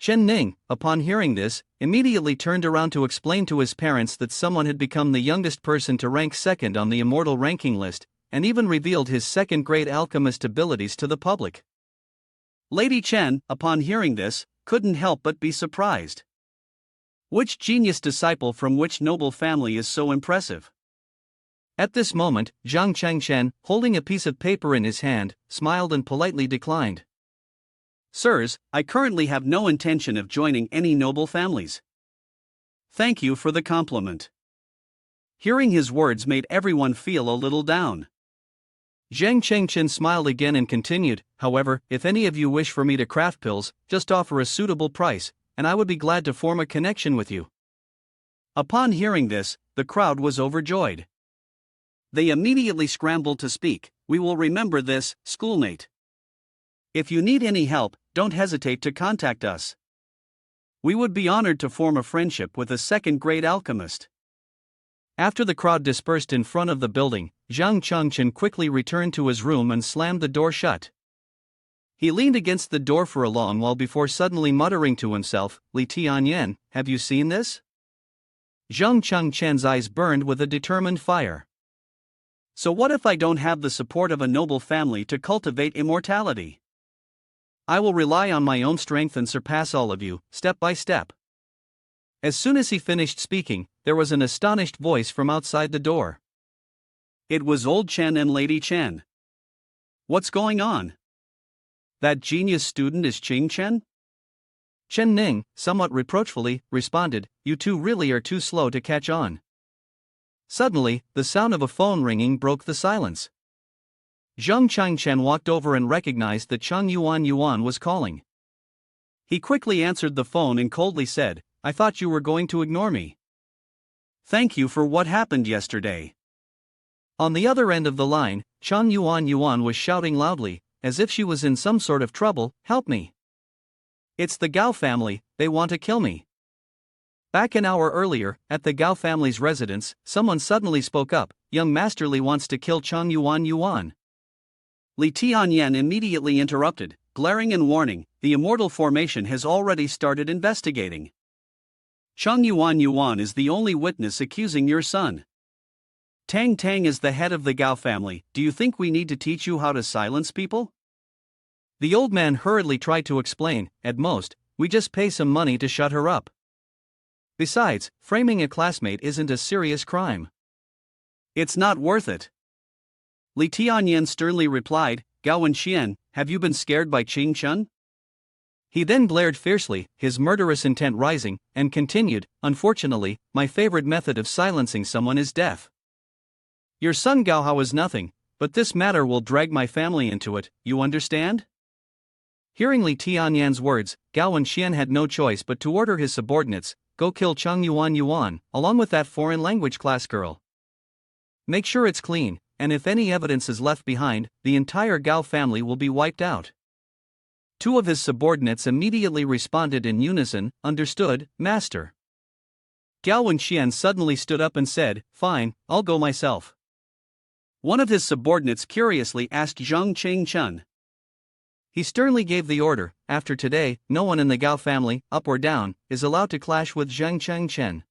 Ning, upon hearing this, immediately turned around to explain to his parents that someone had become the youngest person to rank second on the immortal ranking list, and even revealed his second-grade alchemist abilities to the public. Lady Chen, upon hearing this, couldn't help but be surprised. Which genius disciple from which noble family is so impressive? At this moment, Zhang Changchen, holding a piece of paper in his hand, smiled and politely declined. "Sirs, I currently have no intention of joining any noble families." "Thank you for the compliment." Hearing his words made everyone feel a little down. Zhang Changchen smiled again and continued, "However, if any of you wish for me to craft pills, just offer a suitable price, and I would be glad to form a connection with you." Upon hearing this, the crowd was overjoyed. They immediately scrambled to speak, "We will remember this, schoolmate. If you need any help, don't hesitate to contact us. We would be honored to form a friendship with a second-grade alchemist." After the crowd dispersed in front of the building, Zhang Changchen quickly returned to his room and slammed the door shut. He leaned against the door for a long while before suddenly muttering to himself, "Lee Tian Yen, have you seen this?" Zhang Changchen's eyes burned with a determined fire. "So what if I don't have the support of a noble family to cultivate immortality? I will rely on my own strength and surpass all of you, step by step." As soon as he finished speaking, there was an astonished voice from outside the door. It was old Chen and Lady Chen. "What's going on? That genius student is Chen?" Ning, somewhat reproachfully, responded, "You two really are too slow to catch on." Suddenly, the sound of a phone ringing broke the silence. Zhang Changchen walked over and recognized that Chang Yuan was calling. He quickly answered the phone and coldly said, "I thought you were going to ignore me. Thank you for what happened yesterday." On the other end of the line, Chang Yuan was shouting loudly, as if she was in some sort of trouble, "Help me! It's the Gao family, they want to kill me." Back an hour earlier, at the Gao family's residence, someone suddenly spoke up, "Young Master Li wants to kill Chang Yuan." Li Tian Yen immediately interrupted, glaring and warning, "The immortal formation has already started investigating. Chang Yuan is the only witness accusing your son. Tang is the head of the Gao family. Do you think we need to teach you how to silence people?" The old man hurriedly tried to explain, "At most, we just pay some money to shut her up. Besides, framing a classmate isn't a serious crime. It's not worth it." Li Tianyan sternly replied, "Gao and Xian, have you been scared by Qing Chun?" He then glared fiercely, his murderous intent rising, and continued, "Unfortunately, my favorite method of silencing someone is death. Your son Gao Hao is nothing, but this matter will drag my family into it, you understand? Hearing Li Tianyan's words, Gao Wenxian had no choice but to order his subordinates, go kill Cheng Yuan, along with that foreign language class girl. Make sure it's clean, and if any evidence is left behind, the entire Gao family will be wiped out. Two of his subordinates immediately responded in unison, understood, master. Gao Wenxian suddenly stood up and said, fine, I'll go myself. One of his subordinates curiously asked Zhang Chengchen. He sternly gave the order, after today, no one in the Gao family, up or down, is allowed to clash with Zhang Chengchen.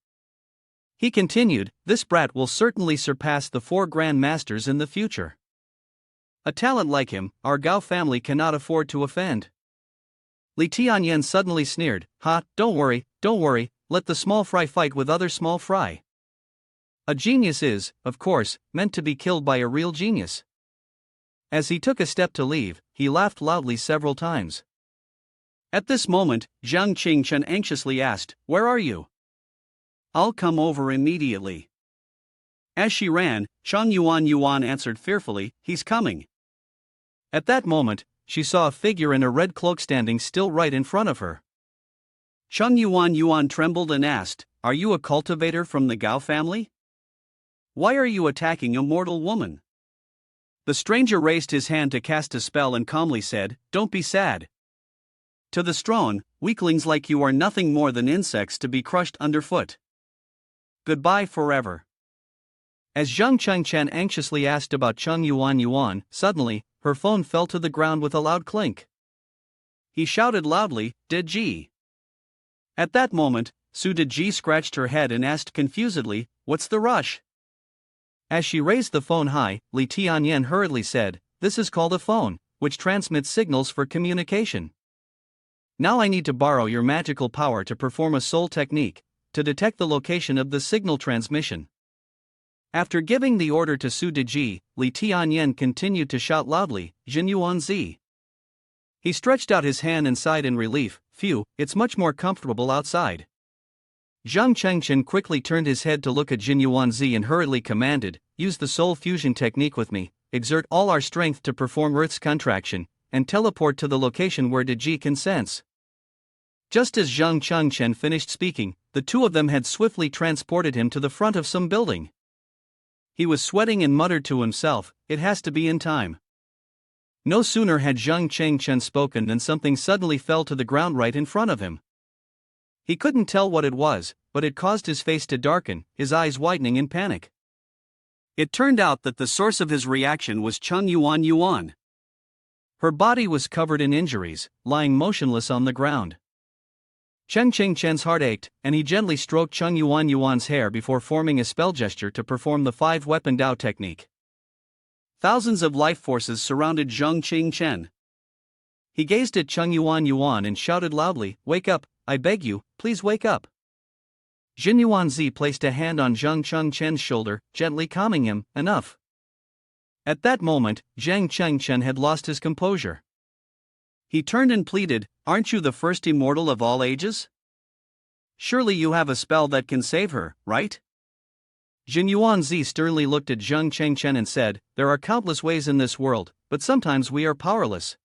He continued, this brat will certainly surpass the 4 Grand Masters in the future. A talent like him, our Gao family cannot afford to offend. Li Tianyan suddenly sneered, ha, don't worry, let the small fry fight with other small fry. A genius is, of course, meant to be killed by a real genius. As he took a step to leave, he laughed loudly several times. At this moment, Zhang Qingchen anxiously asked, where are you? I'll come over immediately. As she ran, Cheng Yuan answered fearfully, he's coming. At that moment, she saw a figure in a red cloak standing still right in front of her. Cheng Yuan trembled and asked, are you a cultivator from the Gao family? Why are you attacking a mortal woman? The stranger raised his hand to cast a spell and calmly said, don't be sad. To the strong, weaklings like you are nothing more than insects to be crushed underfoot. Goodbye forever. As Zhang Chengchen anxiously asked about Cheng Yuan, suddenly, her phone fell to the ground with a loud clink. He shouted loudly, Deji. At that moment, Su Deji scratched her head and asked confusedly, what's the rush? As she raised the phone high, Li Tianyan hurriedly said, this is called a phone, which transmits signals for communication. Now I need to borrow your magical power to perform a soul technique, to detect the location of the signal transmission. After giving the order to Su Deji, Li Tianyan continued to shout loudly, Jin Yuanzi. He stretched out his hand and sighed in relief, phew, it's much more comfortable outside. Zhang Chengchen quickly turned his head to look at Jin Yuanzi and hurriedly commanded, use the soul fusion technique with me, exert all our strength to perform Earth's contraction, and teleport to the location where Deji can sense. Just as Zhang Chengchen finished speaking, the two of them had swiftly transported him to the front of some building. He was sweating and muttered to himself, it has to be in time. No sooner had Zhang Chengchen spoken than something suddenly fell to the ground right in front of him. He couldn't tell what it was, but it caused his face to darken, his eyes widening in panic. It turned out that the source of his reaction was Cheng Yuan. Her body was covered in injuries, lying motionless on the ground. Chen Chen's heart ached, and he gently stroked Cheng Yuan's hair before forming a spell gesture to perform the 5-weapon Dao technique. Thousands of life forces surrounded Zhang Chen. He gazed at Cheng Yuan and shouted loudly, wake up, I beg you, please wake up. Jin Yuanzi placed a hand on Zhang Chen's shoulder, gently calming him, enough. At that moment, Zhang Chen had lost his composure. He turned and pleaded, aren't you the first immortal of all ages? Surely you have a spell that can save her, right? Jin Yuanzi sternly looked at Zhang Chen and said, there are countless ways in this world, but sometimes we are powerless.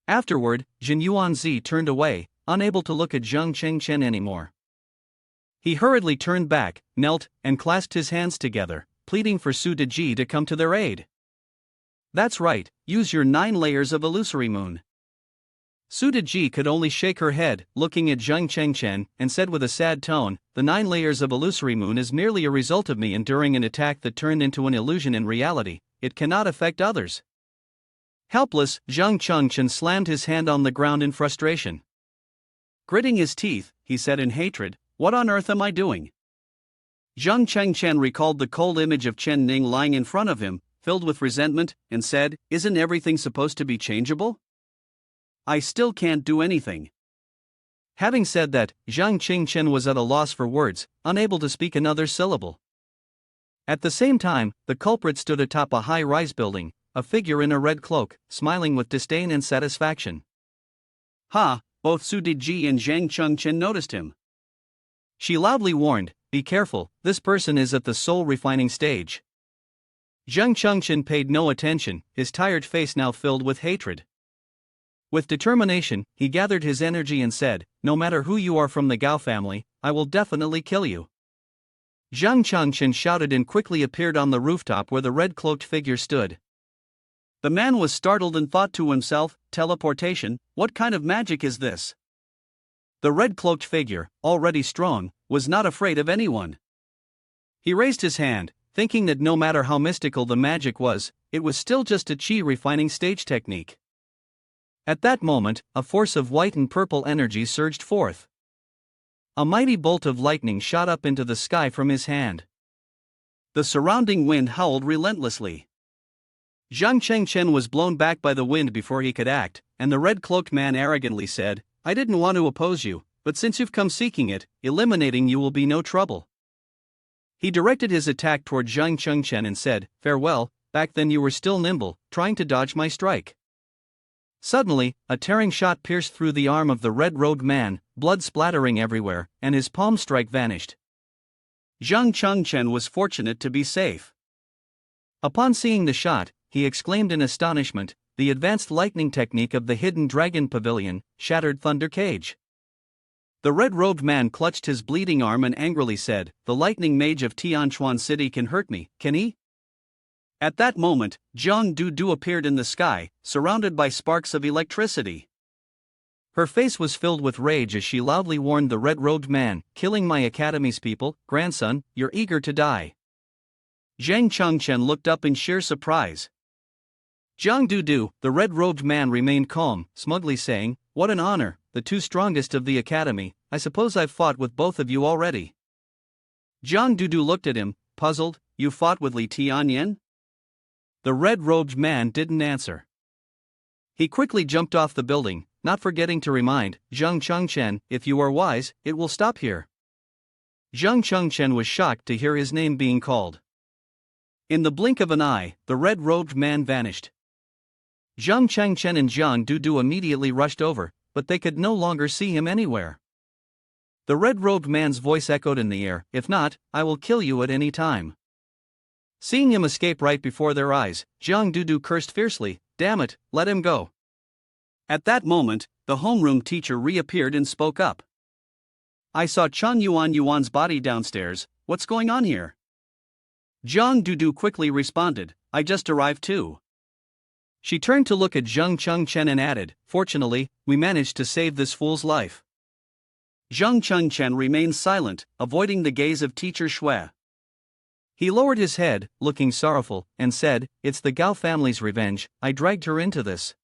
Afterward, Jin Yuanzi turned away, unable to look at Zhang Chen anymore. He hurriedly turned back, knelt, and clasped his hands together, pleading for Su Deji to come to their aid. That's right, use your 9 layers of illusory moon. Su Deji could only shake her head, looking at Zhang Chen, and said with a sad tone, the 9 layers of illusory moon is merely a result of me enduring an attack that turned into an illusion in reality, it cannot affect others. Helpless, Zhang Chen slammed his hand on the ground in frustration. Gritting his teeth, he said in hatred, what on earth am I doing? Zhang Chen recalled the cold image of Chen Ning lying in front of him, filled with resentment, and said, isn't everything supposed to be changeable? I still can't do anything. Having said that, Zhang Chen was at a loss for words, unable to speak another syllable. At the same time, the culprit stood atop a high-rise building, a figure in a red cloak, smiling with disdain and satisfaction. Ha! Both Su Deji and Zhang Chen noticed him. She loudly warned, be careful, this person is at the soul refining stage. Zhang Chengchen paid no attention, his tired face now filled with hatred. With determination, he gathered his energy and said, "No matter who you are from the Gao family, I will definitely kill you." Zhang Chengchen shouted and quickly appeared on the rooftop where the red-cloaked figure stood. The man was startled and thought to himself, teleportation, what kind of magic is this? The red-cloaked figure, already strong, was not afraid of anyone. He raised his hand, thinking that no matter how mystical the magic was, it was still just a chi refining stage technique. At that moment, a force of white and purple energy surged forth. A mighty bolt of lightning shot up into the sky from his hand. The surrounding wind howled relentlessly. Zhang Chengchen was blown back by the wind before he could act, and the red-cloaked man arrogantly said, "I didn't want to oppose you, but since you've come seeking it, eliminating you will be no trouble." He directed his attack toward Zhang Chengchen and said, "Farewell, back then you were still nimble, trying to dodge my strike." Suddenly, a tearing shot pierced through the arm of the red-robed man, blood splattering everywhere, and his palm strike vanished. Zhang Chengchen was fortunate to be safe. Upon seeing the shot, he exclaimed in astonishment, "The advanced lightning technique of the hidden dragon pavilion, shattered thunder cage." The red-robed man clutched his bleeding arm and angrily said, "The lightning mage of Tianchuan City can hurt me, can he?" At that moment, Zhang Dudu appeared in the sky, surrounded by sparks of electricity. Her face was filled with rage as she loudly warned the red-robed man, "Killing my academy's people, grandson, you're eager to die." Zhang Chengchen looked up in sheer surprise. Zhang Dudu, the red-robed man, remained calm, smugly saying, "What an honor, the two strongest of the academy, I suppose I've fought with both of you already." Zhang Dudu looked at him, puzzled, "You fought with Lee Tian Yen?" The red-robed man didn't answer. He quickly jumped off the building, not forgetting to remind Zhang Chengchen, "If you are wise, it will stop here." Zhang Chengchen was shocked to hear his name being called. In the blink of an eye, the red-robed man vanished. Zhang Chengchen and Zhang Dudu immediately rushed over, but they could no longer see him anywhere. The red-robed man's voice echoed in the air, "If not, I will kill you at any time." Seeing him escape right before their eyes, Zhang Dudu cursed fiercely, "Damn it, let him go." At that moment, the homeroom teacher reappeared and spoke up. "I saw Chen Yuan's body downstairs, what's going on here?" Zhang Dudu quickly responded, "I just arrived too." She turned to look at Zhang Chengchen and added, "Fortunately, we managed to save this fool's life." Zhang Chengchen remained silent, avoiding the gaze of teacher Shui. He lowered his head, looking sorrowful, and said, "It's the Gao family's revenge, I dragged her into this."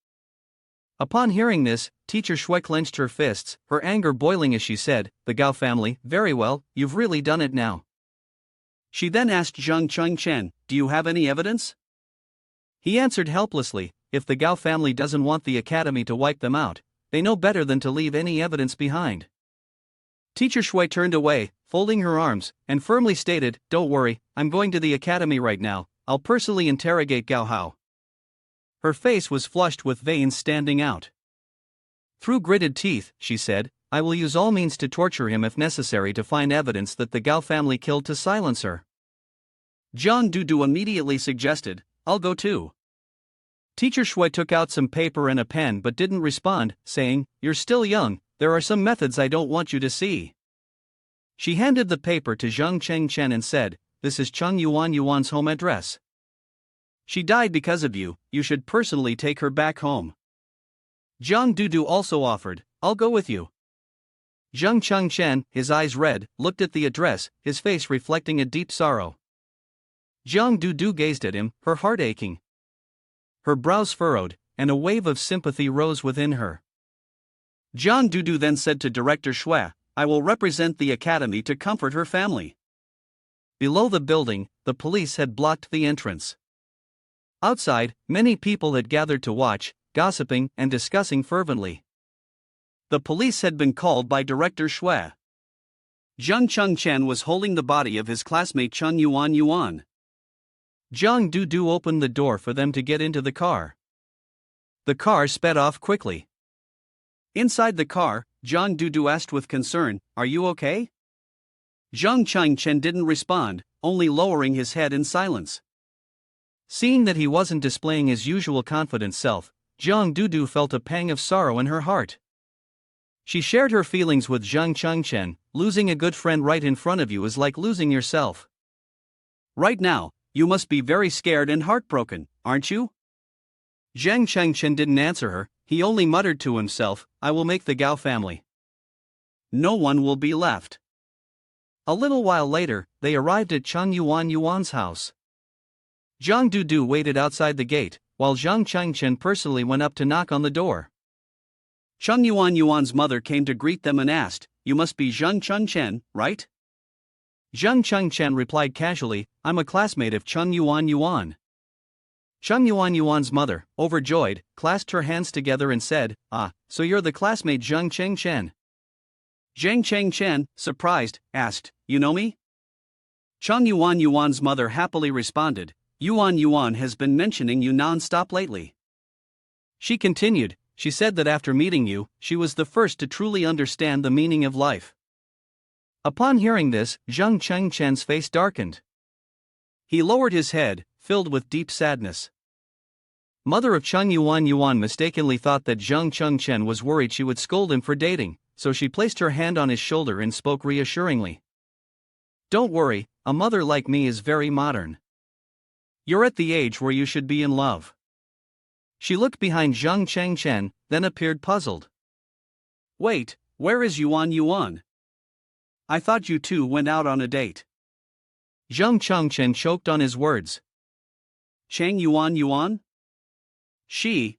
Upon hearing this, teacher Shui clenched her fists, her anger boiling as she said, "The Gao family, very well, you've really done it now." She then asked Zhang Chengchen, "Do you have any evidence?" He answered helplessly, "If the Gao family doesn't want the academy to wipe them out, they know better than to leave any evidence behind." Teacher Shui turned away, folding her arms, and firmly stated, "Don't worry, I'm going to the academy right now, I'll personally interrogate Gao Hao." Her face was flushed with veins standing out. Through gritted teeth, she said, "I will use all means to torture him if necessary to find evidence that the Gao family killed to silence her." Zhang Dudu immediately suggested, "I'll go too." Teacher Shui took out some paper and a pen but didn't respond, saying, "You're still young, there are some methods I don't want you to see." She handed the paper to Zhang Chengchen and said, "This is Chen Yuan's home address. She died because of you, you should personally take her back home." Zhang Dudu also offered, "I'll go with you." Zhang Chengchen, his eyes red, looked at the address, his face reflecting a deep sorrow. Zhang Dudu gazed at him, her heart aching. Her brows furrowed, and a wave of sympathy rose within her. Zhang Dudu then said to Director Shui, "I will represent the academy to comfort her family." Below the building, the police had blocked the entrance. Outside, many people had gathered to watch, gossiping and discussing fervently. The police had been called by Director Shui. Zhang Chengchen was holding the body of his classmate Chen Yuan. Zhang Dudu opened the door for them to get into the car. The car sped off quickly. Inside the car, Zhang Dudu asked with concern, "Are you okay?" Zhang Chengchen didn't respond, only lowering his head in silence. Seeing that he wasn't displaying his usual confident self, Jiang Dudu felt a pang of sorrow in her heart. She shared her feelings with Zhang Chengchen. Losing a good friend right in front of you is like losing yourself. Right now, you must be very scared and heartbroken, aren't you? Zhang Chengchen didn't answer her, he only muttered to himself, I will make the Gao family. No one will be left. A little while later, they arrived at Cheng Yuan's house. Jiang Dudu waited outside the gate, while Zhang Chengchen personally went up to knock on the door. Cheng Yuan's mother came to greet them and asked, You must be Zhang Chengchen, right? Zhang Chengchen replied casually, I'm a classmate of Cheng Yuan. Cheng Yuan's mother, overjoyed, clasped her hands together and said, Ah, so you're the classmate Zhang Chengchen. Zhang Chengchen, surprised, asked, You know me? Cheng Yuan's mother happily responded, Yuan has been mentioning you non-stop lately. She continued, She said that after meeting you, she was the first to truly understand the meaning of life. Upon hearing this, Zhang Chengchen's face darkened. He lowered his head, filled with deep sadness. Mother of Cheng Yuan mistakenly thought that Zhang Chengchen was worried she would scold him for dating, so she placed her hand on his shoulder and spoke reassuringly. Don't worry, a mother like me is very modern. You're at the age where you should be in love. She looked behind Zhang Chengchen, then appeared puzzled. Wait, where is Yuan? I thought you two went out on a date. Zhang Chengchen choked on his words. Cheng Yuan? She.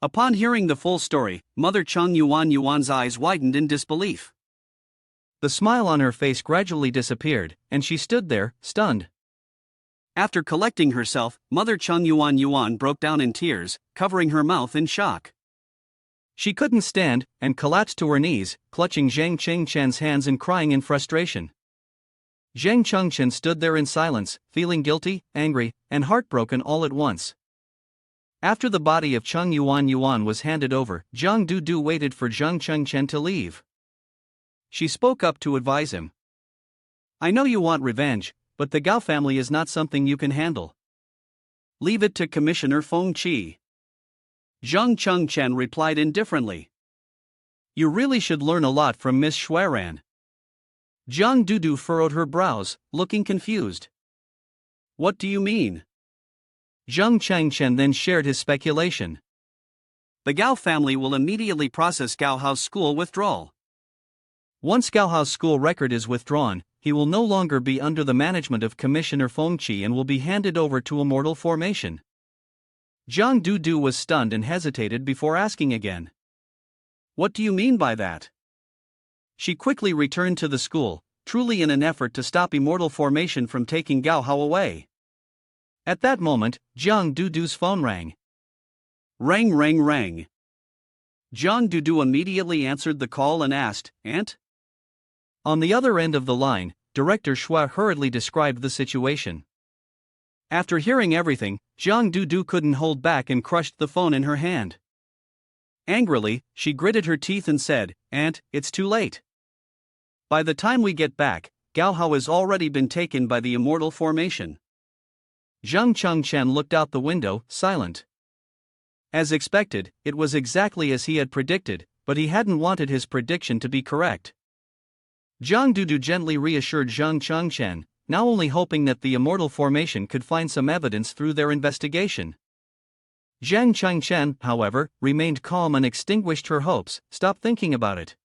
Upon hearing the full story, Mother Cheng Yuan's eyes widened in disbelief. The smile on her face gradually disappeared, and she stood there, stunned. After collecting herself, Mother Cheng Yuan broke down in tears, covering her mouth in shock. She couldn't stand, and collapsed to her knees, clutching Zhang Chengchen's hands and crying in frustration. Zhang Chengchen stood there in silence, feeling guilty, angry, and heartbroken all at once. After the body of Cheng Yuan was handed over, Jiang Dudu waited for Zhang Chengchen to leave. She spoke up to advise him. I know you want revenge, but the Gao family is not something you can handle. Leave it to Commissioner Feng Qi. Zhang Chengchen replied indifferently. You really should learn a lot from Miss Xueran. Jiang Dudu furrowed her brows, looking confused. What do you mean? Zhang Chengchen then shared his speculation. The Gao family will immediately process Gao Hao's school withdrawal. Once Gao Hao's school record is withdrawn, he will no longer be under the management of Commissioner Feng Qi and will be handed over to Immortal Formation. Jiang Dudu was stunned and hesitated before asking again. What do you mean by that? She quickly returned to the school, truly in an effort to stop Immortal Formation from taking Gao Hao away. At that moment, Jiang Dudu's phone rang. Rang. Jiang Dudu immediately answered the call and asked, Aunt? On the other end of the line, Director Xue hurriedly described the situation. After hearing everything, Jiang Dudu couldn't hold back and crushed the phone in her hand. Angrily, she gritted her teeth and said, Aunt, it's too late. By the time we get back, Gao Hao has already been taken by the Immortal Formation. Zhang Chengchen looked out the window, silent. As expected, it was exactly as he had predicted, but he hadn't wanted his prediction to be correct. Jiang Dudu gently reassured Zhang Chengchen, now only hoping that the Immortal Formation could find some evidence through their investigation. Zhang Chengchen, however, remained calm and extinguished her hopes. Stop thinking about it.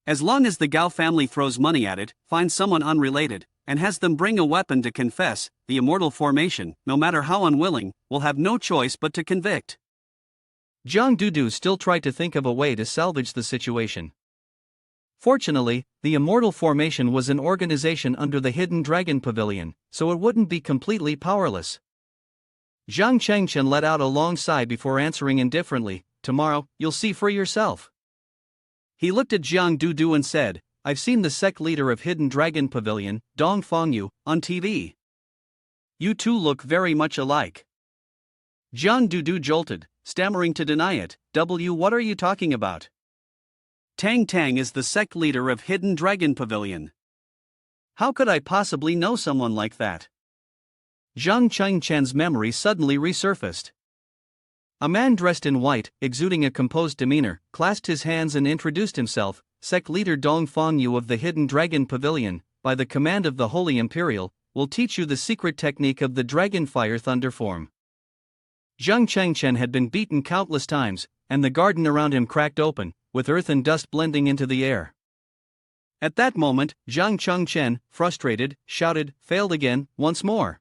As long as the Gao family throws money at it, finds someone unrelated, and has them bring a weapon to confess, the Immortal Formation, no matter how unwilling, will have no choice but to convict. Jiang Dudu still tried to think of a way to salvage the situation. Fortunately, the Immortal Formation was an organization under the Hidden Dragon Pavilion, so it wouldn't be completely powerless. Zhang Chengchen let out a long sigh before answering indifferently, Tomorrow, you'll see for yourself. He looked at Jiang Dudu and said, I've seen the sect leader of Hidden Dragon Pavilion, Dong Fengyu, on TV. You two look very much alike. Jiang Dudu jolted, stammering to deny it. What are you talking about? Tang is the sect leader of Hidden Dragon Pavilion. How could I possibly know someone like that? Zhang Chen's memory suddenly resurfaced. A man dressed in white, exuding a composed demeanor, clasped his hands and introduced himself, sect leader Dong Fengyu of the Hidden Dragon Pavilion, by the command of the Holy Imperial, will teach you the secret technique of the Dragon Fire Thunder form. Zhang Chen had been beaten countless times, and the garden around him cracked open, with earth and dust blending into the air. At that moment, Zhang Chen, frustrated, shouted, "Failed again, once more."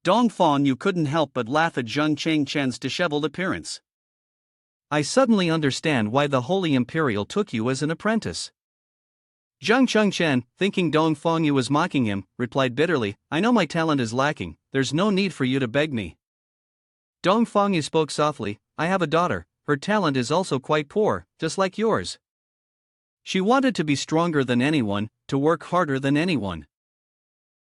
Dong Fengyu couldn't help but laugh at Zhang Chen's disheveled appearance. "I suddenly understand why the Holy Imperial took you as an apprentice." Zhang Chen, thinking Dong Fengyu was mocking him, replied bitterly, "I know my talent is lacking, there's no need for you to beg me." Dong Fengyu spoke softly, "I have a daughter, her talent is also quite poor, just like yours. She wanted to be stronger than anyone, to work harder than anyone."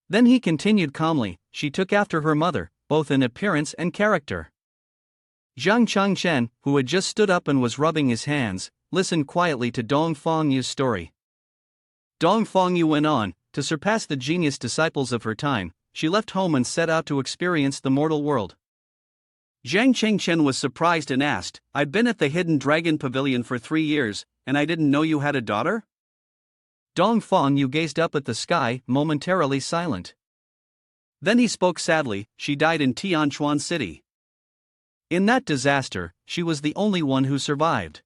Then he continued calmly, "She took after her mother, both in appearance and character." Zhang Chen, who had just stood up and was rubbing his hands, listened quietly to Dong Fengyu's story. Dong Fengyu went on, "To surpass the genius disciples of her time, she left home and set out to experience the mortal world." Zhang Chen was surprised and asked, "I've been at the Hidden Dragon Pavilion for 3 years, and I didn't know you had a daughter?" Dong Fengyu gazed up at the sky, momentarily silent. Then he spoke sadly, "She died in Tianchuan City. In that disaster, she was the only one who survived."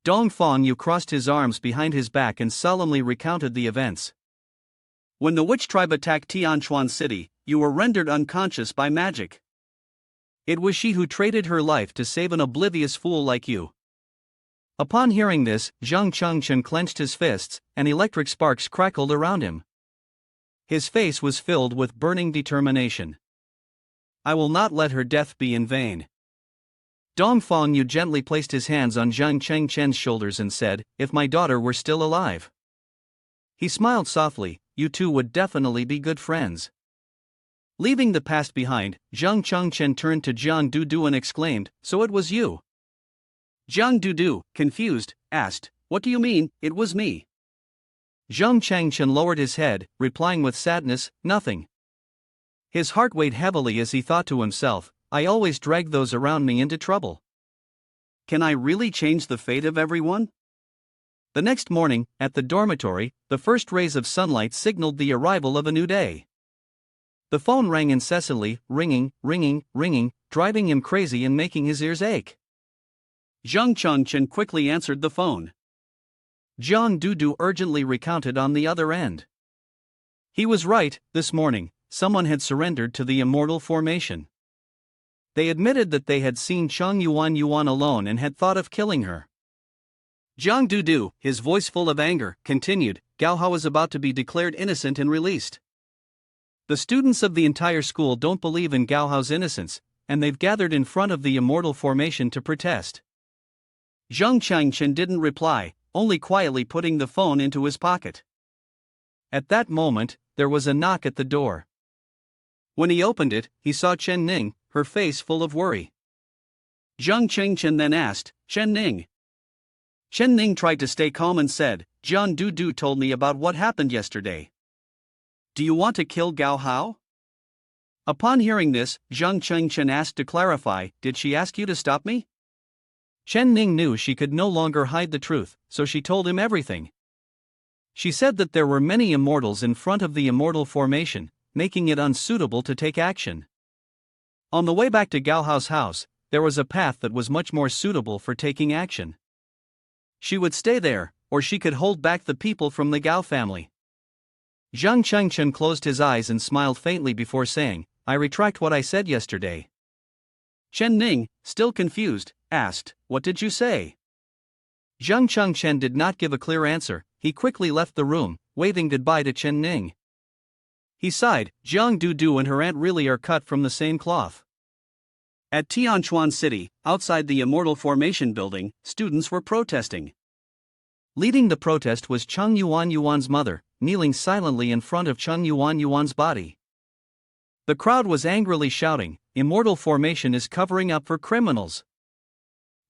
Dong Fengyu crossed his arms behind his back and solemnly recounted the events. "When the witch tribe attacked Tianchuan City, you were rendered unconscious by magic. It was she who traded her life to save an oblivious fool like you." Upon hearing this, Zhang Chen clenched his fists, and electric sparks crackled around him. His face was filled with burning determination. "I will not let her death be in vain." Dong Fengyu gently placed his hands on Zhang Chen's shoulders and said, "If my daughter were still alive." He smiled softly, "You two would definitely be good friends." Leaving the past behind, Zhang Chen turned to Jiang Dudu and exclaimed, "So it was you?" Jiang Dudu, confused, asked, "What do you mean, it was me?" Zhang Chen lowered his head, replying with sadness, "Nothing." His heart weighed heavily as he thought to himself, "I always drag those around me into trouble. Can I really change the fate of everyone?" The next morning, at the dormitory, the first rays of sunlight signaled the arrival of a new day. The phone rang incessantly, ringing, driving him crazy and making his ears ache. Zhang Chen quickly answered the phone. Jiang Dudu urgently recounted on the other end. He was right, this morning, someone had surrendered to the immortal formation. They admitted that they had seen Chang Yuan alone and had thought of killing her. Jiang Dudu, his voice full of anger, continued, "Gao Hao is about to be declared innocent and released. The students of the entire school don't believe in Gao Hao's innocence, and they've gathered in front of the immortal formation to protest." Zhang Chen didn't reply, only quietly putting the phone into his pocket. At that moment, there was a knock at the door. When he opened it, he saw Chen Ning, her face full of worry. Zhang Chen then asked, "Chen Ning?" Chen Ning tried to stay calm and said, "Jiang Dudu told me about what happened yesterday. Do you want to kill Gao Hao?" Upon hearing this, Zhang Chen asked to clarify, "Did she ask you to stop me?" Chen Ning knew she could no longer hide the truth, so she told him everything. She said that there were many immortals in front of the immortal formation, making it unsuitable to take action. On the way back to Gao Hao's house, there was a path that was much more suitable for taking action. She would stay there, or she could hold back the people from the Gao family. Zhang Chen closed his eyes and smiled faintly before saying, "I retract what I said yesterday." Chen Ning, still confused, asked, "What did you say?" Zhang Chen did not give a clear answer. He quickly left the room, waving goodbye to Chen Ning. He sighed, "Jiang Dudu and her aunt really are cut from the same cloth." At Tianchuan City, outside the Immortal Formation building, students were protesting. Leading the protest was Chang Yuan's mother, kneeling silently in front of Chang Yuan's body. The crowd was angrily shouting, "Immortal Formation is covering up for criminals.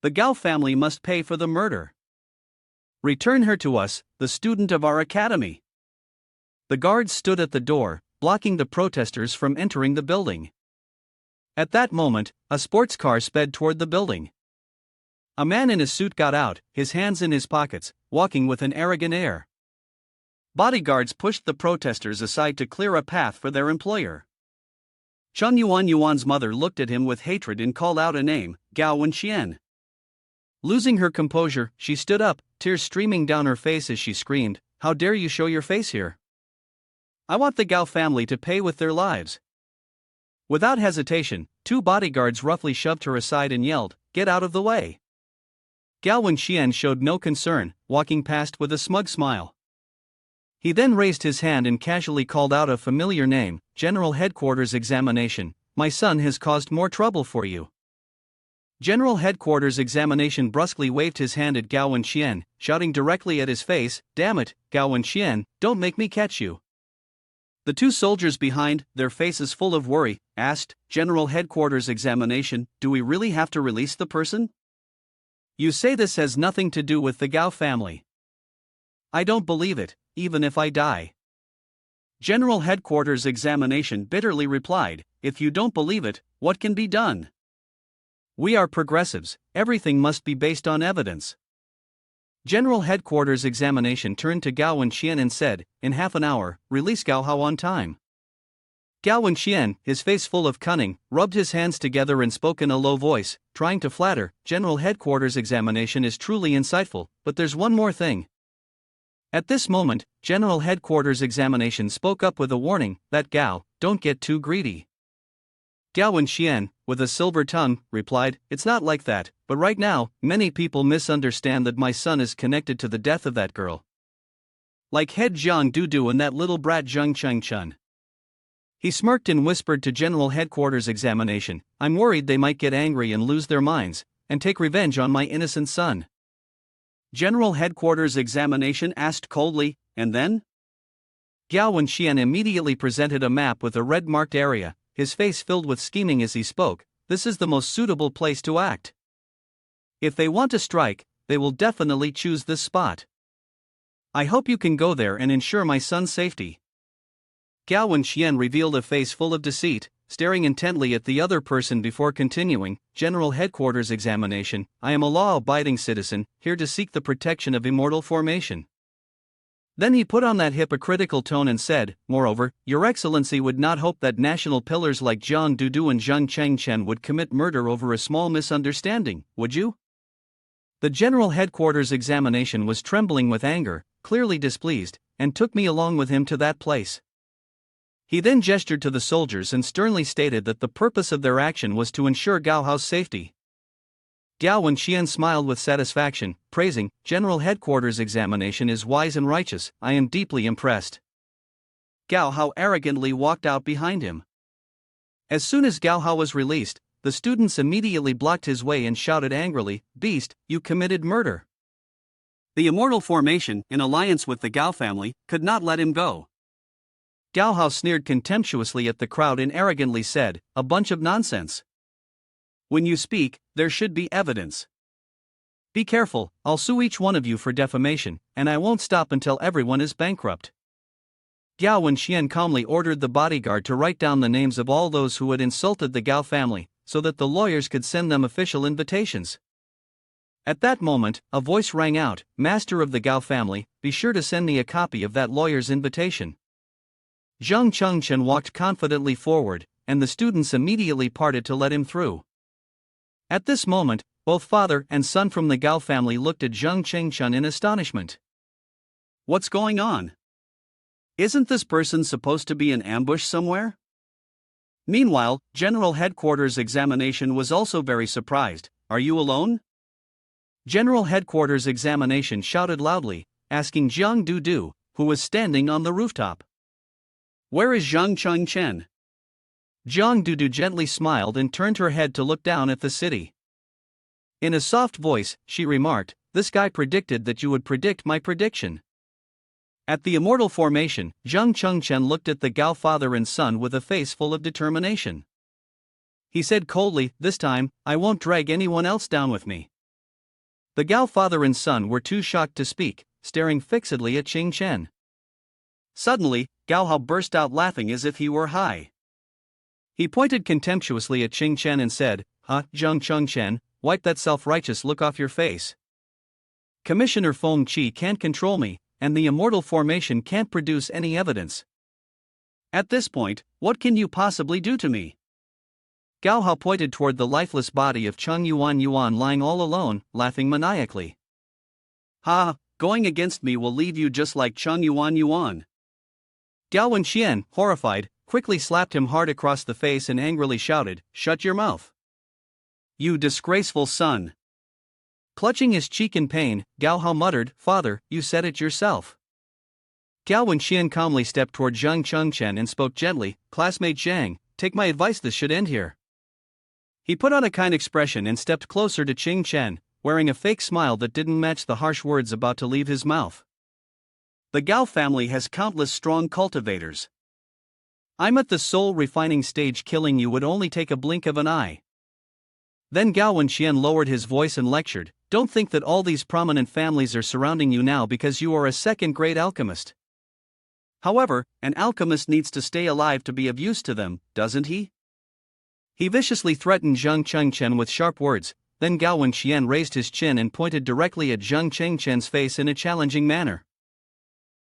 The Gao family must pay for the murder. Return her to us, the student of our academy." The guards stood at the door, blocking the protesters from entering the building. At that moment, a sports car sped toward the building. A man in a suit got out, his hands in his pockets, walking with an arrogant air. Bodyguards pushed the protesters aside to clear a path for their employer. Chen Yuan's mother looked at him with hatred and called out a name, Gao Wenxian. Losing her composure, she stood up, tears streaming down her face as she screamed, "How dare you show your face here? I want the Gao family to pay with their lives." Without hesitation, two bodyguards roughly shoved her aside and yelled, "Get out of the way!" Gao Wenxian showed no concern, walking past with a smug smile. He then raised his hand and casually called out a familiar name, "General Headquarters Examination, my son has caused more trouble for you." General Headquarters Examination brusquely waved his hand at Gao Wenxian, shouting directly at his face, "Damn it, Gao Wenxian, don't make me catch you." The two soldiers behind, their faces full of worry, asked, "General Headquarters Examination, do we really have to release the person? You say this has nothing to do with the Gao family." "I don't believe it, even if I die." General Headquarters Examination bitterly replied, "If you don't believe it, what can be done? We are progressives, everything must be based on evidence." General Headquarters Examination turned to Gao Wenxian and said, "In half an hour, release Gao Hao on time." Gao Wenxian, his face full of cunning, rubbed his hands together and spoke in a low voice, trying to flatter, "General Headquarters Examination is truly insightful, but there's one more thing." At this moment, General Headquarters Examination spoke up with a warning, that Gao, don't get too greedy. Gao Wenxian, with a silver tongue, replied, "It's not like that, but right now, many people misunderstand that my son is connected to the death of that girl. Like head Zhang Dudu and that little brat Zheng Chengchun." He smirked and whispered to General Headquarters Examination, "I'm worried they might get angry and lose their minds, and take revenge on my innocent son." General Headquarters Examination asked coldly, "And then?" Gao Wenxian immediately presented a map with a red-marked area, his face filled with scheming as he spoke. "This is the most suitable place to act. If they want to strike, they will definitely choose this spot. I hope you can go there and ensure my son's safety." Gao Wenxian revealed a face full of deceit, staring intently at the other person before continuing, "General Headquarters Examination, I am a law-abiding citizen, here to seek the protection of immortal formation." Then he put on that hypocritical tone and said, "Moreover, Your Excellency would not hope that national pillars like Zhang Dudu and Zheng Chengchen would commit murder over a small misunderstanding, would you?" The General Headquarters Examination was trembling with anger, clearly displeased, and took me along with him to that place. He then gestured to the soldiers and sternly stated that the purpose of their action was to ensure Gao Hao's safety. Gao Wenxian smiled with satisfaction, praising, "General Headquarters Examination is wise and righteous, I am deeply impressed." Gao Hao arrogantly walked out behind him. As soon as Gao Hao was released, the students immediately blocked his way and shouted angrily, "Beast, you committed murder." The Immortal Formation, in alliance with the Gao family, could not let him go. Gao Hao sneered contemptuously at the crowd and arrogantly said, "A bunch of nonsense. When you speak, there should be evidence. Be careful, I'll sue each one of you for defamation, and I won't stop until everyone is bankrupt." Gao Wenxian calmly ordered the bodyguard to write down the names of all those who had insulted the Gao family, so that the lawyers could send them official invitations. At that moment, a voice rang out, "Master of the Gao family, be sure to send me a copy of that lawyer's invitation." Zheng Chengchen walked confidently forward, and the students immediately parted to let him through. At this moment, both father and son from the Gao family looked at Zheng Chengchen in astonishment. "What's going on? Isn't this person supposed to be in ambush somewhere?" Meanwhile, General Headquarters Examination was also very surprised. "Are you alone?" General Headquarters Examination shouted loudly, asking Zhang Dudu, who was standing on the rooftop. "Where is Zhang Chengchen?" Zhang Dudu gently smiled and turned her head to look down at the city. In a soft voice, she remarked, "This guy predicted that you would predict my prediction." At the Immortal Formation, Zheng Chengchen looked at the Gao father and son with a face full of determination. He said coldly, "This time, I won't drag anyone else down with me." The Gao father and son were too shocked to speak, staring fixedly at Qing Chen. Suddenly, Gao Hao burst out laughing as if he were high. He pointed contemptuously at Qing Chen and said, Zheng Cheng Chen, wipe that self-righteous look off your face. Commissioner Feng Qi can't control me, and the immortal formation can't produce any evidence. At this point, what can you possibly do to me? Gao Hao pointed toward the lifeless body of Cheng Yuan lying all alone, laughing maniacally. Going against me will leave you just like Cheng Yuan. Gao Wenxian, horrified, quickly slapped him hard across the face and angrily shouted, "Shut your mouth! You disgraceful son!" Clutching his cheek in pain, Gao Hao muttered, "Father, you said it yourself." Gao Wenxian calmly stepped toward Zhang Chengchen and spoke gently, "Classmate Zhang, take my advice, this should end here." He put on a kind expression and stepped closer to Qing Chen, wearing a fake smile that didn't match the harsh words about to leave his mouth. The Gao family has countless strong cultivators. I'm at the soul refining stage. Killing you would only take a blink of an eye. Then Gao Wenxian lowered his voice and lectured, "Don't think that all these prominent families are surrounding you now because you are a second-grade alchemist. However, an alchemist needs to stay alive to be of use to them, doesn't he?" He viciously threatened Zhang Chengchen with sharp words. Then Gao Wenxian raised his chin and pointed directly at Zhang Chengchen's face in a challenging manner.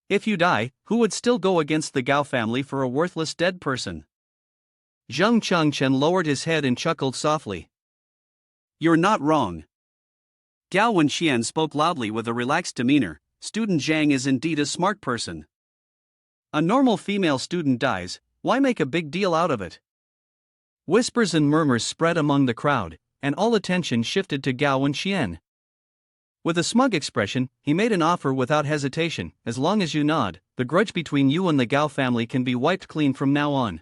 "If you die, who would still go against the Gao family for a worthless dead person?" Zhang Chengchen lowered his head and chuckled softly. "You're not wrong." Gao Wenxian spoke loudly with a relaxed demeanor. "Student Zhang is indeed a smart person. A normal female student dies, why make a big deal out of it?" Whispers and murmurs spread among the crowd, and all attention shifted to Gao Wenxian. With a smug expression, he made an offer without hesitation. "As long as you nod, the grudge between you and the Gao family can be wiped clean from now on.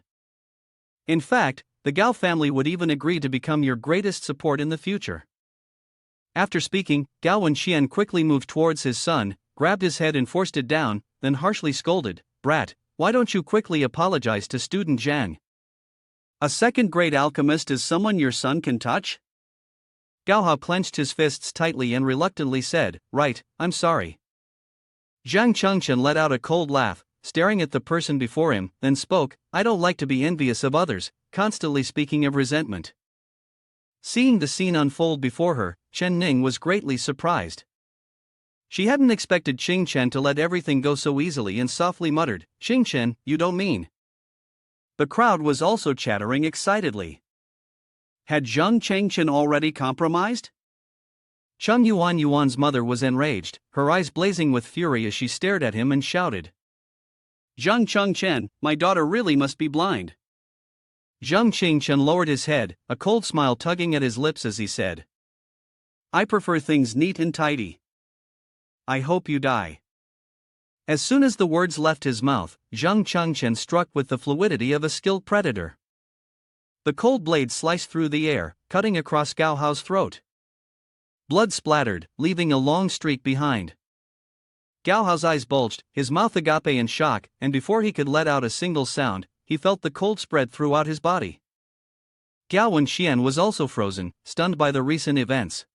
In fact, the Gao family would even agree to become your greatest support in the future." After speaking, Gao Wenxian quickly moved towards his son, grabbed his head and forced it down, then harshly scolded, "Brat, why don't you quickly apologize to student Zhang? A second-grade alchemist is someone your son can touch?" Gao Hao clenched his fists tightly and reluctantly said, "Right, I'm sorry." Zhang Chengchen let out a cold laugh, staring at the person before him, then spoke, "I don't like to be envious of others, constantly speaking of resentment." Seeing the scene unfold before her, Ning was greatly surprised. She hadn't expected Qing Chen to let everything go so easily and softly muttered, "Qing Chen, you don't mean?" The crowd was also chattering excitedly. Had Zhang Chengchen already compromised? Cheng Yuan's mother was enraged, her eyes blazing with fury as she stared at him and shouted, "Zhang Chengchen, my daughter really must be blind." Zhang Chengchen lowered his head, a cold smile tugging at his lips as he said, "I prefer things neat and tidy. I hope you die." As soon as the words left his mouth, Zhang Chengchen struck with the fluidity of a skilled predator. The cold blade sliced through the air, cutting across Gao Hao's throat. Blood splattered, leaving a long streak behind. Gao Hao's eyes bulged, his mouth agape in shock, and before he could let out a single sound, he felt the cold spread throughout his body. Gao Wenxian was also frozen, stunned by the recent events.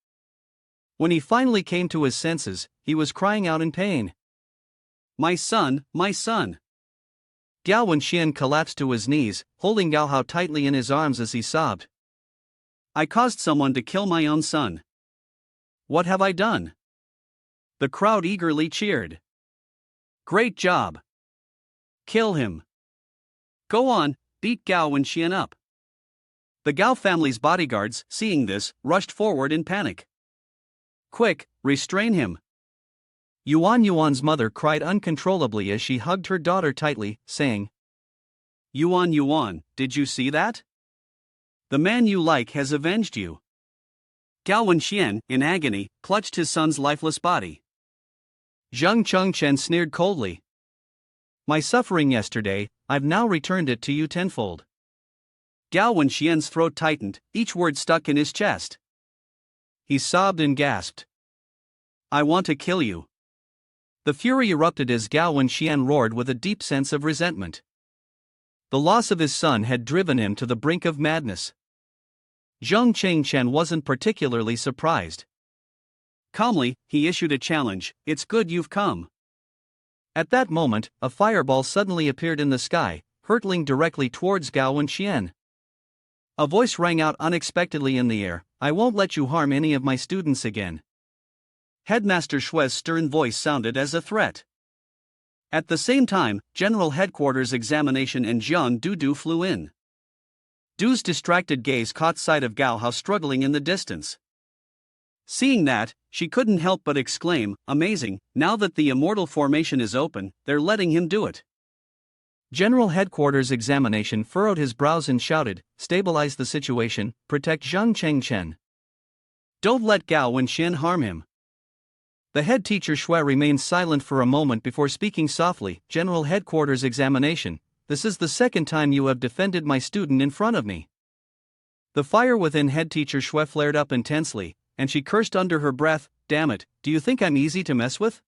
When he finally came to his senses, he was crying out in pain. My son, my son!" Gao Wenxian collapsed to his knees, holding Gao Hao tightly in his arms as he sobbed. "I caused someone to kill my own son. What have I done?" The crowd eagerly cheered. "Great job! Kill him! Go on, beat Gao Wenxian up." The Gao family's bodyguards, seeing this, rushed forward in panic. "Quick, restrain him!" Yuan's mother cried uncontrollably as she hugged her daughter tightly, saying, Yuan, did you see that? The man you like has avenged you." Gao Wenxian, in agony, clutched his son's lifeless body. Zhang Chengchen sneered coldly. "My suffering yesterday, I've now returned it to you tenfold." Gao Wenxian's throat tightened, each word stuck in his chest. He sobbed and gasped. "I want to kill you." The fury erupted as Gao Wenxian roared with a deep sense of resentment. The loss of his son had driven him to the brink of madness. Zhang Chengchen wasn't particularly surprised. Calmly, he issued a challenge, "It's good you've come." At that moment, a fireball suddenly appeared in the sky, hurtling directly towards Gao Wenxian. A voice rang out unexpectedly in the air, "I won't let you harm any of my students again." Headmaster Shue's stern voice sounded as a threat. At the same time, General Headquarters Examination and Jiang Du flew in. Du's distracted gaze caught sight of Gao Hao struggling in the distance. Seeing that, she couldn't help but exclaim, "Amazing, now that the immortal formation is open, they're letting him do it." General Headquarters Examination furrowed his brows and shouted, "Stabilize the situation, protect Zhang Chengchen. Don't let Gao Wenxian harm him." The head teacher Shui remained silent for a moment before speaking softly, "General Headquarters Examination, this is the second time you have defended my student in front of me." The fire within head teacher Shui flared up intensely, and she cursed under her breath, "Damn it, do you think I'm easy to mess with?"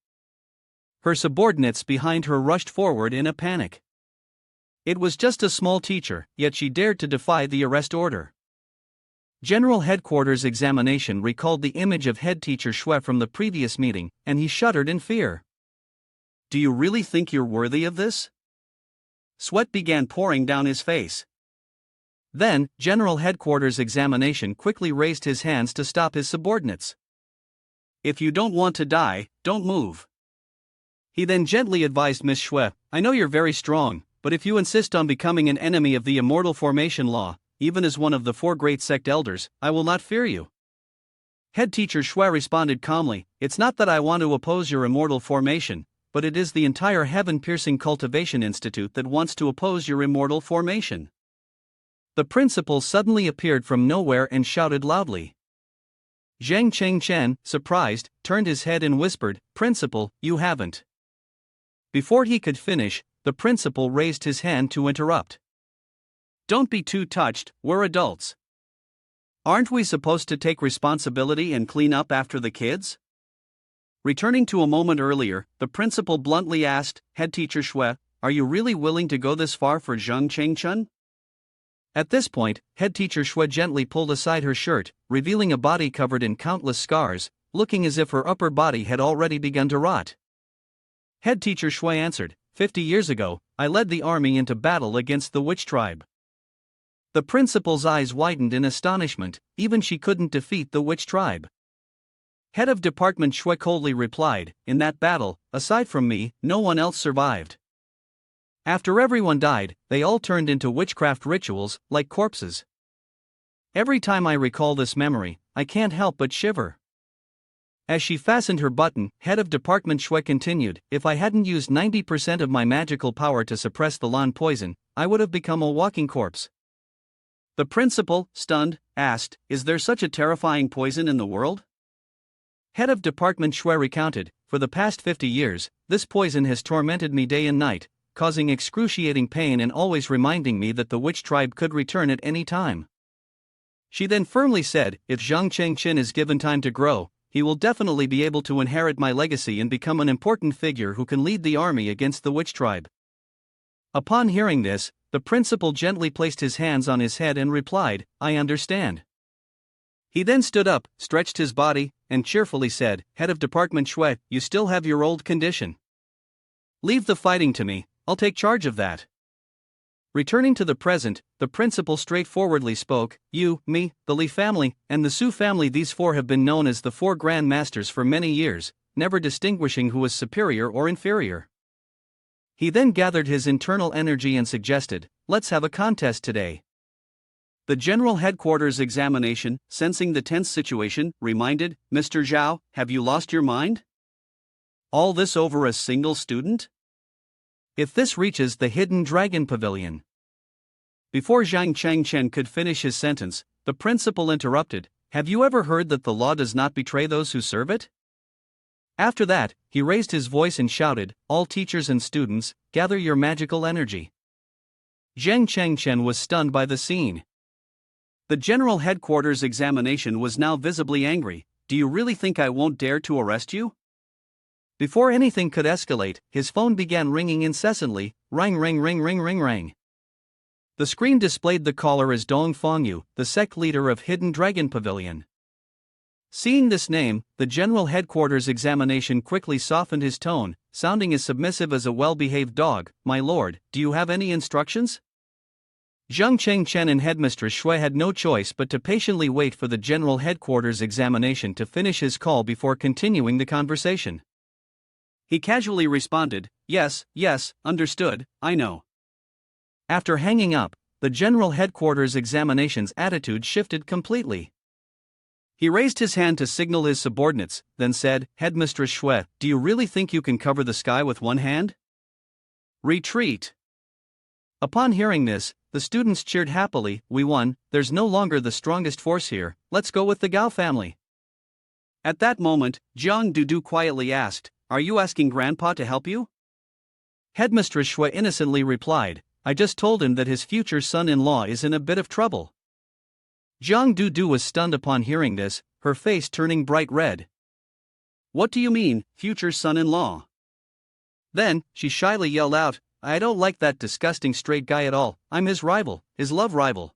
Her subordinates behind her rushed forward in a panic. It was just a small teacher, yet she dared to defy the arrest order. General Headquarters Examination recalled the image of head teacher Shui from the previous meeting, and he shuddered in fear. "Do you really think you're worthy of this?" Sweat began pouring down his face. Then, General Headquarters Examination quickly raised his hands to stop his subordinates. "If you don't want to die, don't move." He then gently advised Miss Shui, "I know you're very strong, but if you insist on becoming an enemy of the immortal formation law, even as one of the 4 great sect elders, I will not fear you." Head teacher Shui responded calmly, "It's not that I want to oppose your immortal formation, but it is the entire heaven-piercing Cultivation Institute that wants to oppose your immortal formation." The principal suddenly appeared from nowhere and shouted loudly. Zhang Chengchen, surprised, turned his head and whispered, "Principal, you haven't." Before he could finish, the principal raised his hand to interrupt. "Don't be too touched, we're adults. Aren't we supposed to take responsibility and clean up after the kids?" Returning to a moment earlier, the principal bluntly asked, "Head teacher Shui, are you really willing to go this far for Zhang Chengchen?" At this point, head teacher Shui gently pulled aside her shirt, revealing a body covered in countless scars, looking as if her upper body had already begun to rot. Head teacher Shui answered, 50 years ago, I led the army into battle against the witch tribe." The principal's eyes widened in astonishment, even she couldn't defeat the witch tribe. Head of Department Shui coldly replied, "In that battle, aside from me, no one else survived. After everyone died, they all turned into witchcraft rituals, like corpses. Every time I recall this memory, I can't help but shiver." As she fastened her button, head of Department Shui continued, "If I hadn't used 90% of my magical power to suppress the Lan poison, I would have become a walking corpse." The principal, stunned, asked, "Is there such a terrifying poison in the world?" Head of Department Shui recounted, "For the past 50 years, this poison has tormented me day and night, causing excruciating pain and always reminding me that the witch tribe could return at any time." She then firmly said, "If Zhang Chengchen is given time to grow, he will definitely be able to inherit my legacy and become an important figure who can lead the army against the witch tribe." Upon hearing this, the principal gently placed his hands on his head and replied, "I understand." He then stood up, stretched his body, and cheerfully said, "Head of Department Shui, you still have your old condition. Leave the fighting to me, I'll take charge of that." Returning to the present, the principal straightforwardly spoke, "You, me, the Lee family, and the Su family, these 4 have been known as the 4 Grand Masters for many years, never distinguishing who was superior or inferior." He then gathered his internal energy and suggested, "Let's have a contest today." The General Headquarters Examination, sensing the tense situation, reminded, "Mr. Zhao, have you lost your mind? All this over a single student? If this reaches the Hidden Dragon Pavilion." Before Zhang Chengchen could finish his sentence, the principal interrupted, "Have you ever heard that the law does not betray those who serve it?" After that, he raised his voice and shouted, "All teachers and students, gather your magical energy." Zhang Chengchen was stunned by the scene. The General Headquarters Examination was now visibly angry. "Do you really think I won't dare to arrest you?" Before anything could escalate, his phone began ringing incessantly, ring ring ring ring ring ring. The screen displayed the caller as Dong Fengyu, the sect leader of Hidden Dragon Pavilion. Seeing this name, the General Headquarters Examination quickly softened his tone, sounding as submissive as a well-behaved dog. "My lord, do you have any instructions?" Zhang Chengchen and Headmistress Shui had no choice but to patiently wait for the General Headquarters Examination to finish his call before continuing the conversation. He casually responded, "Yes, yes, understood, I know." After hanging up, the General Headquarters Examination's attitude shifted completely. He raised his hand to signal his subordinates, then said, "Headmistress Shui, do you really think you can cover the sky with one hand? Retreat." Upon hearing this, the students cheered happily. "We won, there's no longer the strongest force here, let's go with the Gao family." At that moment, Jiang Dudu quietly asked, "Are you asking Grandpa to help you?" Headmistress Shui innocently replied, "I just told him that his future son-in-law is in a bit of trouble." Jiang Dudu was stunned upon hearing this, her face turning bright red. "What do you mean, future son-in-law?" Then, she shyly yelled out, "I don't like that disgusting straight guy at all, I'm his rival, his love rival."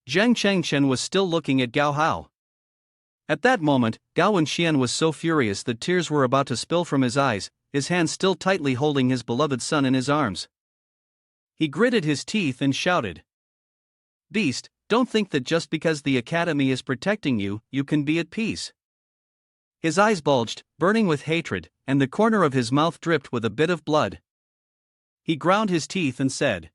Zhang Chengchen was still looking at Gao Hao. At that moment, Gao Wenxian was so furious that tears were about to spill from his eyes, his hands still tightly holding his beloved son in his arms. He gritted his teeth and shouted, "Beast, don't think that just because the Academy is protecting you, you can be at peace." His eyes bulged, burning with hatred, and the corner of his mouth dripped with a bit of blood. He ground his teeth and said,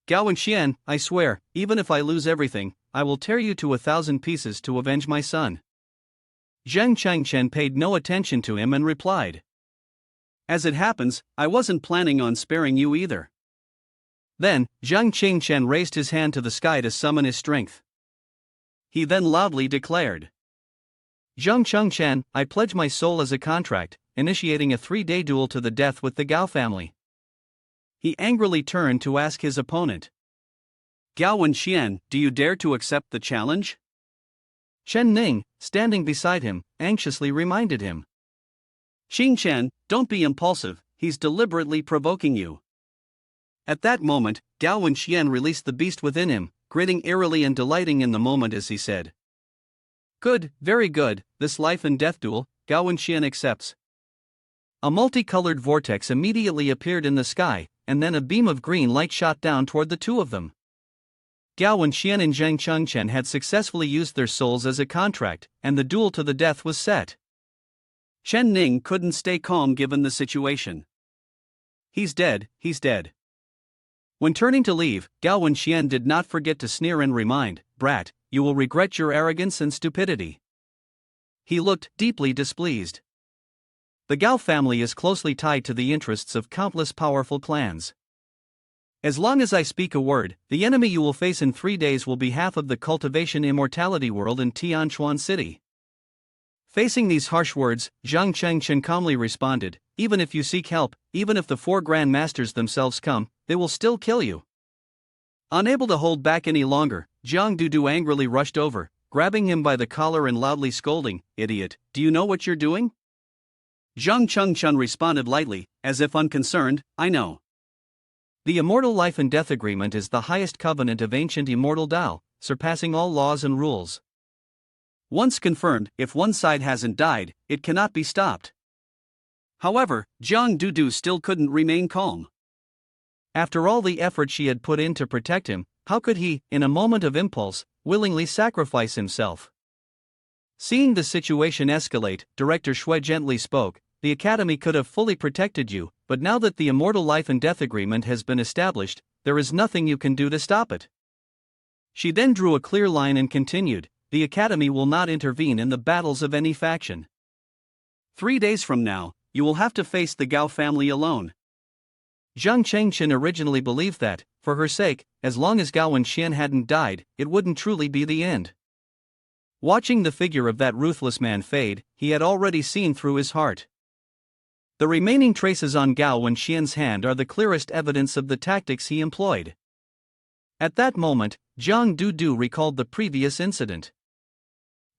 "Gao Wenxian, I swear, even if I lose everything, I will tear you to 1,000 pieces to avenge my son." Zhang Chengchen paid no attention to him and replied, "As it happens, I wasn't planning on sparing you either." Then, Zhang Chengchen raised his hand to the sky to summon his strength. He then loudly declared, "Zhang Chengchen, I pledge my soul as a contract, initiating a 3-day duel to the death with the Gao family." He angrily turned to ask his opponent, "Gao Wenxian, do you dare to accept the challenge?" Chen Ning, standing beside him, anxiously reminded him, "Chen, don't be impulsive, he's deliberately provoking you." At that moment, Gao Wenxian released the beast within him, grinning eerily and delighting in the moment as he said, "Good, very good, this life and death duel, Gao Wenxian accepts." A multicolored vortex immediately appeared in the sky, and then a beam of green light shot down toward the two of them. Gao Wenxian and Zhang Chengchen had successfully used their souls as a contract, and the duel to the death was set. Chen Ning couldn't stay calm given the situation. He's dead, he's dead." When turning to leave, Gao Wenxian did not forget to sneer and remind, "Brat, you will regret your arrogance and stupidity." He looked deeply displeased. The Gao family is closely tied to the interests of countless powerful clans. As long as I speak a word, the enemy you will face in 3 days will be half of the Cultivation Immortality world in Tianchuan City. Facing these harsh words, Zhang Chengchen calmly responded, "Even if you seek help, even if the 4 Grand Masters themselves come, they will still kill you." Unable to hold back any longer, Jiang Dudu angrily rushed over, grabbing him by the collar and loudly scolding, "Idiot, do you know what you're doing?" Zhang Chengchen responded lightly, as if unconcerned, "I know. The immortal life and death agreement is the highest covenant of ancient immortal Tao, surpassing all laws and rules. Once confirmed, if one side hasn't died, it cannot be stopped." However, Jiang Dudu still couldn't remain calm. After all the effort she had put in to protect him, how could he, in a moment of impulse, willingly sacrifice himself? Seeing the situation escalate, Director Shui gently spoke, "The Academy could have fully protected you, but now that the immortal life and death agreement has been established, there is nothing you can do to stop it." She then drew a clear line and continued, "The Academy will not intervene in the battles of any faction. 3 days from now, you will have to face the Gao family alone." Zhang Chengchen originally believed that, for her sake, as long as Gao Wenxian hadn't died, it wouldn't truly be the end. Watching the figure of that ruthless man fade, he had already seen through his heart. The remaining traces on Gao Wenxian's hand are the clearest evidence of the tactics he employed. At that moment, Jiang Dudu recalled the previous incident.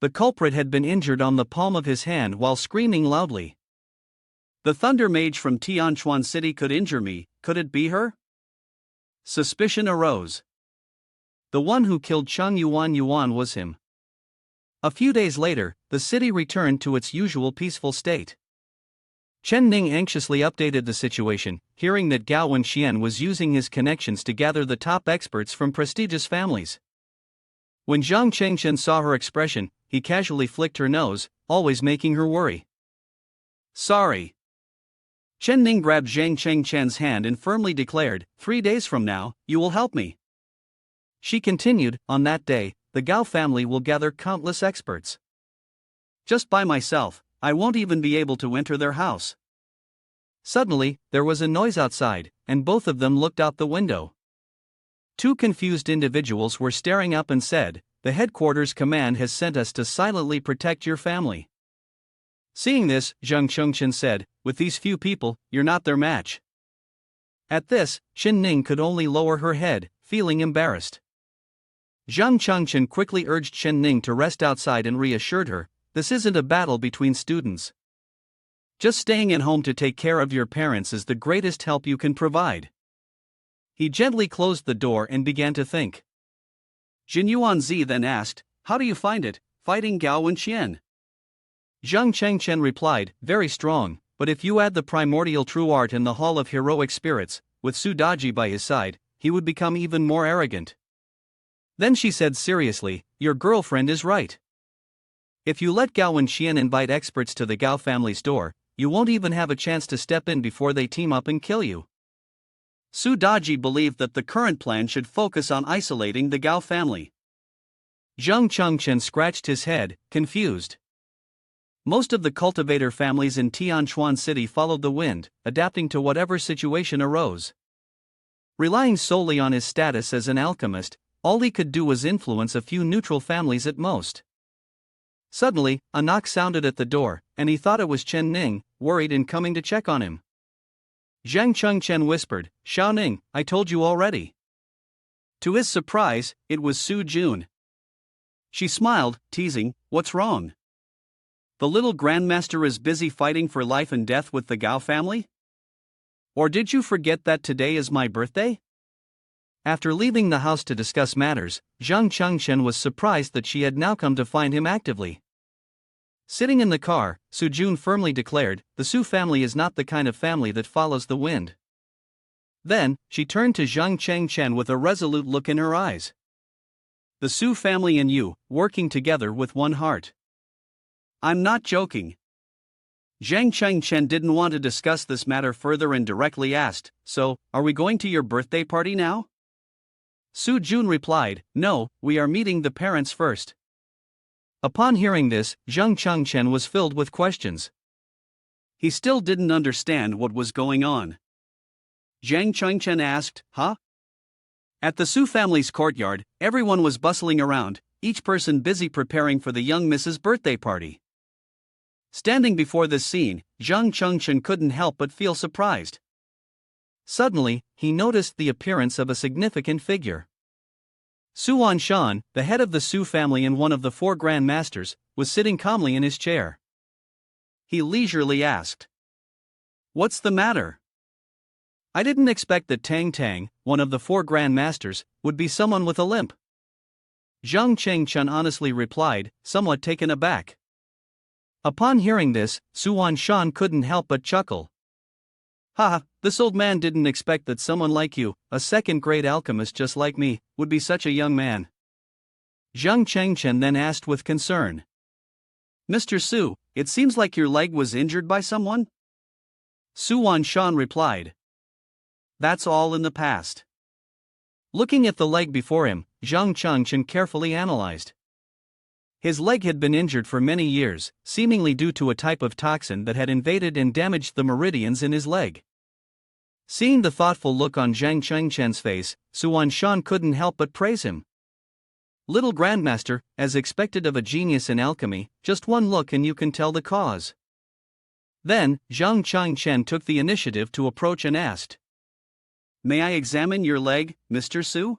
The culprit had been injured on the palm of his hand while screaming loudly, "The Thunder Mage from Tianchuan City could injure me, could it be her?" Suspicion arose. The one who killed Cheng Yuan was him. A few days later, the city returned to its usual peaceful state. Ning anxiously updated the situation, hearing that Gao Wenxian was using his connections to gather the top experts from prestigious families. When Zhang Chengchen saw her expression, he casually flicked her nose, always making her worry. Sorry. Ning grabbed Zhang Chengchen's hand and firmly declared, 3 days from now, you will help me. She continued, on that day, the Gao family will gather countless experts. Just by myself, I won't even be able to enter their house. Suddenly, there was a noise outside, and both of them looked out the window. Two confused individuals were staring up and said, "The headquarters command has sent us to silently protect your family." Seeing this, Zhang Chengchen said, "With these few people, you're not their match." At this, Ning could only lower her head, feeling embarrassed. Zhang Chengchen quickly urged Ning to rest outside and reassured her, "This isn't a battle between students. Just staying at home to take care of your parents is the greatest help you can provide." He gently closed the door and began to think. Jin Yuanzi then asked, "How do you find it, fighting Gao Wenxian?" Zhang Chengchen replied, "Very strong, but if you add the primordial true art in the Hall of Heroic Spirits, with Su Daji by his side, he would become even more arrogant." Then she said seriously, "Your girlfriend is right. If you let Gao Wenxian invite experts to the Gao family's door, you won't even have a chance to step in before they team up and kill you." Su Daji believed that the current plan should focus on isolating the Gao family. Zhang Chengchen scratched his head, confused. Most of the cultivator families in Tianchuan City followed the wind, adapting to whatever situation arose. Relying solely on his status as an alchemist, all he could do was influence a few neutral families at most. Suddenly, a knock sounded at the door, and he thought it was Ning, worried and coming to check on him. Zhang Chengchen whispered, "Xiao Ning, I told you already." To his surprise, it was Su Jun. She smiled, teasing, "What's wrong? The little grandmaster is busy fighting for life and death with the Gao family? Or did you forget that today is my birthday?" After leaving the house to discuss matters, Zhang Chengchen was surprised that she had now come to find him actively. Sitting in the car, Su Jun firmly declared, "The Su family is not the kind of family that follows the wind." Then, she turned to Zhang Chengchen with a resolute look in her eyes. "The Su family and you, working together with one heart." "I'm not joking." Zhang Chengchen didn't want to discuss this matter further and directly asked, "So, are we going to your birthday party now?" Su Jun replied, "No, we are meeting the parents first." Upon hearing this, Zhang Chengchen was filled with questions. He still didn't understand what was going on. Zhang Chengchen asked, "Huh?" At the Su family's courtyard, everyone was bustling around, each person busy preparing for the young Mrs. birthday party. Standing before this scene, Zhang Chengchen couldn't help but feel surprised. Suddenly, he noticed the appearance of a significant figure. Suan Shan, the head of the Su family and one of the 4 Grand Masters, was sitting calmly in his chair. He leisurely asked, "What's the matter?" "I didn't expect that Tang, one of the 4 Grand Masters, would be someone with a limp." Zhang Chengchen honestly replied, somewhat taken aback. Upon hearing this, Suan Shan couldn't help but chuckle. "Haha, this old man didn't expect that someone like you, a second-grade alchemist just like me, would be such a young man." Zhang Chengchen then asked with concern, "Mr. Su, it seems like your leg was injured by someone?" Suan Shan replied, "That's all in the past." Looking at the leg before him, Zhang Chengchen carefully analyzed. His leg had been injured for many years, seemingly due to a type of toxin that had invaded and damaged the meridians in his leg. Seeing the thoughtful look on Zhang Chengchen's face, Suan Shan couldn't help but praise him. "Little Grandmaster, as expected of a genius in alchemy, just one look and you can tell the cause." Then, Zhang Chengchen took the initiative to approach and asked, "May I examine your leg, Mr. Su?"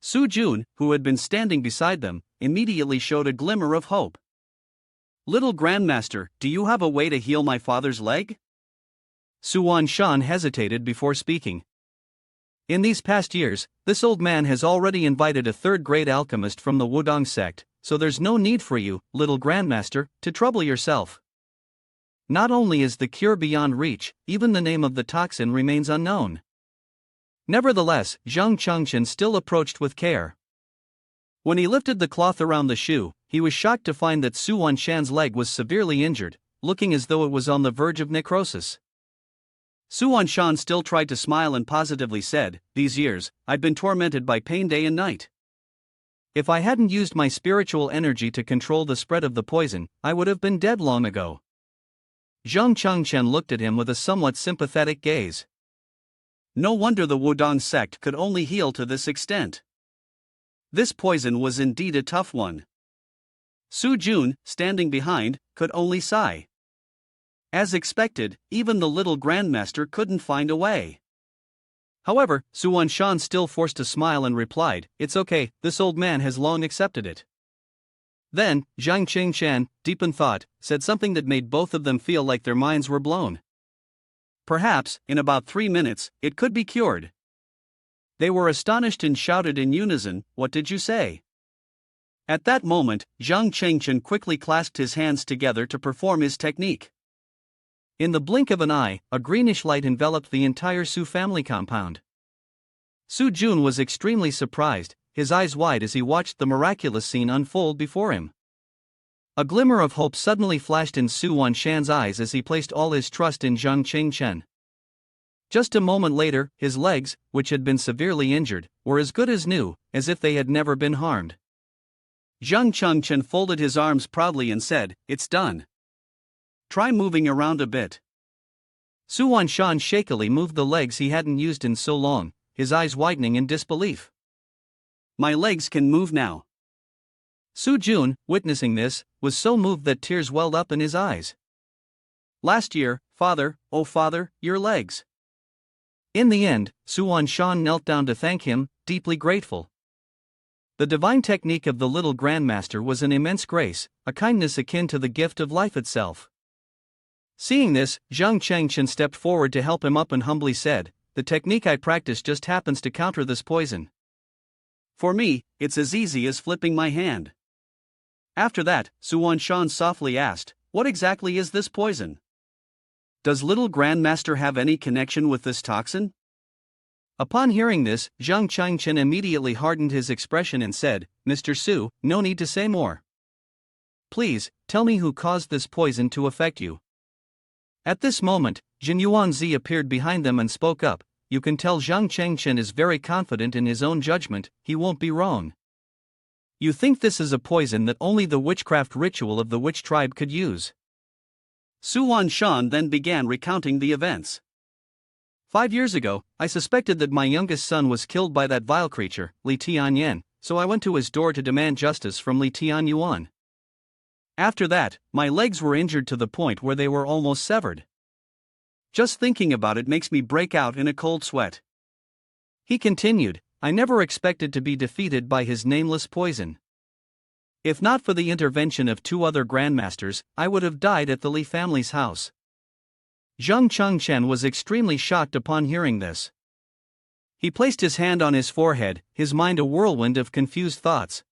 Su Jun, who had been standing beside them, immediately showed a glimmer of hope. "Little Grandmaster, do you have a way to heal my father's leg?" Suan Shan hesitated before speaking. In these past years, this old man has already invited a 3rd-grade alchemist from the Wudong sect, so there's no need for you, little grandmaster, to trouble yourself. Not only is the cure beyond reach, even the name of the toxin remains unknown. Nevertheless, Zhang Chengchen still approached with care. When he lifted the cloth around the shoe, he was shocked to find that Suan Shan's leg was severely injured, looking as though it was on the verge of necrosis. Suan Shan still tried to smile and positively said, "These years, I've been tormented by pain day and night. If I hadn't used my spiritual energy to control the spread of the poison, I would have been dead long ago." Zhang Chengchen looked at him with a somewhat sympathetic gaze. No wonder the Wudong sect could only heal to this extent. This poison was indeed a tough one. Su Jun, standing behind, could only sigh. As expected, even the little grandmaster couldn't find a way. However, Suan Shan still forced a smile and replied, "It's okay, this old man has long accepted it." Then, Zhang Chengchen, deep in thought, said something that made both of them feel like their minds were blown. Perhaps, in about 3 minutes, it could be cured. They were astonished and shouted in unison, "What did you say?" At that moment, Zhang Chengchen quickly clasped his hands together to perform his technique. In the blink of an eye, a greenish light enveloped the entire Su family compound. Su Jun was extremely surprised, his eyes wide as he watched the miraculous scene unfold before him. A glimmer of hope suddenly flashed in Su Wanshan's eyes as he placed all his trust in Zhang Chengchen. Just a moment later, his legs, which had been severely injured, were as good as new, as if they had never been harmed. Zhang Chengchen folded his arms proudly and said, "It's done. Try moving around a bit." Su Wanshan shakily moved the legs he hadn't used in so long, his eyes widening in disbelief. "My legs can move now." Su Jun, witnessing this, was so moved that tears welled up in his eyes. "Last year, father, oh father, your legs." In the end, Su Wanshan knelt down to thank him, deeply grateful. The divine technique of the little grandmaster was an immense grace, a kindness akin to the gift of life itself. Seeing this, Zhang Chengchen stepped forward to help him up and humbly said, "The technique I practice just happens to counter this poison. For me, it's as easy as flipping my hand." After that, Suan Shan softly asked, "What exactly is this poison? Does little grandmaster have any connection with this toxin?" Upon hearing this, Zhang Chengchen immediately hardened his expression and said, "Mr. Su, no need to say more. Please, tell me who caused this poison to affect you." At this moment, Jin Yuanzi appeared behind them and spoke up, "You can tell Zhang Chengchen is very confident in his own judgment, he won't be wrong. You think this is a poison that only the witchcraft ritual of the witch tribe could use." Suan Shan then began recounting the events. 5 years ago, I suspected that my youngest son was killed by that vile creature, Lee Tian Yen, so I went to his door to demand justice from Lee Tian Yuan. After that, my legs were injured to the point where they were almost severed. Just thinking about it makes me break out in a cold sweat. He continued, "I never expected to be defeated by his nameless poison. If not for the intervention of 2 other grandmasters, I would have died at the Li family's house." Zhang Chengchen was extremely shocked upon hearing this. He placed his hand on his forehead, his mind a whirlwind of confused thoughts.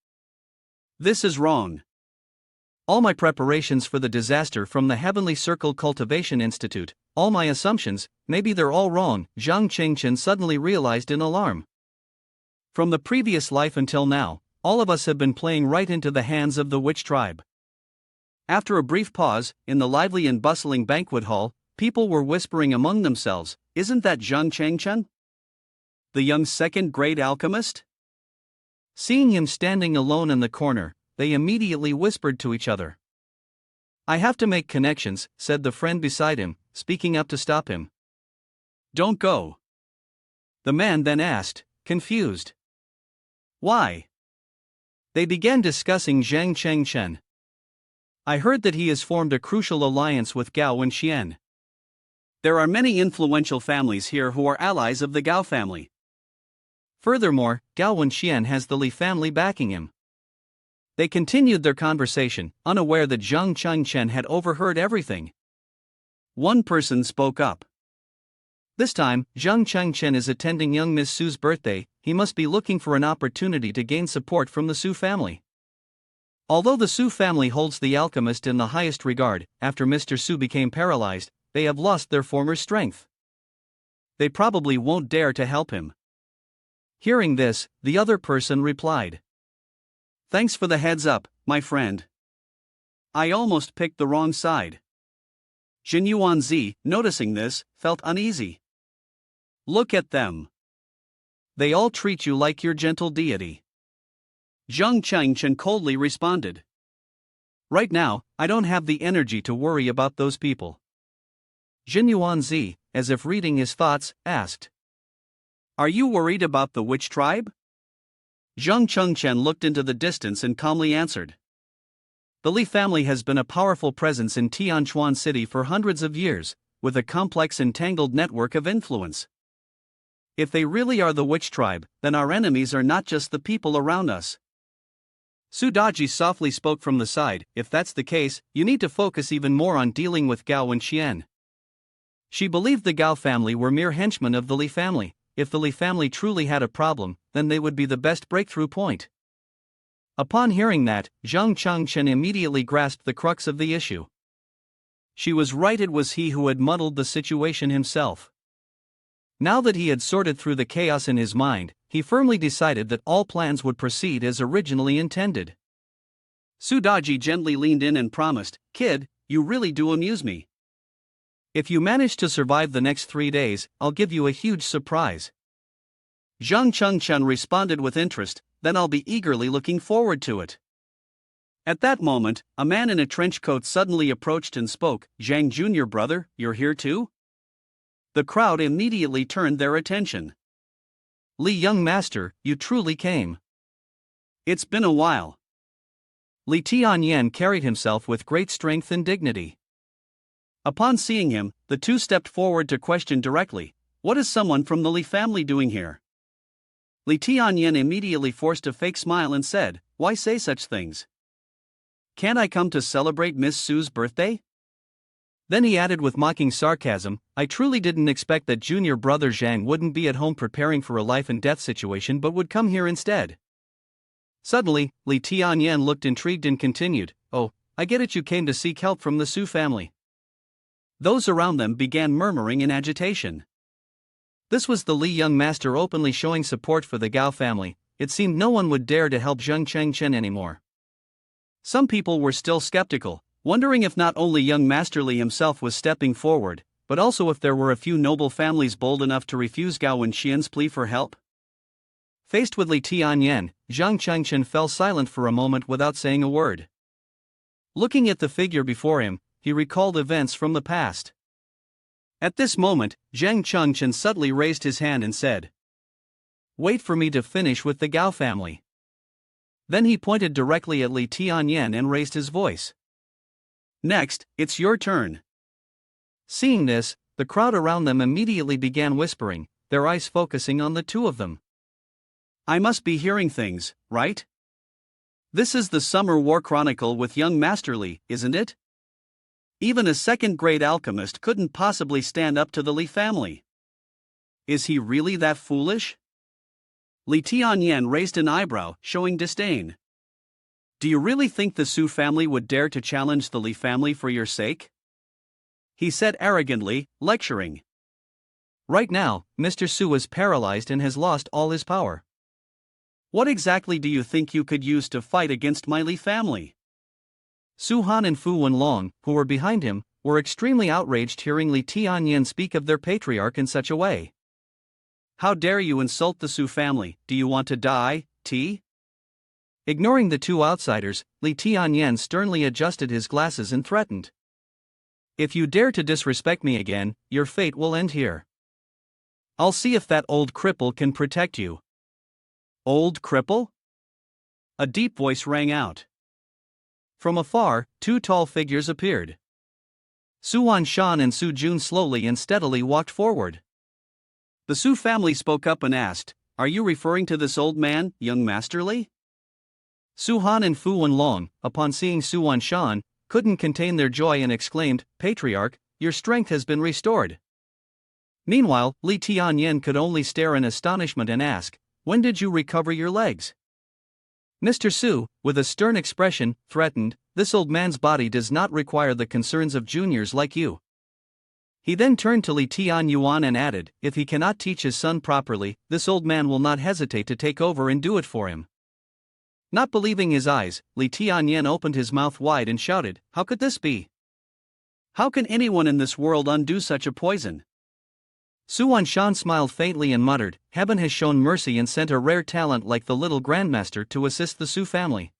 This is wrong. All my preparations for the disaster from the Heavenly Circle Cultivation Institute, all my assumptions, maybe they're all wrong, Zhang Chengchen suddenly realized in alarm. From the previous life until now, all of us have been playing right into the hands of the witch tribe. After a brief pause, in the lively and bustling banquet hall, people were whispering among themselves, "Isn't that Zhang Chengchen? The young second-grade alchemist?" Seeing him standing alone in the corner, they immediately whispered to each other. "I have to make connections," said the friend beside him, speaking up to stop him. "Don't go." The man then asked, confused. "Why?" They began discussing Zhang Chengchen. "I heard that he has formed a crucial alliance with Gao Wenxian. There are many influential families here who are allies of the Gao family. Furthermore, Gao Wenxian has the Li family backing him." They continued their conversation, unaware that Zhang Chengchen had overheard everything. One person spoke up. "This time, Zhang Chengchen is attending young Miss Su's birthday, he must be looking for an opportunity to gain support from the Su family." Although the Su family holds the alchemist in the highest regard, after Mr. Su became paralyzed, they have lost their former strength. They probably won't dare to help him. Hearing this, the other person replied, "Thanks for the heads up, my friend. I almost picked the wrong side." Jin Yuanzi, noticing this, felt uneasy. "Look at them. They all treat you like your gentle deity." Zhang Chengchen coldly responded, "Right now, I don't have the energy to worry about those people." Jin Yuanzi, as if reading his thoughts, asked, "Are you worried about the witch tribe?" Zhang Chengchen looked into the distance and calmly answered, "The Li family has been a powerful presence in Tianchuan City for hundreds of years, with a complex and tangled network of influence. If they really are the witch tribe, then our enemies are not just the people around us." Su Daji softly spoke from the side, "If that's the case, you need to focus even more on dealing with Gao and Chen." She believed the Gao family were mere henchmen of the Li family. If the Li family truly had a problem, then they would be the best breakthrough point. Upon hearing that, Zhang Chengchen immediately grasped the crux of the issue. She was right, it was he who had muddled the situation himself. Now that he had sorted through the chaos in his mind, he firmly decided that all plans would proceed as originally intended. Su Daji gently leaned in and promised, "Kid, you really do amuse me. If you manage to survive the next 3 days, I'll give you a huge surprise." Zhang Chengchen responded with interest, "Then I'll be eagerly looking forward to it." At that moment, a man in a trench coat suddenly approached and spoke, "Zhang Jr. brother, you're here too?" The crowd immediately turned their attention. "Li young master, you truly came. It's been a while." Li Tian Yen carried himself with great strength and dignity. Upon seeing him, the two stepped forward to question directly, "What is someone from the Li family doing here?" Li Tian Yen immediately forced a fake smile and said, "Why say such things? Can't I come to celebrate Miss Su's birthday?" Then he added with mocking sarcasm, "I truly didn't expect that junior brother Zhang wouldn't be at home preparing for a life and death situation but would come here instead." Suddenly, Li Tian Yen looked intrigued and continued, "Oh, I get it, you came to seek help from the Su family." Those around them began murmuring in agitation. This was the Li young master openly showing support for the Gao family. It seemed no one would dare to help Zhang Chengchen anymore. Some people were still skeptical, wondering if not only young Master Li himself was stepping forward, but also if there were a few noble families bold enough to refuse Gao and Xian's plea for help. Faced with Li Tian Yen, Zhang Chengchen fell silent for a moment without saying a word. Looking at the figure before him, he recalled events from the past. At this moment, Zhang Chengchen suddenly raised his hand and said, "Wait for me to finish with the Gao family." Then he pointed directly at Li Tian Yen and raised his voice. "Next, it's your turn." Seeing this, the crowd around them immediately began whispering, their eyes focusing on the two of them. "I must be hearing things, right? This is the Summer War Chronicle with young Master Li, isn't it? Even a second-grade alchemist couldn't possibly stand up to the Li family. Is he really that foolish?" Li Tian Yen raised an eyebrow, showing disdain. "Do you really think the Su family would dare to challenge the Li family for your sake?" he said arrogantly, lecturing. "Right now, Mr. Su is paralyzed and has lost all his power. What exactly do you think you could use to fight against my Li family?" Su Han and Fu Wenlong, who were behind him, were extremely outraged hearing Li Tian Yen speak of their patriarch in such a way. "How dare you insult the Su family? Do you want to die, T?" Ignoring the two outsiders, Li Tian Yen sternly adjusted his glasses and threatened, "If you dare to disrespect me again, your fate will end here. I'll see if that old cripple can protect you." "Old cripple?" A deep voice rang out. From afar, two tall figures appeared. Suan Shan and Su Jun slowly and steadily walked forward. The Su family spoke up and asked, "Are you referring to this old man, young Master Li?" Su Han and Fu Wenlong, upon seeing Suan Shan, couldn't contain their joy and exclaimed, "Patriarch, your strength has been restored." Meanwhile, Li Tian Yen could only stare in astonishment and ask, "When did you recover your legs?" Mr. Su, with a stern expression, threatened, "This old man's body does not require the concerns of juniors like you." He then turned to Li Tianyuan and added, "If he cannot teach his son properly, this old man will not hesitate to take over and do it for him." Not believing his eyes, Li Tianyen opened his mouth wide and shouted, "How could this be? How can anyone in this world undo such a poison?" Suan Shan smiled faintly and muttered, "Heaven has shown mercy and sent a rare talent like the little grandmaster to assist the Su family."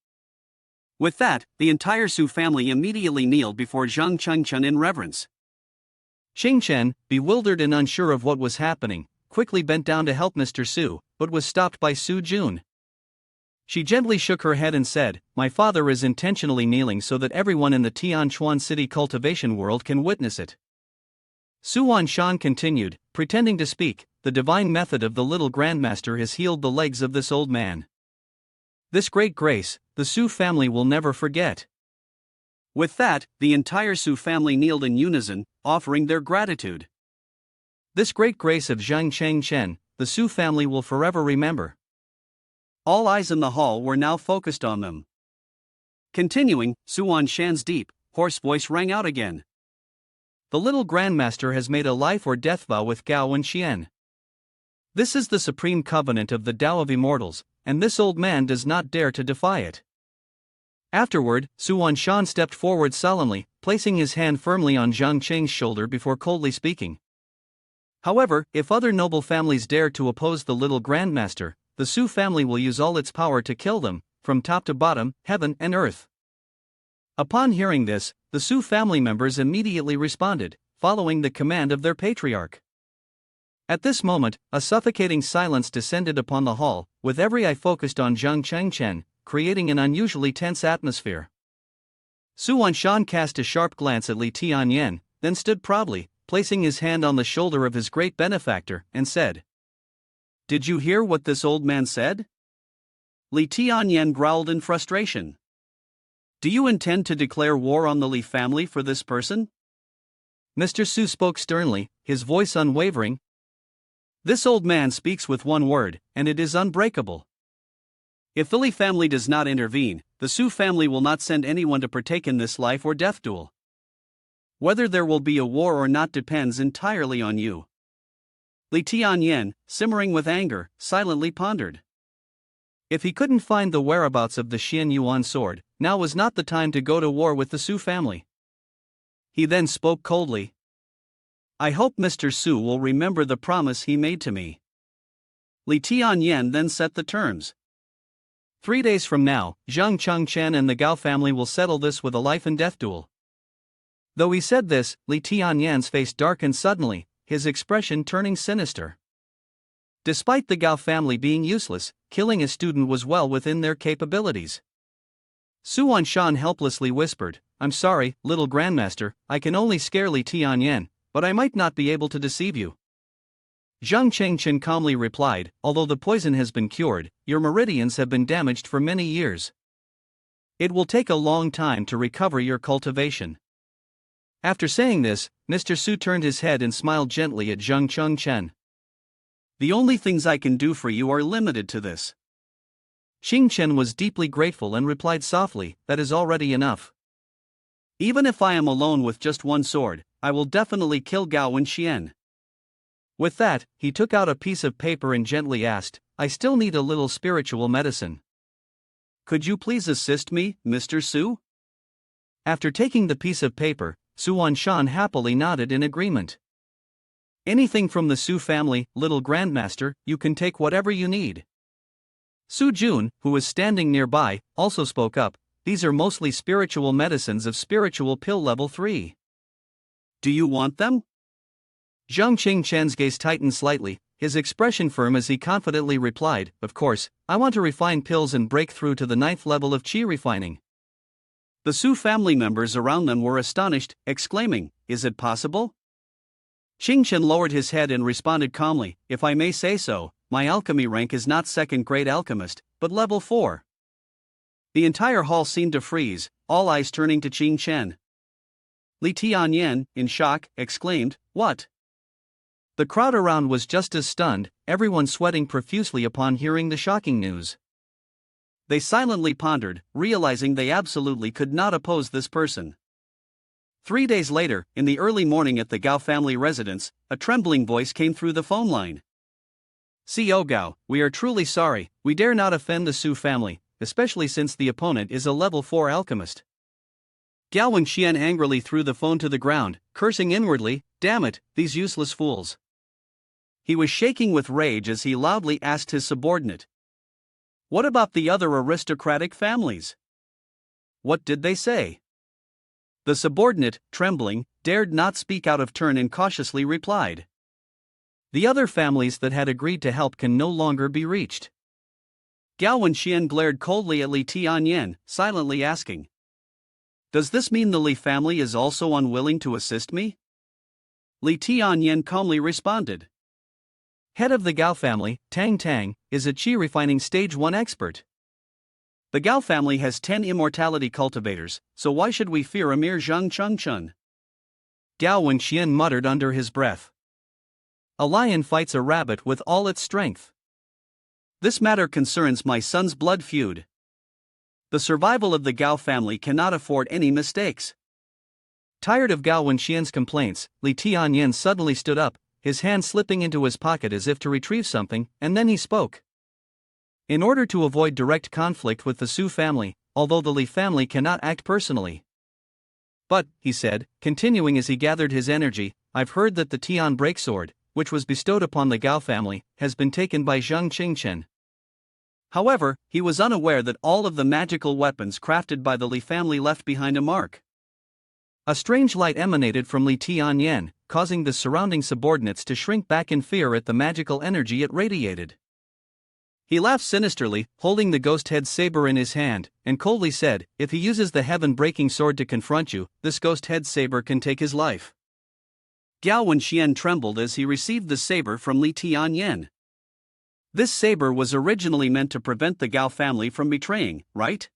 With that, the entire Su family immediately kneeled before Zhang Chengchen in reverence. Xing Chen, bewildered and unsure of what was happening, quickly bent down to help Mr. Su, but was stopped by Su Jun. She gently shook her head and said, "My father is intentionally kneeling so that everyone in the Tianchuan city cultivation world can witness it." Suan Shan continued, pretending to speak, "The divine method of the little grandmaster has healed the legs of this old man. This great grace, the Su family will never forget." With that, the entire Su family kneeled in unison, offering their gratitude. "This great grace of Zhang Chengchen, the Su family will forever remember." All eyes in the hall were now focused on them. Continuing, Suan Shan's deep, hoarse voice rang out again. "The little grandmaster has made a life or death vow with Gao Wenxian. This is the supreme covenant of the Tao of Immortals, and this old man does not dare to defy it." Afterward, Suan Shan stepped forward solemnly, placing his hand firmly on Zhang Cheng's shoulder before coldly speaking. "However, if other noble families dare to oppose the little grandmaster, the Su family will use all its power to kill them, from top to bottom, heaven and earth." Upon hearing this, the Su family members immediately responded, following the command of their patriarch. At this moment, a suffocating silence descended upon the hall, with every eye focused on Zhang Chengchen, creating an unusually tense atmosphere. Suan Shan cast a sharp glance at Li Tianyen, then stood proudly, placing his hand on the shoulder of his great benefactor, and said, "Did you hear what this old man said?" Li Tianyen growled in frustration. "Do you intend to declare war on the Li family for this person?" Mr. Su spoke sternly, his voice unwavering. "This old man speaks with one word, and it is unbreakable. If the Li family does not intervene, the Su family will not send anyone to partake in this life or death duel. Whether there will be a war or not depends entirely on you." Li Tianyen, simmering with anger, silently pondered. If he couldn't find the whereabouts of the Xian Yuan sword, now was not the time to go to war with the Su family. He then spoke coldly. "I hope Mr. Su will remember the promise he made to me." Li Tianyen then set the terms. 3 days from now, Zhang Chengchen and the Gao family will settle this with a life and death duel." Though he said this, Li Tianyen's face darkened suddenly, his expression turning sinister. Despite the Gao family being useless, killing a student was well within their capabilities. Suan Shan helplessly whispered, "I'm sorry, little grandmaster, I can only scare Li Tianyen, but I might not be able to deceive you." Zhang Chengchen calmly replied, "Although the poison has been cured, your meridians have been damaged for many years. It will take a long time to recover your cultivation." After saying this, Mr. Su turned his head and smiled gently at Zhang Chengchen. "The only things I can do for you are limited to this." Xing Chen was deeply grateful and replied softly, "That is already enough. Even if I am alone with just one sword, I will definitely kill Gao Wenxian." With that, he took out a piece of paper and gently asked, "I still need a little spiritual medicine. Could you please assist me, Mr. Su?" After taking the piece of paper, Suan Shan happily nodded in agreement. "Anything from the Su family, little grandmaster, you can take whatever you need." Su Jun, who was standing nearby, also spoke up, "These are mostly spiritual medicines of spiritual pill level 3. Do you want them?" Zhang Chengchen's gaze tightened slightly, his expression firm as he confidently replied, "Of course, I want to refine pills and break through to the 9th level of qi refining." The Su family members around them were astonished, exclaiming, "Is it possible?" Xing Chen lowered his head and responded calmly, "If I may say so, my alchemy rank is not second-grade alchemist, but level 4. The entire hall seemed to freeze, all eyes turning to Xing Chen. Li Tianyen, in shock, exclaimed, "What?" The crowd around was just as stunned, everyone sweating profusely upon hearing the shocking news. They silently pondered, realizing they absolutely could not oppose this person. 3 days later, in the early morning at the Gao family residence, a trembling voice came through the phone line. "Co Gao, we are truly sorry, we dare not offend the Su family, especially since the opponent is a level 4 alchemist." Gao Wenxian angrily threw the phone to the ground, cursing inwardly, "Damn it, these useless fools." He was shaking with rage as he loudly asked his subordinate, "What about the other aristocratic families? What did they say?" The subordinate, trembling, dared not speak out of turn and cautiously replied, "The other families that had agreed to help can no longer be reached." Gao Wenxian glared coldly at Li Tian Yen, silently asking, "Does this mean the Li family is also unwilling to assist me?" Li Tian Yen calmly responded, "Head of the Gao family, Tang Tang, is a Qi refining stage 1 expert. "The Gao family has 10 immortality cultivators, so why should we fear a mere Zhang Chengchun?" Gao Wenxian muttered under his breath. "A lion fights a rabbit with all its strength. This matter concerns my son's blood feud. The survival of the Gao family cannot afford any mistakes." Tired of Gao Wenxian's complaints, Li Tianyan suddenly stood up, his hand slipping into his pocket as if to retrieve something, and then he spoke. "In order to avoid direct conflict with the Su family, although the Li family cannot act personally. But," he said, continuing as he gathered his energy, "I've heard that the Tian breaksword, which was bestowed upon the Gao family, has been taken by Zhang Qingchen." However, he was unaware that all of the magical weapons crafted by the Li family left behind a mark. A strange light emanated from Li Tianyan, causing the surrounding subordinates to shrink back in fear at the magical energy it radiated. He laughed sinisterly, holding the ghost head saber in his hand, and coldly said, "If he uses the heaven-breaking sword to confront you, this ghost head saber can take his life." Gao Wenxian trembled as he received the saber from Li Tianyan. This saber was originally meant to prevent the Gao family from betraying, right?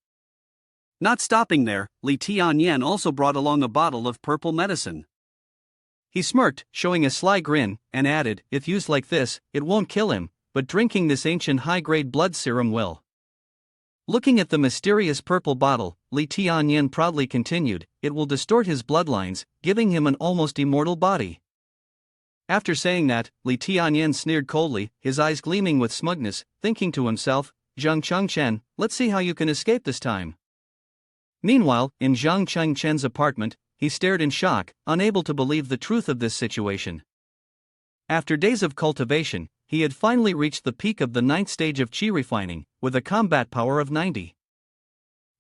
Not stopping there, Li Tianyan also brought along a bottle of purple medicine. He smirked, showing a sly grin, and added, "If used like this, it won't kill him, but drinking this ancient high-grade blood serum will." Looking at the mysterious purple bottle, Li Tianyan proudly continued, "It will distort his bloodlines, giving him an almost immortal body." After saying that, Li Tianyan sneered coldly, his eyes gleaming with smugness, thinking to himself, "Zhang Chengchen, let's see how you can escape this time." Meanwhile, in Zhang Chengchen's apartment, he stared in shock, unable to believe the truth of this situation. After days of cultivation, he had finally reached the peak of the 9th stage of Qi refining, with a combat power of 90.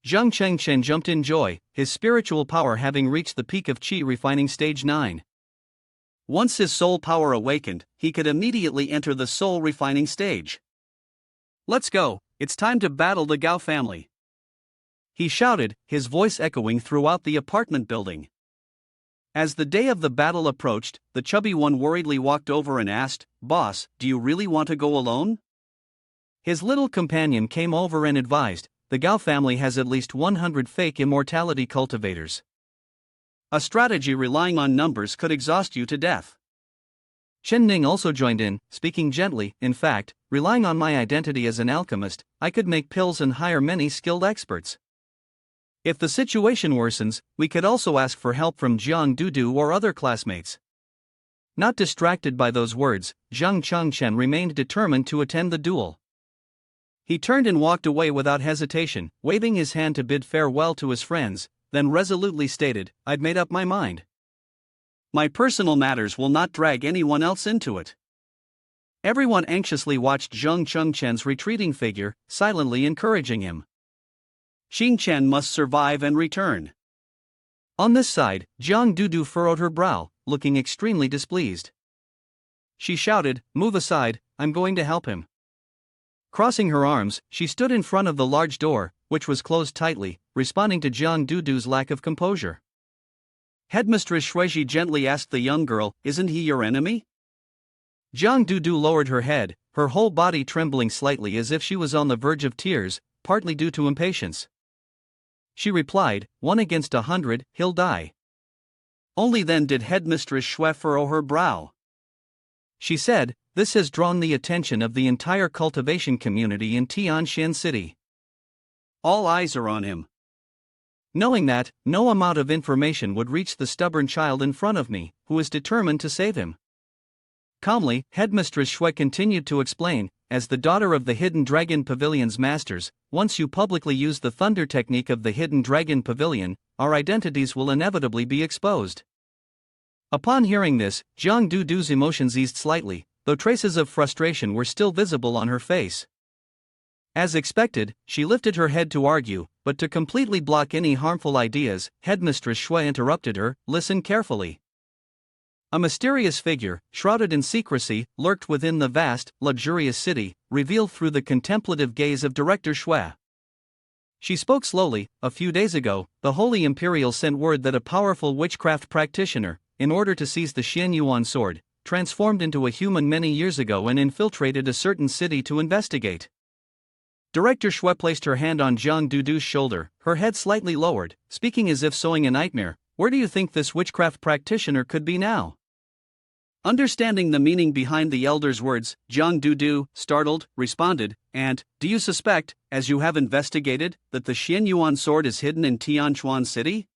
Zhang Chengchen jumped in joy, his spiritual power having reached the peak of Qi refining stage 9. Once his soul power awakened, he could immediately enter the soul refining stage. "Let's go, it's time to battle the Gao family," he shouted, his voice echoing throughout the apartment building. As the day of the battle approached, the chubby one worriedly walked over and asked, "Boss, do you really want to go alone?" His little companion came over and advised, "The Gao family has at least 100 fake immortality cultivators. A strategy relying on numbers could exhaust you to death." Ning also joined in, speaking gently, "In fact, relying on my identity as an alchemist, I could make pills and hire many skilled experts. If the situation worsens, we could also ask for help from Jiang Dudu or other classmates." Not distracted by those words, Zhang Chengchen remained determined to attend the duel. He turned and walked away without hesitation, waving his hand to bid farewell to his friends, then resolutely stated, "I'd made up my mind. My personal matters will not drag anyone else into it." Everyone anxiously watched Zhang Chengchen's retreating figure, silently encouraging him. Chen must survive and return. On this side, Jiang Dudu furrowed her brow, looking extremely displeased. She shouted, "Move aside, I'm going to help him." Crossing her arms, she stood in front of the large door, which was closed tightly, responding to Jiang Dudu's lack of composure. Headmistress Shuizhi gently asked the young girl, "Isn't he your enemy?" Jiang Dudu lowered her head, her whole body trembling slightly as if she was on the verge of tears, partly due to impatience. She replied, "1 against 100, he'll die." Only then did Headmistress Shui furrow her brow. She said, "This has drawn the attention of the entire cultivation community in Tianxian City. All eyes are on him. Knowing that, no amount of information would reach the stubborn child in front of me, who is determined to save him. Calmly, Headmistress Shui continued to explain, as the daughter of the Hidden Dragon Pavilion's masters, once you publicly use the thunder technique of the Hidden Dragon Pavilion, our identities will inevitably be exposed. Upon hearing this, Jiang Dudu's emotions eased slightly, though traces of frustration were still visible on her face. As expected, she lifted her head to argue, but to completely block any harmful ideas, Headmistress Shui interrupted her. Listen carefully. A mysterious figure, shrouded in secrecy, lurked within the vast, luxurious city, revealed through the contemplative gaze of Director Shui. She spoke slowly. A few days ago, the Holy Imperial sent word that a powerful witchcraft practitioner, in order to seize the Xian Yuan sword, transformed into a human many years ago and infiltrated a certain city to investigate. Director Shui placed her hand on Jiang Dudu's shoulder, her head slightly lowered, speaking as if sowing a nightmare. Where do you think this witchcraft practitioner could be now? Understanding the meaning behind the elder's words, Jiang Dudu, startled, responded, and, do you suspect, as you have investigated, that the Xian Yuan sword is hidden in Tianchuan City?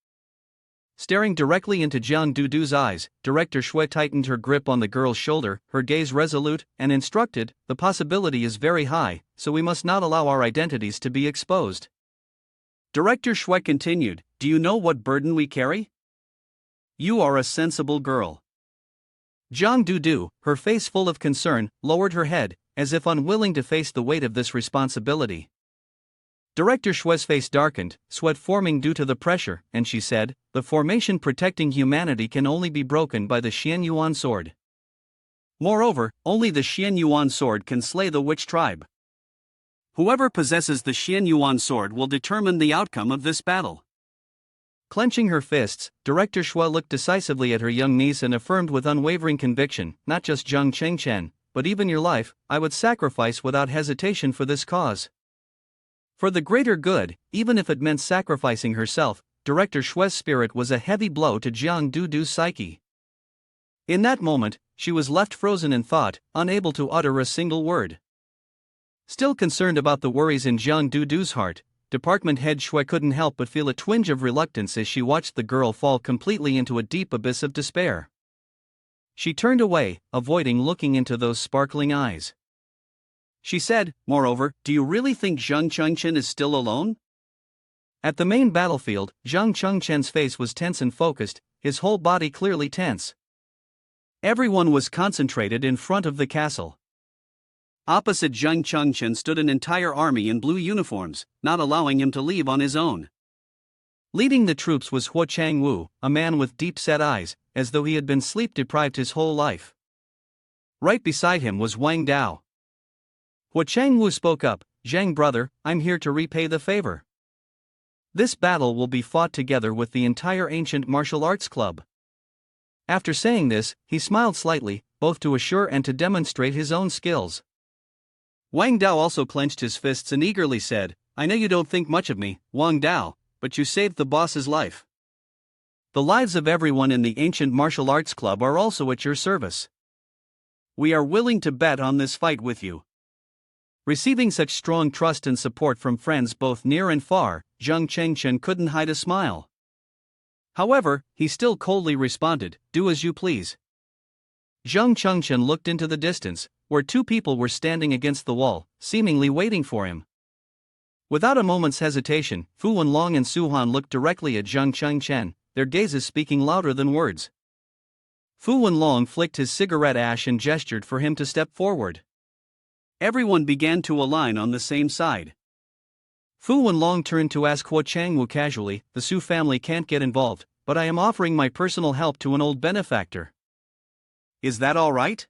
Staring directly into Jiang Dudu's eyes, Director Shui tightened her grip on the girl's shoulder, her gaze resolute, and instructed, the possibility is very high, so we must not allow our identities to be exposed. Director Shui continued, do you know what burden we carry? You are a sensible girl. Jiang Dudu, her face full of concern, lowered her head, as if unwilling to face the weight of this responsibility. Director Shui's face darkened, sweat forming due to the pressure, and she said, the formation protecting humanity can only be broken by the Xian Yuan sword. Moreover, only the Xian Yuan sword can slay the witch tribe. Whoever possesses the Xian Yuan sword will determine the outcome of this battle. Clenching her fists, Director Shui looked decisively at her young niece and affirmed with unwavering conviction, not just Zhang Chengchen, but even your life, I would sacrifice without hesitation for this cause. For the greater good, even if it meant sacrificing herself, Director Shui's spirit was a heavy blow to Jiang Dudu's psyche. In that moment, she was left frozen in thought, unable to utter a single word. Still concerned about the worries in Jiang Dudu's heart, Department Head Shui couldn't help but feel a twinge of reluctance as she watched the girl fall completely into a deep abyss of despair. She turned away, avoiding looking into those sparkling eyes. She said, moreover, do you really think Zhang Chengchen is still alone? At the main battlefield, Zhang Chengchen's face was tense and focused, his whole body clearly tense. Everyone was concentrated in front of the castle. Opposite Zhang Chengchen stood an entire army in blue uniforms, not allowing him to leave on his own. Leading the troops was Huo Changwu, a man with deep-set eyes, as though he had been sleep-deprived his whole life. Right beside him was Wang Dao. Huo Changwu spoke up, Zhang brother, I'm here to repay the favor. This battle will be fought together with the entire ancient martial arts club. After saying this, he smiled slightly, both to assure and to demonstrate his own skills. Wang Dao also clenched his fists and eagerly said, I know you don't think much of me, Wang Dao, but you saved the boss's life. The lives of everyone in the ancient martial arts club are also at your service. We are willing to bet on this fight with you. Receiving such strong trust and support from friends both near and far, Zhang Chengchen couldn't hide a smile. However, he still coldly responded, do as you please. Zhang Chengchen looked into the distance, where two people were standing against the wall, seemingly waiting for him. Without a moment's hesitation, Fu Wenlong and Su Han looked directly at Zhang Chengchen, their gazes speaking louder than words. Fu Wenlong flicked his cigarette ash and gestured for him to step forward. Everyone began to align on the same side. Fu Wenlong turned to ask Huo Changwu casually, the Su family can't get involved, but I am offering my personal help to an old benefactor. Is that all right?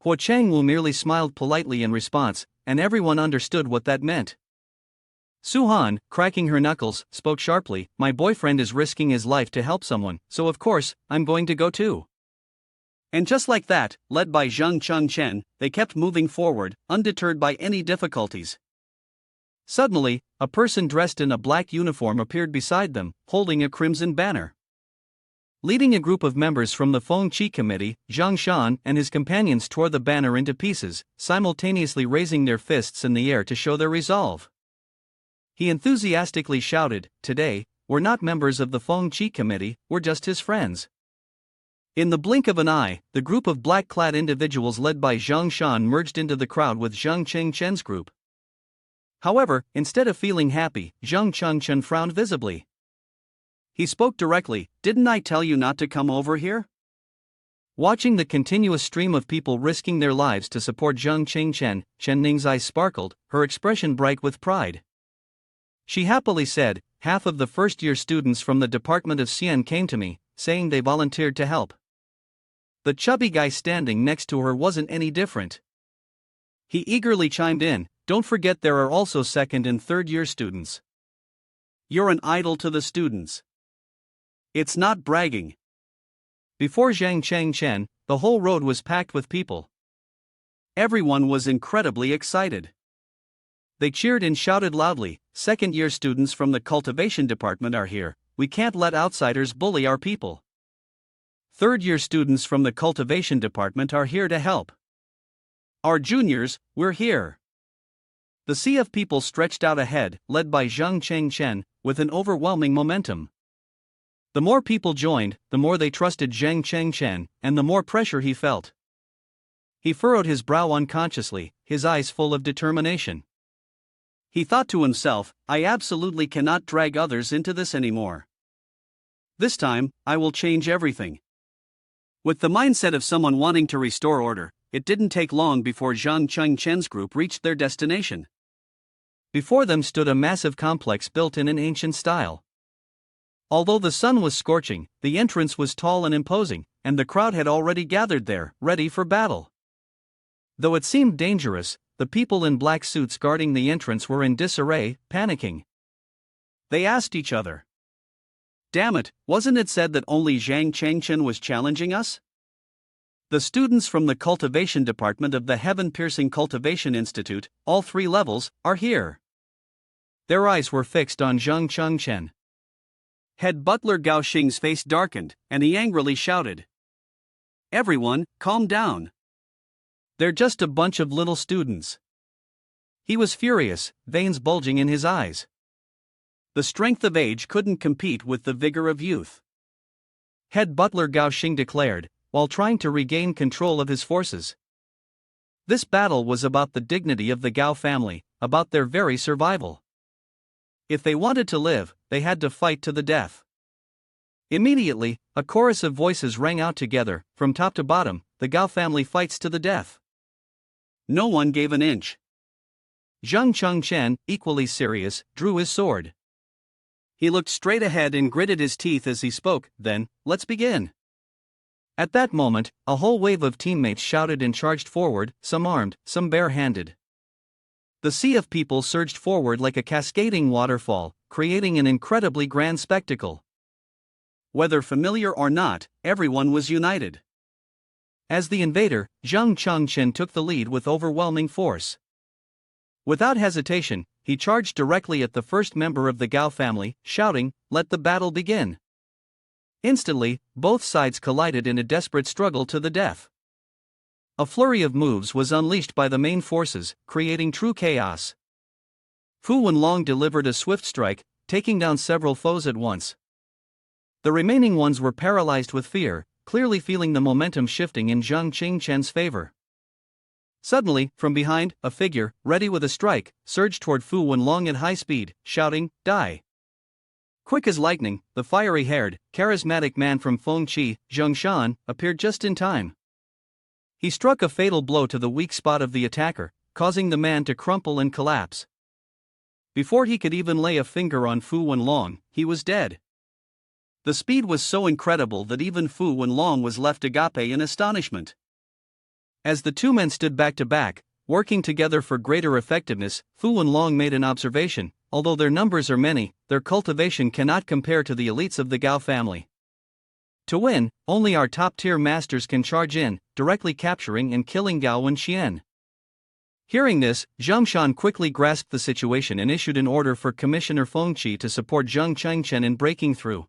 Huo Changwu merely smiled politely in response, and everyone understood what that meant. Su Han, cracking her knuckles, spoke sharply, my boyfriend is risking his life to help someone, so of course, I'm going to go too. And just like that, led by Zhang Chengchen, they kept moving forward, undeterred by any difficulties. Suddenly, a person dressed in a black uniform appeared beside them, holding a crimson banner. Leading a group of members from the Feng Qi Committee, Zhang Shan and his companions tore the banner into pieces, simultaneously raising their fists in the air to show their resolve. He enthusiastically shouted, "Today, we're not members of the Feng Qi committee, we're just his friends." In the blink of an eye, the group of black-clad individuals led by Zhang Shan merged into the crowd with Zhang Chengchen's group. However, instead of feeling happy, Zhang Chengchen frowned visibly. He spoke directly, "Didn't I tell you not to come over here?" Watching the continuous stream of people risking their lives to support Zhang Chengchen, Chen Ning's eyes sparkled, her expression bright with pride. She happily said, "Half of the first-year students from the Department of Xian came to me, saying they volunteered to help." The chubby guy standing next to her wasn't any different. He eagerly chimed in, "Don't forget there are also second and third-year students. You're an idol to the students. It's not bragging." Before Zhang Chengchen, the whole road was packed with people. Everyone was incredibly excited. They cheered and shouted loudly, "Second-year students from the Cultivation department are here, we can't let outsiders bully our people. Third-year students from the Cultivation department are here to help. Our juniors, we're here." The sea of people stretched out ahead, led by Zhang Chengchen, with an overwhelming momentum. The more people joined, the more they trusted Zhang Chengchen, and the more pressure he felt. He furrowed his brow unconsciously, his eyes full of determination. He thought to himself, "I absolutely cannot drag others into this anymore. This time, I will change everything." With the mindset of someone wanting to restore order, it didn't take long before Zhang Chengchen's group reached their destination. Before them stood a massive complex built in an ancient style. Although the sun was scorching, the entrance was tall and imposing, and the crowd had already gathered there, ready for battle. Though it seemed dangerous, the people in black suits guarding the entrance were in disarray, panicking. They asked each other, "Damn it, wasn't it said that only Zhang Chengchen was challenging us?" The students from the Cultivation department of the Heaven-Piercing Cultivation Institute, all 3 levels, are here. Their eyes were fixed on Zhang Chengchen. Head butler Gao Xing's face darkened, and he angrily shouted, "Everyone, calm down. They're just a bunch of little students." He was furious, veins bulging in his eyes. The strength of age couldn't compete with the vigor of youth. Head butler Gao Xing declared, while trying to regain control of his forces. This battle was about the dignity of the Gao family, about their very survival. If they wanted to live, they had to fight to the death. Immediately, a chorus of voices rang out together, from top to bottom, "The Gao family fights to the death." No one gave an inch. Zhang Chengchen, equally serious, drew his sword. He looked straight ahead and gritted his teeth as he spoke, "Then, let's begin." At that moment, a whole wave of teammates shouted and charged forward, some armed, some bare-handed. The sea of people surged forward like a cascading waterfall, creating an incredibly grand spectacle. Whether familiar or not, everyone was united. As the invader, Zhang Chengchen took the lead with overwhelming force. Without hesitation, he charged directly at the first member of the Gao family, shouting, "Let the battle begin." Instantly, both sides collided in a desperate struggle to the death. A flurry of moves was unleashed by the main forces, creating true chaos. Fu Wenlong delivered a swift strike, taking down several foes at once. The remaining ones were paralyzed with fear, clearly feeling the momentum shifting in Zhang Chengchen's favor. Suddenly, from behind, a figure, ready with a strike, surged toward Fu Wenlong at high speed, shouting, "Die!" Quick as lightning, the fiery-haired, charismatic man from Feng Qi, Zhang Shan, appeared just in time. He struck a fatal blow to the weak spot of the attacker, causing the man to crumple and collapse. Before he could even lay a finger on Fu Wenlong, he was dead. The speed was so incredible that even Fu Wenlong was left agape in astonishment. As the two men stood back to back, working together for greater effectiveness, Fu Wenlong made an observation: although their numbers are many, their cultivation cannot compare to the elites of the Gao family. To win, only our top-tier masters can charge in, directly capturing and killing Gao and Qian. Hearing this, Zhang Shan quickly grasped the situation and issued an order for Commissioner Feng Qi to support Zhang Chengchen in breaking through.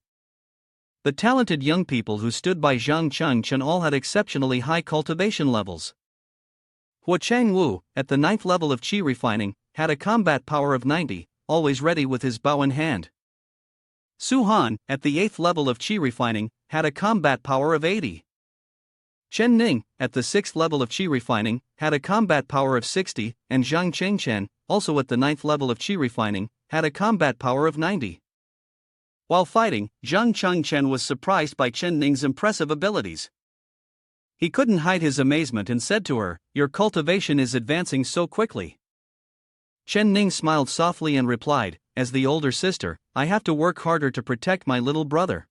The talented young people who stood by Zhang Chengchen all had exceptionally high cultivation levels. Hua Changwu, at the 9th level of Qi refining, had a combat power of 90, always ready with his bow in hand. Suan, at the 8th level of Qi refining, had a combat power of 80. Ning, at the 6th level of Qi refining, had a combat power of 60, and Zhang Chen, also at the 9th level of Qi refining, had a combat power of 90. While fighting, Zhang Chen was surprised by Ning's impressive abilities. He couldn't hide his amazement and said to her, "Your cultivation is advancing so quickly." Ning smiled softly and replied, "As the older sister, I have to work harder to protect my little brother."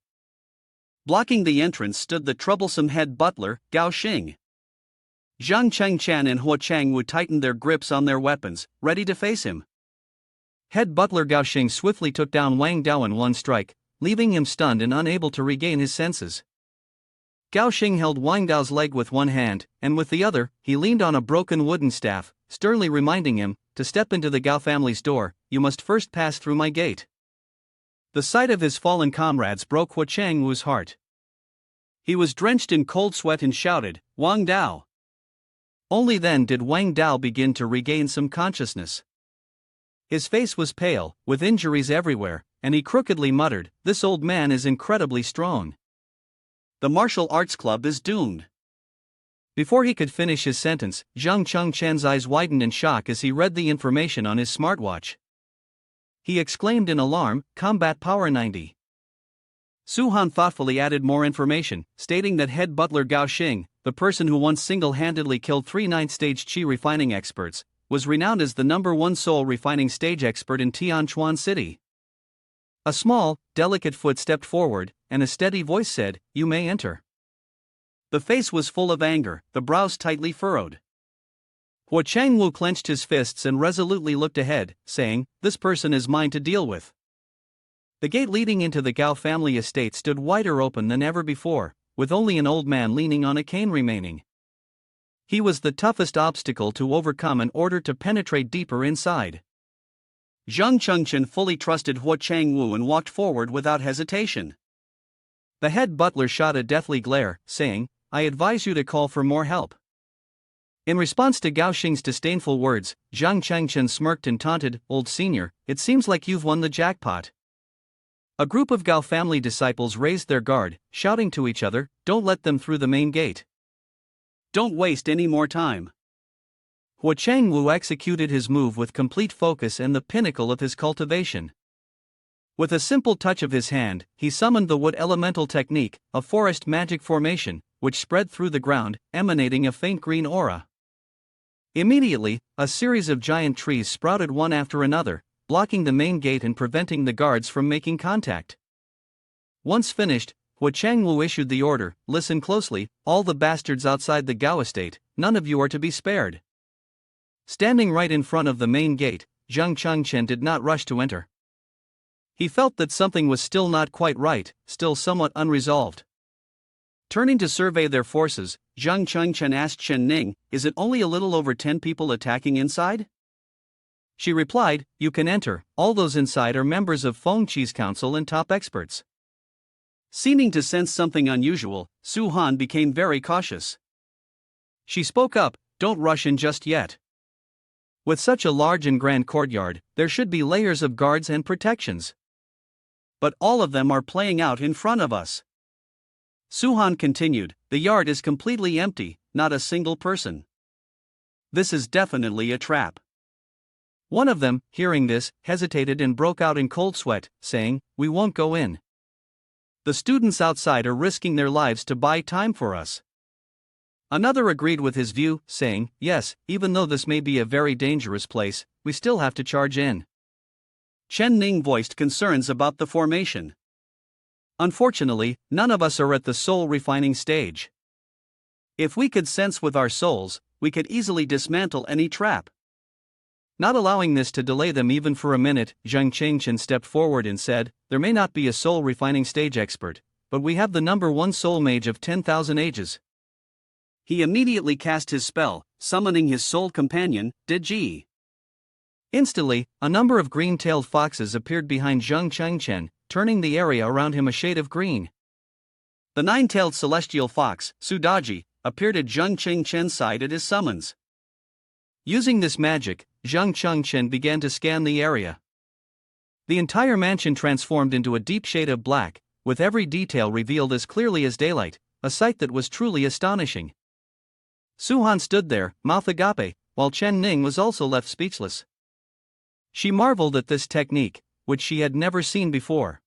Blocking the entrance stood the troublesome head butler, Gao Xing. Zhang Chen and Huo Changwu tightened their grips on their weapons, ready to face him. Head butler Gao Xing swiftly took down Wang Dao in one strike, leaving him stunned and unable to regain his senses. Gao Xing held Wang Dao's leg with one hand, and with the other, he leaned on a broken wooden staff, sternly reminding him, "To step into the Gao family's door, you must first pass through my gate." The sight of his fallen comrades broke Huo Changwu's heart. He was drenched in cold sweat and shouted, "Wang Dao!" Only then did Wang Dao begin to regain some consciousness. His face was pale, with injuries everywhere, and he crookedly muttered, "This old man is incredibly strong. The martial arts club is doomed." Before he could finish his sentence, Zhang Chen's eyes widened in shock as he read the information on his smartwatch. He exclaimed in alarm, "Combat power 90. Suan thoughtfully added more information, stating that head butler Gao Xing, the person who once single-handedly killed 3 9th-stage Qi refining experts, was renowned as the #1 soul refining stage expert in Tianquan City. A small, delicate foot stepped forward, and a steady voice said, "You may enter." The face was full of anger, the brows tightly furrowed. Huo Changwu clenched his fists and resolutely looked ahead, saying, "This person is mine to deal with." The gate leading into the Gao family estate stood wider open than ever before, with only an old man leaning on a cane remaining. He was the toughest obstacle to overcome in order to penetrate deeper inside. Zhang Chen fully trusted Huo Changwu and walked forward without hesitation. The head butler shot a deathly glare, saying, "I advise you to call for more help." In response to Gao Xing's disdainful words, Zhang Chen smirked and taunted, "Old senior, it seems like you've won the jackpot." A group of Gao family disciples raised their guard, shouting to each other, "Don't let them through the main gate. Don't waste any more time." Huo Changwu executed his move with complete focus and the pinnacle of his cultivation. With a simple touch of his hand, he summoned the wood elemental technique, a forest magic formation, which spread through the ground, emanating a faint green aura. Immediately, a series of giant trees sprouted one after another, blocking the main gate and preventing the guards from making contact. Once finished, Huo Changwu issued the order, "Listen closely, all the bastards outside the Gao estate, none of you are to be spared." Standing right in front of the main gate, Zhang Chen did not rush to enter. He felt that something was still not quite right, still somewhat unresolved. Turning to survey their forces, Zhang Chen asked Ning, "Is it only a little over 10 people attacking inside?" She replied, "You can enter, all those inside are members of Fengqi's council and top experts." Seeming to sense something unusual, Suan became very cautious. She spoke up, "Don't rush in just yet. With such a large and grand courtyard, there should be layers of guards and protections. But all of them are playing out in front of us." Suan continued, "The yard is completely empty, not a single person. This is definitely a trap." One of them, hearing this, hesitated and broke out in cold sweat, saying, "We won't go in. The students outside are risking their lives to buy time for us." Another agreed with his view, saying, "Yes, even though this may be a very dangerous place, we still have to charge in." Ning voiced concerns about the formation. "Unfortunately, none of us are at the soul refining stage. If we could sense with our souls, we could easily dismantle any trap." Not allowing this to delay them even for a minute, Zhang Chen stepped forward and said, "There may not be a soul refining stage expert, but we have the #1 soul mage of 10,000 ages." He immediately cast his spell, summoning his soul companion, Deji. Instantly, a number of green-tailed foxes appeared behind Zhang Chen, turning the area around him a shade of green. The 9-tailed celestial fox, Sudaji, appeared at Zhang Chen's side at his summons. Using this magic, Zhang Chen began to scan the area. The entire mansion transformed into a deep shade of black, with every detail revealed as clearly as daylight, a sight that was truly astonishing. Suan stood there, mouth agape, while Ning was also left speechless. She marveled at this technique, which she had never seen before.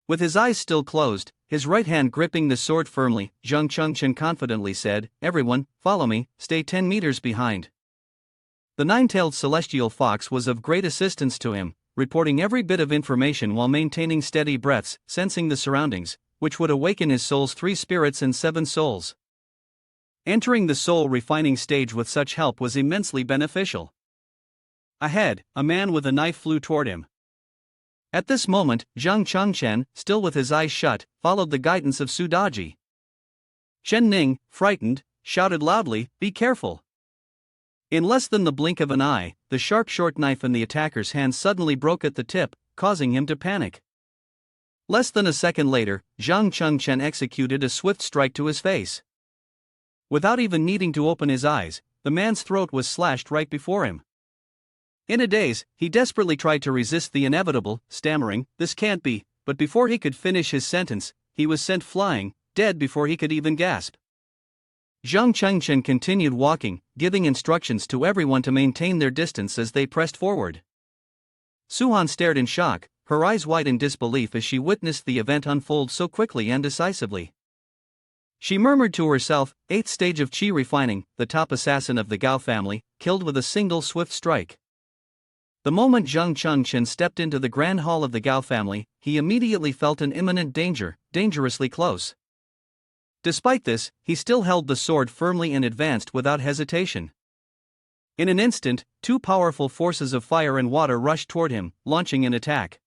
With his eyes still closed, his right hand gripping the sword firmly, Chen confidently said, "Everyone, follow me, stay 10 meters behind." The nine-tailed celestial fox was of great assistance to him, reporting every bit of information while maintaining steady breaths, sensing the surroundings, which would awaken his soul's 3 spirits and 7 souls. Entering the soul refining stage with such help was immensely beneficial. Ahead, a man with a knife flew toward him. At this moment, Chen, still with his eyes shut, followed the guidance of Sudaji. Ning, frightened, shouted loudly, "Be careful!" In less than the blink of an eye, the sharp short knife in the attacker's hand suddenly broke at the tip, causing him to panic. Less than a second later, Chen executed a swift strike to his face. Without even needing to open his eyes, the man's throat was slashed right before him. In a daze, he desperately tried to resist the inevitable, stammering, "This can't be," but before he could finish his sentence, he was sent flying, dead before he could even gasp. Chen continued walking, giving instructions to everyone to maintain their distance as they pressed forward. Suan stared in shock, her eyes wide in disbelief as she witnessed the event unfold so quickly and decisively. She murmured to herself, 8th stage of Qi refining, the top assassin of the Gao family, killed with a single swift strike. The moment Chen stepped into the grand hall of the Gao family, he immediately felt an imminent danger, dangerously close. Despite this, he still held the sword firmly and advanced without hesitation. In an instant, 2 powerful forces of fire and water rushed toward him, launching an attack.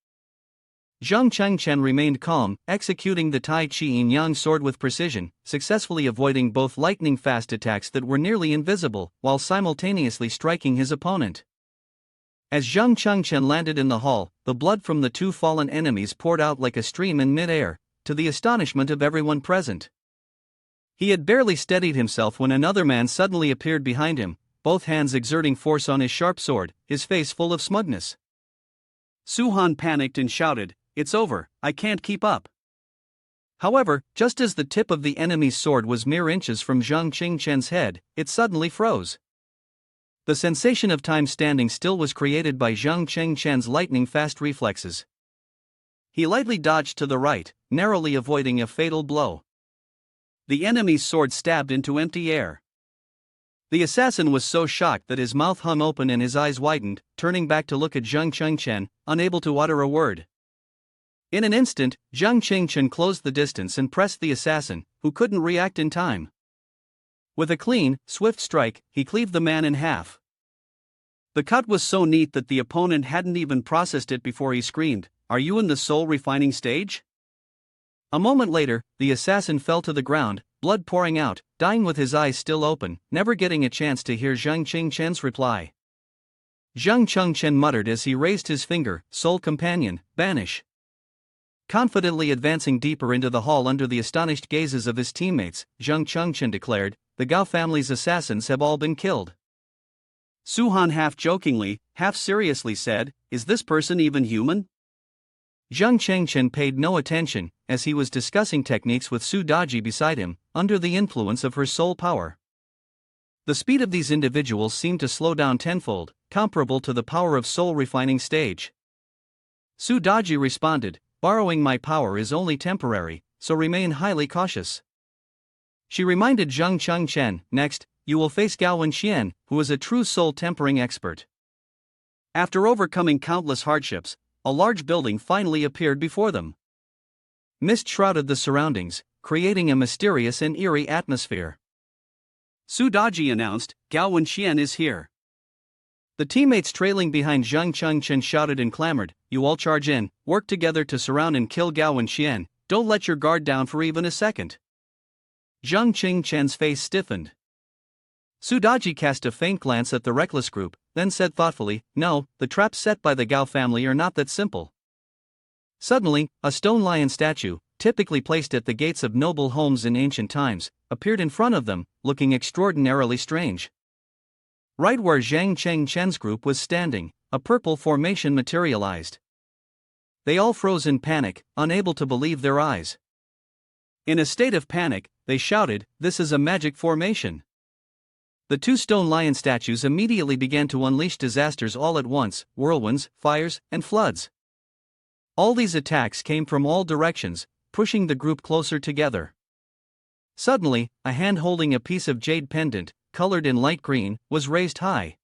Chen remained calm, executing the Tai Chi Yin-Yang sword with precision, successfully avoiding both lightning-fast attacks that were nearly invisible, while simultaneously striking his opponent. As Chen landed in the hall, the blood from the 2 fallen enemies poured out like a stream in mid-air, to the astonishment of everyone present. He had barely steadied himself when another man suddenly appeared behind him, both hands exerting force on his sharp sword, his face full of smugness. Suan panicked and shouted, "It's over, I can't keep up." However, just as the tip of the enemy's sword was mere inches from Chen's head, it suddenly froze. The sensation of time standing still was created by Chen's lightning-fast reflexes. He lightly dodged to the right, narrowly avoiding a fatal blow. The enemy's sword stabbed into empty air. The assassin was so shocked that his mouth hung open and his eyes widened, turning back to look at Chen, unable to utter a word. In an instant, Chen closed the distance and pressed the assassin, who couldn't react in time. With a clean, swift strike, he cleaved the man in half. The cut was so neat that the opponent hadn't even processed it before he screamed, "Are you in the soul refining stage?" A moment later, the assassin fell to the ground, blood pouring out, dying with his eyes still open, never getting a chance to hear Chen's reply. Chen muttered as he raised his finger, "Soul companion, banish." Confidently advancing deeper into the hall under the astonished gazes of his teammates, Chen declared, "The Gao family's assassins have all been killed." Suan half-jokingly, half-seriously said, "Is this person even human?" Chen paid no attention, as he was discussing techniques with Sudaji beside him, under the influence of her soul power. The speed of these individuals seemed to slow down tenfold, comparable to the power of soul refining stage. Sudaji responded, "Borrowing my power is only temporary, so remain highly cautious." She reminded Chen, "Next, you will face Gao Wenxian, who is a true soul tempering expert." After overcoming countless hardships, a large building finally appeared before them. Mist shrouded the surroundings, creating a mysterious and eerie atmosphere. Sudaji announced, "Gao Wenxian is here." The teammates trailing behind Chen shouted and clamored, "You all charge in, work together to surround and kill Gao Wenxian, don't let your guard down for even a second." Chen's face stiffened. Sudaji cast a faint glance at the reckless group, then said thoughtfully, "No, the traps set by the Gao family are not that simple." Suddenly, a stone lion statue, typically placed at the gates of noble homes in ancient times, appeared in front of them, looking extraordinarily strange. Right where Chen's group was standing, a purple formation materialized. They all froze in panic, unable to believe their eyes. In a state of panic, they shouted, "This is a magic formation!" The two stone lion statues immediately began to unleash disasters all at once: whirlwinds, fires, and floods. All these attacks came from all directions, pushing the group closer together. Suddenly, a hand holding a piece of jade pendant, colored in light green, was raised high.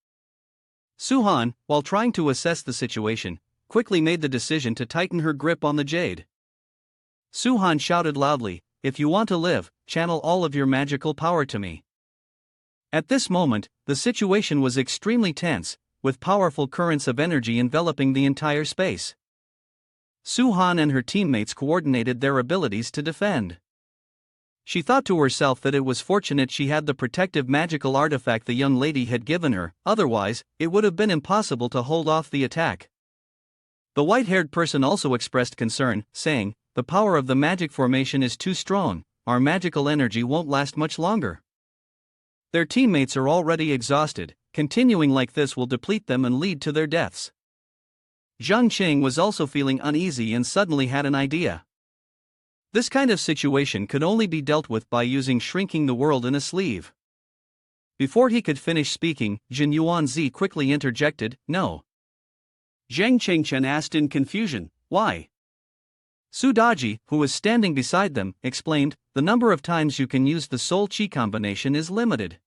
Suan, while trying to assess the situation, quickly made the decision to tighten her grip on the jade. Suan shouted loudly, "If you want to live, channel all of your magical power to me." At this moment, the situation was extremely tense, with powerful currents of energy enveloping the entire space. Suan and her teammates coordinated their abilities to defend. She thought to herself that it was fortunate she had the protective magical artifact the young lady had given her, otherwise, it would have been impossible to hold off the attack. The white-haired person also expressed concern, saying, "The power of the magic formation is too strong, our magical energy won't last much longer." Their teammates are already exhausted, continuing like this will deplete them and lead to their deaths. Zhang Qing was also feeling uneasy and suddenly had an idea. This kind of situation could only be dealt with by using shrinking the world in a sleeve. Before he could finish speaking, Jin Yuanzi quickly interjected, "No." Zhang Qingchen asked in confusion, "Why?" Su Daji, who was standing beside them, explained, "The number of times you can use the soul chi combination is limited.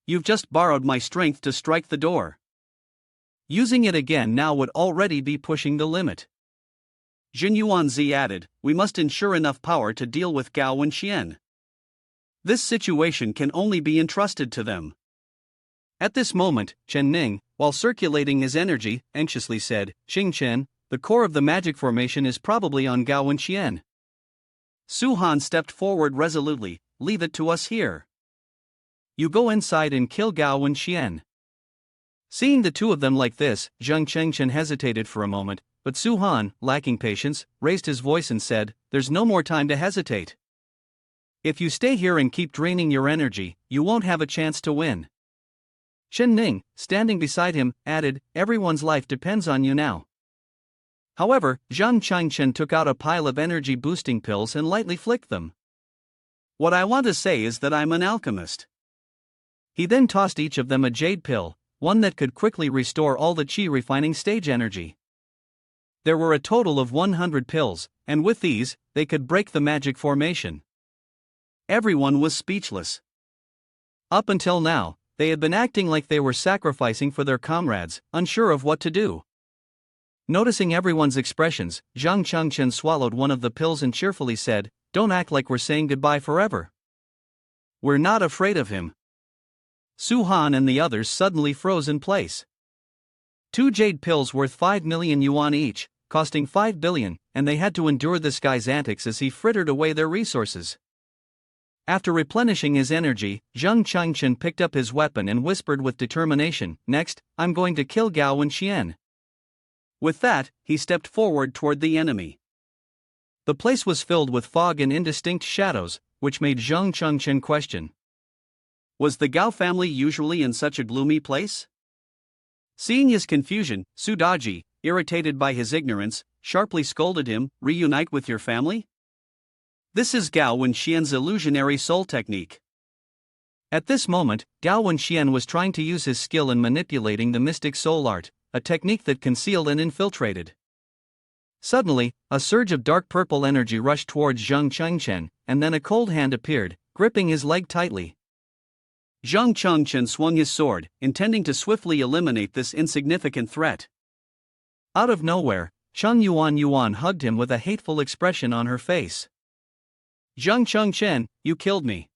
You've just borrowed my strength to strike the door. Using it again now would already be pushing the limit." Jin Yuanzi added, "We must ensure enough power to deal with Gao Wenxian. This situation can only be entrusted to them." At this moment, Ning, while circulating his energy, anxiously said, "Chen, the core of the magic formation is probably on Gao Wenxian." Suan stepped forward resolutely, "Leave it to us here. You go inside and kill Gao Wenxian." Seeing the two of them like this, Zhang Chengchen hesitated for a moment, but Suan, lacking patience, raised his voice and said, "There's no more time to hesitate. If you stay here and keep draining your energy, you won't have a chance to win." Ning, standing beside him, added, "Everyone's life depends on you now." However, Zhang Chengchen took out a pile of energy-boosting pills and lightly flicked them. "What I want to say is that I'm an alchemist." He then tossed each of them a jade pill, one that could quickly restore all the chi refining stage energy. There were a total of 100 pills, and with these, they could break the magic formation. Everyone was speechless. Up until now, they had been acting like they were sacrificing for their comrades, unsure of what to do. Noticing everyone's expressions, Zhang Chengchen swallowed one of the pills and cheerfully said, "Don't act like we're saying goodbye forever. We're not afraid of him." Suan and the others suddenly froze in place. 2 jade pills worth 5 million yuan each, costing 5 billion, and they had to endure this guy's antics as he frittered away their resources. After replenishing his energy, Zhang Chengchen picked up his weapon and whispered with determination, "Next, I'm going to kill Gao Wenxian." With that, he stepped forward toward the enemy. The place was filled with fog and indistinct shadows, which made Zhang Chengchen question. Was the Gao family usually in such a gloomy place? Seeing his confusion, Su Daji, irritated by his ignorance, sharply scolded him, "Reunite with your family? This is Gao Wenxian's illusionary soul technique." At this moment, Gao Wenxian was trying to use his skill in manipulating the mystic soul art, a technique that concealed and infiltrated. Suddenly, a surge of dark purple energy rushed towards Zhang Chengchen, and then a cold hand appeared, gripping his leg tightly. Zhang Chengchen swung his sword, intending to swiftly eliminate this insignificant threat. Out of nowhere, Cheng Yuan hugged him with a hateful expression on her face. "Zhang Chengchen, you killed me.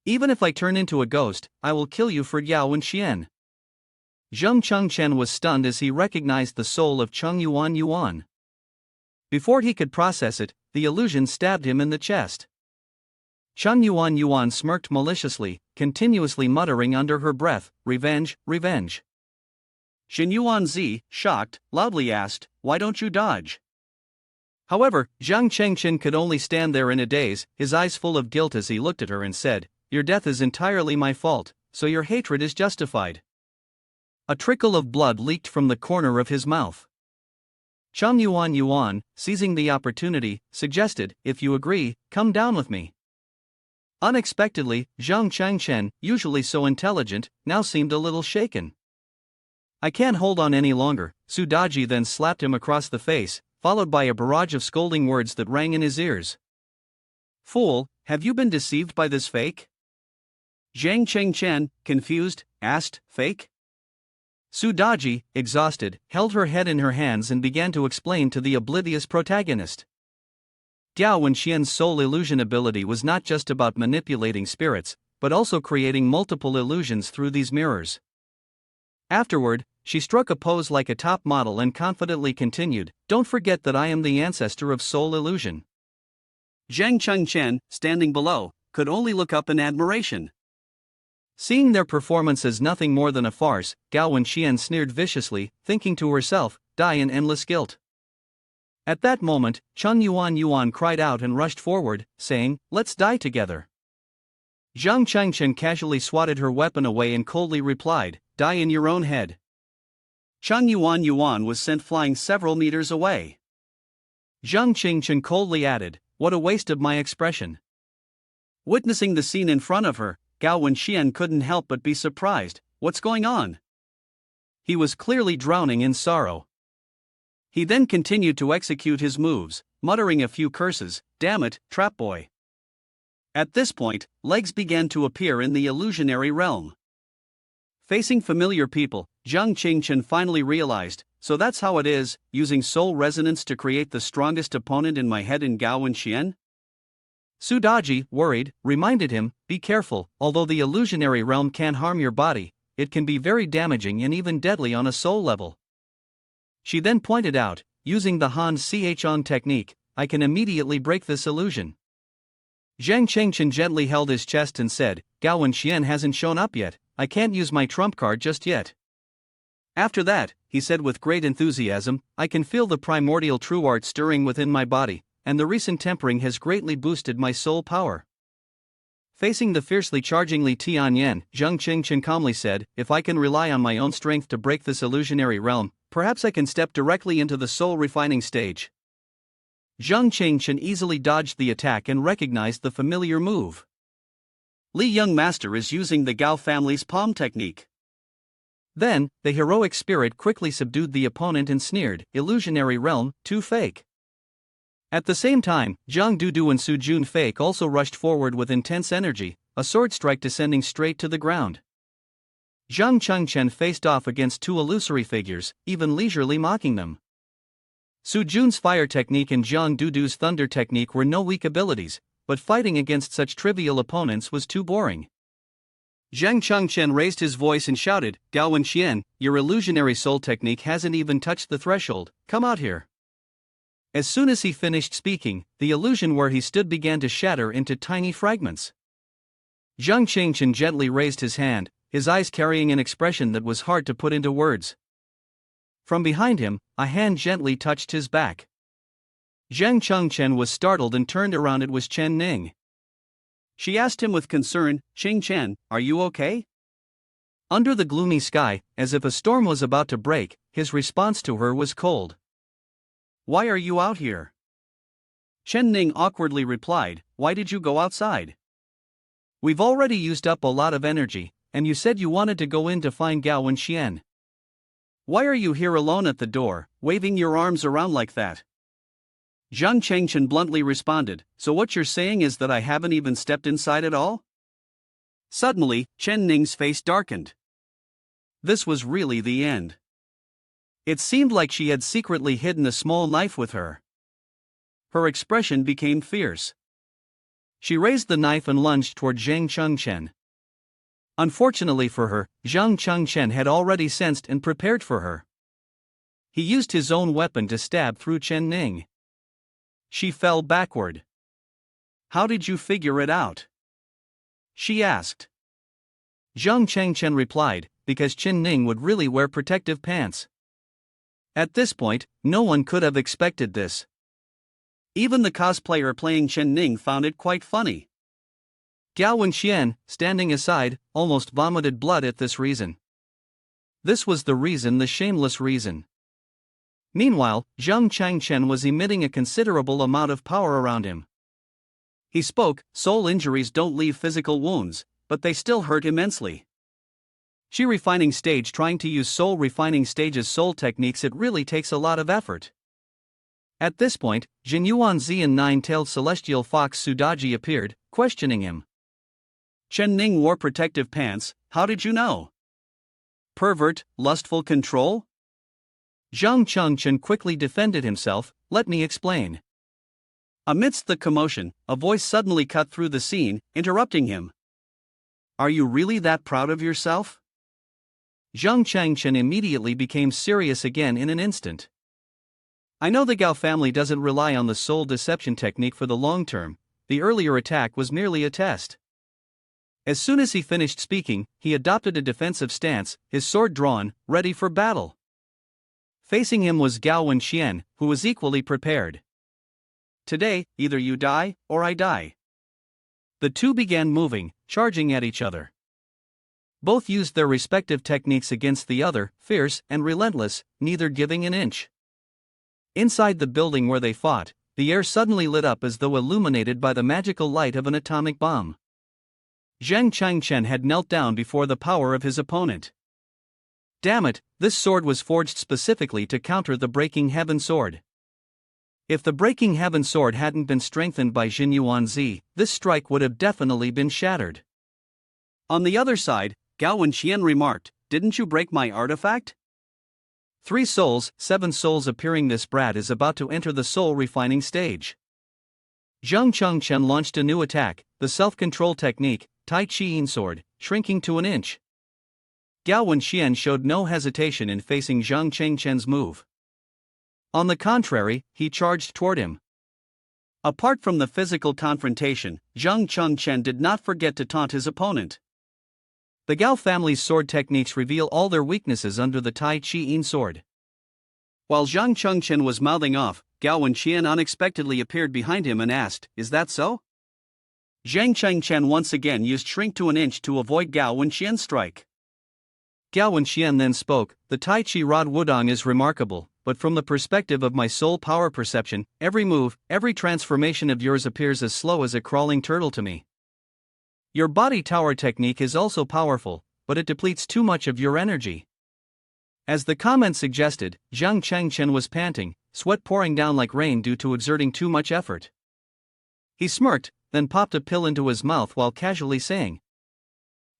Even if I turn into a ghost, I will kill you for Gao Wenxian." Zhang Chengchen was stunned as he recognized the soul of Cheng Yuan. Before he could process it, the illusion stabbed him in the chest. Cheng Yuan smirked maliciously, continuously muttering under her breath, "Revenge, revenge." Jin Yuanzi, shocked, loudly asked, "Why don't you dodge?" However, Zhang Chengchen could only stand there in a daze, his eyes full of guilt as he looked at her and said, "Your death is entirely my fault, so your hatred is justified." A trickle of blood leaked from the corner of his mouth. Yuan, seizing the opportunity, suggested, if you agree, come down with me. Unexpectedly, Zhang Changchen, usually so intelligent, now seemed a little shaken. I can't hold on any longer, Su Daji then slapped him across the face, followed by a barrage of scolding words that rang in his ears. Fool, have you been deceived by this fake? Zhang Chengchen, confused, asked, fake? Su Daji, exhausted, held her head in her hands and began to explain to the oblivious protagonist. Gao Wenxian's soul illusion ability was not just about manipulating spirits, but also creating multiple illusions through these mirrors. Afterward, she struck a pose like a top model and confidently continued, don't forget that I am the ancestor of soul illusion. Zhang Chengchen, standing below, could only look up in admiration. Seeing their performance as nothing more than a farce, Gao Wenxian sneered viciously, thinking to herself, die in endless guilt. At that moment, Yuan cried out and rushed forward, saying, let's die together. Zhang Chengchen casually swatted her weapon away and coldly replied, die in your own head. Yuan was sent flying several meters away. Zhang Chengchen coldly added, what a waste of my expression. Witnessing the scene in front of her, Gao Wenxian couldn't help but be surprised, what's going on? He was clearly drowning in sorrow. He then continued to execute his moves, muttering a few curses, damn it, trap boy. At this point, legs began to appear in the illusionary realm. Facing familiar people, Zhang Chengchen finally realized, so that's how it is, using soul resonance to create the strongest opponent in my head in Gao Wenxian? Su Daji, worried, reminded him, be careful, although the illusionary realm can harm your body, it can be very damaging and even deadly on a soul level. She then pointed out, using the Han Chong technique, I can immediately break this illusion. Zhang Chengchen gently held his chest and said, Gao Wenxian hasn't shown up yet, I can't use my trump card just yet. After that, he said with great enthusiasm, I can feel the primordial true art stirring within my body, and the recent tempering has greatly boosted my soul power. Facing the fiercely charging Li Tian Yen, Zhang Chengchen calmly said, if I can rely on my own strength to break this illusionary realm, perhaps I can step directly into the soul refining stage. Zhang Chengchen easily dodged the attack and recognized the familiar move. Li Young Master is using the Gao family's palm technique. Then, the heroic spirit quickly subdued the opponent and sneered, illusionary realm, too fake. At the same time, Zhang Dudu and Su Jun Fake also rushed forward with intense energy, a sword strike descending straight to the ground. Zhang Chengchen faced off against two illusory figures, even leisurely mocking them. Su Jun's fire technique and Zhang Dudu's thunder technique were no weak abilities, but fighting against such trivial opponents was too boring. Zhang Chengchen raised his voice and shouted, Gao Wenxian, your illusionary soul technique hasn't even touched the threshold, come out here. As soon as he finished speaking, the illusion where he stood began to shatter into tiny fragments. Zhang Chengchen gently raised his hand, his eyes carrying an expression that was hard to put into words. From behind him, a hand gently touched his back. Zhang Chengchen was startled and turned around. It was Chen Ning. She asked him with concern, Chen, are you okay? Under the gloomy sky, as if a storm was about to break, his response to her was cold. Why are you out here? Chen Ning awkwardly replied, why did you go outside? We've already used up a lot of energy, and you said you wanted to go in to find Gao Wenxian. Why are you here alone at the door, waving your arms around like that? Zhang Chengchen bluntly responded, so what you're saying is that I haven't even stepped inside at all? Suddenly, Chen Ning's face darkened. This was really the end. It seemed like she had secretly hidden a small knife with her. Her expression became fierce. She raised the knife and lunged toward Zhang Chengchen. Unfortunately for her, Zhang Chengchen had already sensed and prepared for her. He used his own weapon to stab through Chen Ning. She fell backward. How did you figure it out? She asked. Zhang Chengchen replied, because Chen Ning would really wear protective pants. At this point, no one could have expected this. Even the cosplayer playing Chen Ning found it quite funny. Gao Wenxian, standing aside, almost vomited blood at this reason. This was the reason, the shameless reason. Meanwhile, Zheng Changchen was emitting a considerable amount of power around him. He spoke, soul injuries don't leave physical wounds, but they still hurt immensely. She refining stage trying to use soul refining stage's soul techniques, it really takes a lot of effort. At this point, Jin Yuanzi and nine-tailed celestial fox Sudaji appeared, questioning him. Chen Ning wore protective pants, how did you know? Pervert, lustful control? Zhang Chengchen quickly defended himself, let me explain. Amidst the commotion, a voice suddenly cut through the scene, interrupting him. Are you really that proud of yourself? Zhang Chengchen immediately became serious again in an instant. I know the Gao family doesn't rely on the soul deception technique for the long term, the earlier attack was merely a test. As soon as he finished speaking, he adopted a defensive stance, his sword drawn, ready for battle. Facing him was Gao Wenxian, who was equally prepared. Today, either you die, or I die. The two began moving, charging at each other. Both used their respective techniques against the other, fierce and relentless, neither giving an inch. Inside the building where they fought, the air suddenly lit up as though illuminated by the magical light of an atomic bomb. Zheng Changchen had knelt down before the power of his opponent. Damn it, this sword was forged specifically to counter the Breaking Heaven sword. If the Breaking Heaven sword hadn't been strengthened by Jin Yuanzi, this strike would have definitely been shattered. On the other side, Gao Wenxian remarked, didn't you break my artifact? 3 souls, 7 souls appearing. This brat is about to enter the soul refining stage. Zheng Chengchen launched a new attack, the self-control technique, Tai Chi Yin sword, shrinking to an inch. Gao Wenxian showed no hesitation in facing Zheng Chengchen's move. On the contrary, he charged toward him. Apart from the physical confrontation, Zheng Chengchen did not forget to taunt his opponent. The Gao family's sword techniques reveal all their weaknesses under the Tai Chi Yin sword. While Zheng Chengchen was mouthing off, Gao Wenxian unexpectedly appeared behind him and asked, is that so? Zheng Chengchen once again used shrink to an inch to avoid Gao Wenxian's strike. Gao Wenxian then spoke, the Tai Chi Rod Wudong is remarkable, but from the perspective of my soul power perception, every move, every transformation of yours appears as slow as a crawling turtle to me. Your body tower technique is also powerful, but it depletes too much of your energy. As the comment suggested, Zheng Chengchen was panting, sweat pouring down like rain due to exerting too much effort. He smirked, then popped a pill into his mouth while casually saying,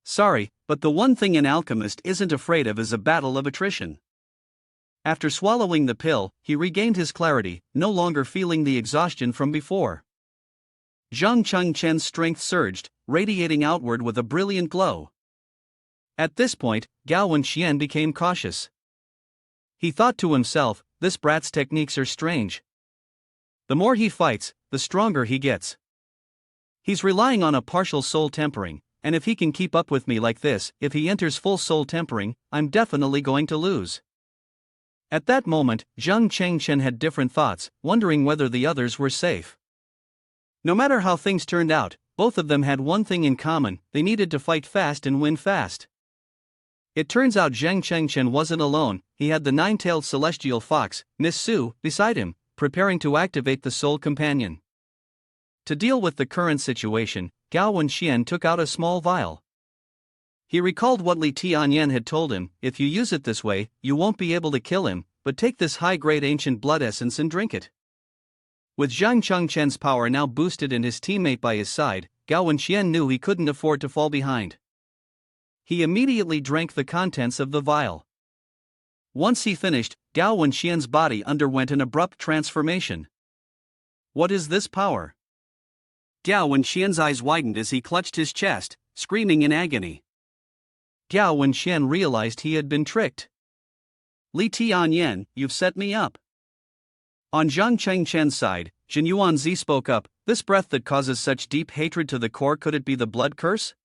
sorry, but the one thing an alchemist isn't afraid of is a battle of attrition. After swallowing the pill, he regained his clarity, no longer feeling the exhaustion from before. Zheng Chengchen's strength surged, radiating outward with a brilliant glow. At this point, Gao Wenxian became cautious. He thought to himself, this brat's techniques are strange. The more he fights, the stronger he gets. He's relying on a partial soul tempering, and if he can keep up with me like this, if he enters full soul tempering, I'm definitely going to lose. At that moment, Zheng Chengchen had different thoughts, wondering whether the others were safe. No matter how things turned out, both of them had one thing in common, they needed to fight fast and win fast. It turns out Zheng Chengchen wasn't alone, he had the nine-tailed celestial fox, Miss Su, beside him, preparing to activate the soul companion. To deal with the current situation, Gao Wenxian took out a small vial. He recalled what Lee Tian Yen had told him, if you use it this way, you won't be able to kill him, but take this high-grade ancient blood essence and drink it. With Zheng Chengchen's power now boosted and his teammate by his side, Gao Wenxian knew he couldn't afford to fall behind. He immediately drank the contents of the vial. Once he finished, Gao Wenxian's body underwent an abrupt transformation. What is this power? Gao Wenxian's eyes widened as he clutched his chest, screaming in agony. Gao Wenxian realized he had been tricked. Lee Tian Yen, you've set me up. On Zheng Chengchen's side, Jin Yuanzi spoke up, this breath that causes such deep hatred to the core, could it be the blood curse?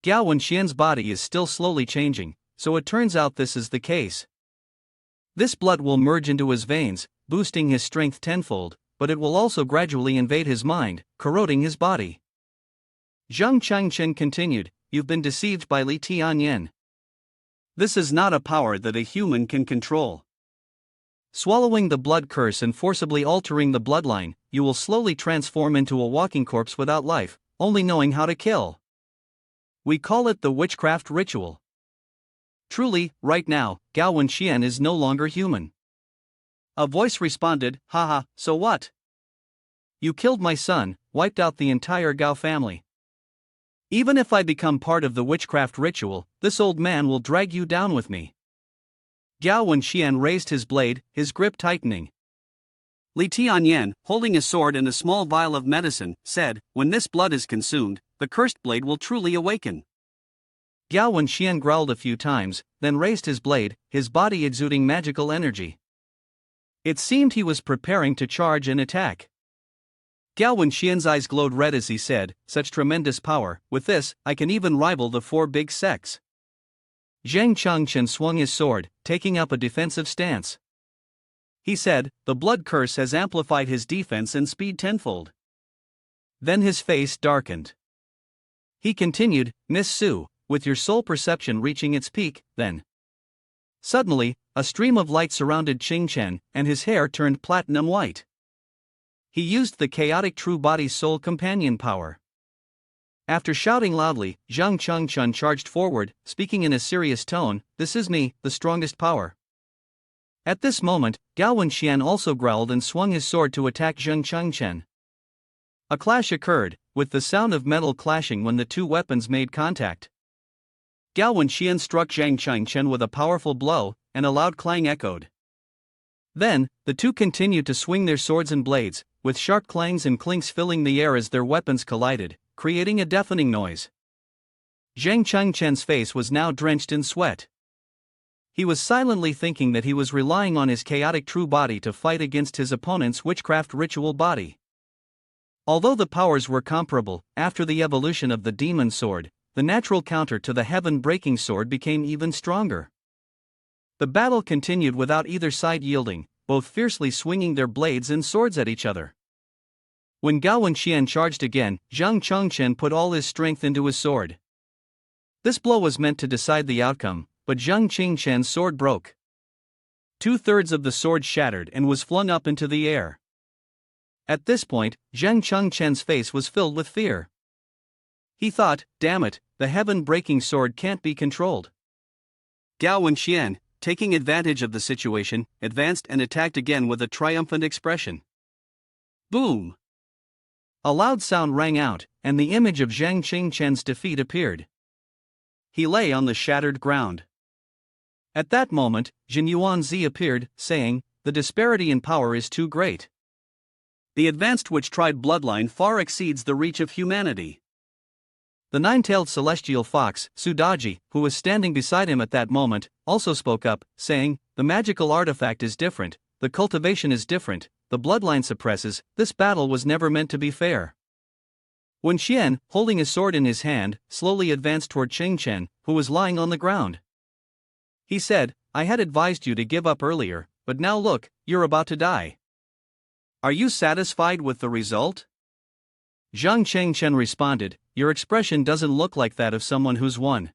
Gao Wenxian's body is still slowly changing, so it turns out this is the case. This blood will merge into his veins, boosting his strength tenfold, but it will also gradually invade his mind, corroding his body. Zheng Chengchen continued, you've been deceived by Lee Tian Yen. This is not a power that a human can control. Swallowing the blood curse and forcibly altering the bloodline, you will slowly transform into a walking corpse without life, only knowing how to kill. We call it the witchcraft ritual. Truly, right now, Gao Wenxian is no longer human. A voice responded, haha, so what? You killed my son, wiped out the entire Gao family. Even if I become part of the witchcraft ritual, this old man will drag you down with me. Gao Wenxian raised his blade, his grip tightening. Li Tian Yen, holding a sword and a small vial of medicine, said, when this blood is consumed, the cursed blade will truly awaken. Gao Wenxian growled a few times, then raised his blade, his body exuding magical energy. It seemed he was preparing to charge and attack. Gao Wenxian's eyes glowed red as he said, such tremendous power, with this, I can even rival the 4 big sects. Zhang Chengchen swung his sword, taking up a defensive stance. He said, the blood curse has amplified his defense and speed tenfold. Then his face darkened. He continued, Miss Su, with your soul perception reaching its peak, then. Suddenly, a stream of light surrounded Qing Chen, and his hair turned platinum white. He used the chaotic true body's soul companion power. After shouting loudly, Zhang Chengchen charged forward, speaking in a serious tone, this is me, the strongest power. At this moment, Gao Wenxian also growled and swung his sword to attack Zhang Chengchen. A clash occurred, with the sound of metal clashing when the 2 weapons made contact. Gao Wenxian struck Zhang Chengchen with a powerful blow, and a loud clang echoed. Then, the 2 continued to swing their swords and blades, with sharp clangs and clinks filling the air as their weapons collided, creating a deafening noise. Zhang Chengchen's face was now drenched in sweat. He was silently thinking that he was relying on his chaotic true body to fight against his opponent's witchcraft ritual body. Although the powers were comparable, after the evolution of the demon sword, the natural counter to the heaven-breaking sword became even stronger. The battle continued without either side yielding, both fiercely swinging their blades and swords at each other. When Gao Wenxian charged again, Zhang Chengchen put all his strength into his sword. This blow was meant to decide the outcome, but Zhang Qingchen's sword broke. 2/3 of the sword shattered and was flung up into the air. At this point, Zhang Chengchen's face was filled with fear. He thought, damn it, the heaven-breaking sword can't be controlled. Gao Wenxian, taking advantage of the situation, advanced and attacked again with a triumphant expression. Boom! A loud sound rang out, and the image of Zhang Qingchen's defeat appeared. He lay on the shattered ground. At that moment, Jin Yuanzi appeared, saying, the disparity in power is too great. The advanced witch-tried bloodline far exceeds the reach of humanity. The 9-tailed celestial fox, Sudaji, who was standing beside him at that moment, also spoke up, saying, the magical artifact is different, the cultivation is different, the bloodline suppresses, this battle was never meant to be fair. When Xian, holding a sword in his hand, slowly advanced toward Qingchen, who was lying on the ground. He said, I had advised you to give up earlier, but now look, you're about to die. Are you satisfied with the result? Zhang Qingchen responded, your expression doesn't look like that of someone who's won.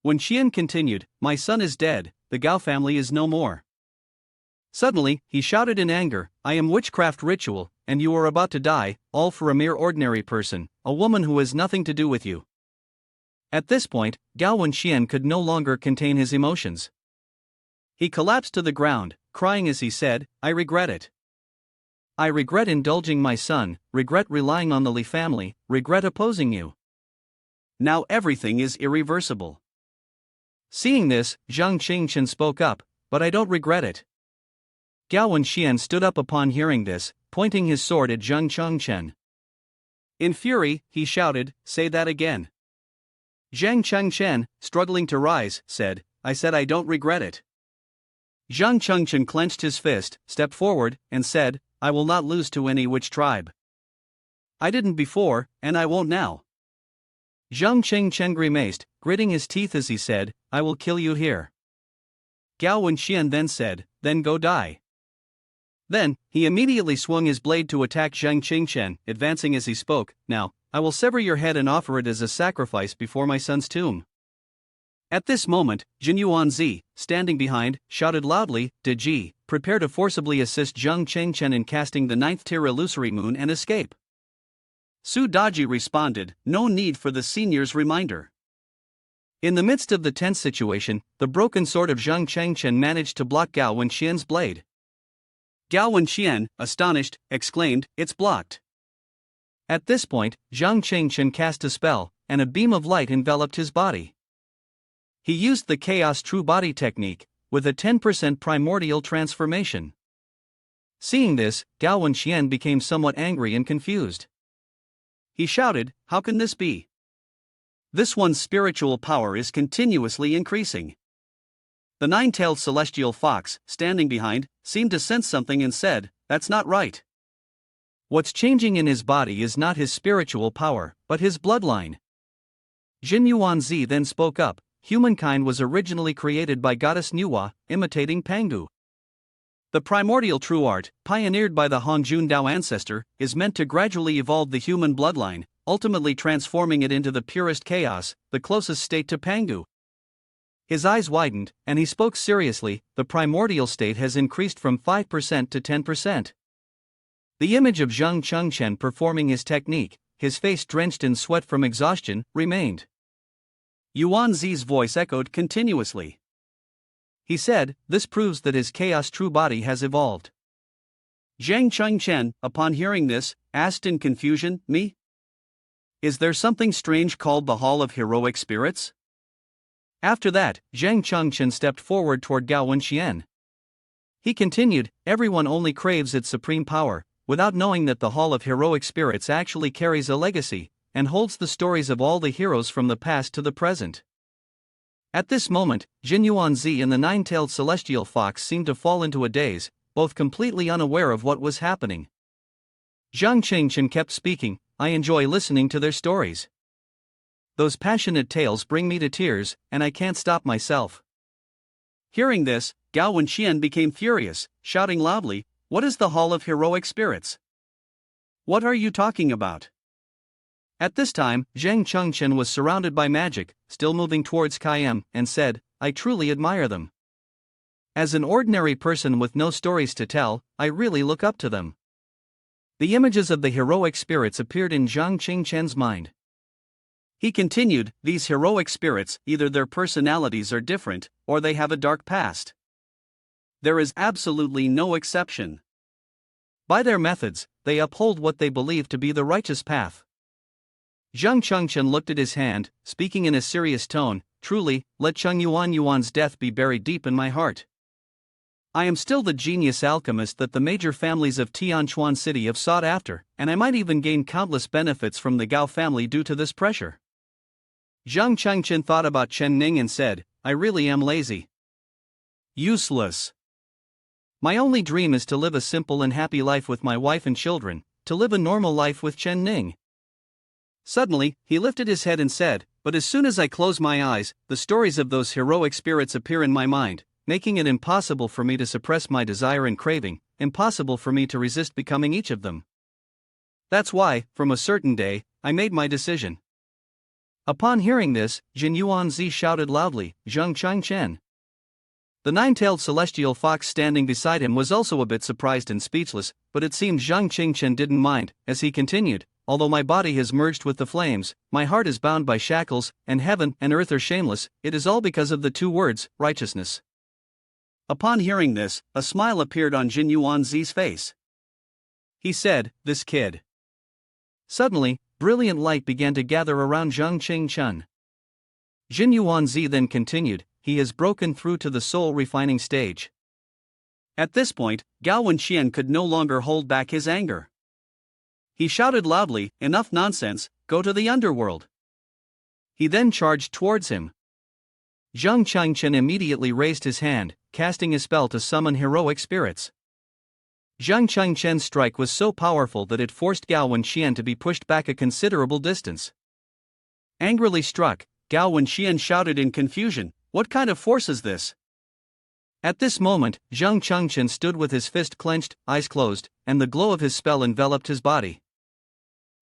When Xian continued, my son is dead, the Gao family is no more. Suddenly, he shouted in anger, I am witchcraft ritual, and you are about to die, all for a mere ordinary person, a woman who has nothing to do with you. At this point, Gao Wenxian could no longer contain his emotions. He collapsed to the ground, crying as he said, I regret it. I regret indulging my son, regret relying on the Li family, regret opposing you. Now everything is irreversible. Seeing this, Zhang Qingchen spoke up, but I don't regret it. Gao Wenxian stood up upon hearing this, pointing his sword at Zhang Chengchen. In fury, he shouted, say that again. Zhang Chengchen, struggling to rise, said, I said I don't regret it. Zhang Chengchen clenched his fist, stepped forward, and said, I will not lose to any witch tribe. I didn't before, and I won't now. Zhang Chengchen grimaced, gritting his teeth as he said, I will kill you here. Gao Wenxian then said, then go die. Then, he immediately swung his blade to attack Zhang Qingchen, advancing as he spoke, now, I will sever your head and offer it as a sacrifice before my son's tomb. At this moment, Jin Yuanzi, standing behind, shouted loudly, "Deji, prepare to forcibly assist Zheng Chengchen in casting the 9th tier illusory moon and escape." Su Daji responded, "No need for the senior's reminder." In the midst of the tense situation, the broken sword of Zheng Chengchen managed to block Gao Wenxian's blade. Gao Wenxian, astonished, exclaimed, "It's blocked." At this point, Zheng Chengchen cast a spell, and a beam of light enveloped his body. He used the Chaos True Body technique, with a 10% primordial transformation. Seeing this, Gao Wenxian became somewhat angry and confused. He shouted, "How can this be? This one's spiritual power is continuously increasing." The 9-tailed celestial fox, standing behind, seemed to sense something and said, "That's not right. What's changing in his body is not his spiritual power, but his bloodline." Jin Yuanzi then spoke up, "Humankind was originally created by goddess Nuwa, imitating Pangu. The primordial true art, pioneered by the Hongjun Dao ancestor, is meant to gradually evolve the human bloodline, ultimately transforming it into the purest chaos, the closest state to Pangu." His eyes widened, and he spoke seriously, "The primordial state has increased from 5% to 10%. The image of Zheng Chengchen performing his technique, his face drenched in sweat from exhaustion, remained. Yuanzi's voice echoed continuously. He said, "This proves that his chaos true body has evolved." Zheng Chengchen, upon hearing this, asked in confusion, "Me? Is there something strange called the Hall of Heroic Spirits?" After that, Zheng Chengchen stepped forward toward Gao Wenxian. He continued, "Everyone only craves its supreme power, without knowing that the Hall of Heroic Spirits actually carries a legacy, and holds the stories of all the heroes from the past to the present." At this moment, Jin Yuanzi and the 9-tailed celestial fox seemed to fall into a daze, both completely unaware of what was happening. Zheng Chengchen kept speaking, "I enjoy listening to their stories. Those passionate tales bring me to tears, and I can't stop myself." Hearing this, Gao Wenxian became furious, shouting loudly, "What is the Hall of Heroic Spirits? What are you talking about?" At this time, Zheng Chengchen was surrounded by magic, still moving towards Kaiyam, and said, "I truly admire them. As an ordinary person with no stories to tell, I really look up to them." The images of the heroic spirits appeared in Zheng Chengchen's mind. He continued, "These heroic spirits, either their personalities are different, or they have a dark past. There is absolutely no exception. By their methods, they uphold what they believe to be the righteous path." Zheng Chengchen looked at his hand, speaking in a serious tone, "Truly, let Cheng Yuan's death be buried deep in my heart. I am still the genius alchemist that the major families of Tianchuan City have sought after, and I might even gain countless benefits from the Gao family due to this pressure." Zheng Chengchen thought about Ning and said, "I really am lazy. Useless. My only dream is to live a simple and happy life with my wife and children, to live a normal life with Ning." Suddenly, he lifted his head and said, "But as soon as I close my eyes, the stories of those heroic spirits appear in my mind, making it impossible for me to suppress my desire and craving, impossible for me to resist becoming each of them. That's why, from a certain day, I made my decision." Upon hearing this, Jin Yuanzi shouted loudly, "Zheng Chengchen." The 9-tailed celestial fox standing beside him was also a bit surprised and speechless, but it seemed Zheng Chengchen didn't mind, as he continued, "Although my body has merged with the flames, my heart is bound by shackles, and heaven and earth are shameless, it is all because of the two words, righteousness." Upon hearing this, a smile appeared on Jin Yuanzi's face. He said, "This kid." Suddenly, brilliant light began to gather around Zheng Chengchen. Jin Yuanzi then continued, "He has broken through to the soul refining stage." At this point, Gao Wenxian could no longer hold back his anger. He shouted loudly, "Enough nonsense, go to the underworld." He then charged towards him. Zheng Chengchen immediately raised his hand, casting a spell to summon heroic spirits. Zheng Chengchen's strike was so powerful that it forced Gao Wenxian to be pushed back a considerable distance. Angrily struck, Gao Wenxian shouted in confusion, "What kind of force is this?" At this moment, Zheng Chengchen stood with his fist clenched, eyes closed, and the glow of his spell enveloped his body.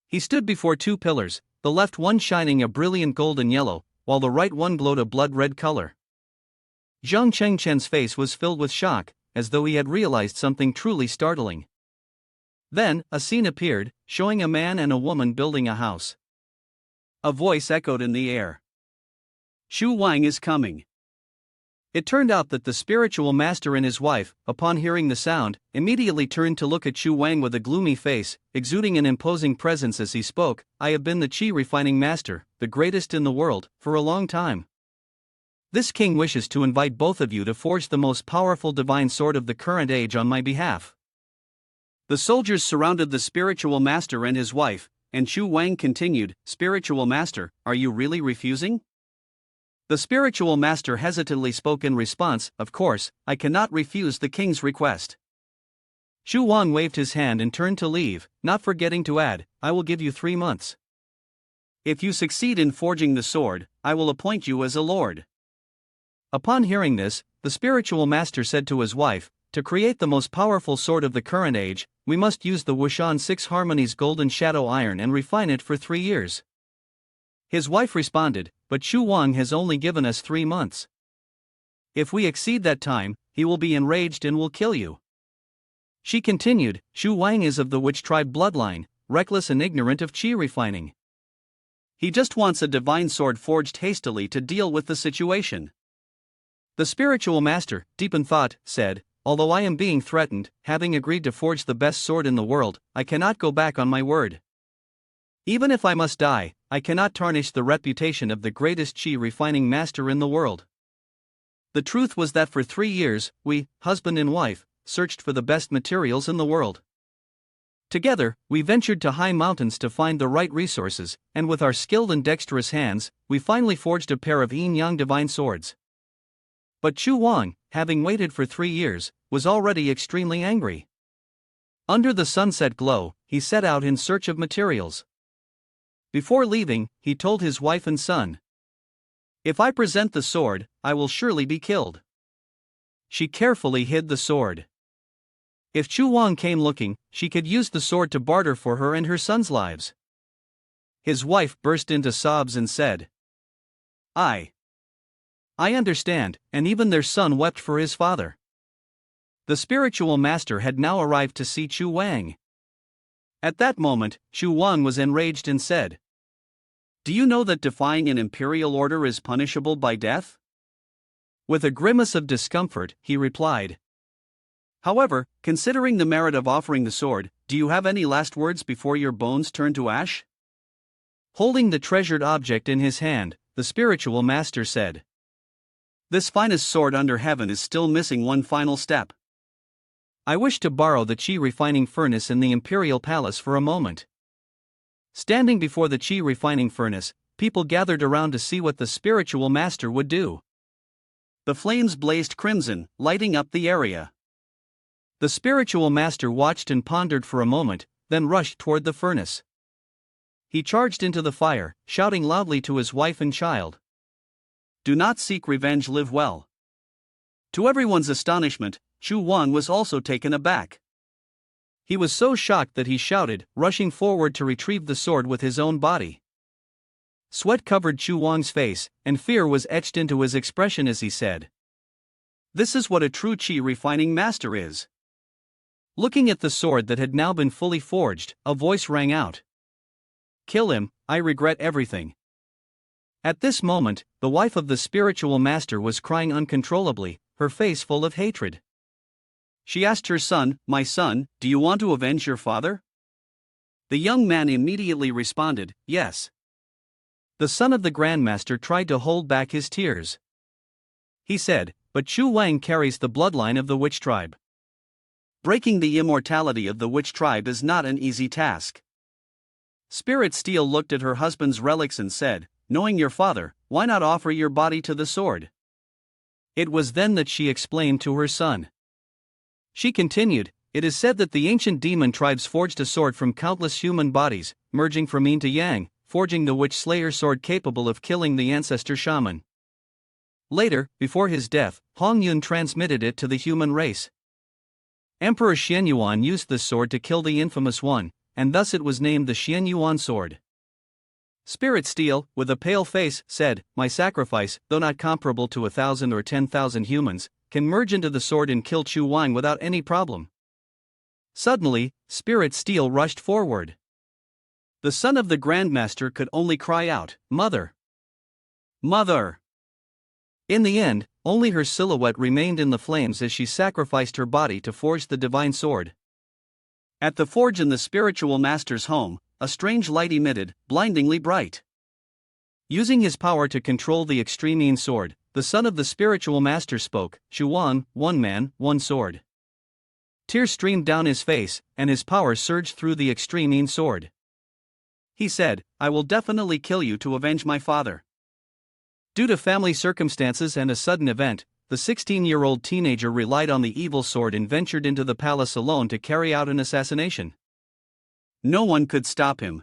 He stood before two pillars, the left one shining a brilliant golden yellow, while the right one glowed a blood-red color. Zhang Chengchen's face was filled with shock, as though he had realized something truly startling. Then, a scene appeared, showing a man and a woman building a house. A voice echoed in the air. Shu Wang is coming. It turned out that the spiritual master and his wife, upon hearing the sound, immediately turned to look at Shu Wang with a gloomy face, exuding an imposing presence as he spoke. I have been the qi refining master, the greatest in the world, for a long time. This king wishes to invite both of you to forge the most powerful divine sword of the current age on my behalf. The soldiers surrounded the spiritual master and his wife, and Shu Wang continued, Spiritual master, are you really refusing? The spiritual master hesitantly spoke in response, Of course, I cannot refuse the king's request. Shu Wang waved his hand and turned to leave, not forgetting to add, I will give you 3 months. If you succeed in forging the sword, I will appoint you as a lord. Upon hearing this, the spiritual master said to his wife, To create the most powerful sword of the current age, we must use the Wushan 6 Harmonies golden shadow iron and refine it for 3 years. His wife responded, But Shu Wang has only given us 3 months. If we exceed that time, he will be enraged and will kill you. She continued, Shu Wang is of the witch tribe bloodline, reckless and ignorant of qi refining. He just wants a divine sword forged hastily to deal with the situation. The spiritual master, deep in thought, said, Although I am being threatened, having agreed to forge the best sword in the world, I cannot go back on my word. Even if I must die, I cannot tarnish the reputation of the greatest qi refining master in the world. The truth was that for 3 years, we, husband and wife, searched for the best materials in the world. Together, we ventured to high mountains to find the right resources, and with our skilled and dexterous hands, we finally forged a pair of yin-yang divine swords. But Shu Wang, having waited for 3 years, was already extremely angry. Under the sunset glow, he set out in search of materials. Before leaving, he told his wife and son, If I present the sword, I will surely be killed. She carefully hid the sword. If Shu Wang came looking, she could use the sword to barter for her and her son's lives. His wife burst into sobs and said, I understand, and even their son wept for his father. The spiritual master had now arrived to see Shu Wang. At that moment, Shu Wang was enraged and said, Do you know that defying an imperial order is punishable by death? With a grimace of discomfort, he replied, However, considering the merit of offering the sword, do you have any last words before your bones turn to ash? Holding the treasured object in his hand, the spiritual master said, This finest sword under heaven is still missing one final step. I wish to borrow the qi refining furnace in the imperial palace for a moment. Standing before the qi refining furnace, people gathered around to see what the spiritual master would do. The flames blazed crimson, lighting up the area. The spiritual master watched and pondered for a moment, then rushed toward the furnace. He charged into the fire, shouting loudly to his wife and child, Do not seek revenge, live well. To everyone's astonishment, Shu Wang was also taken aback. He was so shocked that he shouted, rushing forward to retrieve the sword with his own body. Sweat covered Shu Wang's face, and fear was etched into his expression as he said, This is what a true qi refining master is. Looking at the sword that had now been fully forged, a voice rang out. Kill him, I regret everything. At this moment, the wife of the spiritual master was crying uncontrollably, her face full of hatred. She asked her son, My son, do you want to avenge your father? The young man immediately responded, Yes. The son of the grandmaster tried to hold back his tears. He said, But Shu Wang carries the bloodline of the witch tribe. Breaking the immortality of the witch tribe is not an easy task. Spirit Steel looked at her husband's relics and said, Knowing your father, why not offer your body to the sword? It was then that she explained to her son. She continued, It is said that the ancient demon tribes forged a sword from countless human bodies, merging from yin to yang, forging the witch slayer sword capable of killing the ancestor shaman. Later, before his death, Hong Yun transmitted it to the human race. Emperor Xian Yuan used this sword to kill the infamous one, and thus it was named the Xian Yuan sword. Spirit Steel, with a pale face, said, "My sacrifice, though not comparable to 1,000 or 10,000 humans, can merge into the sword and kill Chu Wang without any problem." Suddenly, Spirit Steel rushed forward. The son of the Grandmaster could only cry out, "Mother! Mother!" In the end, only her silhouette remained in the flames as she sacrificed her body to forge the divine sword. At the forge in the spiritual master's home, a strange light emitted, blindingly bright. Using his power to control the extreme Yin sword, the son of the spiritual master spoke, "Shuan, one man, one sword." Tears streamed down his face, and his power surged through the extreme Yin sword. He said, "I will definitely kill you to avenge my father." Due to family circumstances and a sudden event, the 16-year-old teenager relied on the evil sword and ventured into the palace alone to carry out an assassination. No one could stop him.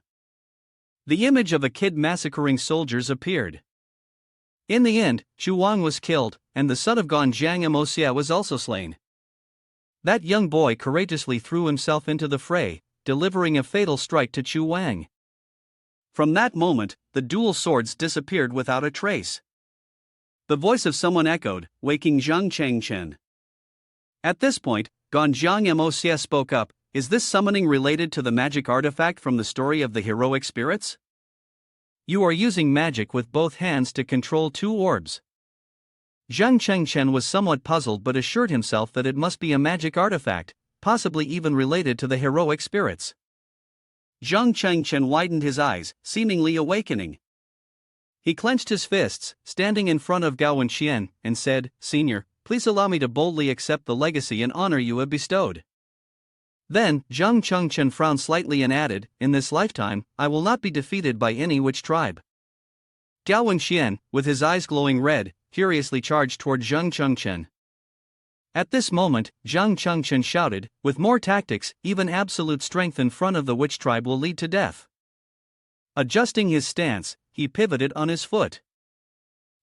The image of a kid massacring soldiers appeared. In the end, Chu Wang was killed, and the son of Ganjiang Amosia was also slain. That young boy courageously threw himself into the fray, delivering a fatal strike to Chu Wang. From that moment, the dual swords disappeared without a trace. The voice of someone echoed, waking Zhang Chengchen. At this point, Ganjiang Amosia spoke up, "Is this summoning related to the magic artifact from the story of the heroic spirits? You are using magic with both hands to control two orbs." Zhang Chengchen was somewhat puzzled but assured himself that it must be a magic artifact, possibly even related to the heroic spirits. Zhang Chengchen widened his eyes, seemingly awakening. He clenched his fists, standing in front of Gao Wenxian, and said, "Senior, please allow me to boldly accept the legacy and honor you have bestowed." Then, Zhang Chengchen frowned slightly and added, "In this lifetime, I will not be defeated by any witch tribe." Gao Wenxian, with his eyes glowing red, furiously charged toward Zhang Chengchen. At this moment, Zhang Chengchen shouted, "With more tactics, even absolute strength in front of the witch tribe will lead to death." Adjusting his stance, he pivoted on his foot.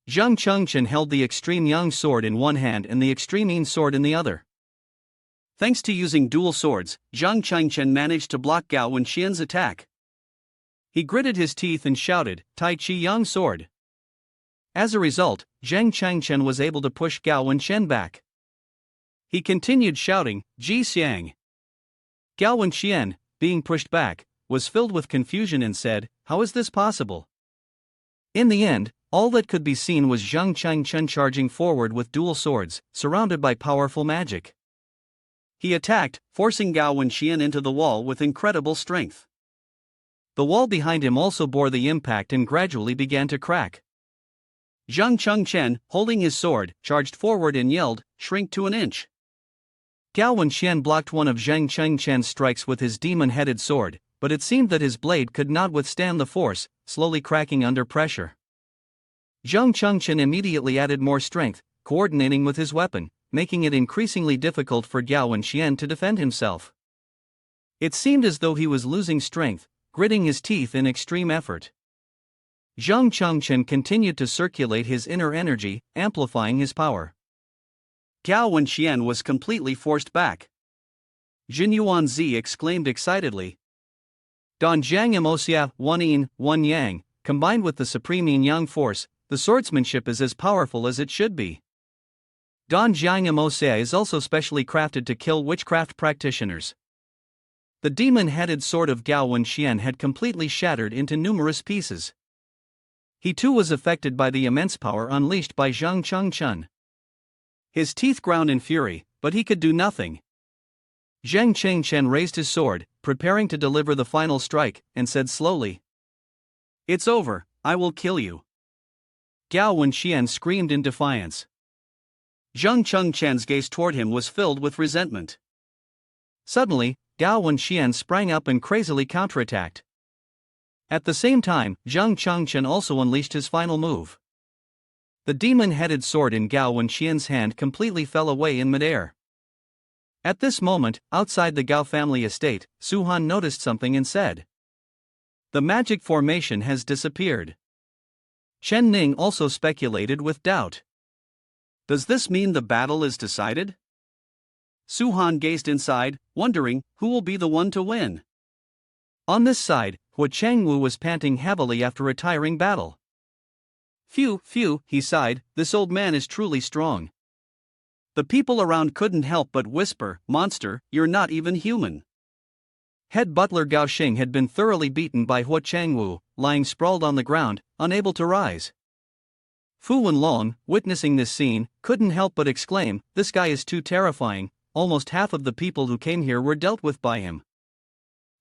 Zhang Chengchen held the extreme Yang sword in one hand and the extreme Yin sword in the other. Thanks to using dual swords, Zhang Chengchen managed to block Gao Wenxian's attack. He gritted his teeth and shouted, "Tai Chi Yang sword." As a result, Zhang Chengchen was able to push Gao Wenxian back. He continued shouting, "Ji Xiang." Gao Wenxian, being pushed back, was filled with confusion and said, "How is this possible?" In the end, all that could be seen was Zhang Chengchen charging forward with dual swords, surrounded by powerful magic. He attacked, forcing Gao Wenxian into the wall with incredible strength. The wall behind him also bore the impact and gradually began to crack. Zhang Chengchen, holding his sword, charged forward and yelled, "Shrink to an inch." Gao Wenxian blocked one of Zhang Chengchen's strikes with his demon-headed sword, but it seemed that his blade could not withstand the force, slowly cracking under pressure. Zhang Chengchen immediately added more strength, coordinating with his weapon, making it increasingly difficult for Gao Wenxian to defend himself. It seemed as though he was losing strength, gritting his teeth in extreme effort. Zhang Chengchen continued to circulate his inner energy, amplifying his power. Gao Wenxian was completely forced back. Jin Yuanzi exclaimed excitedly. "Dan Jiang Emosia, one yin, one yang, combined with the supreme yin yang force, the swordsmanship is as powerful as it should be." Dan Jiang Emosia is also specially crafted to kill witchcraft practitioners. The demon-headed sword of Gao Wenxian had completely shattered into numerous pieces. He too was affected by the immense power unleashed by Zhang Chengchen. His teeth ground in fury, but he could do nothing. Zhang Chengchen raised his sword, preparing to deliver the final strike, and said slowly, "It's over, I will kill you." Gao Wenxian screamed in defiance. Zhang Chengchen's gaze toward him was filled with resentment. Suddenly, Gao Wenxian sprang up and crazily counterattacked. At the same time, Zhang Chengchen also unleashed his final move. The demon-headed sword in Gao Wenxian's hand completely fell away in midair. At this moment, outside the Gao family estate, Suan noticed something and said, "The magic formation has disappeared." Chen Ning also speculated with doubt. "Does this mean the battle is decided?" Suan gazed inside, wondering who will be the one to win. On this side, Hua Changwu was panting heavily after a tiring battle. Phew, phew, he sighed, this old man is truly strong. The people around couldn't help but whisper, monster, you're not even human. Head butler Gao Xing had been thoroughly beaten by Hua Changwu, lying sprawled on the ground, unable to rise. Fu Wenlong, witnessing this scene, couldn't help but exclaim, this guy is too terrifying. Almost half of the people who came here were dealt with by him.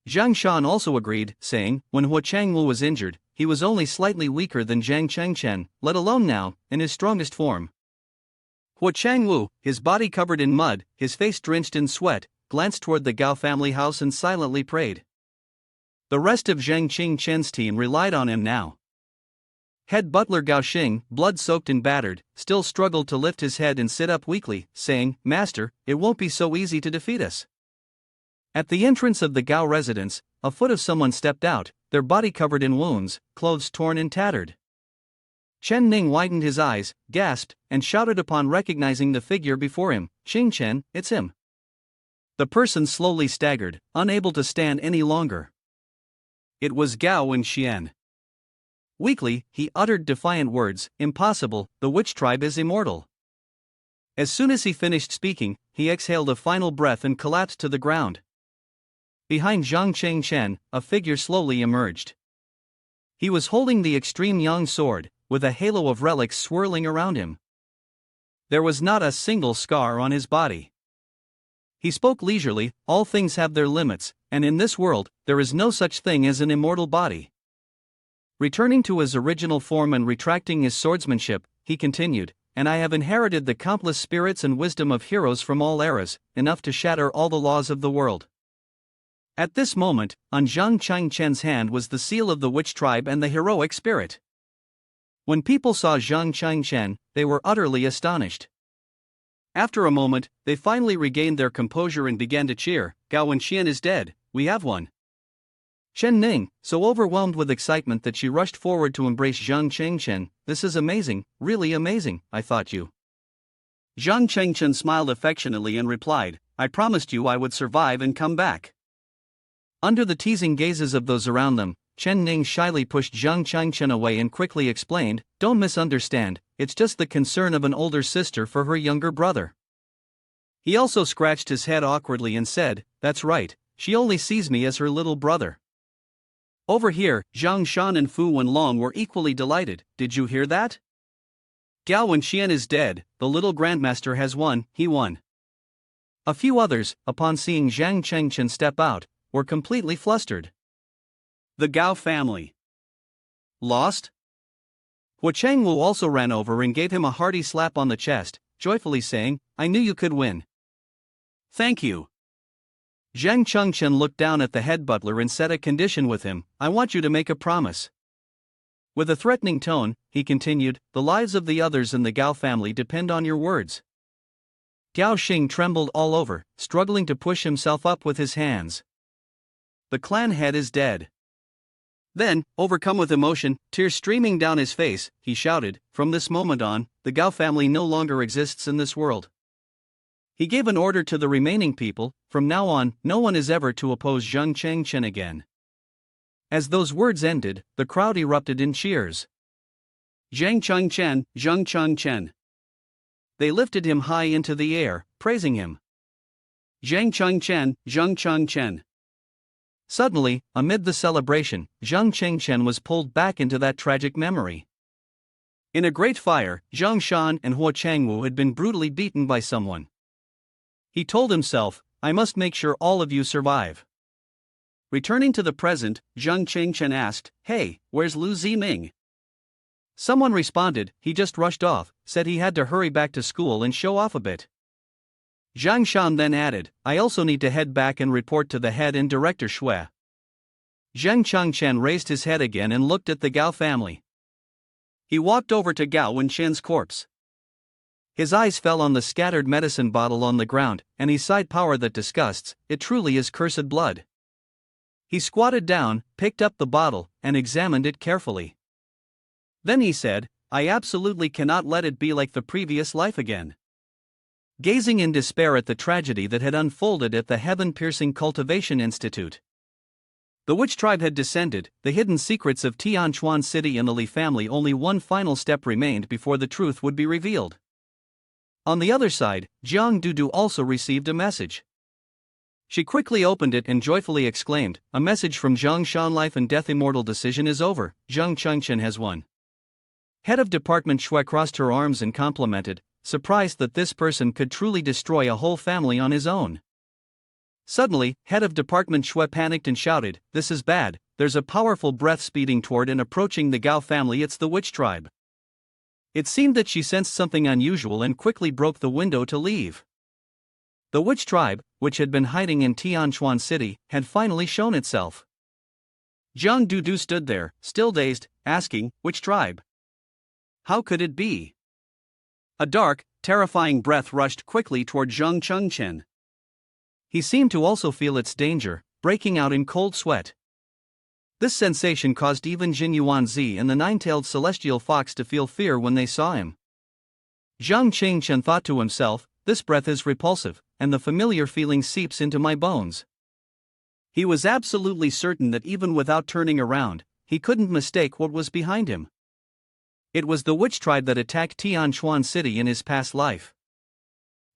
Zhang Shan also agreed, saying, when Hua Changwu was injured, he was only slightly weaker than Zhang Chengchen, let alone now, in his strongest form. Hua Changwu, his body covered in mud, his face drenched in sweat, glanced toward the Gao family house and silently prayed. The rest of Zhang Qingchen's team relied on him now. Head butler Gao Xing, blood-soaked and battered, still struggled to lift his head and sit up weakly, saying, Master, it won't be so easy to defeat us. At the entrance of the Gao residence, a foot of someone stepped out, their body covered in wounds, clothes torn and tattered. Ning widened his eyes, gasped, and shouted upon recognizing the figure before him, Qingchen, it's him. The person slowly staggered, unable to stand any longer. It was Gao Wenxian. Weakly, he uttered defiant words, impossible, the witch tribe is immortal. As soon as he finished speaking, he exhaled a final breath and collapsed to the ground. Behind Zhang Chengchen, a figure slowly emerged. He was holding the extreme Yang sword, with a halo of relics swirling around him. There was not a single scar on his body. He spoke leisurely, all things have their limits, and in this world, there is no such thing as an immortal body. Returning to his original form and retracting his swordsmanship, he continued, and I have inherited the countless spirits and wisdom of heroes from all eras, enough to shatter all the laws of the world. At this moment, on Zhang Chengchen's hand was the seal of the witch tribe and the heroic spirit. When people saw Zhang Chengchen, they were utterly astonished. After a moment, they finally regained their composure and began to cheer, Gao Wenxian is dead, we have won. Ning, so overwhelmed with excitement that she rushed forward to embrace Zhang Chengchen, this is amazing, really amazing, I thought you. Zhang Chengchen smiled affectionately and replied, I promised you I would survive and come back. Under the teasing gazes of those around them, Ning shyly pushed Zhang Chengchen away and quickly explained, don't misunderstand, it's just the concern of an older sister for her younger brother. He also scratched his head awkwardly and said, that's right, she only sees me as her little brother. Over here, Zhang Shan and Fu Wenlong were equally delighted, did you hear that? Gao Wenxian is dead, the little grandmaster has won, he won. A few others, upon seeing Zhang Chengchen step out, were completely flustered. The Gao family. Lost? Hua Changwu also ran over and gave him a hearty slap on the chest, joyfully saying, I knew you could win. Thank you. Zhang Chengchen looked down at the head butler and set a condition with him, I want you to make a promise. With a threatening tone, he continued, the lives of the others in the Gao family depend on your words. Gao Xing trembled all over, struggling to push himself up with his hands. The clan head is dead. Then, overcome with emotion, tears streaming down his face, he shouted, from this moment on, the Gao family no longer exists in this world. He gave an order to the remaining people, from now on, no one is ever to oppose Zhang Chengchen again. As those words ended, the crowd erupted in cheers. Zhang Chengchen, Zhang Chengchen. They lifted him high into the air, praising him. Zhang Chengchen, Zhang Chengchen. Suddenly, amid the celebration, Zhang Chengchen was pulled back into that tragic memory. In a great fire, Zhang Shan and Hua Changwu had been brutally beaten by someone. He told himself, I must make sure all of you survive. Returning to the present, Zhang Chengchen asked, hey, where's Lu Ziming? Someone responded, he just rushed off, said he had to hurry back to school and show off a bit. Zhang Shan then added, I also need to head back and report to the head and director Shui. Zhang Chengchen raised his head again and looked at the Gao family. He walked over to Gao Wenxian's corpse. His eyes fell on the scattered medicine bottle on the ground, and he sighed, power that disgusts, it truly is cursed blood. He squatted down, picked up the bottle, and examined it carefully. Then he said, I absolutely cannot let it be like the previous life again. Gazing in despair at the tragedy that had unfolded at the heaven-piercing Cultivation Institute. The witch tribe had descended, the hidden secrets of Tianchuan City and the Lee family. Only one final step remained before the truth would be revealed. On the other side, Jiang Dudu also received a message. She quickly opened it and joyfully exclaimed, "A message from Zhang Shan. Life and death immortal decision is over, Zhang Chengchen has won." Head of Department Shui crossed her arms and complimented, surprised that this person could truly destroy a whole family on his own. Suddenly, Head of Department Shui panicked and shouted, "This is bad, there's a powerful breath speeding toward and approaching the Gao family. It's the witch tribe." It seemed that she sensed something unusual and quickly broke the window to leave. The witch tribe, which had been hiding in Tianchuan City, had finally shown itself. Jiang Dudu stood there, still dazed, asking, "Which tribe? How could it be?" A dark, terrifying breath rushed quickly toward Zhang Chengchen. He seemed to also feel its danger, breaking out in cold sweat. This sensation caused even Jin Yuanzi and the nine-tailed celestial fox to feel fear when they saw him. Zhang Chengchen thought to himself, "This breath is repulsive, and the familiar feeling seeps into my bones." He was absolutely certain that even without turning around, he couldn't mistake what was behind him. It was the witch tribe that attacked Tianchuan City in his past life.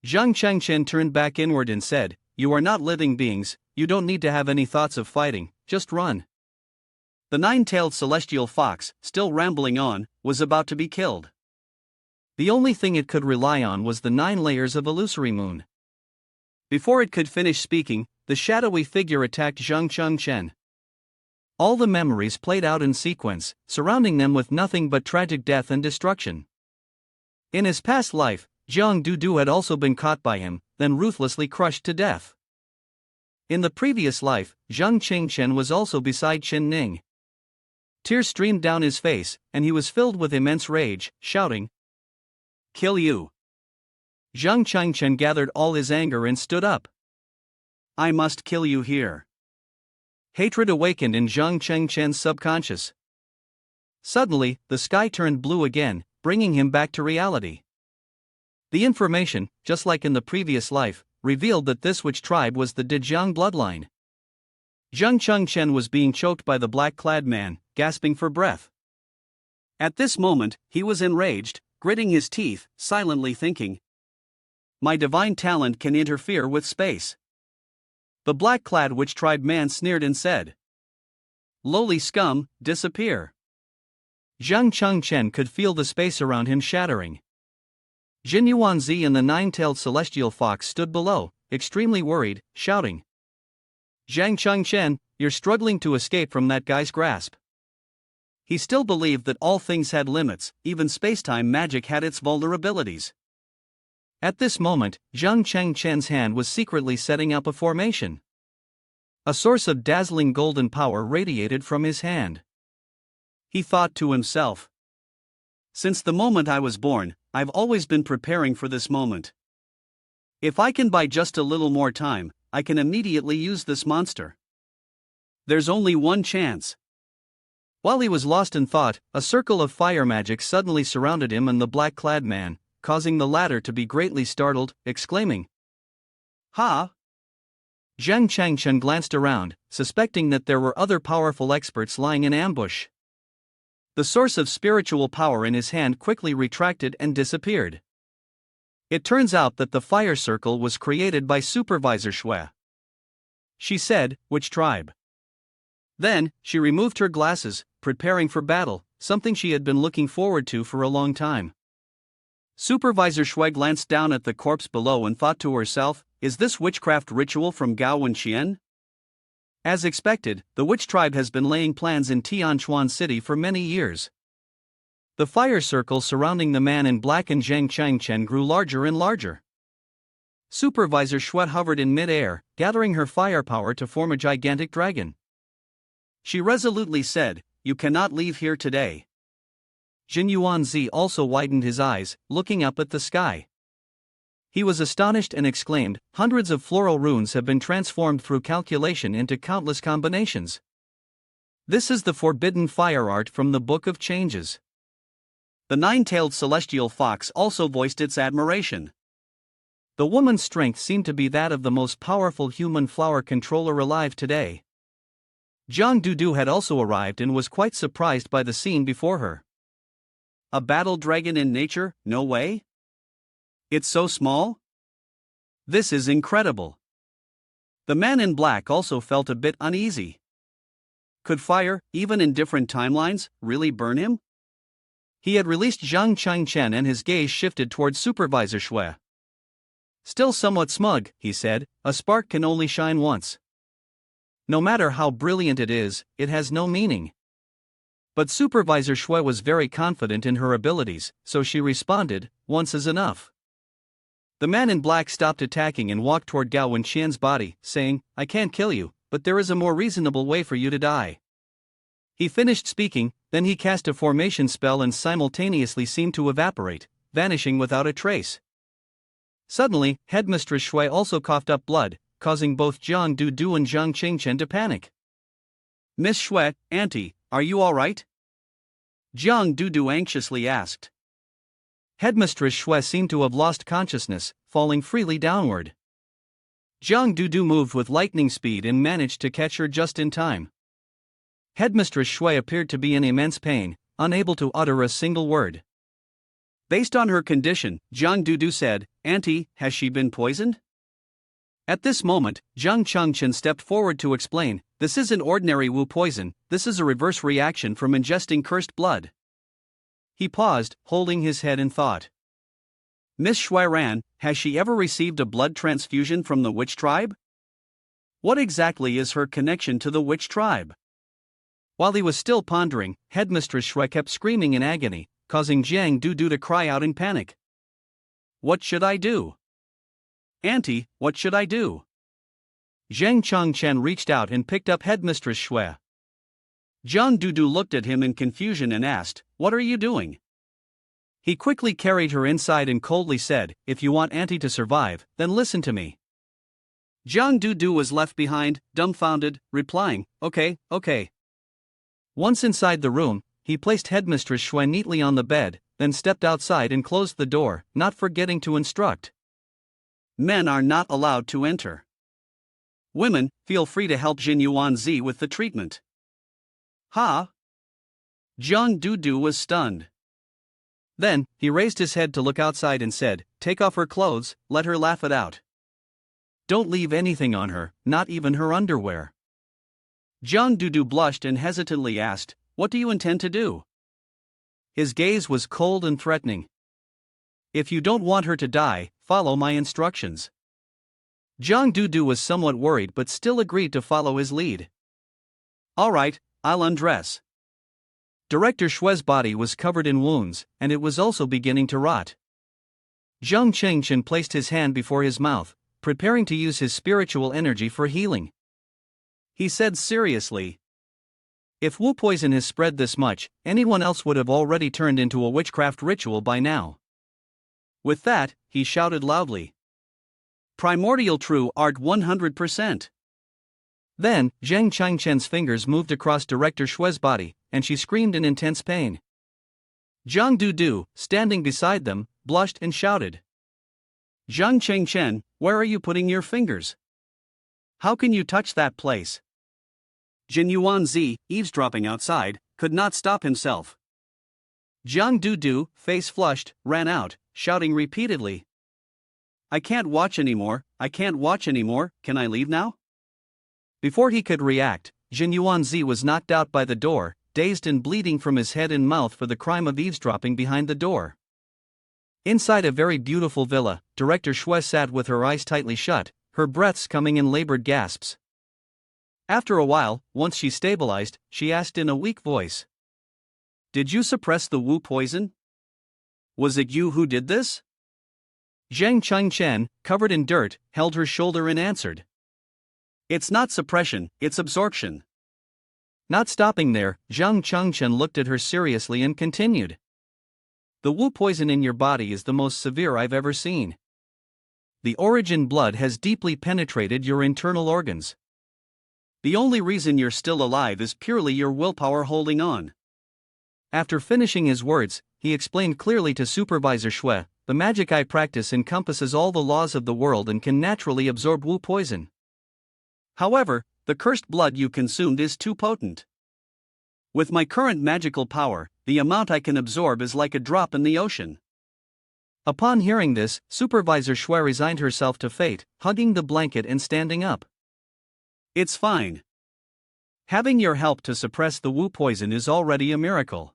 Zhang Chengchen turned back inward and said, "You are not living beings, you don't need to have any thoughts of fighting, just run." The nine-tailed celestial fox, still rambling on, was about to be killed. The only thing it could rely on was the 9 layers of illusory moon. Before it could finish speaking, the shadowy figure attacked Zhang Chengchen. All the memories played out in sequence, surrounding them with nothing but tragic death and destruction. In his past life, Jiang Dudu had also been caught by him, then ruthlessly crushed to death. In the previous life, Zhang Chengchen was also beside Ning. Tears streamed down his face, and he was filled with immense rage, shouting, "Kill you!" Zhang Chengchen gathered all his anger and stood up. "I must kill you here." Hatred awakened in Zhang Chengchen's subconscious. Suddenly, the sky turned blue again, bringing him back to reality. The information, just like in the previous life, revealed that this witch tribe was the Dejiang bloodline. Zhang Chengchen was being choked by the black-clad man, gasping for breath. At this moment, he was enraged, gritting his teeth, silently thinking, "My divine talent can interfere with space." The black-clad witch tribe man sneered and said, "Lowly scum, disappear." Zhang Chengchen could feel the space around him shattering. Jin Yuanzi and the 9-tailed celestial fox stood below, extremely worried, shouting, "Zhang Chengchen, you're struggling to escape from that guy's grasp." He still believed that all things had limits, even spacetime magic had its vulnerabilities. At this moment, Zhang Chengchen's hand was secretly setting up a formation. A source of dazzling golden power radiated from his hand. He thought to himself, "Since the moment I was born, I've always been preparing for this moment. If I can buy just a little more time, I can immediately use this monster. There's only one chance." While he was lost in thought, a circle of fire magic suddenly surrounded him and the black-clad man, causing the latter to be greatly startled, exclaiming, "Ha!" Zhang Chengchen glanced around, suspecting that there were other powerful experts lying in ambush. The source of spiritual power in his hand quickly retracted and disappeared. It turns out that the fire circle was created by Supervisor Shui. She said, "Which tribe?" Then, she removed her glasses, preparing for battle, something she had been looking forward to for a long time. Supervisor Shui glanced down at the corpse below and thought to herself, "Is this witchcraft ritual from Gao Wenxian?" As expected, the witch tribe has been laying plans in Tianchuan City for many years. The fire circle surrounding the man in black and Zhang Chengchen grew larger and larger. Supervisor Shui hovered in mid-air, gathering her firepower to form a gigantic dragon. She resolutely said, "You cannot leave here today." Jin Yuanzi also widened his eyes, looking up at the sky. He was astonished and exclaimed, "Hundreds of floral runes have been transformed through calculation into countless combinations. This is the forbidden fire art from the Book of Changes." The 9-tailed celestial fox also voiced its admiration. The woman's strength seemed to be that of the most powerful human flower controller alive today. Zhang Dudu had also arrived and was quite surprised by the scene before her. A battle dragon in nature? No way? It's so small? This is incredible. The man in black also felt a bit uneasy. Could fire, even in different timelines, really burn him? He had released Zhang Changchen and his gaze shifted towards Supervisor Shui. Still somewhat smug, he said, a spark can only shine once. No matter how brilliant it is, it has no meaning. But Supervisor Shui was very confident in her abilities, so she responded, once is enough. The man in black stopped attacking and walked toward Gao Wenqian's body, saying, I can't kill you, but there is a more reasonable way for you to die. He finished speaking, then he cast a formation spell and simultaneously seemed to evaporate, vanishing without a trace. Suddenly, Headmistress Shui also coughed up blood, causing both Zhang Dudu and Zhang Qingchen to panic. Miss Shui, Auntie, are you all right? Zhang Dudu anxiously asked. Headmistress Shui seemed to have lost consciousness, falling freely downward. Zhang Dudu moved with lightning speed and managed to catch her just in time. Headmistress Shui appeared to be in immense pain, unable to utter a single word. Based on her condition, Zhang Dudu said, Auntie, has she been poisoned? At this moment, Zhang Changchen stepped forward to explain, this isn't ordinary Wu poison, this is a reverse reaction from ingesting cursed blood. He paused, holding his head in thought. Miss Shuiran, has she ever received a blood transfusion from the witch tribe? What exactly is her connection to the witch tribe? While he was still pondering, Headmistress Shui kept screaming in agony, causing Zhang Dudu to cry out in panic. What should I do? Auntie, what should I do? Zhang Changchen reached out and picked up Headmistress Shui. Zhang Dudu looked at him in confusion and asked, What are you doing? He quickly carried her inside and coldly said, If you want Auntie to survive, then listen to me. Zhang Dudu was left behind, dumbfounded, replying, Okay. Once inside the room, he placed Headmistress Shui neatly on the bed, then stepped outside and closed the door, not forgetting to instruct. Men are not allowed to enter. Women, feel free to help Jin Yuanzi with the treatment. Ha! Zhang Dudu was stunned. Then, he raised his head to look outside and said, Take off her clothes, let her laugh it out. Don't leave anything on her, not even her underwear. Zhang Dudu blushed and hesitantly asked, What do you intend to do? His gaze was cold and threatening. If you don't want her to die, follow my instructions. Zhang Dudu was somewhat worried but still agreed to follow his lead. All right, I'll undress. Director Shui's body was covered in wounds, and it was also beginning to rot. Zhang Chengchen placed his hand before his mouth, preparing to use his spiritual energy for healing. He said seriously, If Wu poison has spread this much, anyone else would have already turned into a witchcraft ritual by now. With that, he shouted loudly, Primordial true art 100%. Then, Zhang Changchen's fingers moved across Director Shui's body, and she screamed in intense pain. Zhang Dudu, standing beside them, blushed and shouted, Zhang Chengchen, where are you putting your fingers? How can you touch that place? Jin Yuanzi, eavesdropping outside, could not stop himself. Zhang Dudu, face flushed, ran out, shouting repeatedly, I can't watch anymore, can I leave now? Before he could react, Jin Yuanzi was knocked out by the door, dazed and bleeding from his head and mouth for the crime of eavesdropping behind the door. Inside a very beautiful villa, Director Shui sat with her eyes tightly shut, her breaths coming in labored gasps. After a while, once she stabilized, she asked in a weak voice, Did you suppress the Wu poison? Was it you who did this? Zhang Changchen, covered in dirt, held her shoulder and answered, It's not suppression, it's absorption. Not stopping there, Zhang Changchen looked at her seriously and continued, The Wu poison in your body is the most severe I've ever seen. The origin blood has deeply penetrated your internal organs. The only reason you're still alive is purely your willpower holding on. After finishing his words, he explained clearly to Supervisor Shui, the magic I practice encompasses all the laws of the world and can naturally absorb Wu poison. However, the cursed blood you consumed is too potent. With my current magical power, the amount I can absorb is like a drop in the ocean. Upon hearing this, Supervisor Shui resigned herself to fate, hugging the blanket and standing up. It's fine. Having your help to suppress the Wu poison is already a miracle.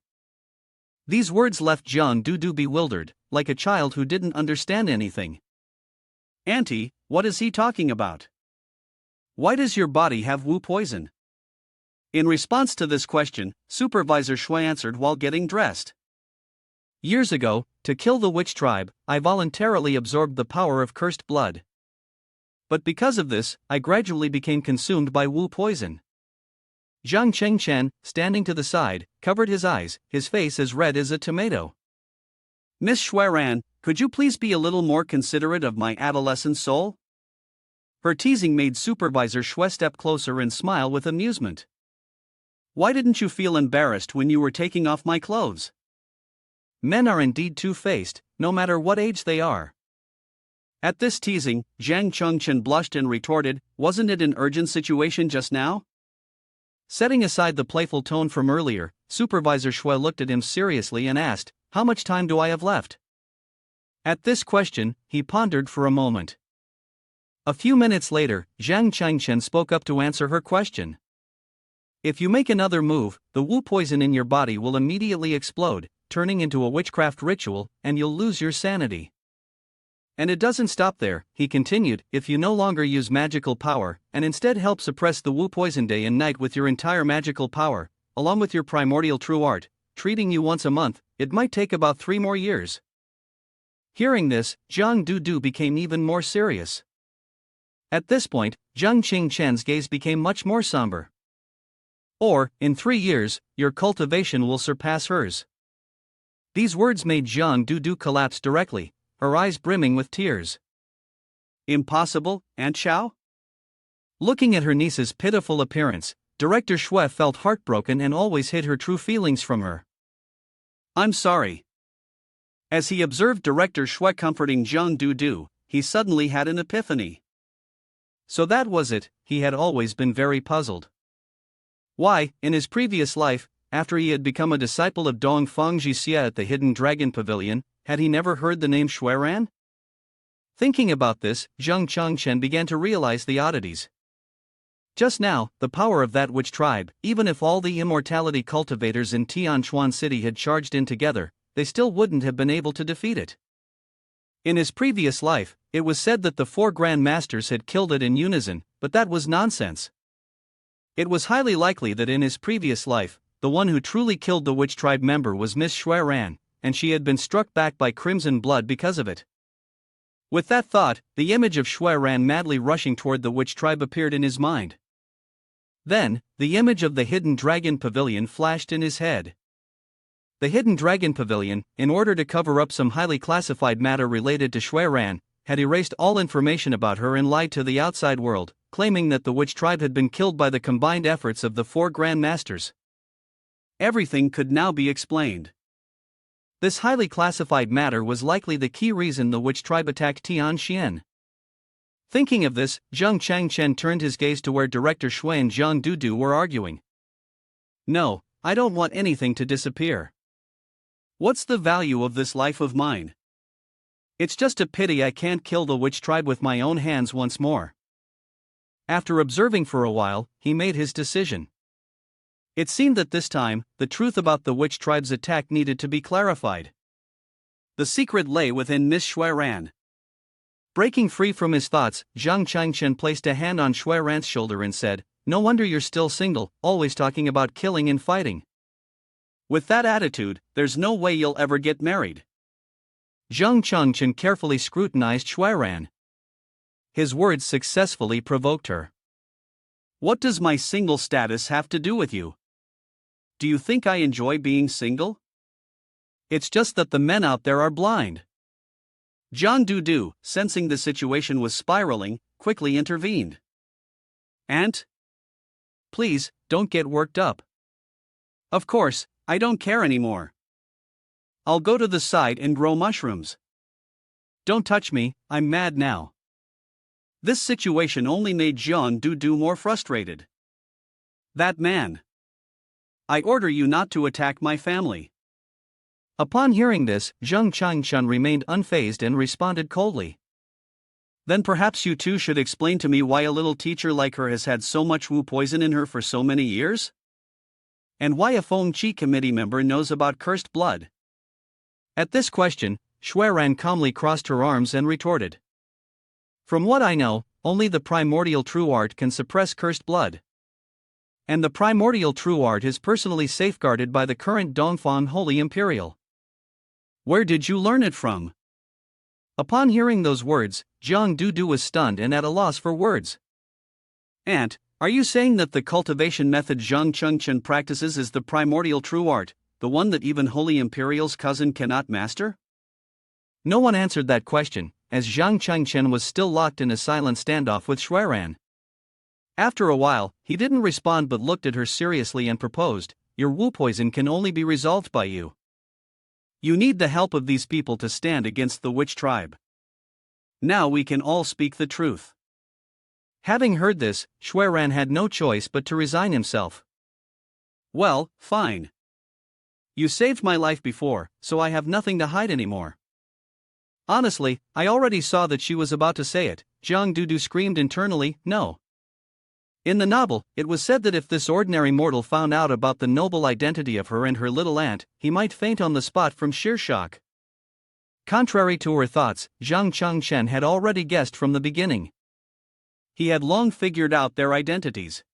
These words left Jiang Dudu bewildered, like a child who didn't understand anything. Auntie, what is he talking about? Why does your body have Wu poison? In response to this question, Supervisor Shui answered while getting dressed. Years ago, to kill the witch tribe, I voluntarily absorbed the power of cursed blood. But because of this, I gradually became consumed by Wu poison. Zhang Chengchen, standing to the side, covered his eyes, his face as red as a tomato. Miss Xueran, could you please be a little more considerate of my adolescent soul? Her teasing made Supervisor Shui step closer and smile with amusement. Why didn't you feel embarrassed when you were taking off my clothes? Men are indeed two-faced, no matter what age they are. At this teasing, Zhang Chengchen blushed and retorted, wasn't it an urgent situation just now? Setting aside the playful tone from earlier, Supervisor Shui looked at him seriously and asked, "How much time do I have left?" At this question, he pondered for a moment. A few minutes later, Zhang Chengchen spoke up to answer her question. "If you make another move, the Wu poison in your body will immediately explode, turning into a witchcraft ritual, and you'll lose your sanity. And it doesn't stop there," he continued, "if you no longer use magical power, and instead help suppress the Wu poison day and night with your entire magical power, along with your primordial true art, treating you once a month, it might take about 3 more years." Hearing this, Jiang Dudu became even more serious. At this point, Zhang Qingchen's gaze became much more somber. "Or, in 3 years, your cultivation will surpass hers." These words made Jiang Dudu collapse directly, her eyes brimming with tears. Impossible, Aunt Xiao? Looking at her niece's pitiful appearance, Director Shui felt heartbroken and always hid her true feelings from her. "I'm sorry." As he observed Director Shui comforting Jiang Dudu, he suddenly had an epiphany. So that was it, he had always been very puzzled. Why, in his previous life, after he had become a disciple of Dong Fengzhi at the Hidden Dragon Pavilion, had he never heard the name Xueran? Thinking about this, Zhang Chengchen began to realize the oddities. Just now, the power of that witch tribe, even if all the immortality cultivators in Tianchuan City had charged in together, they still wouldn't have been able to defeat it. In his previous life, it was said that the 4 Grand Masters had killed it in unison, but that was nonsense. It was highly likely that in his previous life, the one who truly killed the witch tribe member was Miss Xueran, and she had been struck back by crimson blood because of it. With that thought, the image of Xueran madly rushing toward the witch tribe appeared in his mind. Then, the image of the Hidden Dragon Pavilion flashed in his head. The Hidden Dragon Pavilion, in order to cover up some highly classified matter related to Xueran, had erased all information about her and lied to the outside world, claiming that the witch tribe had been killed by the combined efforts of the 4 Grand Masters. Everything could now be explained. This highly classified matter was likely the key reason the witch tribe attacked Tianxian. Thinking of this, Zhang Chengchen turned his gaze to where Director Shui and Jiang Dudu were arguing. "No, I don't want anything to disappear. What's the value of this life of mine? It's just a pity I can't kill the witch tribe with my own hands once more." After observing for a while, he made his decision. It seemed that this time, the truth about the witch tribe's attack needed to be clarified. The secret lay within Miss Xueran. Breaking free from his thoughts, Zhang Chengchen placed a hand on Xueran's shoulder and said, "No wonder you're still single, always talking about killing and fighting. With that attitude, there's no way you'll ever get married." Zhang Chengchen carefully scrutinized Xueran. His words successfully provoked her. "What does my single status have to do with you? Do you think I enjoy being single? It's just that the men out there are blind." Jiang Dudu, sensing the situation was spiraling, quickly intervened. "Aunt? Please, don't get worked up. Of course, I don't care anymore. I'll go to the side and grow mushrooms. Don't touch me, I'm mad now." This situation only made Jiang Du more frustrated. That man. I order you not to attack my family. Upon hearing this, Zheng Changchun remained unfazed and responded coldly. Then perhaps you too should explain to me why a little teacher like her has had so much Wu poison in her for so many years? And why a Feng Qi committee member knows about cursed blood? At this question, Xueran calmly crossed her arms and retorted. From what I know, only the primordial true art can suppress cursed blood. And the primordial true art is personally safeguarded by the current Dongfang Holy Imperial. Where did you learn it from? Upon hearing those words, Zhang Du was stunned and at a loss for words. Aunt, are you saying that the cultivation method Zhang Chengchen practices is the primordial true art, the one that even Holy Imperial's cousin cannot master? No one answered that question, as Zhang Chengchen was still locked in a silent standoff with Xueran. After a while, he didn't respond but looked at her seriously and proposed, "Your Wu poison can only be resolved by you. You need the help of these people to stand against the witch tribe. Now we can all speak the truth." Having heard this, Xueran had no choice but to resign himself. Well, fine. You saved my life before, so I have nothing to hide anymore. Honestly, I already saw that she was about to say it. Zhang Du screamed internally, "No." In the novel, it was said that if this ordinary mortal found out about the noble identity of her and her little aunt, he might faint on the spot from sheer shock. Contrary to her thoughts, Zhang Chengchen had already guessed from the beginning. He had long figured out their identities.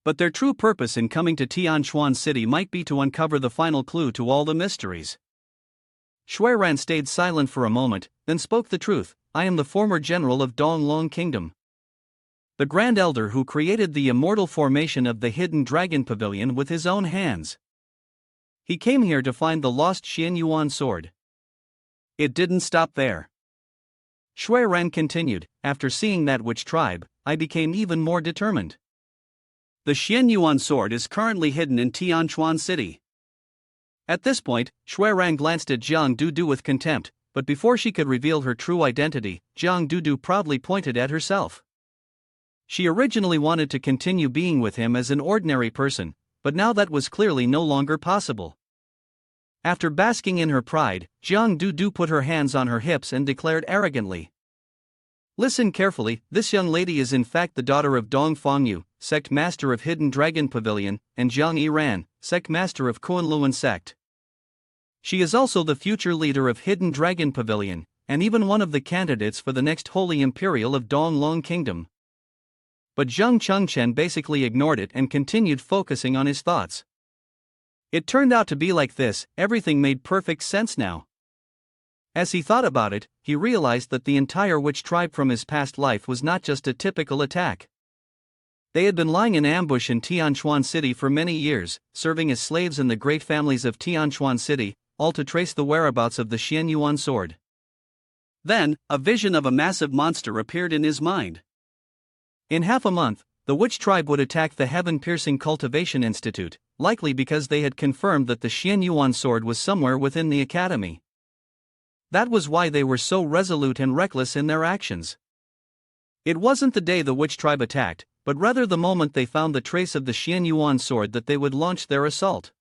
But their true purpose in coming to Tianquan City might be to uncover the final clue to all the mysteries. Xueran stayed silent for a moment, then spoke the truth. "I am the former general of Donglong Kingdom. The Grand Elder who created the immortal formation of the Hidden Dragon Pavilion with his own hands. He came here to find the lost Xian Yuan sword." It didn't stop there. Xueran continued, "After seeing that witch tribe, I became even more determined. The Xian Yuan sword is currently hidden in Tianquan City." At this point, Xueran glanced at Zhang Du with contempt, but before she could reveal her true identity, Zhang Du proudly pointed at herself. She originally wanted to continue being with him as an ordinary person, but now that was clearly no longer possible. After basking in her pride, Zhang Du put her hands on her hips and declared arrogantly, "Listen carefully, this young lady is in fact the daughter of Dong Fangyu, sect master of Hidden Dragon Pavilion, and Zhang Yiran, sect master of Kunluan sect. She is also the future leader of Hidden Dragon Pavilion, and even one of the candidates for the next Holy Imperial of Donglong Kingdom." But Zheng Chengchen basically ignored it and continued focusing on his thoughts. It turned out to be like this, everything made perfect sense now. As he thought about it, he realized that the entire witch tribe from his past life was not just a typical attack. They had been lying in ambush in Tianquan City for many years, serving as slaves in the great families of Tianquan City, all to trace the whereabouts of the Xian Yuan sword. Then, a vision of a massive monster appeared in his mind. In half a month, the witch tribe would attack the heaven-piercing Cultivation Institute, likely because they had confirmed that the Xian Yuan sword was somewhere within the academy. That was why they were so resolute and reckless in their actions. It wasn't the day the witch tribe attacked, but rather the moment they found the trace of the Xian Yuan sword that they would launch their assault.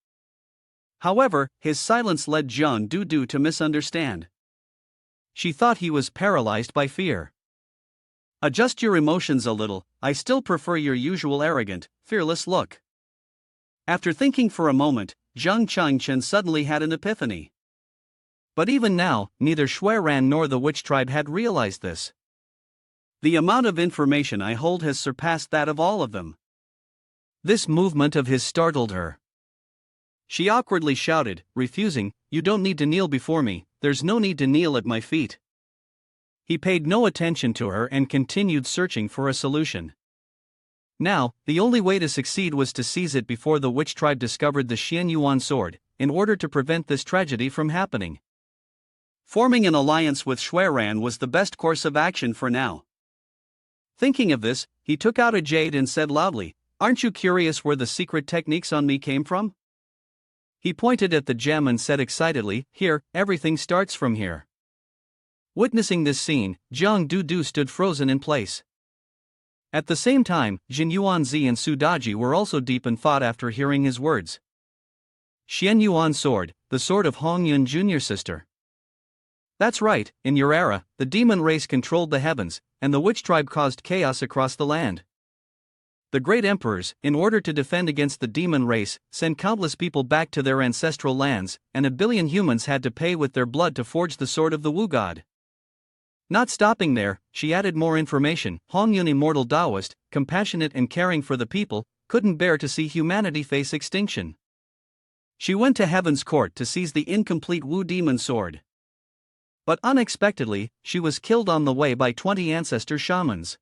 However, his silence led Zhang Du to misunderstand. She thought he was paralyzed by fear. "Adjust your emotions a little, I still prefer your usual arrogant, fearless look." After thinking for a moment, Zhang Chengchen suddenly had an epiphany. But even now, neither Xueran nor the witch tribe had realized this. "The amount of information I hold has surpassed that of all of them." This movement of his startled her. She awkwardly shouted, refusing, "You don't need to kneel before me, there's no need to kneel at my feet." He paid no attention to her and continued searching for a solution. Now, the only way to succeed was to seize it before the witch tribe discovered the Xian Yuan sword, in order to prevent this tragedy from happening. Forming an alliance with Xueran was the best course of action for now. Thinking of this, he took out a jade and said loudly, "Aren't you curious where the secret techniques on me came from?" He pointed at the gem and said excitedly, "Here, everything starts from here." Witnessing this scene, Jiang Du stood frozen in place. At the same time, Jin Yuanzi and Su Daji were also deep in thought after hearing his words. Xian Yuan's sword, the sword of Hong Yun Jr.'s sister. That's right, in your era, the demon race controlled the heavens, and the witch tribe caused chaos across the land. The great emperors, in order to defend against the demon race, sent countless people back to their ancestral lands, and 1 billion humans had to pay with their blood to forge the sword of the Wu god. Not stopping there, she added more information. Hong Yun, immortal Taoist, compassionate and caring for the people, couldn't bear to see humanity face extinction. She went to Heaven's Court to seize the incomplete Wu demon sword. But unexpectedly, she was killed on the way by 20 ancestor shamans.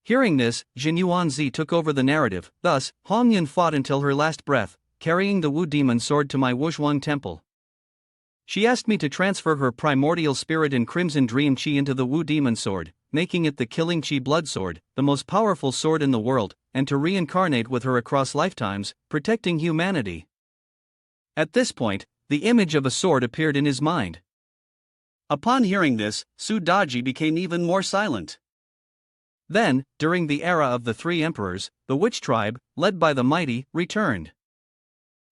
Hearing this, Jin Yuanzi took over the narrative. Thus, Hong Yun fought until her last breath, carrying the Wu demon sword to my Wuzhuang temple. She asked me to transfer her primordial spirit and crimson dream chi into the Wu demon sword, making it the killing chi blood sword, the most powerful sword in the world, and to reincarnate with her across lifetimes, protecting humanity. At this point, the image of a sword appeared in his mind. Upon hearing this, Su Daji became even more silent. Then, during the era of the 3 emperors, the witch tribe, led by the mighty, returned.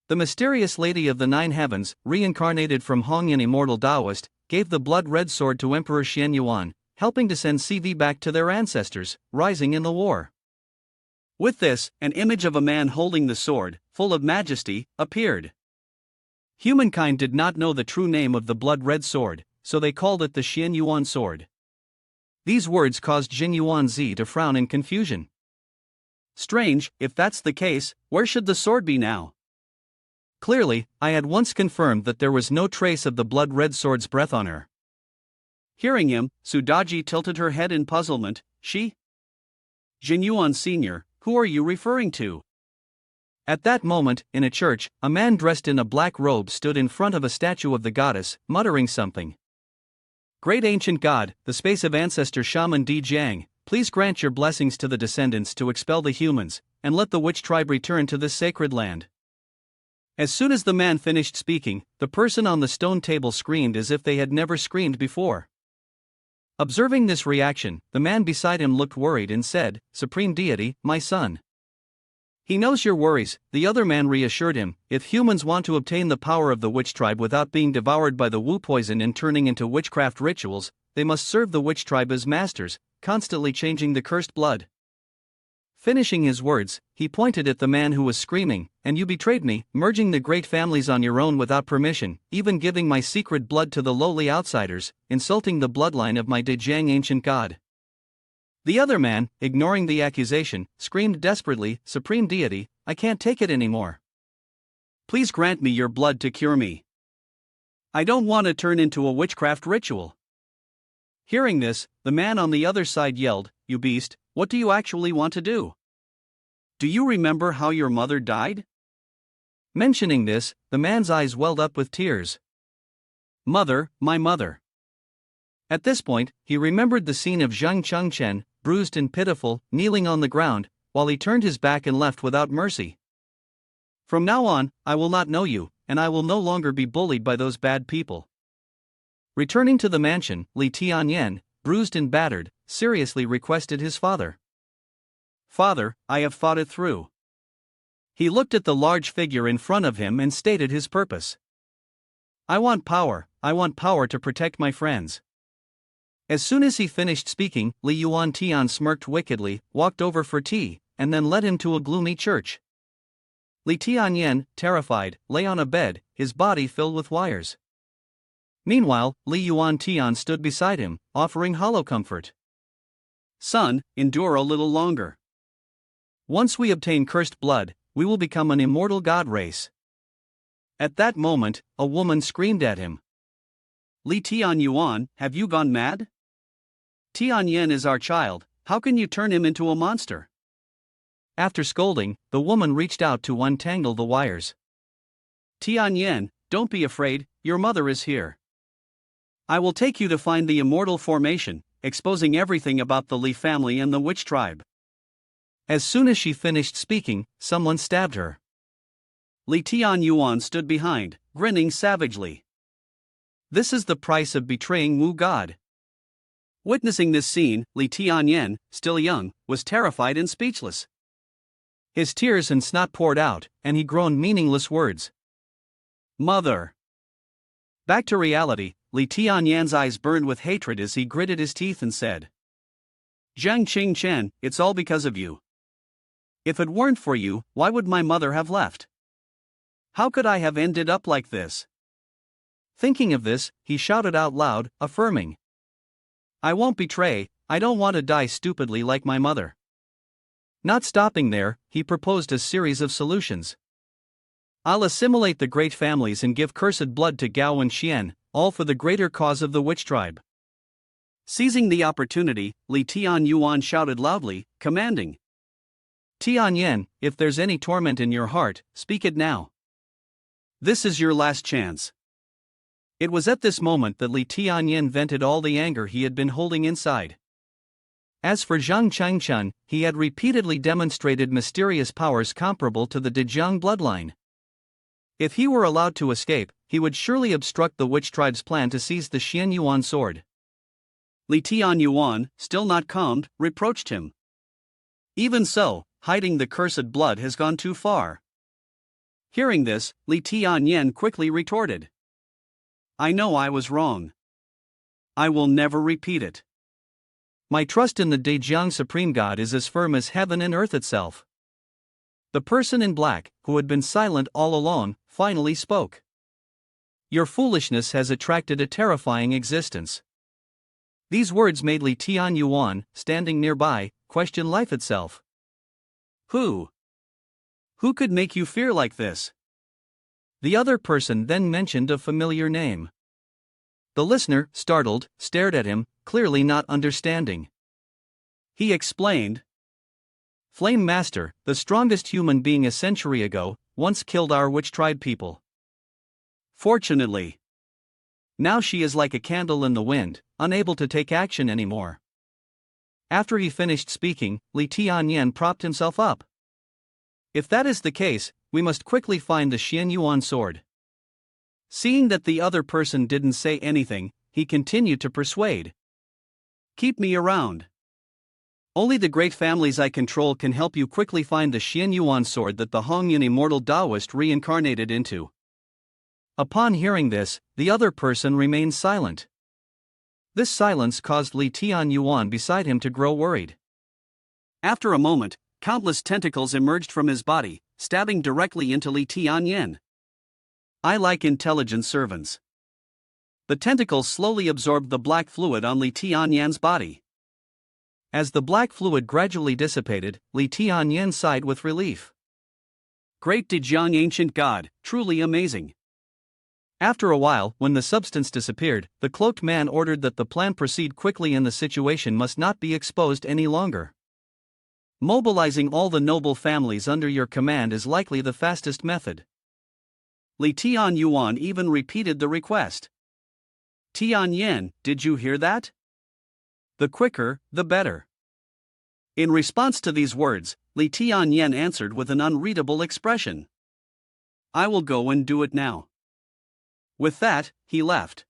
The mysterious Lady of the 9 Heavens, reincarnated from Hong Yun, immortal Taoist, gave the blood-red sword to Emperor Xian Yuan, helping to send CV back to their ancestors, rising in the war. With this, an image of a man holding the sword, full of majesty, appeared. Humankind did not know the true name of the blood-red sword, so they called it the Xian Yuan sword. These words caused Jin Yuanzi to frown in confusion. Strange, if that's the case, where should the sword be now? Clearly, I had once confirmed that there was no trace of the blood-red sword's breath on her. Hearing him, Su Daji tilted her head in puzzlement. She? Jin Yuan Sr., who are you referring to? At that moment, in a church, a man dressed in a black robe stood in front of a statue of the goddess, muttering something. Great ancient god, the space of ancestor shaman Di Jiang, please grant your blessings to the descendants to expel the humans, and let the witch tribe return to this sacred land. As soon as the man finished speaking, the person on the stone table screamed as if they had never screamed before. Observing this reaction, the man beside him looked worried and said, Supreme Deity, my son. He knows your worries, the other man reassured him. If humans want to obtain the power of the witch tribe without being devoured by the Wu poison and turning into witchcraft rituals, they must serve the witch tribe as masters, constantly changing the cursed blood. Finishing his words, he pointed at the man who was screaming, and you betrayed me, merging the great families on your own without permission, even giving my secret blood to the lowly outsiders, insulting the bloodline of my Dejiang ancient god. The other man, ignoring the accusation, screamed desperately, Supreme Deity, I can't take it anymore. Please grant me your blood to cure me. I don't want to turn into a witchcraft ritual. Hearing this, the man on the other side yelled, You beast, what do you actually want to do? Do you remember how your mother died? Mentioning this, the man's eyes welled up with tears. Mother, my mother. At this point, he remembered the scene of Zhang Chengchen, bruised and pitiful, kneeling on the ground, while he turned his back and left without mercy. From now on, I will not know you, and I will no longer be bullied by those bad people. Returning to the mansion, Lee Tian Yen, bruised and battered, seriously requested his father. Father, I have thought it through. He looked at the large figure in front of him and stated his purpose. I want power to protect my friends. As soon as he finished speaking, Li Yuan Tian smirked wickedly, walked over for tea, and then led him to a gloomy church. Li Tianyen, terrified, lay on a bed, his body filled with wires. Meanwhile, Li Yuan Tian stood beside him, offering hollow comfort. Son, endure a little longer. Once we obtain cursed blood, we will become an immortal god race. At that moment, a woman screamed at him. Li Tian Yuan, have you gone mad? Tian Yen is our child, how can you turn him into a monster? After scolding, the woman reached out to untangle the wires. Tian Yen, don't be afraid, your mother is here. I will take you to find the immortal formation, exposing everything about the Li family and the witch tribe. As soon as she finished speaking, someone stabbed her. Li Tian Yuan stood behind, grinning savagely. This is the price of betraying Wu God. Witnessing this scene, Lee Tian Yen, still young, was terrified and speechless. His tears and snot poured out, and he groaned meaningless words. Mother. Back to reality, Lee Tian Yan's eyes burned with hatred as he gritted his teeth and said, Zhang Qing Chen, it's all because of you. If it weren't for you, why would my mother have left? How could I have ended up like this? Thinking of this, he shouted out loud, affirming, I won't betray, I don't want to die stupidly like my mother. Not stopping there, he proposed a series of solutions. I'll assimilate the great families and give cursed blood to Gao and Xian, all for the greater cause of the witch tribe. Seizing the opportunity, Li Tian Yuan shouted loudly, commanding, Tian Yen, if there's any torment in your heart, speak it now. This is your last chance. It was at this moment that Li Tian Yen vented all the anger he had been holding inside. As for Zhang Changchun, he had repeatedly demonstrated mysterious powers comparable to the Dejiang bloodline. If he were allowed to escape, he would surely obstruct the witch tribe's plan to seize the Xian Yuan sword. Li Tian Yuan, still not calmed, reproached him. Even so, hiding the cursed blood has gone too far. Hearing this, Li Tian Yen quickly retorted, I know I was wrong. I will never repeat it. My trust in the Dejiang Supreme God is as firm as heaven and earth itself. The person in black, who had been silent all along, finally spoke. Your foolishness has attracted a terrifying existence. These words made Li Tian Yuan, standing nearby, question life itself. Who could make you fear like this? The other person then mentioned a familiar name. The listener, startled, stared at him, clearly not understanding. He explained, Flame Master, the strongest human being a century ago, once killed our witch tribe people. Fortunately, now she is like a candle in the wind, unable to take action anymore. After he finished speaking, Li Tian Yen propped himself up. If that is the case, we must quickly find the Xian Yuan sword. Seeing that the other person didn't say anything, he continued to persuade. Keep me around. Only the great families I control can help you quickly find the Xian Yuan sword that the Hongyan immortal Taoist reincarnated into. Upon hearing this, the other person remained silent. This silence caused Li Tian Yuan beside him to grow worried. After a moment, countless tentacles emerged from his body, stabbing directly into Li Tian Yen. I like intelligent servants. The tentacles slowly absorbed the black fluid on Li Tian Yan's body. As the black fluid gradually dissipated, Li Tian Yen sighed with relief. Great Dejiang ancient god, truly amazing. After a while, when the substance disappeared, the cloaked man ordered that the plan proceed quickly and the situation must not be exposed any longer. Mobilizing all the noble families under your command is likely the fastest method. Li Tian Yuan even repeated the request. Tian Yen, did you hear that? The quicker, the better. In response to these words, Li Tian Yen answered with an unreadable expression. I will go and do it now. With that, he left.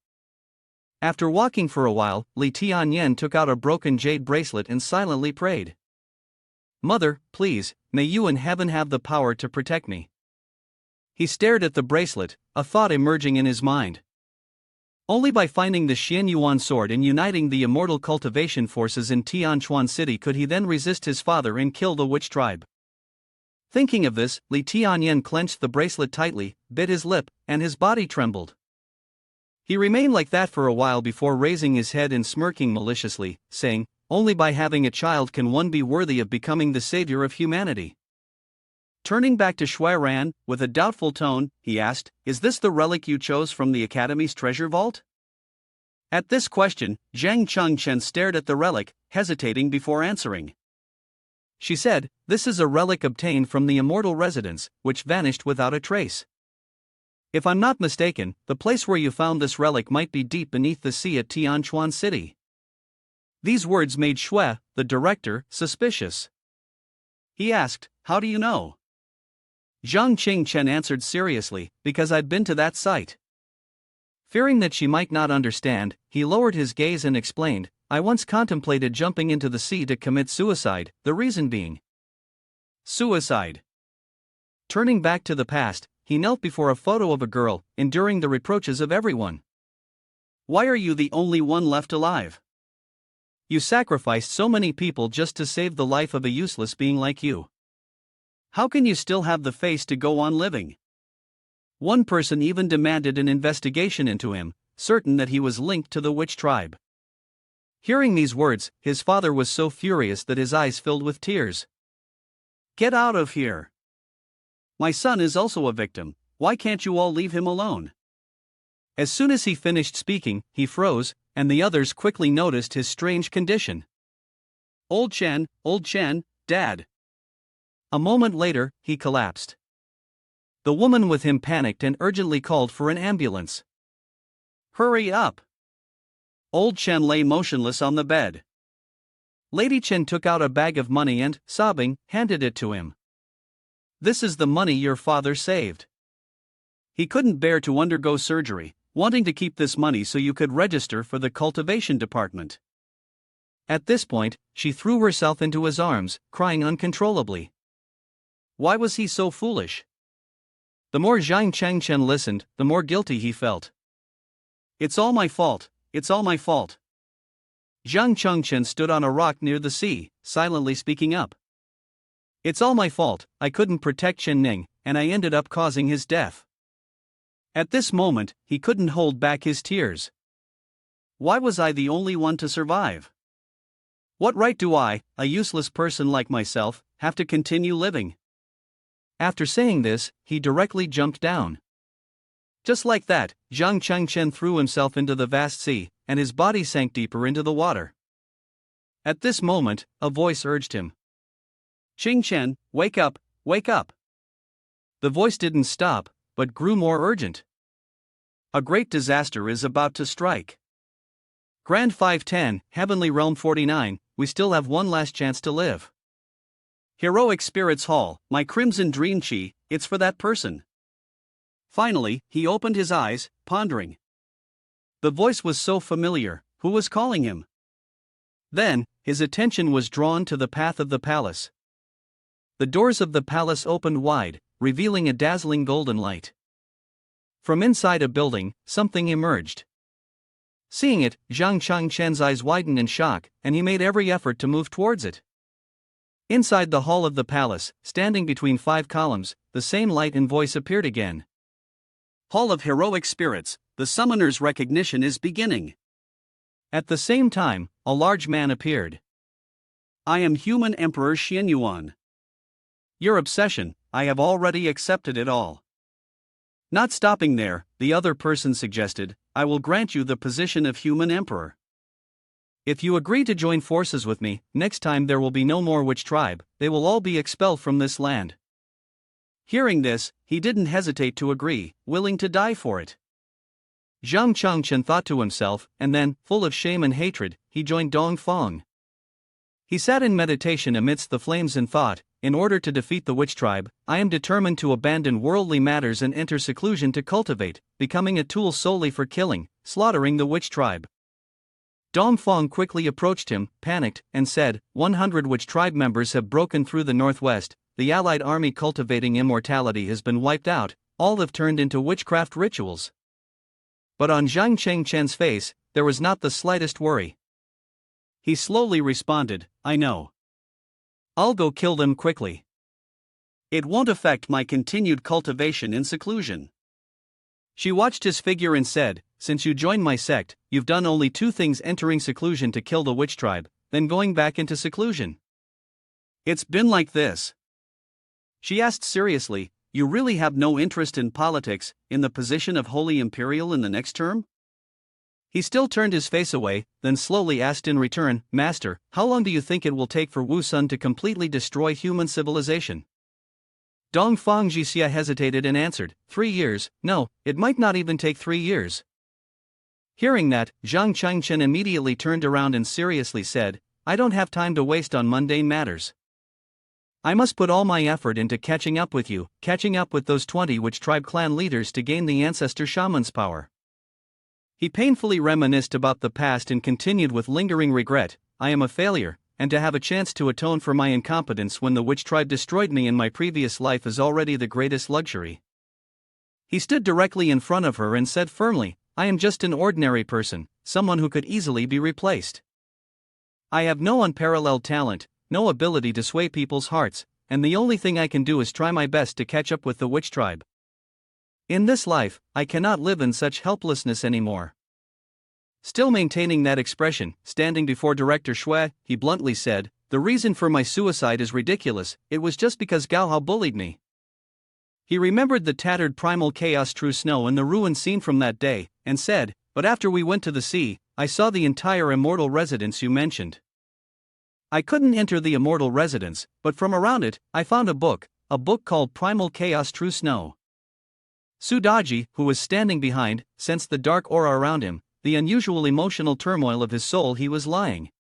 After walking for a while, Li Tian Yen took out a broken jade bracelet and silently prayed. Mother, please, may you in heaven have the power to protect me. He stared at the bracelet, a thought emerging in his mind. Only by finding the Xian Yuan sword and uniting the immortal cultivation forces in Tianchuan City could he then resist his father and kill the witch tribe. Thinking of this, Li Tian Yen clenched the bracelet tightly, bit his lip, and his body trembled. He remained like that for a while before raising his head and smirking maliciously, saying, Only by having a child can one be worthy of becoming the savior of humanity. Turning back to Shui Ran, with a doubtful tone, he asked, Is this the relic you chose from the Academy's treasure vault? At this question, Zhang Chengchen stared at the relic, hesitating before answering. She said, This is a relic obtained from the immortal residence, which vanished without a trace. If I'm not mistaken, the place where you found this relic might be deep beneath the sea at Tianchuan City. These words made Shui, the director, suspicious. He asked, How do you know? Zhang Qingchen answered seriously, Because I've been to that site. Fearing that she might not understand, he lowered his gaze and explained, I once contemplated jumping into the sea to commit suicide, the reason being suicide. Turning back to the past, he knelt before a photo of a girl, enduring the reproaches of everyone. Why are you the only one left alive? You sacrificed so many people just to save the life of a useless being like you. How can you still have the face to go on living? One person even demanded an investigation into him, certain that he was linked to the witch tribe. Hearing these words, his father was so furious that his eyes filled with tears. Get out of here! My son is also a victim, why can't you all leave him alone? As soon as he finished speaking, he froze, and the others quickly noticed his strange condition. Old Chen, Dad. A moment later, he collapsed. The woman with him panicked and urgently called for an ambulance. Hurry up! Old Chen lay motionless on the bed. Lady Chen took out a bag of money and, sobbing, handed it to him. This is the money your father saved. He couldn't bear to undergo surgery, wanting to keep this money so you could register for the cultivation department. At this point, she threw herself into his arms, crying uncontrollably. Why was he so foolish? The more Zhang Changchen listened, the more guilty he felt. It's all my fault, it's all my fault. Zhang Changchen stood on a rock near the sea, silently speaking up. It's all my fault, I couldn't protect Chen Ning, and I ended up causing his death. At this moment, he couldn't hold back his tears. Why was I the only one to survive? What right do I, a useless person like myself, have to continue living? After saying this, he directly jumped down. Just like that, Zhang Changchen threw himself into the vast sea, and his body sank deeper into the water. At this moment, a voice urged him. Chen, wake up, wake up. The voice didn't stop, but grew more urgent. A great disaster is about to strike. Grand 510, Heavenly Realm 49, we still have one last chance to live. Heroic Spirits Hall, my crimson dream chi, it's for that person. Finally, he opened his eyes, pondering. The voice was so familiar, who was calling him? Then, his attention was drawn to the path of the palace. The doors of the palace opened wide, revealing a dazzling golden light. From inside a building, something emerged. Seeing it, Zhang Changchen's eyes widened in shock, and he made every effort to move towards it. Inside the hall of the palace, standing between 5 columns, the same light and voice appeared again. Hall of Heroic Spirits, the summoner's recognition is beginning. At the same time, a large man appeared. I am Human Emperor Xian Yuan. Your obsession, I have already accepted it all. Not stopping there, the other person suggested, I will grant you the position of Human Emperor. If you agree to join forces with me, next time there will be no more witch tribe, they will all be expelled from this land. Hearing this, he didn't hesitate to agree, willing to die for it. Zhang Changchen thought to himself, and then, full of shame and hatred, he joined Dong Feng. He sat in meditation amidst the flames and thought, in order to defeat the witch tribe, I am determined to abandon worldly matters and enter seclusion to cultivate, becoming a tool solely for killing, slaughtering the witch tribe. Dong Feng quickly approached him, panicked, and said, 100 witch tribe members have broken through the northwest, the allied army cultivating immortality has been wiped out, all have turned into witchcraft rituals. But on Zhang Changchen's face, there was not the slightest worry. He slowly responded, I know. I'll go kill them quickly. It won't affect my continued cultivation in seclusion. She watched his figure and said, since you joined my sect, you've done only 2 things: entering seclusion to kill the witch tribe, then going back into seclusion. It's been like this. She asked seriously, you really have no interest in politics, in the position of Holy Imperial in the next term? He still turned his face away, then slowly asked in return, Master, how long do you think it will take for Wu Sun to completely destroy human civilization? Dong Feng Jixia hesitated and answered, 3 years, no, it might not even take 3 years. Hearing that, Zhang Changchen immediately turned around and seriously said, I don't have time to waste on mundane matters. I must put all my effort into catching up with you, catching up with those 20 witch tribe clan leaders to gain the ancestor shaman's power. He painfully reminisced about the past and continued with lingering regret, I am a failure, and to have a chance to atone for my incompetence when the witch tribe destroyed me in my previous life is already the greatest luxury. He stood directly in front of her and said firmly, I am just an ordinary person, someone who could easily be replaced. I have no unparalleled talent, no ability to sway people's hearts, and the only thing I can do is try my best to catch up with the witch tribe. In this life, I cannot live in such helplessness anymore. Still maintaining that expression, standing before Director Shui, he bluntly said, the reason for my suicide is ridiculous, it was just because Gaohao bullied me. He remembered the tattered primal chaos true snow and the ruin scene from that day, and said, but after we went to the sea, I saw the entire immortal residence you mentioned. I couldn't enter the immortal residence, but from around it, I found a book called Primal Chaos True Snow. Sudaji, who was standing behind, sensed the dark aura around him, the unusual emotional turmoil of his soul. He was lying.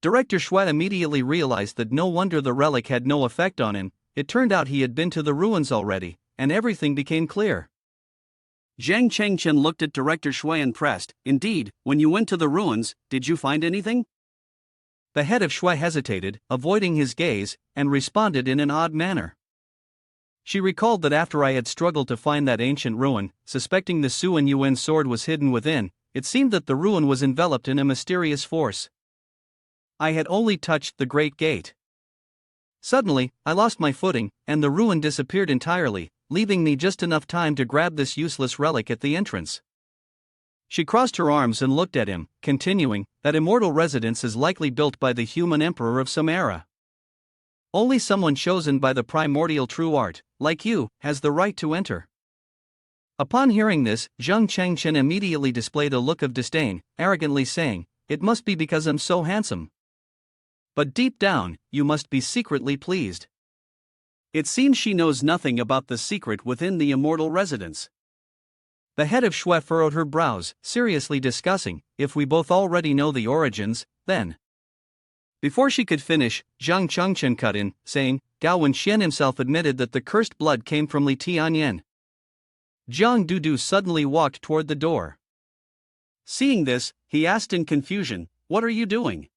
Director Shui immediately realized that no wonder the relic had no effect on him. It turned out he had been to the ruins already, and everything became clear. Zhang Chengchen looked at Director Shui and pressed, indeed, when you went to the ruins, did you find anything? The head of Shui hesitated, avoiding his gaze, and responded in an odd manner. She recalled that after I had struggled to find that ancient ruin, suspecting the Suan Yuan sword was hidden within, it seemed that the ruin was enveloped in a mysterious force. I had only touched the Great Gate. Suddenly, I lost my footing, and the ruin disappeared entirely, leaving me just enough time to grab this useless relic at the entrance. She crossed her arms and looked at him, continuing, that immortal residence is likely built by the human emperor of some era. Only someone chosen by the primordial true art, like you, has the right to enter. Upon hearing this, Zhang Chengchen immediately displayed a look of disdain, arrogantly saying, it must be because I'm so handsome. But deep down, you must be secretly pleased. It seems she knows nothing about the secret within the immortal residence. The head of Shui furrowed her brows, seriously discussing, if we both already know the origins, then. Before she could finish, Zhang Chengchen cut in, saying, Gao Wenxian himself admitted that the cursed blood came from Lee Tian Yen. Zhang Dudu suddenly walked toward the door. Seeing this, he asked in confusion, what are you doing?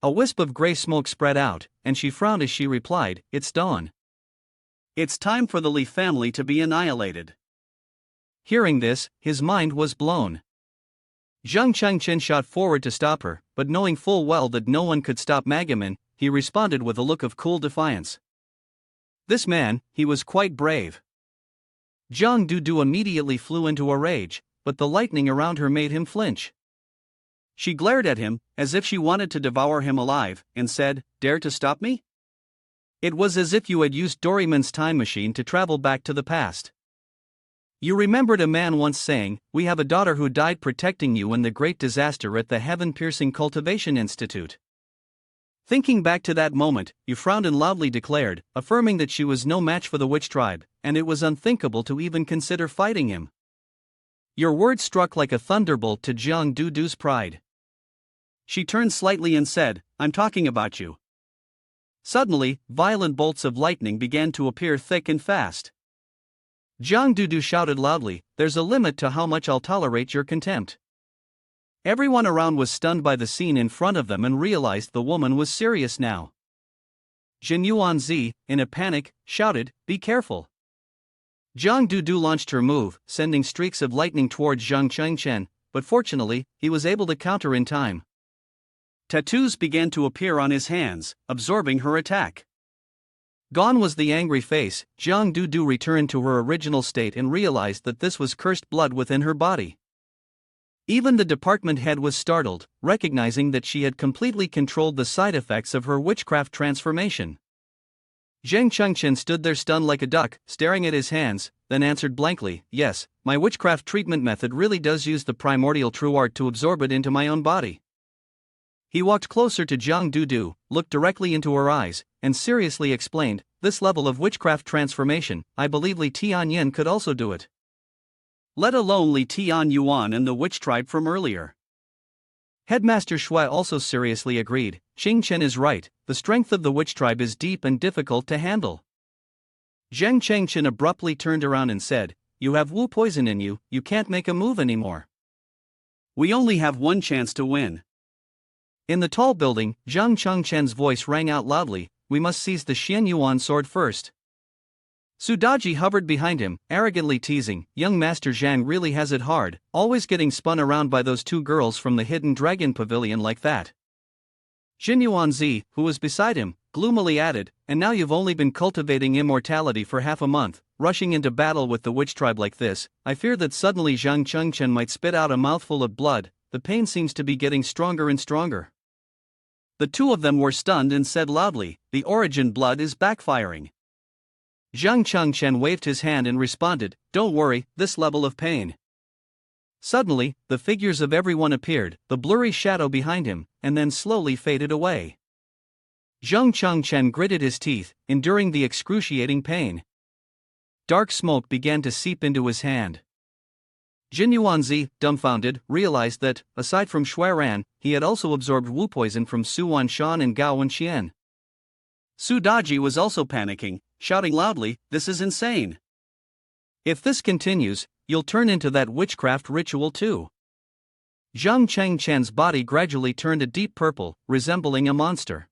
A wisp of gray smoke spread out, and she frowned as she replied, it's dawn. It's time for the Lee family to be annihilated. Hearing this, his mind was blown. Zhang Chengchen shot forward to stop her, but knowing full well that no one could stop Magaman, he responded with a look of cool defiance. This man, he was quite brave. Zhang Dudu immediately flew into a rage, but the lightning around her made him flinch. She glared at him, as if she wanted to devour him alive, and said, dare to stop me? It was as if you had used Doraemon's time machine to travel back to the past. You remembered a man once saying, we have a daughter who died protecting you in the great disaster at the heaven-piercing Cultivation Institute. Thinking back to that moment, you frowned and loudly declared, affirming that she was no match for the witch tribe, and it was unthinkable to even consider fighting him. Your words struck like a thunderbolt to Zhang Dudu's pride. She turned slightly and said, I'm talking about you. Suddenly, violent bolts of lightning began to appear thick and fast. Zhang Dudu shouted loudly, there's a limit to how much I'll tolerate your contempt. Everyone around was stunned by the scene in front of them and realized the woman was serious now. Jin Yuanzi, in a panic, shouted, be careful. Zhang Dudu launched her move, sending streaks of lightning towards Zhang Chengchen, but fortunately, he was able to counter in time. Tattoos began to appear on his hands, absorbing her attack. Gone was the angry face. Zhang Dudu returned to her original state and realized that this was cursed blood within her body. Even the department head was startled, recognizing that she had completely controlled the side effects of her witchcraft transformation. Zhang Chengchen stood there stunned like a duck, staring at his hands, then answered blankly, yes, my witchcraft treatment method really does use the primordial true art to absorb it into my own body. He walked closer to Zhang Dudu, looked directly into her eyes, and seriously explained, this level of witchcraft transformation, I believe Lee Tian Yen could also do it. Let alone Lee Tian Yuan and the witch tribe from earlier. Headmaster Shui also seriously agreed, Xing Chen is right, the strength of the witch tribe is deep and difficult to handle. Zhang Chengchen abruptly turned around and said, you have Wu poison in you, you can't make a move anymore. We only have one chance to win. In the tall building, Zhang Chengchen's voice rang out loudly, we must seize the Xian Yuan sword first. Sudaji hovered behind him, arrogantly teasing, young Master Zhang really has it hard, always getting spun around by those two girls from the hidden dragon pavilion like that. Jin Yuanzi, who was beside him, gloomily added, and now you've only been cultivating immortality for half a month, rushing into battle with the witch tribe like this, I fear that suddenly Zhang Chengchen might spit out a mouthful of blood, the pain seems to be getting stronger and stronger. The two of them were stunned and said loudly, the origin blood is backfiring. Zhang Chengchen waved his hand and responded, don't worry, this level of pain. Suddenly, the figures of everyone appeared, the blurry shadow behind him, and then slowly faded away. Zhang Chengchen gritted his teeth, enduring the excruciating pain. Dark smoke began to seep into his hand. Jin Yuanzi, dumbfounded, realized that, aside from Shuiran, he had also absorbed wu poison from Suan Shan and Gao Wenxian. Sudaji was also panicking, shouting loudly, this is insane. If this continues, you'll turn into that witchcraft ritual too. Zhang Chengchen's body gradually turned a deep purple, resembling a monster.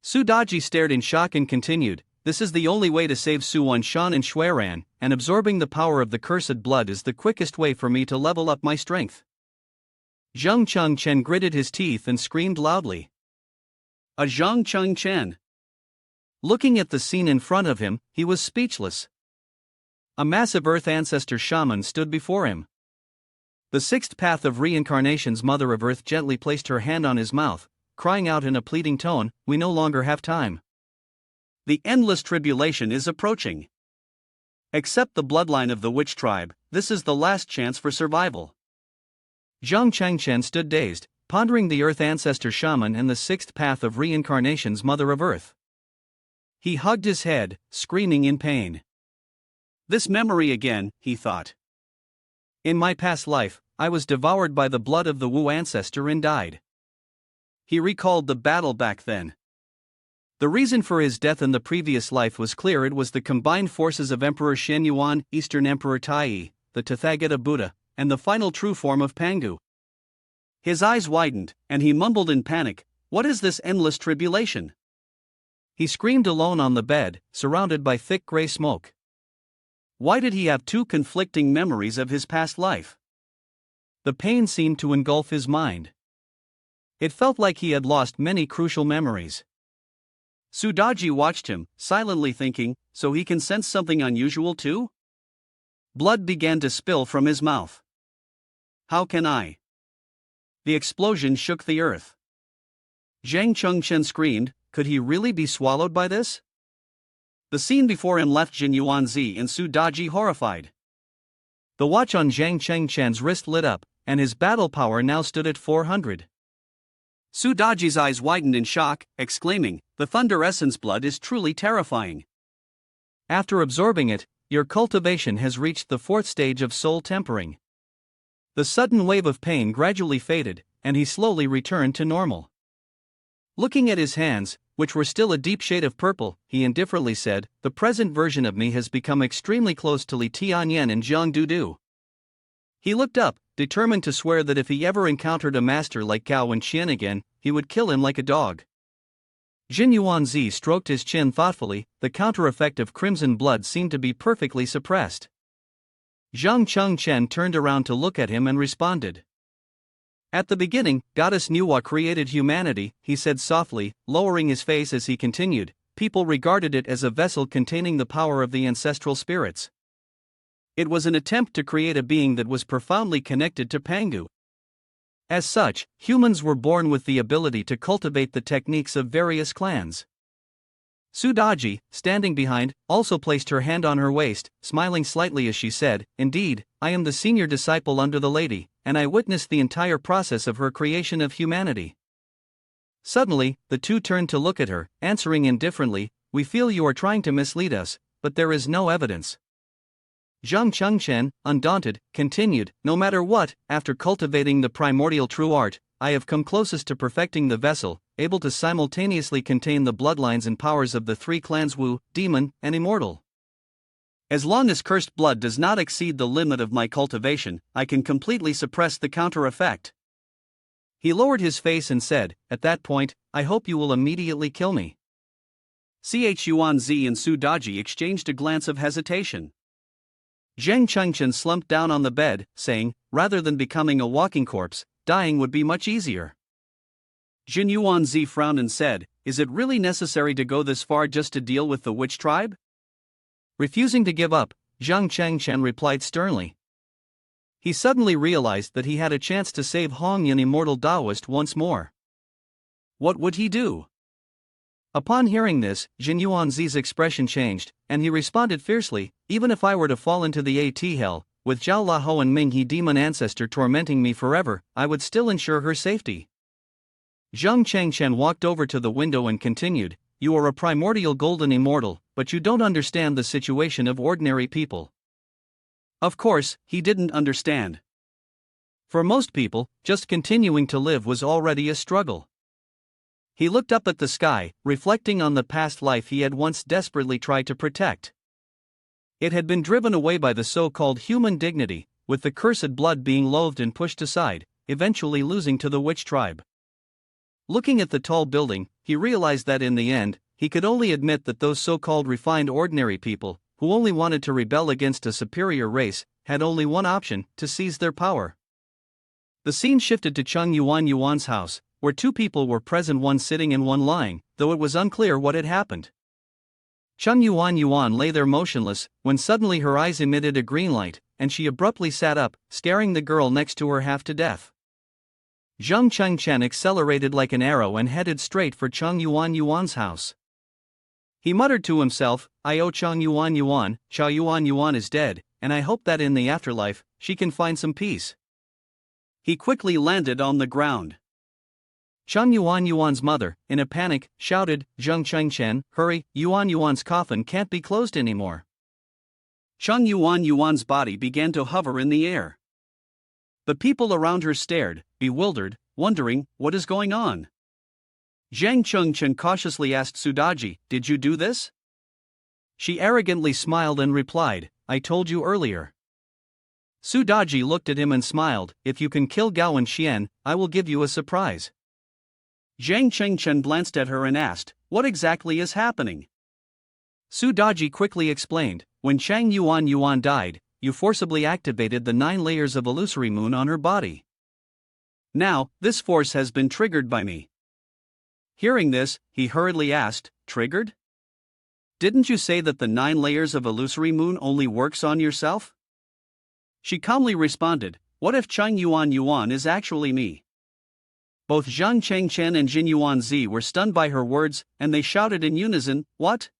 Sudaji stared in shock and continued, this is the only way to save Suan Shan and Shuiran, and absorbing the power of the cursed blood is the quickest way for me to level up my strength. Zhang Chengchen gritted his teeth and screamed loudly. A Zhang Chengchen. Looking at the scene in front of him, he was speechless. A massive Earth Ancestor shaman stood before him. The sixth path of Reincarnation's Mother of Earth gently placed her hand on his mouth, crying out in a pleading tone, we no longer have time. The endless tribulation is approaching. Accept the bloodline of the witch tribe, this is the last chance for survival. Zhang Chengchen stood dazed, pondering the Earth Ancestor shaman and the sixth path of Reincarnation's Mother of Earth. He hugged his head, screaming in pain. This memory again, he thought. In my past life, I was devoured by the blood of the Wu ancestor and died. He recalled the battle back then. The reason for his death in the previous life was clear, it was the combined forces of Emperor Shen Yuan, Eastern Emperor Tai, the Tathagata Buddha, and the final true form of Pangu. His eyes widened, and he mumbled in panic, what is this endless tribulation? He screamed alone on the bed, surrounded by thick gray smoke. Why did he have two conflicting memories of his past life? The pain seemed to engulf his mind. It felt like he had lost many crucial memories. Sudaji watched him, silently thinking, so he can sense something unusual too? Blood began to spill from his mouth. How can I? The explosion shook the earth. Zhang Chengchen screamed, could he really be swallowed by this? The scene before him left Jin Yuanzi and Sudaji horrified. The watch on Zhang Chengchen's wrist lit up, and his battle power now stood at 400. Sudaji's eyes widened in shock, exclaiming, the Thunder Essence blood is truly terrifying. After absorbing it, your cultivation has reached the fourth stage of soul tempering. The sudden wave of pain gradually faded, and he slowly returned to normal. Looking at his hands, which were still a deep shade of purple, he indifferently said, the present version of me has become extremely close to Li Tian Yen and Zhang Dudu. He looked up, determined to swear that if he ever encountered a master like Gao Wenxian again, he would kill him like a dog. Jin Yuanzi stroked his chin thoughtfully, the counter-effect of crimson blood seemed to be perfectly suppressed. Zhang Chengchen turned around to look at him and responded. At the beginning, Goddess Nuwa created humanity, he said softly, lowering his face as he continued, people regarded it as a vessel containing the power of the ancestral spirits. It was an attempt to create a being that was profoundly connected to Pangu. As such, humans were born with the ability to cultivate the techniques of various clans. Sudaji, standing behind, also placed her hand on her waist, smiling slightly as she said, indeed, I am the senior disciple under the lady, and I witnessed the entire process of her creation of humanity. Suddenly, the two turned to look at her, answering indifferently, we feel you are trying to mislead us, but there is no evidence. Zhang Chengchen, undaunted, continued, no matter what, after cultivating the primordial true art, I have come closest to perfecting the vessel, able to simultaneously contain the bloodlines and powers of the three clans Wu, Demon, and Immortal. As long as cursed blood does not exceed the limit of my cultivation, I can completely suppress the counter effect. He lowered his face and said, "At that point, I hope you will immediately kill me." Yuanzi and Su Daji exchanged a glance of hesitation. Zheng Chengchen slumped down on the bed, saying, "Rather than becoming a walking corpse, dying would be much easier." Jin Yuanzi frowned and said, "Is it really necessary to go this far just to deal with the witch tribe?" Refusing to give up, Zhang Chengchen replied sternly. He suddenly realized that he had a chance to save Hong Yin, immortal Taoist, once more. What would he do? Upon hearing this, Jin Yuanzi's expression changed, and he responded fiercely, "Even if I were to fall into the AT hell, with Zhao Lahou and Ming He demon ancestor tormenting me forever, I would still ensure her safety." Zhang Chengchen walked over to the window and continued, "You are a primordial golden immortal, but you don't understand the situation of ordinary people." Of course, he didn't understand. For most people, just continuing to live was already a struggle. He looked up at the sky, reflecting on the past life he had once desperately tried to protect. It had been driven away by the so-called human dignity, with the cursed blood being loathed and pushed aside, eventually losing to the witch tribe. Looking at the tall building, he realized that in the end, he could only admit that those so-called refined ordinary people, who only wanted to rebel against a superior race, had only one option: to seize their power. The scene shifted to Cheng Yuan's house, where two people were present, one sitting and one lying, though it was unclear what had happened. Cheng Yuan lay there motionless, when suddenly her eyes emitted a green light, and she abruptly sat up, staring the girl next to her half to death. Zhang Chengchen accelerated like an arrow and headed straight for Cheng Yuan's house. He muttered to himself, "I owe Cheng Yuan, Chao Yuan is dead, and I hope that in the afterlife, she can find some peace." He quickly landed on the ground. Cheng Yuan's mother, in a panic, shouted, "Zhang Chengchen, hurry, Yuan's coffin can't be closed anymore." Cheng Yuan's body began to hover in the air. The people around her stared, bewildered, wondering, what is going on? Zhang Chengchen cautiously asked Sudaji, "Did you do this?" She arrogantly smiled and replied, "I told you earlier." Sudaji looked at him and smiled, "If you can kill Gao and Xian, I will give you a surprise." Zhang Chengchen glanced at her and asked, "What exactly is happening?" Sudaji quickly explained, "When Cheng Yuan died, you forcibly activated the 9 layers of illusory moon on her body. Now, this force has been triggered by me." Hearing this, he hurriedly asked, "Triggered? Didn't you say that the 9 layers of illusory moon only works on yourself?" She calmly responded, "What if Cheng Yuan is actually me?" Both Zhang Chengchen and Jin Yuanzi were stunned by her words, and they shouted in unison, "What?"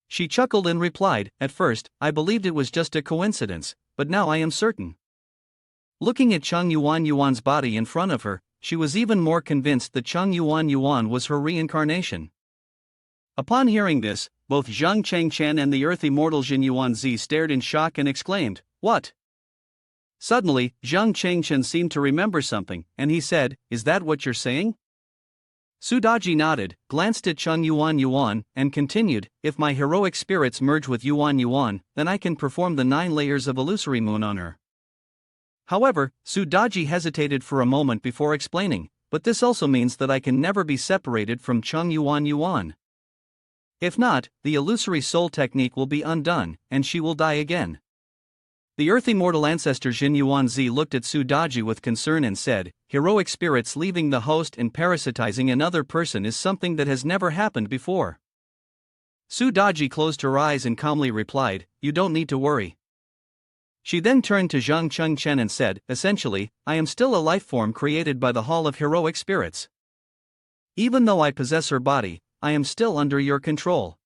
She chuckled and replied, "At first, I believed it was just a coincidence, but now I am certain." Looking at Cheng Yuan's body in front of her, she was even more convinced that Cheng Yuan was her reincarnation. Upon hearing this, both Zhang Chengchen and the earth immortal Jin Yuanzi stared in shock and exclaimed, "What?" Suddenly, Zhang Chengchen seemed to remember something, and he said, "Is that what you're saying?" Sudaji nodded, glanced at Cheng Yuan, and continued, "If my heroic spirits merge with Yuan, then I can perform the 9 layers of illusory moon on her." However, Sudaji hesitated for a moment before explaining, "But this also means that I can never be separated from Cheng Yuan. If not, the illusory soul technique will be undone, and she will die again." The earth immortal ancestor Jin Yuanzi looked at Sudaji with concern and said, "Heroic spirits leaving the host and parasitizing another person is something that has never happened before." Sudaji closed her eyes and calmly replied, "You don't need to worry." She then turned to Zhang Chengchen and said, "Essentially, I am still a life form created by the Hall of Heroic Spirits. Even though I possess her body, I am still under your control."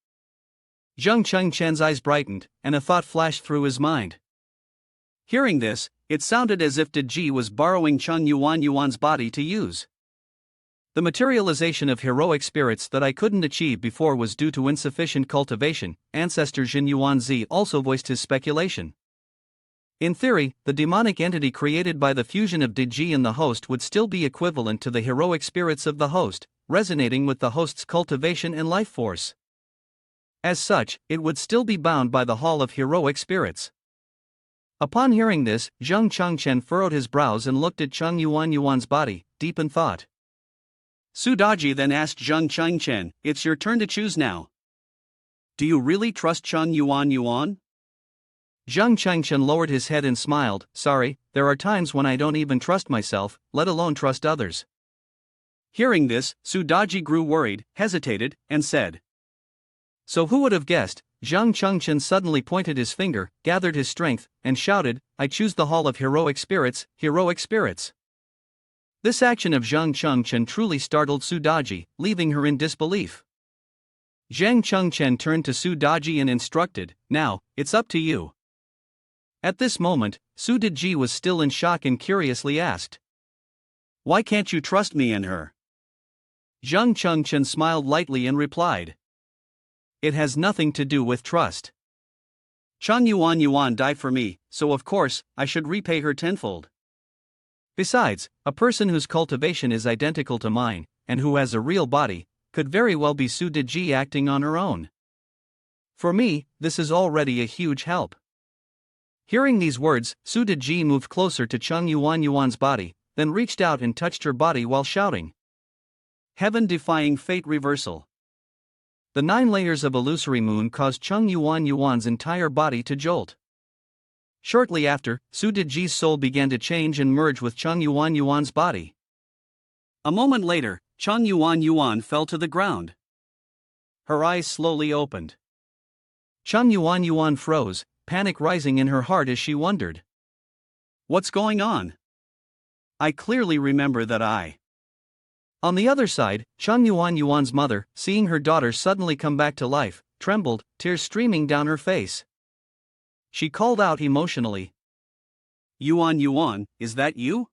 Zhang Chengchen's eyes brightened, and a thought flashed through his mind. Hearing this, it sounded as if Deji was borrowing Cheng Yuan's body to use. The materialization of heroic spirits that I couldn't achieve before was due to insufficient cultivation. Ancestor Jin Yuanzi also voiced his speculation. In theory, the demonic entity created by the fusion of Deji and the host would still be equivalent to the heroic spirits of the host, resonating with the host's cultivation and life force. As such, it would still be bound by the Hall of Heroic Spirits. Upon hearing this, Zheng Chengchen furrowed his brows and looked at Chen Yuan's body, deep in thought. Su Daji then asked Zheng Chengchen, "It's your turn to choose now. Do you really trust Chen Yuan? Zheng Chengchen lowered his head and smiled. Sorry, there are times when I don't even trust myself, let alone trust others. Hearing this, Su Daji grew worried, hesitated, and said, So who would have guessed? Zheng Chengchen suddenly pointed his finger, gathered his strength, and shouted, I choose the Hall of Heroic Spirits, Heroic Spirits. This action of Zheng Chengchen truly startled Su Daji, leaving her in disbelief. Zheng Chengchen turned to Su Daji and instructed, Now, it's up to you. At this moment, Su Daji was still in shock and curiously asked, Why can't you trust me and her? Zheng Chengchen smiled lightly and replied, It has nothing to do with trust. Chen Yuan died for me, so of course, I should repay her tenfold. Besides, a person whose cultivation is identical to mine, and who has a real body, could very well be Su Daji acting on her own. For me, this is already a huge help. Hearing these words, Su Daji moved closer to Chen Yuan's body, then reached out and touched her body while shouting, Heaven-defying fate reversal. The 9 layers of illusory moon caused Chen Yuan's entire body to jolt. Shortly after, Su Daji's soul began to change and merge with Chen Yuan's body. A moment later, Chen Yuan fell to the ground. Her eyes slowly opened. Chen Yuan froze, panic rising in her heart as she wondered, What's going on? I clearly remember that I. On the other side, Chen Yuan's mother, seeing her daughter suddenly come back to life, trembled, tears streaming down her face. She called out emotionally, Yuan, is that you?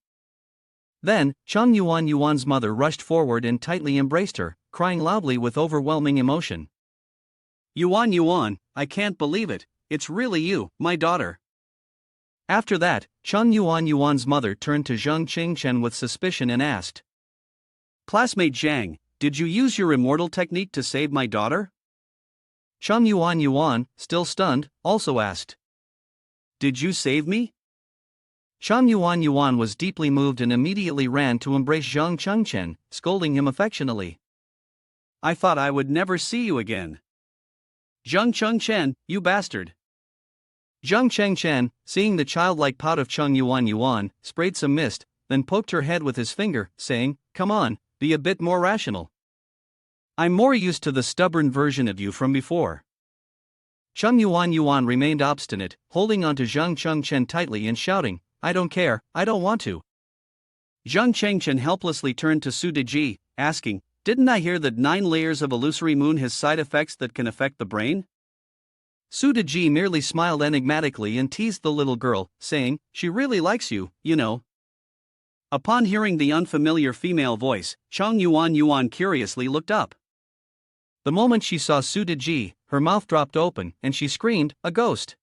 Then, Chen Yuan's mother rushed forward and tightly embraced her, crying loudly with overwhelming emotion. Yuan, I can't believe it, it's really you, my daughter. After that, Chen Yuan's mother turned to Zheng Chengchen with suspicion and asked, Classmate Zhang, did you use your immortal technique to save my daughter? Chen Yuan, still stunned, also asked, Did you save me? Chen Yuan was deeply moved and immediately ran to embrace Zheng Chengchen, scolding him affectionately. I thought I would never see you again. Zheng Chengchen, you bastard. Zheng Chengchen, seeing the childlike pout of Chen Yuan, sprayed some mist, then poked her head with his finger, saying, Come on, be a bit more rational. I'm more used to the stubborn version of you from before. Chen Yuan remained obstinate, holding on to Zheng Chengchen tightly and shouting, I don't care, I don't want to. Zheng Chengchen helplessly turned to Su Daji, asking, Didn't I hear that 9 layers of illusory moon has side effects that can affect the brain? Su Daji merely smiled enigmatically and teased the little girl, saying, She really likes you, you know. Upon hearing the unfamiliar female voice, Chen Yuan curiously looked up. The moment she saw Su Daji, her mouth dropped open, and she screamed, A ghost!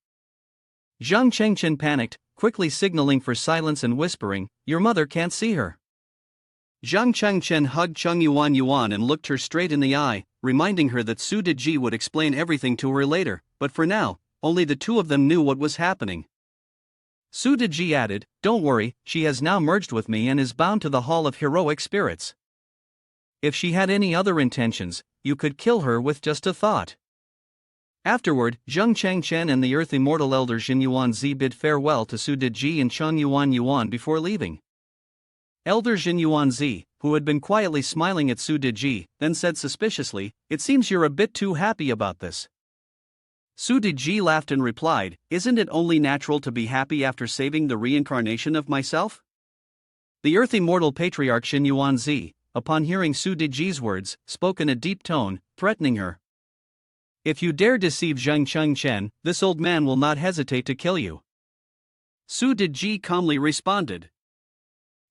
Zheng Chengchen panicked, quickly signaling for silence and whispering, Your mother can't see her. Zheng Chengchen hugged Chen Yuan and looked her straight in the eye, reminding her that Su Daji would explain everything to her later, but for now, only the two of them knew what was happening. Su Daji added, Don't worry, she has now merged with me and is bound to the Hall of Heroic Spirits. If she had any other intentions, you could kill her with just a thought. Afterward, Zheng Chengchen and the Earth Immortal Elder Jin Yuanzi bid farewell to Su Daji and Chen Yuan before leaving. Elder Jin Yuanzi, who had been quietly smiling at Su Daji, then said suspiciously, It seems you're a bit too happy about this. Su Daji laughed and replied, Isn't it only natural to be happy after saving the reincarnation of myself? The Earth Immortal Patriarch Jin Yuanzi, upon hearing Su Daji's words, spoke in a deep tone, threatening her. If you dare deceive Zheng Chengchen, this old man will not hesitate to kill you. Su Daji calmly responded.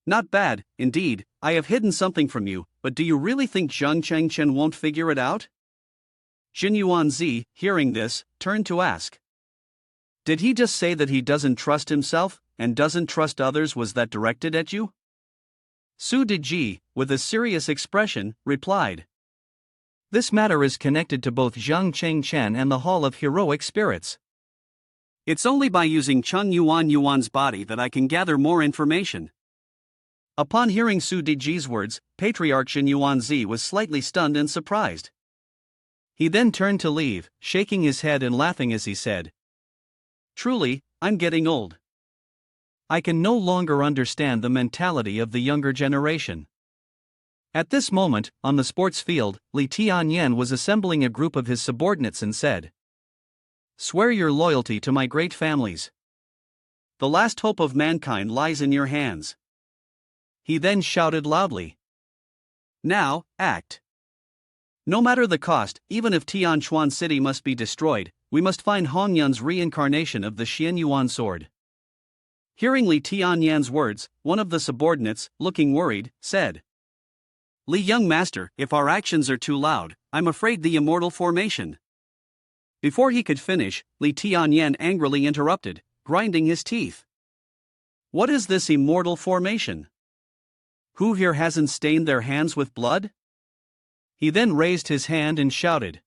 Not bad, indeed, I have hidden something from you, but do you really think Zheng Chengchen won't figure it out? Jin Yuanzi, hearing this, turned to ask. Did he just say that he doesn't trust himself, and doesn't trust others? Was that directed at you? Su Daji, with a serious expression, replied. This matter is connected to both Zhang Chen and the Hall of Heroic Spirits. It's only by using Chen Yuan's body that I can gather more information. Upon hearing Su Deji's words, Patriarch Jin Yuanzi was slightly stunned and surprised. He then turned to leave, shaking his head and laughing as he said, "Truly, I'm getting old. I can no longer understand the mentality of the younger generation." At this moment, on the sports field, Lee Tian Yen was assembling a group of his subordinates and said, "Swear your loyalty to my great families. The last hope of mankind lies in your hands." He then shouted loudly, "Now, act. No matter the cost, even if Tianchuan City must be destroyed, we must find Hong Yun's reincarnation of the Xian Yuan sword." Hearing Li Tianyan's words, one of the subordinates, looking worried, said, "Li young master, if our actions are too loud, I'm afraid the immortal formation." Before he could finish, Li Tianyan angrily interrupted, grinding his teeth. "What is this immortal formation? Who here hasn't stained their hands with blood?" He then raised his hand and shouted,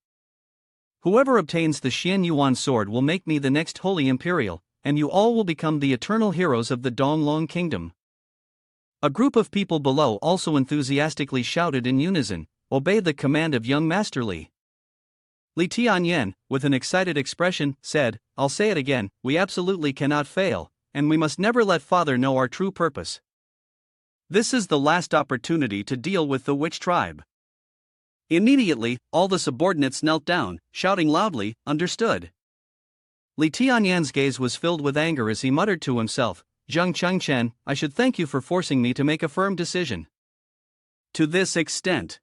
"Whoever obtains the Xian Yuan sword will make me the next Holy Imperial, and you all will become the eternal heroes of the Donglong Kingdom." A group of people below also enthusiastically shouted in unison, "Obey the command of young Master Li." Li Tianyan, with an excited expression, said, "I'll say it again, we absolutely cannot fail, and we must never let Father know our true purpose. This is the last opportunity to deal with the witch tribe." Immediately, all the subordinates knelt down, shouting loudly, "Understood." Li Tianyan's gaze was filled with anger as he muttered to himself, "Zhang Chengchen, I should thank you for forcing me to make a firm decision. To this extent."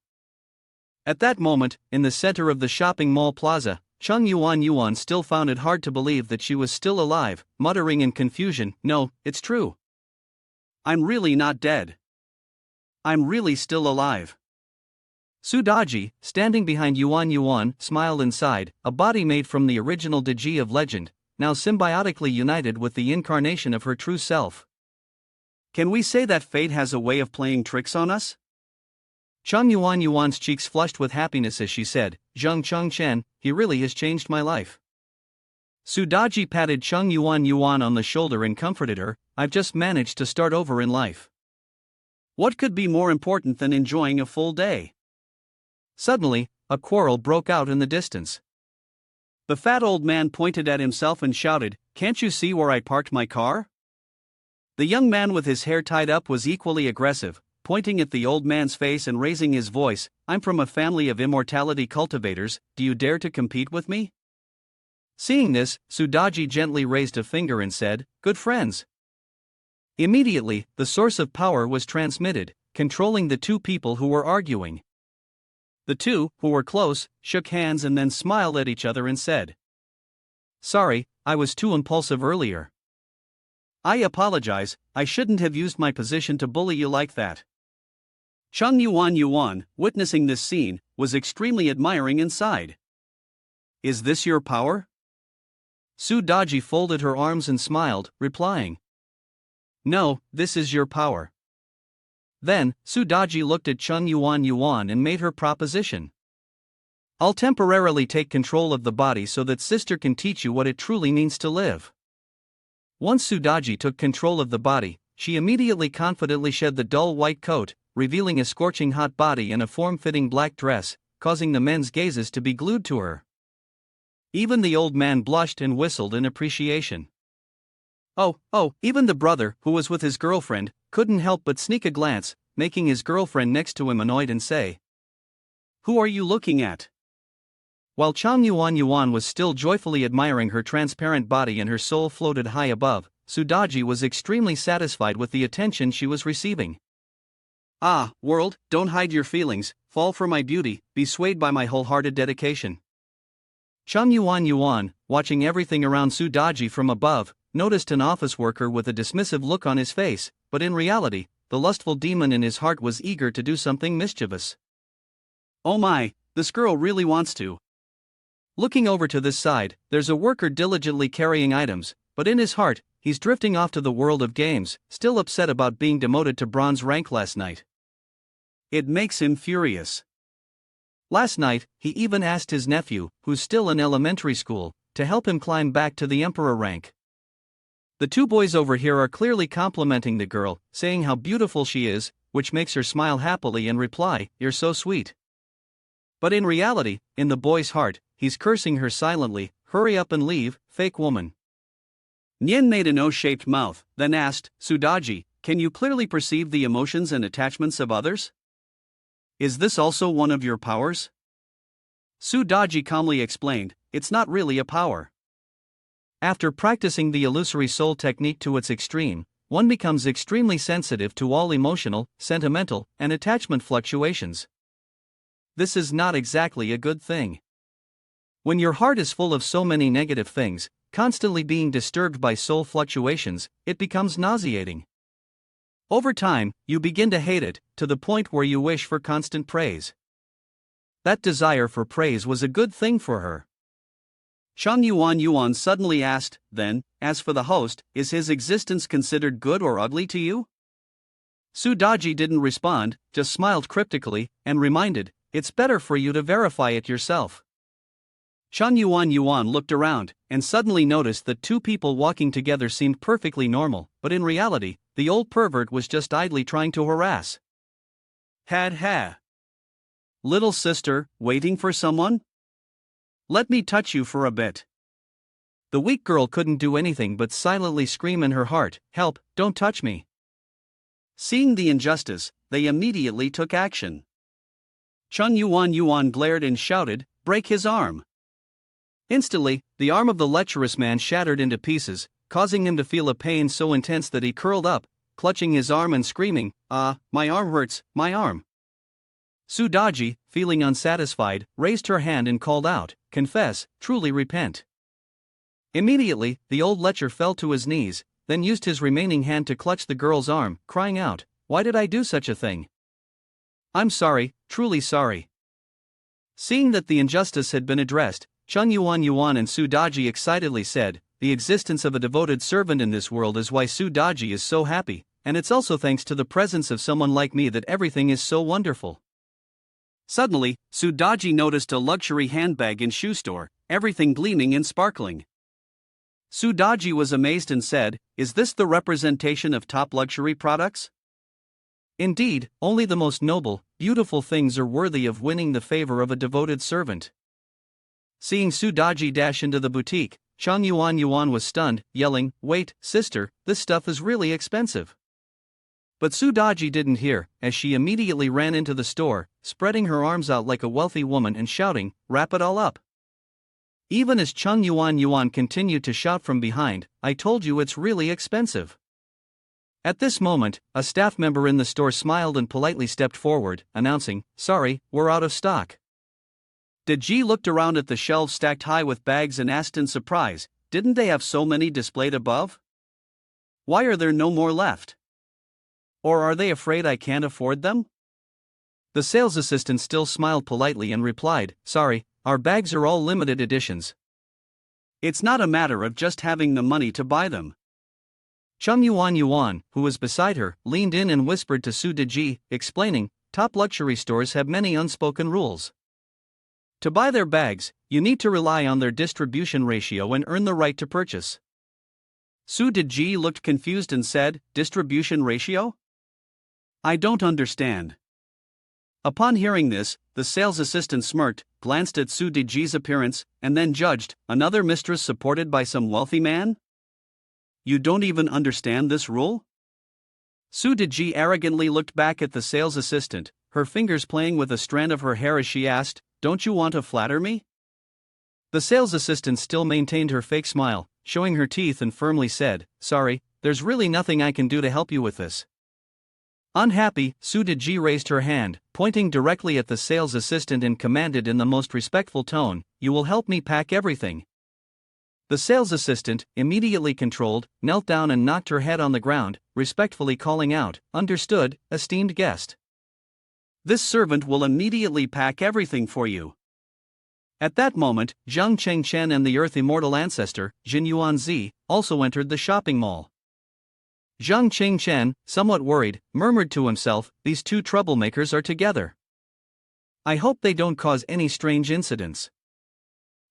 At that moment, in the center of the shopping mall plaza, Cheng Yuan still found it hard to believe that she was still alive, muttering in confusion, "No, it's true. I'm really not dead. I'm really still alive." Su Daji, standing behind Yuan, smiled and sighed, a body made from the original Deji of legend, now symbiotically united with the incarnation of her true self. Can we say that fate has a way of playing tricks on us? Cheng Yuan's cheeks flushed with happiness as she said, "Zhang Chengchen, he really has changed my life." Su Daji patted Cheng Yuan on the shoulder and comforted her, "I've just managed to start over in life. What could be more important than enjoying a full day?" Suddenly, a quarrel broke out in the distance. The fat old man pointed at himself and shouted, "Can't you see where I parked my car?" The young man with his hair tied up was equally aggressive, pointing at the old man's face and raising his voice, "I'm from a family of immortality cultivators, do you dare to compete with me?" Seeing this, Su Daji gently raised a finger and said, "Good friends." Immediately, the source of power was transmitted, controlling the two people who were arguing. The two, who were close, shook hands and then smiled at each other and said, "Sorry, I was too impulsive earlier. I apologize, I shouldn't have used my position to bully you like that." Cheng Yuan, witnessing this scene, was extremely admiring inside. "Is this your power?" Su Daji folded her arms and smiled, replying, "No, this is your power." Then, Su Daji looked at Cheng Yuan and made her proposition. "I'll temporarily take control of the body so that sister can teach you what it truly means to live." Once Su Daji took control of the body, she immediately confidently shed the dull white coat, revealing a scorching hot body and a form-fitting black dress, causing the men's gazes to be glued to her. Even the old man blushed and whistled in appreciation. Oh, even the brother, who was with his girlfriend, couldn't help but sneak a glance, making his girlfriend next to him annoyed and say, "Who are you looking at?" While Cheng Yuan was still joyfully admiring her transparent body and her soul floated high above, Su Daji was extremely satisfied with the attention she was receiving. "Ah, world, don't hide your feelings, fall for my beauty, be swayed by my wholehearted dedication." Cheng Yuan, watching everything around Su Daji from above, noticed an office worker with a dismissive look on his face, but in reality, the lustful demon in his heart was eager to do something mischievous. "Oh my, this girl really wants to." Looking over to this side, there's a worker diligently carrying items, but in his heart, he's drifting off to the world of games, still upset about being demoted to bronze rank last night. It makes him furious. Last night, he even asked his nephew, who's still in elementary school, to help him climb back to the emperor rank. The two boys over here are clearly complimenting the girl, saying how beautiful she is, which makes her smile happily and reply, "You're so sweet." But in reality, in the boy's heart, he's cursing her silently, "Hurry up and leave, fake woman." Yen made an O-shaped mouth, then asked, "Sudaji, can you clearly perceive the emotions and attachments of others? Is this also one of your powers?" Sudaji calmly explained, "It's not really a power. After practicing the illusory soul technique to its extreme, one becomes extremely sensitive to all emotional, sentimental, and attachment fluctuations. This is not exactly a good thing. When your heart is full of so many negative things, constantly being disturbed by soul fluctuations, it becomes nauseating. Over time, you begin to hate it, to the point where you wish for constant praise. That desire for praise was a good thing for her. Chen Yuan suddenly asked, "Then, as for the host, is his existence considered good or ugly to you?" Sudaji didn't respond, just smiled cryptically, and reminded, "It's better for you to verify it yourself." Chen Yuan looked around, and suddenly noticed that two people walking together seemed perfectly normal, but in reality, the old pervert was just idly trying to harass. Ha. Little sister, waiting for someone? Let me touch you for a bit. The weak girl couldn't do anything but silently scream in her heart, "Help, don't touch me." Seeing the injustice, they immediately took action. Chen Yuan glared and shouted, "Break his arm." Instantly, the arm of the lecherous man shattered into pieces, causing him to feel a pain so intense that he curled up, clutching his arm and screaming, "Ah, my arm hurts, my arm." Sudaji, feeling unsatisfied, raised her hand and called out, "Confess, truly repent." Immediately, the old lecher fell to his knees, then used his remaining hand to clutch the girl's arm, crying out, "Why did I do such a thing? I'm sorry, truly sorry." Seeing that the injustice had been addressed, Chen Yuan and Sudaji excitedly said, "The existence of a devoted servant in this world is why Sudaji is so happy, and it's also thanks to the presence of someone like me that everything is so wonderful." Suddenly, Sudaji noticed a luxury handbag and shoe store, everything gleaming and sparkling. Sudaji was amazed and said, "Is this the representation of top luxury products?" Indeed, only the most noble, beautiful things are worthy of winning the favor of a devoted servant. Seeing Sudaji dash into the boutique, Chen Yuan was stunned, yelling, "Wait, sister, this stuff is really expensive." But Sudaji didn't hear, as she immediately ran into the store, spreading her arms out like a wealthy woman and shouting, "Wrap it all up." Even as Chen Yuan continued to shout from behind, "I told you it's really expensive." At this moment, a staff member in the store smiled and politely stepped forward, announcing, "Sorry, we're out of stock." Deji looked around at the shelves stacked high with bags and asked in surprise, "Didn't they have so many displayed above? Why are there no more left? Or are they afraid I can't afford them?" The sales assistant still smiled politely and replied, "Sorry, our bags are all limited editions." "It's not a matter of just having the money to buy them." Chen Yuan, who was beside her, leaned in and whispered to Su Deji, explaining, "Top luxury stores have many unspoken rules. To buy their bags, you need to rely on their distribution ratio and earn the right to purchase." Su Deji looked confused and said, "Distribution ratio? I don't understand." Upon hearing this, the sales assistant smirked, glanced at Su Deji's appearance, and then judged, "Another mistress supported by some wealthy man? You don't even understand this rule?" Su Deji arrogantly looked back at the sales assistant, her fingers playing with a strand of her hair as she asked, "Don't you want to flatter me?" The sales assistant still maintained her fake smile, showing her teeth, and firmly said, "Sorry, there's really nothing I can do to help you with this." Unhappy, Su Deji raised her hand, pointing directly at the sales assistant, and commanded in the most respectful tone, "You will help me pack everything." The sales assistant, immediately controlled, knelt down and knocked her head on the ground, respectfully calling out, "Understood, esteemed guest. This servant will immediately pack everything for you." At that moment, Zhang Chen and the Earth Immortal Ancestor, Jin Yuanzi, also entered the shopping mall. Zhang Chen, somewhat worried, murmured to himself, "These two troublemakers are together. I hope they don't cause any strange incidents.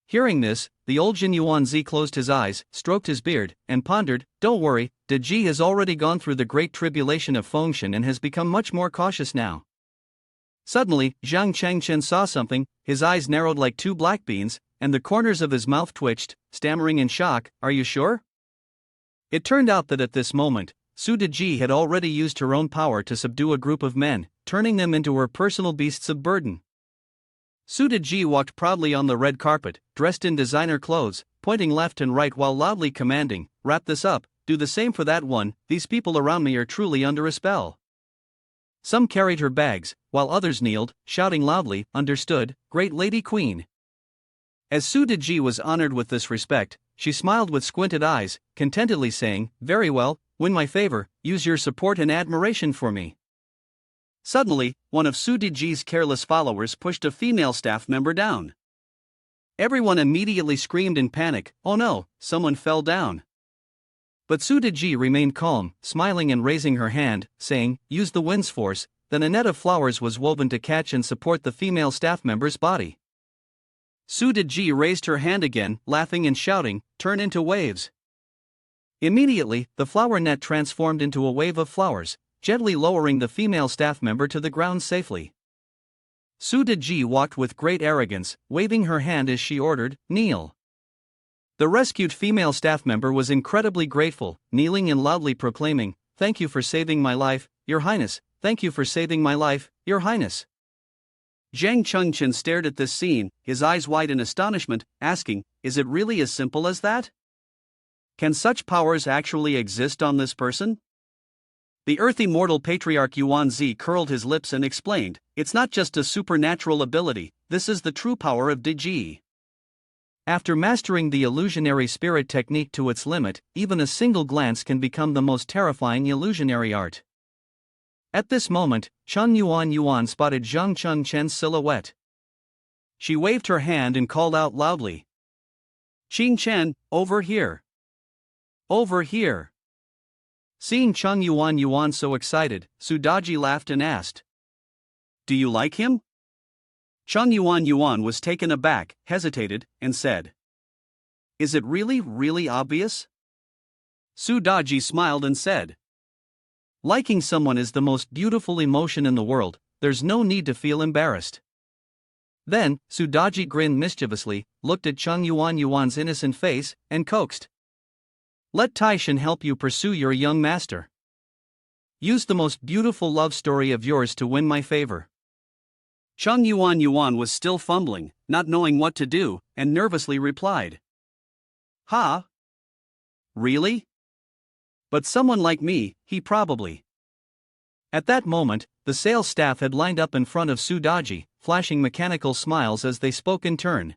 Hearing this, the old Jin Yuanzi closed his eyes, stroked his beard, and pondered. Don't worry, De Ji has already gone through the great tribulation of Fengshan and has become much more cautious now. Suddenly, Zhang Changchen saw something, his eyes narrowed like two black beans, and the corners of his mouth twitched, stammering in shock. Are you sure? It turned out that at this moment, Su Deji had already used her own power to subdue a group of men, turning them into her personal beasts of burden. Su Deji walked proudly on the red carpet, dressed in designer clothes, pointing left and right while loudly commanding, "Wrap this up, do the same for that one, these people around me are truly under a spell." Some carried her bags, while others kneeled, shouting loudly, "Understood, great lady queen." As Su Deji was honored with this respect, she smiled with squinted eyes, contentedly saying, "Very well, win my favor, use your support and admiration for me." Suddenly, one of Su Deji's careless followers pushed a female staff member down. Everyone immediately screamed in panic, "Oh no, someone fell down." But Su Deji remained calm, smiling and raising her hand, saying, "Use the wind's force." Then a net of flowers was woven to catch and support the female staff member's body. Su Deji raised her hand again, laughing and shouting, "Turn into waves." Immediately, the flower net transformed into a wave of flowers, gently lowering the female staff member to the ground safely. Su Deji walked with great arrogance, waving her hand as she ordered, "Kneel." The rescued female staff member was incredibly grateful, kneeling and loudly proclaiming, "Thank you for saving my life, Your Highness, thank you for saving my life, Your Highness." Zhang Chengchen stared at this scene, his eyes wide in astonishment, asking, "Is it really as simple as that? Can such powers actually exist on this person?" The earthy mortal patriarch Yuanzi curled his lips and explained, "It's not just a supernatural ability, this is the true power of Deji. After mastering the illusionary spirit technique to its limit, even a single glance can become the most terrifying illusionary art." At this moment, Cheng Yuan spotted Zhang Chengchen's silhouette. She waved her hand and called out loudly, "Qing Chen, over here! Over here!" Seeing Cheng Yuan so excited, Su Daji laughed and asked, "Do you like him?" Cheng Yuan was taken aback, hesitated, and said, "Is it really obvious?" Su Daji smiled and said, "Liking someone is the most beautiful emotion in the world, there's no need to feel embarrassed." Then, Su Daji grinned mischievously, looked at Cheng Yuan's innocent face, and coaxed, "Let Taishan help you pursue your young master. Use the most beautiful love story of yours to win my favor." Cheng Yuan was still fumbling, not knowing what to do, and nervously replied, "Ha? Really? But someone like me, he probably." At that moment, the sales staff had lined up in front of Su Daji, flashing mechanical smiles as they spoke in turn.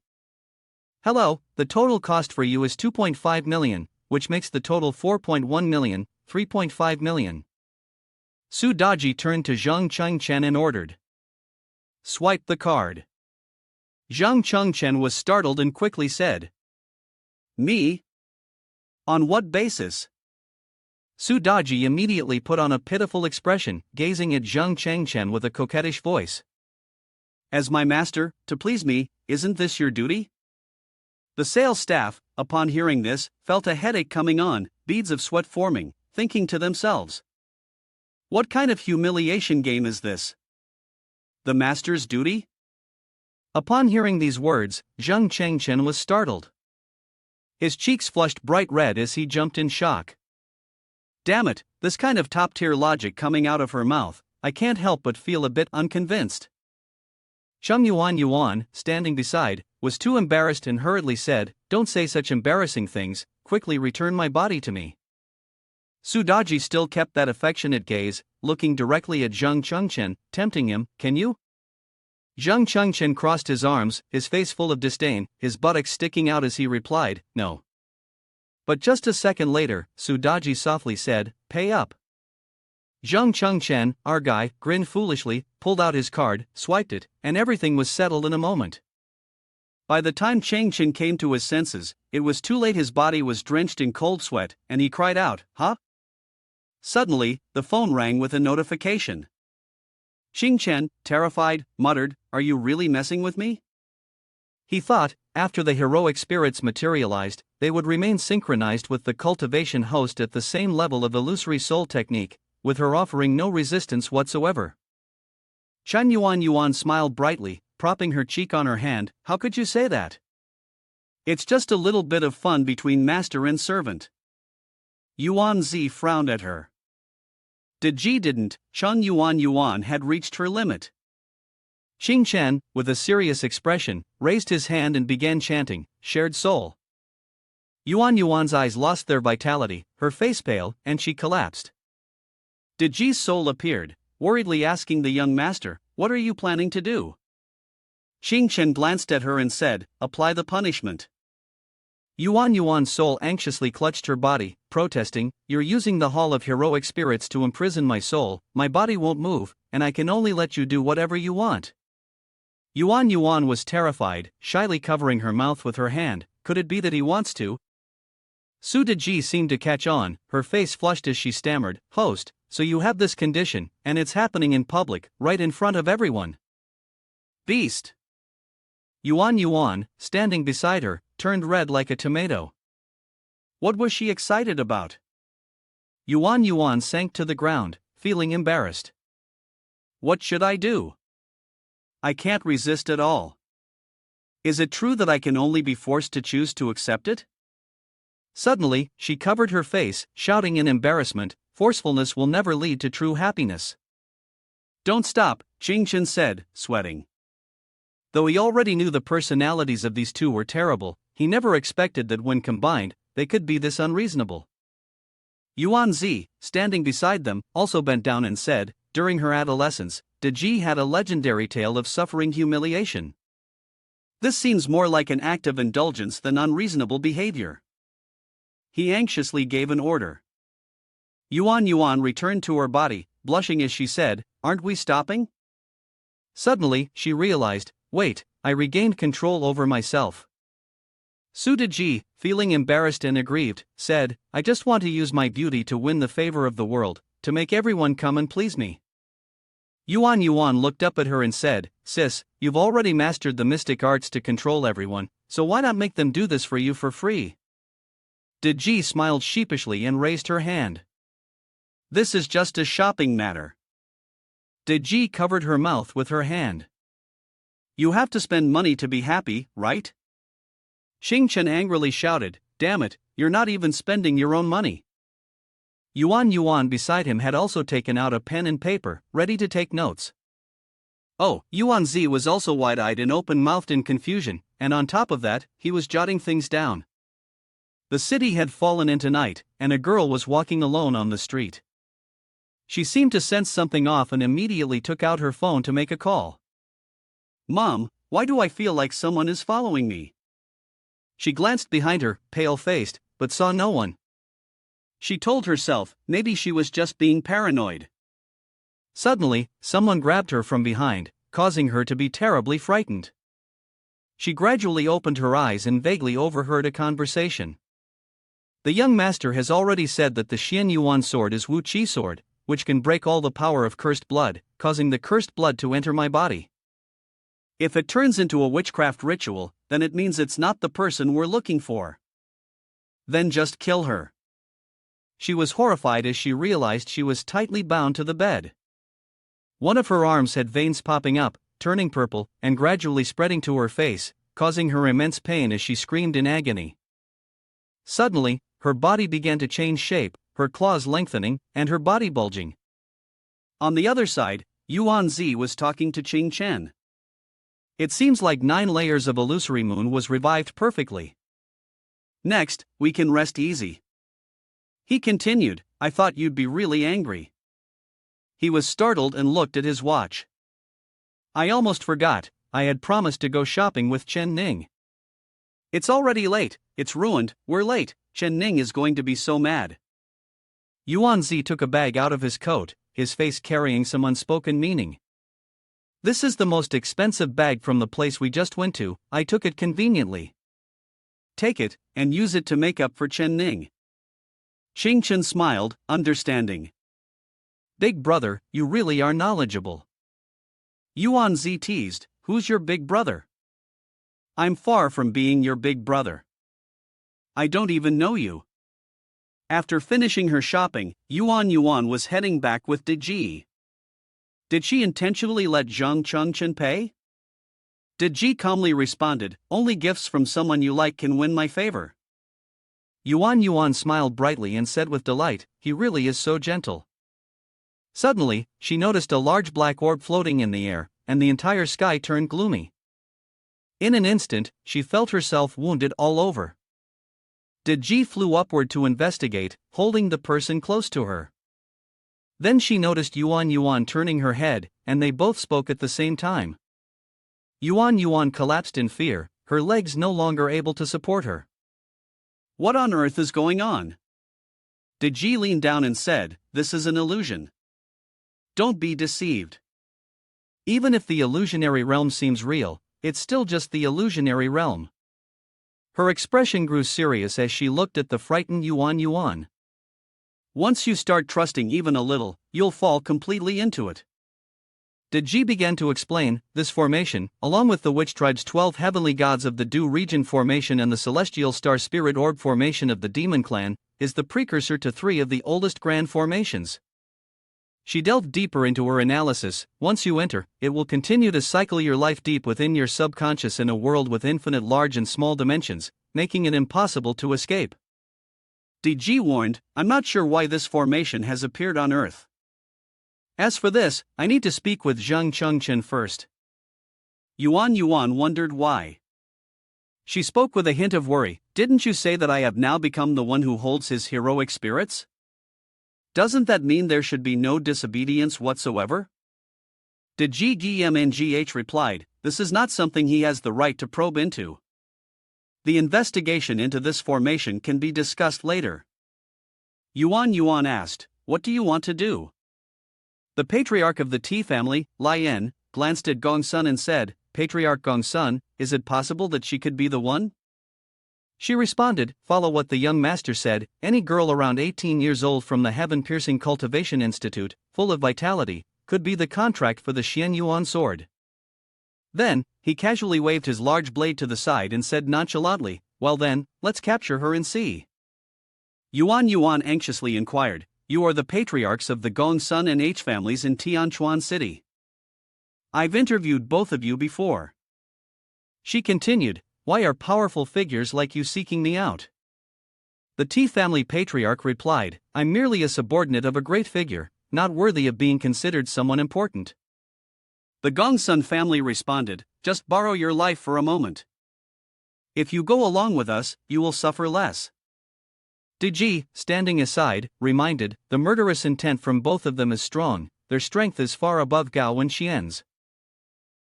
"Hello, the total cost for you is 2.5 million. Which makes the total 4.1 million, 3.5 million. Su Daji turned to Zhang Chengchen and ordered, "Swipe the card." Zhang Chengchen was startled and quickly said, "Me? On what basis?" Su Daji immediately put on a pitiful expression, gazing at Zhang Chengchen with a coquettish voice. "As my master, to please me, isn't this your duty?" The sales staff, upon hearing this, felt a headache coming on, beads of sweat forming, thinking to themselves, "What kind of humiliation game is this? The master's duty?" Upon hearing these words, Zhang Chengchen was startled. His cheeks flushed bright red as he jumped in shock. "Damn it, this kind of top-tier logic coming out of her mouth, I can't help but feel a bit unconvinced." Cheng Yuan, standing beside, was too embarrassed and hurriedly said, "Don't say such embarrassing things, quickly return my body to me." Su Daji still kept that affectionate gaze, looking directly at Zhang Chengchen, tempting him, "Can you?" Zhang Chengchen crossed his arms, his face full of disdain, his buttocks sticking out as he replied, "No." But just a second later, Su Daji softly said, "Pay up." Zhang Chengchen, our guy, grinned foolishly, pulled out his card, swiped it, and everything was settled in a moment. By the time Chengchen came to his senses, it was too late. His body was drenched in cold sweat, and he cried out, "Huh?" Suddenly, the phone rang with a notification. Chen, terrified, muttered, "Are you really messing with me?" He thought, after the heroic spirits materialized, they would remain synchronized with the cultivation host at the same level of illusory soul technique, with her offering no resistance whatsoever. Chen Yuan smiled brightly, propping her cheek on her hand. "How could you say that? It's just a little bit of fun between master and servant." Yuanzi frowned at her. Didn't, Chen Yuan had reached her limit. Chen, with a serious expression, raised his hand and began chanting, "Shared soul." Yuan's eyes lost their vitality, her face pale, and she collapsed. Ji's soul appeared, worriedly asking the young master, "What are you planning to do?" Chen glanced at her and said, "Apply the punishment." Yuan's soul anxiously clutched her body, protesting, "You're using the Hall of Heroic Spirits to imprison my soul, my body won't move, and I can only let you do whatever you want." Yuan was terrified, shyly covering her mouth with her hand. Could it be that he wants to? Su Deji seemed to catch on, her face flushed as she stammered, "Host, so you have this condition, and it's happening in public, right in front of everyone." Beast! Yuan, standing beside her, turned red like a tomato. What was she excited about? Yuan sank to the ground, feeling embarrassed. What should I do? I can't resist at all. Is it true that I can only be forced to choose to accept it? Suddenly, she covered her face, shouting in embarrassment, "Forcefulness will never lead to true happiness." "Don't stop," Chen said, sweating. Though he already knew the personalities of these two were terrible, he never expected that when combined, they could be this unreasonable. Yuanzi, standing beside them, also bent down and said, "During her adolescence, Ji had a legendary tale of suffering humiliation. This seems more like an act of indulgence than unreasonable behavior." He anxiously gave an order. Yuan returned to her body, blushing as she said, "Aren't we stopping?" Suddenly, she realized, "Wait, I regained control over myself." Su Deji, feeling embarrassed and aggrieved, said, "I just want to use my beauty to win the favor of the world, to make everyone come and please me." Yuan looked up at her and said, "Sis, you've already mastered the mystic arts to control everyone, so why not make them do this for you for free?" Ji smiled sheepishly and raised her hand. "This is just a shopping matter." Ji covered her mouth with her hand. "You have to spend money to be happy, right?" Chen angrily shouted, "Damn it, you're not even spending your own money." Yuan beside him had also taken out a pen and paper, ready to take notes. Oh, Yuanzi was also wide-eyed and open-mouthed in confusion, and on top of that, he was jotting things down. The city had fallen into night, and a girl was walking alone on the street. She seemed to sense something off and immediately took out her phone to make a call. "Mom, why do I feel like someone is following me?" She glanced behind her, pale-faced, but saw no one. She told herself, maybe she was just being paranoid. Suddenly, someone grabbed her from behind, causing her to be terribly frightened. She gradually opened her eyes and vaguely overheard a conversation. "The young master has already said that the Xian Yuan sword is Wu Qi sword, which can break all the power of cursed blood, causing the cursed blood to enter my body. If it turns into a witchcraft ritual, then it means it's not the person we're looking for. Then just kill her." She was horrified as she realized she was tightly bound to the bed. One of her arms had veins popping up, turning purple, and gradually spreading to her face, causing her immense pain as she screamed in agony. Suddenly, her body began to change shape, her claws lengthening, and her body bulging. On the other side, Yuanzi was talking to Chen. "It seems like 9 layers of illusory moon was revived perfectly. Next, we can rest easy." He continued, "I thought you'd be really angry." He was startled and looked at his watch. "I almost forgot, I had promised to go shopping with Ning. It's already late, it's ruined, we're late, Ning is going to be so mad." Yuanzi took a bag out of his coat, his face carrying some unspoken meaning. "This is the most expensive bag from the place we just went to, I took it conveniently." "Take it, and use it to make up for Ning." Chen smiled, understanding. "Big brother, you really are knowledgeable." Yuanzi teased, "Who's your big brother?" "I'm far from being your big brother. I don't even know you." After finishing her shopping, Yuan was heading back with Deji. Did she intentionally let Zhang Chengchen pay? Deji calmly responded, "Only gifts from someone you like can win my favor." Yuan smiled brightly and said with delight, "He really is so gentle." Suddenly, she noticed a large black orb floating in the air, and the entire sky turned gloomy. In an instant, she felt herself wounded all over. Deji flew upward to investigate, holding the person close to her. Then she noticed Yuan turning her head, and they both spoke at the same time. Yuan collapsed in fear, her legs no longer able to support her. "What on earth is going on?" Deji leaned down and said, "This is an illusion. Don't be deceived." Even if the illusionary realm seems real, it's still just the illusionary realm. Her expression grew serious as she looked at the frightened Yuan. "Once you start trusting even a little, you'll fall completely into it." Deji began to explain, "This formation, along with the witch tribe's 12 heavenly gods of the Du region formation and the celestial star spirit orb formation of the demon clan, is the precursor to 3 of the oldest grand formations." She delved deeper into her analysis. "Once you enter, it will continue to cycle your life deep within your subconscious in a world with infinite large and small dimensions, making it impossible to escape." Deji warned, "I'm not sure why this formation has appeared on Earth. As for this, I need to speak with Zhang Chengchen first." Yuan wondered why. She spoke with a hint of worry. "Didn't you say that I have now become the one who holds his heroic spirits? Doesn't that mean there should be no disobedience whatsoever?" Deji Gmngh replied, "This is not something he has the right to probe into. The investigation into this formation can be discussed later." Yuan asked, "What do you want to do?" The patriarch of the T family, Lai En, glanced at Gongsun and said, "Patriarch Gongsun, is it possible that she could be the one?" She responded, "Follow what the young master said, any girl around 18 years old from the heaven-piercing Cultivation Institute, full of vitality, could be the contract for the Xian Yuan sword." Then, he casually waved his large blade to the side and said nonchalantly, "Well then, let's capture her and see." Yuan anxiously inquired, "You are the patriarchs of the Gongsun and H families in Tianchuan City. I've interviewed both of you before." She continued, "Why are powerful figures like you seeking me out?" The T family patriarch replied, "I'm merely a subordinate of a great figure, not worthy of being considered someone important." The Gongsun family responded, "Just borrow your life for a moment. If you go along with us, you will suffer less." Deji, standing aside, reminded, "The murderous intent from both of them is strong, their strength is far above Gao and Xian's.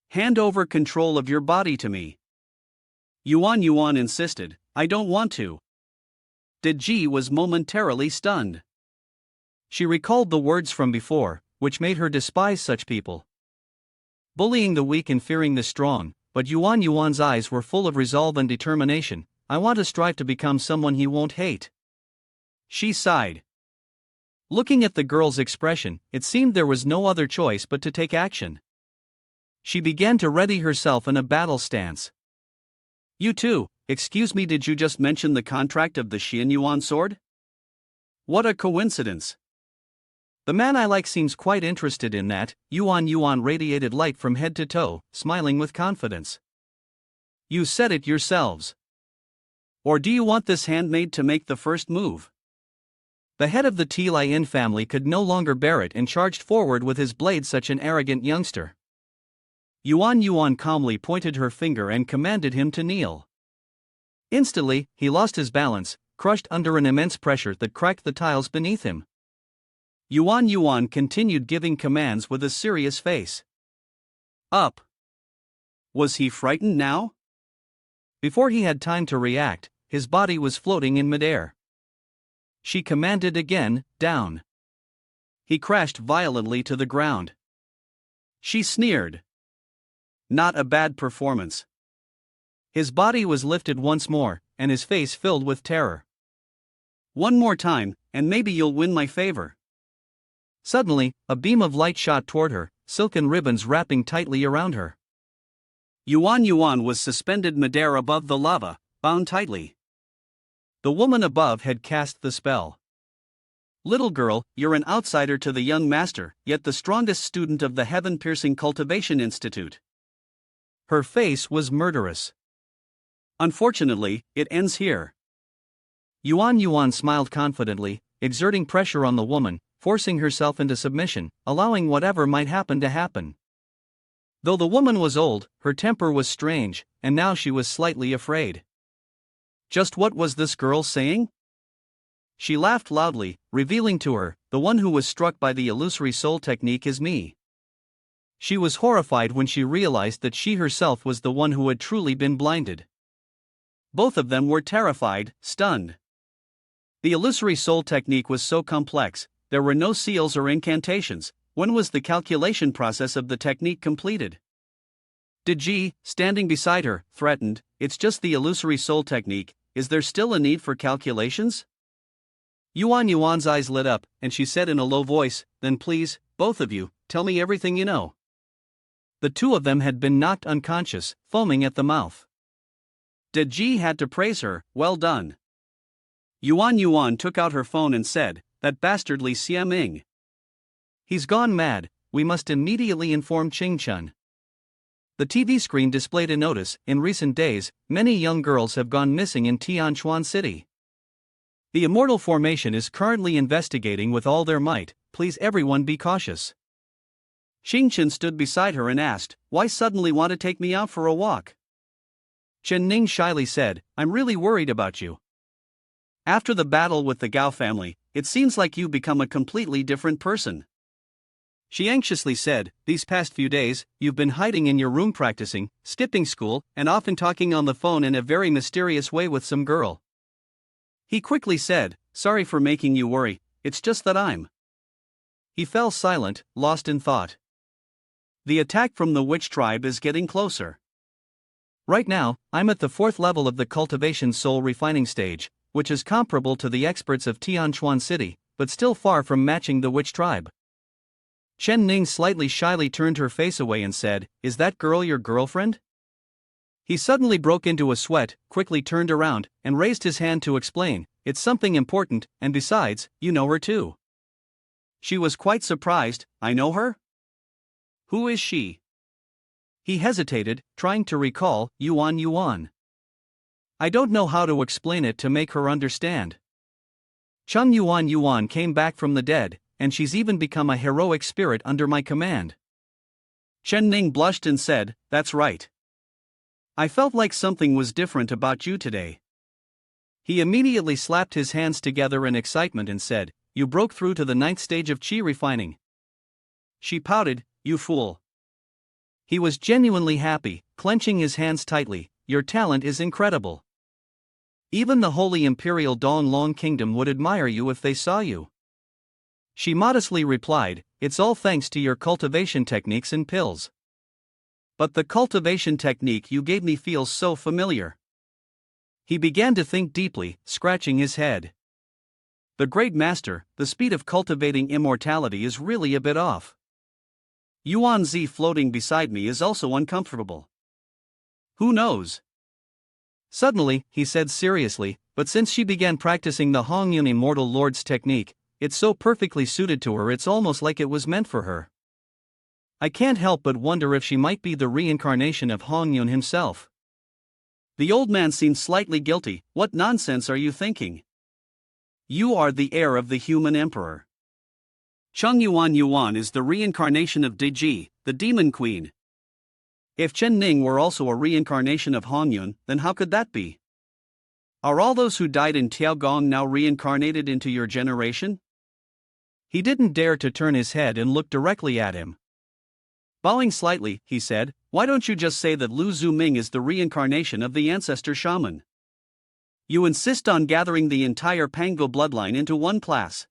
Hand over control of your body to me." Yuan insisted, "I don't want to." Deji was momentarily stunned. She recalled the words from before, which made her despise such people. Bullying the weak and fearing the strong, but Yuan's eyes were full of resolve and determination. "I want to strive to become someone he won't hate." She sighed. Looking at the girl's expression, it seemed there was no other choice but to take action. She began to ready herself in a battle stance. "You too, excuse me, did you just mention the contract of the Xian Yuan sword? What a coincidence. The man I like seems quite interested in that." Yuan radiated light from head to toe, smiling with confidence. "You said it yourselves. Or do you want this handmaid to make the first move?" The head of the T Lian family could no longer bear it and charged forward with his blade. "Such an arrogant youngster." Yuan calmly pointed her finger and commanded him to kneel. Instantly, he lost his balance, crushed under an immense pressure that cracked the tiles beneath him. Yuan continued giving commands with a serious face. "Up." Was he frightened now? Before he had time to react, his body was floating in midair. She commanded again, "Down." He crashed violently to the ground. She sneered. Not a bad performance. His body was lifted once more, and his face filled with terror. "One more time, and maybe you'll win my favor." Suddenly, a beam of light shot toward her, silken ribbons wrapping tightly around her. Yuan was suspended midair above the lava, bound tightly. The woman above had cast the spell. Little girl, you're an outsider to the young master, yet the strongest student of the heaven-piercing Cultivation Institute. Her face was murderous. Unfortunately, it ends here. Yuan smiled confidently, exerting pressure on the woman, forcing herself into submission, allowing whatever might happen to happen. Though the woman was old, her temper was strange, and now she was slightly afraid. Just what was this girl saying? She laughed loudly, revealing to her, the one who was struck by the illusory soul technique is me. She was horrified when she realized that she herself was the one who had truly been blinded. Both of them were terrified, stunned. The illusory soul technique was so complex, there were no seals or incantations. When was the calculation process of the technique completed? Did Ji, standing beside her, threatened, it's just the illusory soul technique, is there still a need for calculations? Yuan's eyes lit up, and she said in a low voice, then please, both of you, tell me everything you know. The two of them had been knocked unconscious, foaming at the mouth. Did Ji had to praise her, well done. Yuan took out her phone and said, that bastardly Xiaming. He's gone mad, we must immediately inform Chun. The TV screen displayed a notice, in recent days, many young girls have gone missing in Tianquan City. The Immortal Formation is currently investigating with all their might, please everyone be cautious. Chen stood beside her and asked, why suddenly want to take me out for a walk? Ning shyly said, I'm really worried about you. After the battle with the Gao family, it seems like you've become a completely different person. She anxiously said, these past few days, you've been hiding in your room practicing, skipping school, and often talking on the phone in a very mysterious way with some girl. He quickly said, sorry for making you worry, it's just that I'm. He fell silent, lost in thought. The attack from the witch tribe is getting closer. Right now, I'm at the 4th level of the Cultivation soul refining stage, which is comparable to the experts of Tianquan City, but still far from matching the witch tribe. Ning slightly shyly turned her face away and said, is that girl your girlfriend? He suddenly broke into a sweat, quickly turned around, and raised his hand to explain, it's something important, and besides, you know her too. She was quite surprised, I know her? Who is she? He hesitated, trying to recall, Yuan. I don't know how to explain it to make her understand. Yuan came back from the dead, and she's even become a heroic spirit under my command. Ning blushed and said, that's right. I felt like something was different about you today. He immediately slapped his hands together in excitement and said, you broke through to the 9th stage of chi refining. She pouted, you fool. He was genuinely happy, clenching his hands tightly, your talent is incredible. Even the Holy Imperial Donglong Kingdom would admire you if they saw you. She modestly replied, it's all thanks to your cultivation techniques and pills. But the cultivation technique you gave me feels so familiar. He began to think deeply, scratching his head. The great master, the speed of cultivating immortality is really a bit off. Yuanzi floating beside me is also uncomfortable. Who knows? Suddenly, he said seriously, but since she began practicing the Hongyun Immortal Lord's technique, it's so perfectly suited to her it's almost like it was meant for her. I can't help but wonder if she might be the reincarnation of Hongyun himself. The old man seemed slightly guilty, what nonsense are you thinking? You are the heir of the human emperor. Yuan is the reincarnation of Deji, the demon queen. If Ning were also a reincarnation of Hongyun, then how could that be? Are all those who died in Tiaogong now reincarnated into your generation? He didn't dare to turn his head and look directly at him. Bowing slightly, he said, why don't you just say that Lu Zuming is the reincarnation of the ancestor shaman? You insist on gathering the entire Pango bloodline into one class.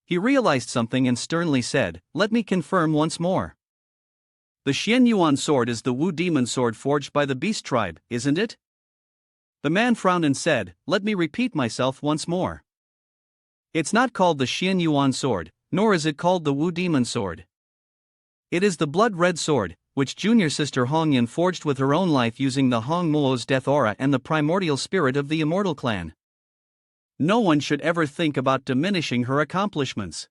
He realized something and sternly said, let me confirm once more. The Xian Yuan sword is the Wu demon sword forged by the beast tribe, isn't it? The man frowned and said, let me repeat myself once more. It's not called the Xian Yuan sword, nor is it called the Wu demon sword. It is the blood-red sword, which junior sister Hong Yin forged with her own life using the Hong Muo's death aura and the primordial spirit of the immortal clan. No one should ever think about diminishing her accomplishments.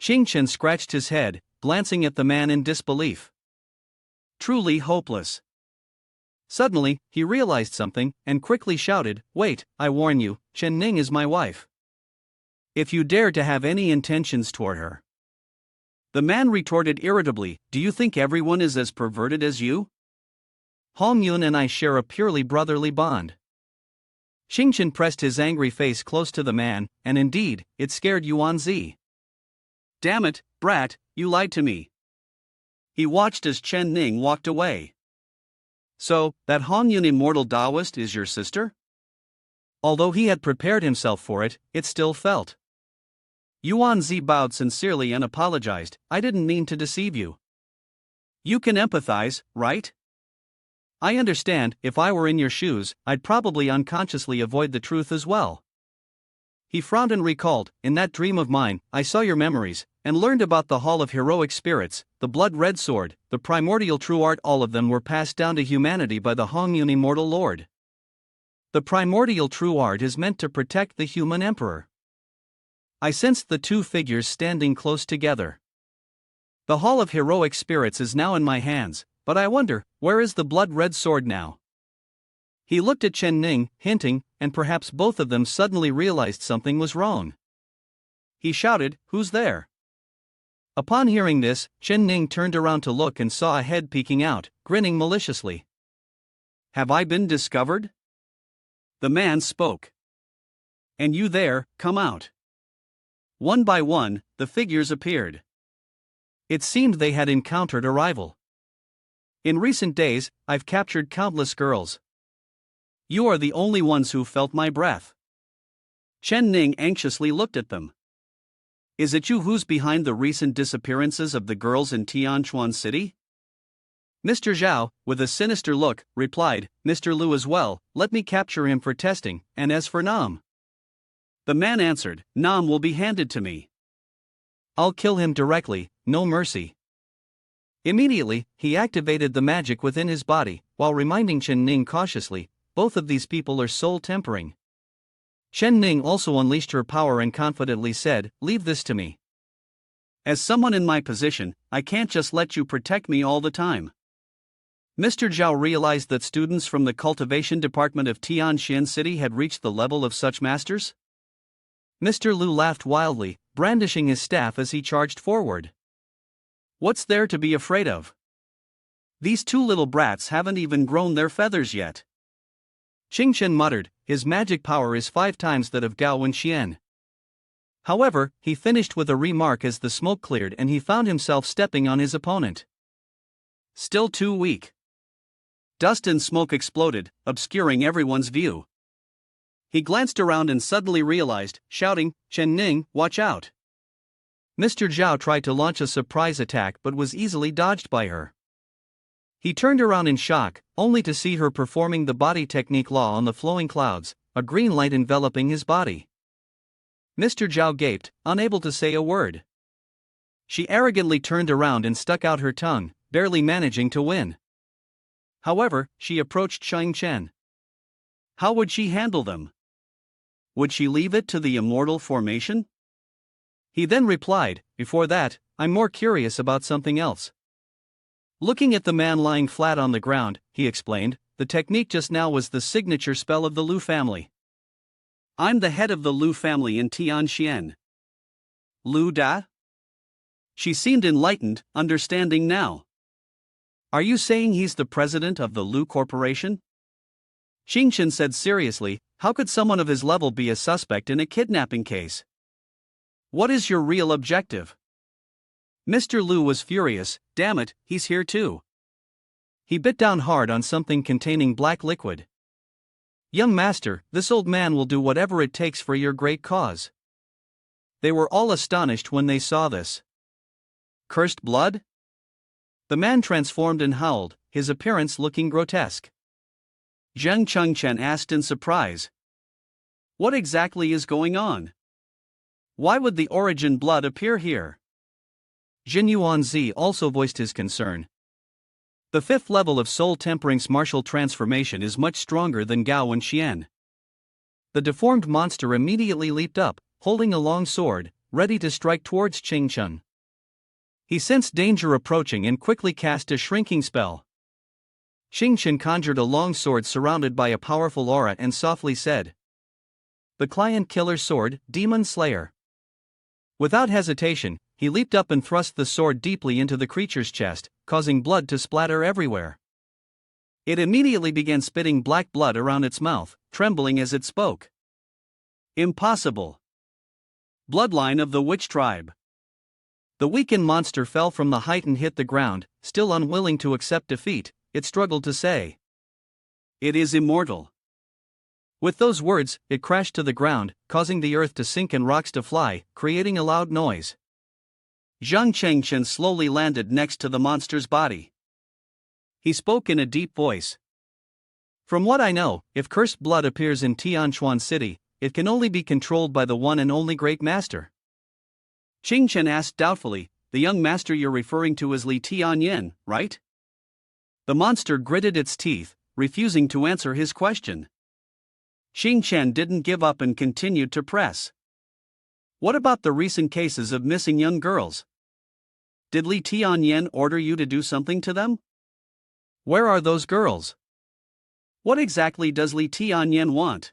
Qing Chen scratched his head, glancing at the man in disbelief. Truly hopeless. Suddenly, he realized something, and quickly shouted, "Wait, I warn you, Chen Ning is my wife. If you dare to have any intentions toward her." The man retorted irritably, "Do you think everyone is as perverted as you? Hong Yun and I share a purely brotherly bond." Qing Chen pressed his angry face close to the man, and indeed, it scared Yuanzi. "Damn it, brat, you lied to me." He watched as Chen Ning walked away. "So, that Hong Yun immortal Taoist is your sister?" Although he had prepared himself for it, it still felt. Yuanzi bowed sincerely and apologized, "I didn't mean to deceive you." "You can empathize, right?" "I understand, if I were in your shoes, I'd probably unconsciously avoid the truth as well." He frowned and recalled, "In that dream of mine, I saw your memories, and learned about the Hall of Heroic Spirits, the blood-red sword, the primordial true art. All of them were passed down to humanity by the Hong Yun immortal lord. The primordial true art is meant to protect the human emperor." I sensed the two figures standing close together. "The Hall of Heroic Spirits is now in my hands, but I wonder, where is the blood-red sword now?" He looked at Chen Ning, hinting, and perhaps both of them suddenly realized something was wrong. He shouted, "Who's there?" Upon hearing this, Chen Ning turned around to look and saw a head peeking out, grinning maliciously. "Have I been discovered?" The man spoke. "And you there, come out." One by one, the figures appeared. It seemed they had encountered a rival. "In recent days, I've captured countless girls. You are the only ones who felt my breath." Chen Ning anxiously looked at them. "Is it you who's behind the recent disappearances of the girls in Tianquan City?" Mr. Zhao, with a sinister look, replied, "Mr. Lu as well, let me capture him for testing, and as for Nam." The man answered, "Nam will be handed to me. I'll kill him directly, no mercy." Immediately, he activated the magic within his body, while reminding Chen Ning cautiously, "Both of these people are soul-tempering." Chen Ning also unleashed her power and confidently said, "Leave this to me. As someone in my position, I can't just let you protect me all the time." Mr. Zhao realized that students from the Cultivation Department of Tianxian City had reached the level of such masters. Mr. Lu laughed wildly, brandishing his staff as he charged forward. "What's there to be afraid of? These two little brats haven't even grown their feathers yet." Qing Chen muttered, "His magic power is 5 times that of Gao Wenxian." However, he finished with a remark as the smoke cleared and he found himself stepping on his opponent. "Still too weak." Dust and smoke exploded, obscuring everyone's view. He glanced around and suddenly realized, shouting, "Chen Ning, watch out." Mr. Zhao tried to launch a surprise attack but was easily dodged by her. He turned around in shock, only to see her performing the body technique law on the flowing clouds, a green light enveloping his body. Mr. Zhao gaped, unable to say a word. She arrogantly turned around and stuck out her tongue, barely managing to win. However, she approached Qing Chen. How would she handle them? Would she leave it to the immortal formation? He then replied, "Before that, I'm more curious about something else." Looking at the man lying flat on the ground, he explained, "The technique just now was the signature spell of the Lu family. I'm the head of the Lu family in Tianxian." Lu Da? She seemed enlightened, understanding now. Are you saying he's the president of the Lu Corporation? Qing Chen said seriously, "How could someone of his level be a suspect in a kidnapping case? What is your real objective?" Mr. Lu was furious, "Damn it, he's here too." He bit down hard on something containing black liquid. "Young master, this old man will do whatever it takes for your great cause." They were all astonished when they saw this. Cursed blood? The man transformed and howled, his appearance looking grotesque. Zheng Chengchen asked in surprise. What exactly is going on? Why would the origin blood appear here? Jin Yuanzi also voiced his concern. The fifth level of Soul Tempering's martial transformation is much stronger than Gao and Xian. The deformed monster immediately leaped up, holding a long sword, ready to strike towards Qingchen. He sensed danger approaching and quickly cast a shrinking spell. Qingchen conjured a long sword surrounded by a powerful aura and softly said, "The Client Killer Sword, Demon Slayer." Without hesitation, he leaped up and thrust the sword deeply into the creature's chest, causing blood to splatter everywhere. It immediately began spitting black blood around its mouth, trembling as it spoke. "Impossible. Bloodline of the witch tribe." The weakened monster fell from the height and hit the ground, still unwilling to accept defeat. It struggled to say, "It is immortal." With those words, it crashed to the ground, causing the earth to sink and rocks to fly, creating a loud noise. Zhang Chengchen slowly landed next to the monster's body. He spoke in a deep voice. "From what I know, if cursed blood appears in Tianquan City, it can only be controlled by the one and only Great Master." Qingchen asked doubtfully, "The young master you're referring to is Lee Tian Yen, right?" The monster gritted its teeth, refusing to answer his question. Qingchen didn't give up and continued to press. "What about the recent cases of missing young girls? Did Lee Tian Yen order you to do something to them? Where are those girls? What exactly does Lee Tian Yen want?"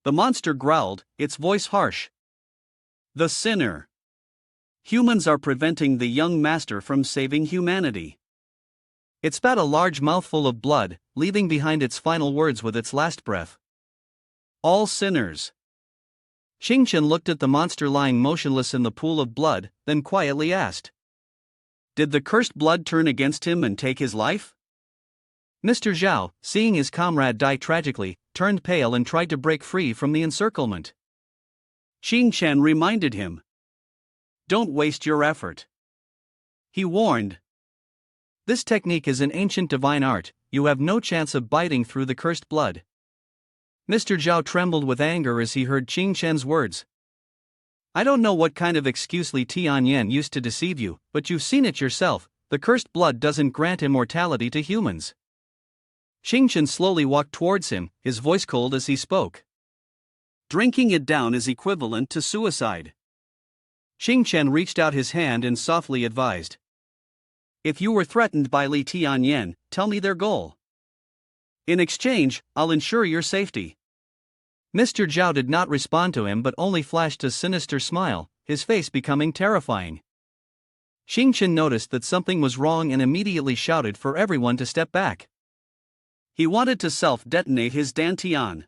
The monster growled, its voice harsh. "The sinner. Humans are preventing the young master from saving humanity." It spat a large mouthful of blood, leaving behind its final words with its last breath. "All sinners." Qingchen looked at the monster lying motionless in the pool of blood, then quietly asked, "Did the cursed blood turn against him and take his life?" Mr. Zhao, seeing his comrade die tragically, turned pale and tried to break free from the encirclement. Qingchen reminded him, "Don't waste your effort." He warned, "This technique is an ancient divine art, you have no chance of biting through the cursed blood." Mr. Zhao trembled with anger as he heard Qingchen's words. "I don't know what kind of excuse Li Tianyan used to deceive you, but you've seen it yourself, the cursed blood doesn't grant immortality to humans." Qingchen slowly walked towards him, his voice cold as he spoke. "Drinking it down is equivalent to suicide." Qingchen reached out his hand and softly advised, "If you were threatened by Li Tianyan, tell me their goal. In exchange, I'll ensure your safety." Mr. Zhao did not respond to him but only flashed a sinister smile, his face becoming terrifying. Qingchen noticed that something was wrong and immediately shouted for everyone to step back. He wanted to self-detonate his dantian.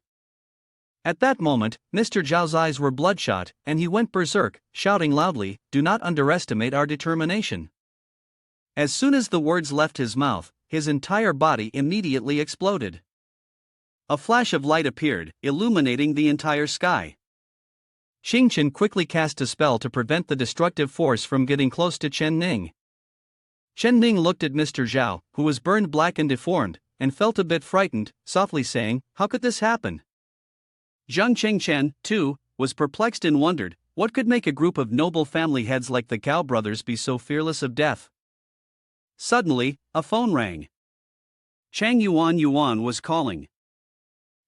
At that moment, Mr. Zhao's eyes were bloodshot, and he went berserk, shouting loudly, "Do not underestimate our determination." As soon as the words left his mouth, his entire body immediately exploded. A flash of light appeared, illuminating the entire sky. Qingchen quickly cast a spell to prevent the destructive force from getting close to Chen Ning. Chen Ning looked at Mr. Zhao, who was burned black and deformed, and felt a bit frightened, softly saying, "How could this happen?" Zhang Chengchen, too, was perplexed and wondered, what could make a group of noble family heads like the Gao brothers be so fearless of death? Suddenly, a phone rang. Chang Yuan was calling.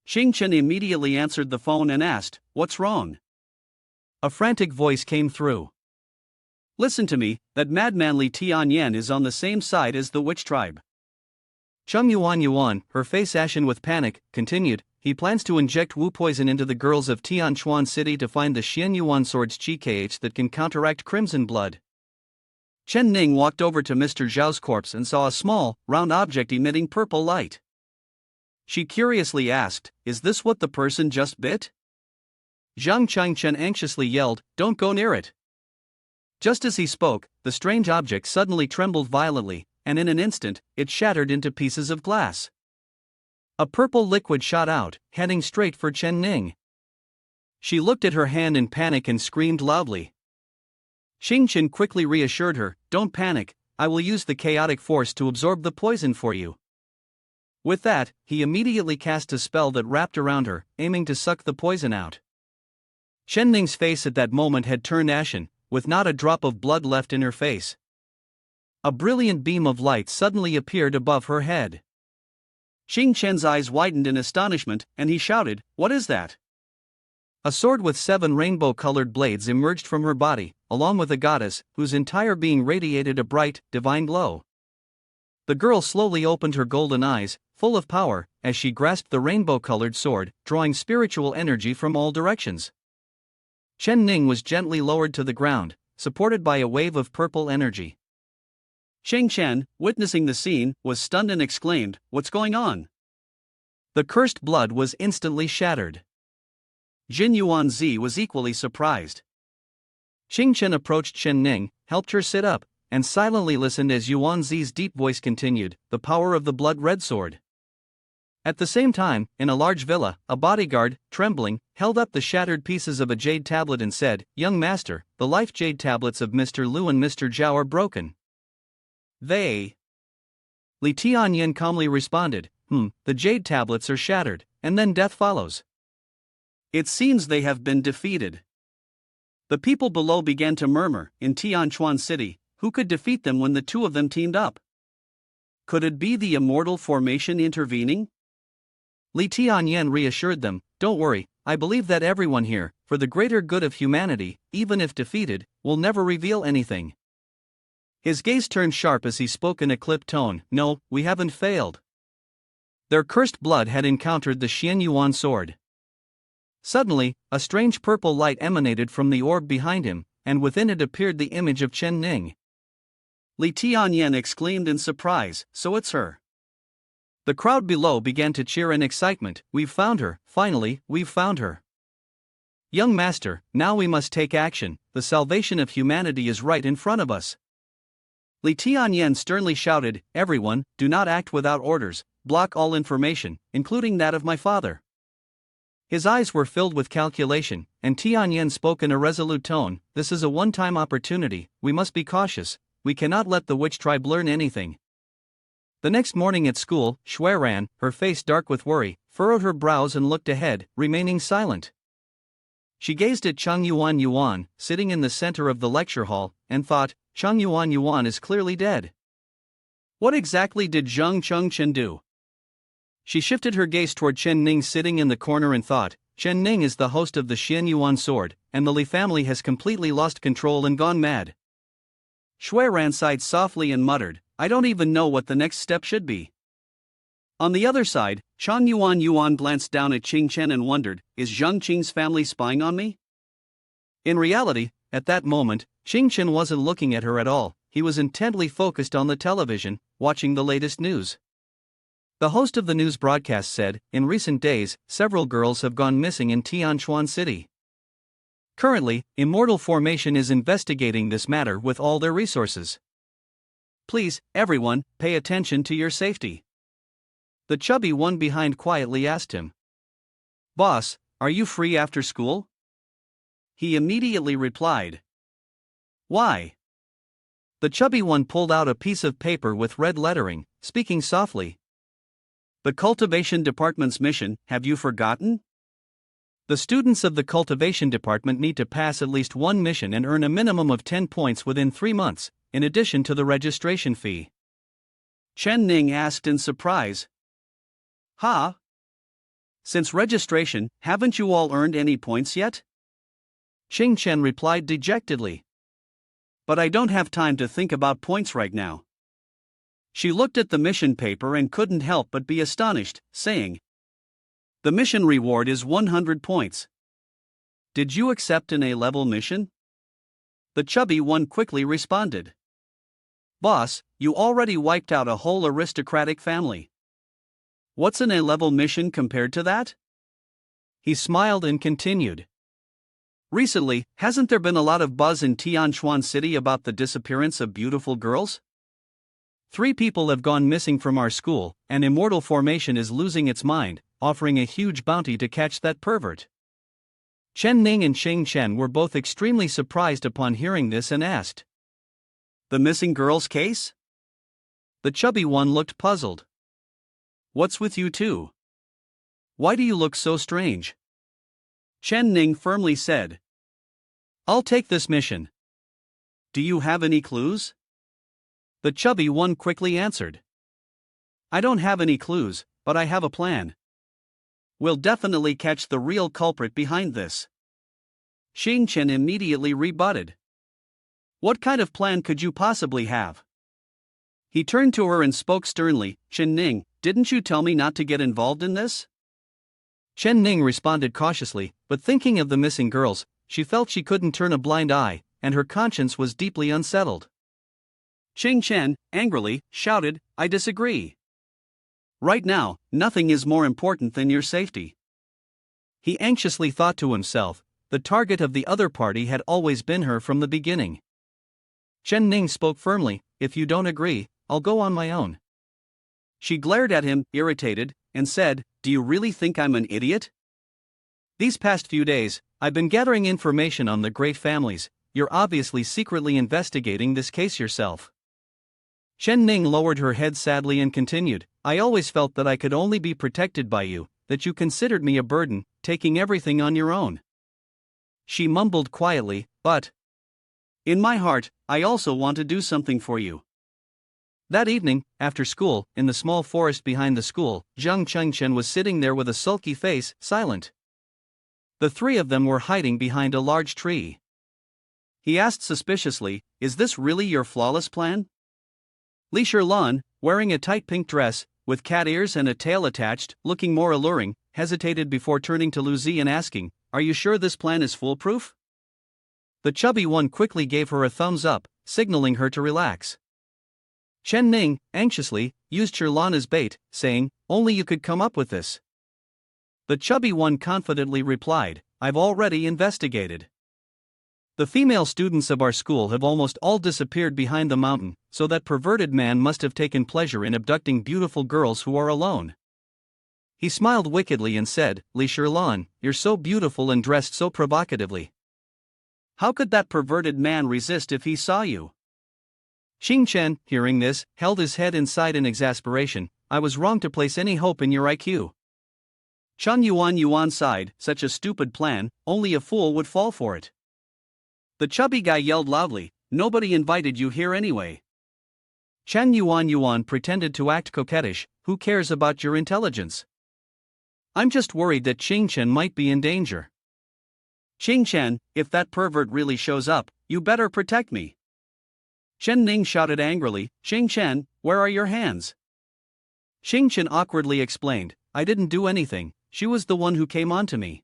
Qingchen immediately answered the phone and asked, "What's wrong?" A frantic voice came through. "Listen to me, that madman Li Tianyan is on the same side as the witch tribe." Cheng Yuan, her face ashen with panic, continued, "He plans to inject Wu poison into the girls of Tianquan City to find the Xian Yuan sword's GKH that can counteract crimson blood." Chen Ning walked over to Mr. Zhao's corpse and saw a small, round object emitting purple light. She curiously asked, "Is this what the person just bit?" Zhang Changchen anxiously yelled, "Don't go near it." Just as he spoke, the strange object suddenly trembled violently, and in an instant, it shattered into pieces of glass. A purple liquid shot out, heading straight for Chen Ning. She looked at her hand in panic and screamed loudly. Qingchen quickly reassured her, "Don't panic, I will use the chaotic force to absorb the poison for you." With that, he immediately cast a spell that wrapped around her, aiming to suck the poison out. Chen Ning's face at that moment had turned ashen, with not a drop of blood left in her face. A brilliant beam of light suddenly appeared above her head. Xing Chen's eyes widened in astonishment, and he shouted, "What is that?" A sword with 7 rainbow-colored blades emerged from her body, along with a goddess, whose entire being radiated a bright, divine glow. The girl slowly opened her golden eyes, full of power, as she grasped the rainbow-colored sword, drawing spiritual energy from all directions. Ning was gently lowered to the ground, supported by a wave of purple energy. Xing Chen, witnessing the scene, was stunned and exclaimed, "What's going on?" The cursed blood was instantly shattered. Jin Yuanzi was equally surprised. Xing Chen approached Ning, helped her sit up, and silently listened as Yuanzi's deep voice continued, "The power of the blood-red sword." At the same time, in a large villa, a bodyguard, trembling, held up the shattered pieces of a jade tablet and said, "Young master, the life jade tablets of Mr. Liu and Mr. Zhao are broken." Lee Tian Yen calmly responded, "The jade tablets are shattered, and then death follows." It seems they have been defeated. The people below began to murmur, in Tianquan City, who could defeat them when the two of them teamed up? Could it be the immortal formation intervening? Lee Tian Yen reassured them, "Don't worry, I believe that everyone here, for the greater good of humanity, even if defeated, will never reveal anything." His gaze turned sharp as he spoke in a clipped tone, "No, we haven't failed." Their cursed blood had encountered the Xian Yuan sword. Suddenly, a strange purple light emanated from the orb behind him, and within it appeared the image of Ning. Li Tianyan exclaimed in surprise, "So it's her." The crowd below began to cheer in excitement, "We've found her, finally, we've found her. Young master, now we must take action, the salvation of humanity is right in front of us." Li Tianyan sternly shouted, "Everyone, do not act without orders, block all information, including that of my father." His eyes were filled with calculation, and Tianyan spoke in a resolute tone, "This is a one-time opportunity, we must be cautious, we cannot let the witch tribe learn anything." The next morning at school, Xueran, her face dark with worry, furrowed her brows and looked ahead, remaining silent. She gazed at Chang Yuan, sitting in the center of the lecture hall, and thought, Chang Yuan is clearly dead. What exactly did Zheng Chengchen do? She shifted her gaze toward Ning sitting in the corner and thought, Ning is the host of the Xian Yuan sword, and the Li family has completely lost control and gone mad. Xueran sighed softly and muttered, "I don't even know what the next step should be." On the other side, Chang Yuan glanced down at Qing Chen and wondered, "Is Zheng Qing's family spying on me?" In reality, at that moment, Qing Chen wasn't looking at her at all, he was intently focused on the television, watching the latest news. The host of the news broadcast said, "In recent days, several girls have gone missing in Tianquan City. Currently, Immortal Formation is investigating this matter with all their resources. Please, everyone, pay attention to your safety." The chubby one behind quietly asked him, "Boss, are you free after school?" He immediately replied, "Why?" The chubby one pulled out a piece of paper with red lettering, speaking softly. "The Cultivation Department's mission, have you forgotten? The students of the Cultivation Department need to pass at least one mission and earn a minimum of 10 points within 3 months, in addition to the registration fee." Ning asked in surprise. "Huh? Since registration, haven't you all earned any points yet?" Qing Chen replied dejectedly. "But I don't have time to think about points right now." She looked at the mission paper and couldn't help but be astonished, saying, "The mission reward is 100 points. Did you accept an A-level mission?" The chubby one quickly responded, "Boss, you already wiped out a whole aristocratic family. What's an A-level mission compared to that?" He smiled and continued, "Recently, hasn't there been a lot of buzz in Tianquan City about the disappearance of beautiful girls? 3 people have gone missing from our school, and Immortal Formation is losing its mind, offering a huge bounty to catch that pervert." Ning and Xing Chen were both extremely surprised upon hearing this and asked, "The missing girls case?" The chubby one looked puzzled. "What's with you two? Why do you look so strange?" Ning firmly said, "I'll take this mission." Do you have any clues? The chubby one quickly answered. I don't have any clues, but I have a plan. We'll definitely catch the real culprit behind this. Chen immediately rebutted. What kind of plan could you possibly have? He turned to her and spoke sternly. Ning, didn't you tell me not to get involved in this? Ning responded cautiously, but thinking of the missing girls, she felt she couldn't turn a blind eye, and her conscience was deeply unsettled. Chen, angrily, shouted, I disagree. Right now, nothing is more important than your safety. He anxiously thought to himself, the target of the other party had always been her from the beginning. Ning spoke firmly, if you don't agree, I'll go on my own. She glared at him, irritated, and said, do you really think I'm an idiot? These past few days, I've been gathering information on the great families. You're obviously secretly investigating this case yourself. Ning lowered her head sadly and continued, I always felt that I could only be protected by you, that you considered me a burden, taking everything on your own. She mumbled quietly, but in my heart, I also want to do something for you. That evening, after school, in the small forest behind the school, Chen was sitting there with a sulky face, silent. The three of them were hiding behind a large tree. He asked suspiciously, is this really your flawless plan? Li Sherlan, wearing a tight pink dress, with cat ears and a tail attached, looking more alluring, hesitated before turning to Lu Zi and asking, are you sure this plan is foolproof? The chubby one quickly gave her a thumbs up, signaling her to relax. Ning, anxiously, used Sherlan as bait, saying, only you could come up with this. The chubby one confidently replied, I've already investigated. The female students of our school have almost all disappeared behind the mountain, so that perverted man must have taken pleasure in abducting beautiful girls who are alone. He smiled wickedly and said, Li Sherlan, you're so beautiful and dressed so provocatively. How could that perverted man resist if he saw you? Chen, hearing this, held his head inside in exasperation. I was wrong to place any hope in your IQ. Yuan sighed, such a stupid plan, only a fool would fall for it. The chubby guy yelled loudly, nobody invited you here anyway. Yuan pretended to act coquettish, who cares about your intelligence? I'm just worried that Chen might be in danger. Chen, if that pervert really shows up, you better protect me. Ning shouted angrily, Chen, where are your hands? Chen awkwardly explained, I didn't do anything, she was the one who came on to me.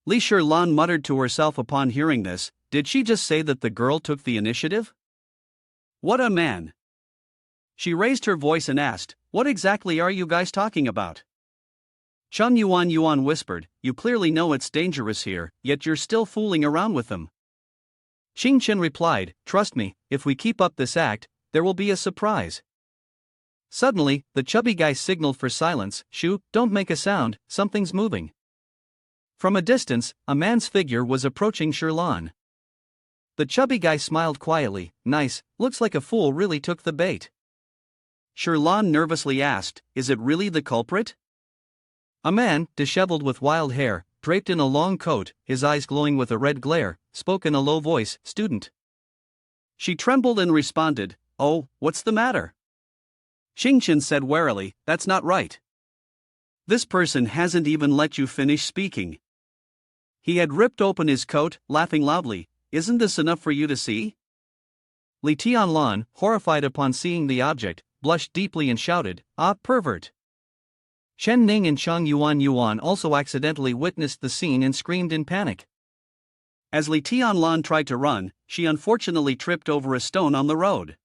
Li Sherlan muttered to herself upon hearing this, did she just say that the girl took the initiative? What a man! She raised her voice and asked, what exactly are you guys talking about? Yuan whispered, you clearly know it's dangerous here, yet you're still fooling around with them. Chen replied, trust me, if we keep up this act, there will be a surprise. Suddenly, the chubby guy signaled for silence, shoo, don't make a sound, something's moving. From a distance, a man's figure was approaching Sherlan. The chubby guy smiled quietly, nice, looks like a fool really took the bait. Sherlan nervously asked, is it really the culprit? A man, disheveled with wild hair, draped in a long coat, his eyes glowing with a red glare, spoke in a low voice, student. She trembled and responded, oh, what's the matter? Chen said warily, that's not right. This person hasn't even let you finish speaking. He had ripped open his coat, laughing loudly, isn't this enough for you to see? Li Tianlan, horrified upon seeing the object, blushed deeply and shouted, ah, pervert. Ning and Yuan also accidentally witnessed the scene and screamed in panic. As Li Tianlan tried to run, she unfortunately tripped over a stone on the road.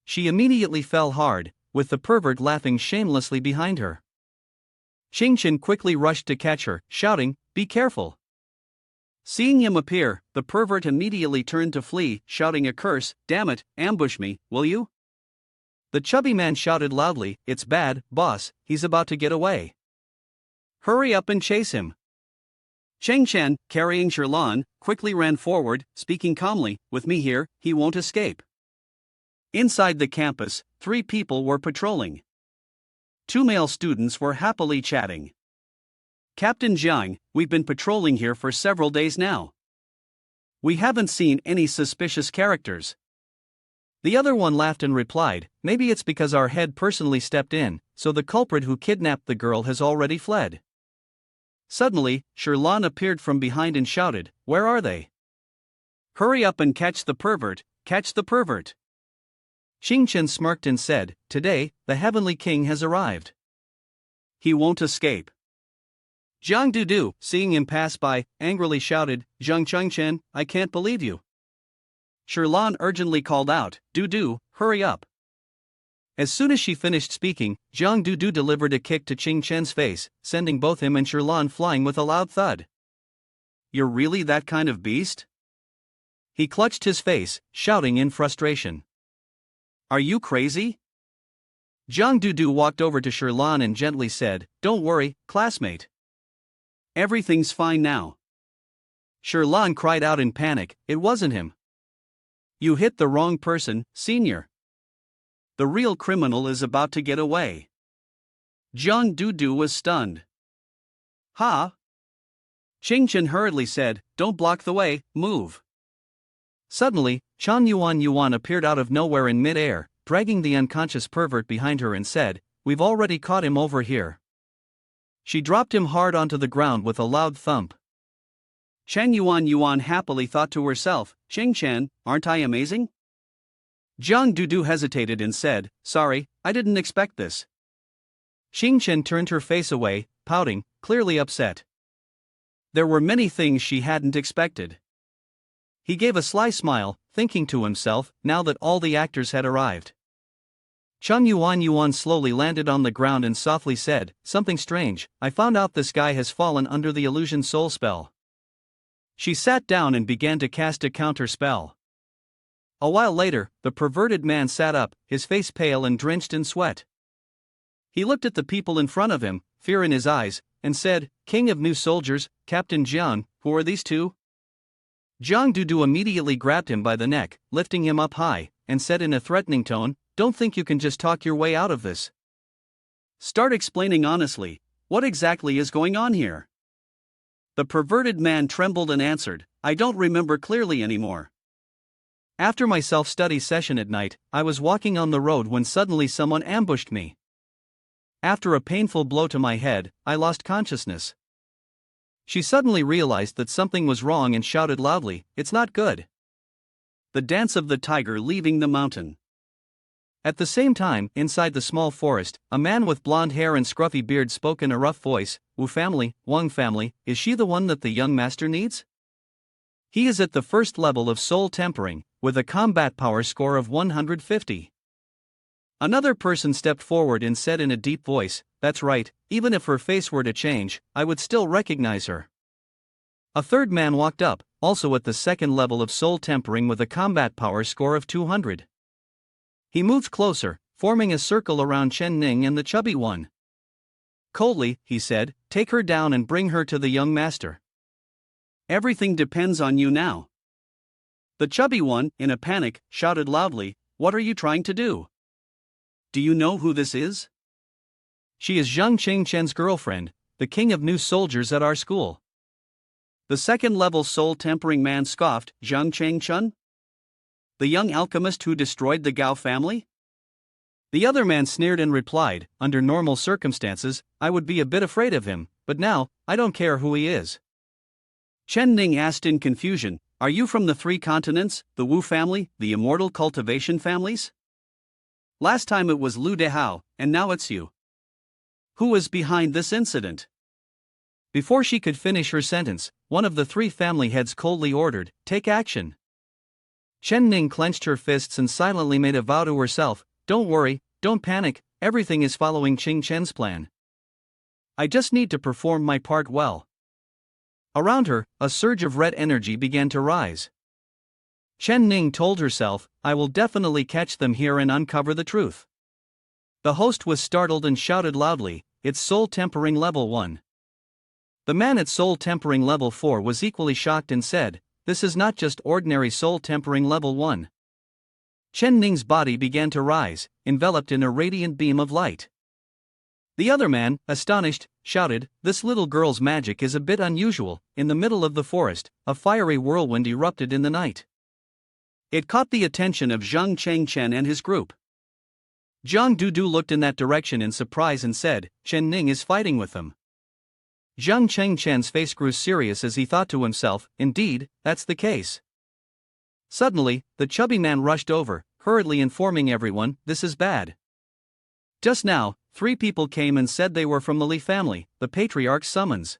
She immediately fell hard, with the pervert laughing shamelessly behind her. Chen quickly rushed to catch her, shouting, be careful. Seeing him appear, the pervert immediately turned to flee, shouting a curse, damn it, ambush me, will you? The chubby man shouted loudly, it's bad, boss, he's about to get away. Hurry up and chase him. Chen, carrying Sherlan, quickly ran forward, speaking calmly, with me here, he won't escape. Inside the campus, 3 people were patrolling. 2 male students were happily chatting. Captain Jiang, we've been patrolling here for several days now. We haven't seen any suspicious characters. The other one laughed and replied, maybe it's because our head personally stepped in, so the culprit who kidnapped the girl has already fled. Suddenly, Shan appeared from behind and shouted, "Where are they? Hurry up and catch the pervert, catch the pervert." Chen smirked and said, today, the Heavenly King has arrived. He won't escape. Zhang Dudu, seeing him pass by, angrily shouted, Zhang Chen, I can't believe you. Shan urgently called out, Dudu, hurry up. As soon as she finished speaking, Zhang Dudu delivered a kick to Chen's face, sending both him and Shan flying with a loud thud. You're really that kind of beast? He clutched his face, shouting in frustration. Are you crazy? Zhang Dudu walked over to Shan and gently said, don't worry, classmate. Everything's fine now. Shan cried out in panic, it wasn't him. You hit the wrong person, senior. The real criminal is about to get away. Zhang Dudu was stunned. Ha! Chen hurriedly said, don't block the way, move. Suddenly, Chen Yuan appeared out of nowhere in mid-air, dragging the unconscious pervert behind her and said, we've already caught him over here. She dropped him hard onto the ground with a loud thump. Chen Yuan happily thought to herself, Chen, aren't I amazing? Zhang Dudu hesitated and said, sorry, I didn't expect this. Chen turned her face away, pouting, clearly upset. There were many things she hadn't expected. He gave a sly smile, thinking to himself, now that all the actors had arrived. Chen Yuan slowly landed on the ground and softly said, something strange, I found out this guy has fallen under the illusion soul spell. She sat down and began to cast a counter spell. A while later, the perverted man sat up, his face pale and drenched in sweat. He looked at the people in front of him, fear in his eyes, and said, King of New Soldiers, Captain Jian, who are these two? Zhang Dudu immediately grabbed him by the neck, lifting him up high, and said in a threatening tone, don't think you can just talk your way out of this. Start explaining honestly, what exactly is going on here? The perverted man trembled and answered, I don't remember clearly anymore. After my self-study session at night, I was walking on the road when suddenly someone ambushed me. After a painful blow to my head, I lost consciousness. She suddenly realized that something was wrong and shouted loudly, it's not good. The dance of the tiger leaving the mountain. At the same time, inside the small forest, a man with blonde hair and scruffy beard spoke in a rough voice, Wu family, Wang family, is she the one that the young master needs? He is at the first level of soul tempering, with a combat power score of 150. Another person stepped forward and said in a deep voice, that's right, even if her face were to change, I would still recognize her. A third man walked up, also at the second level of soul tempering with a combat power score of 200. He moved closer, forming a circle around Ning and the chubby one. Coldly, he said, take her down and bring her to the young master. Everything depends on you now. The chubby one, in a panic, shouted loudly, what are you trying to do? Do you know who this is? She is Zhang Chen's girlfriend, the king of new soldiers at our school. The second-level soul-tempering man scoffed, Zhang Chen? The young alchemist who destroyed the Gao family? The other man sneered and replied, under normal circumstances, I would be a bit afraid of him, but now, I don't care who he is. Ning asked in confusion, are you from the 3 continents, the Wu family, the immortal cultivation families? Last time it was Lu Dehao, and now it's you. Who is behind this incident? Before she could finish her sentence, one of the 3 family heads coldly ordered, take action. Ning clenched her fists and silently made a vow to herself, don't worry, don't panic, everything is following Chen's plan. I just need to perform my part well. Around her, a surge of red energy began to rise. Ning told herself, I will definitely catch them here and uncover the truth. The host was startled and shouted loudly, it's soul tempering level 1. The man at soul tempering level 4 was equally shocked and said, this is not just ordinary soul tempering level 1. Ning's body began to rise, enveloped in a radiant beam of light. The other man, astonished, shouted, "This little girl's magic is a bit unusual." In the middle of the forest, a fiery whirlwind erupted in the night. It caught the attention of Zhang Chengchen and his group. Zhang Dudu looked in that direction in surprise and said, "Chen Ning is fighting with them." Zhang Chengchen's face grew serious as he thought to himself, "Indeed, that's the case." Suddenly, the chubby man rushed over, hurriedly informing everyone, "This is bad. Just now, 3 people came and said they were from the Lee family, the patriarch's summons.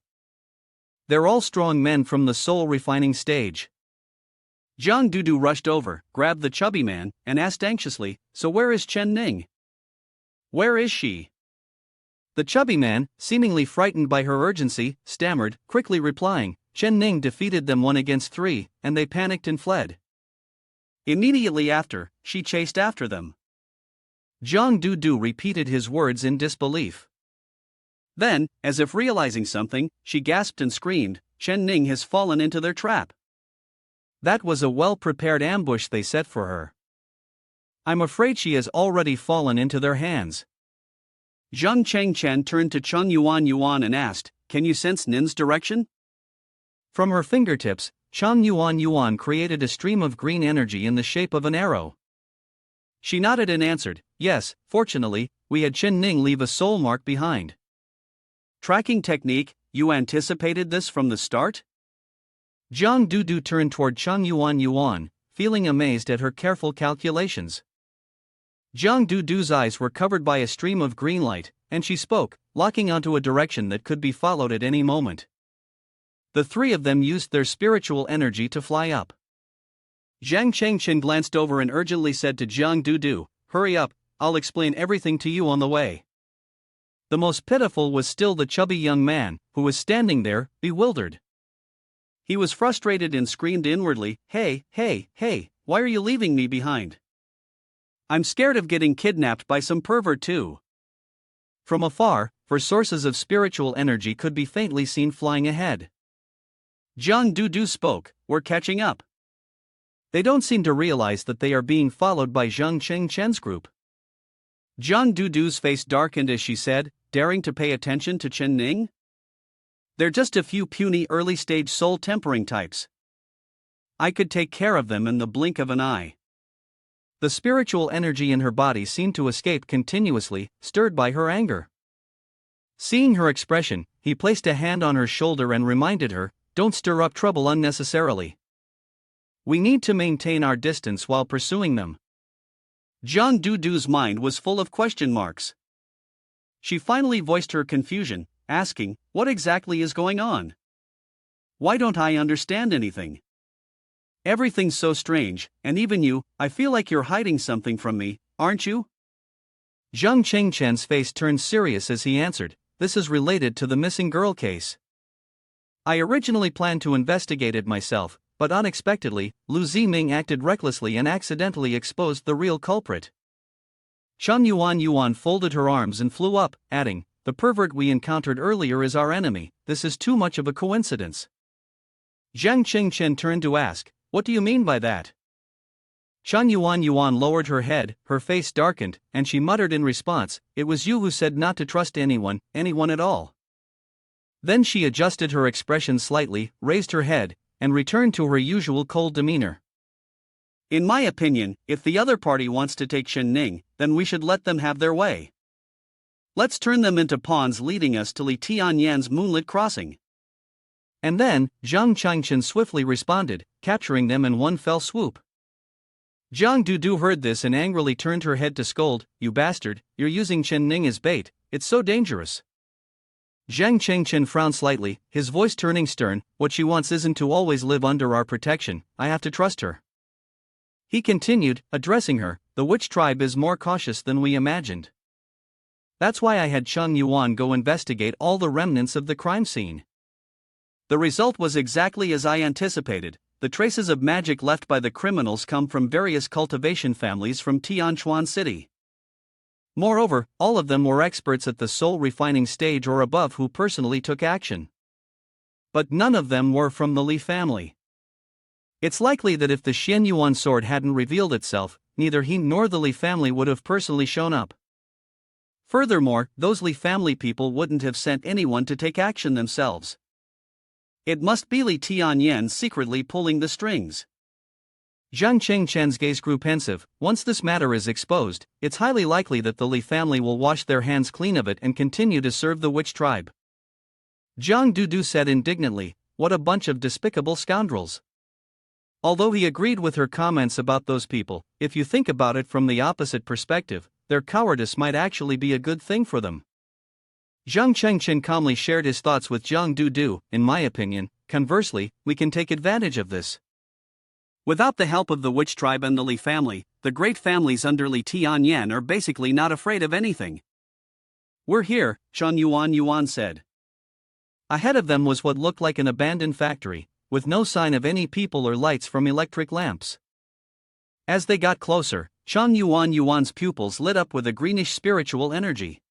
They're all strong men from the soul refining stage." Zhang Dudu rushed over, grabbed the chubby man, and asked anxiously, "So where is Chen Ning? Where is she?" The chubby man, seemingly frightened by her urgency, stammered, quickly replying, "Chen Ning defeated them 1 against 3, and they panicked and fled. Immediately after, she chased after them." Zhang Dudu repeated his words in disbelief. Then, as if realizing something, she gasped and screamed, "Chen Ning has fallen into their trap. That was a well-prepared ambush they set for her. I'm afraid she has already fallen into their hands." Zhang Chengchen turned to Cheng Yuan and asked, "Can you sense Nin's direction?" From her fingertips, Cheng Yuan created a stream of green energy in the shape of an arrow. She nodded and answered, "Yes, fortunately, we had Chen Ning leave a soul mark behind." Tracking technique, you anticipated this from the start? Zhang Dudu turned toward Cheng Yuan, feeling amazed at her careful calculations. Zhang Dudu's eyes were covered by a stream of green light, and she spoke, locking onto a direction that could be followed at any moment. The 3 of them used their spiritual energy to fly up. Zhang Chengchen glanced over and urgently said to Zhang Dudu, "Hurry up, I'll explain everything to you on the way." The most pitiful was still the chubby young man, who was standing there, bewildered. He was frustrated and screamed inwardly, "Hey, why are you leaving me behind? I'm scared of getting kidnapped by some pervert too." From afar, for sources of spiritual energy could be faintly seen flying ahead. Zhang Dudu spoke, "We're catching up. They don't seem to realize that they are being followed by Zhang Chengchen's group." Zhang Dudu's face darkened as she said, "Daring to pay attention to Chen Ning? They're just a few puny early-stage soul-tempering types. I could take care of them in the blink of an eye." The spiritual energy in her body seemed to escape continuously, stirred by her anger. Seeing her expression, he placed a hand on her shoulder and reminded her, "Don't stir up trouble unnecessarily. We need to maintain our distance while pursuing them." Zhang Dudu's mind was full of question marks. She finally voiced her confusion, asking, "What exactly is going on? Why don't I understand anything? Everything's so strange, and even you, I feel like you're hiding something from me, aren't you?" Zhang Chengchen's face turned serious as he answered, "This is related to the missing girl case. I originally planned to investigate it myself, but unexpectedly, Lu Ziming acted recklessly and accidentally exposed the real culprit." Cheng Yuan folded her arms and flew up, adding, "The pervert we encountered earlier is our enemy. This is too much of a coincidence." Zhang Chengchen turned to ask, "What do you mean by that?" Cheng Yuan lowered her head, her face darkened, and she muttered in response, "It was you who said not to trust anyone at all." Then she adjusted her expression slightly, raised her head, and returned to her usual cold demeanor. "In my opinion, if the other party wants to take Chen Ning, then we should let them have their way. Let's turn them into pawns leading us to Lee Tian Yen's moonlit crossing." And then, Zhang Chengchen swiftly responded, capturing them in one fell swoop. Zhang Dudu heard this and angrily turned her head to scold, "You bastard, you're using Chen Ning as bait, it's so dangerous." Zhang Chengchen frowned slightly, his voice turning stern, "What she wants isn't to always live under our protection, I have to trust her." He continued, addressing her, "The witch tribe is more cautious than we imagined. That's why I had Cheng Yuan go investigate all the remnants of the crime scene. The result was exactly as I anticipated. The traces of magic left by the criminals come from various cultivation families from Tianchuan City. Moreover, all of them were experts at the soul refining stage or above who personally took action. But none of them were from the Li family. It's likely that if the Xian Yuan sword hadn't revealed itself, neither he nor the Li family would have personally shown up. Furthermore, those Li family people wouldn't have sent anyone to take action themselves. It must be Li Tian Yen secretly pulling the strings. Zhang Qingchen's gaze grew pensive. Once this matter is exposed, it's highly likely that the Li family will wash their hands clean of it and continue to serve the witch tribe. Zhang Dudu said indignantly, "What a bunch of despicable scoundrels." Although he agreed with her comments about those people, if you think about it from the opposite perspective, their cowardice might actually be a good thing for them. Zhang Chengchen calmly shared his thoughts with Zhang Dudu. In my opinion, conversely, we can take advantage of this. Without the help of the witch tribe and the Li family, the great families under Li Tian Yen are basically not afraid of anything. "We're here," Shan Yuan said. Ahead of them was what looked like an abandoned factory, with no sign of any people or lights from electric lamps. As they got closer, Shan Yuan's pupils lit up with a greenish spiritual energy.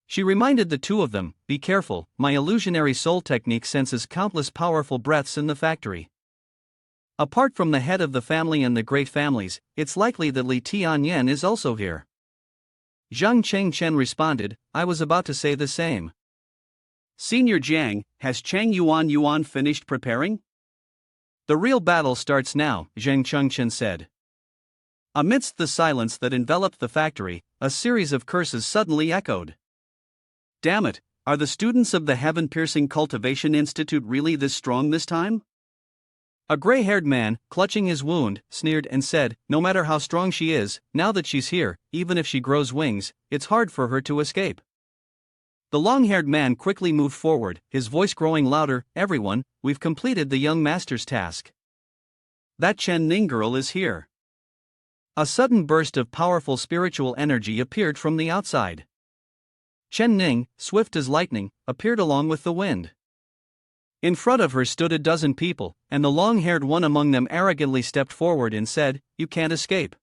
She reminded the two of them, "Be careful, my illusionary soul technique senses countless powerful breaths in the factory." Apart from the head of the family and the great families, it's likely that Li Tian Yen is also here. Zhang Chengchen responded, "I was about to say the same." Senior Jiang, has Chang Yuan finished preparing? "The real battle starts now," Zhang Chengchen said. Amidst the silence that enveloped the factory, a series of curses suddenly echoed. Damn it, are the students of the heaven-piercing Cultivation Institute really this strong this time? A gray-haired man, clutching his wound, sneered and said, "No matter how strong she is, now that she's here, even if she grows wings, it's hard for her to escape." The long-haired man quickly moved forward, his voice growing louder. "Everyone, we've completed the young master's task. That Chen Ning girl is here." A sudden burst of powerful spiritual energy appeared from the outside. Chen Ning, swift as lightning, appeared along with the wind. In front of her stood a dozen people, and the long-haired one among them arrogantly stepped forward and said, "You can't escape."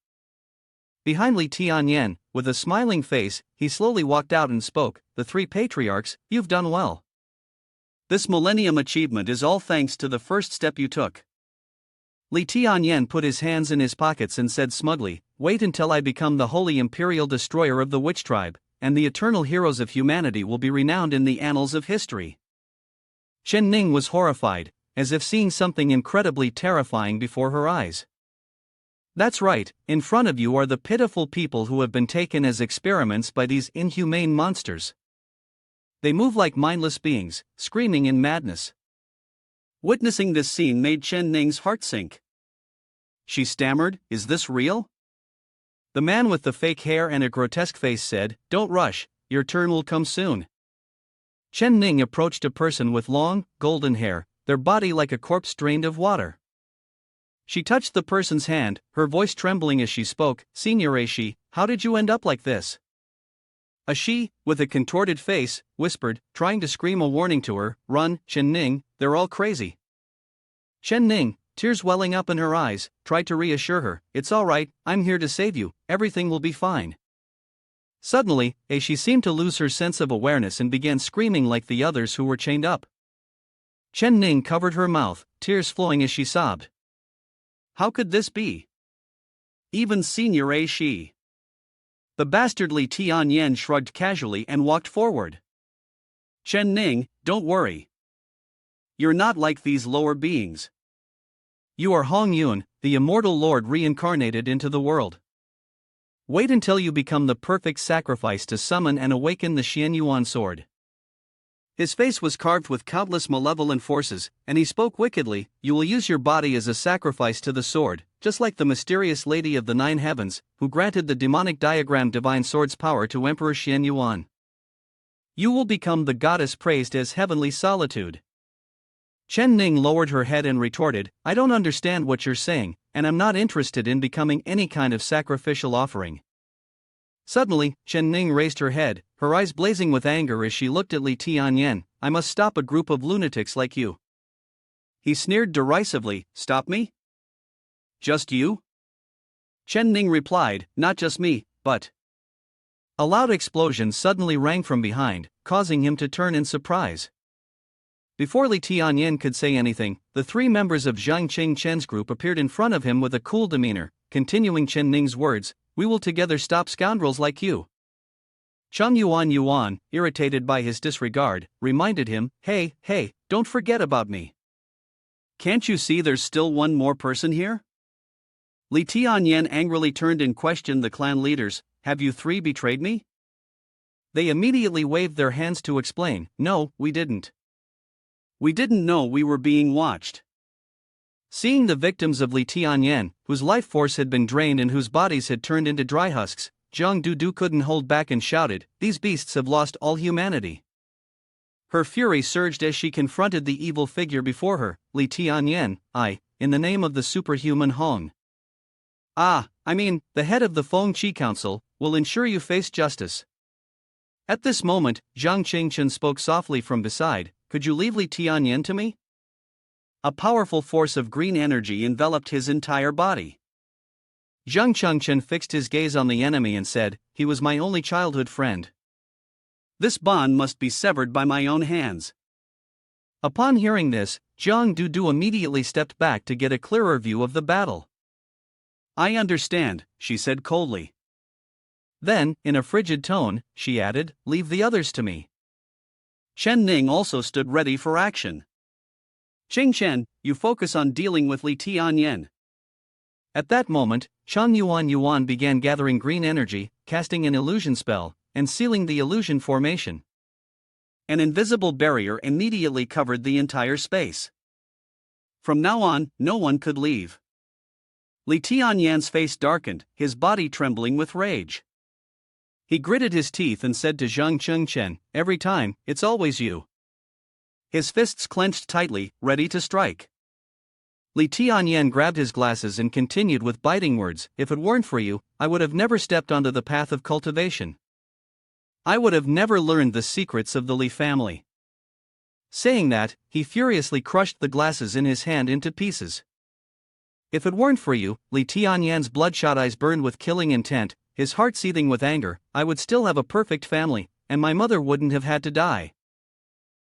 Behind Li Tian Yen, with a smiling face, he slowly walked out and spoke, "The three patriarchs, you've done well. This millennium achievement is all thanks to the first step you took." Li Tian Yen put his hands in his pockets and said smugly, "Wait until I become the holy imperial destroyer of the witch tribe, and the eternal heroes of humanity will be renowned in the annals of history." Chen Ning was horrified, as if seeing something incredibly terrifying before her eyes. "That's right, in front of you are the pitiful people who have been taken as experiments by these inhumane monsters. They move like mindless beings, screaming in madness." Witnessing this scene made Chen Ning's heart sink. She stammered, "Is this real?" The man with the fake hair and a grotesque face said, "Don't rush, your turn will come soon." Chen Ning approached a person with long, golden hair, their body like a corpse drained of water. She touched the person's hand, her voice trembling as she spoke, "Senior Aishi, how did you end up like this?" A she, with a contorted face, whispered, trying to scream a warning to her, "Run, Chen Ning, they're all crazy." Chen Ning, tears welling up in her eyes, tried to reassure her, "It's all right, I'm here to save you, everything will be fine." Suddenly, Aishi seemed to lose her sense of awareness and began screaming like the others who were chained up. Chen Ning covered her mouth, tears flowing as she sobbed. How could this be? Even Senior Aishi. The bastardly Tian Yen shrugged casually and walked forward. Chen Ning, don't worry. You're not like these lower beings. You are Hong Yun, the immortal lord reincarnated into the world. Wait until you become the perfect sacrifice to summon and awaken the Xian Yuan sword. His face was carved with countless malevolent forces, and he spoke wickedly, "You will use your body as a sacrifice to the sword, just like the mysterious Lady of the Nine Heavens, who granted the demonic diagram divine sword's power to Emperor Xian Yuan. You will become the goddess praised as heavenly solitude." Chen Ning lowered her head and retorted, "I don't understand what you're saying, and I'm not interested in becoming any kind of sacrificial offering." Suddenly, Chen Ning raised her head, her eyes blazing with anger as she looked at Li Tian Yen. "I must stop a group of lunatics like you." He sneered derisively, "Stop me? Just you?" Chen Ning replied, "Not just me, but..." A loud explosion suddenly rang from behind, causing him to turn in surprise. Before Li Tian Yen could say anything, the three members of Zhang Qingchen's group appeared in front of him with a cool demeanor, continuing Chen Ning's words, "We will together stop scoundrels like you." Yuan, irritated by his disregard, reminded him, hey, don't forget about me. Can't you see there's still one more person here? Lee Tian Yen angrily turned and questioned the clan leaders, have you three betrayed me? They immediately waved their hands to explain, no, we didn't. We didn't know we were being watched. Seeing the victims of Lee Tian Yen, whose life force had been drained and whose bodies had turned into dry husks, Zhang Dudu couldn't hold back and shouted, these beasts have lost all humanity. Her fury surged as she confronted the evil figure before her, Lee Tian Yen, in the name of the superhuman Hong. The head of the Feng Qi Council, will ensure you face justice. At this moment, Zhang Qingchen spoke softly from beside, could you leave Lee Tian Yen to me? A powerful force of green energy enveloped his entire body. Zhang Chengchen fixed his gaze on the enemy and said, he was my only childhood friend. This bond must be severed by my own hands. Upon hearing this, Zhang Dudu immediately stepped back to get a clearer view of the battle. I understand, she said coldly. Then, in a frigid tone, she added, leave the others to me. Chen Ning also stood ready for action. Chen, you focus on dealing with Lee Tian Yen. At that moment, Yuan began gathering green energy, casting an illusion spell, and sealing the illusion formation. An invisible barrier immediately covered the entire space. From now on, no one could leave. Lee Tian Yan's face darkened, his body trembling with rage. He gritted his teeth and said to Zhang Chengchen, every time, it's always you. His fists clenched tightly, ready to strike. Lee Tian Yen grabbed his glasses and continued with biting words, if it weren't for you, I would have never stepped onto the path of cultivation. I would have never learned the secrets of the Lee family. Saying that, he furiously crushed the glasses in his hand into pieces. If it weren't for you, Lee Tian Yan's bloodshot eyes burned with killing intent, his heart seething with anger, I would still have a perfect family, and my mother wouldn't have had to die.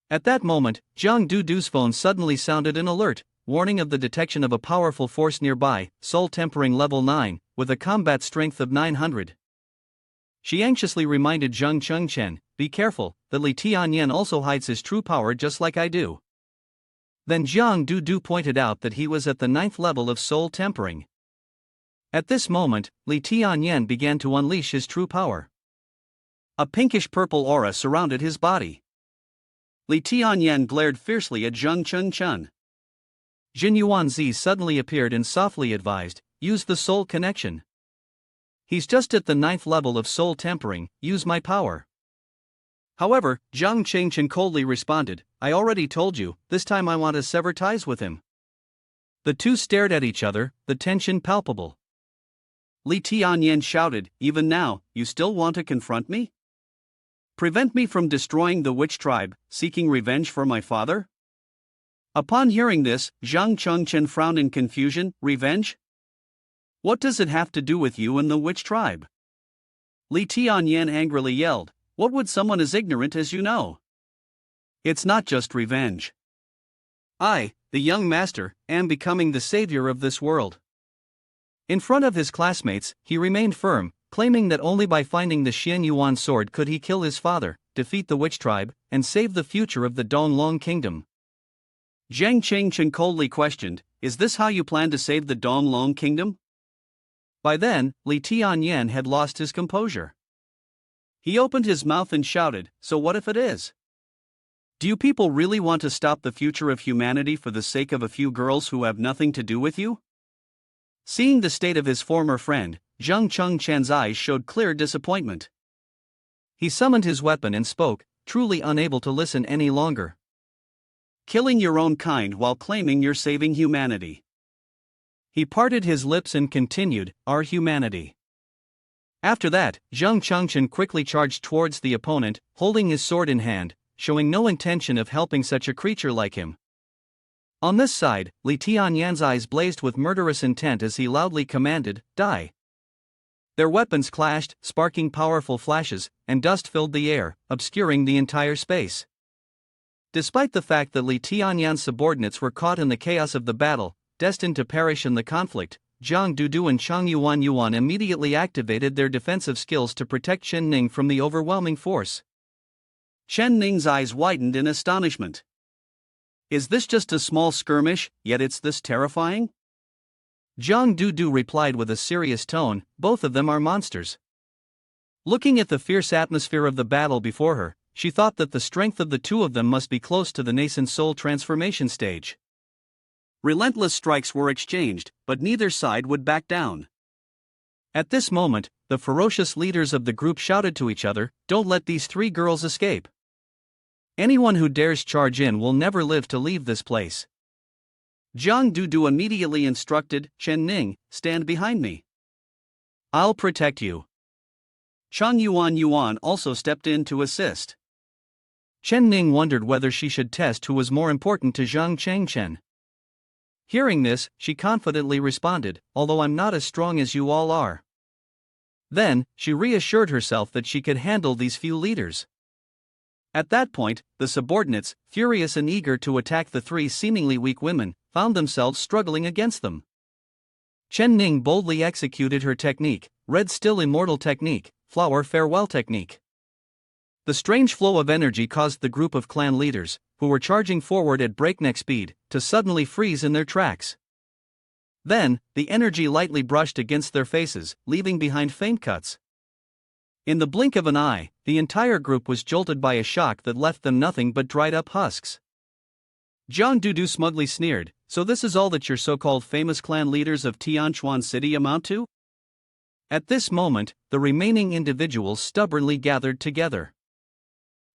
At that moment, Zhang Dudu's phone suddenly sounded an alert, warning of the detection of a powerful force nearby, soul tempering level 9, with a combat strength of 900. She anxiously reminded Zhang Chengchen, be careful, that Lee Tian Yen also hides his true power just like I do. Then Zhang Dudu pointed out that he was at the 9th level of soul tempering. At this moment, Lee Tian Yen began to unleash his true power. A pinkish-purple aura surrounded his body. Lee Tian Yen glared fiercely at Zhang Chengchen. Jin Yuanzi suddenly appeared and softly advised, use the soul connection. He's just at the 9th level of soul tempering, use my power. However, Zhang Chengchen coldly responded, I already told you, this time I want to sever ties with him. The two stared at each other, the tension palpable. Lee Tian Yen shouted, even now, you still want to confront me? Prevent me from destroying the witch tribe, seeking revenge for my father? Upon hearing this, Zhang Chengchen frowned in confusion, revenge? What does it have to do with you and the witch tribe? Lee Tian Yen angrily yelled, what would someone as ignorant as you know? It's not just revenge. I, the young master, am becoming the savior of this world. In front of his classmates, he remained firm, claiming that only by finding the Xian Yuan sword could he kill his father, defeat the witch tribe, and save the future of the Donglong kingdom. Zhang Chengchen coldly questioned, is this how you plan to save the Donglong kingdom? By then, Lee Tian Yen had lost his composure. He opened his mouth and shouted, so what if it is? Do you people really want to stop the future of humanity for the sake of a few girls who have nothing to do with you? Seeing the state of his former friend, Zhang Chengchen's eyes showed clear disappointment. He summoned his weapon and spoke, truly unable to listen any longer. Killing your own kind while claiming you're saving humanity. He parted his lips and continued, our humanity. After that, Zhang Chengchen quickly charged towards the opponent, holding his sword in hand, showing no intention of helping such a creature like him. On this side, Lee Tian Yan's eyes blazed with murderous intent as he loudly commanded, die. Their weapons clashed, sparking powerful flashes, and dust filled the air, obscuring the entire space. Despite the fact that Lee Tian Yan's subordinates were caught in the chaos of the battle, destined to perish in the conflict, Jiang Dudu and Chang Yuan immediately activated their defensive skills to protect Chen Ning from the overwhelming force. Chen Ning's eyes widened in astonishment. Is this just a small skirmish, yet it's this terrifying? Jiang Dudu replied with a serious tone, both of them are monsters. Looking at the fierce atmosphere of the battle before her, she thought that the strength of the two of them must be close to the nascent soul transformation stage. Relentless strikes were exchanged, but neither side would back down. At this moment, the ferocious leaders of the group shouted to each other, "Don't let these three girls escape. Anyone who dares charge in will never live to leave this place." Jiang Dudu immediately instructed Chen Ning, "Stand behind me. I'll protect you." Chang Yuan also stepped in to assist. Chen Ning wondered whether she should test who was more important to Zhang Chengchen. Hearing this, she confidently responded, "Although I'm not as strong as you all are." Then, she reassured herself that she could handle these few leaders. At that point, the subordinates, furious and eager to attack the three seemingly weak women, found themselves struggling against them. Chen Ning boldly executed her technique, Red Still Immortal technique, Flower Farewell technique. The strange flow of energy caused the group of clan leaders, who were charging forward at breakneck speed, to suddenly freeze in their tracks. Then, the energy lightly brushed against their faces, leaving behind faint cuts. In the blink of an eye, the entire group was jolted by a shock that left them nothing but dried-up husks. Jiang Dudu smugly sneered, "So this is all that your so-called famous clan leaders of Tianchuan City amount to?" At this moment, the remaining individuals stubbornly gathered together.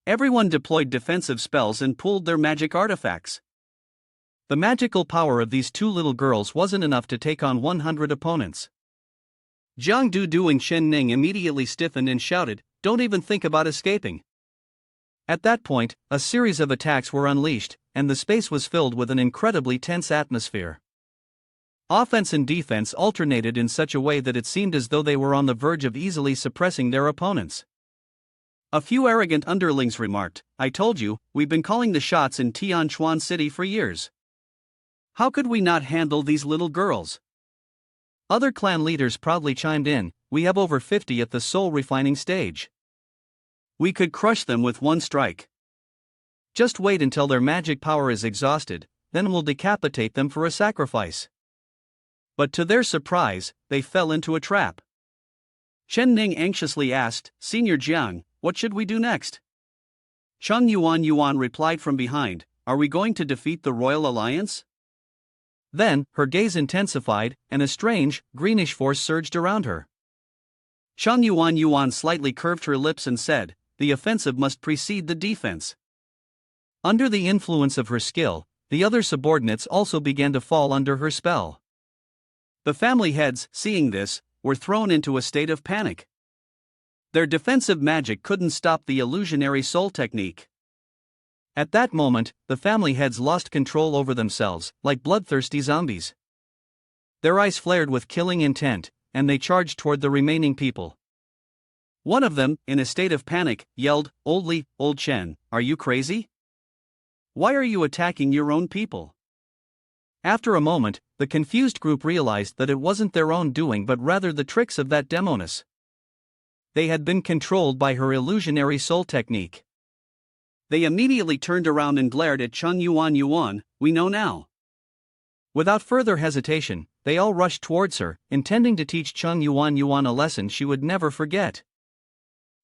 Everyone deployed defensive spells and pulled their magic artifacts. The magical power of these two little girls wasn't enough to take on 100 opponents. Jiang Dudu and Chen Ning immediately stiffened and shouted, "Don't even think about escaping." At that point, a series of attacks were unleashed, and the space was filled with an incredibly tense atmosphere. Offense and defense alternated in such a way that it seemed as though they were on the verge of easily suppressing their opponents. A few arrogant underlings remarked, "I told you, we've been calling the shots in Tianchuan City for years. How could we not handle these little girls?" Other clan leaders proudly chimed in, "We have over 50 at the soul refining stage. We could crush them with one strike. Just wait until their magic power is exhausted, then we'll decapitate them for a sacrifice." But to their surprise, they fell into a trap. Chen Ning anxiously asked, "Senior Jiang, what should we do next?" Chang Yuan replied from behind, "Are we going to defeat the Royal Alliance?" Then, her gaze intensified, and a strange, greenish force surged around her. Chang Yuan slightly curved her lips and said, "The offensive must precede the defense." Under the influence of her skill, the other subordinates also began to fall under her spell. The family heads, seeing this, were thrown into a state of panic. Their defensive magic couldn't stop the illusionary soul technique. At that moment, the family heads lost control over themselves, like bloodthirsty zombies. Their eyes flared with killing intent, and they charged toward the remaining people. One of them, in a state of panic, yelled, Old Chen, are you crazy? Why are you attacking your own people?" After a moment, the confused group realized that it wasn't their own doing but rather the tricks of that demoness. They had been controlled by her illusionary soul technique. They immediately turned around and glared at Chang Yuan, "We know now." Without further hesitation, they all rushed towards her, intending to teach Chang Yuan a lesson she would never forget.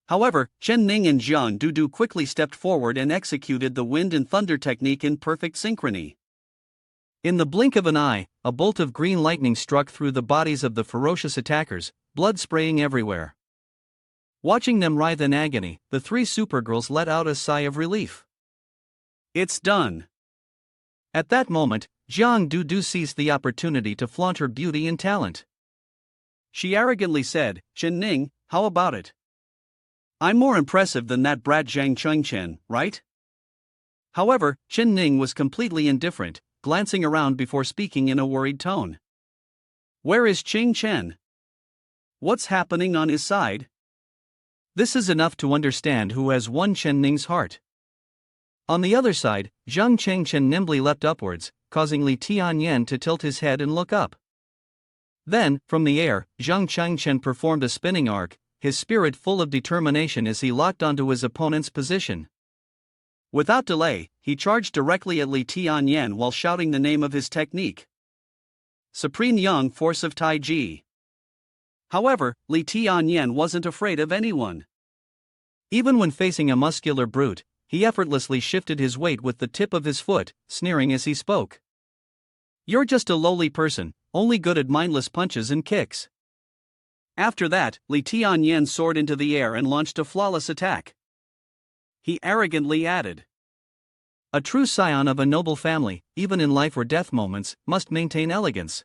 However, Chen Ning and Jiang Dudu quickly stepped forward and executed the wind and thunder technique in perfect synchrony. In the blink of an eye, a bolt of green lightning struck through the bodies of the ferocious attackers, blood spraying everywhere. Watching them writhe in agony, the three supergirls let out a sigh of relief. "It's done." At that moment, Jiang Dudu seized the opportunity to flaunt her beauty and talent. She arrogantly said, "Chen Ning, how about it? I'm more impressive than that brat Zhang Chengchen, right?" However, Chen Ning was completely indifferent, glancing around before speaking in a worried tone. "Where is Ching Chen? What's happening on his side?" This is enough to understand who has won Chen Ning's heart. On the other side, Zhang Chengchen nimbly leapt upwards, causing Li Tian Yen to tilt his head and look up. Then, from the air, Zhang Changchen performed a spinning arc, his spirit full of determination as he locked onto his opponent's position. Without delay, he charged directly at Lee Tian Yen while shouting the name of his technique: Supreme Young Force of Taiji. However, Lee Tian Yen wasn't afraid of anyone. Even when facing a muscular brute, he effortlessly shifted his weight with the tip of his foot, sneering as he spoke. You're just a lowly person, only good at mindless punches and kicks. After that, Lee Tian Yen soared into the air and launched a flawless attack. He arrogantly added, a true scion of a noble family, even in life or death moments, must maintain elegance.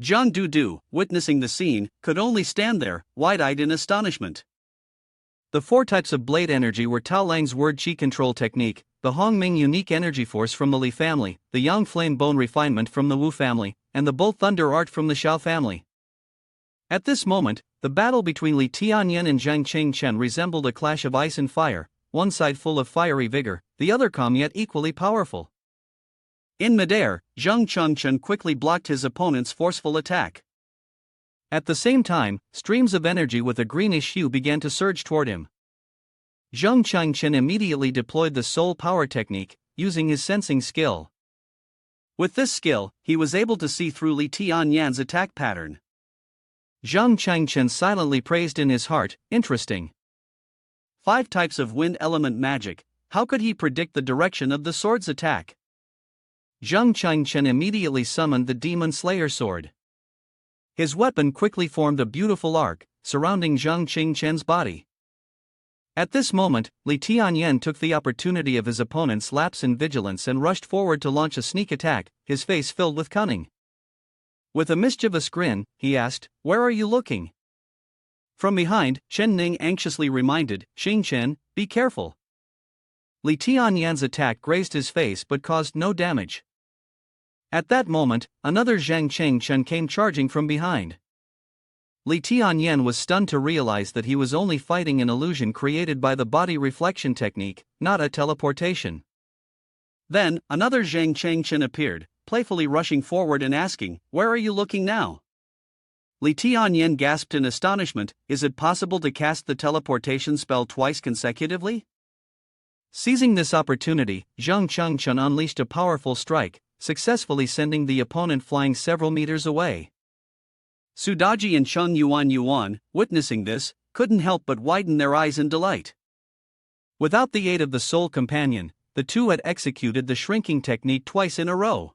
Zhang Dudu, witnessing the scene, could only stand there, wide-eyed in astonishment. The four types of blade energy were Tao Lang's word qi control technique, the Hongming unique energy force from the Li family, the Yang flame bone refinement from the Wu family, and the Bolt thunder art from the Xiao family. At this moment, the battle between Li Tianyan and Zhang Chengchen resembled a clash of ice and fire, one side full of fiery vigor, the other calm yet equally powerful. In midair, Zhang Chengchen quickly blocked his opponent's forceful attack. At the same time, streams of energy with a greenish hue began to surge toward him. Zhang Chengchen immediately deployed the soul power technique, using his sensing skill. With this skill, he was able to see through Li Tianyan's attack pattern. Zhang Chengchen silently praised in his heart, interesting. 5 types of wind element magic, how could he predict the direction of the sword's attack? Zhang Chengchen immediately summoned the Demon Slayer sword. His weapon quickly formed a beautiful arc, surrounding Zhang Chengchen's body. At this moment, Li Tianyan took the opportunity of his opponent's lapse in vigilance and rushed forward to launch a sneak attack, his face filled with cunning. With a mischievous grin, he asked, "Where are you looking?" From behind, Chen Ning anxiously reminded, "Chen, be careful." Li Tianyan's attack grazed his face but caused no damage. At that moment, another Zhang Chengchen came charging from behind. Li Tianyan was stunned to realize that he was only fighting an illusion created by the body reflection technique, not a teleportation. Then, another Zhang Chengchen appeared, playfully rushing forward and asking, "Where are you looking now?" Li Tianyan gasped in astonishment, "Is it possible to cast the teleportation spell twice consecutively?" Seizing this opportunity, Zhang Chengchen unleashed a powerful strike, successfully sending the opponent flying several meters away. Sudaji and Chen Yuan, witnessing this, couldn't help but widen their eyes in delight. Without the aid of the soul companion, the two had executed the shrinking technique twice in a row.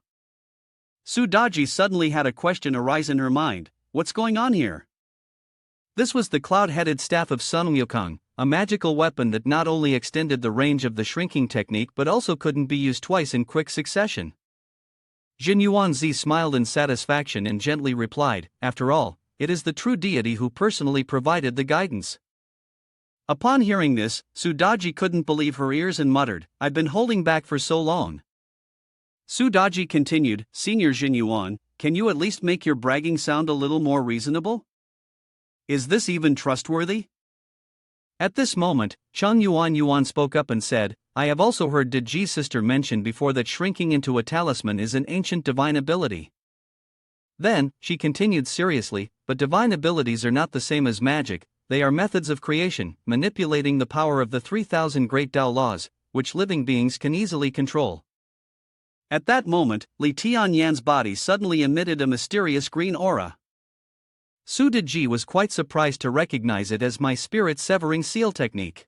Sudaji suddenly had a question arise in her mind: what's going on here? This was the cloud-headed staff of Sun Wukong, a magical weapon that not only extended the range of the shrinking technique but also couldn't be used twice in quick succession. Jin Yuanzi smiled in satisfaction and gently replied, "After all, it is the true deity who personally provided the guidance." Upon hearing this, Sudaji couldn't believe her ears and muttered, "I've been holding back for so long." Sudaji continued, "Senior Jin Yuan, can you at least make your bragging sound a little more reasonable? Is this even trustworthy?" At this moment, Chen Yuan spoke up and said, "I have also heard Deji's sister mention before that shrinking into a talisman is an ancient divine ability." Then, she continued seriously, "But divine abilities are not the same as magic, they are methods of creation, manipulating the power of the 3,000 great Tao laws, which living beings can easily control." At that moment, Li Tianyan's body suddenly emitted a mysterious green aura. Su Deji was quite surprised to recognize it as my spirit severing seal technique.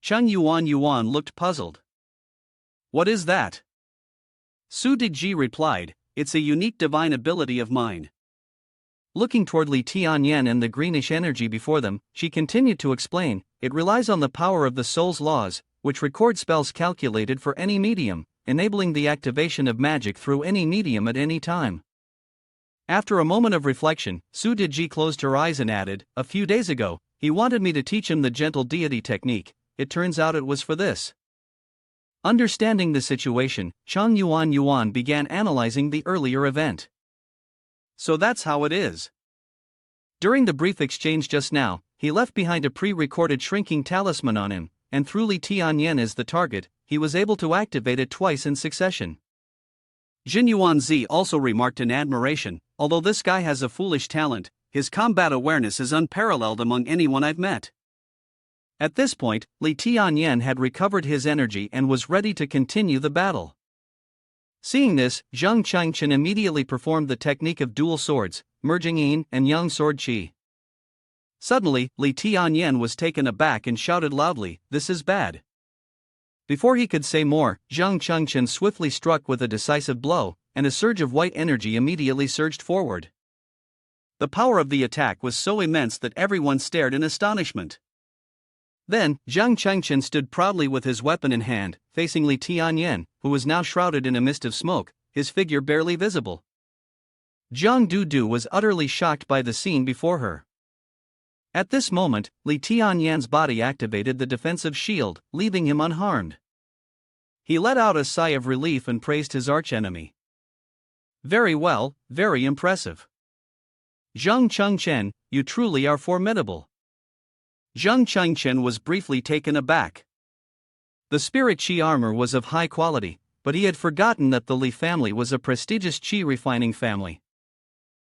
Chen Yuan looked puzzled. "What is that?" Su Deji replied, "It's a unique divine ability of mine." Looking toward Li Tianyan and the greenish energy before them, she continued to explain, "It relies on the power of the soul's laws, which record spells calculated for any medium, enabling the activation of magic through any medium at any time." After a moment of reflection, Su Deji closed her eyes and added, "A few days ago, he wanted me to teach him the gentle deity technique. It turns out it was for this." Understanding the situation, Chen Yuan began analyzing the earlier event. "So that's how it is." During the brief exchange just now, he left behind a pre-recorded shrinking talisman on him, and through Li Tianyan as the target, he was able to activate it twice in succession. Jin Yuanzi also remarked in admiration, although this guy has a foolish talent, his combat awareness is unparalleled among anyone I've met. At this point, Lee Tian Yen had recovered his energy and was ready to continue the battle. Seeing this, Zhang Changchen immediately performed the technique of dual swords, merging yin and yang sword qi. Suddenly, Lee Tian Yen was taken aback and shouted loudly, "This is bad." Before he could say more, Zhang Changchen swiftly struck with a decisive blow, and a surge of white energy immediately surged forward. The power of the attack was so immense that everyone stared in astonishment. Then, Zhang Changchen stood proudly with his weapon in hand, facing Lee Tian Yen, who was now shrouded in a mist of smoke, his figure barely visible. Zhang Dudu was utterly shocked by the scene before her. At this moment, Lee Tian Yan's body activated the defensive shield, leaving him unharmed. He let out a sigh of relief and praised his archenemy. "Very well, very impressive. Zhang Changchen, you truly are formidable." Zhang Changchen was briefly taken aback. The spirit Qi armor was of high quality, but he had forgotten that the Li family was a prestigious Qi refining family.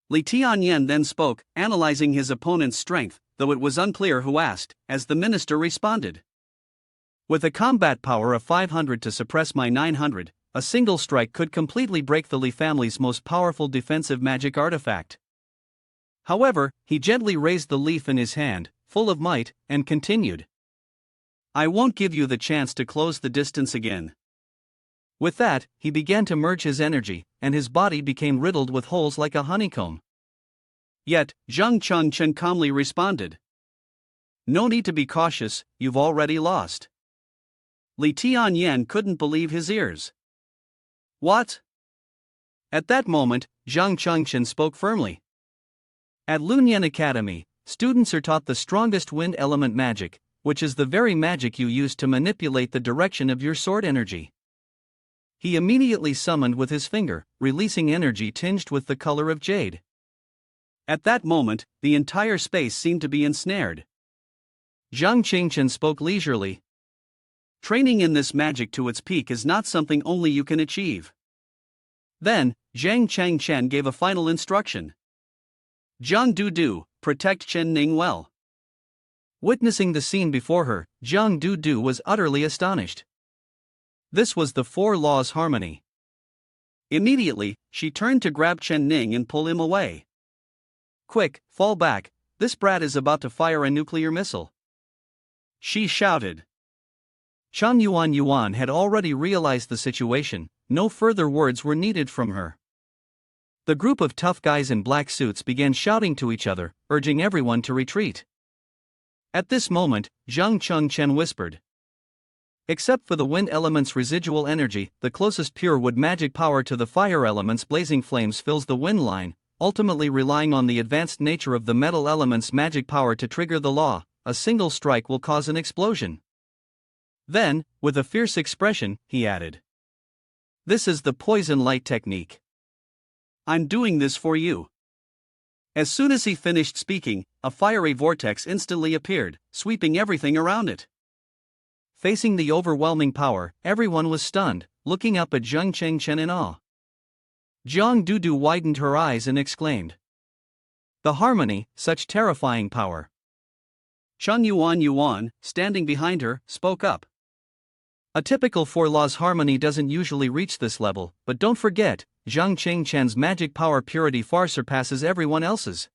Li Tianyan then spoke, analyzing his opponent's strength, though it was unclear who asked, as the minister responded. "With a combat power of 500 to suppress my 900, a single strike could completely break the Li family's most powerful defensive magic artifact." However, he gently raised the leaf in his hand, full of might, and continued. "I won't give you the chance to close the distance again." With that, he began to merge his energy, and his body became riddled with holes like a honeycomb. Yet, Zhang Changchen calmly responded. "No need to be cautious, you've already lost." Li Tianyan couldn't believe his ears. "What?" At that moment, Zhang Changchen spoke firmly. "At Lunyan Academy, students are taught the strongest wind element magic, which is the very magic you use to manipulate the direction of your sword energy." He immediately summoned with his finger, releasing energy tinged with the color of jade. At that moment, the entire space seemed to be ensnared. Zhang Changchen spoke leisurely. "Training in this magic to its peak is not something only you can achieve." Then, Zhang Changchen gave a final instruction. "Zhang Dudu, protect Chen Ning well." Witnessing the scene before her, Zhang Dudu was utterly astonished. This was the Four Laws harmony. Immediately, she turned to grab Chen Ning and pull him away. "Quick, fall back, this brat is about to fire a nuclear missile," she shouted. Chang Yuan had already realized the situation, no further words were needed from her. The group of tough guys in black suits began shouting to each other, urging everyone to retreat. At this moment, Zhang Changchen whispered. "Except for the wind element's residual energy, the closest pure wood magic power to the fire element's blazing flames fills the wind line, ultimately relying on the advanced nature of the metal element's magic power to trigger the law. A single strike will cause an explosion." Then, with a fierce expression, he added, "This is the poison light technique. I'm doing this for you." As soon as he finished speaking, a fiery vortex instantly appeared, sweeping everything around it. Facing the overwhelming power, everyone was stunned, looking up at Zhang Changchen in awe. Zhang Dudu widened her eyes and exclaimed. "The harmony, such terrifying power." Chang Yuan, standing behind her, spoke up. "A typical Four Laws harmony doesn't usually reach this level, but don't forget, Zhang Changchen's magic power purity far surpasses everyone else's."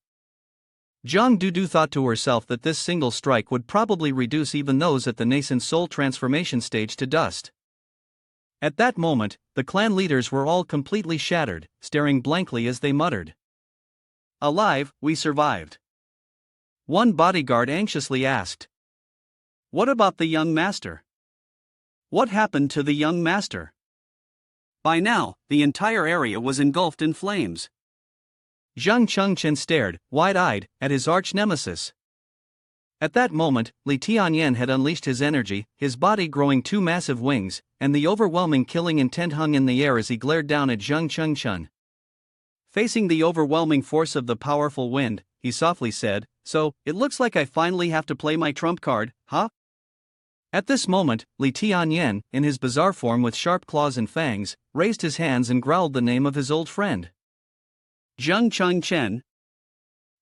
Zhang Dudu thought to herself that this single strike would probably reduce even those at the nascent soul transformation stage to dust. At that moment, the clan leaders were all completely shattered, staring blankly as they muttered. "Alive, we survived." One bodyguard anxiously asked. "What about the young master? What happened to the young master?" By now, the entire area was engulfed in flames. Zhang Changchen stared, wide-eyed, at his arch-nemesis. At that moment, Li Tianyan had unleashed his energy, his body growing two massive wings, and the overwhelming killing intent hung in the air as he glared down at Zhang Changchen. Facing the overwhelming force of the powerful wind, he softly said, "So, it looks like I finally have to play my trump card, huh?" At this moment, Lee Tian Yen, in his bizarre form with sharp claws and fangs, raised his hands and growled the name of his old friend. Zheng Cheng Chen.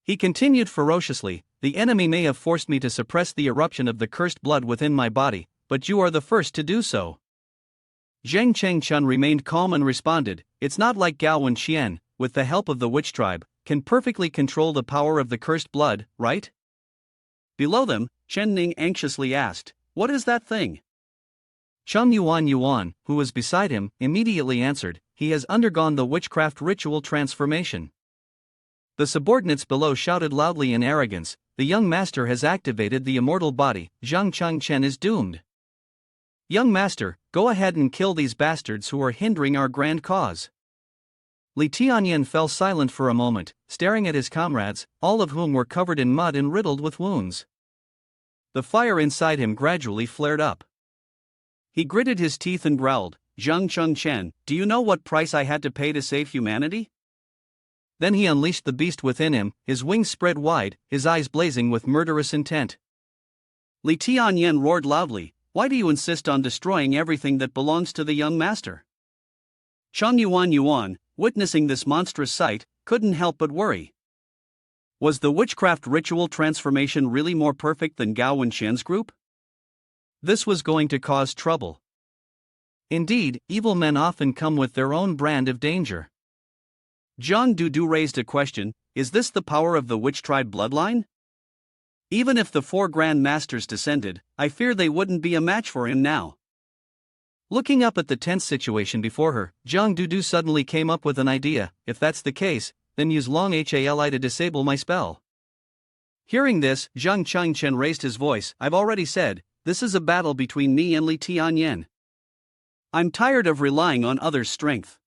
He continued ferociously, the enemy may have forced me to suppress the eruption of the cursed blood within my body, but you are the first to do so. Zheng Cheng Chun remained calm and responded, it's not like Gao Wenxian, with the help of the witch tribe, can perfectly control the power of the cursed blood, right? Below them, Chen Ning anxiously asked, what is that thing? Chung Yuan, who was beside him, immediately answered, he has undergone the witchcraft ritual transformation. The subordinates below shouted loudly in arrogance, the young master has activated the immortal body, Zhang Cheng Chen is doomed. Young master, go ahead and kill these bastards who are hindering our grand cause. Li Tianyan fell silent for a moment, staring at his comrades, all of whom were covered in mud and riddled with wounds. The fire inside him gradually flared up. He gritted his teeth and growled, Zhang Cheng Chen, do you know what price I had to pay to save humanity? Then he unleashed the beast within him, his wings spread wide, his eyes blazing with murderous intent. Li Tianyan roared loudly, why do you insist on destroying everything that belongs to the young master? Chung Yuan, witnessing this monstrous sight, couldn't help but worry. Was the witchcraft ritual transformation really more perfect than Gao Wenxian's group? This was going to cause trouble. Indeed, evil men often come with their own brand of danger. Zhang Dudu raised a question, is this the power of the witch tribe bloodline? Even if the 4 Grand Masters descended, I fear they wouldn't be a match for him now. Looking up at the tense situation before her, Zhang Dudu suddenly came up with an idea, if that's the case, then use long HALI to disable my spell. Hearing this, Zhang Chengchen raised his voice, I've already said, this is a battle between me and Li Tianyan. I'm tired of relying on others' strength.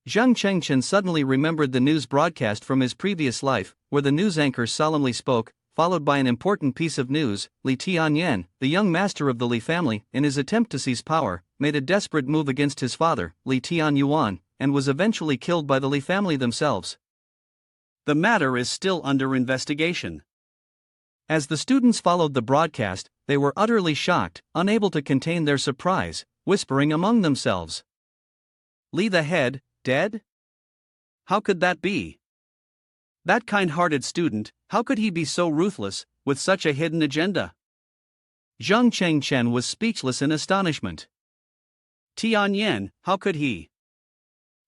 Zhang Chengchen suddenly remembered the news broadcast from his previous life, where the news anchor solemnly spoke, followed by an important piece of news, Li Tianyan, the young master of the Li family, in his attempt to seize power, made a desperate move against his father, Li Tianyuan, and was eventually killed by the Li family themselves. The matter is still under investigation. As the students followed the broadcast, they were utterly shocked, unable to contain their surprise, whispering among themselves. Li the head, dead? How could that be? That kind-hearted student, how could he be so ruthless, with such a hidden agenda? Zhang Chengchen was speechless in astonishment. Tianyan, how could he?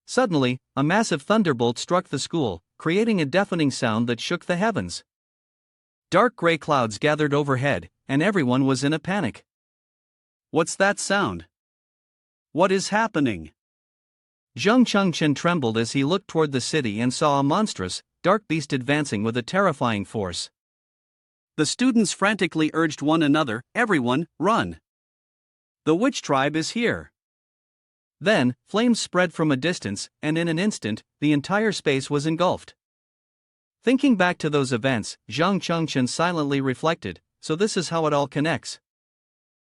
Suddenly, a massive thunderbolt struck the school, creating a deafening sound that shook the heavens. Dark gray clouds gathered overhead, and everyone was in a panic. What's that sound? What is happening? Zhang Chengchen trembled as he looked toward the city and saw a monstrous, dark beast advancing with a terrifying force. The students frantically urged one another, everyone, run! The witch tribe is here! Then, flames spread from a distance, and in an instant, the entire space was engulfed. Thinking back to those events, Zhang Chengchen silently reflected, so this is how it all connects.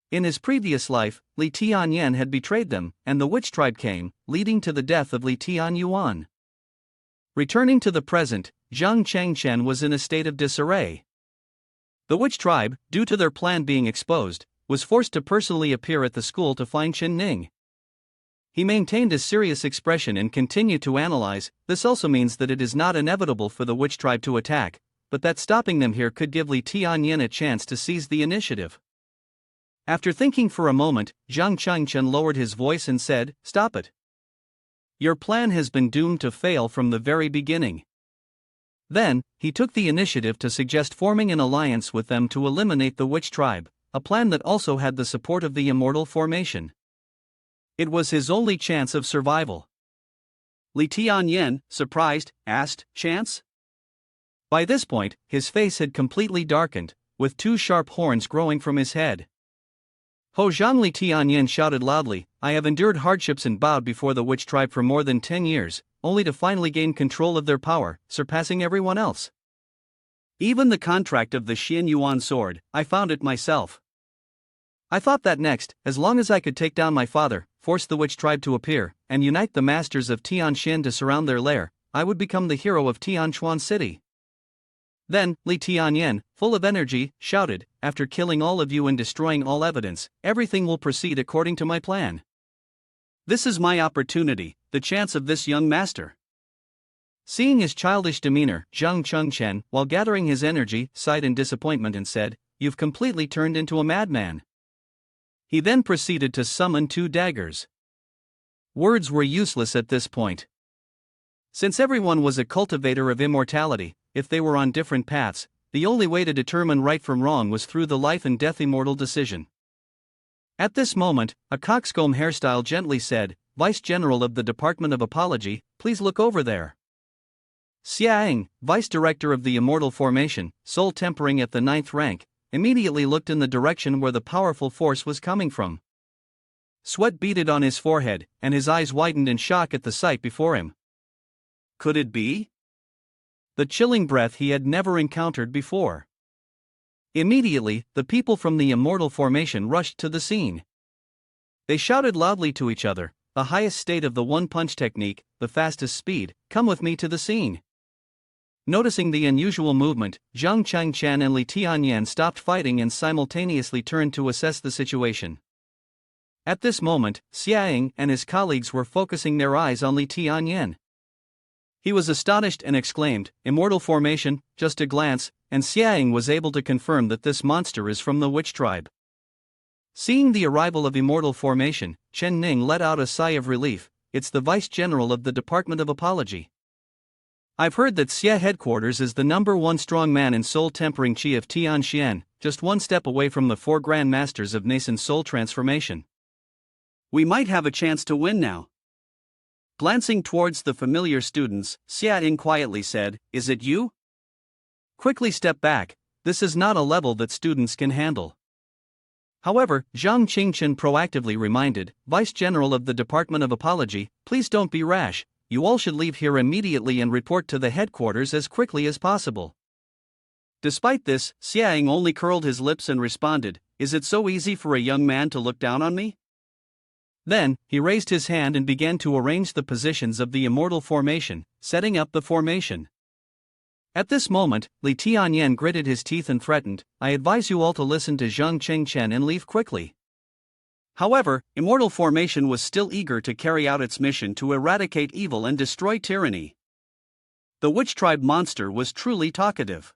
In his previous life, Li Tianyan had betrayed them, and the witch tribe came, leading to the death of Li Tianyuan. Returning to the present, Zhang Chengchen was in a state of disarray. The witch tribe, due to their plan being exposed, was forced to personally appear at the school to find Chen Ning. He maintained a serious expression and continued to analyze, this also means that it is not inevitable for the witch tribe to attack, but that stopping them here could give Li Tianyan a chance to seize the initiative. After thinking for a moment, Zhang Chengchen lowered his voice and said, stop it. Your plan has been doomed to fail from the very beginning. Then, he took the initiative to suggest forming an alliance with them to eliminate the witch tribe, a plan that also had the support of the immortal formation. It was his only chance of survival. Li Tianyan, surprised, asked, chance? By this point, his face had completely darkened, with 2 sharp horns growing from his head. Ho Zhang Li Tianyan shouted loudly, I have endured hardships and bowed before the witch tribe for more than 10 years, only to finally gain control of their power, surpassing everyone else. Even the contract of the Xin Yuan sword, I found it myself. I thought that next, as long as I could take down my father, force the witch tribe to appear, and unite the masters of Tianshan to surround their lair, I would become the hero of Tianchuan City. Then, Li Tian Yen, full of energy, shouted, "After killing all of you and destroying all evidence, everything will proceed according to my plan. This is my opportunity, the chance of this young master." Seeing his childish demeanor, Zhang Chengchen, while gathering his energy, sighed in disappointment and said, "You've completely turned into a madman." He then proceeded to summon 2 daggers. Words were useless at this point. Since everyone was a cultivator of immortality, if they were on different paths, the only way to determine right from wrong was through the life and death immortal decision. At this moment, a coxcomb hairstyle gently said, "Vice General of the Department of Apology, please look over there." Xiaing, Vice Director of the Immortal Formation, soul tempering at the 9th rank, immediately looked in the direction where the powerful force was coming from. Sweat beaded on his forehead, and his eyes widened in shock at the sight before him. Could it be? The chilling breath he had never encountered before. Immediately, the people from the Immortal Formation rushed to the scene. They shouted loudly to each other, "The highest state of the one-punch technique, the fastest speed, come with me to the scene." Noticing the unusual movement, Zhang Chengchen and Li Tianyan stopped fighting and simultaneously turned to assess the situation. At this moment, Xiaing and his colleagues were focusing their eyes on Li Tianyan. He was astonished and exclaimed, "Immortal formation, just a glance," and Xiaing was able to confirm that this monster is from the witch tribe. Seeing the arrival of immortal formation, Ning let out a sigh of relief. "It's the Vice General of the Department of Apology. I've heard that Xia headquarters is the #1 strong man in soul tempering chi of Tianxian, just one step away from the 4 Grand Masters of nascent soul transformation. We might have a chance to win now." Glancing towards the familiar students, Xiaing quietly said, "Is it you?" Quickly step back, this is not a level that students can handle. However, Zhang Qingchen proactively reminded, "Vice General of the Department of Apology, please don't be rash. You all should leave here immediately and report to the headquarters as quickly as possible." Despite this, Xiaing only curled his lips and responded, "Is it so easy for a young man to look down on me?" Then, he raised his hand and began to arrange the positions of the immortal formation, setting up the formation. At this moment, Li Tianyan gritted his teeth and threatened, "I advise you all to listen to Zhang Chengchen and leave quickly." However, Immortal Formation was still eager to carry out its mission to eradicate evil and destroy tyranny. The witch tribe monster was truly talkative.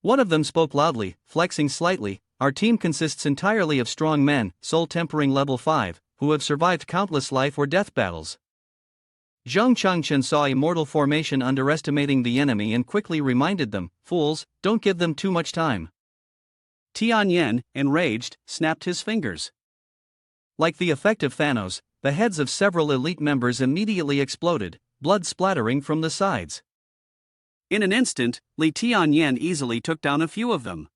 One of them spoke loudly, flexing slightly, "Our team consists entirely of strong men, soul tempering level 5, who have survived countless life or death battles." Zhang Chengchen saw Immortal Formation underestimating the enemy and quickly reminded them, "Fools, don't give them too much time." Tianyan, enraged, snapped his fingers. Like the effect of Thanos, the heads of several elite members immediately exploded, blood splattering from the sides. In an instant, Li Tianyan easily took down a few of them.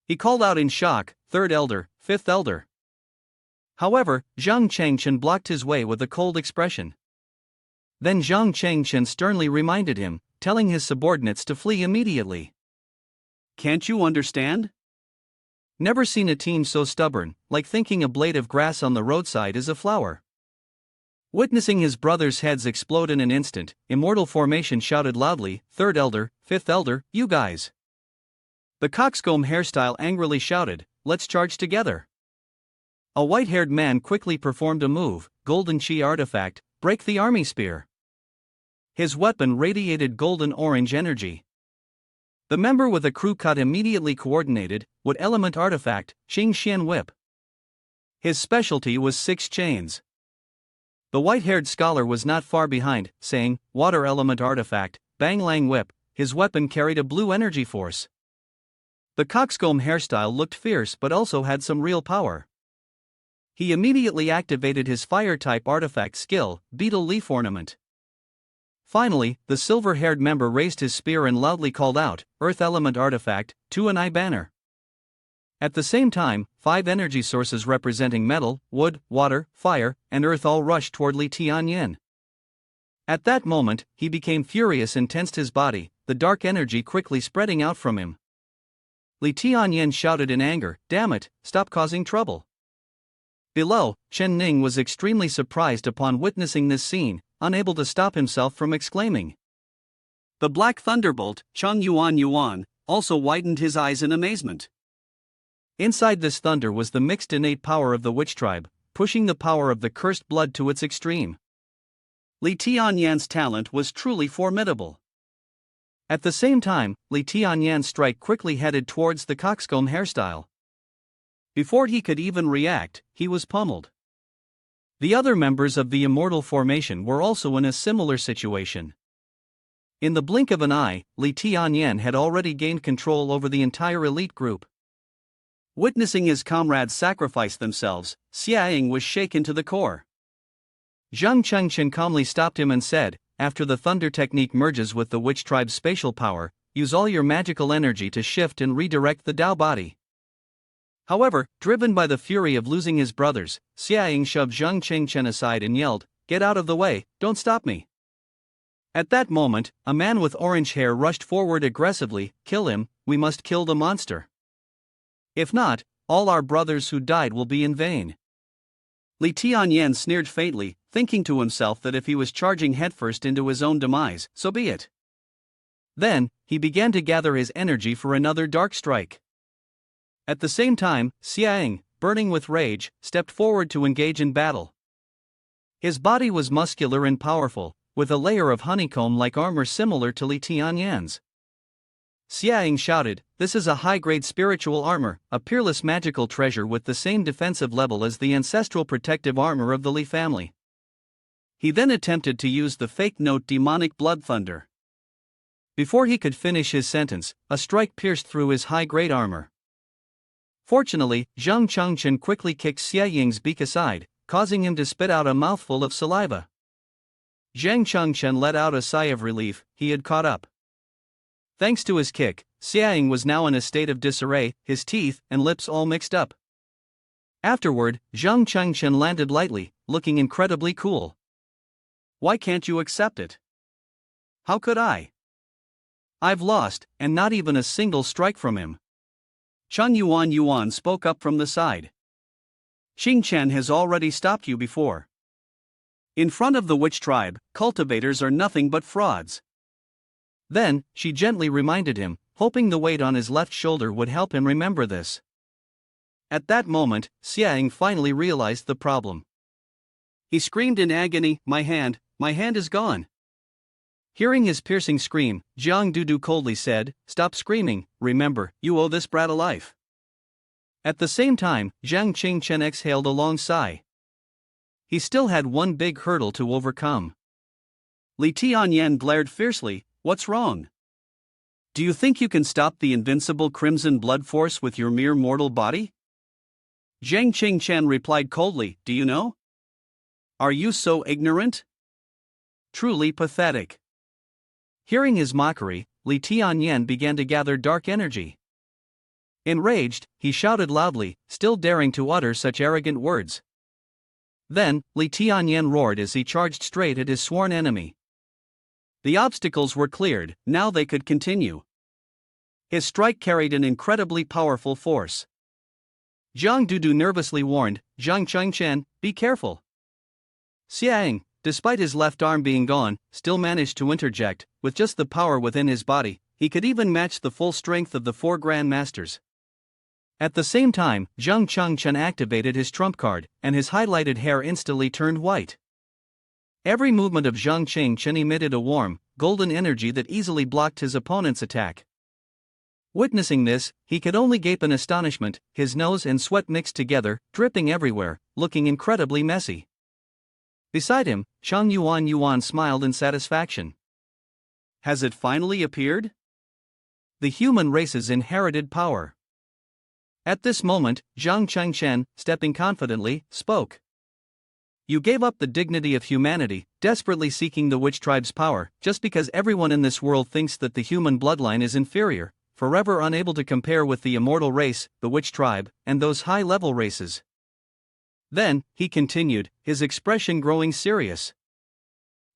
He called out in shock, "Third Elder, Fifth Elder." However, Zhang Chengchen blocked his way with a cold expression. Then Zhang Chengchen sternly reminded him, telling his subordinates to flee immediately. "Can't you understand? Never seen a team so stubborn, like thinking a blade of grass on the roadside is a flower." Witnessing his brothers' heads explode in an instant, Immortal Formation shouted loudly, "Third Elder, Fifth Elder, you guys." The coxcomb hairstyle angrily shouted, "Let's charge together." A white-haired man quickly performed a move, Golden Chi Artifact, Break the Army Spear. His weapon radiated golden-orange energy. The member with a crew cut immediately coordinated, Wood Element Artifact, Xing Xian Whip. His specialty was 6 chains. The white-haired scholar was not far behind, saying, Water Element Artifact, Bang Lang Whip. His weapon carried a blue energy force. The coxcomb hairstyle looked fierce but also had some real power. He immediately activated his fire-type artifact skill, Beetle Leaf Ornament. Finally, the silver-haired member raised his spear and loudly called out, Earth Element Artifact, Tuanai Banner. At the same time, 5 energy sources representing metal, wood, water, fire, and earth all rushed toward Li Tian Yen. At that moment, he became furious and tensed his body, the dark energy quickly spreading out from him. Li Tian Yen shouted in anger, Damn it, stop causing trouble. Below, Ning was extremely surprised upon witnessing this scene, unable to stop himself from exclaiming. The Black Thunderbolt, Cheng Yuan, also widened his eyes in amazement. Inside this thunder was the mixed innate power of the witch tribe, pushing the power of the cursed blood to its extreme. Lee Tian Yen's talent was truly formidable. At the same time, Lee Tian Yen's strike quickly headed towards the coxcomb hairstyle. Before he could even react, he was pummeled. The other members of the immortal formation were also in a similar situation. In the blink of an eye, Lee Tian Yen had already gained control over the entire elite group. Witnessing his comrades sacrifice themselves, Xiaoying was shaken to the core. Zhang Chengchen calmly stopped him and said, "After the thunder technique merges with the witch tribe's spatial power, use all your magical energy to shift and redirect the Dao body." However, driven by the fury of losing his brothers, Xiaoying shoved Zhang Chengchen aside and yelled, "Get out of the way, don't stop me." At that moment, a man with orange hair rushed forward aggressively. "Kill him, we must kill the monster. If not, all our brothers who died will be in vain." Lee Tian Yen sneered faintly, thinking to himself that if he was charging headfirst into his own demise, so be it. Then, he began to gather his energy for another dark strike. At the same time, Xiaoying, burning with rage, stepped forward to engage in battle. His body was muscular and powerful, with a layer of honeycomb-like armor similar to Lee Tian Yen's. Xiaoying shouted, "This is a high-grade spiritual armor, a peerless magical treasure with the same defensive level as the ancestral protective armor of the Li family." He then attempted to use the fake note demonic blood thunder. Before he could finish his sentence, a strike pierced through his high-grade armor. Fortunately, Zhang Chengchen quickly kicked Xiaoying's beak aside, causing him to spit out a mouthful of saliva. Zhang Chengchen let out a sigh of relief. He had caught up. Thanks to his kick, Xiaoying was now in a state of disarray, his teeth and lips all mixed up. Afterward, Zhang Chengchen landed lightly, looking incredibly cool. "Why can't you accept it?" "How could I? I've lost, and not even a single strike from him." Cheng Yuan spoke up from the side. "Xing Chen has already stopped you before. In front of the witch tribe, cultivators are nothing but frauds." Then, she gently reminded him, hoping the weight on his left shoulder would help him remember this. At that moment, Xiaoying finally realized the problem. He screamed in agony, my hand is gone." Hearing his piercing scream, Jiang Dudu coldly said, "Stop screaming, remember, you owe this brat a life." At the same time, Zhang Qingchen exhaled a long sigh. He still had one big hurdle to overcome. Lee Tian Yen glared fiercely, "What's wrong? Do you think you can stop the invincible crimson blood force with your mere mortal body?" Zhang Qingchen replied coldly, "Do you know? Are you so ignorant? Truly pathetic." Hearing his mockery, Lee Tian Yen began to gather dark energy. Enraged, he shouted loudly, still daring to utter such arrogant words. Then, Lee Tian Yen roared as he charged straight at his sworn enemy. The obstacles were cleared, now they could continue. His strike carried an incredibly powerful force. Jiang Dudu nervously warned, "Zhang Chengchen, be careful." Xiaoying, despite his left arm being gone, still managed to interject, with just the power within his body, he could even match the full strength of the four Grand Masters. At the same time, Zhang Chengchen activated his trump card, and his highlighted hair instantly turned white. Every movement of Zhang Chengchen emitted a warm, golden energy that easily blocked his opponent's attack. Witnessing this, he could only gape in astonishment, his nose and sweat mixed together, dripping everywhere, looking incredibly messy. Beside him, Cheng Yuan smiled in satisfaction. "Has it finally appeared?" The human race's inherited power. At this moment, Zhang Chengchen, stepping confidently, spoke. "You gave up the dignity of humanity, desperately seeking the witch tribe's power, just because everyone in this world thinks that the human bloodline is inferior, forever unable to compare with the immortal race, the witch tribe, and those high-level races." Then, he continued, his expression growing serious.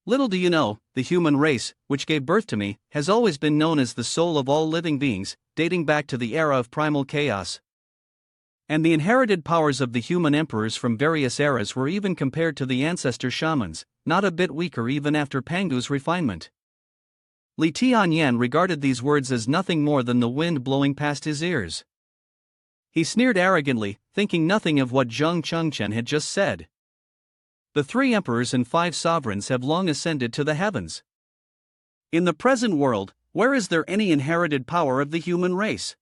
"Little do you know, the human race, which gave birth to me, has always been known as the soul of all living beings, dating back to the era of primal chaos. And the inherited powers of the human emperors from various eras were even compared to the ancestor shamans, not a bit weaker even after Pangu's refinement. Li Tian Yen regarded these words as nothing more than the wind blowing past his ears. He sneered arrogantly, thinking nothing of what Zhang Chengchen had just said. The 3 emperors and 5 sovereigns have long ascended to the heavens. In the present world, where is there any inherited power of the human race?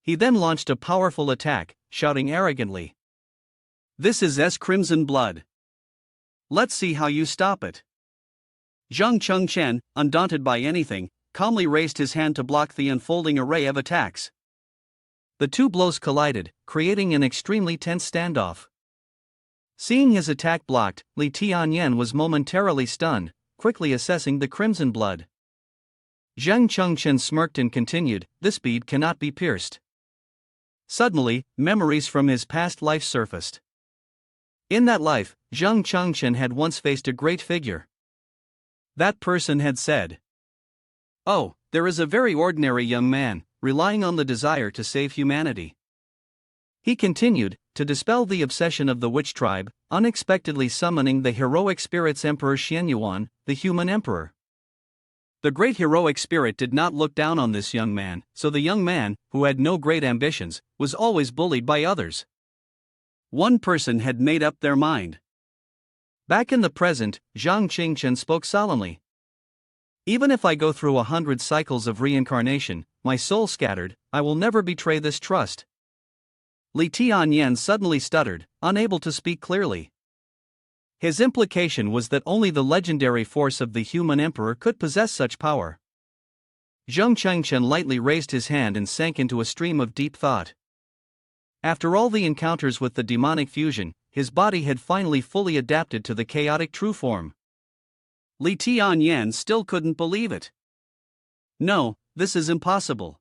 He then launched a powerful attack, shouting arrogantly, "This is crimson blood. Let's see how you stop it." Zhang Chengchen, undaunted by anything, calmly raised his hand to block the unfolding array of attacks. The 2 blows collided, creating an extremely tense standoff. Seeing his attack blocked, Li Tian Yen was momentarily stunned, quickly assessing the crimson blood. Zhang Chengchen smirked and continued, "This bead cannot be pierced." Suddenly, memories from his past life surfaced. In that life, Zhang Chengchen had once faced a great figure. That person had said, "Oh, there is a very ordinary young man, relying on the desire to save humanity." He continued, to dispel the obsession of the witch tribe, unexpectedly summoning the heroic spirit's emperor Xianyuan, the human emperor. The great heroic spirit did not look down on this young man, so the young man, who had no great ambitions, was always bullied by others. One person had made up their mind. Back in the present, Zhang Qingchen spoke solemnly. "Even if I go through 100 cycles of reincarnation, my soul scattered, I will never betray this trust." Li Tian Yen suddenly stuttered, unable to speak clearly. His implication was that only the legendary force of the human emperor could possess such power. Zhang Chengchen lightly raised his hand and sank into a stream of deep thought. After all the encounters with the demonic fusion, his body had finally fully adapted to the chaotic true form. Li Tian Yen still couldn't believe it. "No, this is impossible.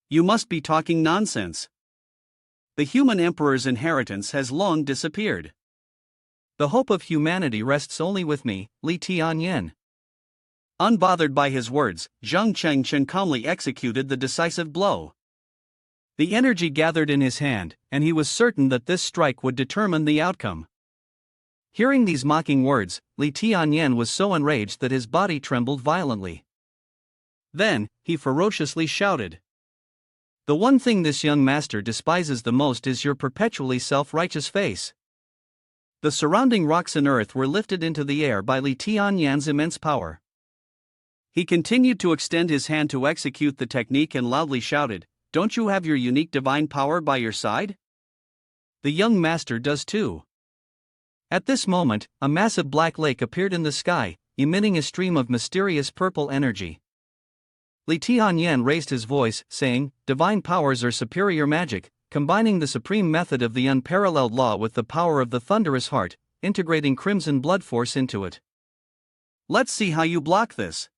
You must be talking nonsense. The human emperor's inheritance has long disappeared. The hope of humanity rests only with me, Li Tian Yen." Unbothered by his words, Zhang Chengchen calmly executed the decisive blow. The energy gathered in his hand, and he was certain that this strike would determine the outcome. Hearing these mocking words, Li Tian Yen was so enraged that his body trembled violently. Then, he ferociously shouted, "The one thing this young master despises the most is your perpetually self-righteous face." The surrounding rocks and earth were lifted into the air by Li Tian Yan's immense power. He continued to extend his hand to execute the technique and loudly shouted, "Don't you have your unique divine power by your side? The young master does too." At this moment, a massive black lake appeared in the sky, emitting a stream of mysterious purple energy. Li Tian Yen raised his voice, saying, "Divine powers are superior magic, combining the supreme method of the unparalleled law with the power of the thunderous heart, integrating crimson blood force into it. Let's see how you block this."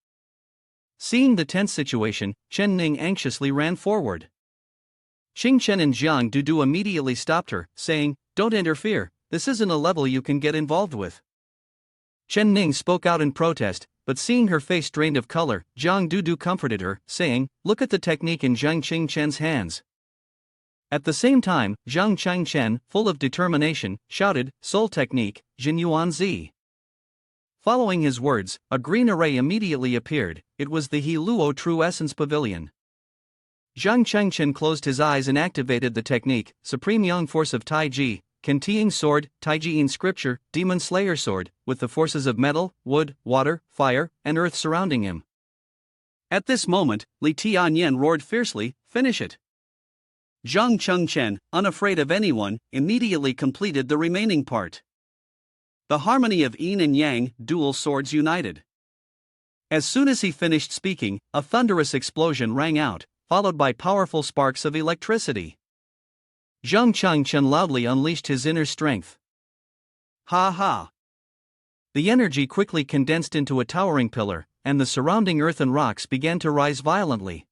Seeing the tense situation, Chen Ning anxiously ran forward. Qing Chen and Jiang Dudu immediately stopped her, saying, "Don't interfere, this isn't a level you can get involved with." Chen Ning spoke out in protest, but seeing her face drained of color, Jiang Dudu comforted her, saying, "Look at the technique in Zhang Qing Chen's hands." At the same time, Zhang Chengchen, full of determination, shouted, "Soul technique, Jin Yuanzi." Following his words, a green array immediately appeared. It was the He Luo True Essence Pavilion. Zhang Chengchen closed his eyes and activated the technique, Supreme Yang Force of Taiji, Kantiing Sword, Taiji in Scripture, Demon Slayer Sword, with the forces of metal, wood, water, fire, and earth surrounding him. At this moment, Li Tian Yen roared fiercely, "Finish it!" Zhang Chengchen, unafraid of anyone, immediately completed the remaining part. The harmony of yin and yang, dual swords united. As soon as he finished speaking, a thunderous explosion rang out, followed by powerful sparks of electricity. Zhang Chengchen loudly unleashed his inner strength. Ha ha! The energy quickly condensed into a towering pillar, and the surrounding earth and rocks began to rise violently.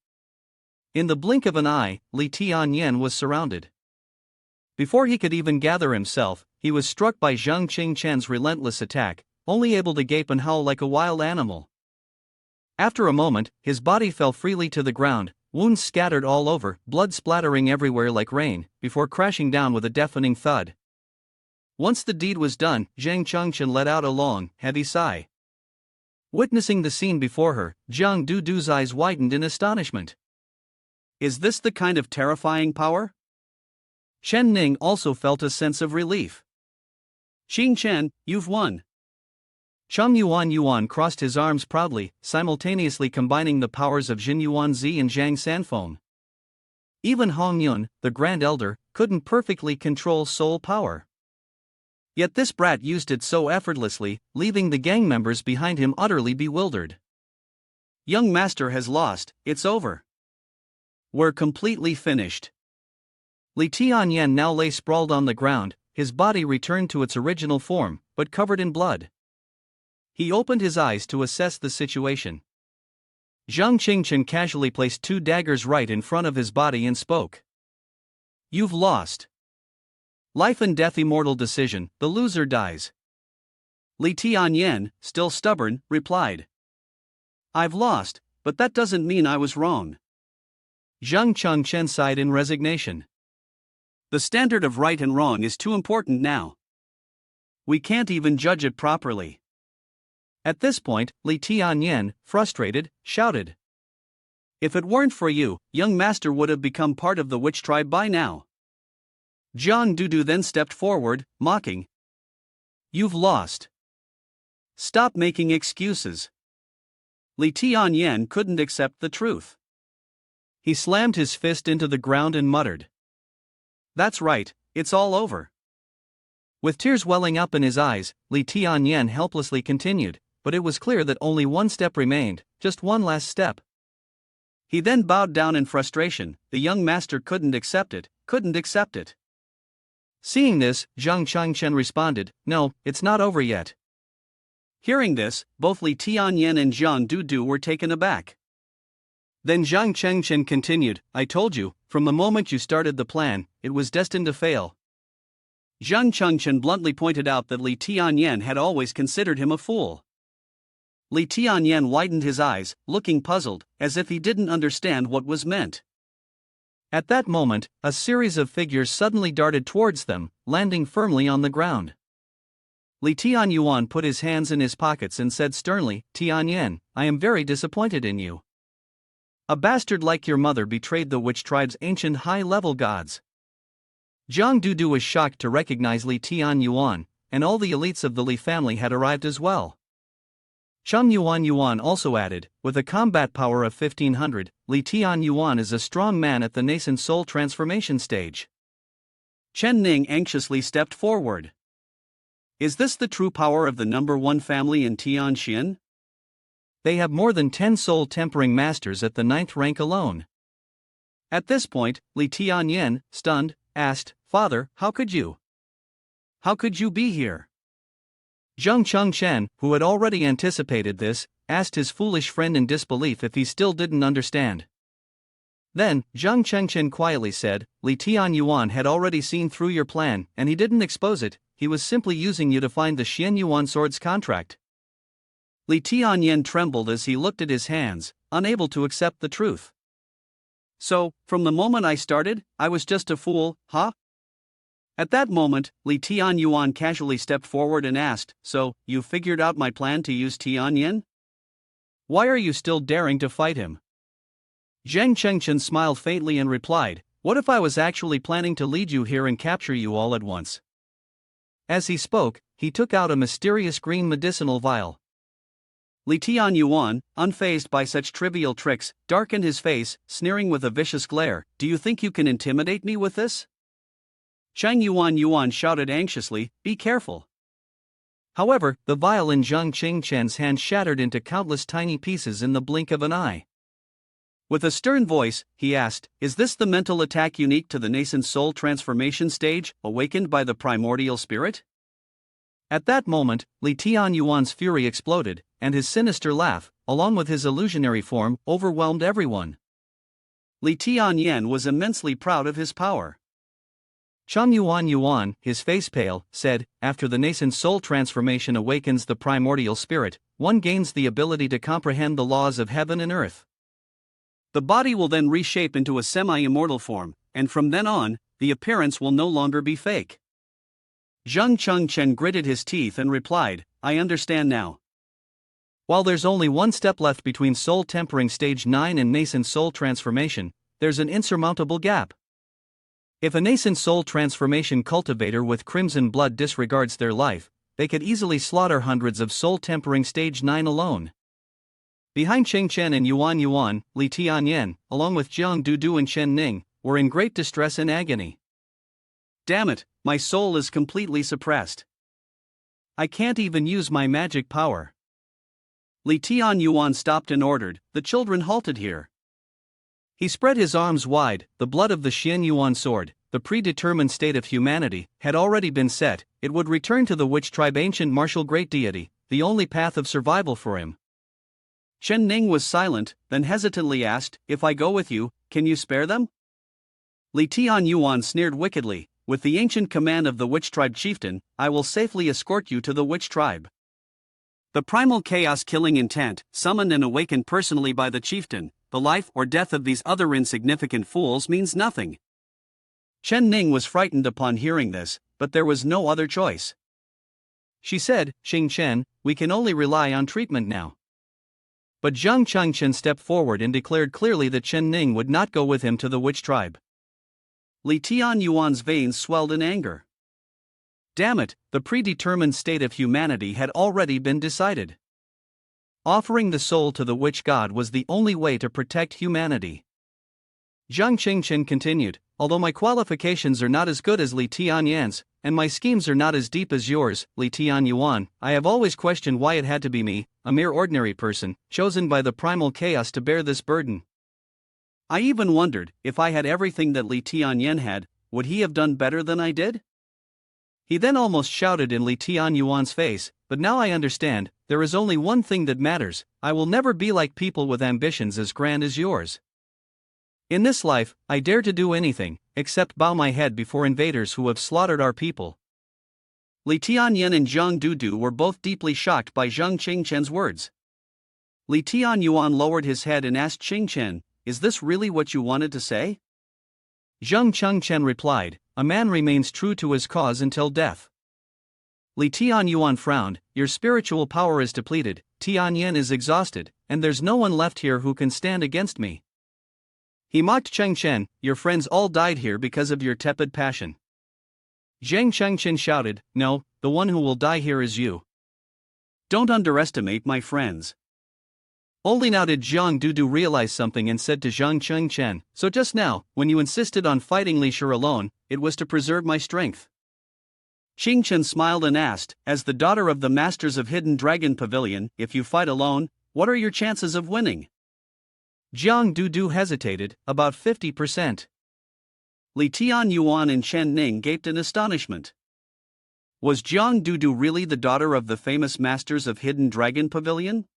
In the blink of an eye, Li Tian Yen was surrounded. Before he could even gather himself, he was struck by Zhang Qingchen's relentless attack, only able to gape and howl like a wild animal. After a moment, his body fell freely to the ground, wounds scattered all over, blood splattering everywhere like rain, before crashing down with a deafening thud. Once the deed was done, Zhang Chengchen let out a long, heavy sigh. Witnessing the scene before her, Jiang Dudu's eyes widened in astonishment. Is this the kind of terrifying power? Chen Ning also felt a sense of relief. Xing Chen, you've won. Chang Yuan crossed his arms proudly, simultaneously combining the powers of Jin Yuanzi and Zhang Sanfeng. Even Hong Yun, the Grand Elder, couldn't perfectly control soul power. Yet this brat used it so effortlessly, leaving the gang members behind him utterly bewildered. Young master has lost, it's over. We're completely finished. Lee Tian Yen now lay sprawled on the ground, his body returned to its original form, but covered in blood. He opened his eyes to assess the situation. Zhang Qingchen casually placed 2 daggers right in front of his body and spoke. You've lost. Life and death immortal decision, the loser dies. Lee Tian Yen, still stubborn, replied. I've lost, but that doesn't mean I was wrong. Zhang Chengchen sighed in resignation. The standard of right and wrong is too important now. We can't even judge it properly. At this point, Lee Tian Yen, frustrated, shouted. If it weren't for you, young master would have become part of the witch tribe by now. Jiang Dudu then stepped forward, mocking. You've lost. Stop making excuses. Lee Tian Yen couldn't accept the truth. He slammed his fist into the ground and muttered. That's right, it's all over. With tears welling up in his eyes, Lee Tian Yen helplessly continued, but it was clear that only one step remained, just one last step. He then bowed down in frustration. The young master couldn't accept it. Seeing this, Zhang Chengchen responded, no, it's not over yet. Hearing this, both Lee Tian Yen and Jiang Dudu were taken aback. Then Zhang Chengchen continued, I told you, from the moment you started the plan, it was destined to fail. Zhang Chengchen bluntly pointed out that Lee Tian Yen had always considered him a fool. Lee Tian Yen widened his eyes, looking puzzled, as if he didn't understand what was meant. At that moment, a series of figures suddenly darted towards them, landing firmly on the ground. Lee Tian Yuan put his hands in his pockets and said sternly, Tian Yen, I am very disappointed in you. A bastard like your mother betrayed the witch tribe's ancient high-level gods. Jiang Dudu was shocked to recognize Lee Tian Yuan, and all the elites of the Li family had arrived as well. Chang Yuan also added, with a combat power of 1500, Lee Tian Yuan is a strong man at the nascent soul transformation stage. Chen Ning anxiously stepped forward. Is this the true power of the number 1 family in Tianxian? They have more than 10 soul tempering masters at the 9th rank alone. At this point, Lee Tian Yen, stunned, asked, Father, how could you? How could you be here? Zhang Chengchen, who had already anticipated this, asked his foolish friend in disbelief if he still didn't understand. Then, Zhang Chengchen quietly said, Li Tian Yuan had already seen through your plan, and he didn't expose it, he was simply using you to find the Xian Yuan sword's contract. Li Tian Yen trembled as he looked at his hands, unable to accept the truth. So, from the moment I started, I was just a fool, huh? At that moment, Li Tian Yuan casually stepped forward and asked, So, you figured out my plan to use Tian Yen? Why are you still daring to fight him? Zhang Chengchen smiled faintly and replied, What if I was actually planning to lead you here and capture you all at once? As he spoke, he took out a mysterious green medicinal vial. Li Tian Yuan, unfazed by such trivial tricks, darkened his face, sneering with a vicious glare, Do you think you can intimidate me with this? Chang Yuan shouted anxiously, Be careful. However, the vial in Zhang Qingchen's hand shattered into countless tiny pieces in the blink of an eye. With a stern voice, he asked, Is this the mental attack unique to the nascent soul transformation stage, awakened by the primordial spirit? At that moment, Li Tian Yuan's fury exploded, and his sinister laugh, along with his illusionary form, overwhelmed everyone. Li Tian Yen was immensely proud of his power. Chang Yuan, his face pale, said, After the nascent soul transformation awakens the primordial spirit, one gains the ability to comprehend the laws of heaven and earth. The body will then reshape into a semi-immortal form, and from then on, the appearance will no longer be fake. Zhang Chengchen gritted his teeth and replied, I understand now. While there's only one step left between soul tempering stage 9 and nascent soul transformation, there's an insurmountable gap. If a nascent soul transformation cultivator with crimson blood disregards their life, they could easily slaughter hundreds of soul tempering stage 9 alone. Behind Chen and Yuan, Lee Tian Yen, along with Jiang Du and Chen Ning, were in great distress and agony. Damn it, my soul is completely suppressed. I can't even use my magic power. Li Tianyuan stopped and ordered, "The children halted here." He spread his arms wide. The blood of the Xian Yuan sword, the predetermined state of humanity, had already been set. It would return to the witch tribe, ancient martial great deity, the only path of survival for him. Chen Ning was silent, then hesitantly asked, "If I go with you, can you spare them?" Li Tianyuan sneered wickedly, "With the ancient command of the witch tribe chieftain, I will safely escort you to the witch tribe." The primal chaos killing intent, summoned and awakened personally by the chieftain, the life or death of these other insignificant fools means nothing. Chen Ning was frightened upon hearing this, but there was no other choice. She said, "Xing Chen, we can only rely on treatment now." But Zhang Changchen stepped forward and declared clearly that Chen Ning would not go with him to the witch tribe. Li Tianyuan's veins swelled in anger. Damn it, the predetermined state of humanity had already been decided. Offering the soul to the witch god was the only way to protect humanity. Zhang Qingchen continued, "Although my qualifications are not as good as Li Tianyan's, and my schemes are not as deep as yours, Li Tianyuan, I have always questioned why it had to be me, a mere ordinary person, chosen by the primal chaos to bear this burden. I even wondered, if I had everything that Li Tianyan had, would he have done better than I did?" He then almost shouted in Li Tianyuan's face, "But now I understand, there is only one thing that matters, I will never be like people with ambitions as grand as yours. In this life, I dare to do anything, except bow my head before invaders who have slaughtered our people." Li Tianyan and Jiang Du were both deeply shocked by Zhang Qingchen's words. Li Tianyuan lowered his head and asked Qingchen, "Is this really what you wanted to say?" Zhang Chengchen replied, "A man remains true to his cause until death." Li Tianyuan frowned, "Your spiritual power is depleted, Tianyan is exhausted, and there's no one left here who can stand against me." He mocked Chengchen, "Your friends all died here because of your tepid passion." Zhang Chengchen shouted, "No, the one who will die here is you. Don't underestimate my friends." Only now did Jiang Du realize something and said to Zhang Chengchen, "So just now, when you insisted on fighting Li Shi alone, it was to preserve my strength." Qingchen smiled and asked, "As the daughter of the masters of Hidden Dragon Pavilion, if you fight alone, what are your chances of winning?" Jiang Du hesitated, "About 50%. Li Tianyuan and Chen Ning gaped in astonishment. Was Jiang Du really the daughter of the famous masters of Hidden Dragon Pavilion?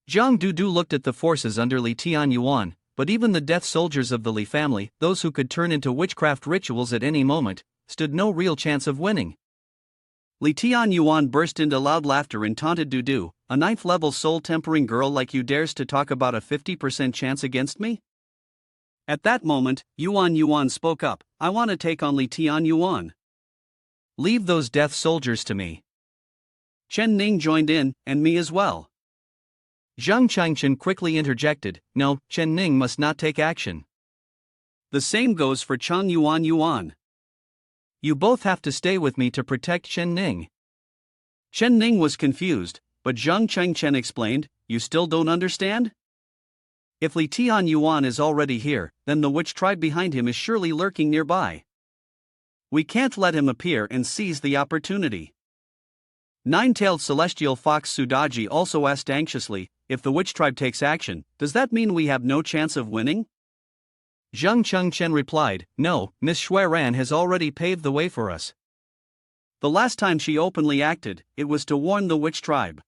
Jiang Du looked at the forces under Li Tianyuan, but even the death soldiers of the Li family, those who could turn into witchcraft rituals at any moment, stood no real chance of winning. Li Tianyuan burst into loud laughter and taunted Du, "A 9th level soul tempering girl like you dares to talk about a 50% chance against me?" At that moment, Yuan spoke up, "I want to take on Li Tianyuan." "Leave those death soldiers to me." Chen Ning joined in, "And me as well." Zhang Changchen quickly interjected, "No, Chen Ning must not take action. The same goes for Chang Yuan. You both have to stay with me to protect Chen Ning." Chen Ning was confused, but Zhang Chengchen explained, "You still don't understand? If Li Tianyuan is already here, then the witch tribe behind him is surely lurking nearby. We can't let him appear and seize the opportunity." Nine-tailed celestial fox Sudaji also asked anxiously, "If the witch tribe takes action, does that mean we have no chance of winning?" Zhang Chengchen replied, "No, Miss Xueran has already paved the way for us. The last time she openly acted, it was to warn the witch tribe.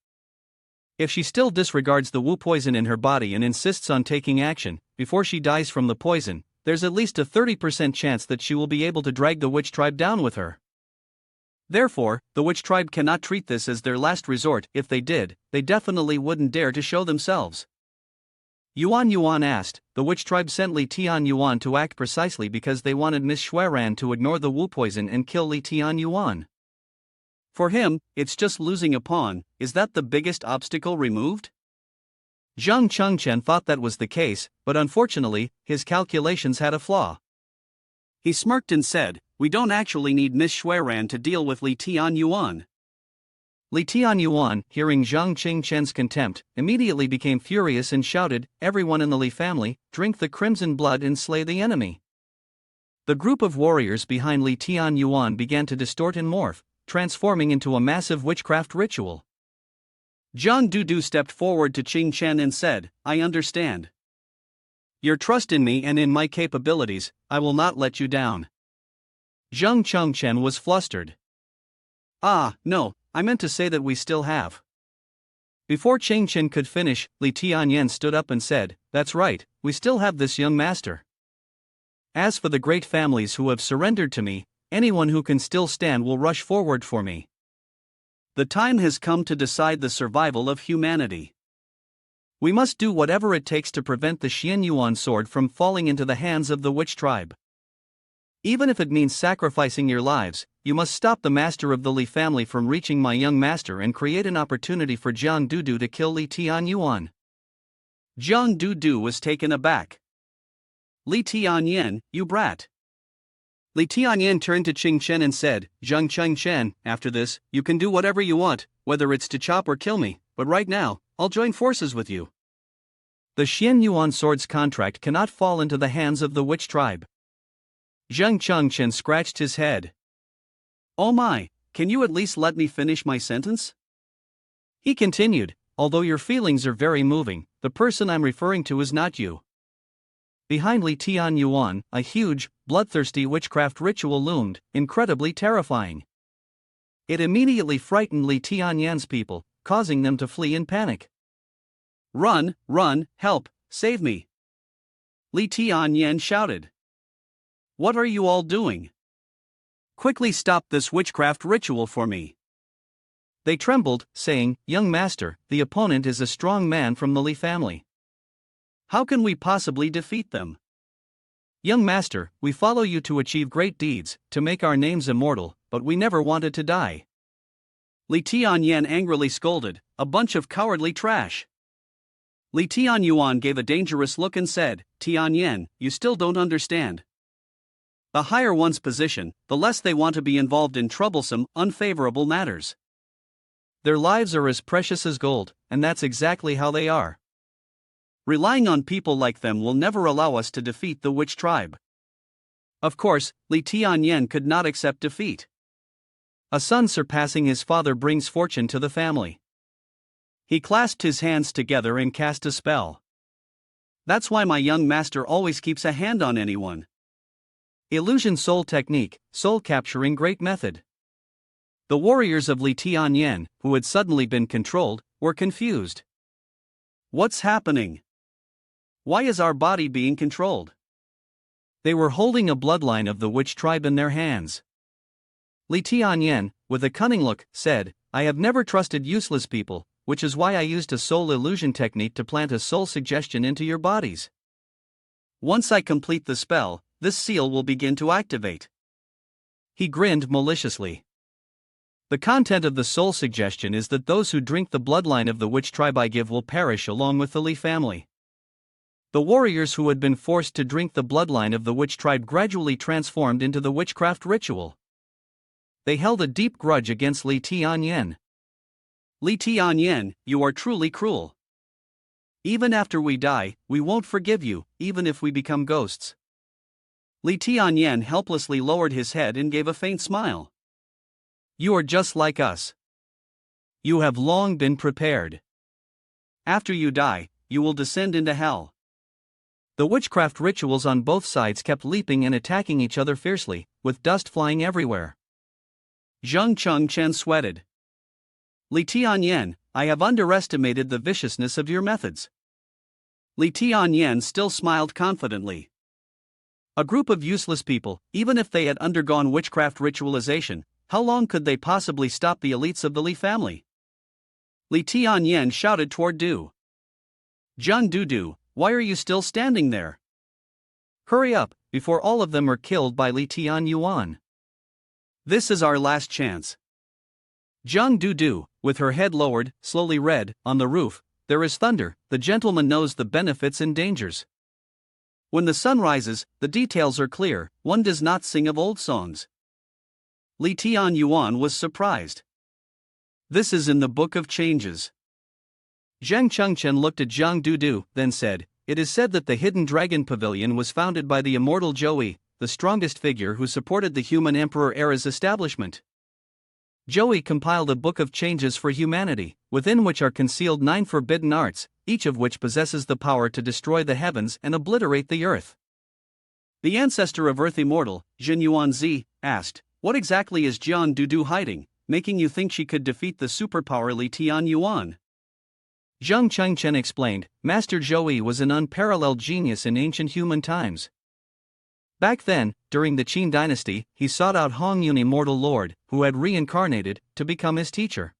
If she still disregards the Wu poison in her body and insists on taking action, before she dies from the poison, there's at least a 30% chance that she will be able to drag the witch tribe down with her. Therefore, the witch tribe cannot treat this as their last resort. If they did, they definitely wouldn't dare to show themselves." Yuan asked, "The witch tribe sent Li Tianyuan to act precisely because they wanted Miss Xueran to ignore the Wu poison and kill Li Tianyuan." For him, it's just losing a pawn. Is that the biggest obstacle removed? Zhang Chengchen thought that was the case, but unfortunately, his calculations had a flaw. He smirked and said, "We don't actually need Miss Xueran to deal with Li Tianyuan." Li Tianyuan, hearing Zhang Chengchen's contempt, immediately became furious and shouted, "Everyone in the Li family, drink the crimson blood and slay the enemy." The group of warriors behind Li Tianyuan began to distort and morph, transforming into a massive witchcraft ritual. Zhang Dudu stepped forward to Qing Chen and said, "I understand. Your trust in me and in my capabilities, I will not let you down." Zhang Chengchen was flustered. "Ah, no, I meant to say that we still have." Before Chengchen could finish, Li Tianyen stood up and said, "That's right, we still have this young master. As for the great families who have surrendered to me, anyone who can still stand will rush forward for me. The time has come to decide the survival of humanity. We must do whatever it takes to prevent the Xianyuan sword from falling into the hands of the witch tribe. Even if it means sacrificing your lives, you must stop the master of the Li family from reaching my young master and create an opportunity for Jiang Dudu to kill Li Tianyuan." Jiang Dudu was taken aback. "Li Tianyen, you brat." Li Tianyen turned to Qing Chen and said, "Zhang Chengchen, after this, you can do whatever you want, whether it's to chop or kill me, but right now, I'll join forces with you. The Xianyuan sword's contract cannot fall into the hands of the witch tribe." Zhang Chengchen scratched his head. "Oh my, can you at least let me finish my sentence?" He continued, "Although your feelings are very moving, the person I'm referring to is not you." Behind Li Tianyuan, a huge, bloodthirsty witchcraft ritual loomed, incredibly terrifying. It immediately frightened Li Tianyan's people, causing them to flee in panic. "Run, run, help, save me!" Li Tianyen shouted. "What are you all doing? Quickly stop this witchcraft ritual for me." They trembled, saying, "Young master, the opponent is a strong man from the Li family. How can we possibly defeat them?" "Young master, we follow you to achieve great deeds, to make our names immortal, but we never wanted to die." Li Tianyen angrily scolded, "A bunch of cowardly trash." Li Tianyuan gave a dangerous look and said, "Tianyen, you still don't understand. The higher one's position, the less they want to be involved in troublesome, unfavorable matters. Their lives are as precious as gold, and that's exactly how they are. Relying on people like them will never allow us to defeat the witch tribe." Of course, Li Tianyen could not accept defeat. A son surpassing his father brings fortune to the family. He clasped his hands together and cast a spell. "That's why my young master always keeps a hand on anyone." Illusion soul technique, soul capturing great method. The warriors of Li Tianyen, who had suddenly been controlled, were confused. "What's happening? Why is our body being controlled?" They were holding a bloodline of the witch tribe in their hands. Li Tianyen, with a cunning look, said, "I have never trusted useless people, which is why I used a soul illusion technique to plant a soul suggestion into your bodies. Once I complete the spell, this seal will begin to activate." He grinned maliciously. "The content of the soul suggestion is that those who drink the bloodline of the witch tribe I give will perish along with the Li family." The warriors who had been forced to drink the bloodline of the witch tribe gradually transformed into the witchcraft ritual. They held a deep grudge against Li Tianyen. "Li Tianyen, you are truly cruel. Even after we die, we won't forgive you, even if we become ghosts." Li Tianyen helplessly lowered his head and gave a faint smile. "You are just like us. You have long been prepared. After you die, you will descend into hell." The witchcraft rituals on both sides kept leaping and attacking each other fiercely, with dust flying everywhere. Zhang Chengchen sweated. "Li Tianyen, I have underestimated the viciousness of your methods." Li Tianyen still smiled confidently. A group of useless people, even if they had undergone witchcraft ritualization, how long could they possibly stop the elites of the Li family? Li Tianyen shouted toward Du. "Jiang Dudu, why are you still standing there? Hurry up, before all of them are killed by Li Tianyuan. This is our last chance." Jiang Du, with her head lowered, slowly read, on the roof, there is thunder, the gentleman knows the benefits and dangers. When the sun rises, the details are clear, one does not sing of old songs. Li Tianyuan was surprised. This is in the Book of Changes. Zhang Chengchen looked at Jiang Du, then said, it is said that the Hidden Dragon Pavilion was founded by the immortal Zhou, the strongest figure who supported the human emperor era's establishment. Zhou compiled a book of changes for humanity, within which are concealed 9 forbidden arts, each of which possesses the power to destroy the heavens and obliterate the earth. The ancestor of Earth Immortal, Jin Yuanzi, asked, what exactly is Jiang Du hiding, making you think she could defeat the superpower Li Tianyuan? Zhang Chengchen explained, Master Zhou was an unparalleled genius in ancient human times. Back then, during the Qin dynasty, he sought out Hongyun Immortal Lord, who had reincarnated, to become his teacher.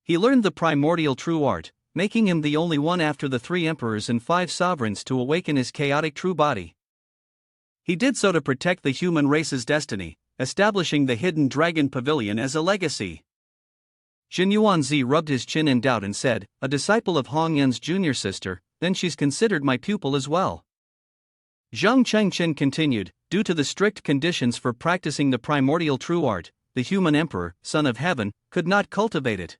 He learned the primordial true art, making him the only one after the 3 emperors and 5 sovereigns to awaken his chaotic true body. He did so to protect the human race's destiny, establishing the Hidden Dragon Pavilion as a legacy. Jin Yuanzi rubbed his chin in doubt and said, a disciple of Hongyun's junior sister, then she's considered my pupil as well. Zhang Chengchen continued, due to the strict conditions for practicing the primordial true art, the human emperor, son of heaven, could not cultivate it.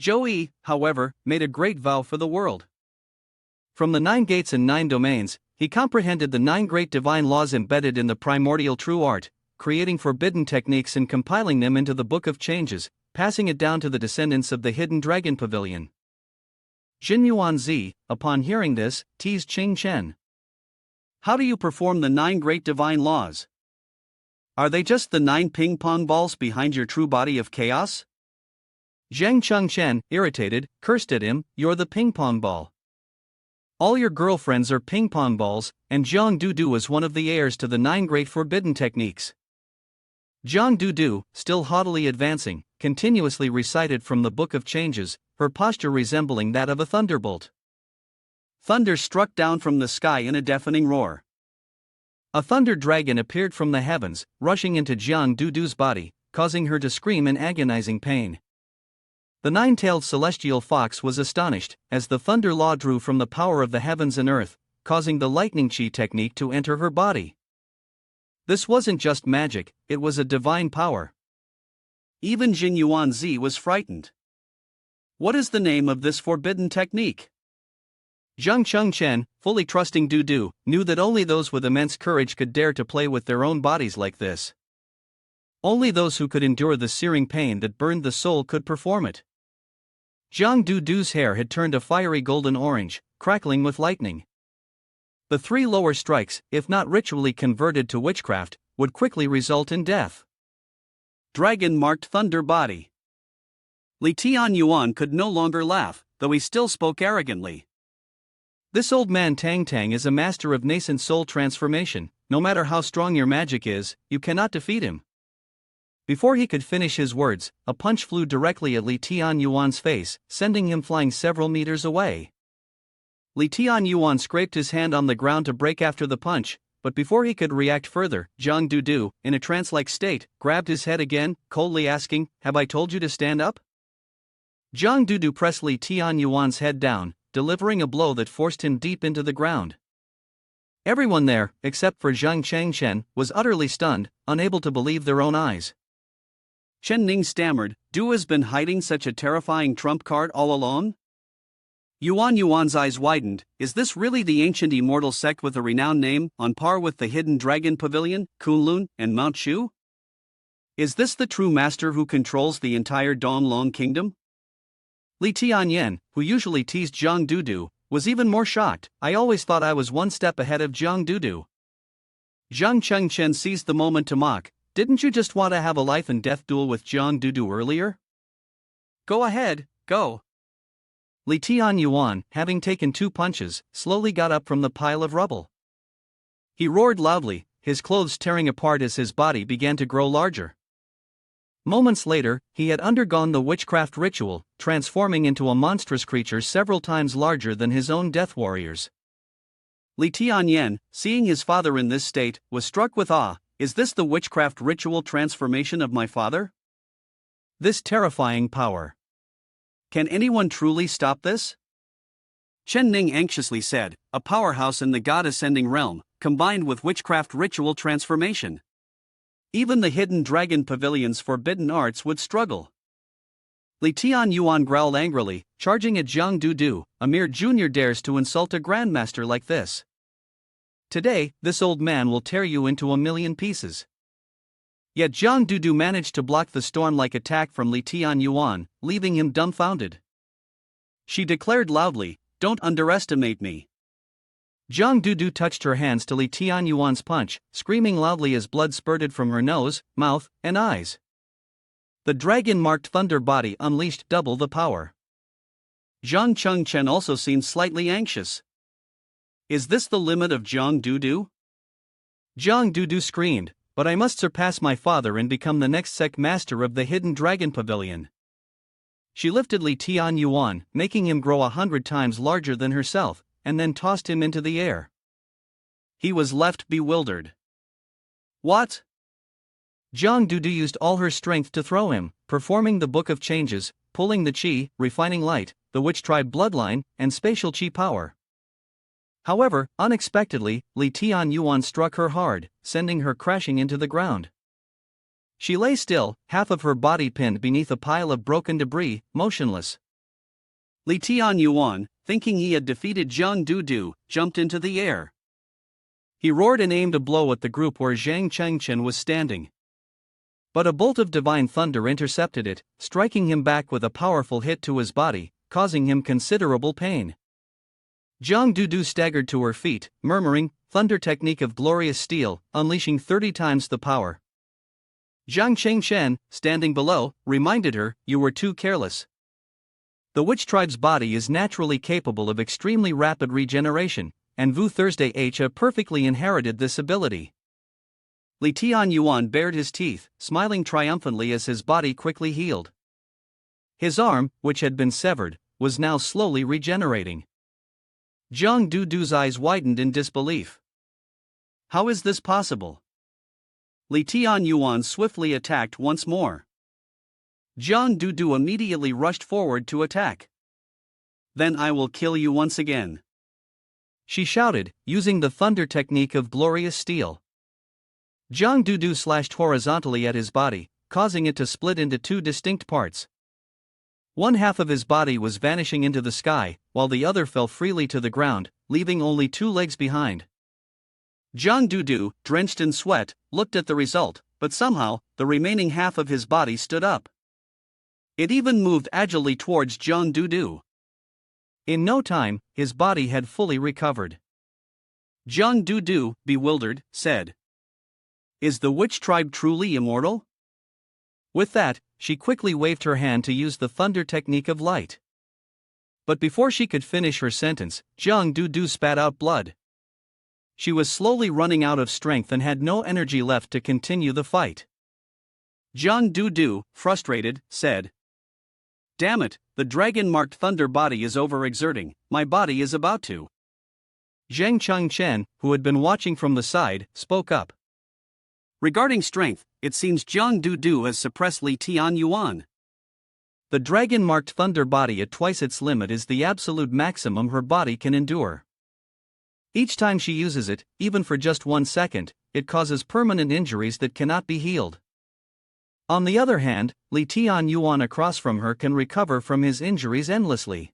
Zhou, however, made a great vow for the world. From the 9 gates and 9 domains, he comprehended the 9 great divine laws embedded in the primordial true art, creating forbidden techniques and compiling them into the Book of Changes, passing it down to the descendants of the Hidden Dragon Pavilion. Jin Yuanzi, upon hearing this, teased Chen. How do you perform the 9 great divine laws? Are they just the 9 ping-pong balls behind your true body of chaos? Zhang Chengchen, irritated, cursed at him, you're the ping-pong ball. All your girlfriends are ping-pong balls, and Jiang Du is one of the heirs to the 9 great forbidden techniques. Jiang Du, still haughtily advancing, continuously recited from the Book of Changes, her posture resembling that of a thunderbolt. Thunder struck down from the sky in a deafening roar. A thunder dragon appeared from the heavens, rushing into Jiang Du's body, causing her to scream in agonizing pain. The 9-tailed celestial fox was astonished, as the thunder law drew from the power of the heavens and earth, causing the lightning chi technique to enter her body. This wasn't just magic, it was a divine power. Even Jin Yuanzi was frightened. What is the name of this forbidden technique? Zhang Chengchen, fully trusting Du, knew that only those with immense courage could dare to play with their own bodies like this. Only those who could endure the searing pain that burned the soul could perform it. Jiang Du's hair had turned a fiery golden orange, crackling with lightning. The 3 lower strikes, if not ritually converted to witchcraft, would quickly result in death. Dragon-marked thunder body. Li Tianyuan could no longer laugh, though he still spoke arrogantly. This old man Tang is a master of nascent soul transformation. No matter how strong your magic is, you cannot defeat him. Before he could finish his words, a punch flew directly at Li Tianyuan's face, sending him flying several meters away. Li Tianyuan scraped his hand on the ground to break after the punch, but before he could react further, Jiang Du, in a trance-like state, grabbed his head again, coldly asking, have I told you to stand up? Jiang Du pressed Li Tianyuan's head down, delivering a blow that forced him deep into the ground. Everyone there, except for Zhang Chengchen, was utterly stunned, unable to believe their own eyes. Ning stammered, Du has been hiding such a terrifying trump card all along? Yuan's eyes widened, is this really the ancient immortal sect with a renowned name, on par with the Hidden Dragon Pavilion, Kunlun, and Mount Shu? Is this the true master who controls the entire Donglong kingdom? Li Tianyen, who usually teased Jiang Du, was even more shocked. I always thought I was one step ahead of Jiang Du. Zhang Chengchen seized the moment to mock, didn't you just want to have a life and death duel with Jiang Du earlier? Go ahead, go. Li Tianyuan, having taken 2 punches, slowly got up from the pile of rubble. He roared loudly, his clothes tearing apart as his body began to grow larger. Moments later, he had undergone the witchcraft ritual, transforming into a monstrous creature several times larger than his own death warriors. Li Tianyen, seeing his father in this state, was struck with awe. Is this the witchcraft ritual transformation of my father? This terrifying power. Can anyone truly stop this? Chen Ning anxiously said, a powerhouse in the god-ascending realm, combined with witchcraft ritual transformation. Even the hidden dragon pavilion's forbidden arts would struggle. Li Tianyuan growled angrily, charging at Zhang Dudu. A mere junior dares to insult a grandmaster like this. Today, this old man will tear you into a million pieces. Yet Zhang Dudu managed to block the storm-like attack from Li Tianyuan, leaving him dumbfounded. She declared loudly, "Don't underestimate me." Zhang Dudu touched her hands to Li Tianyuan's punch, screaming loudly as blood spurted from her nose, mouth, and eyes. The dragon-marked thunder body unleashed double the power. Zhang Chengchen also seemed slightly anxious. Is this the limit of Zhang Dudu? Zhang Dudu screamed, "But I must surpass my father and become the next sect master of the hidden dragon pavilion." She lifted Li Tianyuan, making him grow 100 times larger than herself, and then tossed him into the air. He was left bewildered. What? Zhang Dudu used all her strength to throw him, performing the Book of Changes, pulling the Qi, refining light, the witch tribe bloodline, and spatial Qi power. However, unexpectedly, Li Tianyuan struck her hard, sending her crashing into the ground. She lay still, half of her body pinned beneath a pile of broken debris, motionless. Li Tianyuan, thinking he had defeated Zhang Dudu, jumped into the air. He roared and aimed a blow at the group where Zhang Chengchen was standing. But a bolt of divine thunder intercepted it, striking him back with a powerful hit to his body, causing him considerable pain. Zhang Dudu staggered to her feet, murmuring, "Thunder technique of glorious steel, unleashing 30 times the power." Zhang Chengchen, standing below, reminded her, "You were too careless. The witch tribe's body is naturally capable of extremely rapid regeneration, and Vu Thursday H perfectly inherited this ability." Li Tianyuan bared his teeth, smiling triumphantly as his body quickly healed. His arm, which had been severed, was now slowly regenerating. Zhang Dudu's eyes widened in disbelief. How is this possible? Li Tianyuan swiftly attacked once more. Zhang Dudu immediately rushed forward to attack. "Then I will kill you once again," she shouted, using the thunder technique of glorious steel. Zhang Dudu slashed horizontally at his body, causing it to split into two distinct parts. One half of his body was vanishing into the sky, while the other fell freely to the ground, leaving only two legs behind. Zhang Dudu, drenched in sweat, looked at the result, but somehow, the remaining half of his body stood up. It even moved agilely towards Zhang Dudu. In no time, his body had fully recovered. Zhang Dudu, bewildered, said, "Is the witch tribe truly immortal?" With that, she quickly waved her hand to use the thunder technique of light. But before she could finish her sentence, Zhang Dudu spat out blood. She was slowly running out of strength and had no energy left to continue the fight. Zhang Dudu, frustrated, said, "Damn it, the dragon-marked thunder body is overexerting, my body is about to." Zhang Chengchen, who had been watching from the side, spoke up. "Regarding strength, it seems Zhang Dudu has suppressed Li Tianyuan. The dragon-marked thunder body at twice its limit is the absolute maximum her body can endure. Each time she uses it, even for just 1 second, it causes permanent injuries that cannot be healed. On the other hand, Li Tianyuan across from her can recover from his injuries endlessly."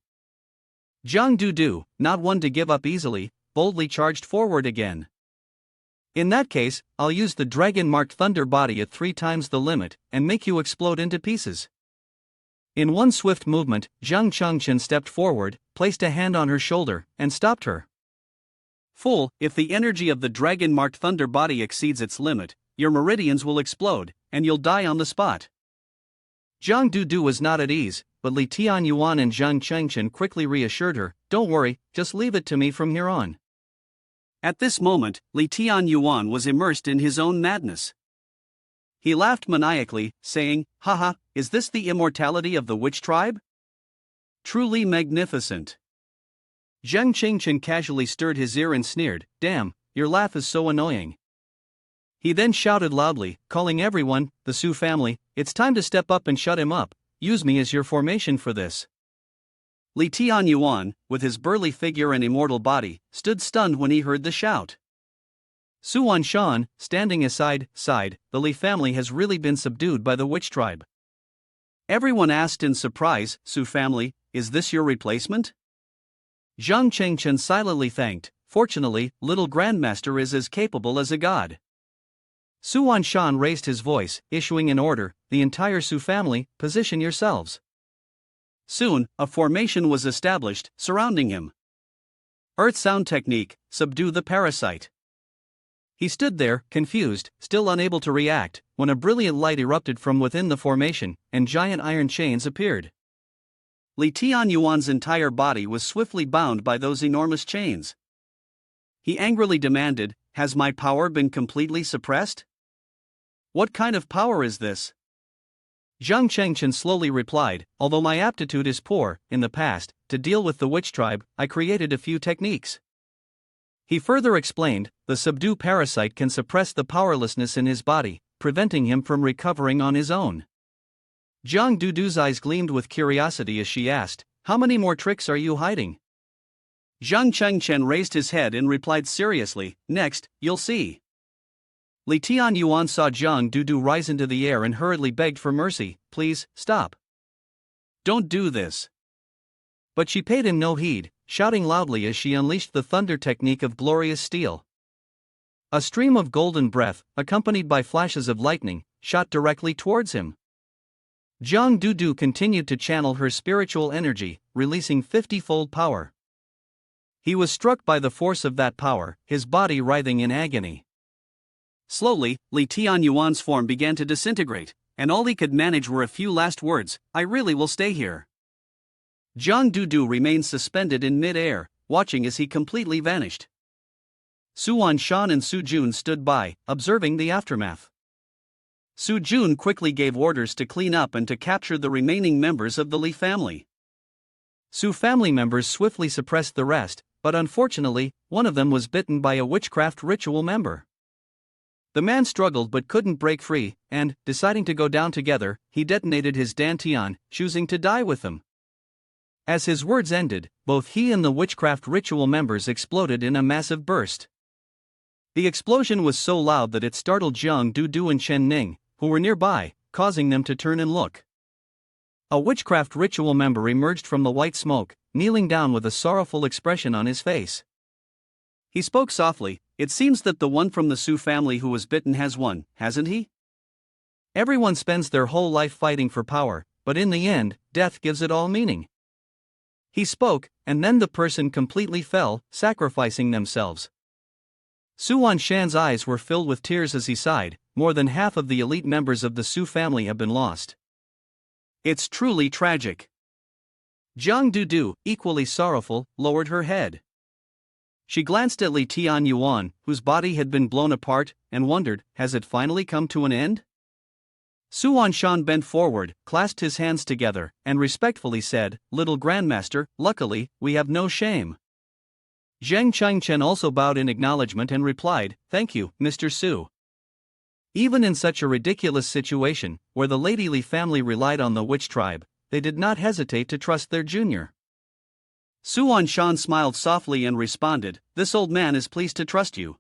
Zhang Dudu, not one to give up easily, boldly charged forward again. "In that case, I'll use the dragon-marked thunder body at 3 times the limit, and make you explode into pieces." In one swift movement, Zhang Chengchen stepped forward, placed a hand on her shoulder, and stopped her. "Fool, if the energy of the dragon-marked thunder body exceeds its limit, your meridians will explode, and you'll die on the spot." Zhang Dudu was not at ease, but Li Tianyuan and Zhang Chengchen quickly reassured her, "Don't worry, just leave it to me from here on." At this moment, Li Tianyuan was immersed in his own madness. He laughed maniacally, saying, "Haha, is this the immortality of the witch tribe? Truly magnificent." Zhang Chengchen casually stirred his ear and sneered, "Damn, your laugh is so annoying." He then shouted loudly, calling everyone, the Su family, it's time to step up and shut him up, use me as your formation for this. Lee Tian Yuan, with his burly figure and immortal body, stood stunned when he heard the shout. Suan Shan, standing aside, sighed, the Lee family has really been subdued by the witch tribe. Everyone asked in surprise, Su family, is this your replacement? Zhang Chengchen silently thanked, fortunately, little grandmaster is as capable as a god. Suan Shan raised his voice, issuing an order, the entire Su family, position yourselves. Soon, a formation was established, surrounding him. Earth sound technique, subdue the parasite. He stood there, confused, still unable to react, when a brilliant light erupted from within the formation, and giant iron chains appeared. Lee Tian Yuan's entire body was swiftly bound by those enormous chains. He angrily demanded, has my power been completely suppressed? What kind of power is this? Zhang Chengchen slowly replied, although my aptitude is poor, in the past, to deal with the witch tribe, I created a few techniques. He further explained, the subdue parasite can suppress the powerlessness in his body, preventing him from recovering on his own. Zhang Dudu's eyes gleamed with curiosity as she asked, how many more tricks are you hiding? Zhang Chengchen raised his head and replied seriously, next, you'll see. Lee Tian Yuan saw Zhang Dudu rise into the air and hurriedly begged for mercy, please, stop. Don't do this. But she paid him no heed, shouting loudly as she unleashed the thunder technique of glorious steel. A stream of golden breath, accompanied by flashes of lightning, shot directly towards him. Zhang Dudu continued to channel her spiritual energy, releasing 50-fold power. He was struck by the force of that power, his body writhing in agony. Slowly, Lee Tian Yuan's form began to disintegrate, and all he could manage were a few last words, I really will stay here. Zhang Dudu remained suspended in mid-air, watching as he completely vanished. Suan Shan and Su Jun stood by, observing the aftermath. Su Jun quickly gave orders to clean up and to capture the remaining members of the Lee family. Su family members swiftly suppressed the rest, but unfortunately, one of them was bitten by a witchcraft ritual member. The man struggled but couldn't break free, and, deciding to go down together, he detonated his dantian, choosing to die with them. As his words ended, both he and the witchcraft ritual members exploded in a massive burst. The explosion was so loud that it startled Zhang Dudu and Chen Ning, who were nearby, causing them to turn and look. A witchcraft ritual member emerged from the white smoke, kneeling down with a sorrowful expression on his face. He spoke softly, it seems that the one from the Su family who was bitten has won, hasn't he? Everyone spends their whole life fighting for power, but in the end, death gives it all meaning. He spoke, and then the person completely fell, sacrificing themselves. Suan Shan's eyes were filled with tears as he sighed, more than half of the elite members of the Su family have been lost. It's truly tragic. Zhang Dudu, equally sorrowful, lowered her head. She glanced at Lee Tian Yuan, whose body had been blown apart, and wondered, has it finally come to an end? Suan Shan bent forward, clasped his hands together, and respectfully said, little grandmaster, luckily, we have no shame. Zhang Chengchen also bowed in acknowledgement and replied, thank you, Mr. Su. Even in such a ridiculous situation, where the Lady Lee family relied on the witch tribe, they did not hesitate to trust their junior. Suan Shan smiled softly and responded, this old man is pleased to trust you.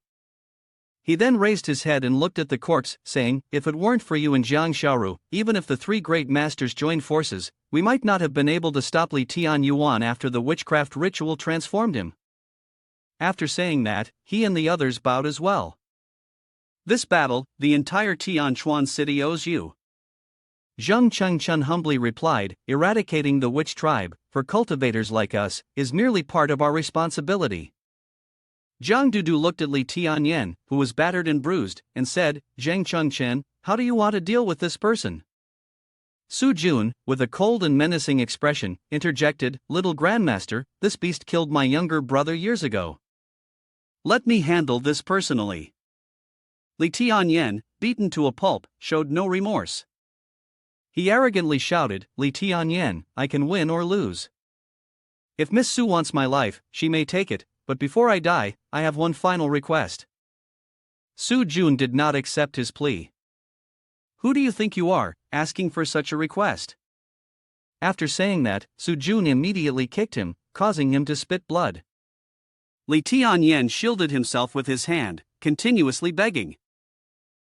He then raised his head and looked at the corpse, saying, if it weren't for you and Jiang Xiaoru, even if the three great masters joined forces, we might not have been able to stop Lee Tian Yuan after the witchcraft ritual transformed him. After saying that, he and the others bowed as well. This battle, the entire Tianchuan city owes you. Zhang Chengchen humbly replied, eradicating the witch tribe, for cultivators like us, is merely part of our responsibility. Zhang Dudu looked at Lee Tian Yen, who was battered and bruised, and said, Zhang Chengchen, how do you want to deal with this person? Su Jun, with a cold and menacing expression, interjected, little grandmaster, this beast killed my younger brother years ago. Let me handle this personally. Lee Tian Yen, beaten to a pulp, showed no remorse. He arrogantly shouted, Lee Tian Yen, I can win or lose. If Miss Su wants my life, she may take it, but before I die, I have one final request. Su Jun did not accept his plea. Who do you think you are, asking for such a request? After saying that, Su Jun immediately kicked him, causing him to spit blood. Lee Tian Yen shielded himself with his hand, continuously begging.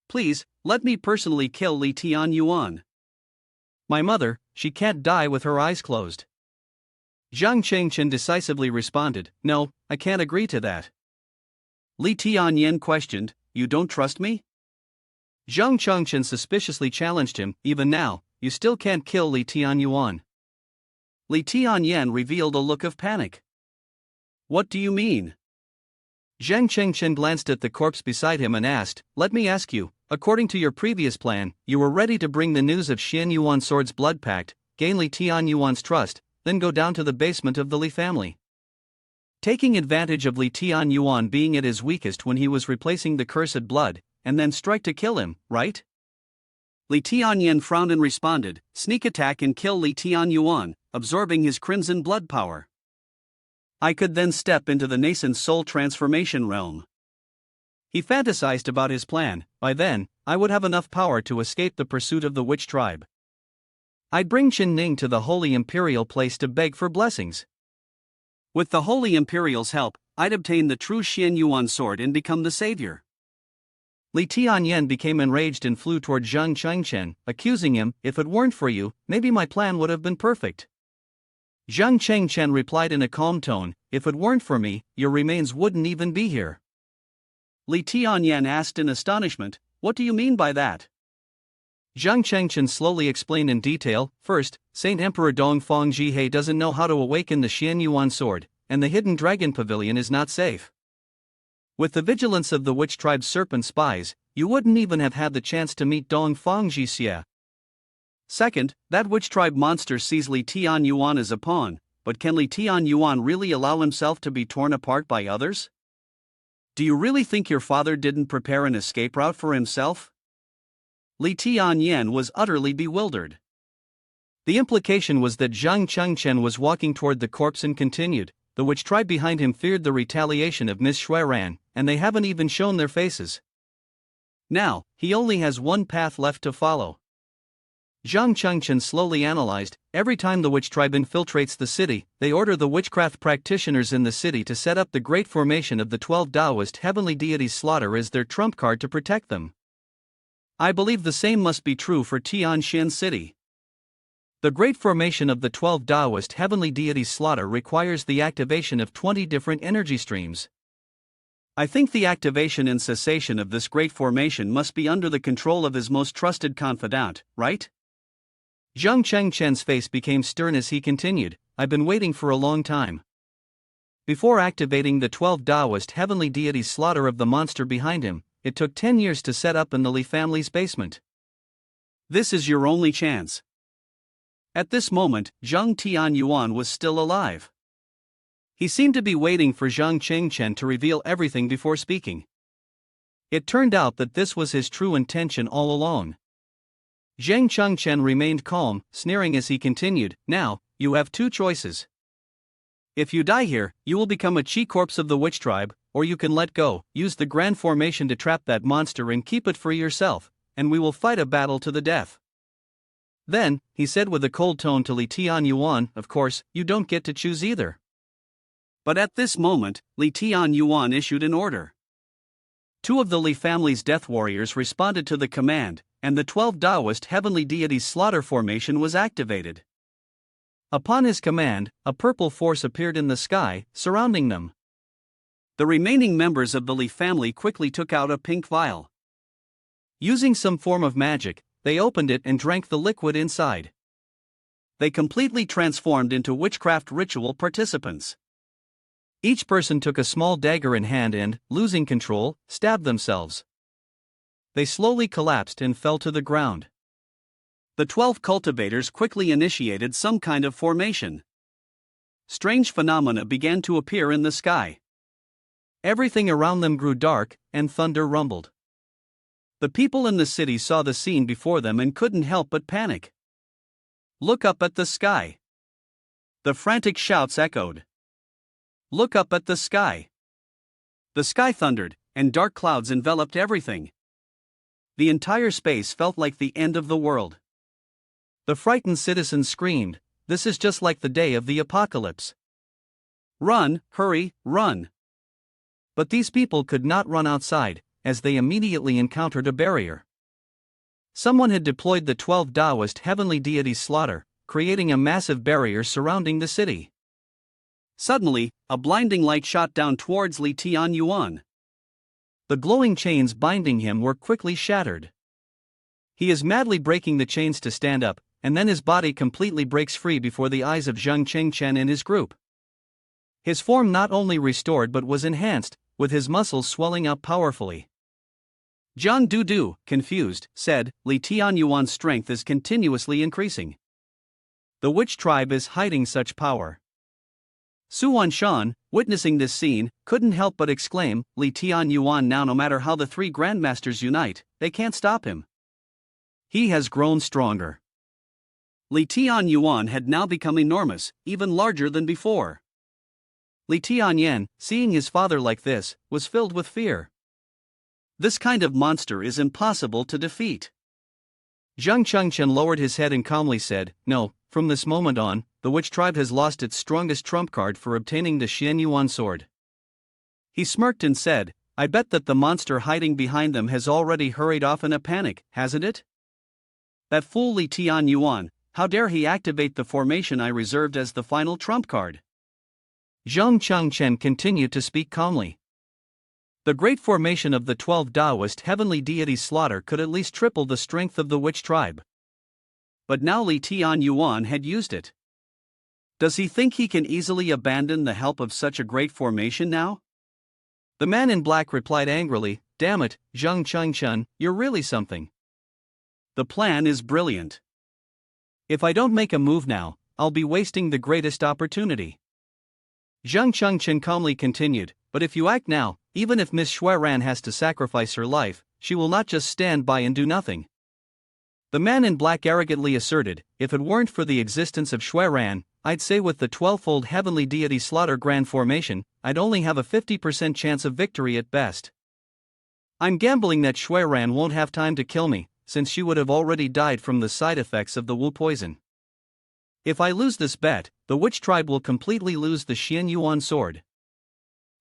Please, let me personally kill Lee Tian Yuan. My mother, she can't die with her eyes closed. Zhang Chengchen decisively responded, No, I can't agree to that. Lee Tian Yen questioned, You don't trust me? Zhang Chengchen suspiciously challenged him, Even now, you still can't kill Lee Tian Yuan. Lee Tian Yen revealed a look of panic. What do you mean? Zhang Chengchen glanced at the corpse beside him and asked, Let me ask you, according to your previous plan, you were ready to bring the news of Xian Yuan Sword's blood pact, gain Li Tian Yuan's trust, then go down to the basement of the Li family. Taking advantage of Li Tian Yuan being at his weakest when he was replacing the cursed blood, and then strike to kill him, right? Li Tian Yen frowned and responded, Sneak attack and kill Li Tian Yuan, absorbing his crimson blood power. I could then step into the nascent soul transformation realm. He fantasized about his plan. By then, I would have enough power to escape the pursuit of the witch tribe. I'd bring Ning to the Holy Imperial place to beg for blessings. With the Holy Imperial's help, I'd obtain the true Xian Yuan sword and become the savior. Li Tian Yen became enraged and flew toward Zhang Chengchen, accusing him, If it weren't for you, maybe my plan would have been perfect. Zhang Chengchen replied in a calm tone, If it weren't for me, your remains wouldn't even be here. Li Tian Yen asked in astonishment, What do you mean by that? Zhang Chengchen slowly explained in detail, First, Saint Emperor Dongfang Jihei doesn't know how to awaken the Xian Yuan sword, and the hidden dragon pavilion is not safe. With the vigilance of the witch tribe's serpent spies, you wouldn't even have had the chance to meet Dongfang Jixie. Second, that witch tribe monster sees Li Tian Yuan as a pawn, but can Li Tian Yuan really allow himself to be torn apart by others? Do you really think your father didn't prepare an escape route for himself? Li Tian Yen was utterly bewildered. The implication was that Zhang Chengchen was walking toward the corpse and continued, The witch tribe behind him feared the retaliation of Miss Shuiran, and they haven't even shown their faces. Now, he only has one path left to follow. Zhang Chengchen slowly analyzed, Every time the witch tribe infiltrates the city, they order the witchcraft practitioners in the city to set up the great formation of the 12 Taoist heavenly deities' slaughter as their trump card to protect them. I believe the same must be true for Tianxin City. The great formation of the 12 Taoist heavenly deities' slaughter requires the activation of 20 different energy streams. I think the activation and cessation of this great formation must be under the control of his most trusted confidant, right? Zhang Chengchen's face became stern as he continued, I've been waiting for a long time. Before activating the 12 Taoist heavenly deities' slaughter of the monster behind him, it took 10 years to set up in the Li family's basement. This is your only chance. At this moment, Zhang Tian Yuan was still alive. He seemed to be waiting for Zhang Chengchen to reveal everything before speaking. It turned out that this was his true intention all along. Zhang Chengchen remained calm, sneering as he continued, Now, you have two choices. If you die here, you will become a chi corpse of the witch tribe, or you can let go, use the grand formation to trap that monster and keep it free yourself, and we will fight a battle to the death. Then, he said with a cold tone to Li Tian Yuan, Of course, you don't get to choose either. But at this moment, Li Tian Yuan issued an order. 2 of the Li family's death warriors responded to the command, and the 12 Taoist heavenly deities' slaughter formation was activated. Upon his command, a purple force appeared in the sky, surrounding them. The remaining members of the Li family quickly took out a pink vial. Using some form of magic, they opened it and drank the liquid inside. They completely transformed into witchcraft ritual participants. Each person took a small dagger in hand and, losing control, stabbed themselves. They slowly collapsed and fell to the ground. The 12 cultivators quickly initiated some kind of formation. Strange phenomena began to appear in the sky. Everything around them grew dark, and thunder rumbled. The people in the city saw the scene before them and couldn't help but panic. Look up at the sky. The frantic shouts echoed. Look up at the sky. The sky thundered, and dark clouds enveloped everything. The entire space felt like the end of the world. The frightened citizens screamed, "This is just like the day of the apocalypse. Run, hurry, run!" But these people could not run outside, as they immediately encountered a barrier. Someone had deployed the 12 Taoist heavenly deities' slaughter, creating a massive barrier surrounding the city. Suddenly, a blinding light shot down towards Li Tianyuan. The glowing chains binding him were quickly shattered. He is madly breaking the chains to stand up, and then his body completely breaks free before the eyes of Zheng Chengchen and his group. His form not only restored but was enhanced, with his muscles swelling up powerfully. Jiang Dudu, confused, said, "Li Tianyuan's strength is continuously increasing. The witch tribe is hiding such power." Suan Shan, witnessing this scene, couldn't help but exclaim, "Li Tianyuan now, no matter how the three grandmasters unite, they can't stop him. He has grown stronger." Li Tianyuan had now become enormous, even larger than before. Li Tianyen, seeing his father like this, was filled with fear. This kind of monster is impossible to defeat. Zheng Chengchen lowered his head and calmly said, "No, from this moment on, the witch tribe has lost its strongest trump card for obtaining the Xianyuan sword." He smirked and said, "I bet that the monster hiding behind them has already hurried off in a panic, hasn't it? That fool Li Tianyuan, how dare he activate the formation I reserved as the final trump card?" Zheng Chengchen continued to speak calmly. The great formation of the 12 Taoist heavenly deities' slaughter could at least triple the strength of the witch tribe. But now Li Tianyuan had used it. Does he think he can easily abandon the help of such a great formation now? The man in black replied angrily, "Damn it, Zheng Chengchen, you're really something. The plan is brilliant. If I don't make a move now, I'll be wasting the greatest opportunity." Zheng Chengchen calmly continued, "But if you act now, even if Miss Xueran has to sacrifice her life, she will not just stand by and do nothing." The man in black arrogantly asserted, "If it weren't for the existence of Xueran, I'd say with the 12-fold heavenly deity slaughter grand formation, I'd only have a 50% chance of victory at best. I'm gambling that Xueran won't have time to kill me, since she would have already died from the side effects of the Wu poison. If I lose this bet, the witch tribe will completely lose the Xianyuan sword."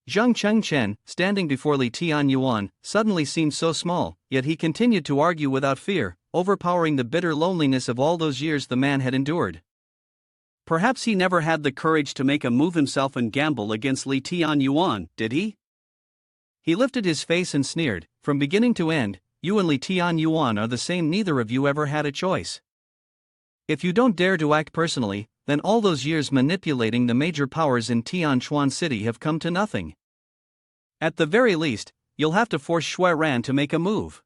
Zheng Chengchen, standing before Li Tianyuan, suddenly seemed so small, yet he continued to argue without fear, overpowering the bitter loneliness of all those years the man had endured. Perhaps he never had the courage to make a move himself and gamble against Li Tianyuan, did he? He lifted his face and sneered, "From beginning to end, you and Li Tianyuan are the same, neither of you ever had a choice. If you don't dare to act personally, then all those years manipulating the major powers in Tianchuan City have come to nothing. At the very least, you'll have to force Xueran to make a move.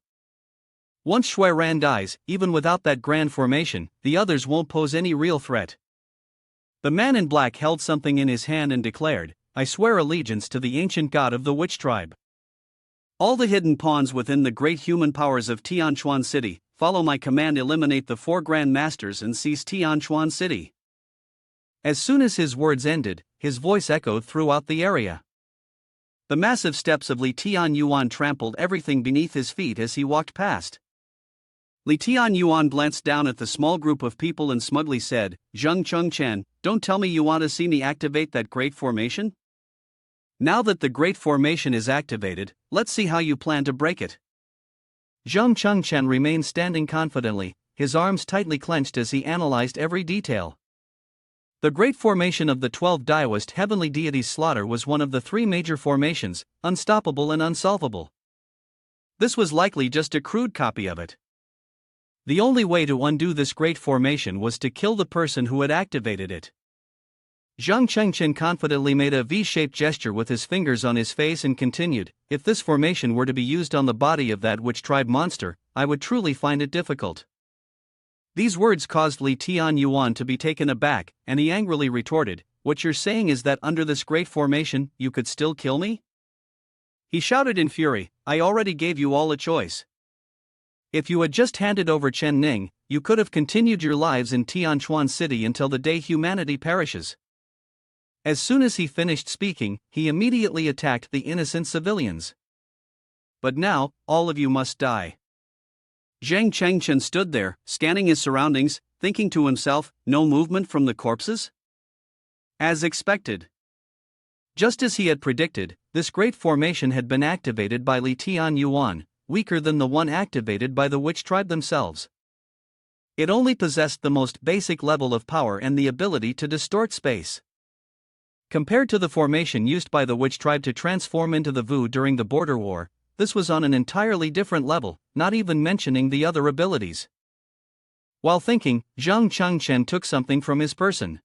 Once Xueran dies, even without that grand formation, the others won't pose any real threat." The man in black held something in his hand and declared, "I swear allegiance to the ancient god of the witch tribe. All the hidden pawns within the great human powers of Tianchuan City, follow my command, eliminate the 4 Grand Masters and seize Tianchuan City." As soon as his words ended, his voice echoed throughout the area. The massive steps of Li Tianyuan trampled everything beneath his feet as he walked past. Li Tianyuan glanced down at the small group of people and smugly said, "Zheng Chengchen, don't tell me you want to see me activate that great formation? Now that the great formation is activated, let's see how you plan to break it." Zheng Chengchen remained standing confidently, his arms tightly clenched as he analyzed every detail. The great formation of the 12 Taoist heavenly deities' slaughter was one of the 3 major formations, unstoppable and unsolvable. This was likely just a crude copy of it. The only way to undo this great formation was to kill the person who had activated it. Zheng Chengchen confidently made a V-shaped gesture with his fingers on his face and continued, "If this formation were to be used on the body of that witch tribe monster, I would truly find it difficult." These words caused Li Tianyuan to be taken aback, and he angrily retorted, "What you're saying is that under this great formation, you could still kill me?" He shouted in fury, "I already gave you all a choice. If you had just handed over Chen Ning, you could have continued your lives in Tianchuan City until the day humanity perishes." As soon as he finished speaking, he immediately attacked the innocent civilians. but now, all of you must die. Zhang Chengchen stood there, scanning his surroundings, thinking to himself, no movement from the corpses? As expected. Just as he had predicted, this great formation had been activated by Li Tian Yuan, weaker than the one activated by the witch tribe themselves. It only possessed the most basic level of power and the ability to distort space. Compared to the formation used by the witch tribe to transform into the Vu during the border war, this was on an entirely different level, not even mentioning the other abilities. While thinking, Zhang Chengchen took something from his person.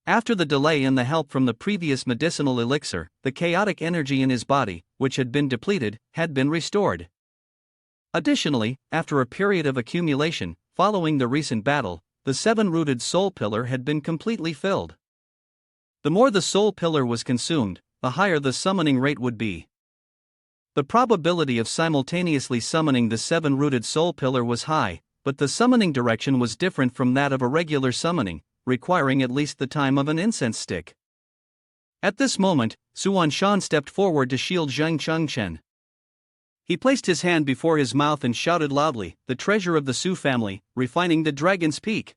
After the delay and the help from the previous medicinal elixir, the chaotic energy in his body, which had been depleted, had been restored. Additionally, after a period of accumulation, following the recent battle, the seven-rooted soul pillar had been completely filled. The more the soul pillar was consumed, the higher the summoning rate would be. The probability of simultaneously summoning the seven-rooted soul pillar was high, but the summoning direction was different from that of a regular summoning, requiring at least the time of an incense stick. At this moment, Shan stepped forward to shield Zhang Chengchen. He placed his hand before his mouth and shouted loudly, "The treasure of the Su family, refining the dragon's peak."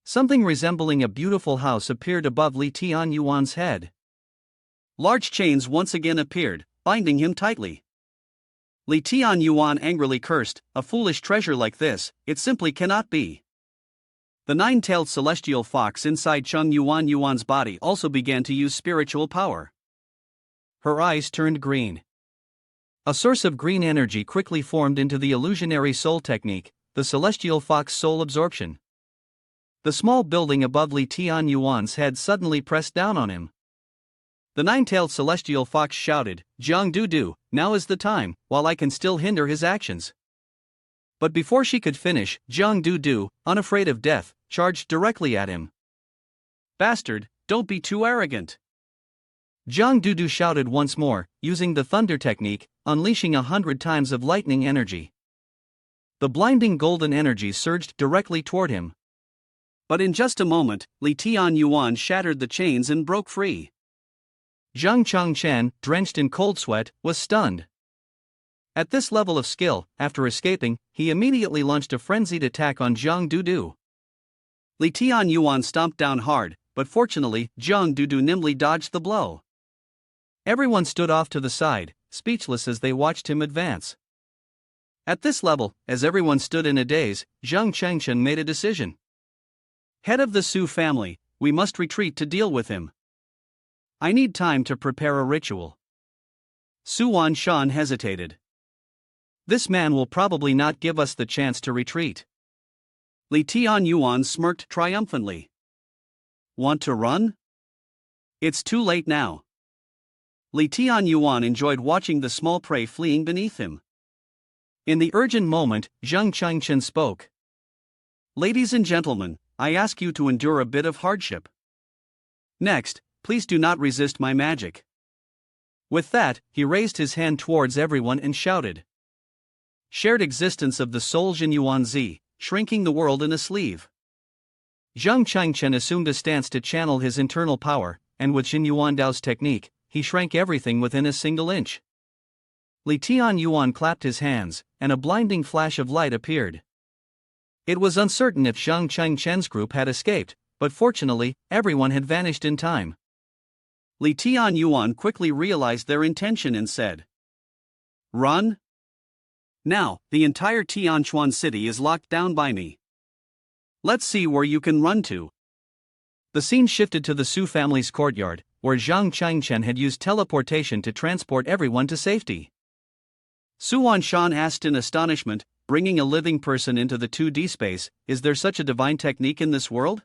Something resembling a beautiful house appeared above Li Tian Yuan's head. Large chains once again appeared, binding him tightly. Li Tian Yuan angrily cursed, "A foolish treasure like this, it simply cannot be." The nine-tailed celestial fox inside Cheng Yuan's body also began to use spiritual power. Her eyes turned green. A source of green energy quickly formed into the illusionary soul technique, the celestial fox soul absorption. The small building above Li Tian Yuan's head suddenly pressed down on him. The nine-tailed celestial fox shouted, "Jiang Du, now is the time, while I can still hinder his actions." But before she could finish, Jiang Du, unafraid of death, charged directly at him. "Bastard, don't be too arrogant." Jiang Du shouted once more, using the thunder technique, unleashing 100 times of lightning energy. The blinding golden energy surged directly toward him. But in just a moment, Li Tian Yuan shattered the chains and broke free. Zhang Chengchen, drenched in cold sweat, was stunned. At this level of skill, after escaping, he immediately launched a frenzied attack on Jiang Du. Li Tian Yuan stomped down hard, but fortunately, Jiang Du nimbly dodged the blow. Everyone stood off to the side, speechless as they watched him advance. At this level, as everyone stood in a daze, Zhang Chengchen made a decision. "Head of the Su family, we must retreat to deal with him. I need time to prepare a ritual." Shan hesitated. "This man will probably not give us the chance to retreat." Li Tian Yuan smirked triumphantly. "Want to run? It's too late now." Li Tian Yuan enjoyed watching the small prey fleeing beneath him. In the urgent moment, Zhang Chengchen spoke. "Ladies and gentlemen, I ask you to endure a bit of hardship. Next, please do not resist my magic." With that, he raised his hand towards everyone and shouted. Shared existence of the soul Jin Yuanzi, shrinking the world in a sleeve. Zhang Chengchen assumed a stance to channel his internal power, and with Jin Yuandao's technique, he shrank everything within a single inch. Li Tian Yuan clapped his hands, and a blinding flash of light appeared. It was uncertain if Zhang Chengchen's group had escaped, but fortunately, everyone had vanished in time. Li Tian Yuan quickly realized their intention and said, "Run? Now, the entire Tianquan city is locked down by me. Let's see where you can run to." The scene shifted to the Su family's courtyard, where Zhang Chengchen had used teleportation to transport everyone to safety. Shan asked in astonishment, "Bringing a living person into the 2D space, is there such a divine technique in this world?"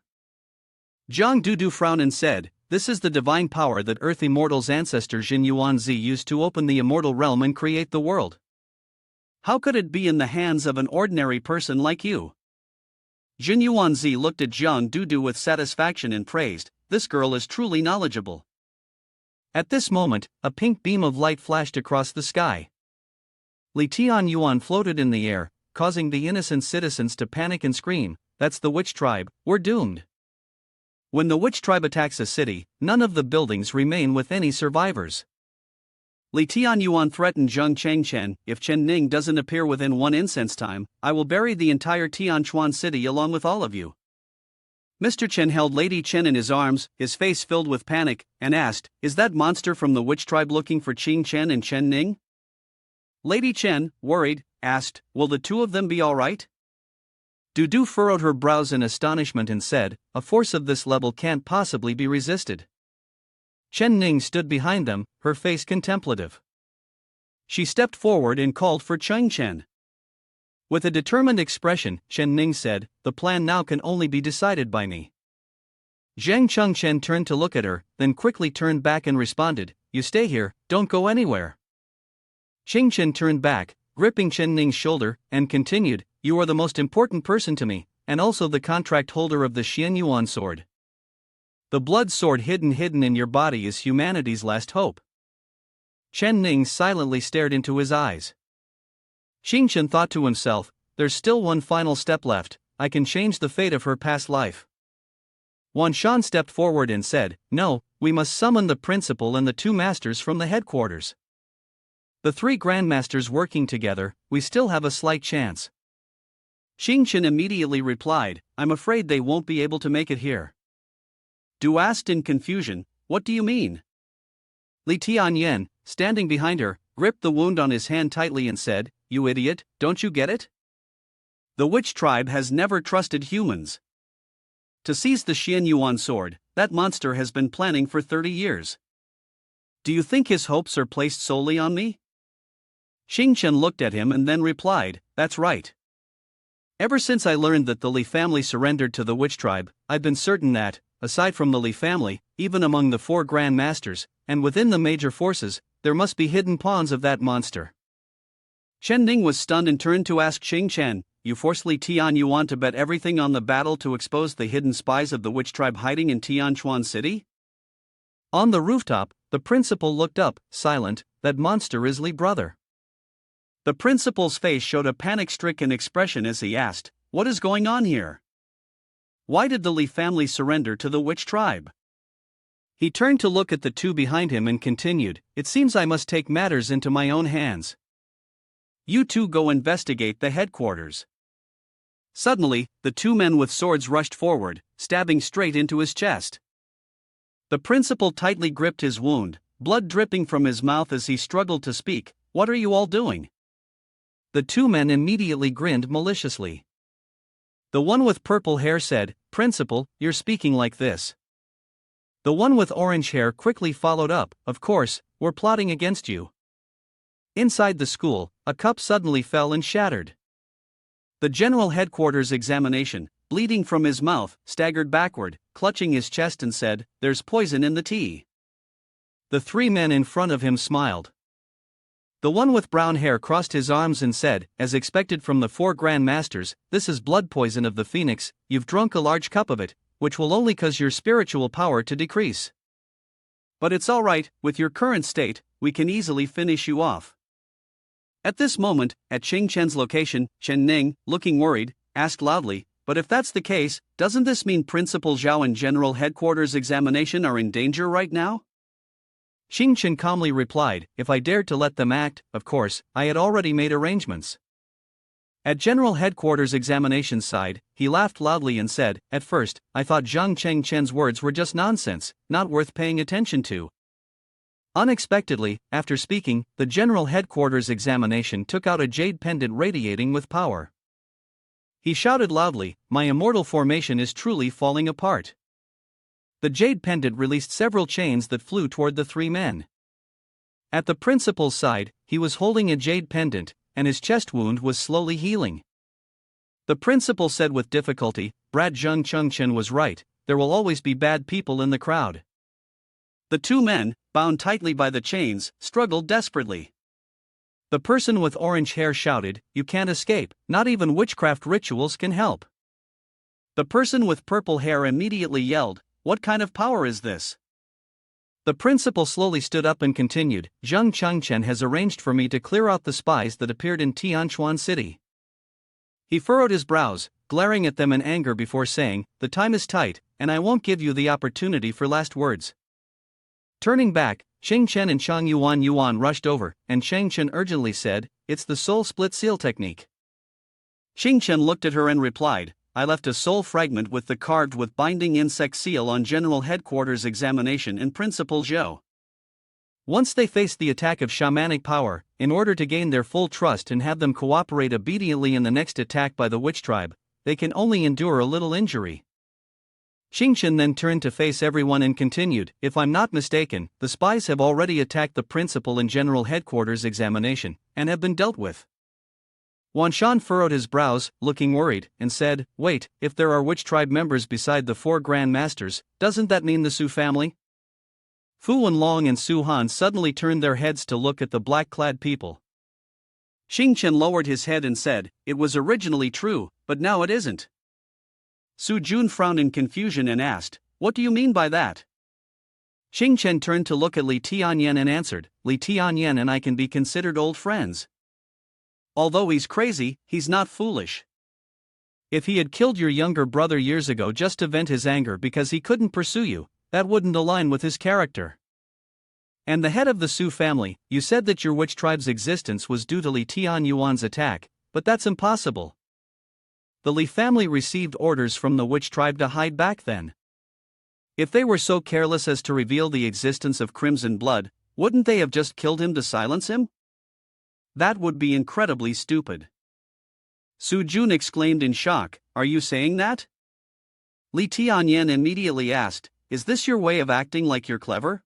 Jiang Du frowned and said, "This is the divine power that Earth Immortal's ancestor Jin Yuanzi used to open the immortal realm and create the world. How could it be in the hands of an ordinary person like you?" Jin Yuanzi looked at Jiang Du with satisfaction and praised, "This girl is truly knowledgeable." At this moment, a pink beam of light flashed across the sky. Li Tian Yuan floated in the air, causing the innocent citizens to panic and scream, "That's the witch tribe, we're doomed." When the witch tribe attacks a city, none of the buildings remain with any survivors. Li Tianyuan threatened Zheng Chengchen, if Chen Ning doesn't appear within 1 incense time, I will bury the entire Tianchuan city along with all of you. Mr. Chen held Lady Chen in his arms, his face filled with panic, and asked, Is that monster from the witch tribe looking for Qing Chen and Chen Ning? Lady Chen, worried, asked, Will the two of them be alright? Du furrowed her brows in astonishment and said, A force of this level can't possibly be resisted. Chen Ning stood behind them, her face contemplative. She stepped forward and called for Cheng Chen. With a determined expression, Chen Ning said, The plan now can only be decided by me. Zhang Chengchen turned to look at her, then quickly turned back and responded, You stay here, don't go anywhere. Cheng Chen turned back, gripping Chen Ning's shoulder, and continued, You are the most important person to me, and also the contract holder of the Xian Yuan sword. The blood sword hidden in your body is humanity's last hope. Chen Ning silently stared into his eyes. Xing Chen thought to himself, There's still one final step left, I can change the fate of her past life. Shan stepped forward and said, No, we must summon the principal and the 2 masters from the headquarters. The 3 grandmasters working together, we still have a slight chance. Xing Chen immediately replied, I'm afraid they won't be able to make it here. Du asked in confusion, What do you mean? Li Tian Yen, standing behind her, gripped the wound on his hand tightly and said, You idiot, don't you get it? The witch tribe has never trusted humans. To seize the Xian Yuan sword, that monster has been planning for 30 years. Do you think his hopes are placed solely on me? Xing Chen looked at him and then replied, That's right. Ever since I learned that the Li family surrendered to the witch tribe, I've been certain that, aside from the Li family, even among the 4 Grand Masters, and within the major forces, there must be hidden pawns of that monster. Chen Ning was stunned and turned to ask Xing Chen, You force Li Tian Yuan to bet everything on the battle to expose the hidden spies of the witch tribe hiding in Tianchuan City? On the rooftop, the principal looked up, silent, That monster is Li brother. The principal's face showed a panic-stricken expression as he asked, What is going on here? Why did the Li family surrender to the witch tribe? He turned to look at the 2 behind him and continued, It seems I must take matters into my own hands. You 2 go investigate the headquarters. Suddenly, the 2 men with swords rushed forward, stabbing straight into his chest. The principal tightly gripped his wound, blood dripping from his mouth as he struggled to speak. What are you all doing? The 2 men immediately grinned maliciously. The one with purple hair said, Principal, you're speaking like this. The one with orange hair quickly followed up, Of course, we're plotting against you. Inside the school, a cup suddenly fell and shattered. The general headquarters examination, bleeding from his mouth, staggered backward, clutching his chest and said, There's poison in the tea. The 3 men in front of him smiled. The one with brown hair crossed his arms and said, As expected from the 4 Grand Masters, this is blood poison of the phoenix, you've drunk a large cup of it, which will only cause your spiritual power to decrease. But it's alright, with your current state, we can easily finish you off. At this moment, at Xing Chen's location, Chen Ning, looking worried, asked loudly, But if that's the case, doesn't this mean Principal Zhao and General Headquarters examination are in danger right now? Xing Chen calmly replied, If I dared to let them act, of course, I had already made arrangements. At General Headquarters examination side, he laughed loudly and said, At first, I thought Zhang Chengchen's words were just nonsense, not worth paying attention to. Unexpectedly, after speaking, the General Headquarters examination took out a jade pendant radiating with power. He shouted loudly, My immortal formation is truly falling apart. The jade pendant released several chains that flew toward the 3 men. At the principal's side, he was holding a jade pendant, and his chest wound was slowly healing. The principal said with difficulty, Brad Zheng Chengchen was right, there will always be bad people in the crowd. The 2 men, bound tightly by the chains, struggled desperately. The person with orange hair shouted, You can't escape, not even witchcraft rituals can help. The person with purple hair immediately yelled, What kind of power is this? The principal slowly stood up and continued, Zheng Chengchen has arranged for me to clear out the spies that appeared in Tianchuan City. He furrowed his brows, glaring at them in anger before saying, The time is tight, and I won't give you the opportunity for last words. Turning back, Xing Chen and Chang Yuan rushed over, and Shang Chen urgently said, "It's the soul split seal technique." Xing Chen looked at her and replied, "I left a soul fragment with the carved with binding insect seal on General Headquarters examination in Principal Zhou." Once they faced the attack of shamanic power, in order to gain their full trust and have them cooperate obediently in the next attack by the witch tribe, they can only endure a little injury. Xing Chen then turned to face everyone and continued, "If I'm not mistaken, the spies have already attacked the principal and general headquarters examination, and have been dealt with." Wan Shan furrowed his brows, looking worried, and said, "Wait, if there are witch tribe members beside the 4 Grand Masters, doesn't that mean the Su family?" Fu Wenlong and Su Han suddenly turned their heads to look at the black-clad people. Xing Chen lowered his head and said, "It was originally true, but now it isn't." Su Jun frowned in confusion and asked, "What do you mean by that?" Xing Chen turned to look at Li Tian Yen and answered, "Li Tian Yen and I can be considered old friends. Although he's crazy, he's not foolish. If he had killed your younger brother years ago just to vent his anger because he couldn't pursue you, that wouldn't align with his character. And the head of the Su family, you said that your witch tribe's existence was due to Li Tian Yuan's attack, but that's impossible. The Li family received orders from the witch tribe to hide back then. If they were so careless as to reveal the existence of Crimson Blood, wouldn't they have just killed him to silence him? That would be incredibly stupid." Su Jun exclaimed in shock, "Are you saying that?" Li Tianyen immediately asked, "Is this your way of acting like you're clever?"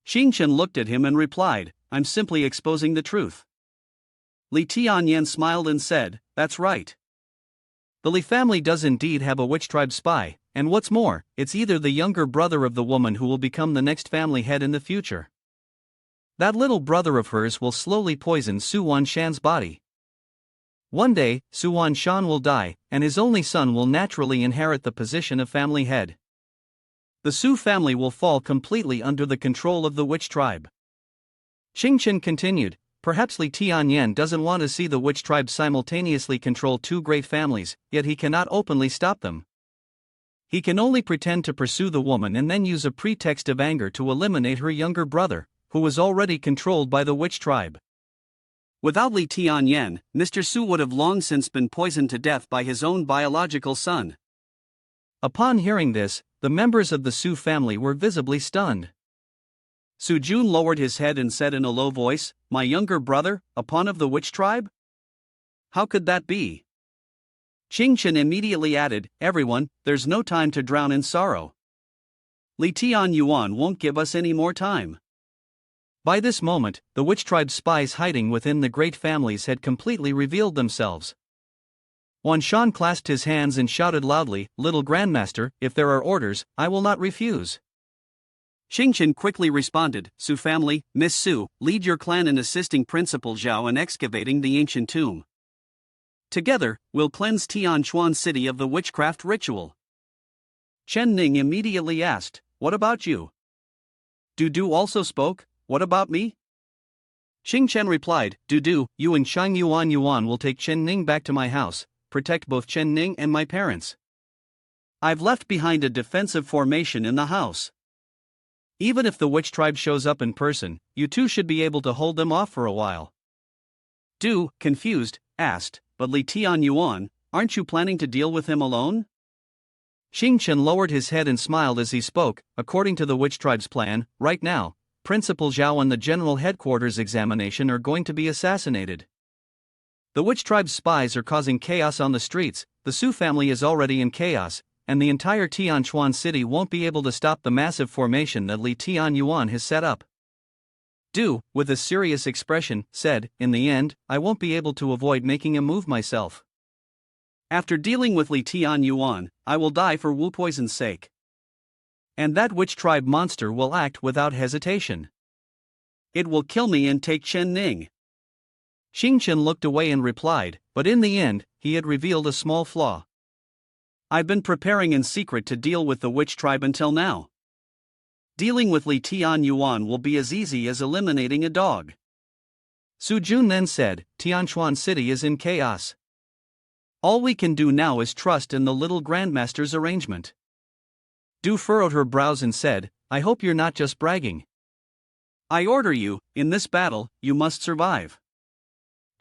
Xing Chen looked at him and replied, "I'm simply exposing the truth." Li Tianyen smiled and said, "That's right. The Li family does indeed have a witch tribe spy, and what's more, it's either the younger brother of the woman who will become the next family head in the future. That little brother of hers will slowly poison Su Wan Shan's body. One day, Su Wan Shan will die, and his only son will naturally inherit the position of family head. The Su family will fall completely under the control of the witch tribe." Xing Chen continued, "Perhaps Li Tianyen doesn't want to see the witch tribe simultaneously control 2 great families, yet he cannot openly stop them. He can only pretend to pursue the woman and then use a pretext of anger to eliminate her younger brother, who was already controlled by the witch tribe. Without Li Tianyen, Mr. Su would have long since been poisoned to death by his own biological son." Upon hearing this, the members of the Su family were visibly stunned. Su Jun lowered his head and said in a low voice, "My younger brother, a pawn of the witch tribe? How could that be?" Xing Chen immediately added, "Everyone, there's no time to drown in sorrow. Li Tian Yuan won't give us any more time." By this moment, the witch tribe's spies hiding within the great families had completely revealed themselves. Wan Shan clasped his hands and shouted loudly, "Little Grandmaster, if there are orders, I will not refuse." Xing Chen quickly responded, "Su family, Miss Su, lead your clan in assisting Principal Zhao in excavating the ancient tomb. Together, we'll cleanse Tianchuan City of the witchcraft ritual." Ning immediately asked, "What about you?" Du also spoke, "What about me?" Xing Chen replied, Du, you and Shang Yuan will take Ning back to my house, protect both Ning and my parents. I've left behind a defensive formation in the house. Even if the witch tribe shows up in person, you two should be able to hold them off for a while." Du, confused, asked, "But Li Tian Yuan, aren't you planning to deal with him alone?" Xing Chen lowered his head and smiled as he spoke, "According to the witch tribe's plan, right now, Principal Zhao and the General Headquarters examination are going to be assassinated. The witch tribe's spies are causing chaos on the streets, the Su family is already in chaos, and the entire Tianchuan city won't be able to stop the massive formation that Li Tian Yuan has set up." Du, with a serious expression, said, "In the end, I won't be able to avoid making a move myself. After dealing with Li Tian Yuan, I will die for Wu Poison's sake. And that witch tribe monster will act without hesitation. It will kill me and take Ning." Xing Chen looked away and replied, "But in the end, he had revealed a small flaw. I've been preparing in secret to deal with the witch tribe until now. Dealing with Li Tian Yuan will be as easy as eliminating a dog." Su Jun then said, "Tianchuan City is in chaos. All we can do now is trust in the little Grandmaster's arrangement." Du furrowed her brows and said, "I hope you're not just bragging." I order you, in this battle, you must survive.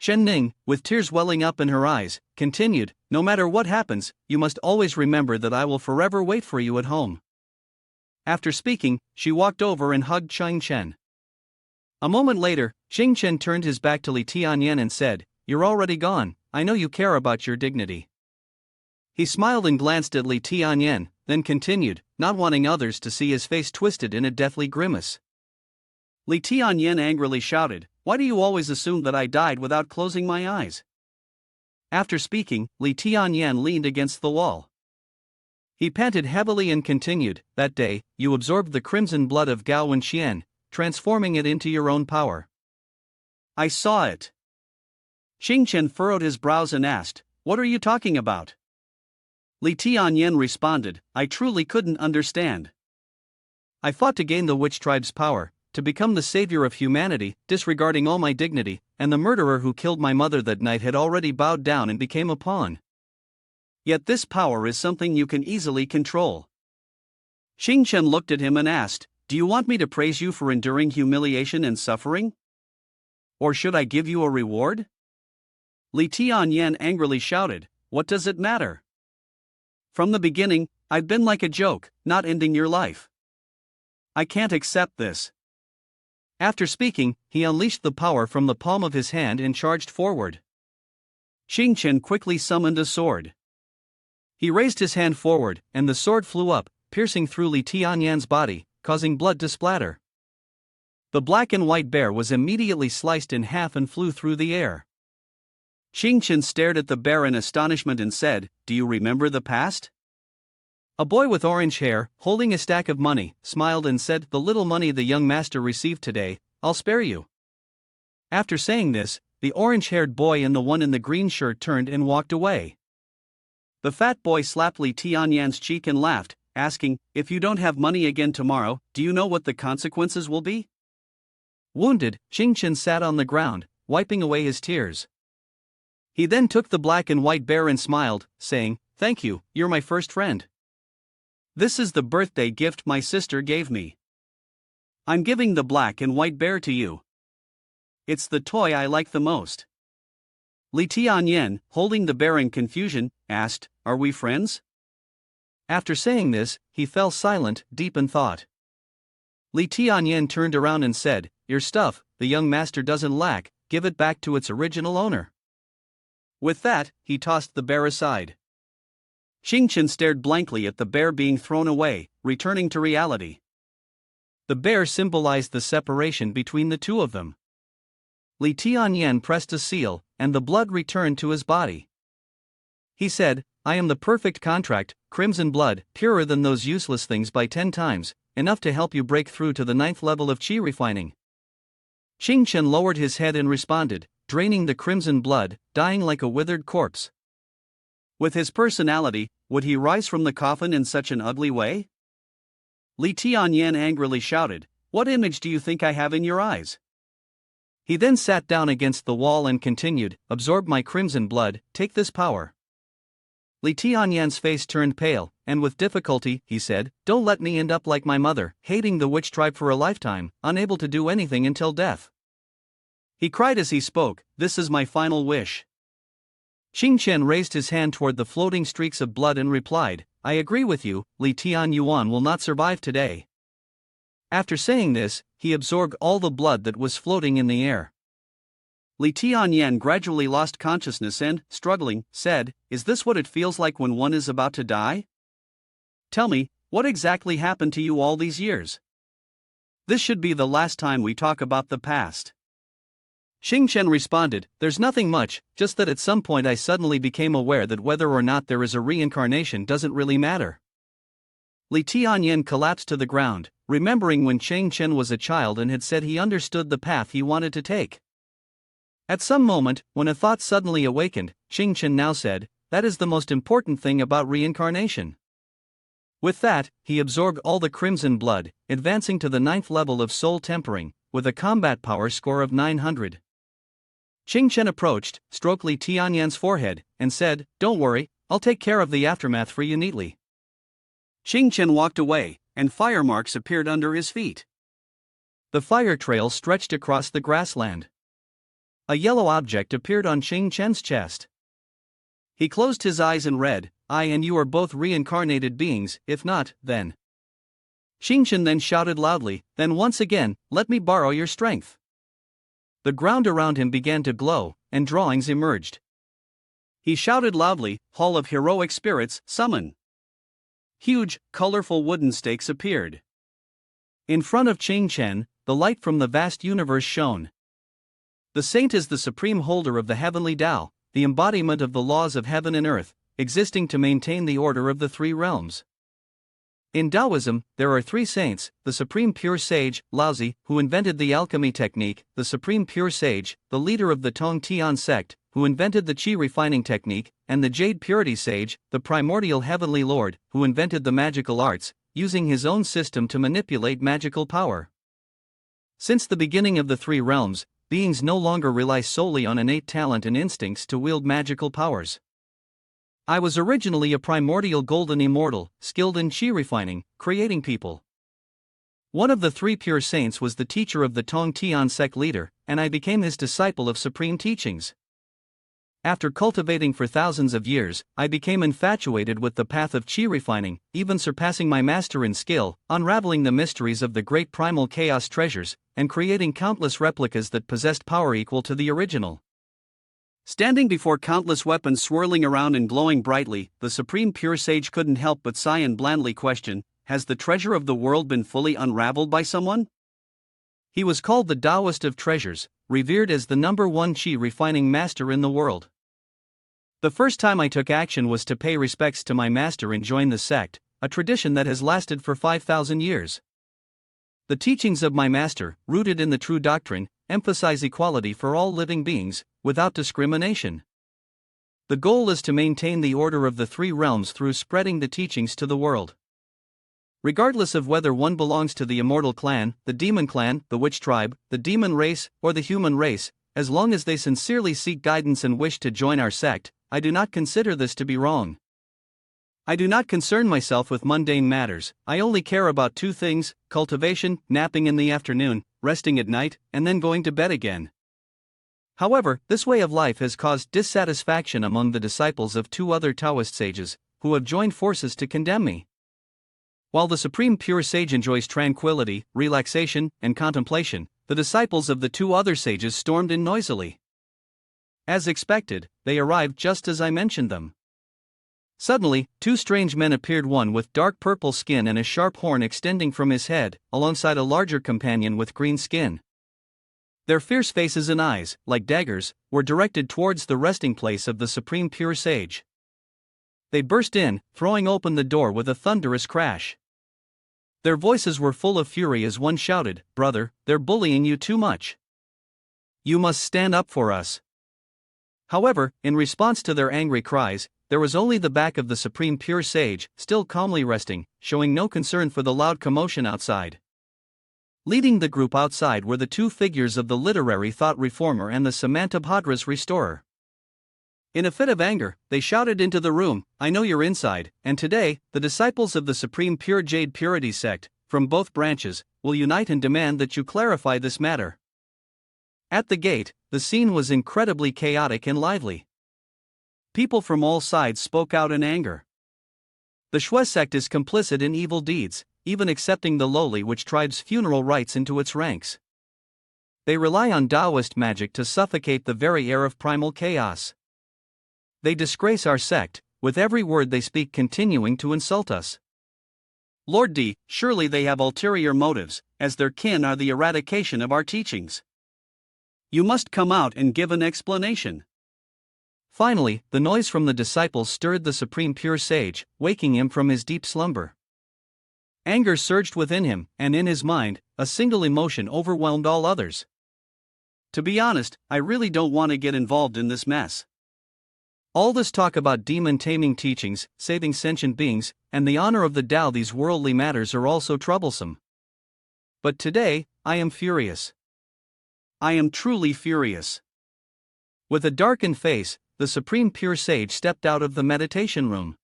Ning, with tears welling up in her eyes, continued, no matter what happens, you must always remember that I will forever wait for you at home. After speaking, she walked over and hugged Chen. A moment later, Chen turned his back to Lee Tian Yen and said, "You're already gone, I know you care about your dignity." He smiled and glanced at Lee Tian Yen, then continued, not wanting others to see his face twisted in a deathly grimace. Lee Tian Yen angrily shouted, "Why do you always assume that I died without closing my eyes?" After speaking, Lee Tian Yen leaned against the wall. He panted heavily and continued, "That day, you absorbed the crimson blood of Gao Wenxian, transforming it into your own power." I saw it. Chen furrowed his brows and asked, "What are you talking about?" Lee Tian Yen responded, "I truly couldn't understand. I fought to gain the witch tribe's power, to become the savior of humanity, disregarding all my dignity, and the murderer who killed my mother that night had already bowed down and became a pawn. Yet this power is something you can easily control." Chen looked at him and asked, "Do you want me to praise you for enduring humiliation and suffering? Or should I give you a reward?" Lee Tian Yen angrily shouted, "What does it matter? From the beginning, I've been like a joke, not ending your life. I can't accept this." After speaking, he unleashed the power from the palm of his hand and charged forward. Chen quickly summoned a sword. He raised his hand forward, and the sword flew up, piercing through Lee Tian Yan's body, causing blood to splatter. The black and white bear was immediately sliced in half and flew through the air. Chen stared at the bear in astonishment and said, "Do you remember the past?" A boy with orange hair, holding a stack of money, smiled and said, "The little money the young master received today, I'll spare you." After saying this, the orange-haired boy and the one in the green shirt turned and walked away. The fat boy slapped Lee Tian Yan's cheek and laughed, asking, "If you don't have money again tomorrow, do you know what the consequences will be?" Wounded, Chen sat on the ground, wiping away his tears. He then took the black and white bear and smiled, saying, "Thank you, you're my first friend. This is the birthday gift my sister gave me. I'm giving the black and white bear to you. It's the toy I like the most." Lee Tian Yen, holding the bear in confusion, asked, "Are we friends?" After saying this, he fell silent, deep in thought. Lee Tian Yen turned around and said, "Your stuff, the young master doesn't lack, give it back to its original owner." With that, he tossed the bear aside. Chen stared blankly at the bear being thrown away, returning to reality. The bear symbolized the separation between the two of them. Lee Tian Yen pressed a seal, and the blood returned to his body. He said, "I am the perfect contract, crimson blood, purer than those useless things by 10 times, enough to help you break through to the 9th level of qi refining." Chen lowered his head and responded, draining the crimson blood, dying like a withered corpse. With his personality, would he rise from the coffin in such an ugly way? Lee Tian Yen angrily shouted, "What image do you think I have in your eyes?" He then sat down against the wall and continued, "Absorb my crimson blood, take this power." Lee Tian Yan's face turned pale, and with difficulty, he said, "Don't let me end up like my mother, hating the witch tribe for a lifetime, unable to do anything until death." He cried as he spoke, "This is my final wish." Chen raised his hand toward the floating streaks of blood and replied, "I agree with you, Li Tian Yuan will not survive today." After saying this, he absorbed all the blood that was floating in the air. Li Tian Yen gradually lost consciousness and, struggling, said, "Is this what it feels like when one is about to die? Tell me, what exactly happened to you all these years? This should be the last time we talk about the past." Chen responded, "There's nothing much, just that at some point I suddenly became aware that whether or not there is a reincarnation doesn't really matter." Li Tian Yen collapsed to the ground, remembering when Chen was a child and had said he understood the path he wanted to take. At some moment, when a thought suddenly awakened, Chen now said, "That is the most important thing about reincarnation." With that, he absorbed all the crimson blood, advancing to the 9th level of soul tempering, with a combat power score of 900. Chen approached, stroked Li Tianyan's forehead, and said, "Don't worry, I'll take care of the aftermath for you neatly." Chen walked away, and fire marks appeared under his feet. The fire trail stretched across the grassland. A yellow object appeared on Xing Chen's chest. He closed his eyes and read, "I and you are both reincarnated beings, if not, then." Xing Chen then shouted loudly, "Then once again, let me borrow your strength." The ground around him began to glow, and drawings emerged. He shouted loudly, "Hall of Heroic Spirits, summon!" Huge, colorful wooden stakes appeared. In front of Xing Chen, the light from the vast universe shone. The saint is the supreme holder of the heavenly Tao, the embodiment of the laws of heaven and earth, existing to maintain the order of the three realms. In Taoism, there are three saints: the supreme pure sage, Laozi, who invented the alchemy technique; the supreme pure sage, the leader of the Tong Tian sect, who invented the qi refining technique; and the jade purity sage, the primordial heavenly lord, who invented the magical arts, using his own system to manipulate magical power. Since the beginning of the three realms, beings no longer rely solely on innate talent and instincts to wield magical powers. I was originally a primordial golden immortal, skilled in qi refining, creating people. One of the three pure saints was the teacher of the Tong Tian sect leader, and I became his disciple of supreme teachings. After cultivating for thousands of years, I became infatuated with the path of qi refining, even surpassing my master in skill, unraveling the mysteries of the great primal chaos treasures, and creating countless replicas that possessed power equal to the original. Standing before countless weapons swirling around and glowing brightly, the supreme pure sage couldn't help but sigh and blandly question, "Has the treasure of the world been fully unraveled by someone?" He was called the Taoist of treasures, revered as the #1 qi refining master in the world. The first time I took action was to pay respects to my master and join the sect, a tradition that has lasted for 5,000 years. The teachings of my master, rooted in the true doctrine, emphasize equality for all living beings, without discrimination. The goal is to maintain the order of the three realms through spreading the teachings to the world. Regardless of whether one belongs to the immortal clan, the demon clan, the witch tribe, the demon race, or the human race, as long as they sincerely seek guidance and wish to join our sect, I do not consider this to be wrong. I do not concern myself with mundane matters. I only care about two things: cultivation, napping in the afternoon, resting at night, and then going to bed again. However, this way of life has caused dissatisfaction among the disciples of two other Taoist sages, who have joined forces to condemn me. While the supreme pure sage enjoys tranquility, relaxation, and contemplation, the disciples of the two other sages stormed in noisily. As expected, they arrived just as I mentioned them. Suddenly, two strange men appeared, one with dark purple skin and a sharp horn extending from his head, alongside a larger companion with green skin. Their fierce faces and eyes, like daggers, were directed towards the resting place of the supreme pure sage. They burst in, throwing open the door with a thunderous crash. Their voices were full of fury as one shouted, "Brother, they're bullying you too much. You must stand up for us." However, in response to their angry cries, there was only the back of the supreme pure sage, still calmly resting, showing no concern for the loud commotion outside. Leading the group outside were the two figures of the literary thought reformer and the Samantabhadra's restorer. In a fit of anger, they shouted into the room, "I know you're inside, and today, the disciples of the Supreme Pure Jade Purity sect, from both branches, will unite and demand that you clarify this matter." At the gate, the scene was incredibly chaotic and lively. People from all sides spoke out in anger. The Shui sect is complicit in evil deeds, even accepting the lowly witch tribe's funeral rites into its ranks. They rely on Taoist magic to suffocate the very air of primal chaos. They disgrace our sect, with every word they speak continuing to insult us. Lord D, surely they have ulterior motives, as their kin are the eradication of our teachings. You must come out and give an explanation. Finally, the noise from the disciples stirred the supreme pure sage, waking him from his deep slumber. Anger surged within him, and in his mind, a single emotion overwhelmed all others. To be honest, I really don't want to get involved in this mess. All this talk about demon-taming teachings, saving sentient beings, and the honor of the Tao, these worldly matters are also troublesome. But today, I am furious. I am truly furious. With a darkened face, the supreme pure sage stepped out of the meditation room.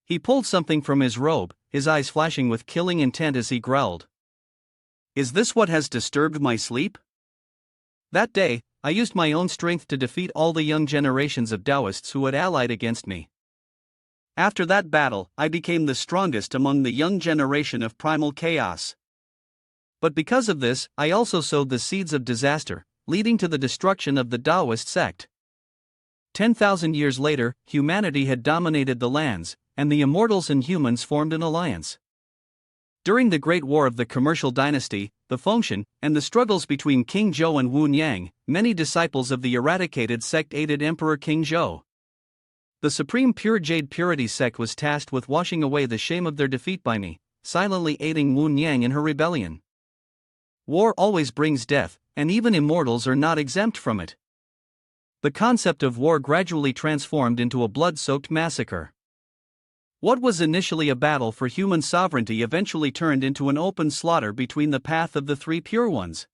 He pulled something from his robe, his eyes flashing with killing intent as he growled. Is this what has disturbed my sleep? That day, I used my own strength to defeat all the young generations of Taoists who had allied against me. After that battle, I became the strongest among the young generation of primal chaos. But because of this, I also sowed the seeds of disaster, leading to the destruction of the Taoist sect. 10,000 years later, humanity had dominated the lands, and the immortals and humans formed an alliance. During the Great War of the Commercial Dynasty, the Fengshan, and the struggles between King Zhou and Wu Yang, many disciples of the eradicated sect aided Emperor King Zhou. The Supreme Pure Jade Purity sect was tasked with washing away the shame of their defeat by me, silently aiding Wu Yang in her rebellion. War always brings death, and even immortals are not exempt from it. The concept of war gradually transformed into a blood-soaked massacre. What was initially a battle for human sovereignty eventually turned into an open slaughter between the path of the three pure ones.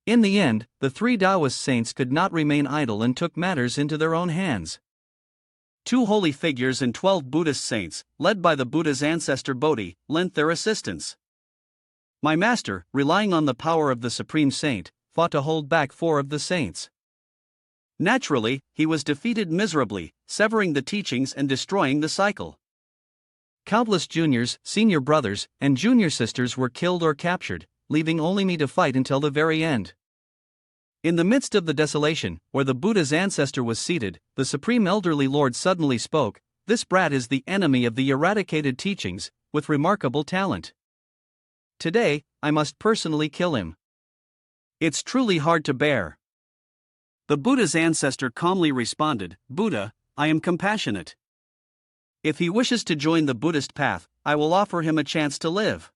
In the end, the three Taoist saints could not remain idle and took matters into their own hands. 2 holy figures and 12 Buddhist saints, led by the Buddha's ancestor Bodhi, lent their assistance. My master, relying on the power of the Supreme Saint, fought to hold back 4 of the saints. Naturally, he was defeated miserably, severing the teachings and destroying the cycle. Countless juniors, senior brothers, and junior sisters were killed or captured, leaving only me to fight until the very end. In the midst of the desolation, where the Buddha's ancestor was seated, the Supreme Elderly Lord suddenly spoke, "This brat is the enemy of the eradicated teachings, with remarkable talent. Today, I must personally kill him. It's truly hard to bear." The Buddha's ancestor calmly responded, "Buddha, I am compassionate. If he wishes to join the Buddhist path, I will offer him a chance to live."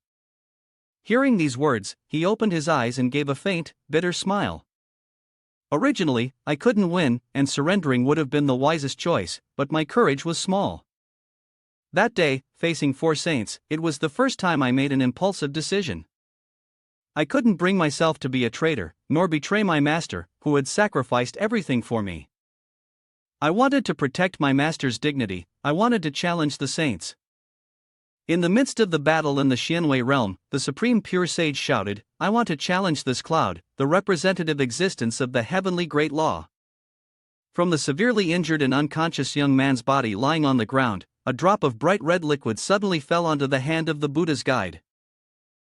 Hearing these words, he opened his eyes and gave a faint, bitter smile. Originally, I couldn't win, and surrendering would have been the wisest choice, but my courage was small. That day, facing 4 saints, it was the first time I made an impulsive decision. I couldn't bring myself to be a traitor, nor betray my master, who had sacrificed everything for me. I wanted to protect my master's dignity, I wanted to challenge the saints. In the midst of the battle in the Xianwei realm, the Supreme Pure Sage shouted, "I want to challenge this cloud, the representative existence of the heavenly great law." From the severely injured and unconscious young man's body lying on the ground, a drop of bright red liquid suddenly fell onto the hand of the Buddha's guide.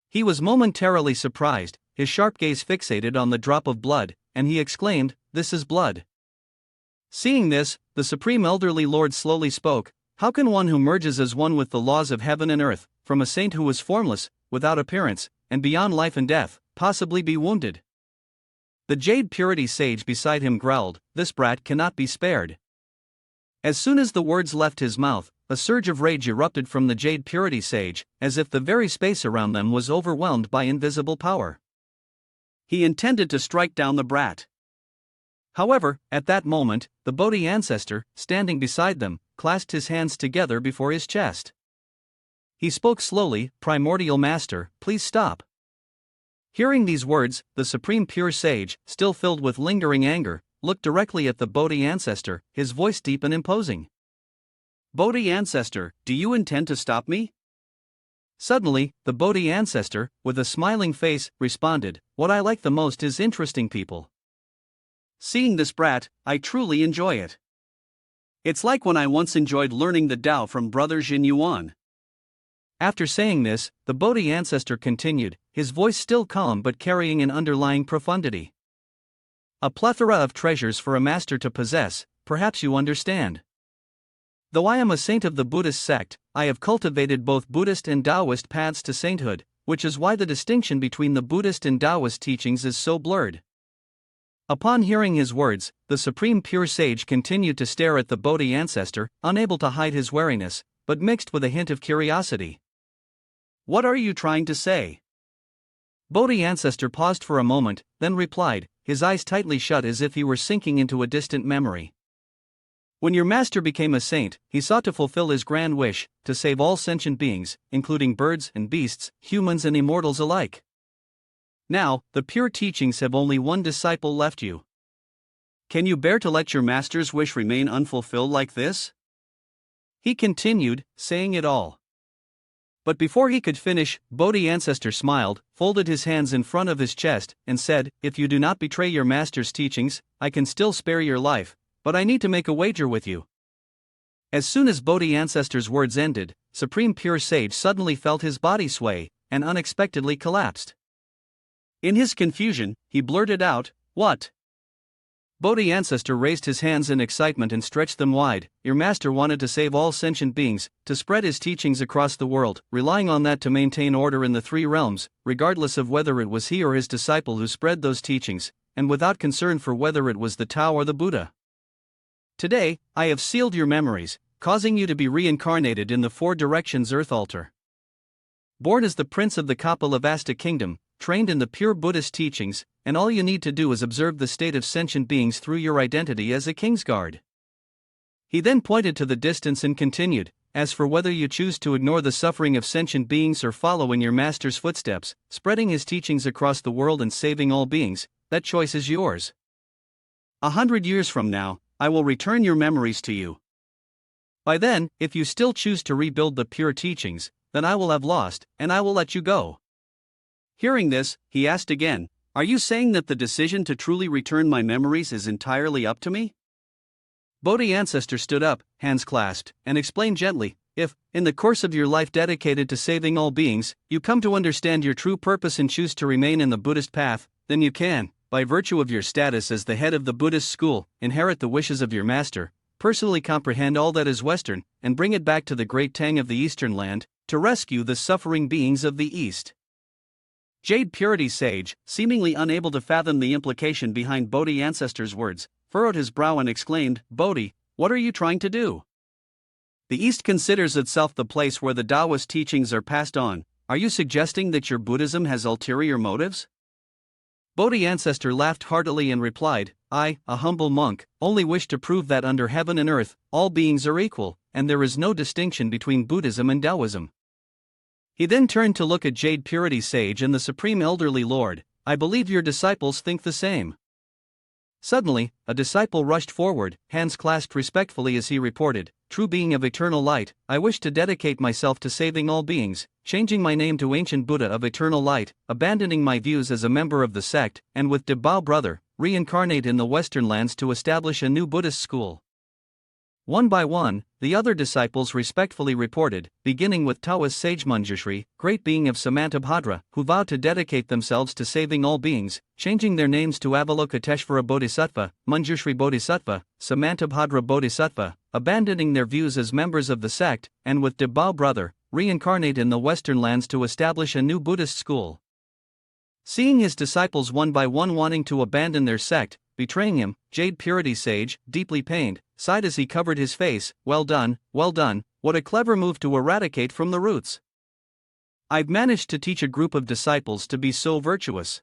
He was momentarily surprised, his sharp gaze fixated on the drop of blood, and he exclaimed, "This is blood." Seeing this, the Supreme Elderly Lord slowly spoke, "How can one who merges as one with the laws of heaven and earth, from a saint who was formless, without appearance, and beyond life and death, possibly be wounded?" The Jade Purity sage beside him growled, "This brat cannot be spared." As soon as the words left his mouth, a surge of rage erupted from the Jade Purity sage, as if the very space around them was overwhelmed by invisible power. He intended to strike down the brat. However, at that moment, the Bodhi ancestor, standing beside them, clasped his hands together before his chest. He spoke slowly, "Primordial Master, please stop." Hearing these words, the Supreme Pure Sage, still filled with lingering anger, looked directly at the Bodhi ancestor, his voice deep and imposing. "Bodhi ancestor, do you intend to stop me?" Suddenly, the Bodhi ancestor, with a smiling face, responded, "What I like the most is interesting people. Seeing this brat, I truly enjoy it. It's like when I once enjoyed learning the Tao from Brother Jin Yuanzi." After saying this, the Bodhi ancestor continued, his voice still calm but carrying an underlying profundity. "A plethora of treasures for a master to possess, perhaps you understand. Though I am a saint of the Buddhist sect, I have cultivated both Buddhist and Taoist paths to sainthood, which is why the distinction between the Buddhist and Taoist teachings is so blurred." Upon hearing his words, the Supreme Pure Sage continued to stare at the Bodhi ancestor, unable to hide his wariness, but mixed with a hint of curiosity. "What are you trying to say?" Bodhi ancestor paused for a moment, then replied, his eyes tightly shut as if he were sinking into a distant memory. "When your master became a saint, he sought to fulfill his grand wish, to save all sentient beings, including birds and beasts, humans and immortals alike. Now, the pure teachings have only one disciple left you. Can you bear to let your master's wish remain unfulfilled like this?" He continued, saying it all. But before he could finish, Bodhi ancestor smiled, folded his hands in front of his chest, and said, "If you do not betray your master's teachings, I can still spare your life, but I need to make a wager with you." As soon as Bodhi ancestor's words ended, Supreme Pure Sage suddenly felt his body sway, and unexpectedly collapsed. In his confusion, he blurted out, "What?" Bodhi ancestor raised his hands in excitement and stretched them wide. "Your master wanted to save all sentient beings, to spread his teachings across the world, relying on that to maintain order in the three realms, regardless of whether it was he or his disciple who spread those teachings, and without concern for whether it was the Tao or the Buddha. Today, I have sealed your memories, causing you to be reincarnated in the four directions earth altar. Born as the prince of the Kapilavastu kingdom, trained in the pure Buddhist teachings, and all you need to do is observe the state of sentient beings through your identity as a king's guard." He then pointed to the distance and continued, "As for whether you choose to ignore the suffering of sentient beings or follow in your master's footsteps, spreading his teachings across the world and saving all beings, that choice is yours. 100 years from now, I will return your memories to you. By then, if you still choose to rebuild the pure teachings, then I will have lost, and I will let you go." Hearing this, he asked again, "Are you saying that the decision to truly return my memories is entirely up to me?" Bodhi ancestor stood up, hands clasped, and explained gently, "If, in the course of your life dedicated to saving all beings, you come to understand your true purpose and choose to remain in the Buddhist path, then you can, by virtue of your status as the head of the Buddhist school, inherit the wishes of your master, personally comprehend all that is Western, and bring it back to the great Tang of the Eastern land, to rescue the suffering beings of the East." Jade Purity Sage, seemingly unable to fathom the implication behind Bodhi ancestor's words, furrowed his brow and exclaimed, "Bodhi, what are you trying to do? The East considers itself the place where the Taoist teachings are passed on. Are you suggesting that your Buddhism has ulterior motives?" Bodhi ancestor laughed heartily and replied, "I, a humble monk, only wish to prove that under heaven and earth, all beings are equal, and there is no distinction between Buddhism and Taoism." He then turned to look at Jade Purity Sage and the Supreme Elderly Lord. "I believe your disciples think the same." Suddenly, a disciple rushed forward, hands clasped respectfully as he reported, "True being of eternal light, I wish to dedicate myself to saving all beings, changing my name to Ancient Buddha of Eternal Light, abandoning my views as a member of the sect, and with Debao brother, reincarnate in the Western lands to establish a new Buddhist school." One by one, the other disciples respectfully reported, beginning with Taoist sage Manjushri, great being of Samantabhadra, who vowed to dedicate themselves to saving all beings, changing their names to Avalokiteshvara Bodhisattva, Manjushri Bodhisattva, Samantabhadra Bodhisattva, abandoning their views as members of the sect, and with Debao brother, reincarnate in the Western lands to establish a new Buddhist school. Seeing his disciples one by one wanting to abandon their sect, betraying him, Jade Purity Sage, deeply pained, sighed as he covered his face, well done, what a clever move to eradicate from the roots. I've managed to teach a group of disciples to be so virtuous."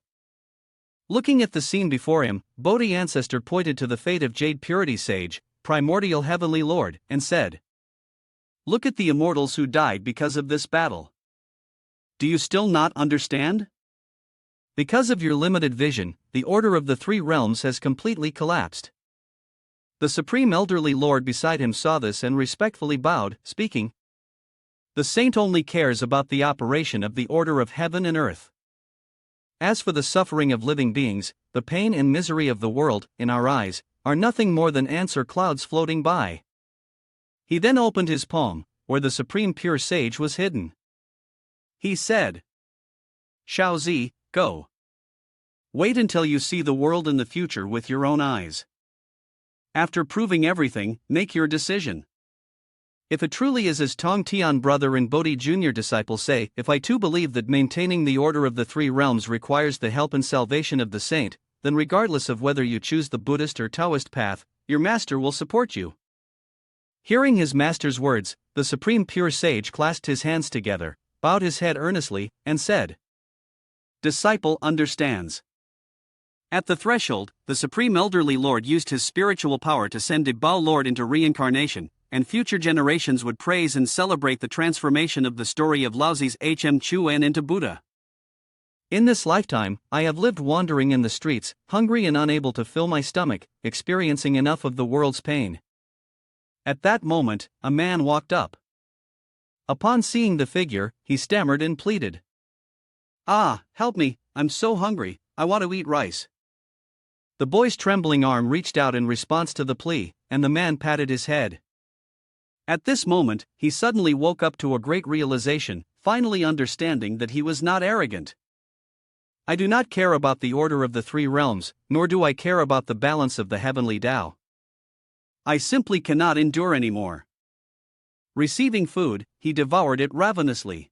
Looking at the scene before him, Bodhi ancestor pointed to the fate of Jade Purity Sage, primordial heavenly lord, and said, "Look at the immortals who died because of this battle. Do you still not understand? Because of your limited vision, the order of the three realms has completely collapsed." The Supreme Elderly Lord beside him saw this and respectfully bowed, speaking, "The saint only cares about the operation of the order of heaven and earth. As for the suffering of living beings, the pain and misery of the world, in our eyes, are nothing more than ants or clouds floating by." He then opened his palm, where the Supreme Pure Sage was hidden. He said, "Shaozi, go. Wait until you see the world in the future with your own eyes. After proving everything, make your decision. If it truly is as Tong Tian brother and Bodhi Jr. disciple say, if I too believe that maintaining the order of the three realms requires the help and salvation of the saint, then regardless of whether you choose the Buddhist or Taoist path, your master will support you." Hearing his master's words, the Supreme Pure Sage clasped his hands together, bowed his head earnestly, and said, "Disciple understands." At the threshold, the Supreme Elderly Lord used his spiritual power to send Debao Lord into reincarnation, and future generations would praise and celebrate the transformation of the story of Laozi's Hm Chuan into Buddha. "In this lifetime, I have lived wandering in the streets, hungry and unable to fill my stomach, experiencing enough of the world's pain." At that moment, a man walked up. Upon seeing the figure, he stammered and pleaded. "Ah, help me, I'm so hungry, I want to eat rice." The boy's trembling arm reached out in response to the plea, and the man patted his head. At this moment, he suddenly woke up to a great realization, finally understanding that he was not arrogant. I do not care about the order of the three realms, nor do I care about the balance of the heavenly Tao. I simply cannot endure anymore. Receiving food, he devoured it ravenously.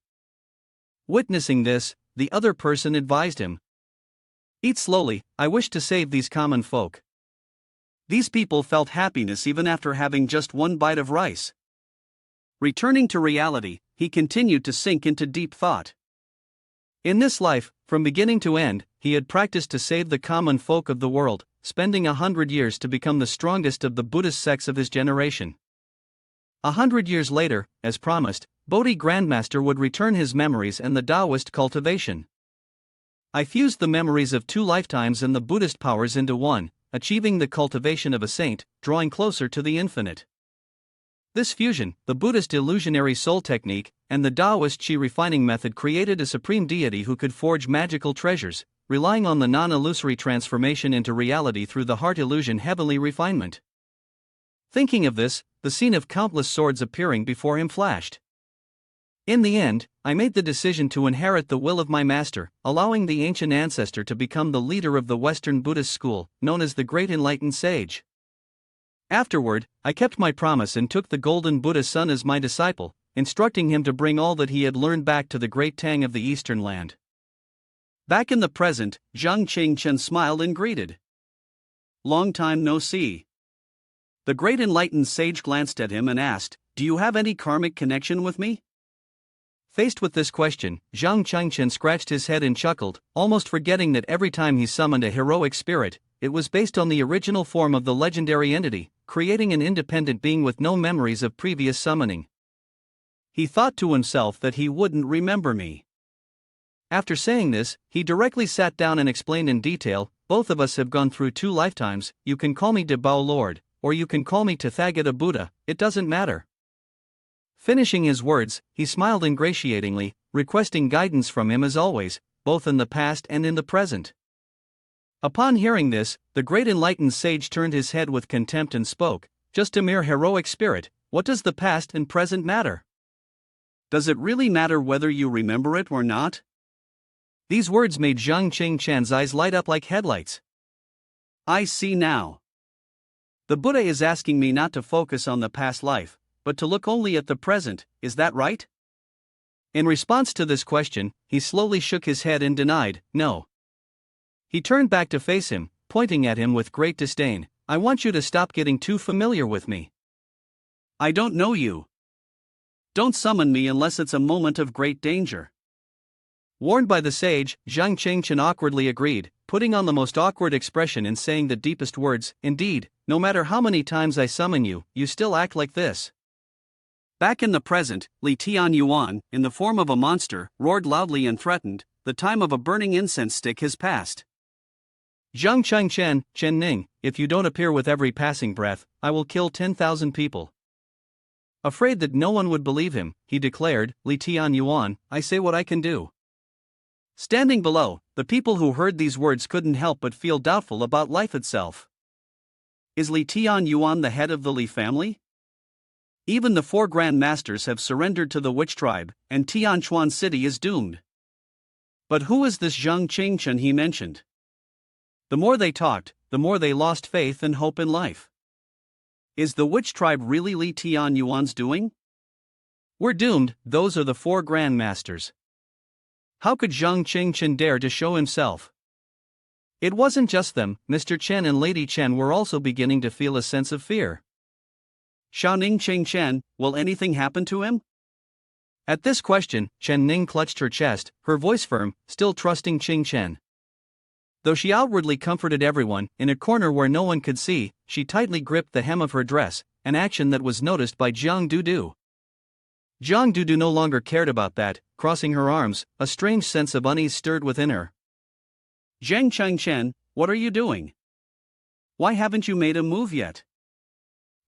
Witnessing this, the other person advised him. Eat slowly, I wish to save these common folk. These people felt happiness even after having just one bite of rice. Returning to reality, he continued to sink into deep thought. In this life, from beginning to end, he had practiced to save the common folk of the world, spending 100 years to become the strongest of the Buddhist sects of his generation. 100 years later, as promised, Bodhi Grandmaster would return his memories and the Taoist cultivation. I fused the memories of 2 lifetimes and the Buddhist powers into one, achieving the cultivation of a saint, drawing closer to the infinite. This fusion, the Buddhist illusionary soul technique, and the Taoist Qi refining method created a supreme deity who could forge magical treasures, relying on the non-illusory transformation into reality through the heart illusion heavenly refinement. Thinking of this, the scene of countless swords appearing before him flashed. In the end, I made the decision to inherit the will of my master, allowing the ancient ancestor to become the leader of the Western Buddhist school, known as the Great Enlightened Sage. Afterward, I kept my promise and took the Golden Buddha son as my disciple, instructing him to bring all that he had learned back to the great Tang of the Eastern land. Back in the present, Zhang Qingchen smiled and greeted. "Long time no see." The Great Enlightened Sage glanced at him and asked, "Do you have any karmic connection with me?" Faced with this question, Zhang Qingchen scratched his head and chuckled, almost forgetting that every time he summoned a heroic spirit, it was based on the original form of the legendary entity, creating an independent being with no memories of previous summoning. He thought to himself that he wouldn't remember me. After saying this, he directly sat down and explained in detail, "Both of us have gone through 2 lifetimes, you can call me Debao Lord, or you can call me Tathagata Buddha, it doesn't matter." Finishing his words, he smiled ingratiatingly, requesting guidance from him as always, both in the past and in the present. Upon hearing this, the Great Enlightened Sage turned his head with contempt and spoke, "Just a mere heroic spirit, what does the past and present matter? Does it really matter whether you remember it or not?" These words made Zhang Qingchen's eyes light up like headlights. "I see now. The Buddha is asking me not to focus on the past life, but to look only at the present, is that right?" In response to this question, he slowly shook his head and denied, "No." He turned back to face him, pointing at him with great disdain, "I want you to stop getting too familiar with me. I don't know you. Don't summon me unless it's a moment of great danger." Warned by the sage, Zhang Qingchen awkwardly agreed, putting on the most awkward expression and saying the deepest words, "Indeed, no matter how many times I summon you, you still act like this." Back in the present, Li Tian Yuan, in the form of a monster, roared loudly and threatened, "The time of a burning incense stick has passed. Zhang Qingchen, Chen Ning, if you don't appear with every passing breath, I will kill 10,000 people." Afraid that no one would believe him, he declared, "Li Tian Yuan, I say what I can do." Standing below, the people who heard these words couldn't help but feel doubtful about life itself. Is Li Tian Yuan the head of the Li family? Even the 4 Grand Masters have surrendered to the witch tribe, and Tianchuan City is doomed. But who is this Zhang Qingchen he mentioned? The more they talked, the more they lost faith and hope in life. Is the witch tribe really Li Tian Yuan's doing? We're doomed, those are the 4 Grand Masters. How could Zhang Qingchen dare to show himself? It wasn't just them, Mr. Chen and Lady Chen were also beginning to feel a sense of fear. Ning Chen, will anything happen to him? At this question, Chen Ning clutched her chest, her voice firm, still trusting Chen. Though she outwardly comforted everyone, in a corner where no one could see, she tightly gripped the hem of her dress, an action that was noticed by Jiang Dudu. Jiang Dudu no longer cared about that, crossing her arms, a strange sense of unease stirred within her. "Zhang Chen, what are you doing? Why haven't you made a move yet?"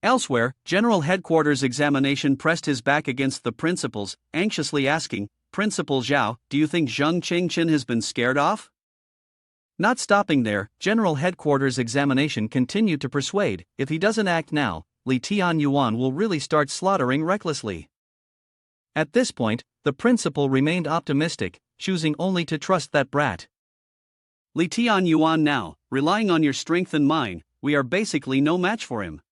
Elsewhere, General Headquarters Examination pressed his back against the principals, anxiously asking, Principal Zhao, do you think Zheng Qingchen has been scared off? Not stopping there, General Headquarters Examination continued to persuade, if he doesn't act now, Li Tianyuan will really start slaughtering recklessly. At this point, the principal remained optimistic, choosing only to trust that brat. Li Tianyuan now, relying on your strength and mine, we are basically no match for him.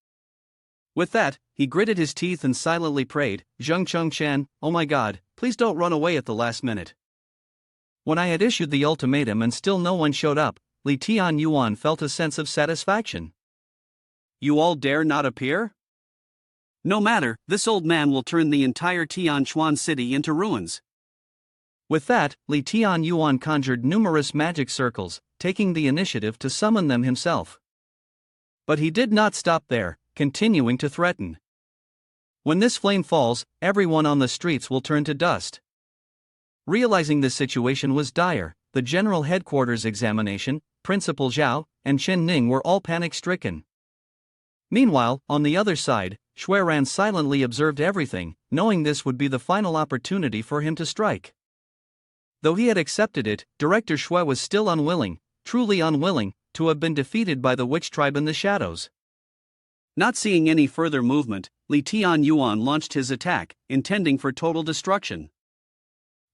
With that, he gritted his teeth and silently prayed, Zheng Chengchen, oh my god, please don't run away at the last minute. When I had issued the ultimatum and still no one showed up, Li Tianyuan felt a sense of satisfaction. You all dare not appear? No matter, this old man will turn the entire Tianquan city into ruins. With that, Li Tianyuan conjured numerous magic circles, taking the initiative to summon them himself. But he did not stop there, continuing to threaten. When this flame falls, everyone on the streets will turn to dust. Realizing the situation was dire, the General Headquarters Examination, Principal Zhao, and Chen Ning were all panic-stricken. Meanwhile, on the other side, Xueran silently observed everything, knowing this would be the final opportunity for him to strike. Though he had accepted it, Director Xue was still unwilling, truly unwilling, to have been defeated by the witch tribe in the shadows. Not seeing any further movement, Li Tianyuan launched his attack, intending for total destruction.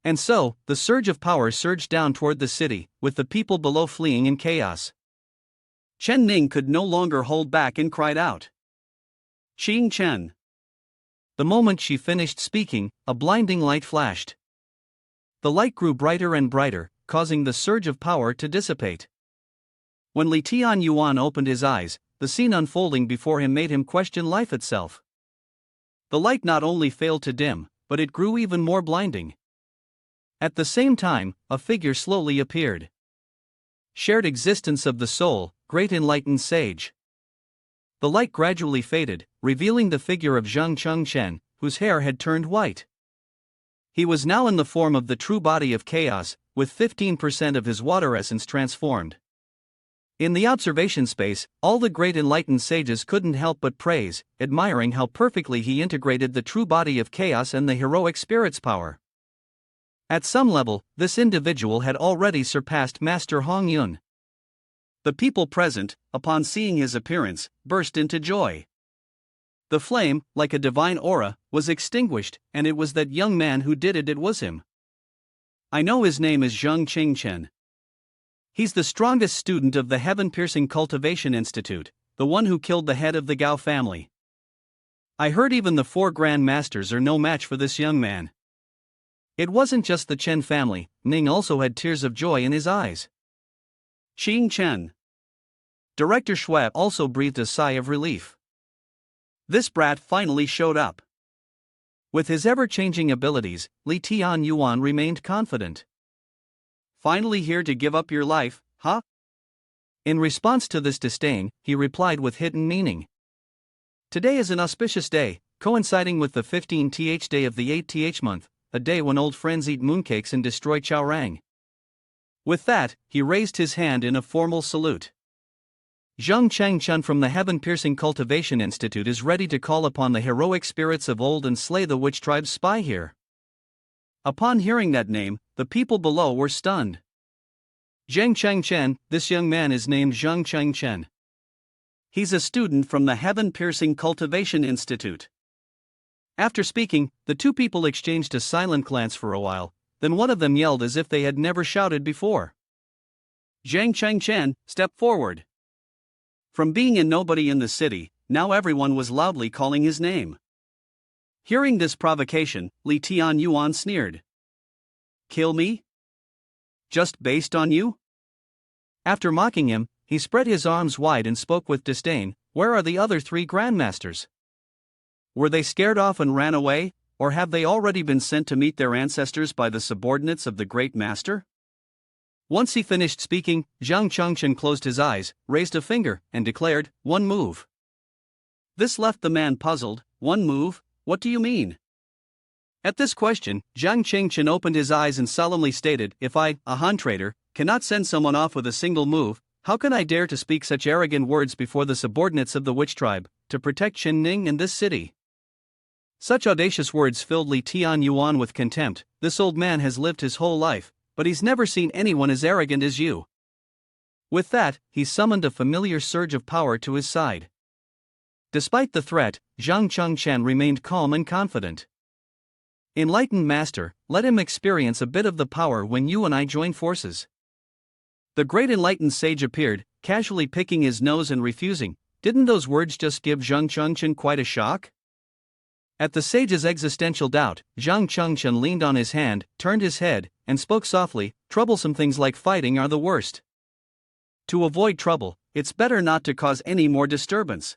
And so, the surge of power surged down toward the city, with the people below fleeing in chaos. Chen Ning could no longer hold back and cried out. Qing Chen. The moment she finished speaking, a blinding light flashed. The light grew brighter and brighter, causing the surge of power to dissipate. When Li Tianyuan opened his eyes, the scene unfolding before him made him question life itself. The light not only failed to dim, but it grew even more blinding. At the same time, a figure slowly appeared. Shared existence of the soul, great enlightened sage. The light gradually faded, revealing the figure of Zheng Chengchen, whose hair had turned white. He was now in the form of the true body of chaos, with 15% of his water essence transformed. In the observation space, all the great enlightened sages couldn't help but praise, admiring how perfectly he integrated the true body of chaos and the heroic spirit's power. At some level, this individual had already surpassed Master Hong Yun. The people present, upon seeing his appearance, burst into joy. The flame, like a divine aura, was extinguished, and it was that young man who did it. It was him. I know his name is Zheng Qingchen. He's the strongest student of the heaven-piercing Cultivation Institute, the one who killed the head of the Gao family. I heard even the 4 Grand Masters are no match for this young man. It wasn't just the Chen family, Ning also had tears of joy in his eyes. Qing Chen. Director Xue also breathed a sigh of relief. This brat finally showed up. With his ever-changing abilities, Li Tianyuan remained confident. Finally here to give up your life, huh? In response to this disdain, he replied with hidden meaning. Today is an auspicious day, coinciding with the 15th day of the 8th month, a day when old friends eat mooncakes and destroy Chaorang. With that, he raised his hand in a formal salute. Zheng Chengchen from the Heaven-Piercing Cultivation Institute is ready to call upon the heroic spirits of old and slay the witch tribe's spy here. Upon hearing that name, the people below were stunned. Zheng Chengchen, this young man is named Zheng Chengchen. He's a student from the Heaven-Piercing Cultivation Institute. After speaking, the two people exchanged a silent glance for a while, then one of them yelled as if they had never shouted before. Zheng Chengchen, step forward. From being a nobody in the city, now everyone was loudly calling his name. Hearing this provocation, Li Tianyuan sneered. Kill me? Just based on you? After mocking him, he spread his arms wide and spoke with disdain, where are the other 3 grandmasters? Were they scared off and ran away, or have they already been sent to meet their ancestors by the subordinates of the great master? Once he finished speaking, Zhang Chengchen closed his eyes, raised a finger, and declared, one move. This left the man puzzled. One move? What do you mean? At this question, Zhang Chengchen opened his eyes and solemnly stated, if I, a Han trader, cannot send someone off with a single move, how can I dare to speak such arrogant words before the subordinates of the witch tribe, to protect Chen Ning and this city. Such audacious words filled Li Tianyuan with contempt. This old man has lived his whole life, but he's never seen anyone as arrogant as you. With that, he summoned a familiar surge of power to his side. Despite the threat, Zhang Chengchen remained calm and confident. Enlightened master, let him experience a bit of the power when you and I join forces. The great enlightened sage appeared, casually picking his nose and refusing. Didn't those words just give Zhang Chengchen quite a shock? At the sage's existential doubt, Zhang Chengchen leaned on his hand, turned his head, and spoke softly. Troublesome things like fighting are the worst. To avoid trouble, it's better not to cause any more disturbance.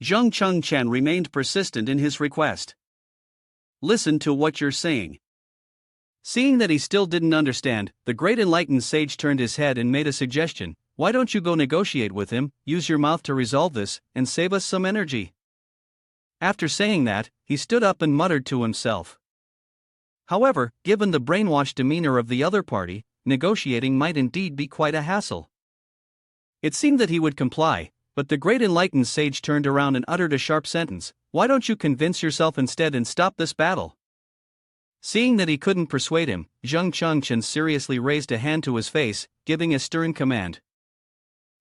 Zhang Chengchen remained persistent in his request. Listen to what you're saying. Seeing that he still didn't understand, the great enlightened sage turned his head and made a suggestion. Why don't you go negotiate with him, use your mouth to resolve this, and save us some energy? After saying that, he stood up and muttered to himself. However, given the brainwashed demeanor of the other party, negotiating might indeed be quite a hassle. It seemed that he would comply, but the great enlightened sage turned around and uttered a sharp sentence. Why don't you convince yourself instead and stop this battle? Seeing that he couldn't persuade him, Zhang Chengchen seriously raised a hand to his face, giving a stern command.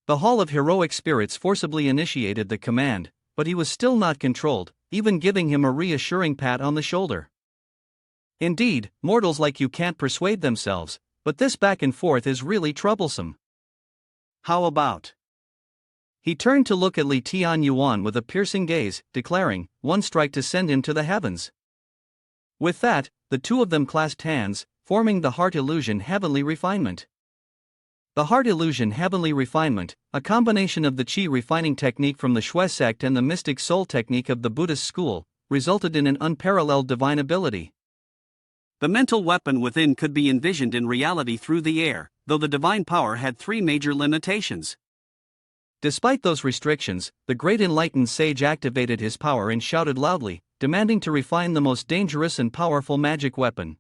The Hall of Heroic Spirits forcibly initiated the command, but he was still not controlled, even giving him a reassuring pat on the shoulder. Indeed, mortals like you can't persuade themselves, but this back and forth is really troublesome. How about? He turned to look at Li Tianyuan with a piercing gaze, declaring, one strike to send him to the heavens. With that, the two of them clasped hands, forming the heart illusion heavenly refinement. The heart illusion heavenly refinement, a combination of the qi refining technique from the Shui sect and the mystic soul technique of the Buddhist school, resulted in an unparalleled divine ability. The mental weapon within could be envisioned in reality through the air, though the divine power had three major limitations. Despite those restrictions, the great enlightened sage activated his power and shouted loudly, demanding to refine the most dangerous and powerful magic weapon.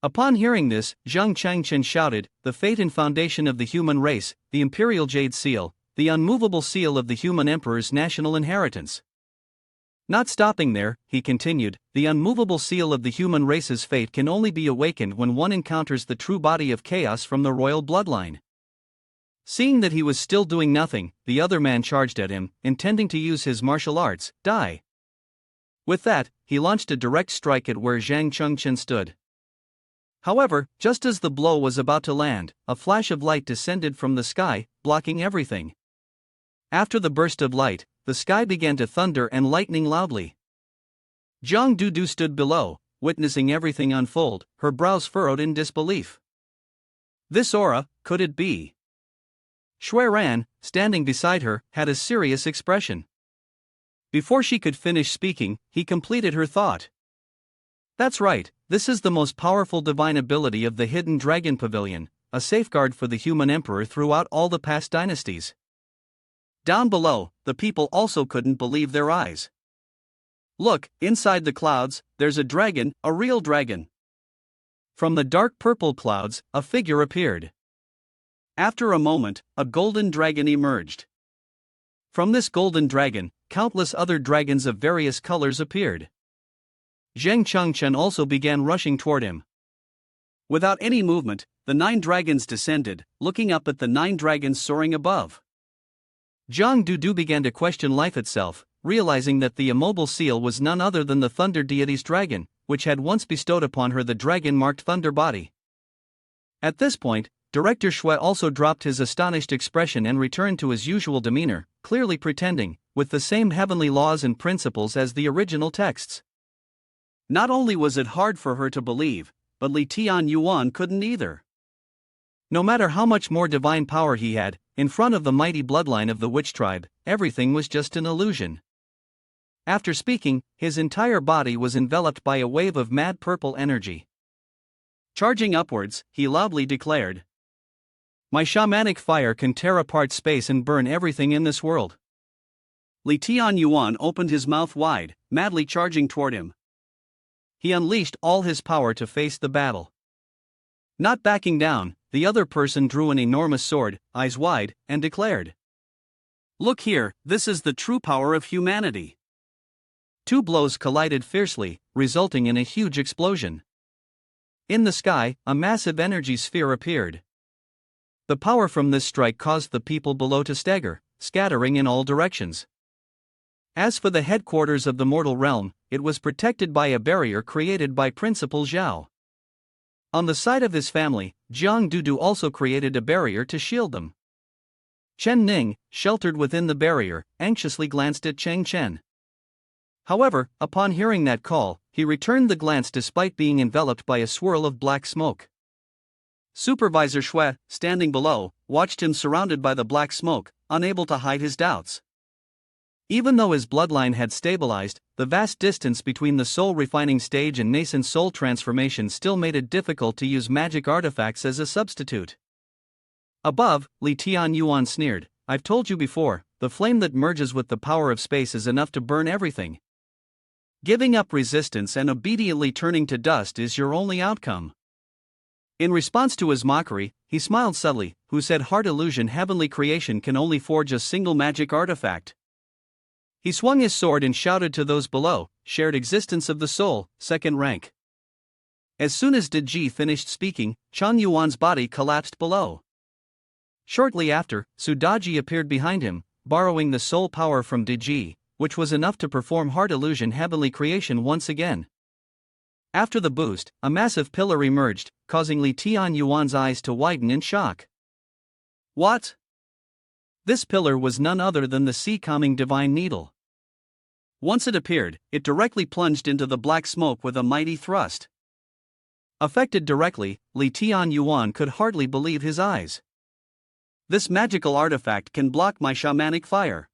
Upon hearing this, Zhang Chengchen shouted, the fate and foundation of the human race, the imperial jade seal, the unmovable seal of the human emperor's national inheritance. Not stopping there, he continued, the unmovable seal of the human race's fate can only be awakened when one encounters the true body of chaos from the royal bloodline. Seeing that he was still doing nothing, the other man charged at him, intending to use his martial arts, die. With that, he launched a direct strike at where Zhang Chengchen stood. However, just as the blow was about to land, a flash of light descended from the sky, blocking everything. After the burst of light, the sky began to thunder and lightning loudly. Zhang Dudu stood below, witnessing everything unfold, her brows furrowed in disbelief. This aura, could it be? Shui Ran, standing beside her, had a serious expression. Before she could finish speaking, he completed her thought. That's right, this is the most powerful divine ability of the Hidden Dragon Pavilion, a safeguard for the human emperor throughout all the past dynasties. Down below, the people also couldn't believe their eyes. Look, inside the clouds, there's a dragon, a real dragon. From the dark purple clouds, a figure appeared. After a moment, a golden dragon emerged. From this golden dragon, countless other dragons of various colors appeared. Zhang Chengchen also began rushing toward him. Without any movement, the 9 dragons descended, looking up at the 9 dragons soaring above. Zhang Dudu began to question life itself, realizing that the immobile seal was none other than the thunder deity's dragon, which had once bestowed upon her the dragon-marked thunder body. At this point, Director Shui also dropped his astonished expression and returned to his usual demeanor, clearly pretending, with the same heavenly laws and principles as the original texts. Not only was it hard for her to believe, but Li Tianyuan couldn't either. No matter how much more divine power he had, in front of the mighty bloodline of the witch tribe, everything was just an illusion. After speaking, his entire body was enveloped by a wave of mad purple energy. Charging upwards, he loudly declared, my shamanic fire can tear apart space and burn everything in this world. Li Tianyuan opened his mouth wide, madly charging toward him. He unleashed all his power to face the battle. Not backing down, the other person drew an enormous sword, eyes wide, and declared, Look here, this is the true power of humanity. Two blows collided fiercely, resulting in a huge explosion. In the sky, a massive energy sphere appeared. The power from this strike caused the people below to stagger, scattering in all directions. As for the headquarters of the mortal realm, it was protected by a barrier created by Principal Zhao. On the side of his family, Jiang Dudu also created a barrier to shield them. Ning, sheltered within the barrier, anxiously glanced at Chen. However, upon hearing that call, he returned the glance despite being enveloped by a swirl of black smoke. Supervisor Shui, standing below, watched him surrounded by the black smoke, unable to hide his doubts. Even though his bloodline had stabilized, the vast distance between the soul refining stage and nascent soul transformation still made it difficult to use magic artifacts as a substitute. Above, Li Tianyuan sneered, "I've told you before, the flame that merges with the power of space is enough to burn everything. Giving up resistance and obediently turning to dust is your only outcome." In response to his mockery, he smiled subtly, "Who said heart illusion heavenly creation can only forge a single magic artifact?" He swung his sword and shouted to those below, "Shared existence of the soul, second rank." As soon as Deji finished speaking, Chang Yuan's body collapsed below. Shortly after, Sudaji appeared behind him, borrowing the soul power from Deji, which was enough to perform heart illusion heavenly creation once again. After the boost, a massive pillar emerged, causing Li Tianyuan's eyes to widen in shock. What? This pillar was none other than the sea-calming divine needle. Once it appeared, it directly plunged into the black smoke with a mighty thrust. Affected directly, Li Tianyuan could hardly believe his eyes. This magical artifact can block my shamanic fire.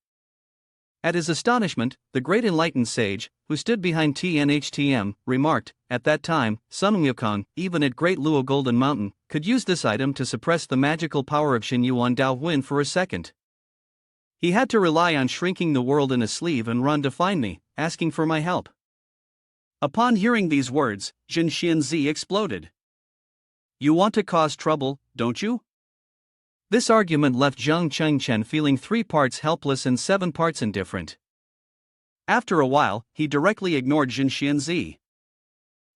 At his astonishment, the great enlightened sage, who stood behind TNHTM, remarked, "At that time, Sun Wukong, even at Great Luo Golden Mountain, could use this item to suppress the magical power of Xinyuan Dao Huin for a second. He had to rely on shrinking the world in a sleeve and run to find me, asking for my help." Upon hearing these words, Jin Yuanzi exploded. "You want to cause trouble, don't you?" This argument left Zhang Chengchen feeling 3 parts helpless and 7 parts indifferent. After a while, he directly ignored Jin Yuanzi.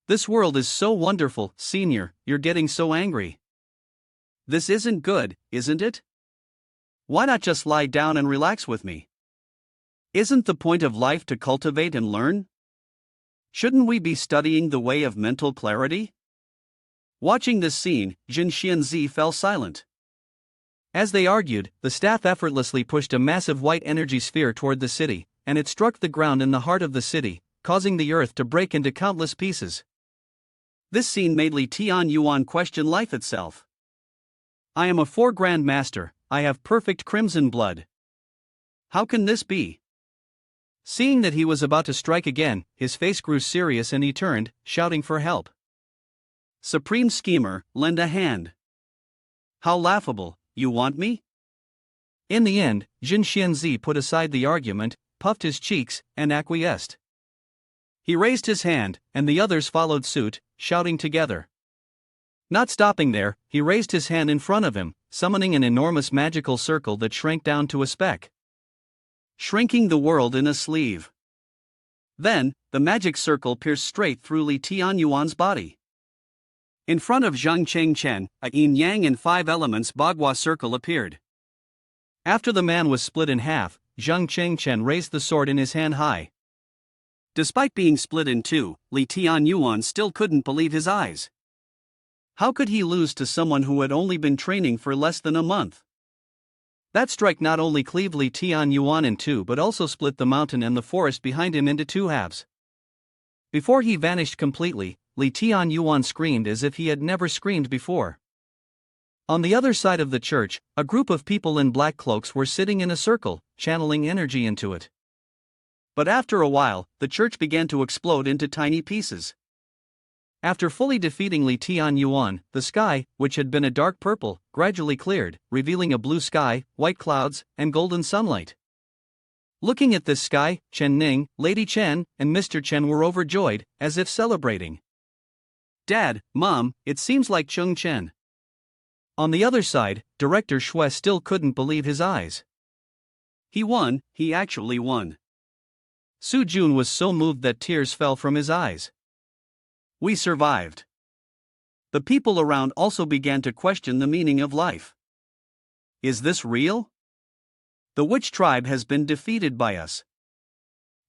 "This world is so wonderful, senior, you're getting so angry. This isn't good, isn't it? Why not just lie down and relax with me? Isn't the point of life to cultivate and learn? Shouldn't we be studying the way of mental clarity?" Watching this scene, Jin Yuanzi fell silent. As they argued, the staff effortlessly pushed a massive white energy sphere toward the city, and it struck the ground in the heart of the city, causing the earth to break into countless pieces. This scene made Li Tianyuan question life itself. "I am a 4 Grand Master, I have perfect crimson blood. How can this be?" Seeing that he was about to strike again, his face grew serious and he turned, shouting for help. "Supreme Schemer, lend a hand. How laughable, you want me?" In the end, Jin Yuanzi put aside the argument, puffed his cheeks, and acquiesced. He raised his hand, and the others followed suit, shouting together. Not stopping there, he raised his hand in front of him, summoning an enormous magical circle that shrank down to a speck. Shrinking the world in a sleeve. Then, the magic circle pierced straight through Li Tianyuan's body. In front of Zhang Chengchen, a yin-yang and 5 elements Bagua circle appeared. After the man was split in half, Zhang Chengchen raised the sword in his hand high. Despite being split in 2, Li Tianyuan still couldn't believe his eyes. How could he lose to someone who had only been training for less than a month? That strike not only cleaved Li Tianyuan in 2 but also split the mountain and the forest behind him into 2 halves. Before he vanished completely, Li Tianyuan screamed as if he had never screamed before. On the other side of the church, a group of people in black cloaks were sitting in a circle, channeling energy into it. But after a while, the church began to explode into tiny pieces. After fully defeating Li Tianyuan, the sky, which had been a dark purple, gradually cleared, revealing a blue sky, white clouds, and golden sunlight. Looking at this sky, Ning, Lady Chen, and Mr. Chen were overjoyed, as if celebrating. "Dad, Mom, it seems like Chung Chen." On the other side, Director Shui still couldn't believe his eyes. He won, he actually won. Su Jun was so moved that tears fell from his eyes. We survived. The people around also began to question the meaning of life. Is this real? The witch tribe has been defeated by us.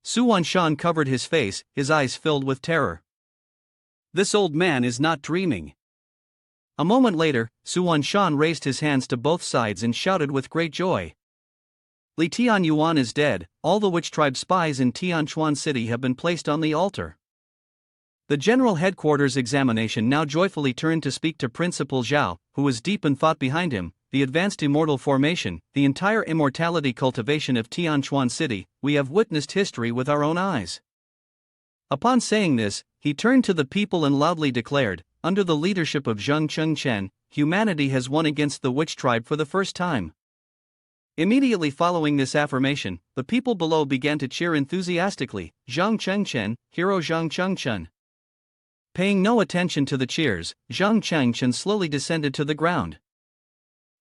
Suan Shan covered his face, his eyes filled with terror. This old man is not dreaming. A moment later, Suan Shan raised his hands to both sides and shouted with great joy. Li Tian Yuan is dead, all the witch tribe spies in Tianchuan City have been placed on the altar. The general headquarters examination now joyfully turned to speak to Principal Zhao, who was deep in thought behind him. The advanced immortal formation, the entire immortality cultivation of Tianchuan City, we have witnessed history with our own eyes. Upon saying this, he turned to the people and loudly declared, under the leadership of Zheng Chengchen, humanity has won against the witch tribe for the first time. Immediately following this affirmation, the people below began to cheer enthusiastically, Zheng Chengchen, hero Zheng Chengchen. Paying no attention to the cheers, Zheng Chengchen slowly descended to the ground.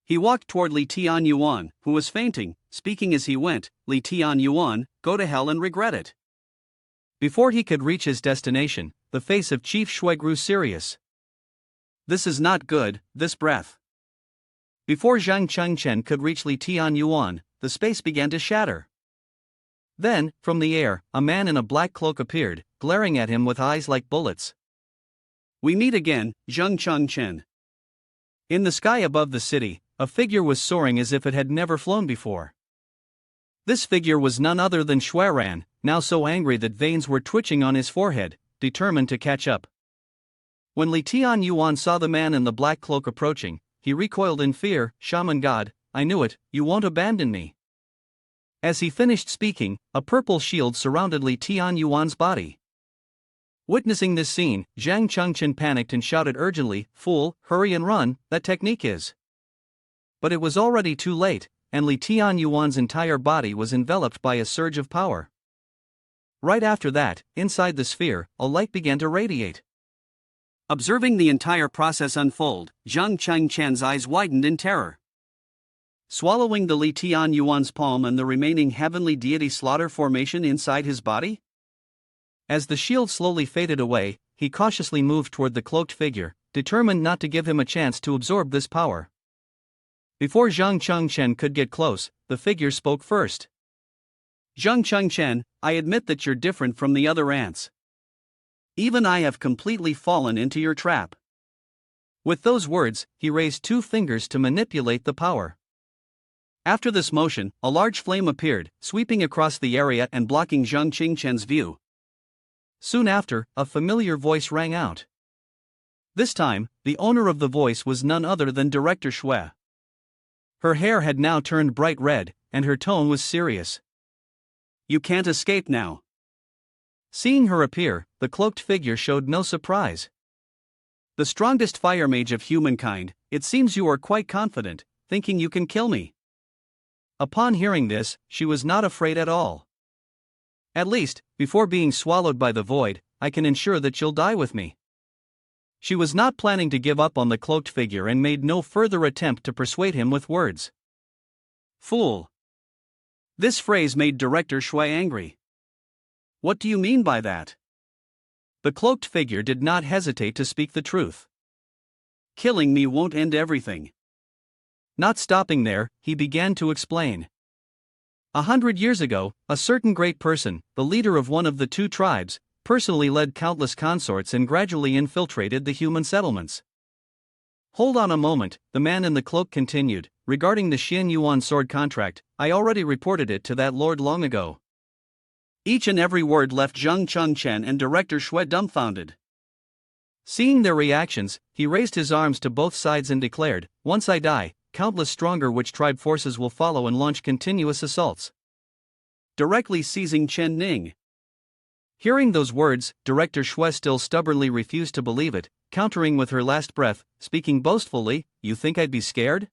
He walked toward Li Tian Yuan, who was fainting, speaking as he went, Li Tian Yuan, go to hell and regret it. Before he could reach his destination, the face of Chief Shui grew serious. This is not good, this breath. Before Zhang Chengchen could reach Li Tian Yuan, the space began to shatter. Then, from the air, a man in a black cloak appeared, glaring at him with eyes like bullets. We meet again, Zheng Chengchen. In the sky above the city, a figure was soaring as if it had never flown before. This figure was none other than Xueran, now so angry that veins were twitching on his forehead, determined to catch up. When Li Tian Yuan saw the man in the black cloak approaching, he recoiled in fear. Shaman God, I knew it, you won't abandon me. As he finished speaking, a purple shield surrounded Li Tian Yuan's body. Witnessing this scene, Zhang Chengchen panicked and shouted urgently, Fool, hurry and run, that technique is. But it was already too late, and Li Tian Yuan's entire body was enveloped by a surge of power. Right after that, inside the sphere, a light began to radiate. Observing the entire process unfold, Zhang Chengchen's eyes widened in terror. Swallowing the Li Tian Yuan's palm and the remaining heavenly deity slaughter formation inside his body? As the shield slowly faded away, he cautiously moved toward the cloaked figure, determined not to give him a chance to absorb this power. Before Zhang Chengchen could get close, the figure spoke first. Zhang Chengchen, I admit that you're different from the other ants. Even I have completely fallen into your trap. With those words, he raised two fingers to manipulate the power. After this motion, a large flame appeared, sweeping across the area and blocking Zhang Chengchen's view. Soon after, a familiar voice rang out. This time, the owner of the voice was none other than Director Shui. Her hair had now turned bright red, and her tone was serious. You can't escape now. Seeing her appear, the cloaked figure showed no surprise. The strongest fire mage of humankind, it seems you are quite confident, thinking you can kill me. Upon hearing this, she was not afraid at all. At least, before being swallowed by the void, I can ensure that you'll die with me. She was not planning to give up on the cloaked figure and made no further attempt to persuade him with words. Fool. This phrase made Director Shui angry. What do you mean by that? The cloaked figure did not hesitate to speak the truth. Killing me won't end everything. Not stopping there, he began to explain. 100 years ago, a certain great person, the leader of one of the two tribes, personally led countless consorts and gradually infiltrated the human settlements. Hold on a moment, the man in the cloak continued. Regarding the Xin Yuan sword contract, I already reported it to that lord long ago. Each and every word left Zhang Chengchen and Director Shui dumbfounded. Seeing their reactions, he raised his arms to both sides and declared, once I die, countless stronger witch tribe forces will follow and launch continuous assaults. Directly seizing Chen Ning. Hearing those words, Director Shui still stubbornly refused to believe it, countering with her last breath, speaking boastfully, you think I'd be scared?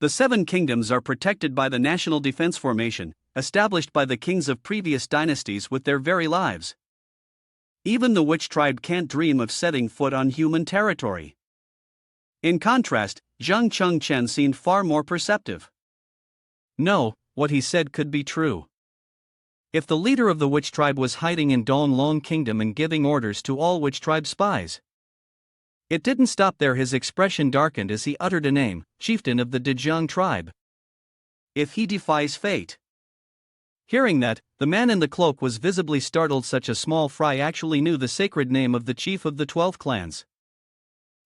The 7 kingdoms are protected by the National Defense Formation, established by the kings of previous dynasties with their very lives. Even the witch tribe can't dream of setting foot on human territory. In contrast, Zhang Chengchen seemed far more perceptive. No, what he said could be true. If the leader of the witch tribe was hiding in Donglong Kingdom and giving orders to all witch tribe spies. It didn't stop there. His expression darkened as he uttered a name, chieftain of the Dejang tribe. If he defies fate. Hearing that, the man in the cloak was visibly startled. Such a small fry actually knew the sacred name of the chief of the 12 clans.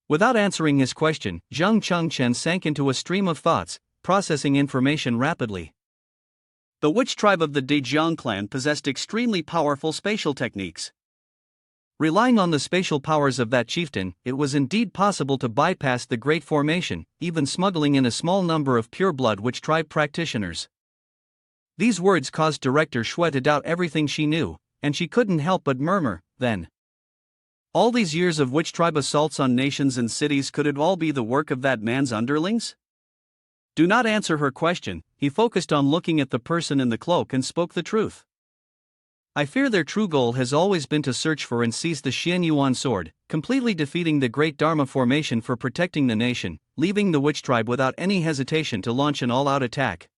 Without answering his question, Zhang Chengchen sank into a stream of thoughts, processing information rapidly. The witch tribe of the Dejiang clan possessed extremely powerful spatial techniques. Relying on the spatial powers of that chieftain, it was indeed possible to bypass the Great Formation, even smuggling in a small number of pure-blood witch tribe practitioners. These words caused Director Shui to doubt everything she knew, and she couldn't help but murmur, then. All these years of witch tribe assaults on nations and cities, could it all be the work of that man's underlings? Do not answer her question. He focused on looking at the person in the cloak and spoke the truth. I fear their true goal has always been to search for and seize the Xian Yuan sword, completely defeating the Great Dharma formation for protecting the nation, leaving the witch tribe without any hesitation to launch an all-out attack.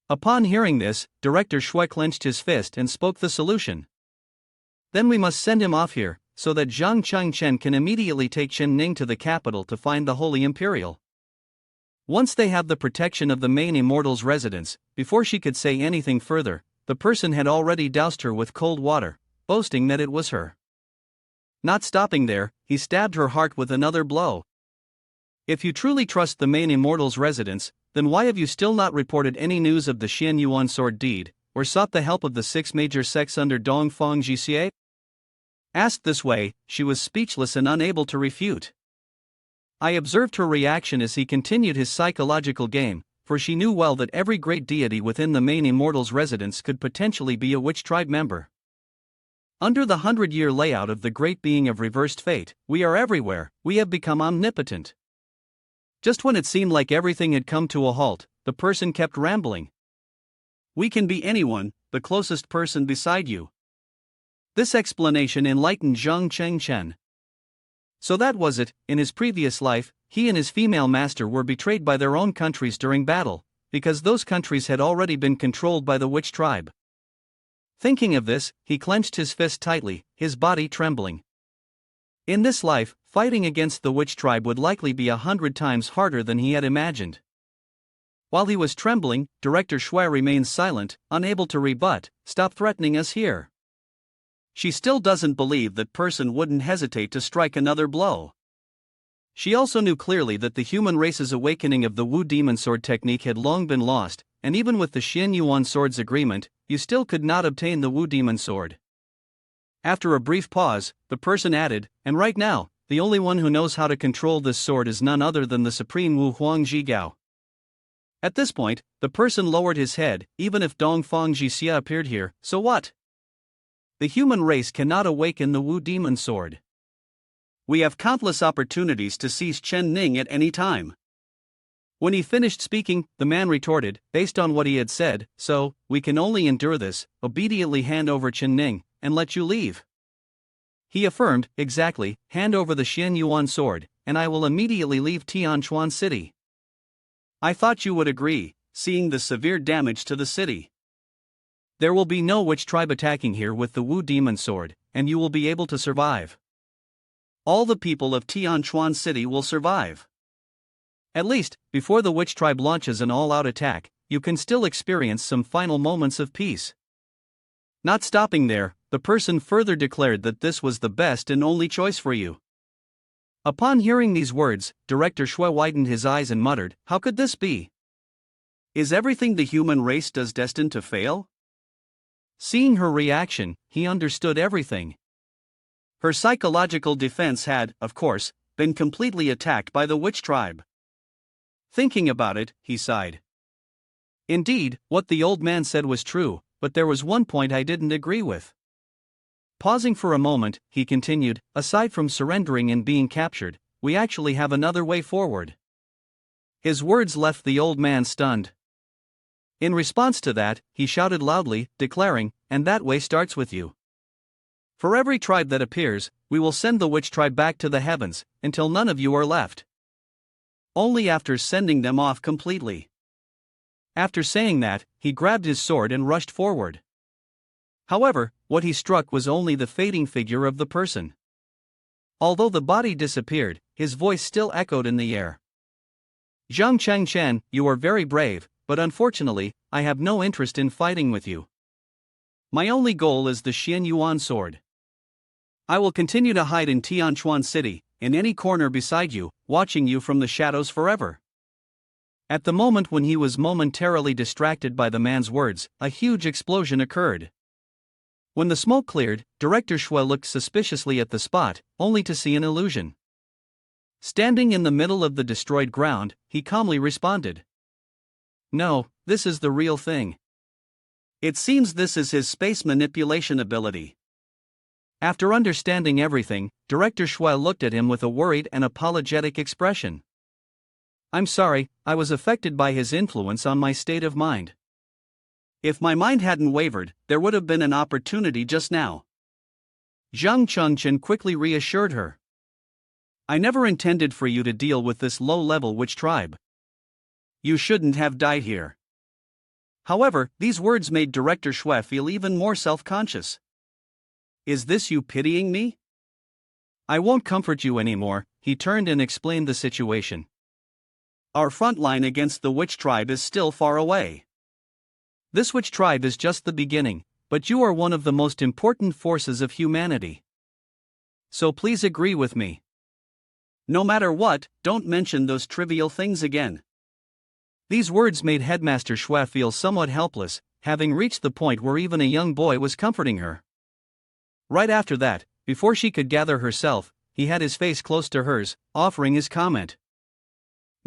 Upon hearing this, Director Shui clenched his fist and spoke the solution. Then we must send him off here, so that Zhang Chengchen can immediately take Chen Ning to the capital to find the Holy Imperial. Once they have the protection of the main immortal's residence, before she could say anything further, the person had already doused her with cold water, boasting that it was her. Not stopping there, he stabbed her heart with another blow. If you truly trust the main immortal's residence, then why have you still not reported any news of the Xian Yuan sword deed, or sought the help of the 6 major sects under Dongfang Jixie? Asked this way, she was speechless and unable to refute. I observed her reaction as he continued his psychological game, for she knew well that every great deity within the main immortal's residence could potentially be a witch tribe member. Under the 100-year layout of the great being of reversed fate, we are everywhere, we have become omnipotent. Just when it seemed like everything had come to a halt, the person kept rambling. We can be anyone, the closest person beside you. This explanation enlightened Zhang Chengchen. So that was it. In his previous life, he and his female master were betrayed by their own countries during battle, because those countries had already been controlled by the witch tribe. Thinking of this, he clenched his fist tightly, his body trembling. In this life, fighting against the witch tribe would likely be 100 times harder than he had imagined. While he was trembling, Director Shui remained silent, unable to rebut. Stop threatening us here. She still doesn't believe that person wouldn't hesitate to strike another blow. She also knew clearly that the human race's awakening of the Wu Demon Sword technique had long been lost, and even with the Xian Yuan Sword's agreement, you still could not obtain the Wu Demon Sword. After a brief pause, the person added, and right now, the only one who knows how to control this sword is none other than the Supreme Wu Huang Zhigao. At this point, the person lowered his head. Even if Dongfang Jixia appeared here, so what? The human race cannot awaken the Wu Demon Sword. We have countless opportunities to seize Chen Ning at any time. When he finished speaking, the man retorted, based on what he had said, so, we can only endure this, obediently hand over Chen Ning, and let you leave. He affirmed, exactly, hand over the Xian Yuan sword, and I will immediately leave Tianchuan City. I thought you would agree, seeing the severe damage to the city. There will be no witch tribe attacking here with the Wu Demon Sword, and you will be able to survive. All the people of Tianchuan City will survive. At least, before the witch tribe launches an all-out attack, you can still experience some final moments of peace. Not stopping there, the person further declared that this was the best and only choice for you. Upon hearing these words, Director Shui widened his eyes and muttered, how could this be? Is everything the human race does destined to fail? Seeing her reaction, he understood everything. Her psychological defense had, of course, been completely attacked by the witch tribe. Thinking about it, he sighed. Indeed, what the old man said was true, but there was one point I didn't agree with. Pausing for a moment, he continued, aside from surrendering and being captured, we actually have another way forward. His words left the old man stunned. In response to that, he shouted loudly, declaring, and that way starts with you. For every tribe that appears, we will send the witch tribe back to the heavens, until none of you are left. Only after sending them off completely. After saying that, he grabbed his sword and rushed forward. However, what he struck was only the fading figure of the person. Although the body disappeared, his voice still echoed in the air. Zhang Chengchen, you are very brave, but unfortunately, I have no interest in fighting with you. My only goal is the Xian Yuan sword. I will continue to hide in Tianchuan City, in any corner beside you, watching you from the shadows forever. At the moment when he was momentarily distracted by the man's words, a huge explosion occurred. When the smoke cleared, Director Shui looked suspiciously at the spot, only to see an illusion. Standing in the middle of the destroyed ground, he calmly responded. No, this is the real thing. It seems this is his space manipulation ability. After understanding everything, Director Shui looked at him with a worried and apologetic expression. I'm sorry, I was affected by his influence on my state of mind. If my mind hadn't wavered, there would have been an opportunity just now. Zhang Chengchen quickly reassured her. I never intended for you to deal with this low-level witch tribe. You shouldn't have died here. However, these words made Director Shui feel even more self-conscious. Is this you pitying me? I won't comfort you anymore, he turned and explained the situation. Our front line against the witch tribe is still far away. This witch tribe is just the beginning, but you are one of the most important forces of humanity. So please agree with me. No matter what, don't mention those trivial things again. These words made Headmaster Shui feel somewhat helpless, having reached the point where even a young boy was comforting her. Right after that, before she could gather herself, he had his face close to hers, offering his comment.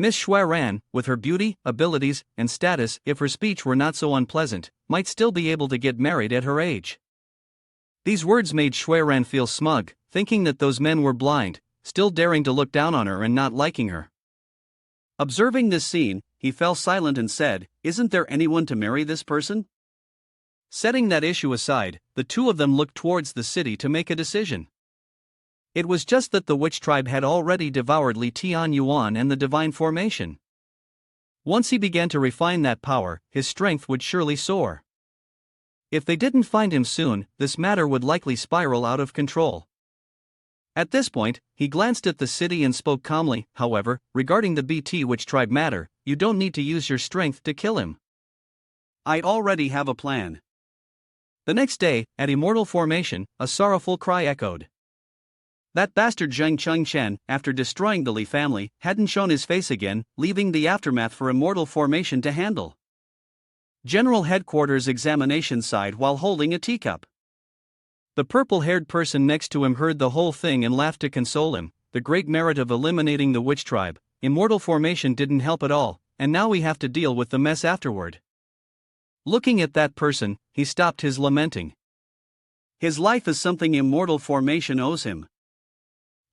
Miss Shui Ran, with her beauty, abilities, and status, if her speech were not so unpleasant, might still be able to get married at her age. These words made Shui Ran feel smug, thinking that those men were blind, still daring to look down on her and not liking her. Observing this scene, he fell silent and said, Isn't there anyone to marry this person? Setting that issue aside, the two of them looked towards the city to make a decision. It was just that the witch tribe had already devoured Li Tian Yuan and the divine formation. Once he began to refine that power, his strength would surely soar. If they didn't find him soon, this matter would likely spiral out of control. At this point, he glanced at the city and spoke calmly. However, regarding the BT witch tribe matter, you don't need to use your strength to kill him. I already have a plan. The next day, at Immortal Formation, a sorrowful cry echoed. That bastard Zhang Chengchen, after destroying the Li family, hadn't shown his face again, leaving the aftermath for Immortal Formation to handle. General Headquarters examination sighed while holding a teacup. The purple-haired person next to him heard the whole thing and laughed to console him. The great merit of eliminating the witch tribe, Immortal Formation didn't help at all, and now we have to deal with the mess afterward. Looking at that person, he stopped his lamenting. His life is something Immortal Formation owes him.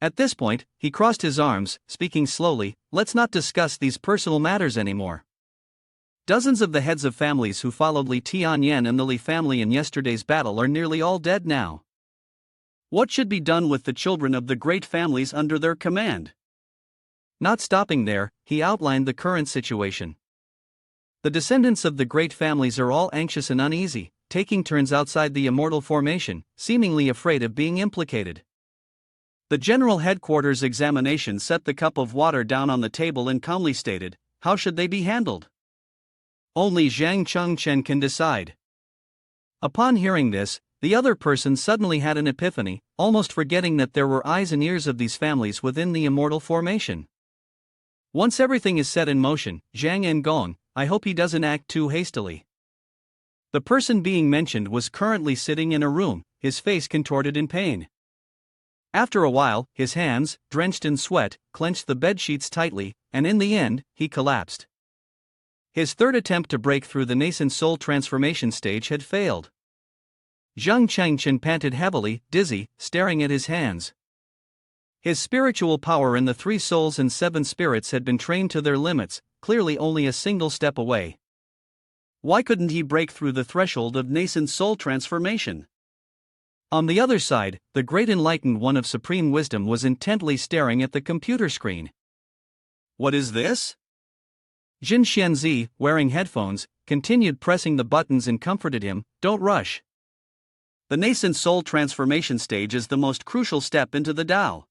At this point, he crossed his arms, speaking slowly, let's not discuss these personal matters anymore. Dozens of the heads of families who followed Li Tian Yen and the Li family in yesterday's battle are nearly all dead now. What should be done with the children of the great families under their command? Not stopping there, he outlined the current situation. The descendants of the great families are all anxious and uneasy, taking turns outside the Immortal Formation, seemingly afraid of being implicated. The General Headquarters examination set the cup of water down on the table and calmly stated, how should they be handled? Only Zhang Chengchen can decide. Upon hearing this, the other person suddenly had an epiphany, almost forgetting that there were eyes and ears of these families within the Immortal Formation. Once everything is set in motion, Zhang Engong, I hope he doesn't act too hastily. The person being mentioned was currently sitting in a room, his face contorted in pain. After a while, his hands, drenched in sweat, clenched the bedsheets tightly, and in the end, he collapsed. His third attempt to break through the nascent soul transformation stage had failed. Zhang Chengchen panted heavily, dizzy, staring at his hands. His spiritual power in the 3 souls and 7 spirits had been trained to their limits, clearly only a single step away. Why couldn't he break through the threshold of nascent soul transformation? On the other side, the great enlightened one of supreme wisdom was intently staring at the computer screen. What is this? Jin Yuanzi, wearing headphones, continued pressing the buttons and comforted him, "Don't rush. The nascent soul transformation stage is the most crucial step into the Tao.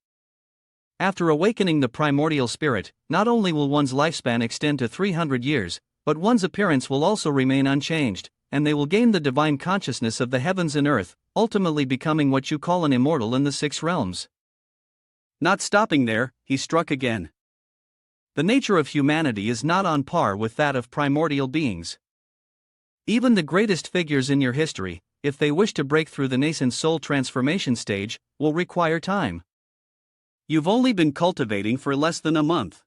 After awakening the primordial spirit, not only will one's lifespan extend to 300 years, but one's appearance will also remain unchanged, and they will gain the divine consciousness of the heavens and earth, ultimately becoming what you call an immortal in the six realms." Not stopping there, he struck again. The nature of humanity is not on par with that of primordial beings. Even the greatest figures in your history, if they wish to break through the nascent soul transformation stage, will require time. You've only been cultivating for less than a month.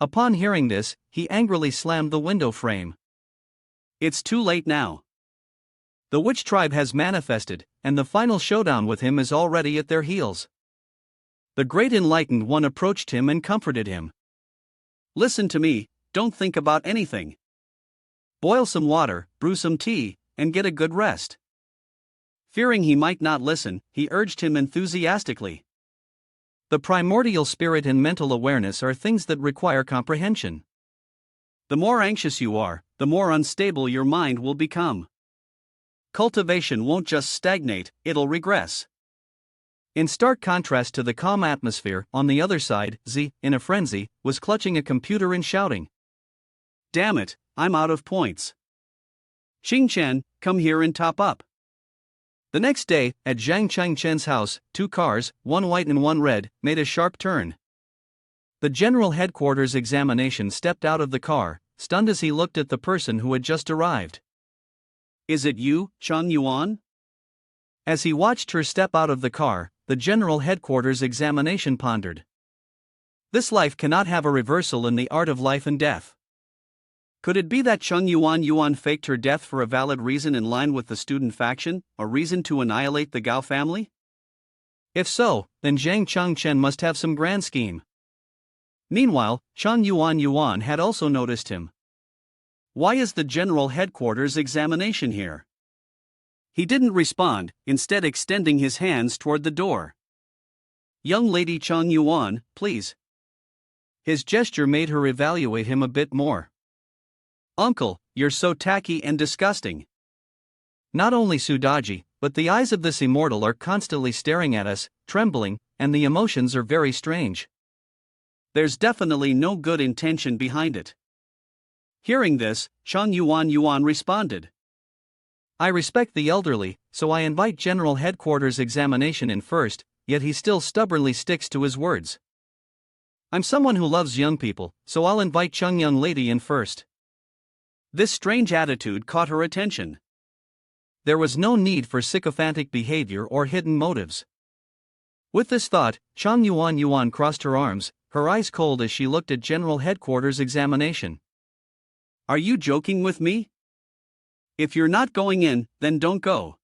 Upon hearing this, he angrily slammed the window frame. It's too late now. The witch tribe has manifested, and the final showdown with him is already at their heels. The great enlightened one approached him and comforted him. Listen to me, don't think about anything. Boil some water, brew some tea, and get a good rest. Fearing he might not listen, he urged him enthusiastically. The primordial spirit and mental awareness are things that require comprehension. The more anxious you are, the more unstable your mind will become. Cultivation won't just stagnate, it'll regress. In stark contrast to the calm atmosphere, on the other side, Z, in a frenzy, was clutching a computer and shouting, "Damn it, I'm out of points. Chen, come here and top up." The next day, at Chen's house, two cars, one white and one red, made a sharp turn. The general headquarters examination stepped out of the car, stunned as he looked at the person who had just arrived. "Is it you, Chen Yuan?" As he watched her step out of the car, the general headquarters examination pondered. This life cannot have a reversal in the art of life and death. Could it be that Chen Yuan faked her death for a valid reason in line with the student faction, a reason to annihilate the Gao family? If so, then Zhang Changchen must have some grand scheme. Meanwhile, Chen Yuan had also noticed him. "Why is the general headquarters examination here?" He didn't respond, instead extending his hands toward the door. "Young lady Chen Yuan, please." His gesture made her evaluate him a bit more. "Uncle, you're so tacky and disgusting." Not only Sudaji, but the eyes of this immortal are constantly staring at us, trembling, and the emotions are very strange. There's definitely no good intention behind it. Hearing this, Chen Yuan responded. I respect the elderly, so I invite General Headquarters examination in first, yet he still stubbornly sticks to his words. I'm someone who loves young people, so I'll invite Chung young lady in first. This strange attitude caught her attention. There was no need for sycophantic behavior or hidden motives. With this thought, Chung Yuan crossed her arms, her eyes cold as she looked at General Headquarters examination. Are you joking with me? If you're not going in, then don't go.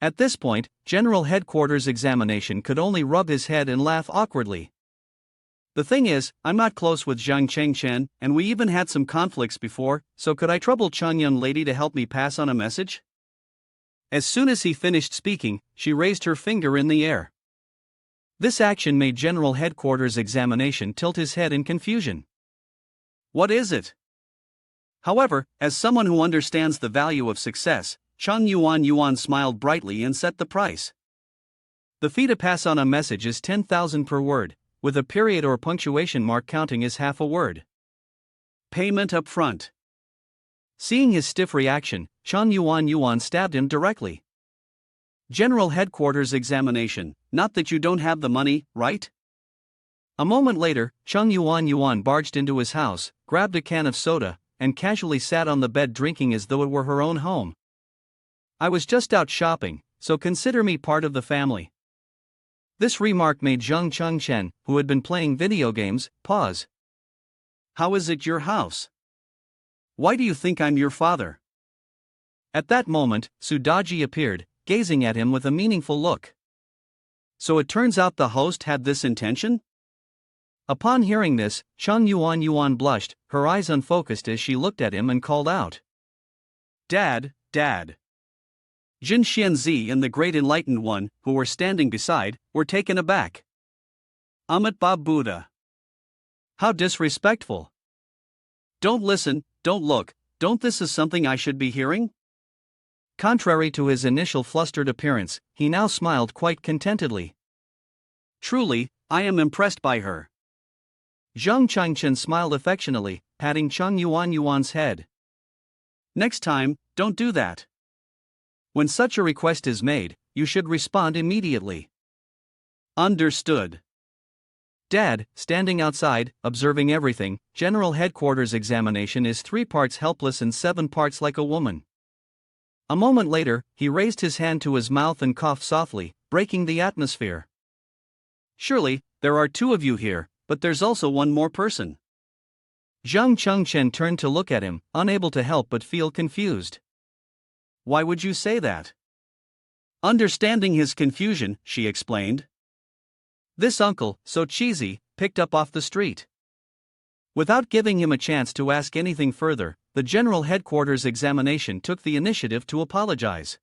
At this point, General Headquarters examination could only rub his head and laugh awkwardly. The thing is, I'm not close with Zhang Chengchen, and we even had some conflicts before, so could I trouble Chung young lady to help me pass on a message? As soon as he finished speaking, she raised her finger in the air. This action made General Headquarters examination tilt his head in confusion. What is it? However, as someone who understands the value of success, Chung Yuan smiled brightly and set the price. The fee to pass on a message is 10,000 per word, with a period or punctuation mark counting as half a word. Payment up front. Seeing his stiff reaction, Chung Yuan stabbed him directly. General Headquarters examination, not that you don't have the money, right? A moment later, Chung Yuan barged into his house, grabbed a can of soda, and casually sat on the bed drinking as though it were her own home. I was just out shopping, so consider me part of the family. This remark made Zhang Chengchen, who had been playing video games, pause. How is it your house? Why do you think I'm your father? At that moment, Sudaji appeared, gazing at him with a meaningful look. So it turns out the host had this intention? Upon hearing this, Chung Yuan blushed, her eyes unfocused as she looked at him and called out. Dad. Jin Yuanzi and the Great Enlightened One, who were standing beside, were taken aback. Amit Ba Buddha. How disrespectful. Don't listen, don't look, don't this is something I should be hearing? Contrary to his initial flustered appearance, he now smiled quite contentedly. Truly, I am impressed by her. Zhang Changchen smiled affectionately, patting Cheng Yuan's head. Next time, don't do that. When such a request is made, you should respond immediately. Understood. Dad, standing outside, observing everything, General Headquarters examination is 3 parts helpless and 7 parts like a woman. A moment later, he raised his hand to his mouth and coughed softly, breaking the atmosphere. Surely, there are 2 of you here, but there's also one more person. Zhang Chengchen turned to look at him, unable to help but feel confused. Why would you say that? Understanding his confusion, she explained. This uncle, so cheesy, picked up off the street. Without giving him a chance to ask anything further, the General Headquarters examination took the initiative to apologize.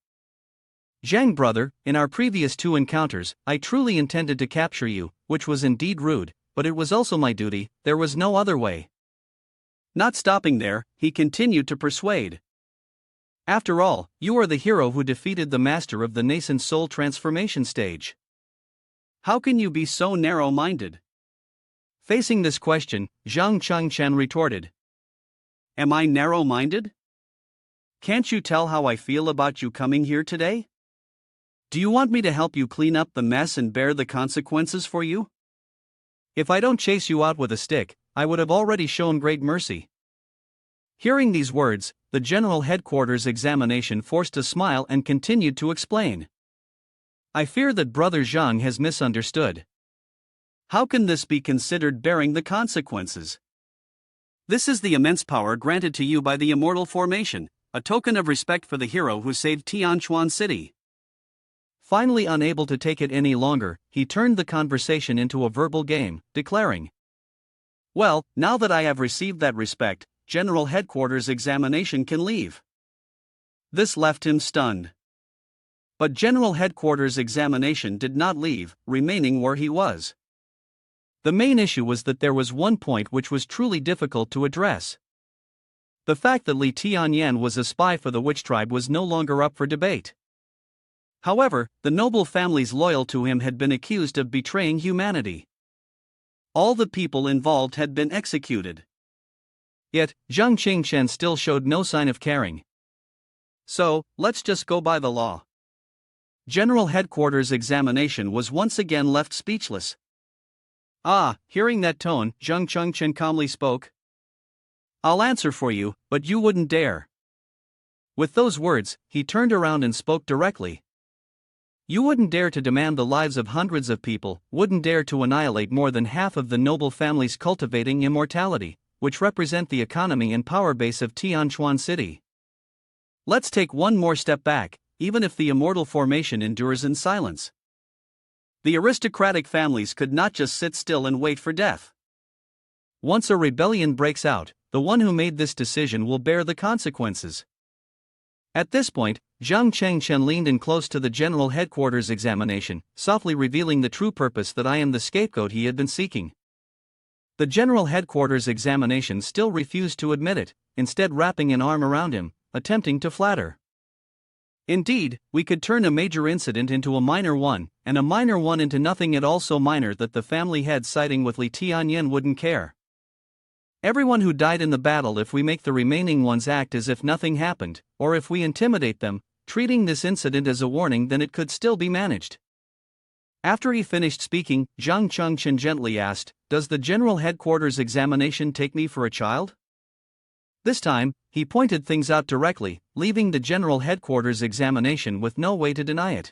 Zhang brother, in our previous 2 encounters, I truly intended to capture you, which was indeed rude, but it was also my duty, there was no other way. Not stopping there, he continued to persuade. After all, you are the hero who defeated the master of the nascent soul transformation stage. How can you be so narrow-minded? Facing this question, Zhang Chengchen retorted. Am I narrow-minded? Can't you tell how I feel about you coming here today? Do you want me to help you clean up the mess and bear the consequences for you? If I don't chase you out with a stick, I would have already shown great mercy. Hearing these words, the General Headquarters examination forced a smile and continued to explain. I fear that Brother Zhang has misunderstood. How can this be considered bearing the consequences? This is the immense power granted to you by the immortal formation, a token of respect for the hero who saved Tianquan City. Finally unable to take it any longer, he turned the conversation into a verbal game, declaring, Well, now that I have received that respect, General Headquarters examination can leave. This left him stunned. But General Headquarters examination did not leave, remaining where he was. The main issue was that there was one point which was truly difficult to address. The fact that Lee Tian Yen was a spy for the witch tribe was no longer up for debate. However, the noble families loyal to him had been accused of betraying humanity. All the people involved had been executed. Yet, Zhang Qingchen still showed no sign of caring. So, let's just go by the law. General Headquarters examination was once again left speechless. Ah, hearing that tone, Zhang Chengchen calmly spoke. I'll answer for you, but you wouldn't dare. With those words, he turned around and spoke directly. You wouldn't dare to demand the lives of hundreds of people, wouldn't dare to annihilate more than half of the noble families cultivating immortality, which represent the economy and power base of Tianquan City. Let's take one more step back, even if the immortal formation endures in silence. The aristocratic families could not just sit still and wait for death. Once a rebellion breaks out, the one who made this decision will bear the consequences. At this point, Zhang Chengchen leaned in close to the General Headquarters examination, softly revealing the true purpose that I am the scapegoat he had been seeking. The General Headquarters examination still refused to admit it, instead wrapping an arm around him, attempting to flatter. Indeed, we could turn a major incident into a minor one, and a minor one into nothing at all so minor that the family head siding with Li Tianyen wouldn't care. Everyone who died in the battle, if we make the remaining ones act as if nothing happened, or if we intimidate them, treating this incident as a warning, then it could still be managed. After he finished speaking, Zhang Chengchen gently asked, Does the General Headquarters examination take me for a child? This time, he pointed things out directly, leaving the General Headquarters examination with no way to deny it.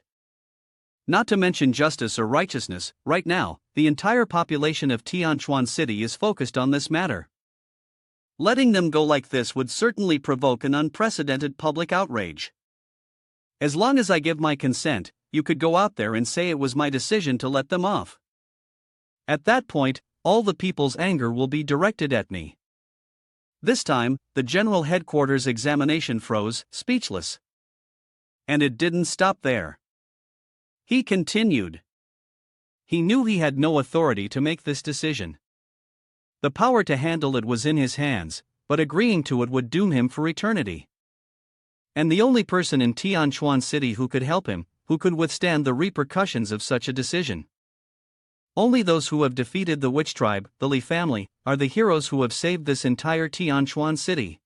Not to mention justice or righteousness, right now, the entire population of Tianquan City is focused on this matter. Letting them go like this would certainly provoke an unprecedented public outrage. As long as I give my consent, you could go out there and say it was my decision to let them off. At that point, all the people's anger will be directed at me. This time, the General Headquarters examination froze, speechless. And it didn't stop there. He continued. He knew he had no authority to make this decision. The power to handle it was in his hands, but agreeing to it would doom him for eternity. And the only person in Tianquan City who could help him, who could withstand the repercussions of such a decision. Only those who have defeated the witch tribe, the Lee family, are the heroes who have saved this entire Tianquan City.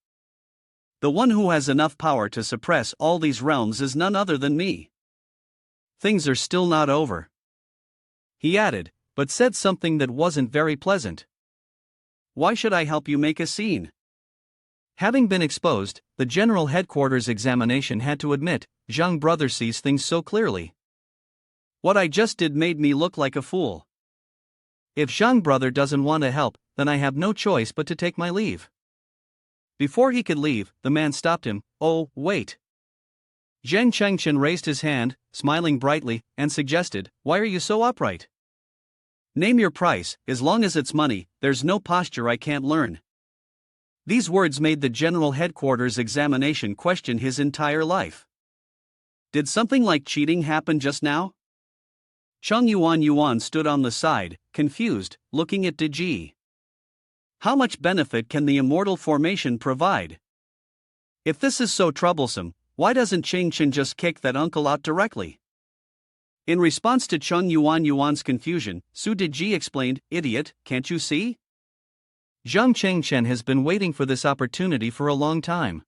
The one who has enough power to suppress all these realms is none other than me. Things are still not over, he added, but said something that wasn't very pleasant. Why should I help you make a scene? Having been exposed, the General Headquarters examination had to admit, Zhang brother sees things so clearly. What I just did made me look like a fool. If Zhang brother doesn't want to help, then I have no choice but to take my leave. Before he could leave, the man stopped him. Oh, wait. Zheng Chengchen raised his hand, smiling brightly, and suggested, why are you so upright? Name your price, as long as it's money, there's no posture I can't learn. These words made the General Headquarters examination question his entire life. Did something like cheating happen just now? Cheng Yuan stood on the side, confused, looking at Deji. How much benefit can the immortal formation provide? If this is so troublesome, why doesn't Cheng Chen just kick that uncle out directly? In response to Cheng Yuan's confusion, Su Deji explained, idiot, can't you see? Zhang Chengchen has been waiting for this opportunity for a long time.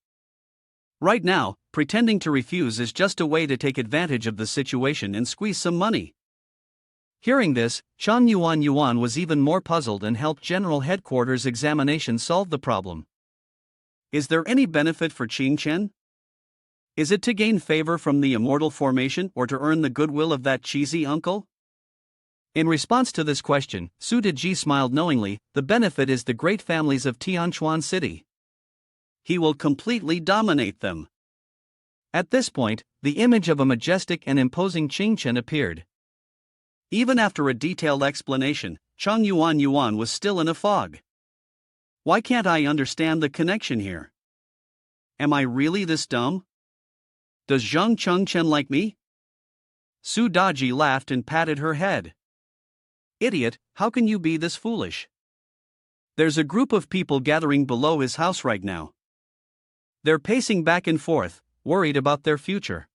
Right now, pretending to refuse is just a way to take advantage of the situation and squeeze some money. Hearing this, Cheng Yuan was even more puzzled and helped General Headquarters examination solve the problem. Is there any benefit for Qing Chen? Is it to gain favor from the immortal formation or to earn the goodwill of that cheesy uncle? In response to this question, Su Deji smiled knowingly, the benefit is the great families of Tianquan City. He will completely dominate them. At this point, the image of a majestic and imposing Qing Chen appeared. Even after a detailed explanation, Cheng Yuan was still in a fog. Why can't I understand the connection here? Am I really this dumb? Does Zhang Chengchen like me? Su Daji laughed and patted her head. Idiot, how can you be this foolish? There's a group of people gathering below his house right now. They're pacing back and forth, worried about their future.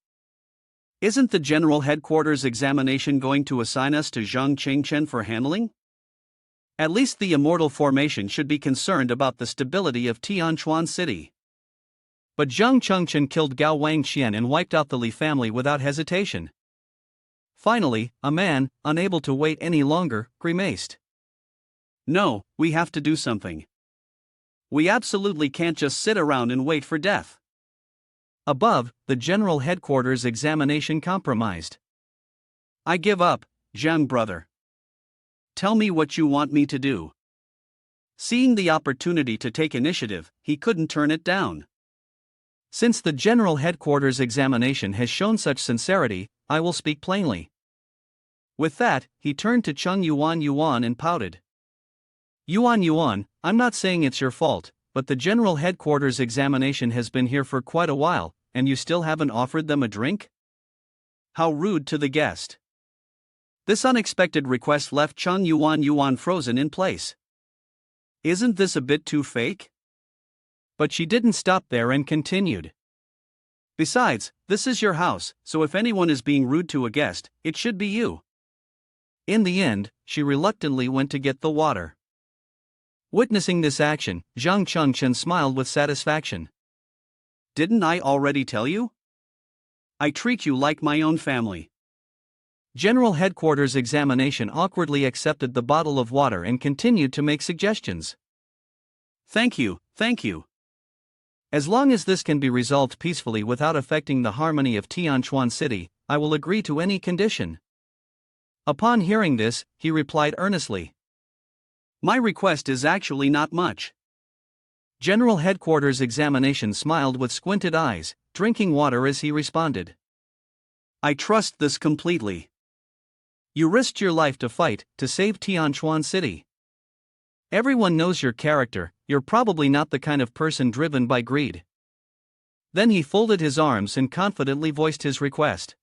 Isn't the General Headquarters examination going to assign us to Zhang Chengchen for handling? At least the immortal formation should be concerned about the stability of Tianquan City. But Zhang Chengchen killed Gao Wangqian and wiped out the Li family without hesitation. Finally, a man, unable to wait any longer, grimaced. No, we have to do something. We absolutely can't just sit around and wait for death. Above, the General Headquarters examination compromised. I give up, Zhang brother. Tell me what you want me to do. Seeing the opportunity to take initiative, he couldn't turn it down. Since the General Headquarters examination has shown such sincerity, I will speak plainly. With that, he turned to Cheng Yuan and pouted. Yuan, I'm not saying it's your fault, but the General Headquarters examination has been here for quite a while, and you still haven't offered them a drink? How rude to the guest. This unexpected request left Cheng Yuan frozen in place. Isn't this a bit too fake? But she didn't stop there and continued. Besides, this is your house, so if anyone is being rude to a guest, it should be you. In the end, she reluctantly went to get the water. Witnessing this action, Zhang Chengchen smiled with satisfaction. Didn't I already tell you? I treat you like my own family. General Headquarters examination awkwardly accepted the bottle of water and continued to make suggestions. Thank you. As long as this can be resolved peacefully without affecting the harmony of Tianquan City, I will agree to any condition. Upon hearing this, he replied earnestly. My request is actually not much. General Headquarters examination smiled with squinted eyes, drinking water as he responded. I trust this completely. You risked your life to fight, to save Tianquan City. Everyone knows your character, you're probably not the kind of person driven by greed. Then he folded his arms and confidently voiced his request.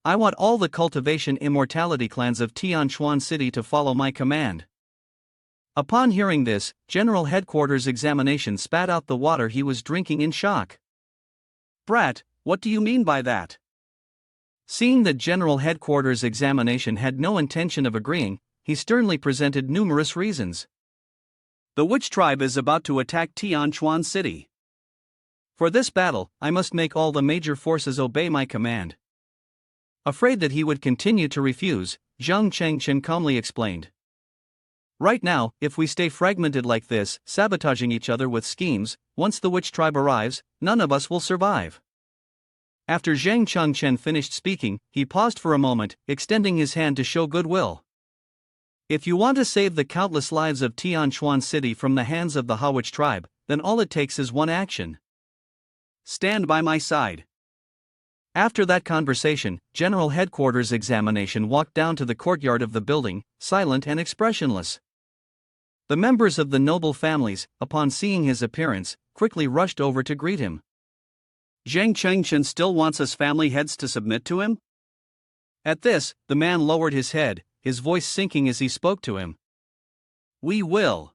I want all the Cultivation Immortality clans of Tianquan City to follow my command. Upon hearing this, General Headquarters Examination spat out the water he was drinking in shock. Brat, what do you mean by that? Seeing that General Headquarters Examination had no intention of agreeing, he sternly presented numerous reasons. The witch tribe is about to attack Tianchuan City. For this battle, I must make all the major forces obey my command. Afraid that he would continue to refuse, Zhang Chengchen calmly explained. Right now, if we stay fragmented like this, sabotaging each other with schemes, once the witch tribe arrives, none of us will survive. After Zhang Chengchen finished speaking, he paused for a moment, extending his hand to show goodwill. If you want to save the countless lives of Tianchuan City from the hands of the Hawich tribe, then all it takes is one action. Stand by my side. After that conversation, General Headquarters Examination walked down to the courtyard of the building, silent and expressionless. The members of the noble families, upon seeing his appearance, quickly rushed over to greet him. Zhang Chengchen still wants us family heads to submit to him? At this, the man lowered his head, his voice sinking as he spoke to him. We will.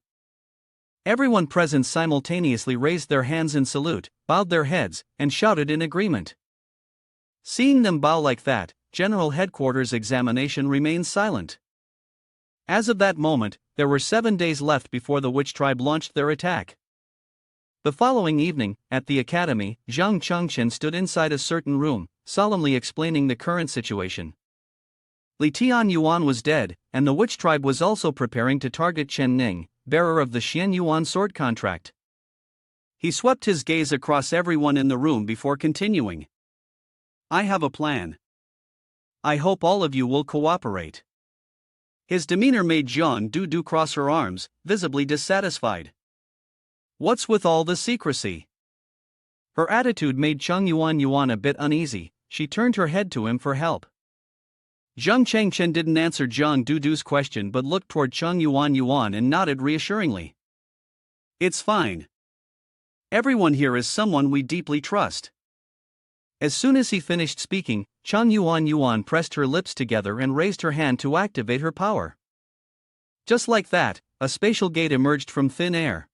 Everyone present simultaneously raised their hands in salute, bowed their heads, and shouted in agreement. Seeing them bow like that, General Headquarters Examination remained silent. As of that moment, there were 7 days left before the witch tribe launched their attack. The following evening, at the academy, Zhang Chengchen stood inside a certain room, solemnly explaining the current situation. Li Tianyuan was dead, and the witch tribe was also preparing to target Chen Ning, bearer of the Xianyuan sword contract. He swept his gaze across everyone in the room before continuing. I have a plan. I hope all of you will cooperate. His demeanor made Zhang Du cross her arms, visibly dissatisfied. What's with all the secrecy? Her attitude made Cheng Yuan a bit uneasy. She turned her head to him for help. Zhang Chengchen didn't answer Zhang Dudu's question but looked toward Cheng Yuan and nodded reassuringly. It's fine. Everyone here is someone we deeply trust. As soon as he finished speaking, Cheng Yuan pressed her lips together and raised her hand to activate her power. Just like that, a spatial gate emerged from thin air.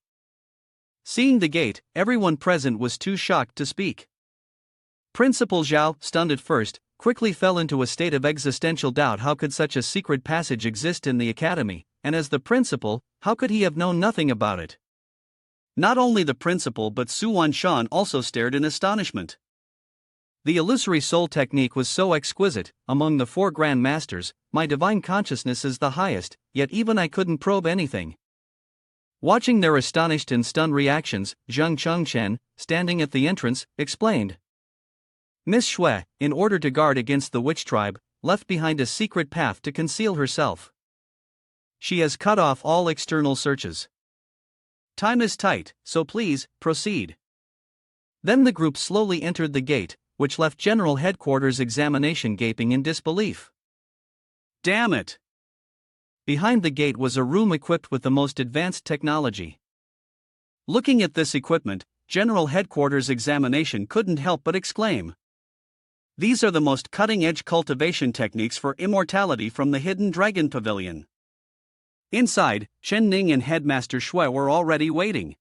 Seeing the gate, everyone present was too shocked to speak. Principal Zhao, stunned at first, quickly fell into a state of existential doubt. How could such a secret passage exist in the academy, and as the principal, how could he have known nothing about it? Not only the principal but Suan Shan also stared in astonishment. The illusory soul technique was so exquisite. Among the 4 Grand Masters, my divine consciousness is the highest, yet even I couldn't probe anything. Watching their astonished and stunned reactions, Zhang Chengchen, standing at the entrance, explained. Miss Shui, in order to guard against the witch tribe, left behind a secret path to conceal herself. She has cut off all external searches. Time is tight, so please, proceed. Then the group slowly entered the gate, which left General Headquarters Examination gaping in disbelief. Damn it! Behind the gate was a room equipped with the most advanced technology. Looking at this equipment, General Headquarters Examination couldn't help but exclaim. These are the most cutting-edge cultivation techniques for immortality from the Hidden Dragon Pavilion. Inside, Chen Ning and Headmaster Shui were already waiting.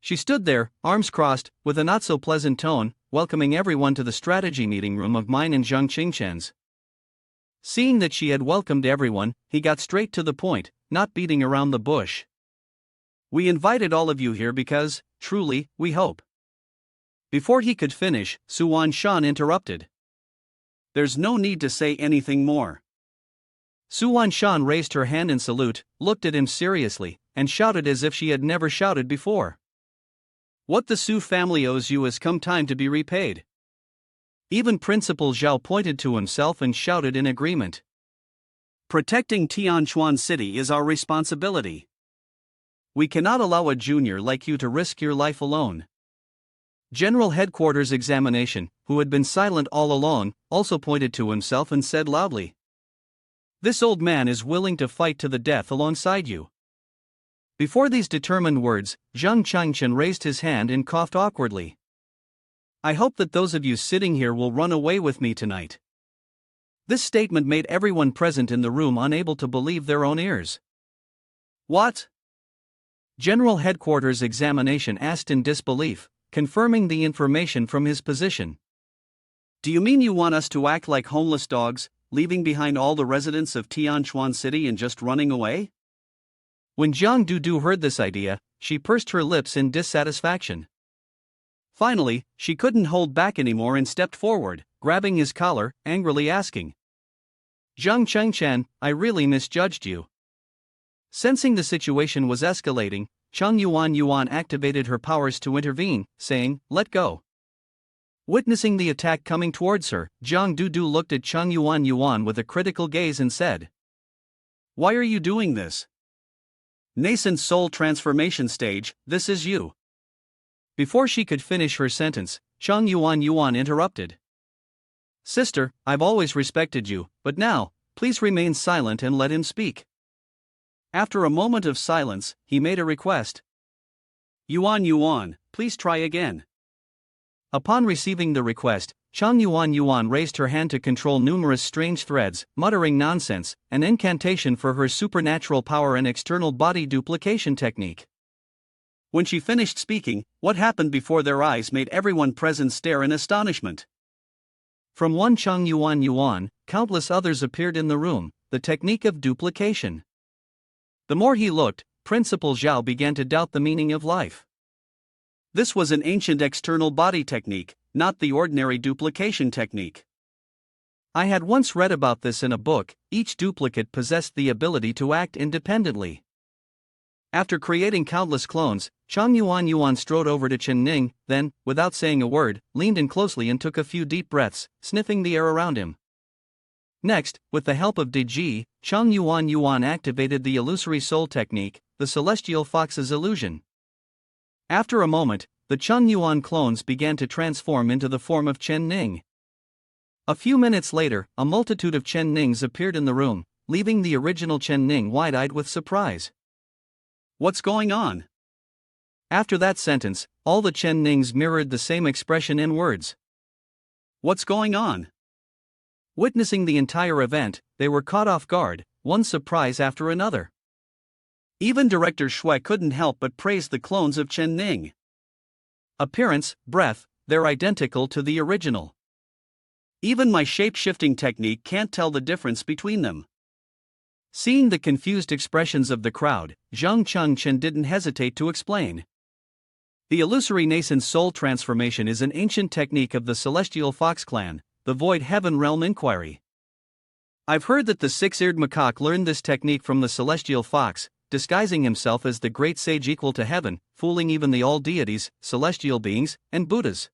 She stood there, arms crossed, with a not-so-pleasant tone, welcoming everyone to the strategy meeting room of mine and Zhang Qingchen's. Seeing that she had welcomed everyone, he got straight to the point, not beating around the bush. We invited all of you here because, truly, we hope. Before he could finish, Suan Shan interrupted. There's no need to say anything more. Suan Shan raised her hand in salute, looked at him seriously, and shouted as if she had never shouted before. What the Su family owes you has come time to be repaid. Even Principal Zhao pointed to himself and shouted in agreement. Protecting Tianchuan City is our responsibility. We cannot allow a junior like you to risk your life alone. General Headquarters Examination, who had been silent all along, also pointed to himself and said loudly. This old man is willing to fight to the death alongside you. Before these determined words, Zhang Chengchen raised his hand and coughed awkwardly. I hope that those of you sitting here will run away with me tonight. This statement made everyone present in the room unable to believe their own ears. What? General Headquarters Examination asked in disbelief, confirming the information from his position. Do you mean you want us to act like homeless dogs, leaving behind all the residents of Tianchuan City and just running away? When Jiang Dudu heard this idea, she pursed her lips in dissatisfaction. Finally, she couldn't hold back anymore and stepped forward, grabbing his collar, angrily asking, Zhang Chengchen, I really misjudged you. Sensing the situation was escalating, Cheng Yuan activated her powers to intervene, saying, let go. Witnessing the attack coming towards her, Jiang Dudu looked at Cheng Yuan with a critical gaze and said, Why are you doing this? Nascent soul transformation stage, this is you. Before she could finish her sentence, Cheng Yuan interrupted. Sister, I've always respected you, but now, please remain silent and let him speak. After a moment of silence, he made a request. Yuan, please try again. Upon receiving the request, Cheng Yuan raised her hand to control numerous strange threads, muttering nonsense, an incantation for her supernatural power and external body duplication technique. When she finished speaking, what happened before their eyes made everyone present stare in astonishment. From one Cheng Yuan, countless others appeared in the room, the technique of duplication. The more he looked, Principal Zhao began to doubt the meaning of life. This was an ancient external body technique, not the ordinary duplication technique. I had once read about this in a book. Each duplicate possessed the ability to act independently. After creating countless clones, Cheng Yuan strode over to Ning, then, without saying a word, leaned in closely and took a few deep breaths, sniffing the air around him. Next, with the help of Ji, Cheng Yuan activated the illusory soul technique, the celestial fox's illusion. After a moment, the Cheng Yuan clones began to transform into the form of Ning. A few minutes later, a multitude of Nings appeared in the room, leaving the original Ning wide-eyed with surprise. What's going on? After that sentence, all the Nings mirrored the same expression in words. What's going on? Witnessing the entire event, they were caught off guard, one surprise after another. Even Director Shui couldn't help but praise the clones of Ning. Appearance, breath, they're identical to the original. Even my shape-shifting technique can't tell the difference between them. Seeing the confused expressions of the crowd, Zhang Chengchen didn't hesitate to explain. The illusory nascent soul transformation is an ancient technique of the Celestial Fox clan, the Void Heaven Realm Inquiry. I've heard that the six-eared macaque learned this technique from the Celestial Fox, disguising himself as the great sage equal to heaven, fooling even the all-deities, celestial beings, and Buddhas.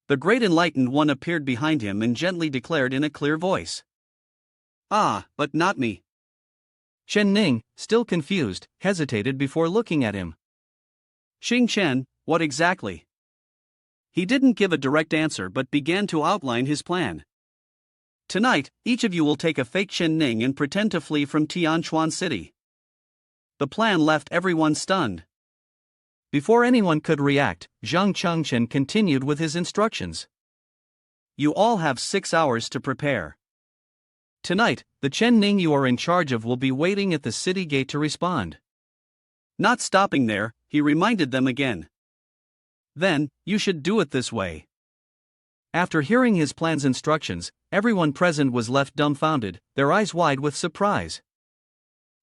The great enlightened one appeared behind him and gently declared in a clear voice. Ah, but not me. Ning, still confused, hesitated before looking at him. Chen, what exactly? He didn't give a direct answer but began to outline his plan. Tonight, each of you will take a fake Ning and pretend to flee from Tianchuan City. The plan left everyone stunned. Before anyone could react, Zhang Chengchen continued with his instructions. You all have 6 hours to prepare. Tonight, the Ning you are in charge of will be waiting at the city gate to respond. Not stopping there, he reminded them again. Then, you should do it this way. After hearing his plan's instructions, everyone present was left dumbfounded, their eyes wide with surprise.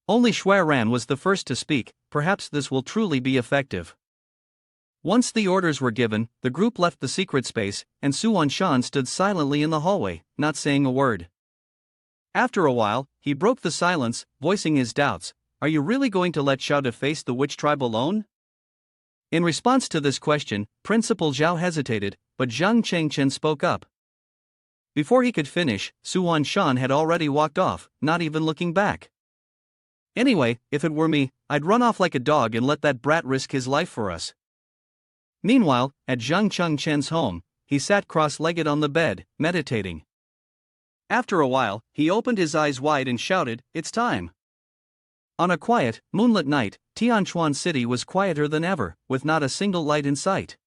Only Shui Ran was the first to speak. Perhaps this will truly be effective. Once the orders were given, the group left the secret space, and Suan Shan stood silently in the hallway, not saying a word. After a while, he broke the silence, voicing his doubts. Are you really going to let Xiao face the witch tribe alone? In response to this question, Principal Zhao hesitated, but Zhang Chengchen spoke up. Before he could finish, Suan Shan had already walked off, not even looking back. Anyway, if it were me, I'd run off like a dog and let that brat risk his life for us. Meanwhile, at Zhang Chengchen's home, he sat cross-legged on the bed, meditating. After a while, he opened his eyes wide and shouted, "It's time!" On a quiet, moonlit night, Tianchuan City was quieter than ever, with not a single light in sight.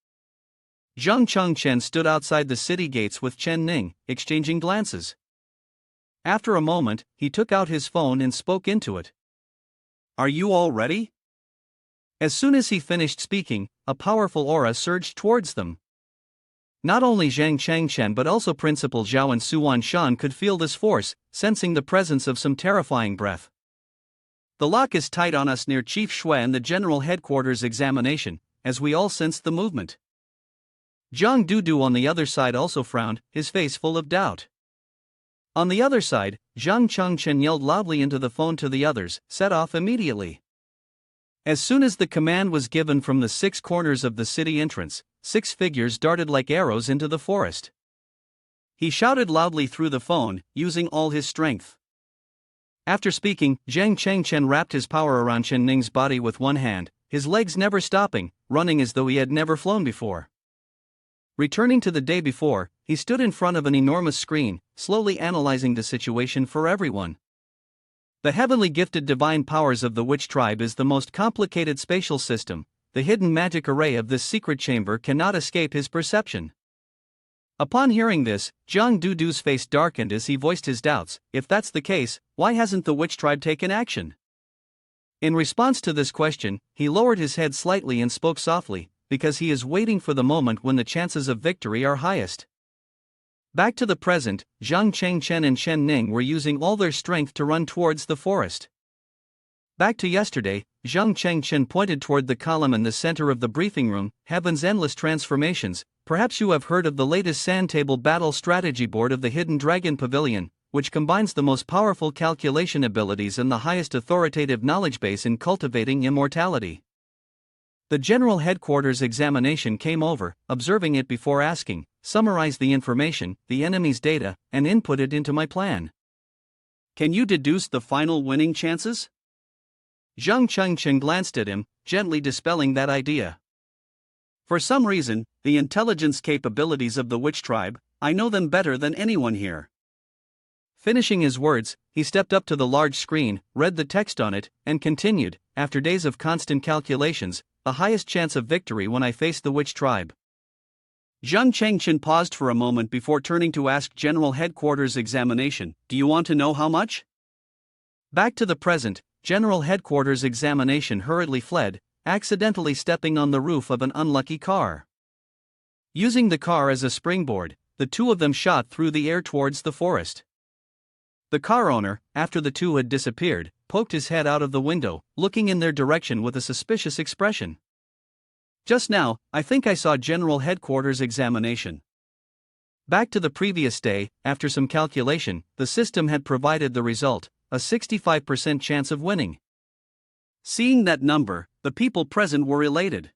Zhang Chengchen stood outside the city gates with Ning, exchanging glances. After a moment, he took out his phone and spoke into it. Are you all ready? As soon as he finished speaking, a powerful aura surged towards them. Not only Zhang Changchen but also Principal Zhao and Suan Shan could feel this force, sensing the presence of some terrifying breath. The lock is tight on us near Chief Shui and the General Headquarters examination, as we all sensed the movement. Zhang Dudu on the other side also frowned, his face full of doubt. On the other side, Zhang Changchen yelled loudly into the phone to the others, set off immediately. As soon as the command was given from the 6 corners of the city entrance, 6 figures darted like arrows into the forest. He shouted loudly through the phone, using all his strength. After speaking, Zhang Changchen wrapped his power around Chen Ning's body with one hand, his legs never stopping, running as though he had never flown before. Returning to the day before, he stood in front of an enormous screen, slowly analyzing the situation for everyone. The heavenly gifted divine powers of the witch tribe is the most complicated spatial system. The hidden magic array of this secret chamber cannot escape his perception. Upon hearing this, Zhang Dudu's face darkened as he voiced his doubts. If that's the case, why hasn't the witch tribe taken action? In response to this question, he lowered his head slightly and spoke softly, because he is waiting for the moment when the chances of victory are highest. Back to the present, Zhang Changchen and Chen Ning were using all their strength to run towards the forest. Back to yesterday, Zhang Changchen pointed toward the column in the center of the briefing room, Heaven's Endless Transformations. Perhaps you have heard of the latest sand table battle strategy board of the Hidden Dragon Pavilion, which combines the most powerful calculation abilities and the highest authoritative knowledge base in cultivating immortality. The General Headquarters examination came over, observing it before asking, summarize the information, the enemy's data, and input it into my plan. Can you deduce the final winning chances? Zhang Changchen glanced at him, gently dispelling that idea. For some reason, the intelligence capabilities of the witch tribe, I know them better than anyone here. Finishing his words, he stepped up to the large screen, read the text on it, and continued, after days of constant calculations, the highest chance of victory when I face the witch tribe. Zhang Changchen paused for a moment before turning to ask General Headquarters examination, do you want to know how much? Back to the present, General Headquarters examination hurriedly fled, accidentally stepping on the roof of an unlucky car. Using the car as a springboard, the two of them shot through the air towards the forest. The car owner, after the two had disappeared, poked his head out of the window, looking in their direction with a suspicious expression. Just now, I think I saw General Headquarters examination. Back to the previous day, after some calculation, the system had provided the result, a 65% chance of winning. Seeing that number, the people present were elated.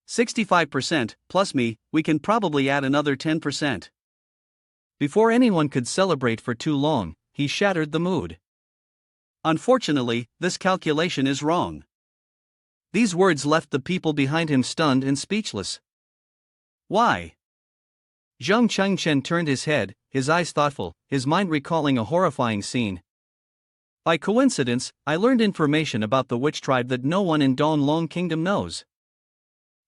65%, plus me, we can probably add another 10%. Before anyone could celebrate for too long, he shattered the mood. Unfortunately, this calculation is wrong. These words left the people behind him stunned and speechless. Why? Zhang Changchen turned his head, his eyes thoughtful, his mind recalling a horrifying scene. By coincidence, I learned information about the witch tribe that no one in Donglong Kingdom knows.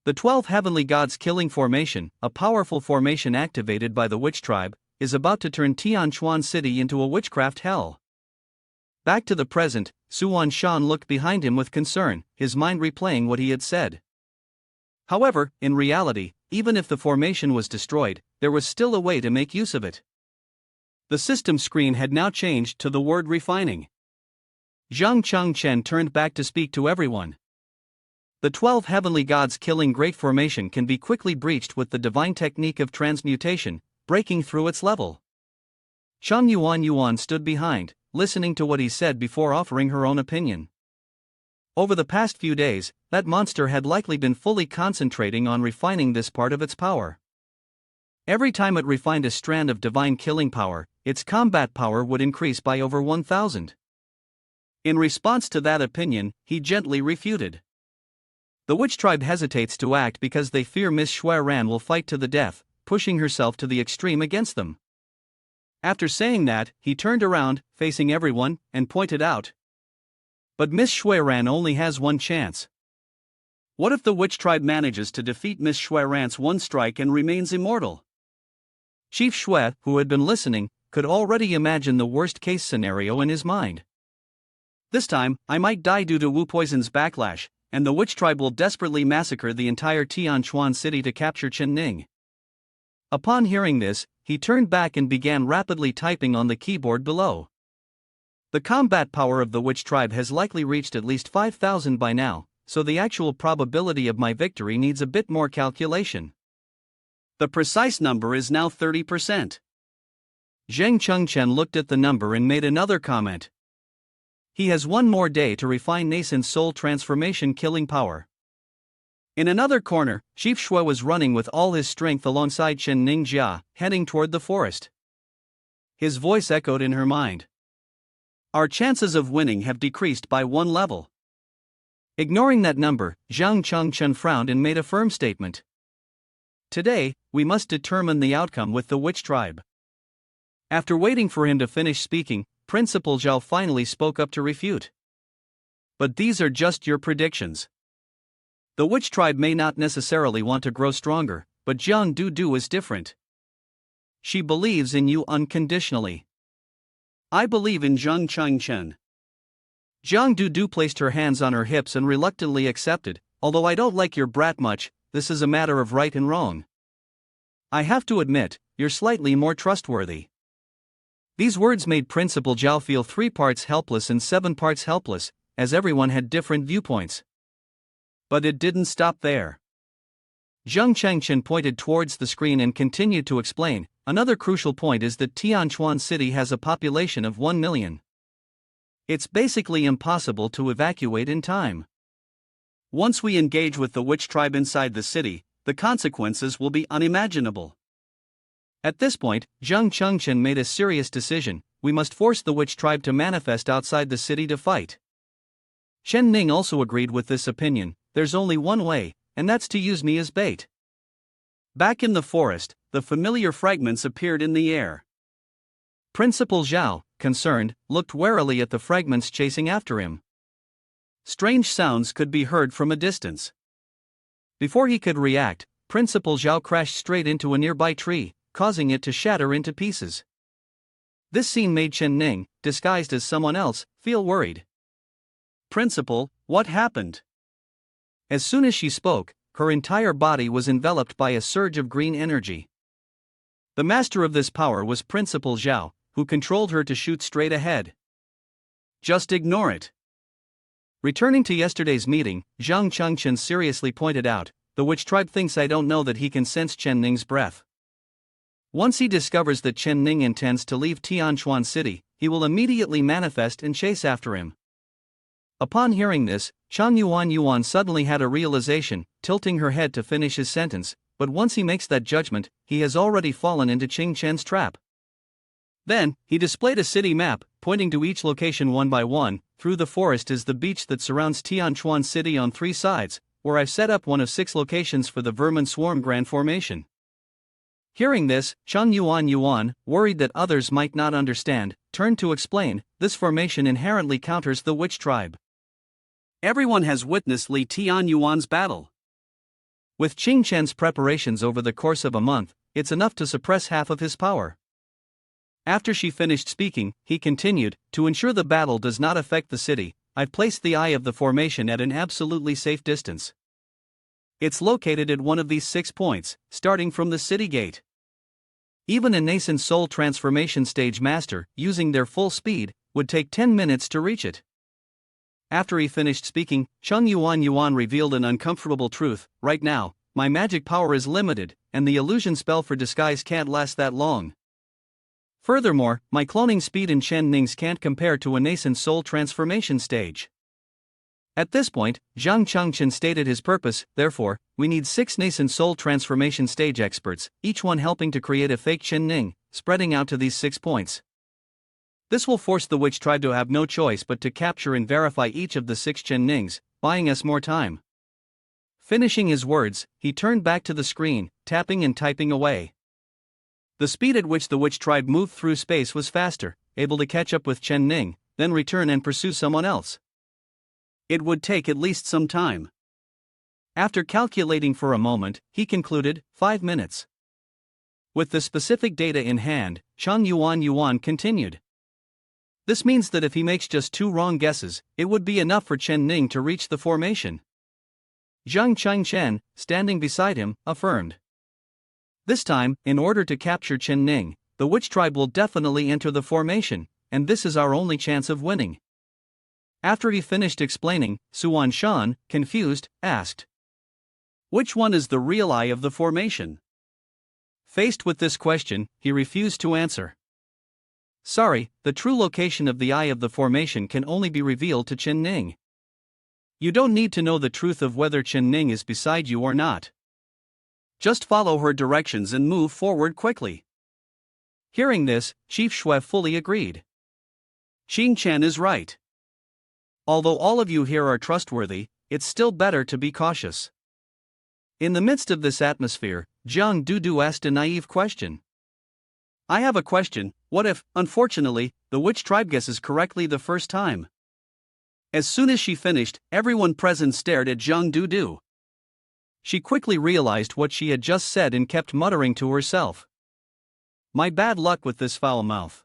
The 12 Heavenly Gods Killing Formation, a powerful formation activated by the witch tribe, is about to turn Tianchuan City into a witchcraft hell. Back to the present, Suan Shan looked behind him with concern, his mind replaying what he had said. However, in reality, even if the formation was destroyed, there was still a way to make use of it. The system screen had now changed to the word refining. Zhang Changchen turned back to speak to everyone. The 12 Heavenly Gods Killing Great Formation can be quickly breached with the divine technique of transmutation, breaking through its level. Chang Yuan stood behind, listening to what he said before offering her own opinion. Over the past few days, that monster had likely been fully concentrating on refining this part of its power. Every time it refined a strand of divine killing power, its combat power would increase by over 1,000. In response to that opinion, he gently refuted. The witch tribe hesitates to act because they fear Miss Shui Ran will fight to the death, pushing herself to the extreme against them. After saying that, he turned around, facing everyone, and pointed out. But Miss Shui Ran only has one chance. What if the witch tribe manages to defeat Miss Shui Ran's one strike and remains immortal? Chief Shui, who had been listening, could already imagine the worst-case scenario in his mind. This time, I might die due to Wu Poison's backlash, and the witch tribe will desperately massacre the entire Tianquan city to capture Chen Ning. Upon hearing this, he turned back and began rapidly typing on the keyboard below. The combat power of the witch tribe has likely reached at least 5,000 by now, so the actual probability of my victory needs a bit more calculation. The precise number is now 30%. Zheng Chengchen looked at the number and made another comment. He has one more day to refine nascent soul transformation killing power. In another corner, Chief Shui was running with all his strength alongside Chen Ningjia, heading toward the forest. His voice echoed in her mind. Our chances of winning have decreased by 1 level. Ignoring that number, Zhang Chengchen frowned and made a firm statement. Today, we must determine the outcome with the witch tribe. After waiting for him to finish speaking, Principal Zhao finally spoke up to refute. But these are just your predictions. The witch tribe may not necessarily want to grow stronger, but Jiang Du is different. She believes in you unconditionally. I believe in Zhang Chengchen. Jiang Du placed her hands on her hips and reluctantly accepted, although I don't like your brat much, this is a matter of right and wrong. I have to admit, you're slightly more trustworthy. These words made Principal Zhao feel 3 parts helpless and 7 parts helpless, as everyone had different viewpoints. But it didn't stop there. Zhang Chengchen pointed towards the screen and continued to explain, another crucial point is that Tianquan City has a population of 1 million. It's basically impossible to evacuate in time. Once we engage with the witch tribe inside the city, the consequences will be unimaginable. At this point, Zhang Chengchen made a serious decision, we must force the witch tribe to manifest outside the city to fight. Chen Ning also agreed with this opinion, there's only one way, and that's to use me as bait. Back in the forest, the familiar fragments appeared in the air. Principal Zhao, concerned, looked warily at the fragments chasing after him. Strange sounds could be heard from a distance. Before he could react, Principal Zhao crashed straight into a nearby tree, causing it to shatter into pieces. This scene made Chen Ning, disguised as someone else, feel worried. Principal, what happened? As soon as she spoke, her entire body was enveloped by a surge of green energy. The master of this power was Principal Zhao, who controlled her to shoot straight ahead. Just ignore it. Returning to yesterday's meeting, Zhang Chengchen seriously pointed out, the witch tribe thinks I don't know that he can sense Chen Ning's breath. Once he discovers that Chen Ning intends to leave Tianquan City, he will immediately manifest and chase after him. Upon hearing this, Chang Yuan suddenly had a realization, tilting her head to finish his sentence, but once he makes that judgment, he has already fallen into Qing Chen's trap. Then, he displayed a city map, pointing to each location one by one. Through the forest is the beach that surrounds Tianquan City on 3 sides, where I've set up one of 6 locations for the Vermin Swarm Grand Formation. Hearing this, Chang Yuan, worried that others might not understand, turned to explain, this formation inherently counters the witch tribe. Everyone has witnessed Li Tianyuan's battle. With Qing Chen's preparations over the course of a month, it's enough to suppress half of his power. After she finished speaking, he continued, to ensure the battle does not affect the city, I've placed the eye of the formation at an absolutely safe distance. It's located at one of these 6 points, starting from the city gate. Even a nascent soul transformation stage master, using their full speed, would take 10 minutes to reach it. After he finished speaking, Chang Yuan revealed an uncomfortable truth, right now, my magic power is limited, and the illusion spell for disguise can't last that long. Furthermore, my cloning speed in Chen Ning's can't compare to a nascent soul transformation stage. At this point, Zhang Chengchen stated his purpose, therefore, we need 6 nascent soul transformation stage experts, each one helping to create a fake Chen Ning, spreading out to these 6 points. This will force the witch tribe to have no choice but to capture and verify each of the 6 Chen Nings, buying us more time. Finishing his words, he turned back to the screen, tapping and typing away. The speed at which the witch tribe moved through space was faster, able to catch up with Chen Ning, then return and pursue someone else. It would take at least some time. After calculating for a moment, he concluded, 5 minutes. With the specific data in hand, Chang Yuan continued. This means that if he makes just 2 wrong guesses, it would be enough for Chen Ning to reach the formation. Zhang Chen, standing beside him, affirmed. This time, in order to capture Chen Ning, the witch tribe will definitely enter the formation, and this is our only chance of winning. After he finished explaining, Shan, confused, asked, Which one is the real eye of the formation? Faced with this question, he refused to answer. Sorry, the true location of the eye of the formation can only be revealed to Chen Ning. You don't need to know the truth of whether Chen Ning is beside you or not. Just follow her directions and move forward quickly. Hearing this, Chief Shui fully agreed. Xing Chen is right. Although all of you here are trustworthy, it's still better to be cautious. In the midst of this atmosphere, Jiang Dudu asked a naive question. I have a question. What if, unfortunately, the witch tribe guesses correctly the first time? As soon as she finished, everyone present stared at Jiang Dudu. She quickly realized what she had just said and kept muttering to herself. My bad luck with this foul mouth.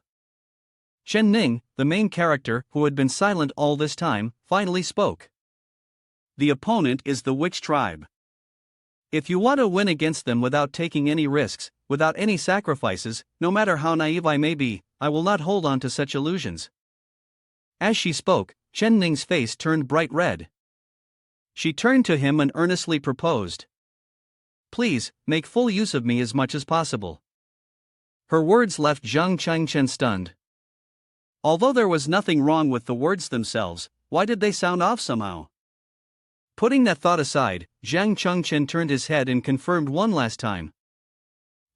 Chen Ning, the main character, who had been silent all this time, finally spoke. The opponent is the witch tribe. If you want to win against them without taking any risks, without any sacrifices, no matter how naive I may be, I will not hold on to such illusions. As she spoke, Chen Ning's face turned bright red. She turned to him and earnestly proposed. Please, make full use of me as much as possible. Her words left Zhang Chen stunned. Although there was nothing wrong with the words themselves, why did they sound off somehow? Putting that thought aside, Zhang Chen turned his head and confirmed one last time.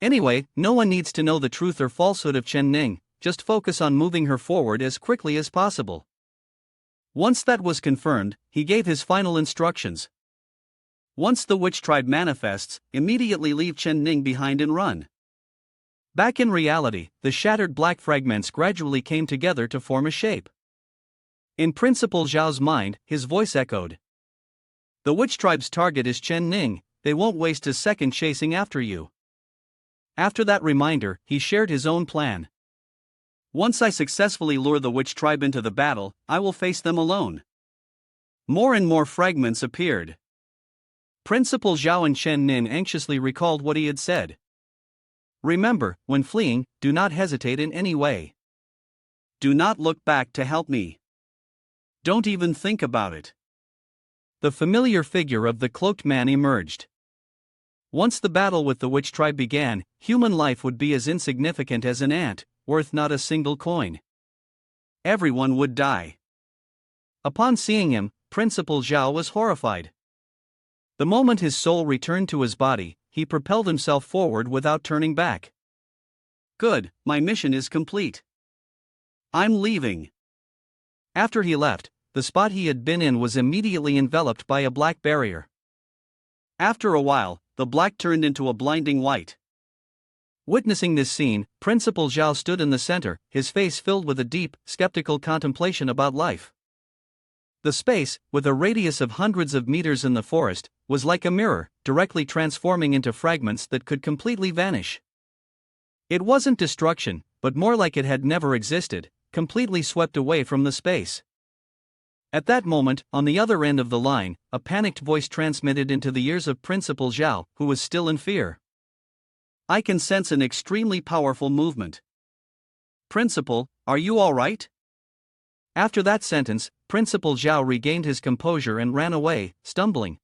Anyway, no one needs to know the truth or falsehood of Chen Ning, just focus on moving her forward as quickly as possible. Once that was confirmed, he gave his final instructions. Once the witch tribe manifests, immediately leave Chen Ning behind and run. Back in reality, the shattered black fragments gradually came together to form a shape. In Principal Zhao's mind, his voice echoed. The witch tribe's target is Chen Ning, they won't waste a second chasing after you. After that reminder, he shared his own plan. Once I successfully lure the witch tribe into the battle, I will face them alone. More and more fragments appeared. Principal Zhao and Chen Nin anxiously recalled what he had said. Remember, when fleeing, do not hesitate in any way. Do not look back to help me. Don't even think about it. The familiar figure of the cloaked man emerged. Once the battle with the witch tribe began, human life would be as insignificant as an ant, worth not a single coin. Everyone would die. Upon seeing him, Principal Zhao was horrified. The moment his soul returned to his body, he propelled himself forward without turning back. Good, my mission is complete. I'm leaving. After he left, the spot he had been in was immediately enveloped by a black barrier. After a while, the black turned into a blinding white. Witnessing this scene, Principal Zhao stood in the center, his face filled with a deep, skeptical contemplation about life. The space, with a radius of hundreds of meters in the forest, was like a mirror, directly transforming into fragments that could completely vanish. It wasn't destruction, but more like it had never existed, completely swept away from the space. At that moment, on the other end of the line, a panicked voice transmitted into the ears of Principal Zhao, who was still in fear. I can sense an extremely powerful movement. Principal, are you all right? After that sentence, Principal Zhao regained his composure and ran away, stumbling.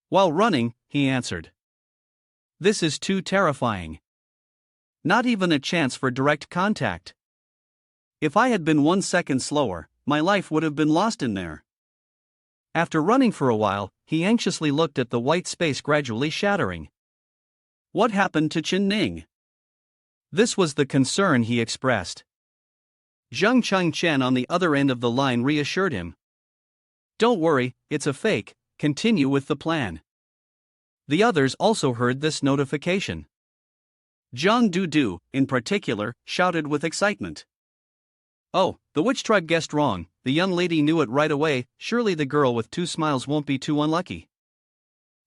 While running, he answered. This is too terrifying. Not even a chance for direct contact. If I had been 1 second slower, my life would have been lost in there. After running for a while, he anxiously looked at the white space gradually shattering. What happened to Chen Ning? This was the concern he expressed. Zhang Chen on the other end of the line reassured him. Don't worry, it's a fake, continue with the plan. The others also heard this notification. Zhang Dudu, in particular, shouted with excitement. Oh, the witch tribe guessed wrong, the young lady knew it right away, surely the girl with 2 smiles won't be too unlucky.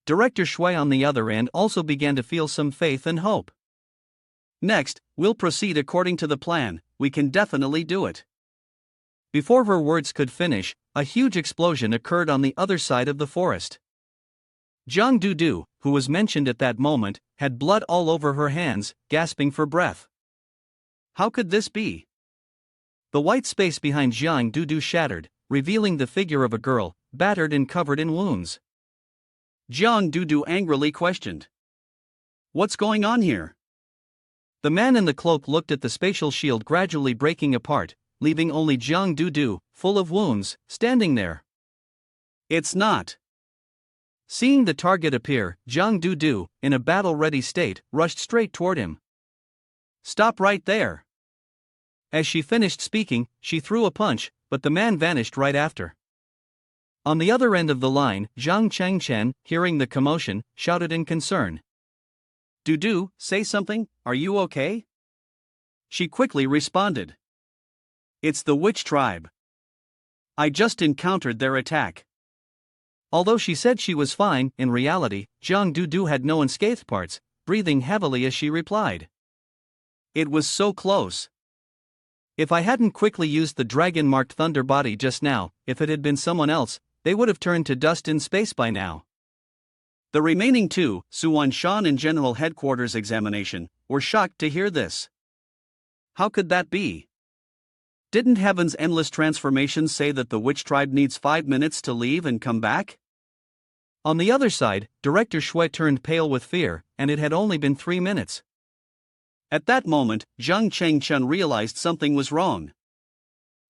Director Shui on the other end also began to feel some faith and hope. Next, we'll proceed according to the plan, we can definitely do it. Before her words could finish, a huge explosion occurred on the other side of the forest. Zhang Dudu, who was mentioned at that moment, had blood all over her hands, gasping for breath. How could this be? The white space behind Zhang Dudu shattered, revealing the figure of a girl, battered and covered in wounds. Zhang Dudu angrily questioned, "What's going on here?" The man in the cloak looked at the spatial shield gradually breaking apart, leaving only Zhang Dudu, full of wounds, standing there. "It's not." Seeing the target appear, Zhang Dudu, in a battle-ready state, rushed straight toward him. "Stop right there." As she finished speaking, she threw a punch, but the man vanished right after. On the other end of the line, Zhang Changchen, hearing the commotion, shouted in concern. "Dudu, say something, are you okay?" She quickly responded. "It's the witch tribe. I just encountered their attack." Although she said she was fine, in reality, Zhang Dudu had no unscathed parts, breathing heavily as she replied. "It was so close. If I hadn't quickly used the dragon-marked thunder body just now, if it had been someone else, they would have turned to dust in space by now." The remaining two, Suan Shan and General Headquarters Examination, were shocked to hear this. How could that be? Didn't Heaven's endless transformations say that the witch tribe needs 5 minutes to leave and come back? On the other side, Director Shui turned pale with fear, and it had only been 3 minutes. At that moment, Zhang Chengchen realized something was wrong.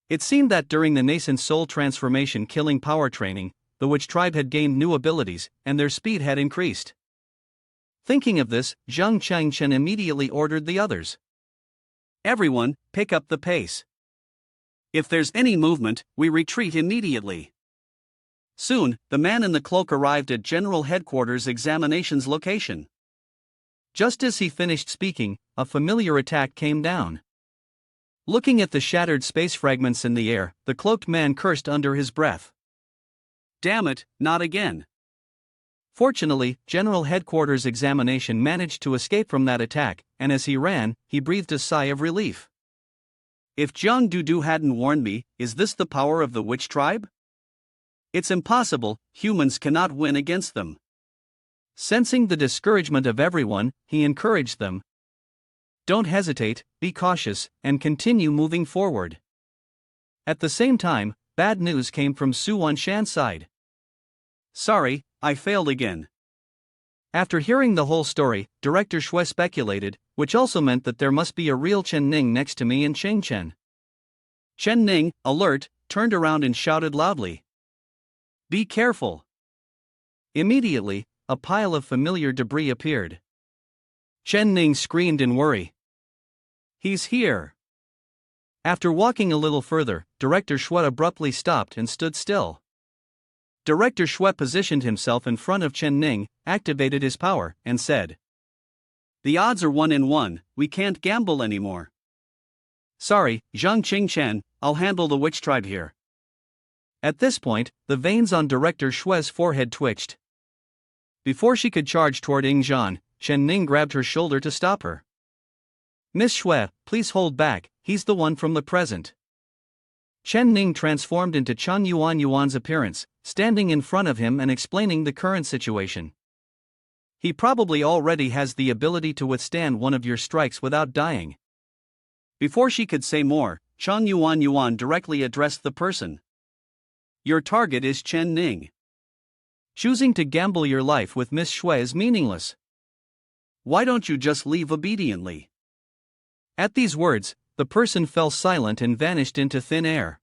It seemed that during the nascent soul transformation killing power training, the witch tribe had gained new abilities, and their speed had increased. Thinking of this, Zhang Chengchen immediately ordered the others. "Everyone, pick up the pace. If there's any movement, we retreat immediately." Soon, the man in the cloak arrived at General Headquarters Examination's location. Just as he finished speaking, a familiar attack came down. Looking at the shattered space fragments in the air, the cloaked man cursed under his breath. "Damn it, not again." Fortunately, General Headquarters Examination managed to escape from that attack, and as he ran, he breathed a sigh of relief. If Zhang Dudu hadn't warned me, is this the power of the witch tribe? It's impossible, humans cannot win against them. Sensing the discouragement of everyone, he encouraged them. Don't hesitate, be cautious, and continue moving forward. At the same time, bad news came from Suan Shan's side. Sorry, I failed again. After hearing the whole story, Director Shui speculated, which also meant that there must be a real Chen Ning next to me and Chen Chen. Chen Ning, alert, turned around and shouted loudly. Be careful. Immediately, a pile of familiar debris appeared. Chen Ning screamed in worry. He's here. After walking a little further, Director Shui abruptly stopped and stood still. Director Shui positioned himself in front of Chen Ning, activated his power, and said, The odds are 1 in 1, we can't gamble anymore. Sorry, Zhang Qingchen, I'll handle the witch tribe here. At this point, the veins on Director Shui's forehead twitched. Before she could charge toward Ying Zhan, Chen Ning grabbed her shoulder to stop her. Miss Shui, please hold back, he's the one from the present. Chen Ning transformed into Chen Yuan's appearance, standing in front of him and explaining the current situation. He probably already has the ability to withstand one of your strikes without dying. Before she could say more, Chen Yuan directly addressed the person. Your target is Chen Ning. Choosing to gamble your life with Miss Shui is meaningless. Why don't you just leave obediently? At these words, the person fell silent and vanished into thin air.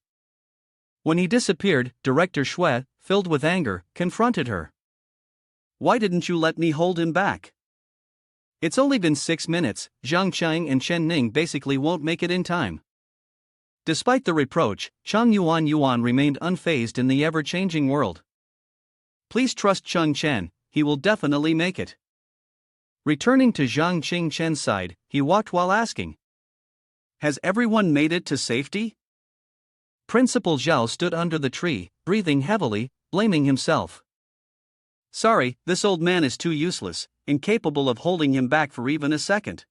When he disappeared, Director Shui, filled with anger, confronted her. Why didn't you let me hold him back? It's only been 6 minutes, Zhang Qiang and Chen Ning basically won't make it in time. Despite the reproach, Chen Yuan remained unfazed in the ever-changing world. Please trust Cheng Chen, he will definitely make it. Returning to Zhang Qingchen's side, he walked while asking. Has everyone made it to safety? Principal Zhao stood under the tree, breathing heavily, blaming himself. Sorry, this old man is too useless, incapable of holding him back for even a second.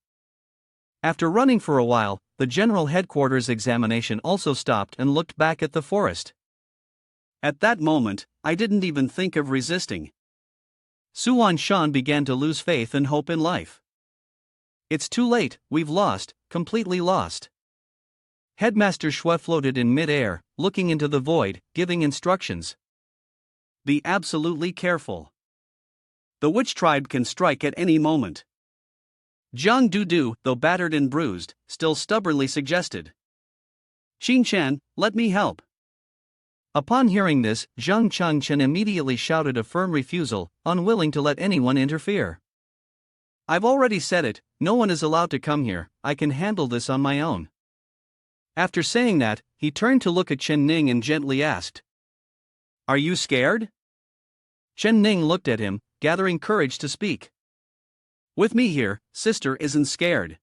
After running for a while, the general headquarters examination also stopped and looked back at the forest. At that moment, I didn't even think of resisting. Suan Shan began to lose faith and hope in life. It's too late, we've lost, completely lost. Headmaster Shui floated in mid-air, looking into the void, giving instructions. Be absolutely careful. The witch tribe can strike at any moment. Jiang Dudu, though battered and bruised, still stubbornly suggested. Xin Chen, let me help. Upon hearing this, Zhang Changchen immediately shouted a firm refusal, unwilling to let anyone interfere. I've already said it, no one is allowed to come here, I can handle this on my own. After saying that, he turned to look at Chen Ning and gently asked, Are you scared? Chen Ning looked at him, gathering courage to speak. With me here, sister isn't scared.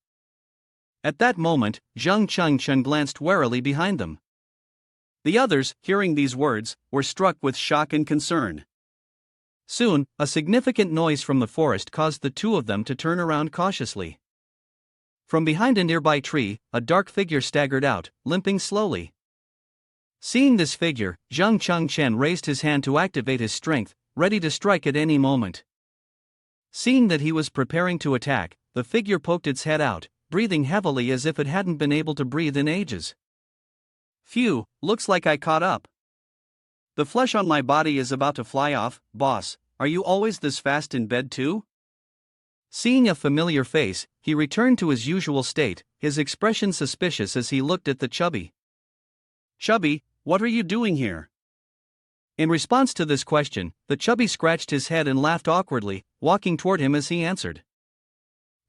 At that moment, Zhang Changchen glanced warily behind them. The others, hearing these words, were struck with shock and concern. Soon, a significant noise from the forest caused the two of them to turn around cautiously. From behind a nearby tree, a dark figure staggered out, limping slowly. Seeing this figure, Zhang Changchen raised his hand to activate his strength, ready to strike at any moment. Seeing that he was preparing to attack, the figure poked its head out, breathing heavily as if it hadn't been able to breathe in ages. Phew, looks like I caught up. The flesh on my body is about to fly off. Boss, are you always this fast in bed too? Seeing a familiar face, he returned to his usual state, his expression suspicious as he looked at the chubby. Chubby, what are you doing here? In response to this question, the chubby scratched his head and laughed awkwardly, walking toward him as he answered.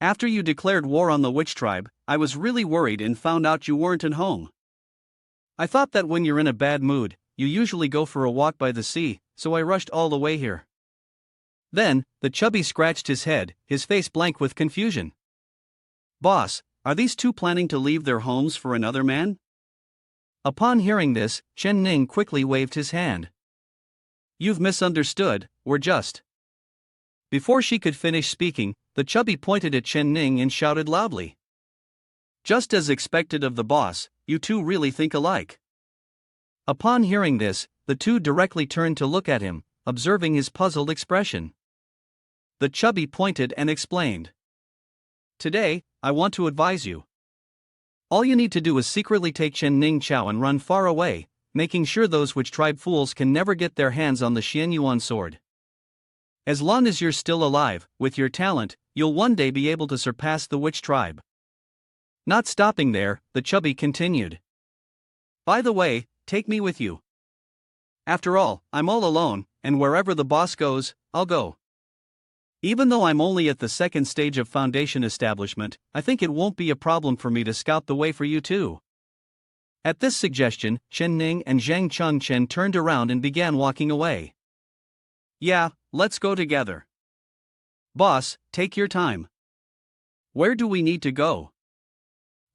After you declared war on the witch tribe, I was really worried and found out you weren't at home. I thought that when you're in a bad mood, you usually go for a walk by the sea, so I rushed all the way here. Then, the chubby scratched his head, his face blank with confusion. Boss, are these two planning to leave their homes for another man? Upon hearing this, Chen Ning quickly waved his hand. You've misunderstood, we're just. Before she could finish speaking, the chubby pointed at Chen Ning and shouted loudly. Just as expected of the boss, you two really think alike. Upon hearing this, the two directly turned to look at him, observing his puzzled expression. The chubby pointed and explained. Today, I want to advise you. All you need to do is secretly take Chen Ning Chao and run far away, making sure those witch tribe fools can never get their hands on the Xian Yuan sword. As long as you're still alive, with your talent, you'll one day be able to surpass the witch tribe. Not stopping there, the chubby continued. By the way, take me with you. After all, I'm all alone, and wherever the boss goes, I'll go. Even though I'm only at the second stage of foundation establishment, I think it won't be a problem for me to scout the way for you too. At this suggestion, Chen Ning and Zhang Changchen turned around and began walking away. Yeah, let's go together. Boss, take your time. Where do we need to go?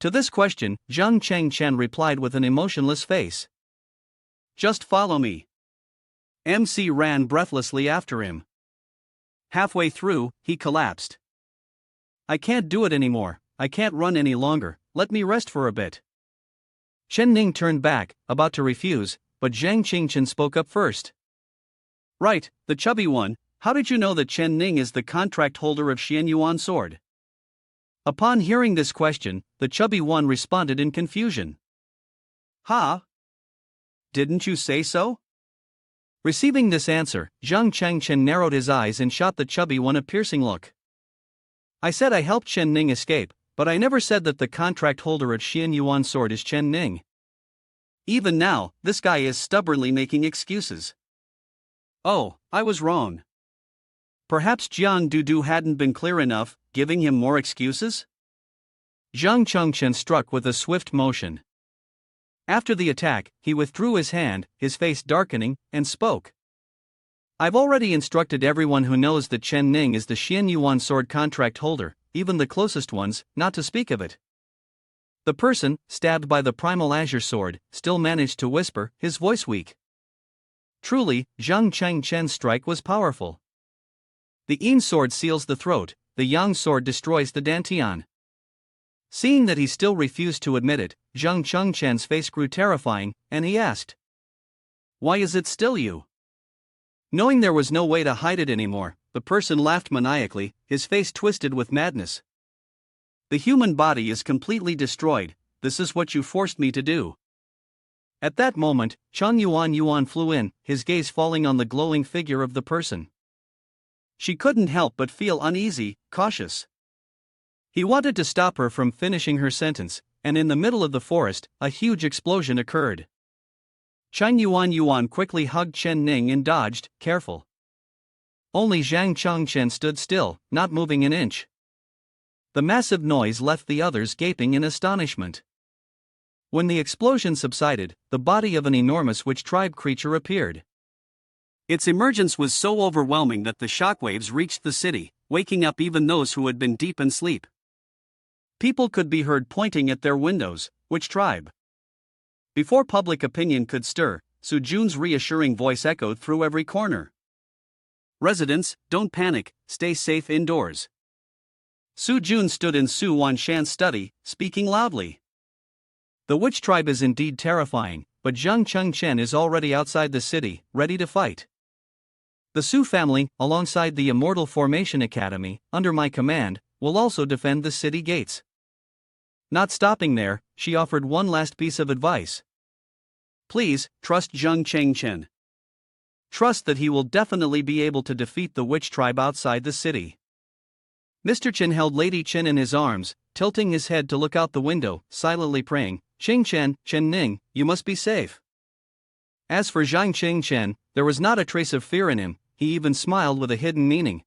To this question, Zhang Changchen replied with an emotionless face. Just follow me. MC ran breathlessly after him. Halfway through, he collapsed. I can't do it anymore, I can't run any longer, let me rest for a bit. Chen Ning turned back, about to refuse, but Zhang Changchen spoke up first. Right, the chubby one, how did you know that Chen Ning is the contract holder of Xian Yuan sword? Upon hearing this question, the chubby one responded in confusion. Huh? Didn't you say so? Receiving this answer, Zhang Changchen narrowed his eyes and shot the chubby one a piercing look. I said I helped Chen Ning escape, but I never said that the contract holder of Xian Yuan sword is Chen Ning. Even now, this guy is stubbornly making excuses. Oh, I was wrong. Perhaps Jiang Dudu hadn't been clear enough, giving him more excuses? Zhang Changchen struck with a swift motion. After the attack, he withdrew his hand, his face darkening, and spoke. I've already instructed everyone who knows that Chen Ning is the Xian Yuan sword contract holder, even the closest ones, not to speak of it. The person, stabbed by the primal azure sword, still managed to whisper, his voice weak. Truly, Zhang Changchen's strike was powerful. The Yin sword seals the throat, the Yang sword destroys the dantian. Seeing that he still refused to admit it, Zhang Chengchen's face grew terrifying, and he asked, "Why is it still you?" Knowing there was no way to hide it anymore, the person laughed maniacally, his face twisted with madness. "The human body is completely destroyed, this is what you forced me to do." At that moment, Chang Yuan flew in, his gaze falling on the glowing figure of the person. She couldn't help but feel uneasy, cautious. He wanted to stop her from finishing her sentence, and in the middle of the forest, a huge explosion occurred. Chang Yuan quickly hugged Chen Ning and dodged, careful. Only Zhang Chengchen stood still, not moving an inch. The massive noise left the others gaping in astonishment. When the explosion subsided, the body of an enormous witch tribe creature appeared. Its emergence was so overwhelming that the shockwaves reached the city, waking up even those who had been deep in sleep. People could be heard pointing at their windows. Which tribe? Before public opinion could stir, Su Jun's reassuring voice echoed through every corner. "Residents, don't panic, stay safe indoors." Su Jun stood in Su Wanshan's study, speaking loudly. "The witch tribe is indeed terrifying, but Zhang Chengchen is already outside the city, ready to fight. The Su family, alongside the Immortal Formation Academy, under my command, will also defend the city gates." Not stopping there, she offered one last piece of advice. "Please, trust Zhang Chengchen. Trust that he will definitely be able to defeat the witch tribe outside the city." Mr. Chen held Lady Chen in his arms, tilting his head to look out the window, silently praying, "Chengchen, Chen Ning, you must be safe." As for Zhang Chengchen, there was not a trace of fear in him, he even smiled with a hidden meaning.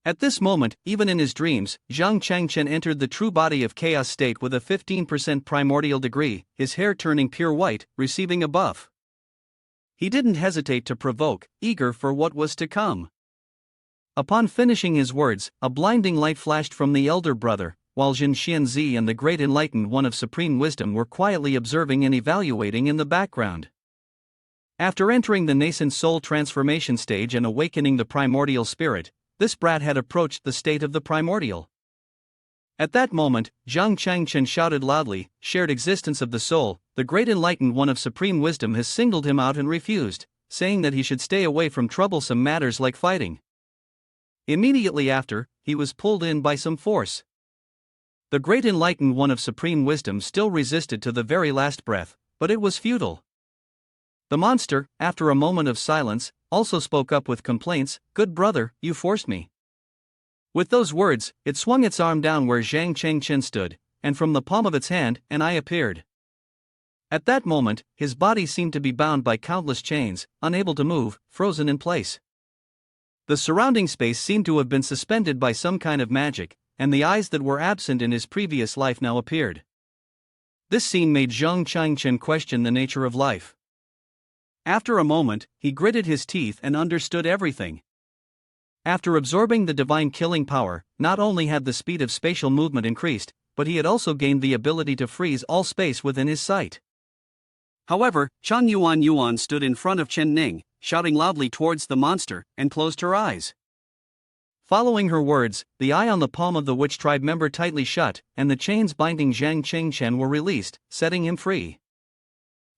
At this moment, even in his dreams, Zhang Chengchen entered the true body of chaos state with a 15% primordial degree, his hair turning pure white, receiving a buff. He didn't hesitate to provoke, eager for what was to come. Upon finishing his words, a blinding light flashed from the elder brother, while Jin Yuanzi and the great enlightened one of supreme wisdom were quietly observing and evaluating in the background. After entering the nascent soul transformation stage and awakening the primordial spirit, this brat had approached the state of the primordial. At that moment, Zhang Chengchen shouted loudly, "Shared existence of the soul, the great enlightened one of supreme wisdom has singled him out and refused, saying that he should stay away from troublesome matters like fighting." Immediately after, he was pulled in by some force. The great enlightened one of supreme wisdom still resisted to the very last breath, but it was futile. The monster, after a moment of silence, also spoke up with complaints, "Good brother, you forced me." With those words, it swung its arm down where Zhang Chengchen stood, and from the palm of its hand, an eye appeared. At that moment, his body seemed to be bound by countless chains, unable to move, frozen in place. The surrounding space seemed to have been suspended by some kind of magic, and the eyes that were absent in his previous life now appeared. This scene made Zhang Chengchen question the nature of life. After a moment, he gritted his teeth and understood everything. After absorbing the divine killing power, not only had the speed of spatial movement increased, but he had also gained the ability to freeze all space within his sight. However, Chang Yuan stood in front of Chen Ning, shouting loudly towards the monster, and closed her eyes. Following her words, the eye on the palm of the witch tribe member tightly shut, and the chains binding Zhang Chengchen were released, setting him free.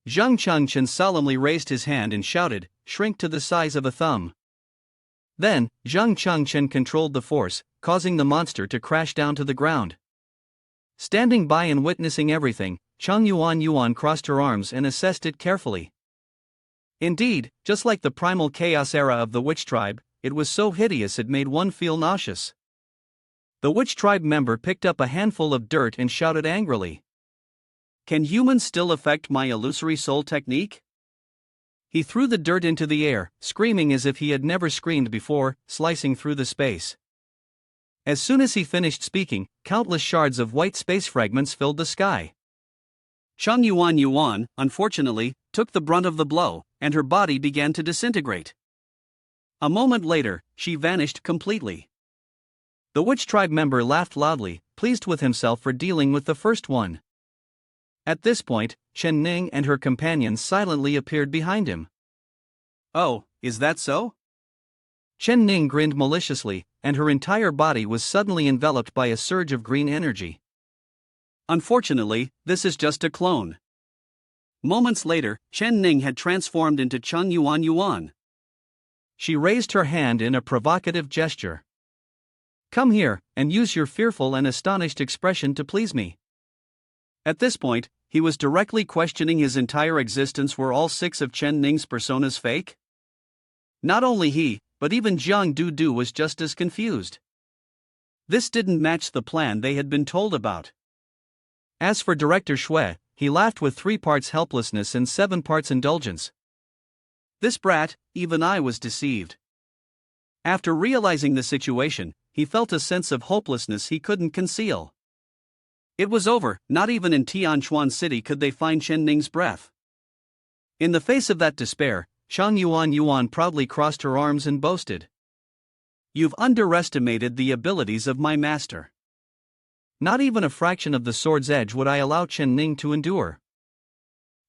Zhang Chengchen solemnly raised his hand and shouted, "Shrink to the size of a thumb." Then, Zhang Chengchen controlled the force, causing the monster to crash down to the ground. Standing by and witnessing everything, Chang Yuan crossed her arms and assessed it carefully. Indeed, just like the primal chaos era of the witch tribe, it was so hideous it made one feel nauseous. The witch tribe member picked up a handful of dirt and shouted angrily, "Can humans still affect my illusory soul technique?" He threw the dirt into the air, screaming as if he had never screamed before, slicing through the space. As soon as he finished speaking, countless shards of white space fragments filled the sky. Chang Yuan, unfortunately, took the brunt of the blow, and her body began to disintegrate. A moment later, she vanished completely. The witch tribe member laughed loudly, pleased with himself for dealing with the first one. At this point, Chen Ning and her companions silently appeared behind him. "Oh, is that so?" Chen Ning grinned maliciously, and her entire body was suddenly enveloped by a surge of green energy. Unfortunately, this is just a clone. Moments later, Chen Ning had transformed into Chen Yuan. She raised her hand in a provocative gesture. Come here, and use your fearful and astonished expression to please me. At this point, he was directly questioning his entire existence. Were all 6 of Chen Ning's personas fake? Not only he, but even Jiang Du was just as confused. This didn't match the plan they had been told about. As for Director Shui, he laughed with 3 parts helplessness and 7 parts indulgence. This brat, even I was deceived. After realizing the situation, he felt a sense of hopelessness he couldn't conceal. It was over. Not even in Tianquan City could they find Chen Ning's breath. In the face of that despair, Chen Yuan proudly crossed her arms and boasted. You've underestimated the abilities of my master. Not even a fraction of the sword's edge would I allow Chen Ning to endure.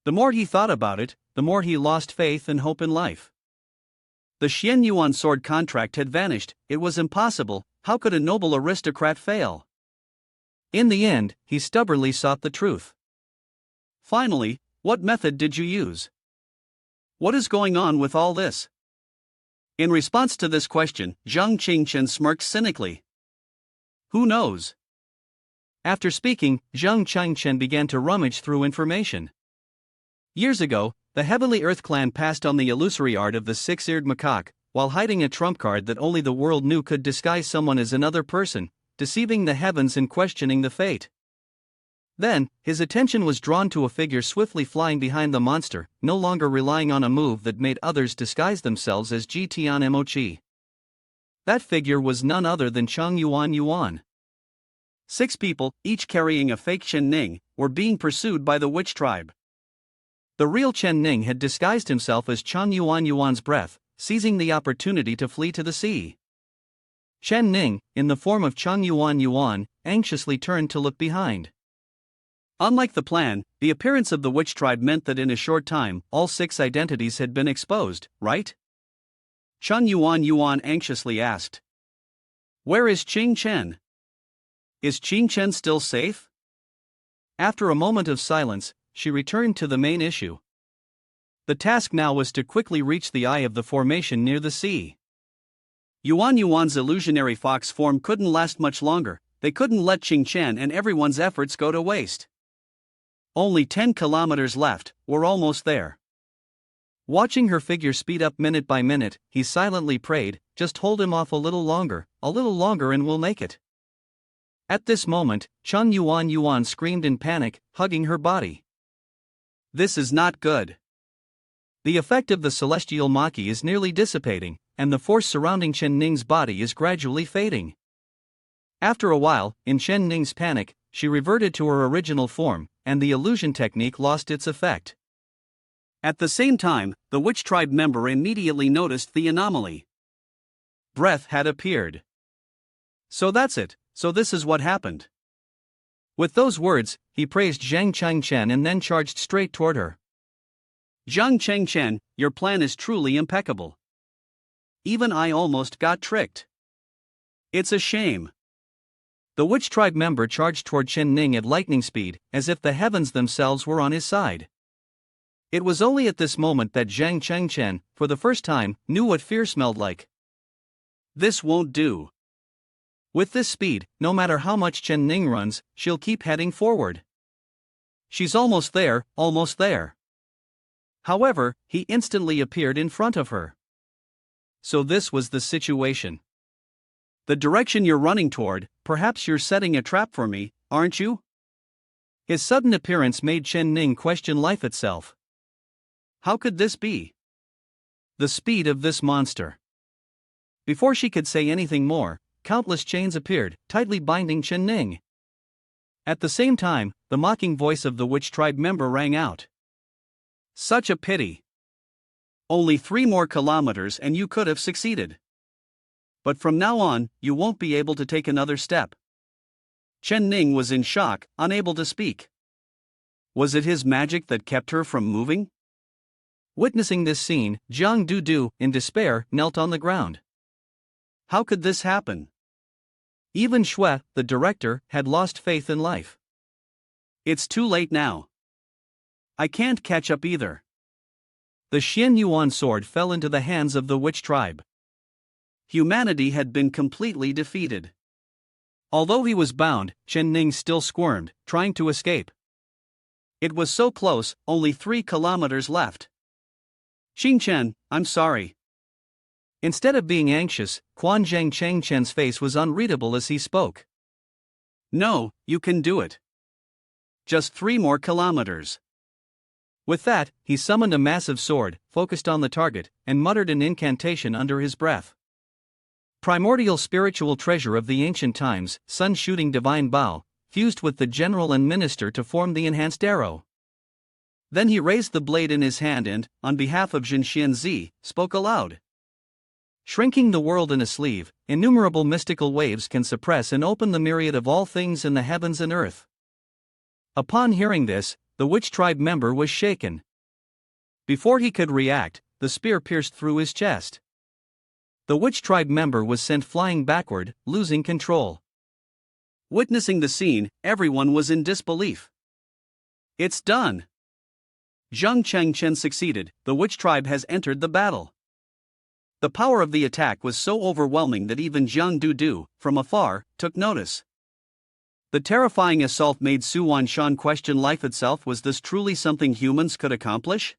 The more he thought about it, the more he lost faith and hope in life. The Xian Yuan sword contract had vanished. It was impossible. How could a noble aristocrat fail? In the end, he stubbornly sought the truth. Finally, what method did you use? What is going on with all this? In response to this question, Zhang Qingchen smirked cynically. Who knows? After speaking, Zhang Qingchen began to rummage through information. Years ago, the Heavenly Earth clan passed on the illusory art of the 6-eared macaque, while hiding a trump card that only the world knew could disguise someone as another person, deceiving the heavens and questioning the fate. Then, his attention was drawn to a figure swiftly flying behind the monster, no longer relying on a move that made others disguise themselves as Jitian Mochi. That figure was none other than Cheng Yuan. 6 people, each carrying a fake Chen Ning, were being pursued by the witch tribe. The real Chen Ning had disguised himself as Cheng Yuan's breath, seizing the opportunity to flee to the sea. Chen Ning, in the form of Cheng Yuan, anxiously turned to look behind. Unlike the plan, the appearance of the witch tribe meant that in a short time, all 6 identities had been exposed, right? Cheng Yuan anxiously asked. Where is Qing Chen? Is Qing Chen still safe? After a moment of silence, she returned to the main issue. The task now was to quickly reach the eye of the formation near the sea. Yuan's illusionary fox form couldn't last much longer. They couldn't let Qing Chen and everyone's efforts go to waste. Only 10 kilometers left. We're almost there. Watching her figure speed up minute by minute, he silently prayed, just hold him off a little longer and we'll make it. At this moment, Cheng Yuan screamed in panic, hugging her body. This is not good. The effect of the celestial Maki is nearly dissipating, and the force surrounding Chen Ning's body is gradually fading. After a while, in Chen Ning's panic, she reverted to her original form, and the illusion technique lost its effect. At the same time, the witch tribe member immediately noticed the anomaly. Breath had appeared. So that's it, so this is what happened. With those words, he praised Zhang Qingchen and then charged straight toward her. Zhang Qingchen, your plan is truly impeccable. Even I almost got tricked. It's a shame. The witch tribe member charged toward Chen Ning at lightning speed, as if the heavens themselves were on his side. It was only at this moment that Zhang Qingchen, for the first time, knew what fear smelled like. This won't do. With this speed, no matter how much Chen Ning runs, she'll keep heading forward. She's almost there. However, he instantly appeared in front of her. So this was the situation. The direction you're running toward, perhaps you're setting a trap for me, aren't you? His sudden appearance made Chen Ning question life itself. How could this be? The speed of this monster. Before she could say anything more, countless chains appeared, tightly binding Chen Ning. At the same time, the mocking voice of the witch tribe member rang out. Such a pity. Only 3 more kilometers and you could have succeeded. But from now on, you won't be able to take another step. Chen Ning was in shock, unable to speak. Was it his magic that kept her from moving? Witnessing this scene, Jiang Du, in despair, knelt on the ground. How could this happen? Even Shui, the director, had lost faith in life. It's too late now. I can't catch up either. The Xian Yuan sword fell into the hands of the witch tribe. Humanity had been completely defeated. Although he was bound, Ning still squirmed, trying to escape. It was so close, only 3 kilometers left. Chen, I'm sorry. Instead of being anxious, Chen's face was unreadable as he spoke. No, you can do it. Just 3 more kilometers. With that, he summoned a massive sword, focused on the target, and muttered an incantation under his breath. Primordial spiritual treasure of the ancient times, sun-shooting divine bow, fused with the general and minister to form the enhanced arrow. Then he raised the blade in his hand and, on behalf of Jin Yuanzi, spoke aloud. Shrinking the world in a sleeve, innumerable mystical waves can suppress and open the myriad of all things in the heavens and earth. Upon hearing this, the witch tribe member was shaken. Before he could react, the spear pierced through his chest. The witch tribe member was sent flying backward, losing control. Witnessing the scene, everyone was in disbelief. It's done. Chen succeeded, the witch tribe has entered the battle. The power of the attack was so overwhelming that even Jiang Du, from afar, took notice. The terrifying assault made Suan Shan question life itself. Was this truly something humans could accomplish?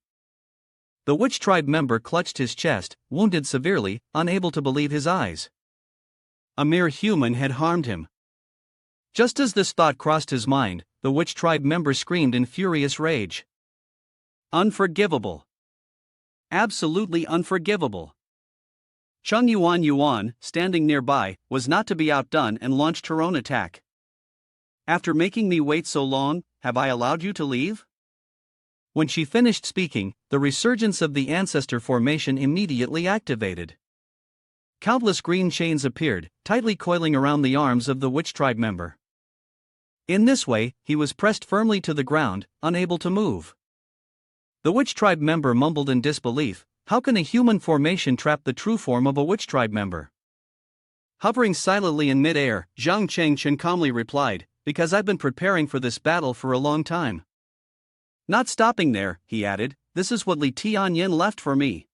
The witch tribe member clutched his chest, wounded severely, unable to believe his eyes. A mere human had harmed him. Just as this thought crossed his mind, the witch tribe member screamed in furious rage. Unforgivable. Absolutely unforgivable. Chung Yuan, standing nearby, was not to be outdone and launched her own attack. After making me wait so long, have I allowed you to leave? When she finished speaking, the resurgence of the ancestor formation immediately activated. Countless green chains appeared, tightly coiling around the arms of the witch tribe member. In this way, he was pressed firmly to the ground, unable to move. The witch tribe member mumbled in disbelief. How can a human formation trap the true form of a witch tribe member? Hovering silently in mid-air, Chen calmly replied, because I've been preparing for this battle for a long time. Not stopping there, he added, this is what Lee Tian Yen left for me.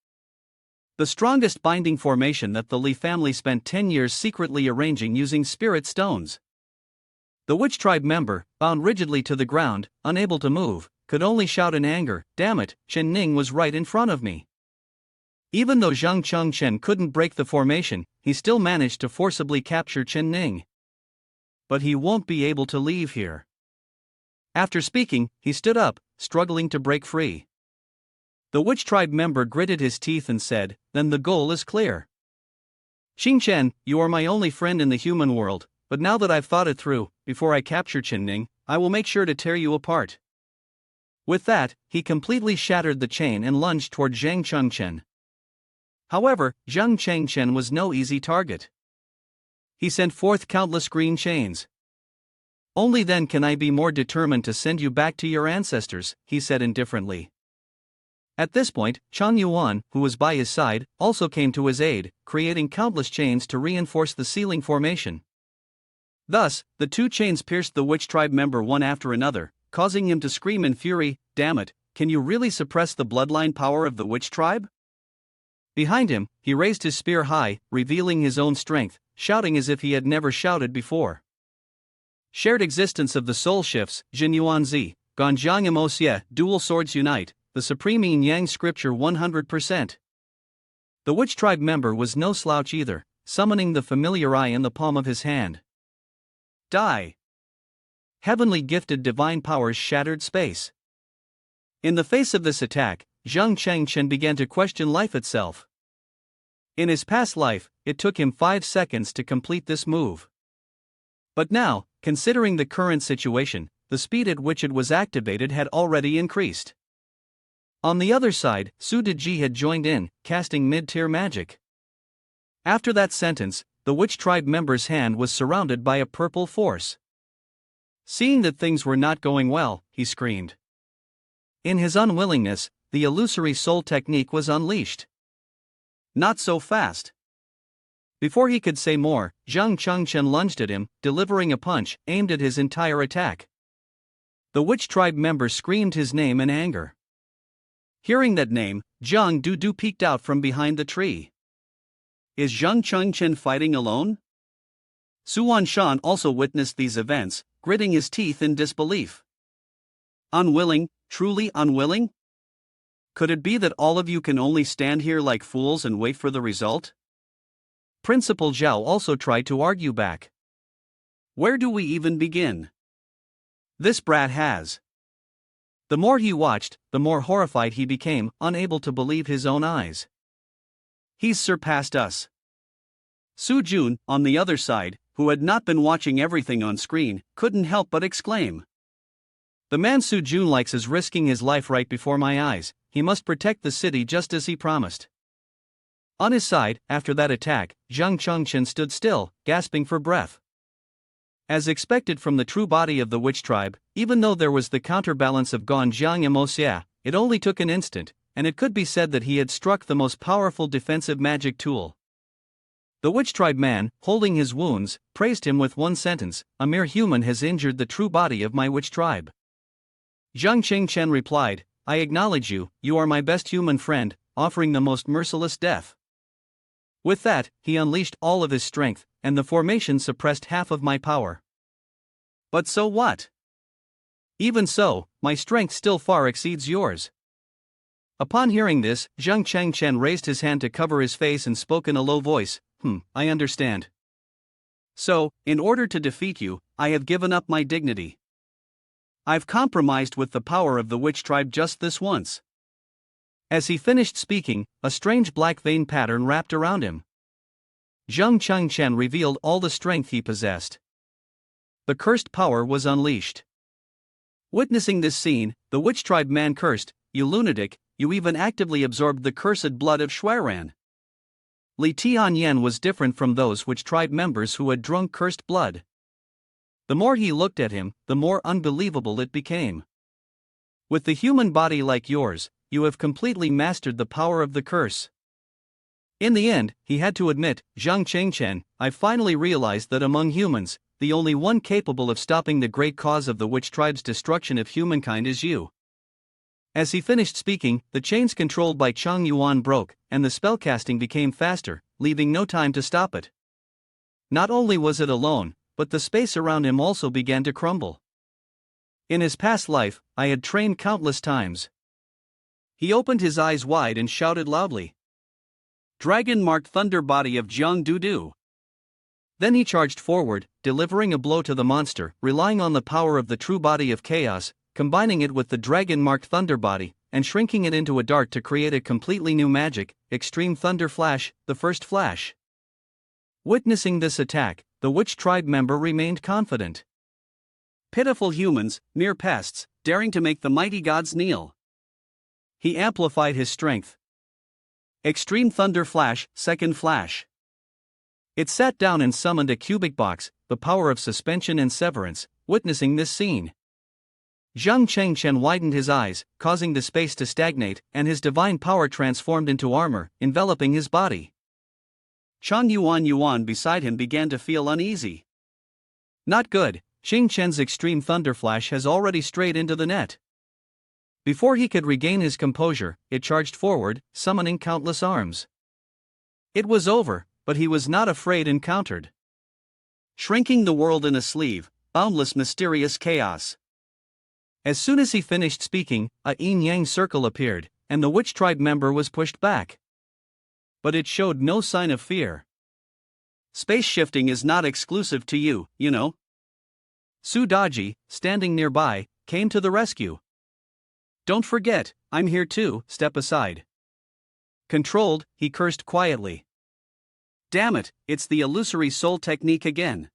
The strongest binding formation that the Lee family spent 10 years secretly arranging using spirit stones. The witch tribe member, bound rigidly to the ground, unable to move, could only shout in anger, damn it, Ning was right in front of me. Even though Chen couldn't break the formation, he still managed to forcibly capture Ning. But he won't be able to leave here. After speaking, he stood up, struggling to break free. The witch tribe member gritted his teeth and said, then the goal is clear. Chen, you are my only friend in the human world, but now that I've thought it through, before I capture Ning, I will make sure to tear you apart. With that, he completely shattered the chain and lunged toward Chen. However, Chen was no easy target. He sent forth countless green chains. Only then can I be more determined to send you back to your ancestors, he said indifferently. At this point, Chung Yuan, who was by his side, also came to his aid, creating countless chains to reinforce the sealing formation. Thus, the 2 chains pierced the witch tribe member one after another, causing him to scream in fury, damn it, can you really suppress the bloodline power of the witch tribe? Behind him, he raised his spear high, revealing his own strength, shouting as if he had never shouted before. Shared existence of the soul shifts, Jin Yuanzi, Ganjiang Emosia, dual swords unite, the supreme yin yang scripture 100%. The witch tribe member was no slouch either, summoning the familiar eye in the palm of his hand. Die. Heavenly gifted divine powers shattered space. In the face of this attack, Chen began to question life itself. In his past life, it took him 5 seconds to complete this move. But now, considering the current situation, the speed at which it was activated had already increased. On the other side, Su Deji had joined in, casting mid-tier magic. After that sentence, the witch tribe member's hand was surrounded by a purple force. Seeing that things were not going well, he screamed. In his unwillingness, the illusory soul technique was unleashed. Not so fast. Before he could say more, Chen lunged at him, delivering a punch aimed at his entire attack. The witch tribe member screamed his name in anger. Hearing that name, Jiang Dudu peeked out from behind the tree. Is Zhang Chengchen fighting alone? Suan Shan also witnessed these events, gritting his teeth in disbelief. Unwilling, truly unwilling? Could it be that all of you can only stand here like fools and wait for the result? Principal Zhao also tried to argue back. Where do we even begin? This brat has. The more he watched, the more horrified he became, unable to believe his own eyes. He's surpassed us. Su Jun, on the other side, who had not been watching everything on screen, couldn't help but exclaim. The man Su Jun likes is risking his life right before my eyes. He must protect the city just as he promised. On his side, after that attack, Zhang Chengchen stood still, gasping for breath. As expected from the true body of the witch tribe, even though there was the counterbalance of Gong Jiang Emosia, it only took an instant, and it could be said that he had struck the most powerful defensive magic tool. The witch tribe man, holding his wounds, praised him with one sentence: "A mere human has injured the true body of my witch tribe." Zhang Chengchen replied, "I acknowledge you, you are my best human friend, offering the most merciless death." With that, he unleashed all of his strength, and the formation suppressed half of my power. But so what? Even so, my strength still far exceeds yours. Upon hearing this, Zhang Chengchen raised his hand to cover his face and spoke in a low voice, I understand. So, in order to defeat you, I have given up my dignity. I've compromised with the power of the witch tribe just this once. As he finished speaking, a strange black vein pattern wrapped around him. Zhang Chengchen revealed all the strength he possessed. The cursed power was unleashed. Witnessing this scene, the witch tribe man cursed, "You lunatic, you even actively absorbed the cursed blood of Shuiran." Lee Tian Yen was different from those witch tribe members who had drunk cursed blood. The more he looked at him, the more unbelievable it became. With the human body like yours, you have completely mastered the power of the curse. In the end, he had to admit, "Zhang Chengchen, I finally realized that among humans, the only one capable of stopping the great cause of the witch tribe's destruction of humankind is you." As he finished speaking, the chains controlled by Chang Yuan broke, and the spellcasting became faster, leaving no time to stop it. Not only was it alone, but the space around him also began to crumble. In his past life, I had trained countless times. He opened his eyes wide and shouted loudly, "Dragon-marked thunder body of Jiang Dudu." Then he charged forward, delivering a blow to the monster, relying on the power of the true body of chaos, combining it with the dragon-marked thunder body, and shrinking it into a dart to create a completely new magic, Extreme Thunder Flash, the first flash. Witnessing this attack, the witch tribe member remained confident. Pitiful humans, mere pests, daring to make the mighty gods kneel. He amplified his strength. Extreme Thunder Flash, second flash. It sat down and summoned a cubic box, the power of suspension and severance. Witnessing this scene, Zhang Chengchen widened his eyes, causing the space to stagnate, and his divine power transformed into armor, enveloping his body. Chang Yuan beside him began to feel uneasy. Not good, Chengchen's extreme thunder flash has already strayed into the net. Before he could regain his composure, it charged forward, summoning countless arms. It was over, but he was not afraid and countered. Shrinking the world in a sleeve, boundless mysterious chaos. As soon as he finished speaking, a yin-yang circle appeared, and the witch tribe member was pushed back. But it showed no sign of fear. Space shifting is not exclusive to you, you know. Su Daji, standing nearby, came to the rescue. "Don't forget, I'm here too, step aside." Controlled, he cursed quietly. "Damn it, it's the illusory soul technique again."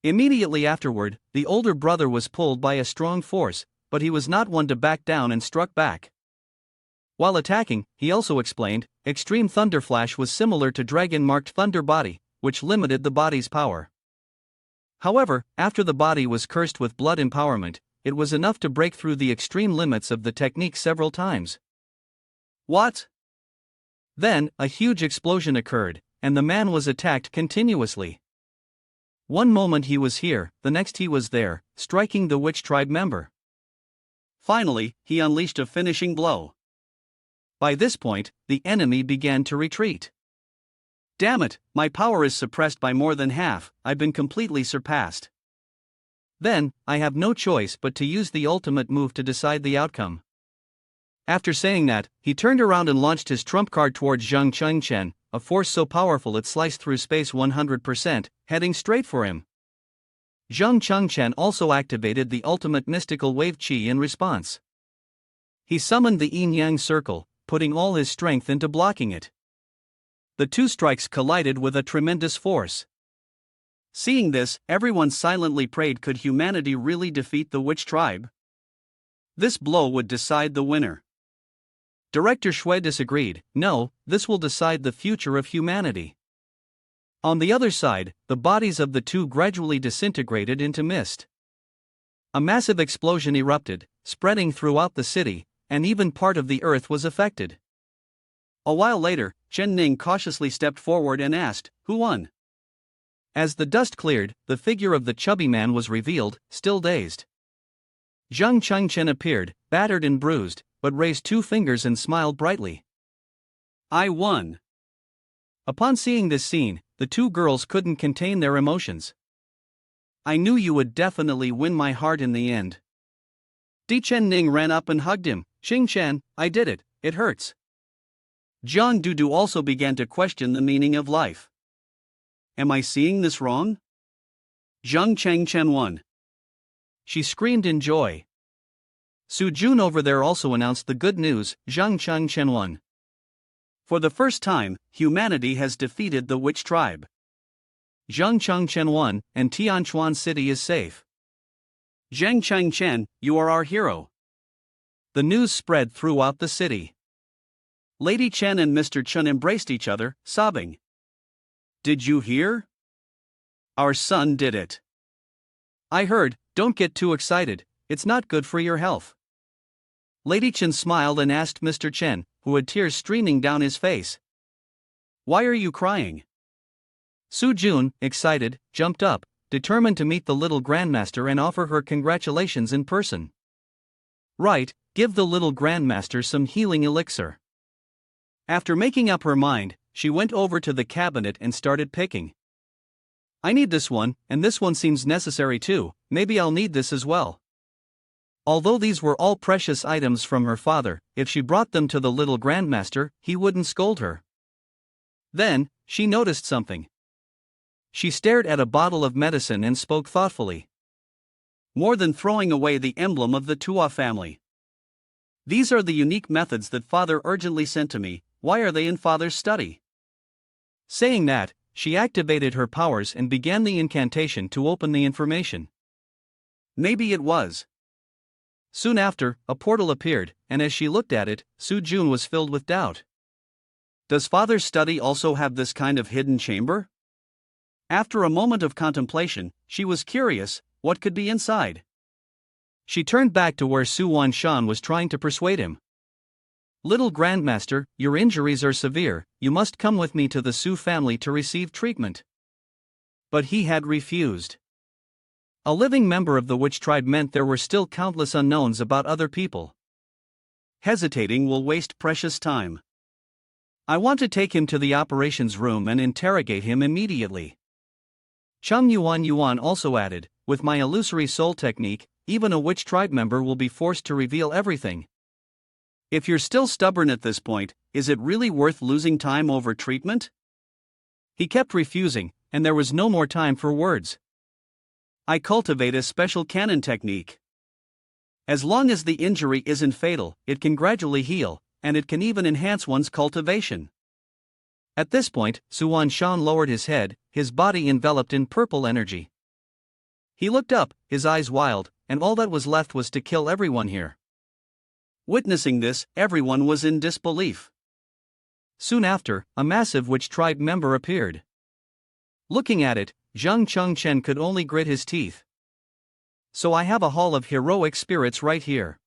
Immediately afterward, the older brother was pulled by a strong force, but he was not one to back down and struck back. While attacking, he also explained, Extreme Thunder Flash was similar to Dragon-marked Thunder Body, which limited the body's power. However, after the body was cursed with blood empowerment, it was enough to break through the extreme limits of the technique several times. What? Then, a huge explosion occurred, and the man was attacked continuously. One moment he was here, the next he was there, striking the witch tribe member. Finally, he unleashed a finishing blow. By this point, the enemy began to retreat. Damn it, my power is suppressed by more than half, I've been completely surpassed. Then, I have no choice but to use the ultimate move to decide the outcome. After saying that, he turned around and launched his trump card towards Zhang Chengchen, a force so powerful it sliced through space 100%, heading straight for him. Zhang Chengchen also activated the ultimate mystical wave qi in response. He summoned the yin-yang circle, putting all his strength into blocking it. The two strikes collided with a tremendous force. Seeing this, everyone silently prayed, could humanity really defeat the witch tribe? This blow would decide the winner. Director Shui disagreed. No, this will decide the future of humanity. On the other side, the bodies of the two gradually disintegrated into mist. A massive explosion erupted, spreading throughout the city, and even part of the earth was affected. A while later, Ning cautiously stepped forward and asked, "Who won?" As the dust cleared, the figure of the chubby man was revealed, still dazed. Zhang Chengchen appeared, battered and bruised, but raised two fingers and smiled brightly. "I won." Upon seeing this scene, the two girls couldn't contain their emotions. "I knew you would definitely win my heart in the end." Ning ran up and hugged him. "Xingchen, I did it, it hurts." Jiang Dudu also began to question the meaning of life. "Am I seeing this wrong?" Zhang Chengchen won. She screamed in joy. Su Jun over there also announced the good news, Zhang Chengchen won. For the first time, humanity has defeated the witch tribe. Zhang Chengchen won, and Tianchuan City is safe. Zhang Chengchen, you are our hero. The news spread throughout the city. Lady Chen and Mr. Chen embraced each other, sobbing. "Did you hear? Our son did it." "I heard, don't get too excited, it's not good for your health." Lady Chen smiled and asked Mr. Chen, who had tears streaming down his face, "Why are you crying?" Su Jun, excited, jumped up, determined to meet the little grandmaster and offer her congratulations in person. "Right, give the little grandmaster some healing elixir." After making up her mind, she went over to the cabinet and started picking. "I need this one, and this one seems necessary too, maybe I'll need this as well." Although these were all precious items from her father, if she brought them to the little grandmaster, he wouldn't scold her. Then, she noticed something. She stared at a bottle of medicine and spoke thoughtfully. "More than throwing away the emblem of the Tua family. These are the unique methods that father urgently sent to me, why are they in father's study?" Saying that, she activated her powers and began the incantation to open the information. Maybe it was. Soon after, a portal appeared, and as she looked at it, Su Jun was filled with doubt. Does father's study also have this kind of hidden chamber? After a moment of contemplation, she was curious, what could be inside? She turned back to where Shan was trying to persuade him. "Little grandmaster, your injuries are severe, you must come with me to the Su family to receive treatment." But he had refused. A living member of the witch tribe meant there were still countless unknowns about other people. Hesitating will waste precious time. "I want to take him to the operations room and interrogate him immediately." Chung Yuan also added, "With my illusory soul technique, even a witch tribe member will be forced to reveal everything. If you're still stubborn at this point, is it really worth losing time over treatment?" He kept refusing, and there was no more time for words. "I cultivate a special cannon technique. As long as the injury isn't fatal, it can gradually heal, and it can even enhance one's cultivation." At this point, Shan lowered his head, his body enveloped in purple energy. He looked up, his eyes wild, and all that was left was to kill everyone here. Witnessing this, everyone was in disbelief. Soon after, a massive witch tribe member appeared. Looking at it, Zhang Chengchen could only grit his teeth. "So I have a hall of heroic spirits right here.